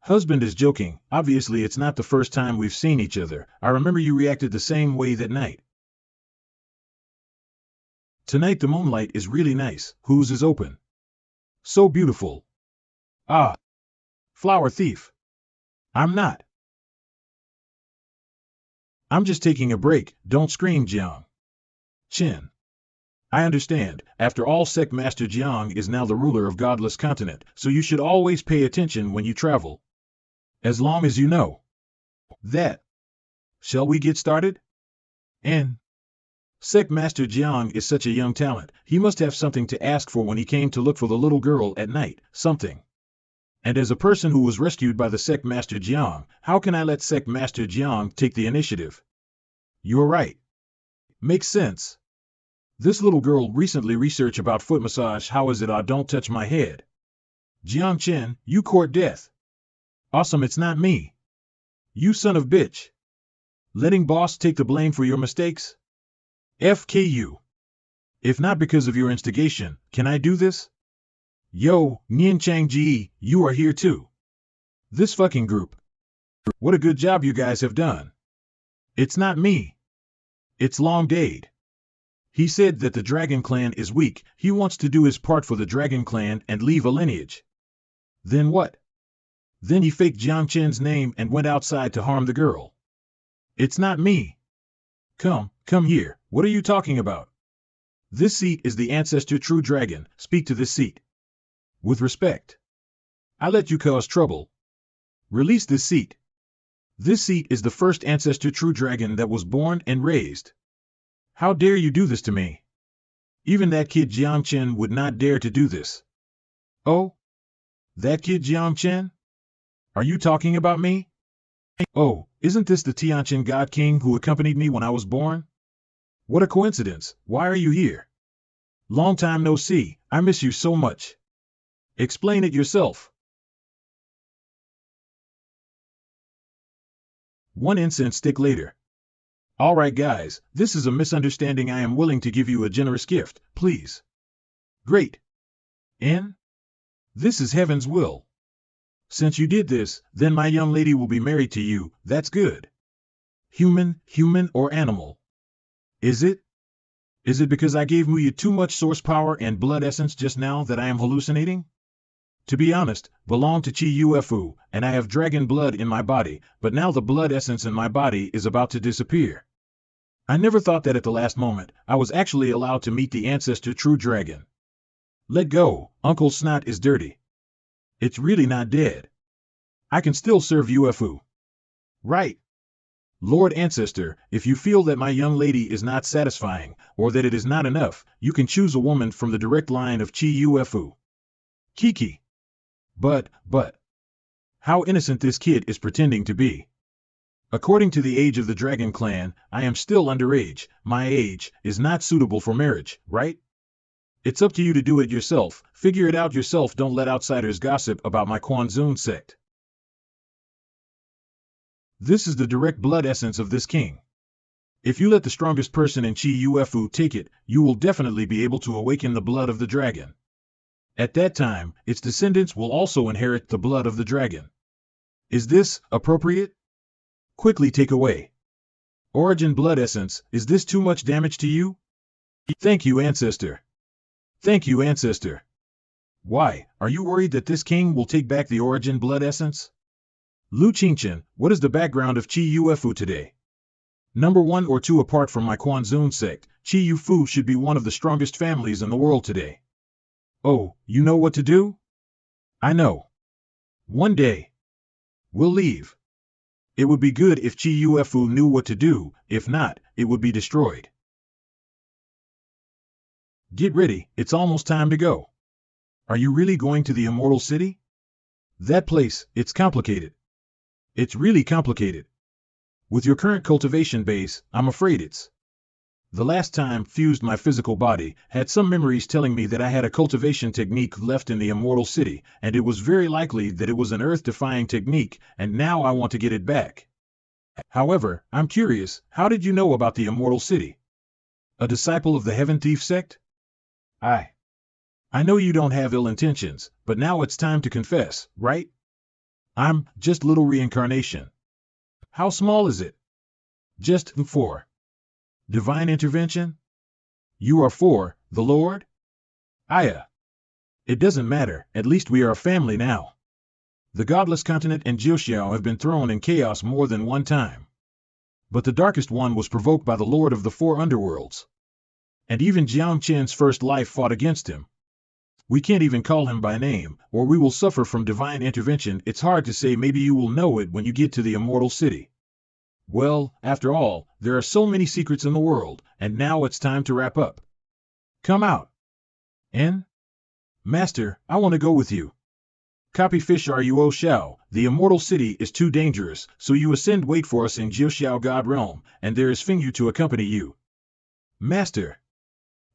Husband is joking, obviously it's not the first time we've seen each other, I remember you reacted the same way that night. Tonight the moonlight is really nice, whose is open? So beautiful. Ah. Flower thief. I'm not. I'm just taking a break, don't scream Jiang. Chin. I understand, after all sect master Jiang is now the ruler of godless continent, so you should always pay attention when you travel. As long as you know that. Shall we get started? Sect master Jiang is such a young talent, he must have something to ask for when he came to look for the little girl at night, something. And as a person who was rescued by the sect master Jiang, how can I let sect master Jiang take the initiative? You're right. Makes sense. This little girl recently researched about foot massage. How is it? Don't touch my head. Jiangchen, you court death. Awesome, it's not me. You son of bitch. Letting boss take the blame for your mistakes? FKU. If not because of your instigation, can I do this? Yo, Nian Changji, you are here too. This fucking group. What a good job you guys have done. It's not me. It's Long Dade. He said that the Dragon Clan is weak. He wants to do his part for the Dragon Clan and leave a lineage. Then what? Then he faked Jiang Chen's name and went outside to harm the girl. It's not me. Come here. What are you talking about? This seat is the ancestor true dragon. Speak to this seat. With respect. I let you cause trouble. Release this seat. This seat is the first ancestor true dragon that was born and raised. How dare you do this to me? Even that kid Jiang Chen would not dare to do this. Oh? That kid Jiang Chen? Are you talking about me? Oh, isn't this the Tianqin God King who accompanied me when I was born? What a coincidence. Why are you here? Long time no see. I miss you so much. Explain it yourself. One incense stick later. All right, guys, this is a misunderstanding. I am willing to give you a generous gift, please. Great. And? This is heaven's will. Since you did this, then my young lady will be married to you. That's good. Human or animal? Is it? Is it because I gave Muya too much source power and blood essence just now that I am hallucinating? To be honest, belong to Chi Ufu, and I have dragon blood in my body, but now the blood essence in my body is about to disappear. I never thought that at the last moment, I was actually allowed to meet the ancestor true dragon. Let go, Uncle Snot is dirty. It's really not dead. I can still serve Ufu. Right. Lord Ancestor, if you feel that my young lady is not satisfying, or that it is not enough, you can choose a woman from the direct line of Chi Ufu. Kiki. But, how innocent this kid is pretending to be. According to the age of the Dragon Clan, I am still underage. My age is not suitable for marriage, right? It's up to you to do it yourself. Figure it out yourself. Don't let outsiders gossip about my Quanzun sect. This is the direct blood essence of this king. If you let the strongest person in Chi Ufu take it, you will definitely be able to awaken the blood of the dragon. At that time, its descendants will also inherit the blood of the dragon. Is this appropriate? Quickly take away. Origin blood essence, is this too much damage to you? Thank you, Ancestor. Thank you, Ancestor. Why, are you worried that this king will take back the origin blood essence? Lu Qingchen, what is the background of Chi Ufu today? Number 1 or 2 apart from my Quanzun sect, Chi Ufu should be one of the strongest families in the world today. Oh, you know what to do? I know. One day. We'll leave. It would be good if Chi Ufu knew what to do, if not, it would be destroyed. Get ready, it's almost time to go. Are you really going to the Immortal City? That place, it's complicated. It's really complicated. With your current cultivation base, I'm afraid it's. The last time fused my physical body, had some memories telling me that I had a cultivation technique left in the Immortal City, and it was very likely that it was an earth-defying technique, and now I want to get it back. However, I'm curious, how did you know about the Immortal City? A disciple of the Heaven Thief sect? I know you don't have ill intentions, but now it's time to confess, right? I'm just little reincarnation. How small is it? Just 4. Divine intervention? You are 4, the Lord? Aya. It doesn't matter, at least we are a family now. The godless continent and Jiuxiao have been thrown in chaos more than one time. But the darkest one was provoked by the Lord of the 4 underworlds. And even Jiang Chen's first life fought against him. We can't even call him by name, or we will suffer from divine intervention. It's hard to say, maybe you will know it when you get to the Immortal City. Well, after all, there are so many secrets in the world, and now it's time to wrap up. Come out. N? Master, I want to go with you. Copy Fish Ruo Xiao, the Immortal City is too dangerous, so you ascend. Wait for us in Jiuxiao God Realm, and there is Fingyu to accompany you. Master.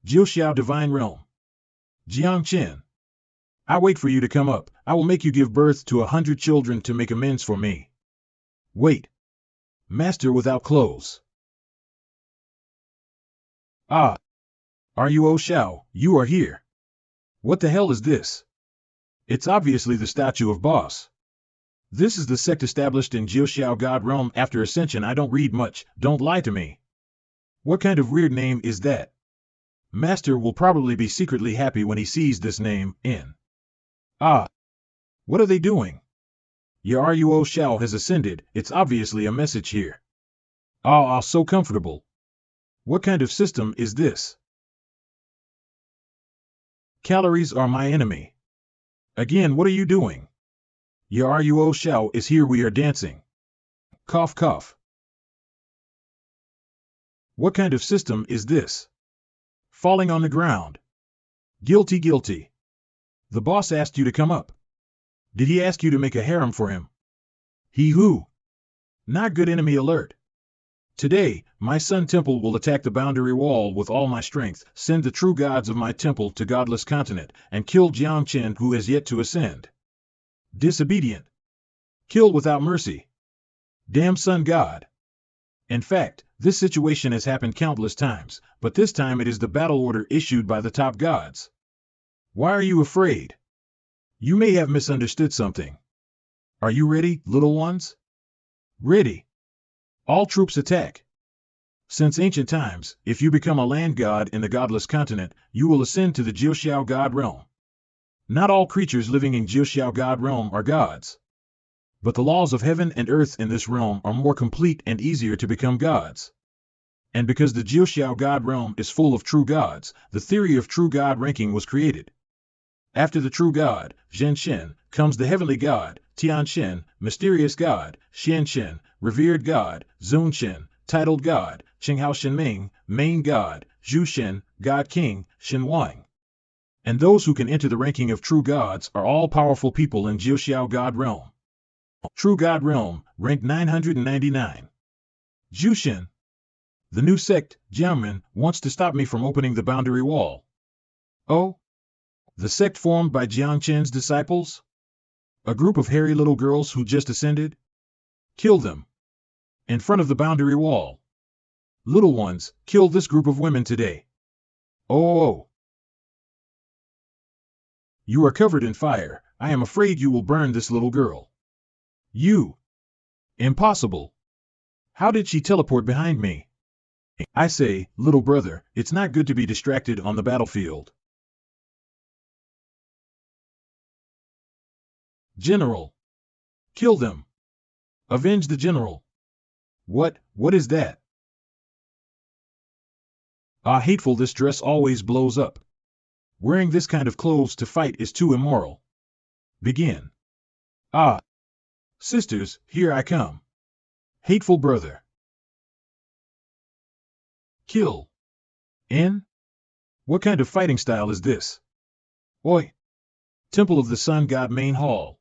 Jiuxiao Divine Realm. Jiang Chen. I wait for you to come up. I will make you give birth to 100 children to make amends for me. Wait. Master without clothes. Ah. Ruo Xiao, you are here. What the hell is this? It's obviously the statue of Boss. This is the sect established in Jiuxiao God Realm after Ascension. I don't read much, don't lie to me. What kind of weird name is that? Master will probably be secretly happy when he sees this name, in. Ah, what are they doing? Yaruo Shao has ascended, it's obviously a message here. So comfortable. What kind of system is this? Calories are my enemy. Again, what are you doing? Yaruo Shao is here, we are dancing. Cough cough. What kind of system is this? Falling on the ground. Guilty guilty. The boss asked you to come up. Did he ask you to make a harem for him? He who? Not good, enemy alert. Today, my sun temple will attack the boundary wall with all my strength, send the true gods of my temple to godless continent, and kill Jiang Chen who has yet to ascend. Disobedient. Kill without mercy. Damn sun god. In fact, this situation has happened countless times, but this time it is the battle order issued by the top gods. Why are you afraid? You may have misunderstood something. Are you ready, little ones? Ready. All troops attack. Since ancient times, if you become a land god in the godless continent, you will ascend to the Jiuxiao god realm. Not all creatures living in Jiuxiao god realm are gods. But the laws of heaven and earth in this realm are more complete and easier to become gods. And because the Jiuxiao god realm is full of true gods, the theory of true god ranking was created. After the true god, Zhen Shen, comes the heavenly god, Tian Shen, mysterious god, Xian Shen, revered god, Zun Shen, titled god, Qinghao Shenming, main god, Zhu Shen, god king, Shen Wang. And those who can enter the ranking of true gods are all powerful people in Jiuxiao god realm. True god realm, rank 999. Zhu Shen. The new sect, Jiangmen, wants to stop me from opening the boundary wall. Oh? The sect formed by Jiang Chen's disciples? A group of hairy little girls who just ascended? Kill them. In front of the boundary wall. Little ones, kill this group of women today. Oh. You are covered in fire. I am afraid you will burn this little girl. You. Impossible. How did she teleport behind me? I say, little brother, it's not good to be distracted on the battlefield. General. Kill them. Avenge the general. What is that? Hateful, this dress always blows up. Wearing this kind of clothes to fight is too immoral. Begin. Sisters, here I come. Hateful brother. Kill. In? What kind of fighting style is this? Oi. Temple of the Sun God main hall.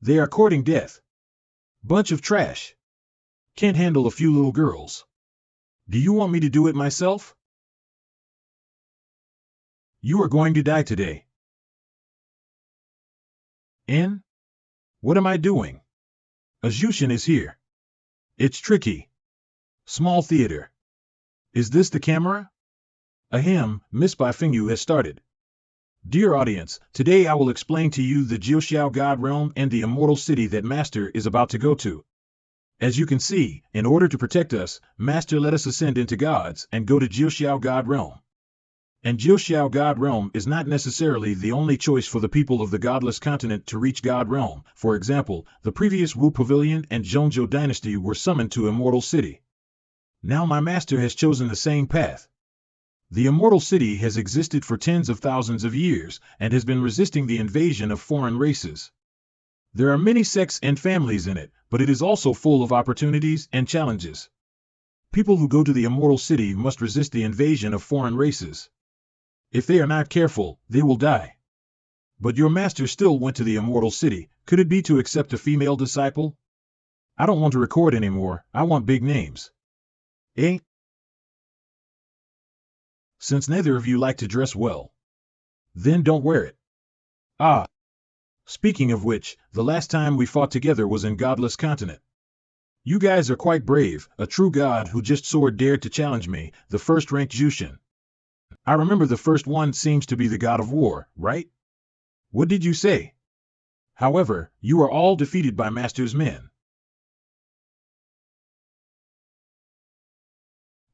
They are courting death. Bunch of trash. Can't handle a few little girls. Do you want me to do it myself? You are going to die today. In? What am I doing? A Zhu Shen is here. It's tricky. Small theater. Is this the camera? Ahem, Miss Bai Fengyu has started. Dear audience, today I will explain to you the Jiuxiao God realm and the immortal city that Master is about to go to. As you can see, in order to protect us, Master let us ascend into gods and go to Jiuxiao God realm. And Jiuxiao God realm is not necessarily the only choice for the people of the godless continent to reach God realm. For example, the previous Wu Pavilion and Zhongzhou dynasty were summoned to Immortal City. Now my master has chosen the same path. The Immortal City has existed for tens of thousands of years and has been resisting the invasion of foreign races. There are many sects and families in it, but it is also full of opportunities and challenges. People who go to the Immortal City must resist the invasion of foreign races. If they are not careful, they will die. But your master still went to the Immortal City. Could it be to accept a female disciple? I don't want to record anymore. I want big names. Eh? Since neither of you like to dress well, then don't wear it. Speaking of which, the last time we fought together was in Godless Continent. You guys are quite brave. A true god who just soared dared to challenge me, the first-ranked Zhu Shen. I remember the first one seems to be the god of war, right? What did you say? However, you are all defeated by Master's men.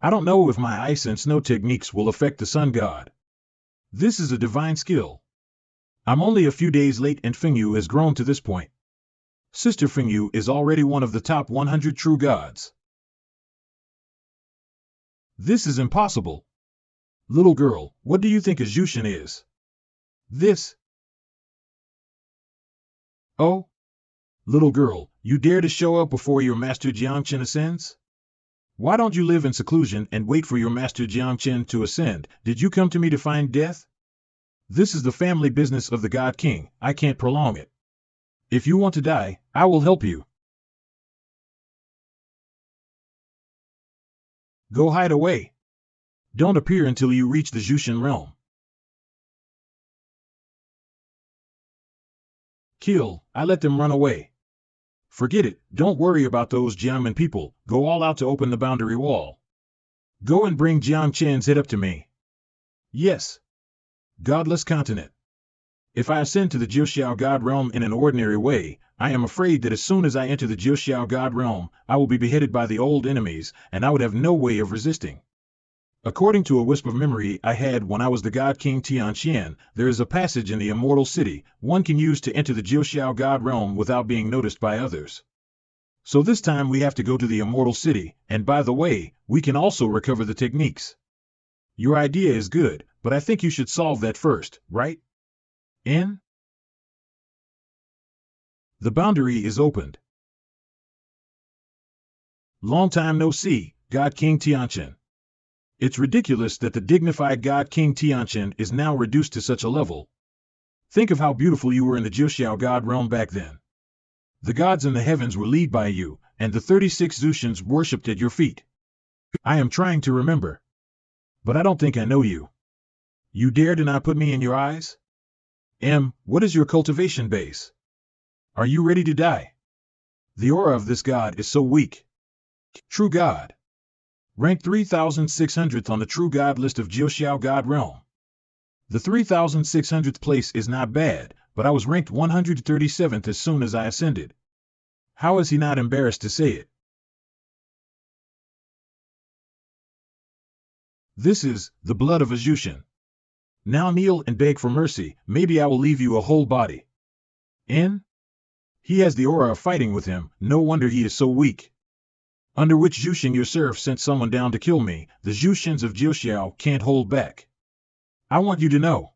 I don't know if my ice and snow techniques will affect the sun god. This is a divine skill. I'm only a few days late and Fengyu has grown to this point. Sister Fengyu is already one of the top 100 true gods. This is impossible. Little girl, what do you think a Jushin is? This. Oh? Little girl, you dare to show up before your master Jiangchen ascends? Why don't you live in seclusion and wait for your master Jiangchen to ascend? Did you come to me to find death? This is the family business of the God King. I can't prolong it. If you want to die, I will help you. Go hide away. Don't appear until you reach the Jushin realm. Kill, I let them run away. Forget it, don't worry about those Jiangmen people, go all out to open the boundary wall. Go and bring Jiangchen's head up to me. Yes. Godless continent. If I ascend to the Jiuxiao God realm in an ordinary way, I am afraid that as soon as I enter the Jiuxiao God realm, I will be beheaded by the old enemies, and I would have no way of resisting. According to a wisp of memory I had when I was the God King Tianqian, there is a passage in the Immortal City one can use to enter the Jiuxiao God realm without being noticed by others. So this time we have to go to the Immortal City, and by the way, we can also recover the techniques. Your idea is good, but I think you should solve that first, right? In? The boundary is opened. Long time no see, God King Tianqian. It's ridiculous that the dignified God King Tianqian is now reduced to such a level. Think of how beautiful you were in the Jiuxiao God realm back then. The gods in the heavens were led by you, and the 36 Zushins worshipped at your feet. I am trying to remember. But I don't think I know you. You dare to not put me in your eyes? What is your cultivation base? Are you ready to die? The aura of this god is so weak. True God. Ranked 3600th on the True God list of Jiuxiao God Realm. The 3600th place is not bad, but I was ranked 137th as soon as I ascended. How is he not embarrassed to say it? This is the blood of a Jushin. Now kneel and beg for mercy, maybe I will leave you a whole body. He has the aura of fighting with him, no wonder he is so weak. Under which Jushin your serf sent someone down to kill me, the Jushins of Jiuxiao can't hold back. I want you to know.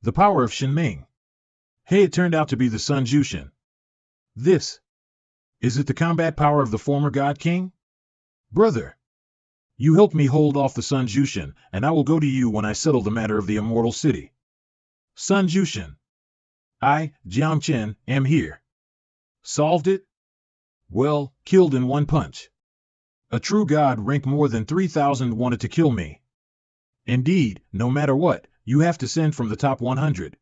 The power of Shinming. Hey, it turned out to be the Sun Jushin. This. Is it the combat power of the former God King? Brother. You helped me hold off the Sun Jushin, and I will go to you when I settle the matter of the Immortal City. Sun Jushin. I, Jiangchen, am here. Solved it? Well, killed in one punch. A true god rank more than 3000 wanted to kill me. Indeed, no matter what, you have to send from the top 100.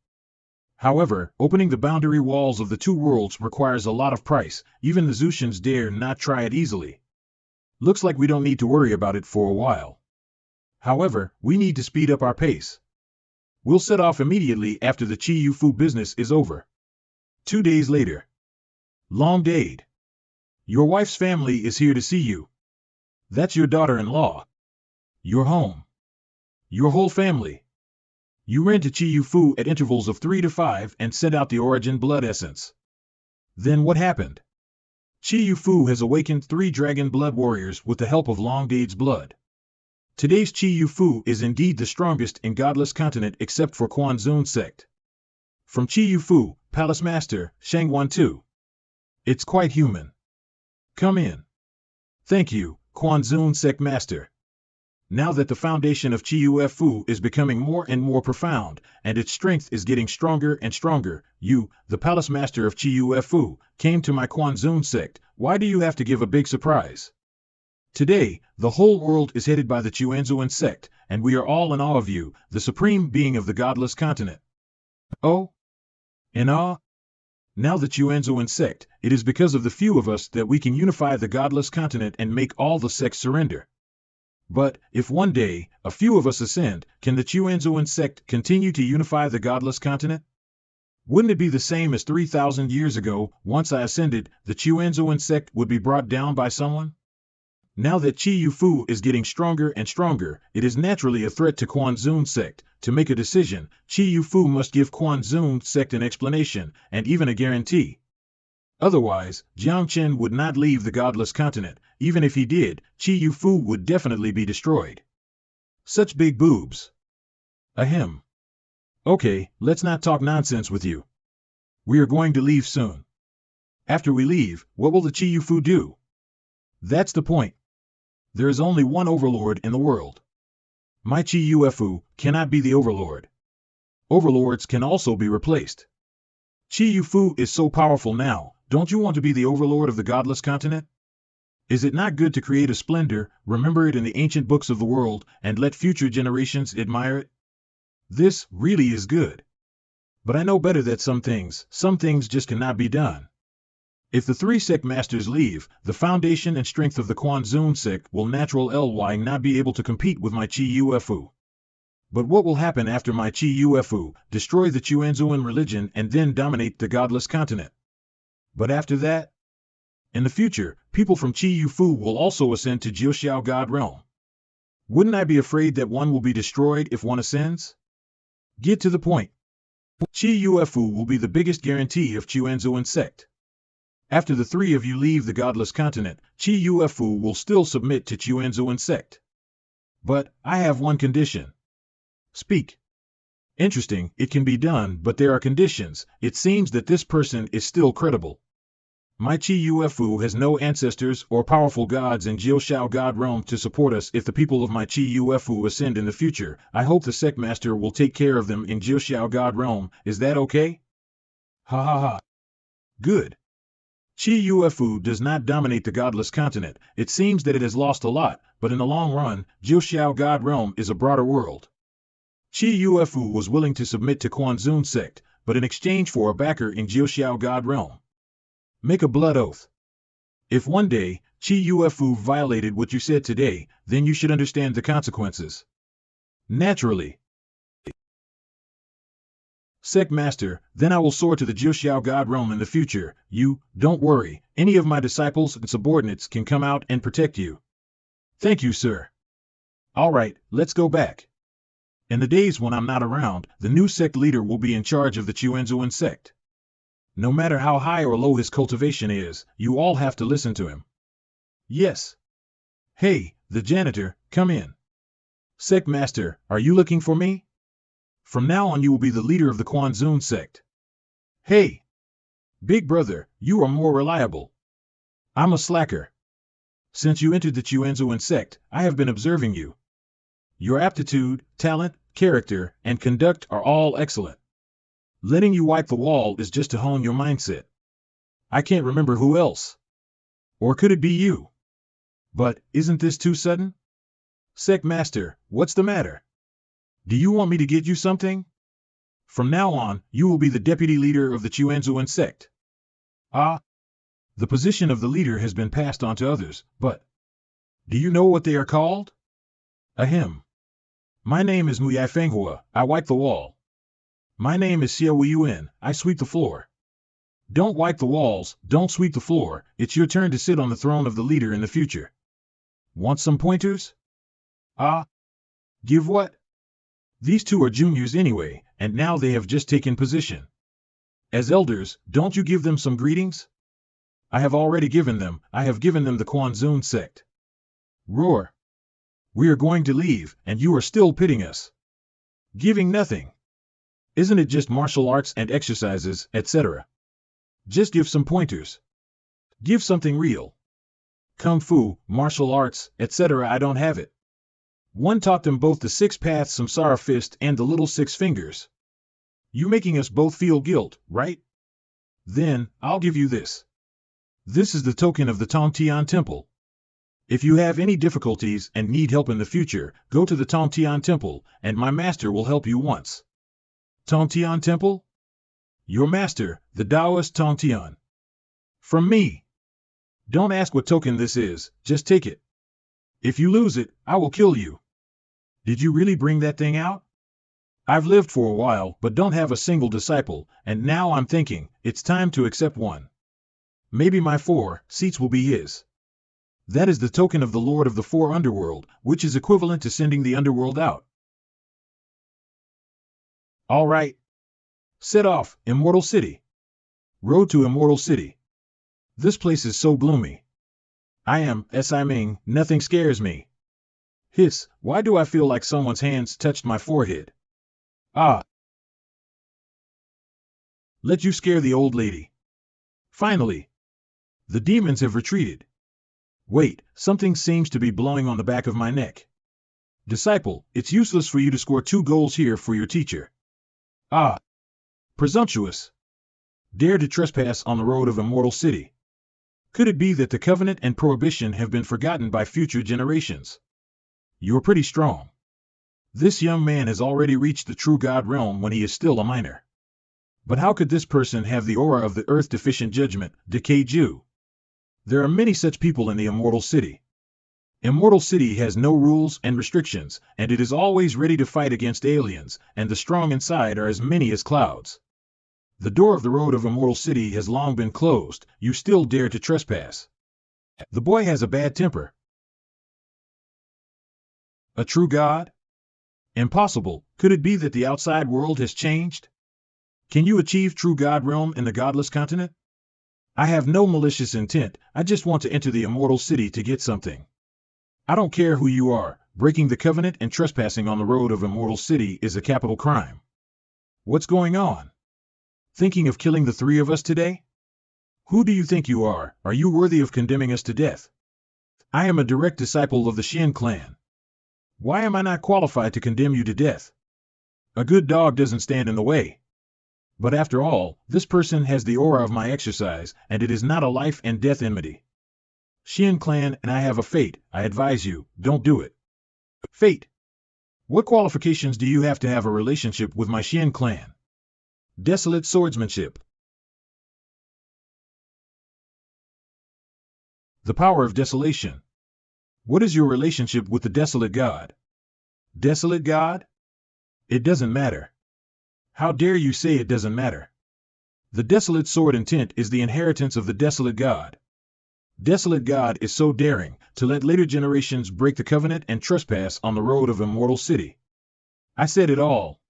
However, opening the boundary walls of the two worlds requires a lot of price, even the Zushins dare not try it easily. Looks like we don't need to worry about it for a while. However, we need to speed up our pace. We'll set off immediately after the Chi Yu Fu business is over. 2 days later. Long dayed. Your wife's family is here to see you. That's your daughter-in-law. Your home. Your whole family. You ran to Chi Yu Fu at intervals of 3 to 5 and sent out the origin blood essence. Then what happened? Chi Yu Fu has awakened 3 dragon blood warriors with the help of Long Dade's blood. Today's Chi Yu Fu is indeed the strongest in Godless Continent except for Quanzun sect. From Chi Yu Fu, Palace Master, Shangguan 2. It's quite human. Come in. Thank you, Quanzun sect master. Now that the foundation of Chi Yu Fu is becoming more and more profound, and its strength is getting stronger and stronger, you, the Palace Master of Chi Yu Fu, came to my Quanzun sect. Why do you have to give a big surprise? Today, the whole world is headed by the Chuanzuan sect, and we are all in awe of you, the supreme being of the godless continent. Oh? In awe? Now the Chuanzuan sect, it is because of the few of us that we can unify the godless continent and make all the sects surrender. But, if one day, a few of us ascend, can the Chuanzuan sect continue to unify the godless continent? Wouldn't it be the same as 3000 years ago, once I ascended, the Chuanzuan sect would be brought down by someone? Now that Chi Yu Fu is getting stronger and stronger, it is naturally a threat to Quan Zun's sect. To make a decision, Chi Yu Fu must give Quan Zun's sect an explanation, and even a guarantee. Otherwise, Jiang Chen would not leave the godless continent. Even if he did, Chi Yu Fu would definitely be destroyed. Such big boobs. Ahem. Okay, let's not talk nonsense with you. We are going to leave soon. After we leave, what will the Chi Yu Fu do? That's the point. There is only one overlord in the world. My Chi Yu Fu cannot be the overlord. Overlords can also be replaced. Chi Yu Fu is so powerful now, don't you want to be the overlord of the godless continent? Is it not good to create a splendor, remember it in the ancient books of the world, and let future generations admire it? This really is good. But I know better that some things just cannot be done. If the three sect masters leave, the foundation and strength of the Quan Zun sect will not be able to compete with my Chi Yu Fu. But what will happen after my Chi Yu Fu destroy the Chuanzuan religion and then dominate the godless continent? But after that? In the future, people from Chi Yu Fu will also ascend to Jiuxiao God Realm. Wouldn't I be afraid that one will be destroyed if one ascends? Get to the point. Chi Yu Fu will be the biggest guarantee of Chuanzuan sect. After the three of you leave the godless continent, Chi Yu Fu will still submit to Chuanzuan sect. But I have one condition. Speak. Interesting, it can be done, but there are conditions. It seems that this person is still credible. My Chi Yu Fu has no ancestors or powerful gods in Jiuxiao God Realm to support us. If the people of my Chi Yu Fu ascend in the future, I hope the sect master will take care of them in Jiuxiao God Realm. Is that okay? Ha ha ha. Good. Chi Yu Fu does not dominate the godless continent. It seems that it has lost a lot, but in the long run, Jiuxiao God Realm is a broader world. Chi Yu Fu was willing to submit to Quan Zun sect, but in exchange for a backer in Jiuxiao God Realm. Make a blood oath. If one day, Chi Yu Fu violated what you said today, then you should understand the consequences. Naturally. Sect Master, then I will soar to the Jiuxiao God Realm in the future. You, don't worry, any of my disciples and subordinates can come out and protect you. Thank you, sir. Alright, let's go back. In the days when I'm not around, the new sect leader will be in charge of the Chuanzuan sect. No matter how high or low his cultivation is, you all have to listen to him. Yes. Hey, the janitor, come in. Sect Master, are you looking for me? From now on you will be the leader of the Quan Zun sect. Hey! Big brother, you are more reliable. I'm a slacker. Since you entered the Chuanzuan sect, I have been observing you. Your aptitude, talent, character, and conduct are all excellent. Letting you wipe the wall is just to hone your mindset. I can't remember who else. Or could it be you? But, isn't this too sudden? Sect Master, what's the matter? Do you want me to get you something? From now on, you will be the deputy leader of the Chuanzuan sect. Ah, the position of the leader has been passed on to others, but do you know what they are called? Ahem. My name is Muyai Fenghua, I wipe the wall. My name is Xiao Yuen, I sweep the floor. Don't wipe the walls, don't sweep the floor, it's your turn to sit on the throne of the leader in the future. Want some pointers? Ah, give what? These two are juniors anyway, and now they have just taken position. As elders, don't you give them some greetings? I have already given them, I have given them the Quan Zun sect. Roar. We are going to leave, and you are still pitting us. Giving nothing. Isn't it just martial arts and exercises, etc.? Just give some pointers. Give something real. Kung Fu, martial arts, etc. I don't have it. One taught them both the 6 paths Samsara fist and the little 6 fingers. You making us both feel guilt, right? Then, I'll give you this. This is the token of the Tongtian Temple. If you have any difficulties and need help in the future, go to the Tongtian Temple, and my master will help you once. Tongtian Temple? Your master, the Taoist Tongtian. From me. Don't ask what token this is, just take it. If you lose it, I will kill you. Did you really bring that thing out? I've lived for a while, but don't have a single disciple, and now I'm thinking, it's time to accept one. Maybe my 4 seats will be his. That is the token of the Lord of the Four Underworld, which is equivalent to sending the underworld out. All right. Set off, Immortal City. Road to Immortal City. This place is so gloomy. Nothing scares me. Hiss, why do I feel like someone's hands touched my forehead? Ah. Let you scare the old lady. Finally. The demons have retreated. Wait, something seems to be blowing on the back of my neck. Disciple, it's useless for you to score 2 goals here for your teacher. Ah. Presumptuous. Dare to trespass on the road of Immortal City. Could it be that the covenant and prohibition have been forgotten by future generations? You're pretty strong. This young man has already reached the true God realm when he is still a minor. But how could this person have the aura of the earth-deficient judgment, decayed Jew? There are many such people in the Immortal City. Immortal City has no rules and restrictions, and it is always ready to fight against aliens, and the strong inside are as many as clouds. The door of the road of Immortal City has long been closed, you still dare to trespass. The boy has a bad temper. A true God? Impossible. Could it be that the outside world has changed? Can you achieve true God realm in the godless continent? I have no malicious intent, I just want to enter the Immortal City to get something. I don't care who you are, breaking the covenant and trespassing on the road of Immortal City is a capital crime. What's going on? Thinking of killing the 3 of us today? Who do you think you are? Are you worthy of condemning us to death? I am a direct disciple of the Shin clan. Why am I not qualified to condemn you to death? A good dog doesn't stand in the way. But after all, this person has the aura of my exercise, and it is not a life and death enmity. Shin clan and I have a fate, I advise you, don't do it. Fate? What qualifications do you have to have a relationship with my Shin clan? Desolate swordsmanship. The power of desolation. What is your relationship with the desolate god? Desolate god? It doesn't matter. How dare you say it doesn't matter? The desolate sword intent is the inheritance of the desolate god. Desolate God is so daring to let later generations break the covenant and trespass on the road of Immortal City. I said it all.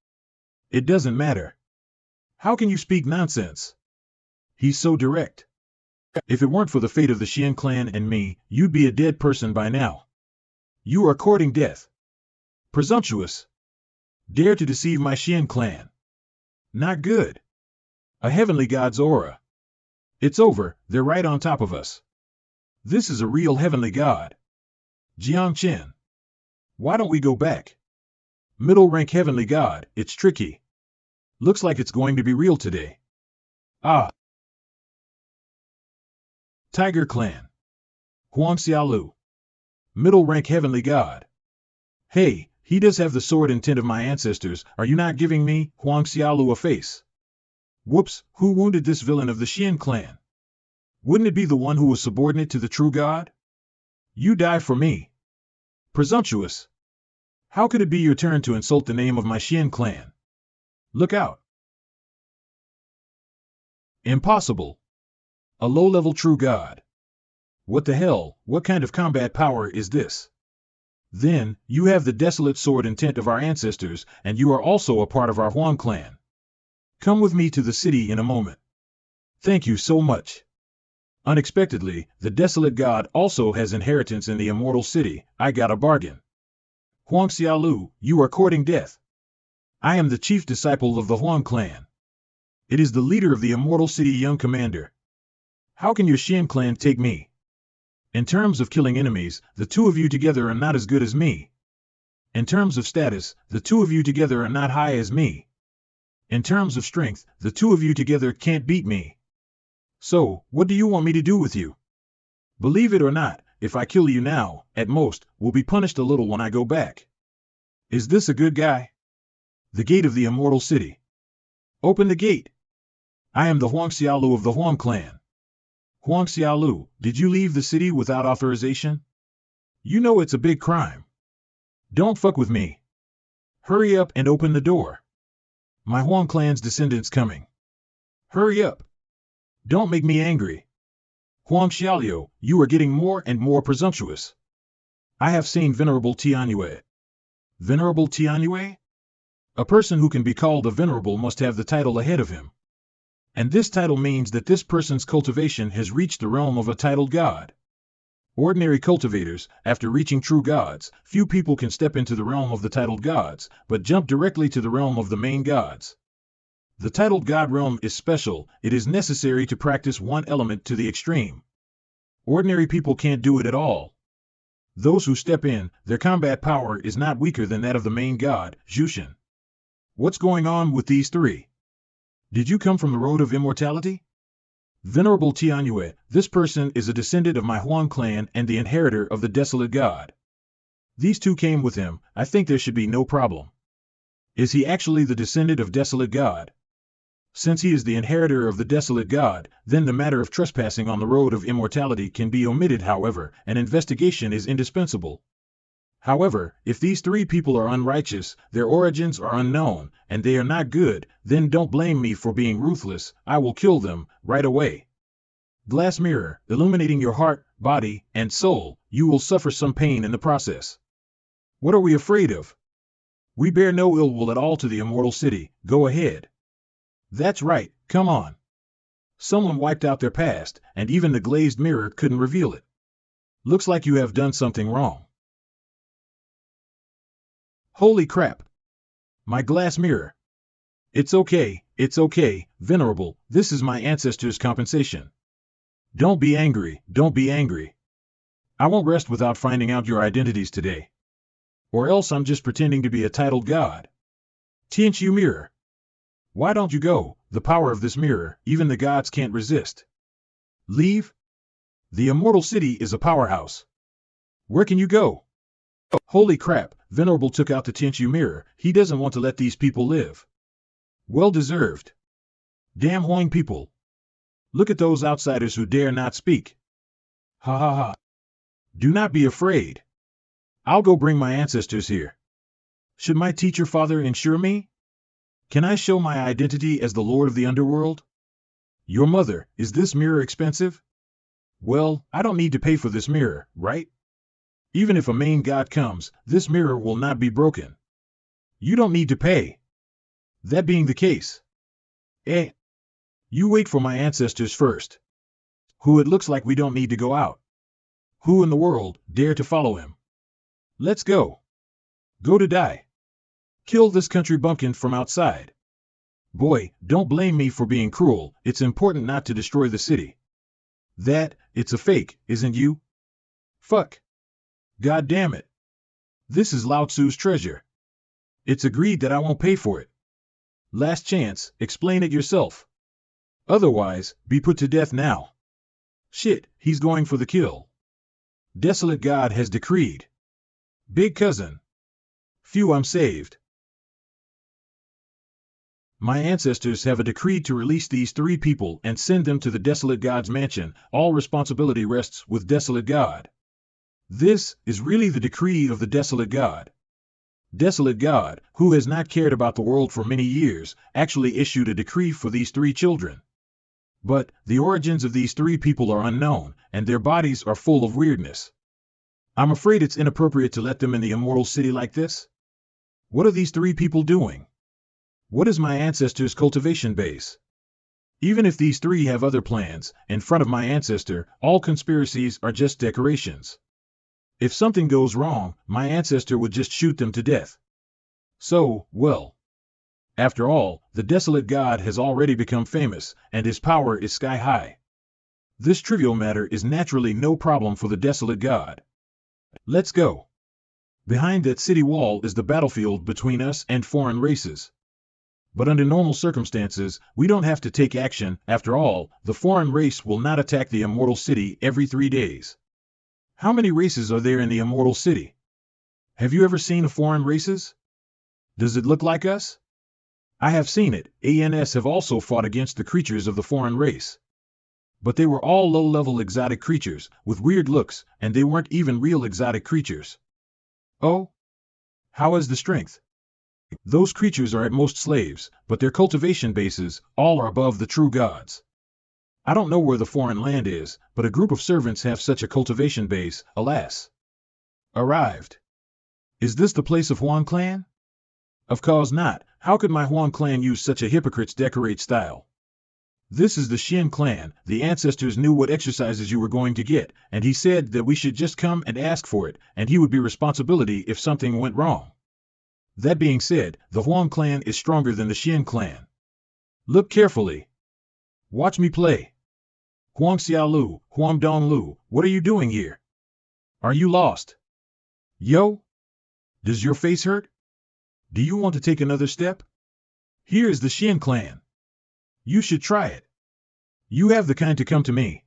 It doesn't matter. How can you speak nonsense? He's so direct. If it weren't for the fate of the Shin clan and me, you'd be a dead person by now. You are courting death. Presumptuous. Dare to deceive my Shin clan. Not good. A heavenly god's aura. It's over, they're right on top of us. This is a real heavenly god. Jiang Chen. Why don't we go back? Middle rank heavenly god, it's tricky. Looks like it's going to be real today. Ah. Tiger Clan. Huang Xiaolu. Middle rank heavenly god. Hey, he does have the sword intent of my ancestors, are you not giving me, Huang Xiaolu, a face? Whoops, who wounded this villain of the Shin clan? Wouldn't it be the one who was subordinate to the true god? You die for me. Presumptuous. How could it be your turn to insult the name of my Shin clan? Look out. Impossible. A low-level true god. What the hell, what kind of combat power is this? Then, you have the desolate sword intent of our ancestors, and you are also a part of our Huang clan. Come with me to the city in a moment. Thank you so much. Unexpectedly, the desolate god also has inheritance in the Immortal City. I got a bargain. Huang Xiaolu, you are courting death. I am the chief disciple of the Huang clan. It is the leader of the Immortal City, young commander. How can your Shin clan take me? In terms of killing enemies, the 2 of you together are not as good as me. In terms of status, the 2 of you together are not high as me. In terms of strength, the 2 of you together can't beat me. So, what do you want me to do with you? Believe it or not, if I kill you now, at most, we'll be punished a little when I go back. Is this a good guy? The gate of the Immortal City. Open the gate. I am the Huang Xiaolu of the Huang clan. Huang Xiaolu, did you leave the city without authorization? You know it's a big crime. Don't fuck with me. Hurry up and open the door. My Huang clan's descendants coming. Hurry up. Don't make me angry. Huang Xiaoliu, you are getting more and more presumptuous. I have seen Venerable Tianyue. Venerable Tianyue? A person who can be called a venerable must have the title ahead of him. And this title means that this person's cultivation has reached the realm of a titled god. Ordinary cultivators, after reaching true gods, few people can step into the realm of the titled gods, but jump directly to the realm of the main gods. The titled god realm is special. It is necessary to practice one element to the extreme. Ordinary people can't do it at all. Those who step in, their combat power is not weaker than that of the main god, Jushin. What's going on with these three? Did you come from the road of immortality? Venerable Tianyue, this person is a descendant of my Huang clan and the inheritor of the desolate god. These two came with him. I think there should be no problem. Is he actually the descendant of desolate god? Since he is the inheritor of the desolate god, then the matter of trespassing on the road of immortality can be omitted. However, an investigation is indispensable. However, if these three people are unrighteous, their origins are unknown, and they are not good, then don't blame me for being ruthless. I will kill them right away. Glass mirror, illuminating your heart, body, and soul, you will suffer some pain in the process. What are we afraid of? We bear no ill will at all to the immortal city. Go ahead. That's right, come on. Someone wiped out their past, and even the glazed mirror couldn't reveal it. Looks like you have done something wrong. Holy crap! My glass mirror. It's okay, Venerable, this is my ancestors' compensation. Don't be angry, don't be angry. I won't rest without finding out your identities today. Or else I'm just pretending to be a titled god. Tianqiu mirror. Why don't you go? The power of this mirror, even the gods can't resist. Leave? The immortal city is a powerhouse. Where can you go? Holy crap, Venerable took out the Tianqiu mirror. He doesn't want to let these people live. Well deserved. Damn Huang people. Look at those outsiders who dare not speak. Ha ha ha. Do not be afraid. I'll go bring my ancestors here. Should my teacher father ensure me? Can I show my identity as the Lord of the Underworld? Your mother, is this mirror expensive? Well, I don't need to pay for this mirror, right? Even if a main god comes, this mirror will not be broken. You don't need to pay. That being the case. You wait for my ancestors first. Who it looks like we don't need to go out. Who in the world dare to follow him? Let's go. Go to die. Kill this country bumpkin from outside. Boy, don't blame me for being cruel. It's important not to destroy the city. It's a fake, isn't you? Fuck. God damn it. This is Lao Tzu's treasure. It's agreed that I won't pay for it. Last chance, explain it yourself. Otherwise, be put to death now. Shit, he's going for the kill. Desolate God has decreed. Big cousin. Phew, I'm saved. My ancestors have a decree to release these three people and send them to the Desolate God's mansion. All responsibility rests with Desolate God. This is really the decree of the Desolate God. Desolate God, who has not cared about the world for many years, actually issued a decree for these three children. But the origins of these three people are unknown, and their bodies are full of weirdness. I'm afraid it's inappropriate to let them in the immortal city like this. What are these three people doing? What is my ancestors' cultivation base? Even if these three have other plans, in front of my ancestor, all conspiracies are just decorations. If something goes wrong, my ancestor would just shoot them to death. So, well. After all, the Desolate God has already become famous, and his power is sky high. This trivial matter is naturally no problem for the Desolate God. Let's go. Behind that city wall is the battlefield between us and foreign races. But under normal circumstances, we don't have to take action. After all, the foreign race will not attack the immortal city every 3 days. How many races are there in the immortal city? Have you ever seen foreign races? Does it look like us? I have seen it. ANS have also fought against the creatures of the foreign race. But they were all low-level exotic creatures, with weird looks, and they weren't even real exotic creatures. Oh? How is the strength? Those creatures are at most slaves, but their cultivation bases, all are above the true gods. I don't know where the foreign land is, but a group of servants have such a cultivation base, alas. Arrived. Is this the place of Huang clan? Of course not. How could my Huang clan use such a hypocrite's decorate style? This is the Xian clan. The ancestors knew what exercises you were going to get, and he said that we should just come and ask for it, and he would be responsibility if something went wrong. That being said, the Huang clan is stronger than the Xian clan. Look carefully. Watch me play. Huang Xiaolu, Huang Donglu, what are you doing here? Are you lost? Yo? Does your face hurt? Do you want to take another step? Here is the Xian clan. You should try it. You have the kind to come to me.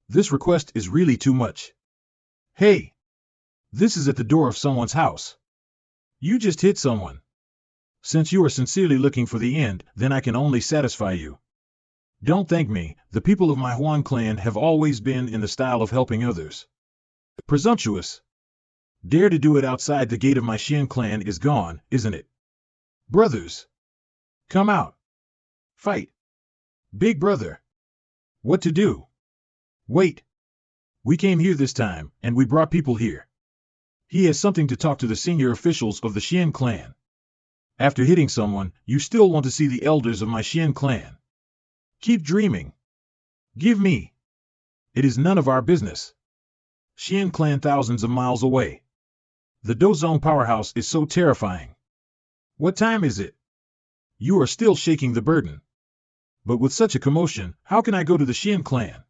This request is really too much. Hey! This is at the door of someone's house. You just hit someone. Since you are sincerely looking for the end, then I can only satisfy you. Don't thank me, the people of my Huang clan have always been in the style of helping others. Presumptuous. Dare to do it outside the gate of my Xian clan is gone, isn't it? Brothers! Come out. Fight. Big brother. What to do? Wait. We came here this time, and we brought people here. He has something to talk to the senior officials of the Xian clan. After hitting someone, you still want to see the elders of my Xian clan. Keep dreaming. Give me. It is none of our business. Xian clan thousands of miles away. The Dozong powerhouse is so terrifying. What time is it? You are still shaking the burden. But with such a commotion, how can I go to the Xian clan?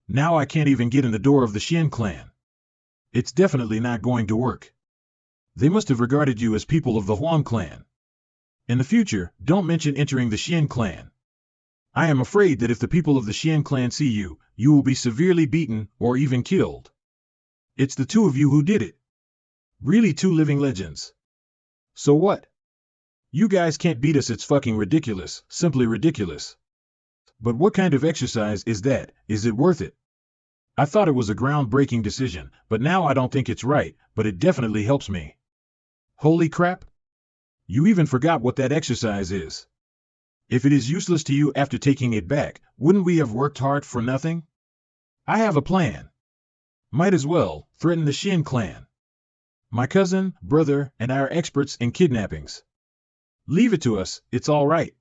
Now I can't even get in the door of the Xian clan. It's definitely not going to work. They must have regarded you as people of the Huang clan. In the future, don't mention entering the Xian clan. I am afraid that if the people of the Xian clan see you, you will be severely beaten or even killed. It's the two of you who did it. Really two living legends. So what? You guys can't beat us, it's fucking ridiculous, simply ridiculous. But what kind of exercise is that? Is it worth it? I thought it was a groundbreaking decision, but now I don't think it's right, but it definitely helps me. Holy crap! You even forgot what that exercise is. If it is useless to you after taking it back, wouldn't we have worked hard for nothing? I have a plan. Might as well threaten the Xian clan. My cousin, brother, and I are experts in kidnappings. Leave it to us, it's all right.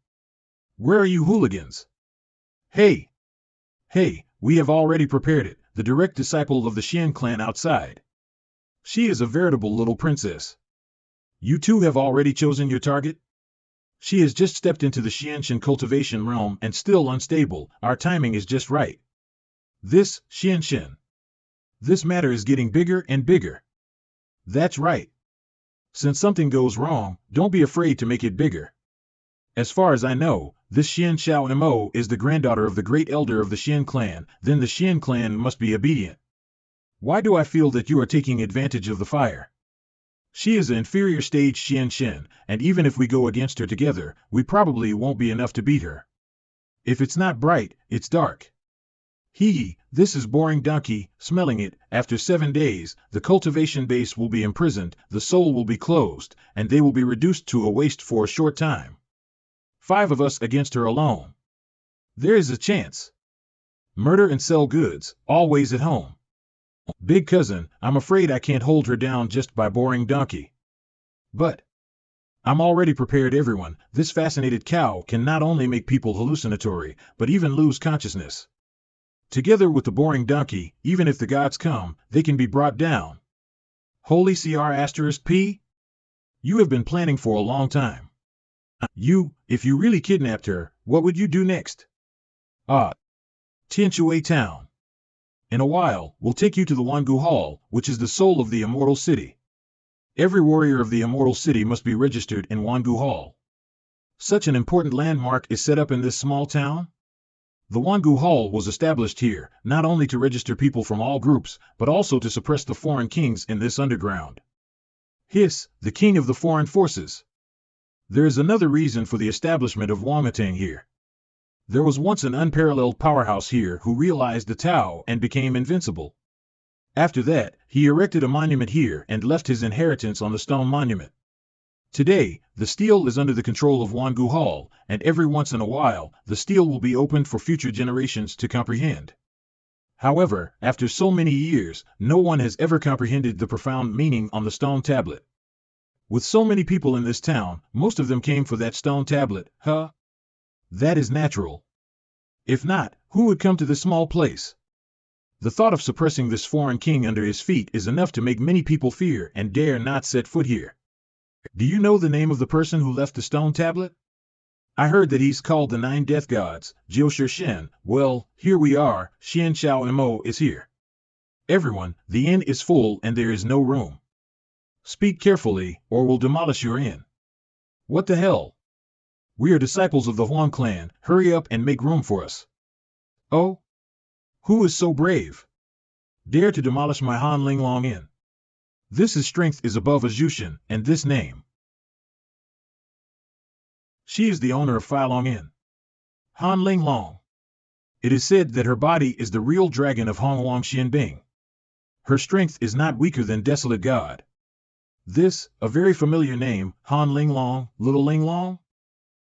Where are you hooligans? Hey! Hey, we have already prepared it, the direct disciple of the Xian clan outside. She is a veritable little princess. You two have already chosen your target? She has just stepped into the Xianshan cultivation realm and still unstable, our timing is just right. This, Xianshan. This matter is getting bigger and bigger. That's right. Since something goes wrong, don't be afraid to make it bigger. As far as I know, this Xian Xiao Mo is the granddaughter of the great elder of the Xian clan, then the Xian clan must be obedient. Why do I feel that you are taking advantage of the fire? She is an inferior stage Xianshan, and even if we go against her together, we probably won't be enough to beat her. If it's not bright, it's dark. Hee, this is boring donkey, smelling it, after 7 days, the cultivation base will be imprisoned, the soul will be closed, and they will be reduced to a waste for a short time. 5 of us against her alone. There is a chance. Murder and sell goods, always at home. Big cousin, I'm afraid I can't hold her down just by boring donkey. But I'm already prepared everyone, this fascinated cow can not only make people hallucinatory, but even lose consciousness. Together with the boring donkey, even if the gods come, they can be brought down. Holy CR*P? You have been planning for a long time. If you really kidnapped her, what would you do next? Tianshui town. In a while, we'll take you to the Wangu Hall, which is the soul of the immortal city. Every warrior of the immortal city must be registered in Wangu Hall. Such an important landmark is set up in this small town? The Wangu Hall was established here, not only to register people from all groups, but also to suppress the foreign kings in this underground. Hiss, the king of the foreign forces. There is another reason for the establishment of Wangatang here. There was once an unparalleled powerhouse here who realized the Tao and became invincible. After that, he erected a monument here and left his inheritance on the stone monument. Today, the steel is under the control of Wangu Hall, and every once in a while, the steel will be opened for future generations to comprehend. However, after so many years, no one has ever comprehended the profound meaning on the stone tablet. With so many people in this town, most of them came for that stone tablet, huh? That is natural. If not, who would come to this small place? The thought of suppressing this foreign king under his feet is enough to make many people fear and dare not set foot here. Do you know the name of the person who left the stone tablet? I heard that he's called the Nine Death Gods, Jiu Shen. Well, here we are, Xian Xiao Mo is here. Everyone, the inn is full and there is no room. Speak carefully, or we'll demolish your inn. What the hell? We are disciples of the Huang clan, hurry up and make room for us. Oh? Who is so brave? Dare to demolish my Han Linglong inn. This is strength is above a Jushin, and this name. She is the owner of Filong Inn. Han Linglong. It is said that her body is the real dragon of Hong Wang Xianbing. Her strength is not weaker than Desolate God. This, a very familiar name, Han Linglong, Little Linglong?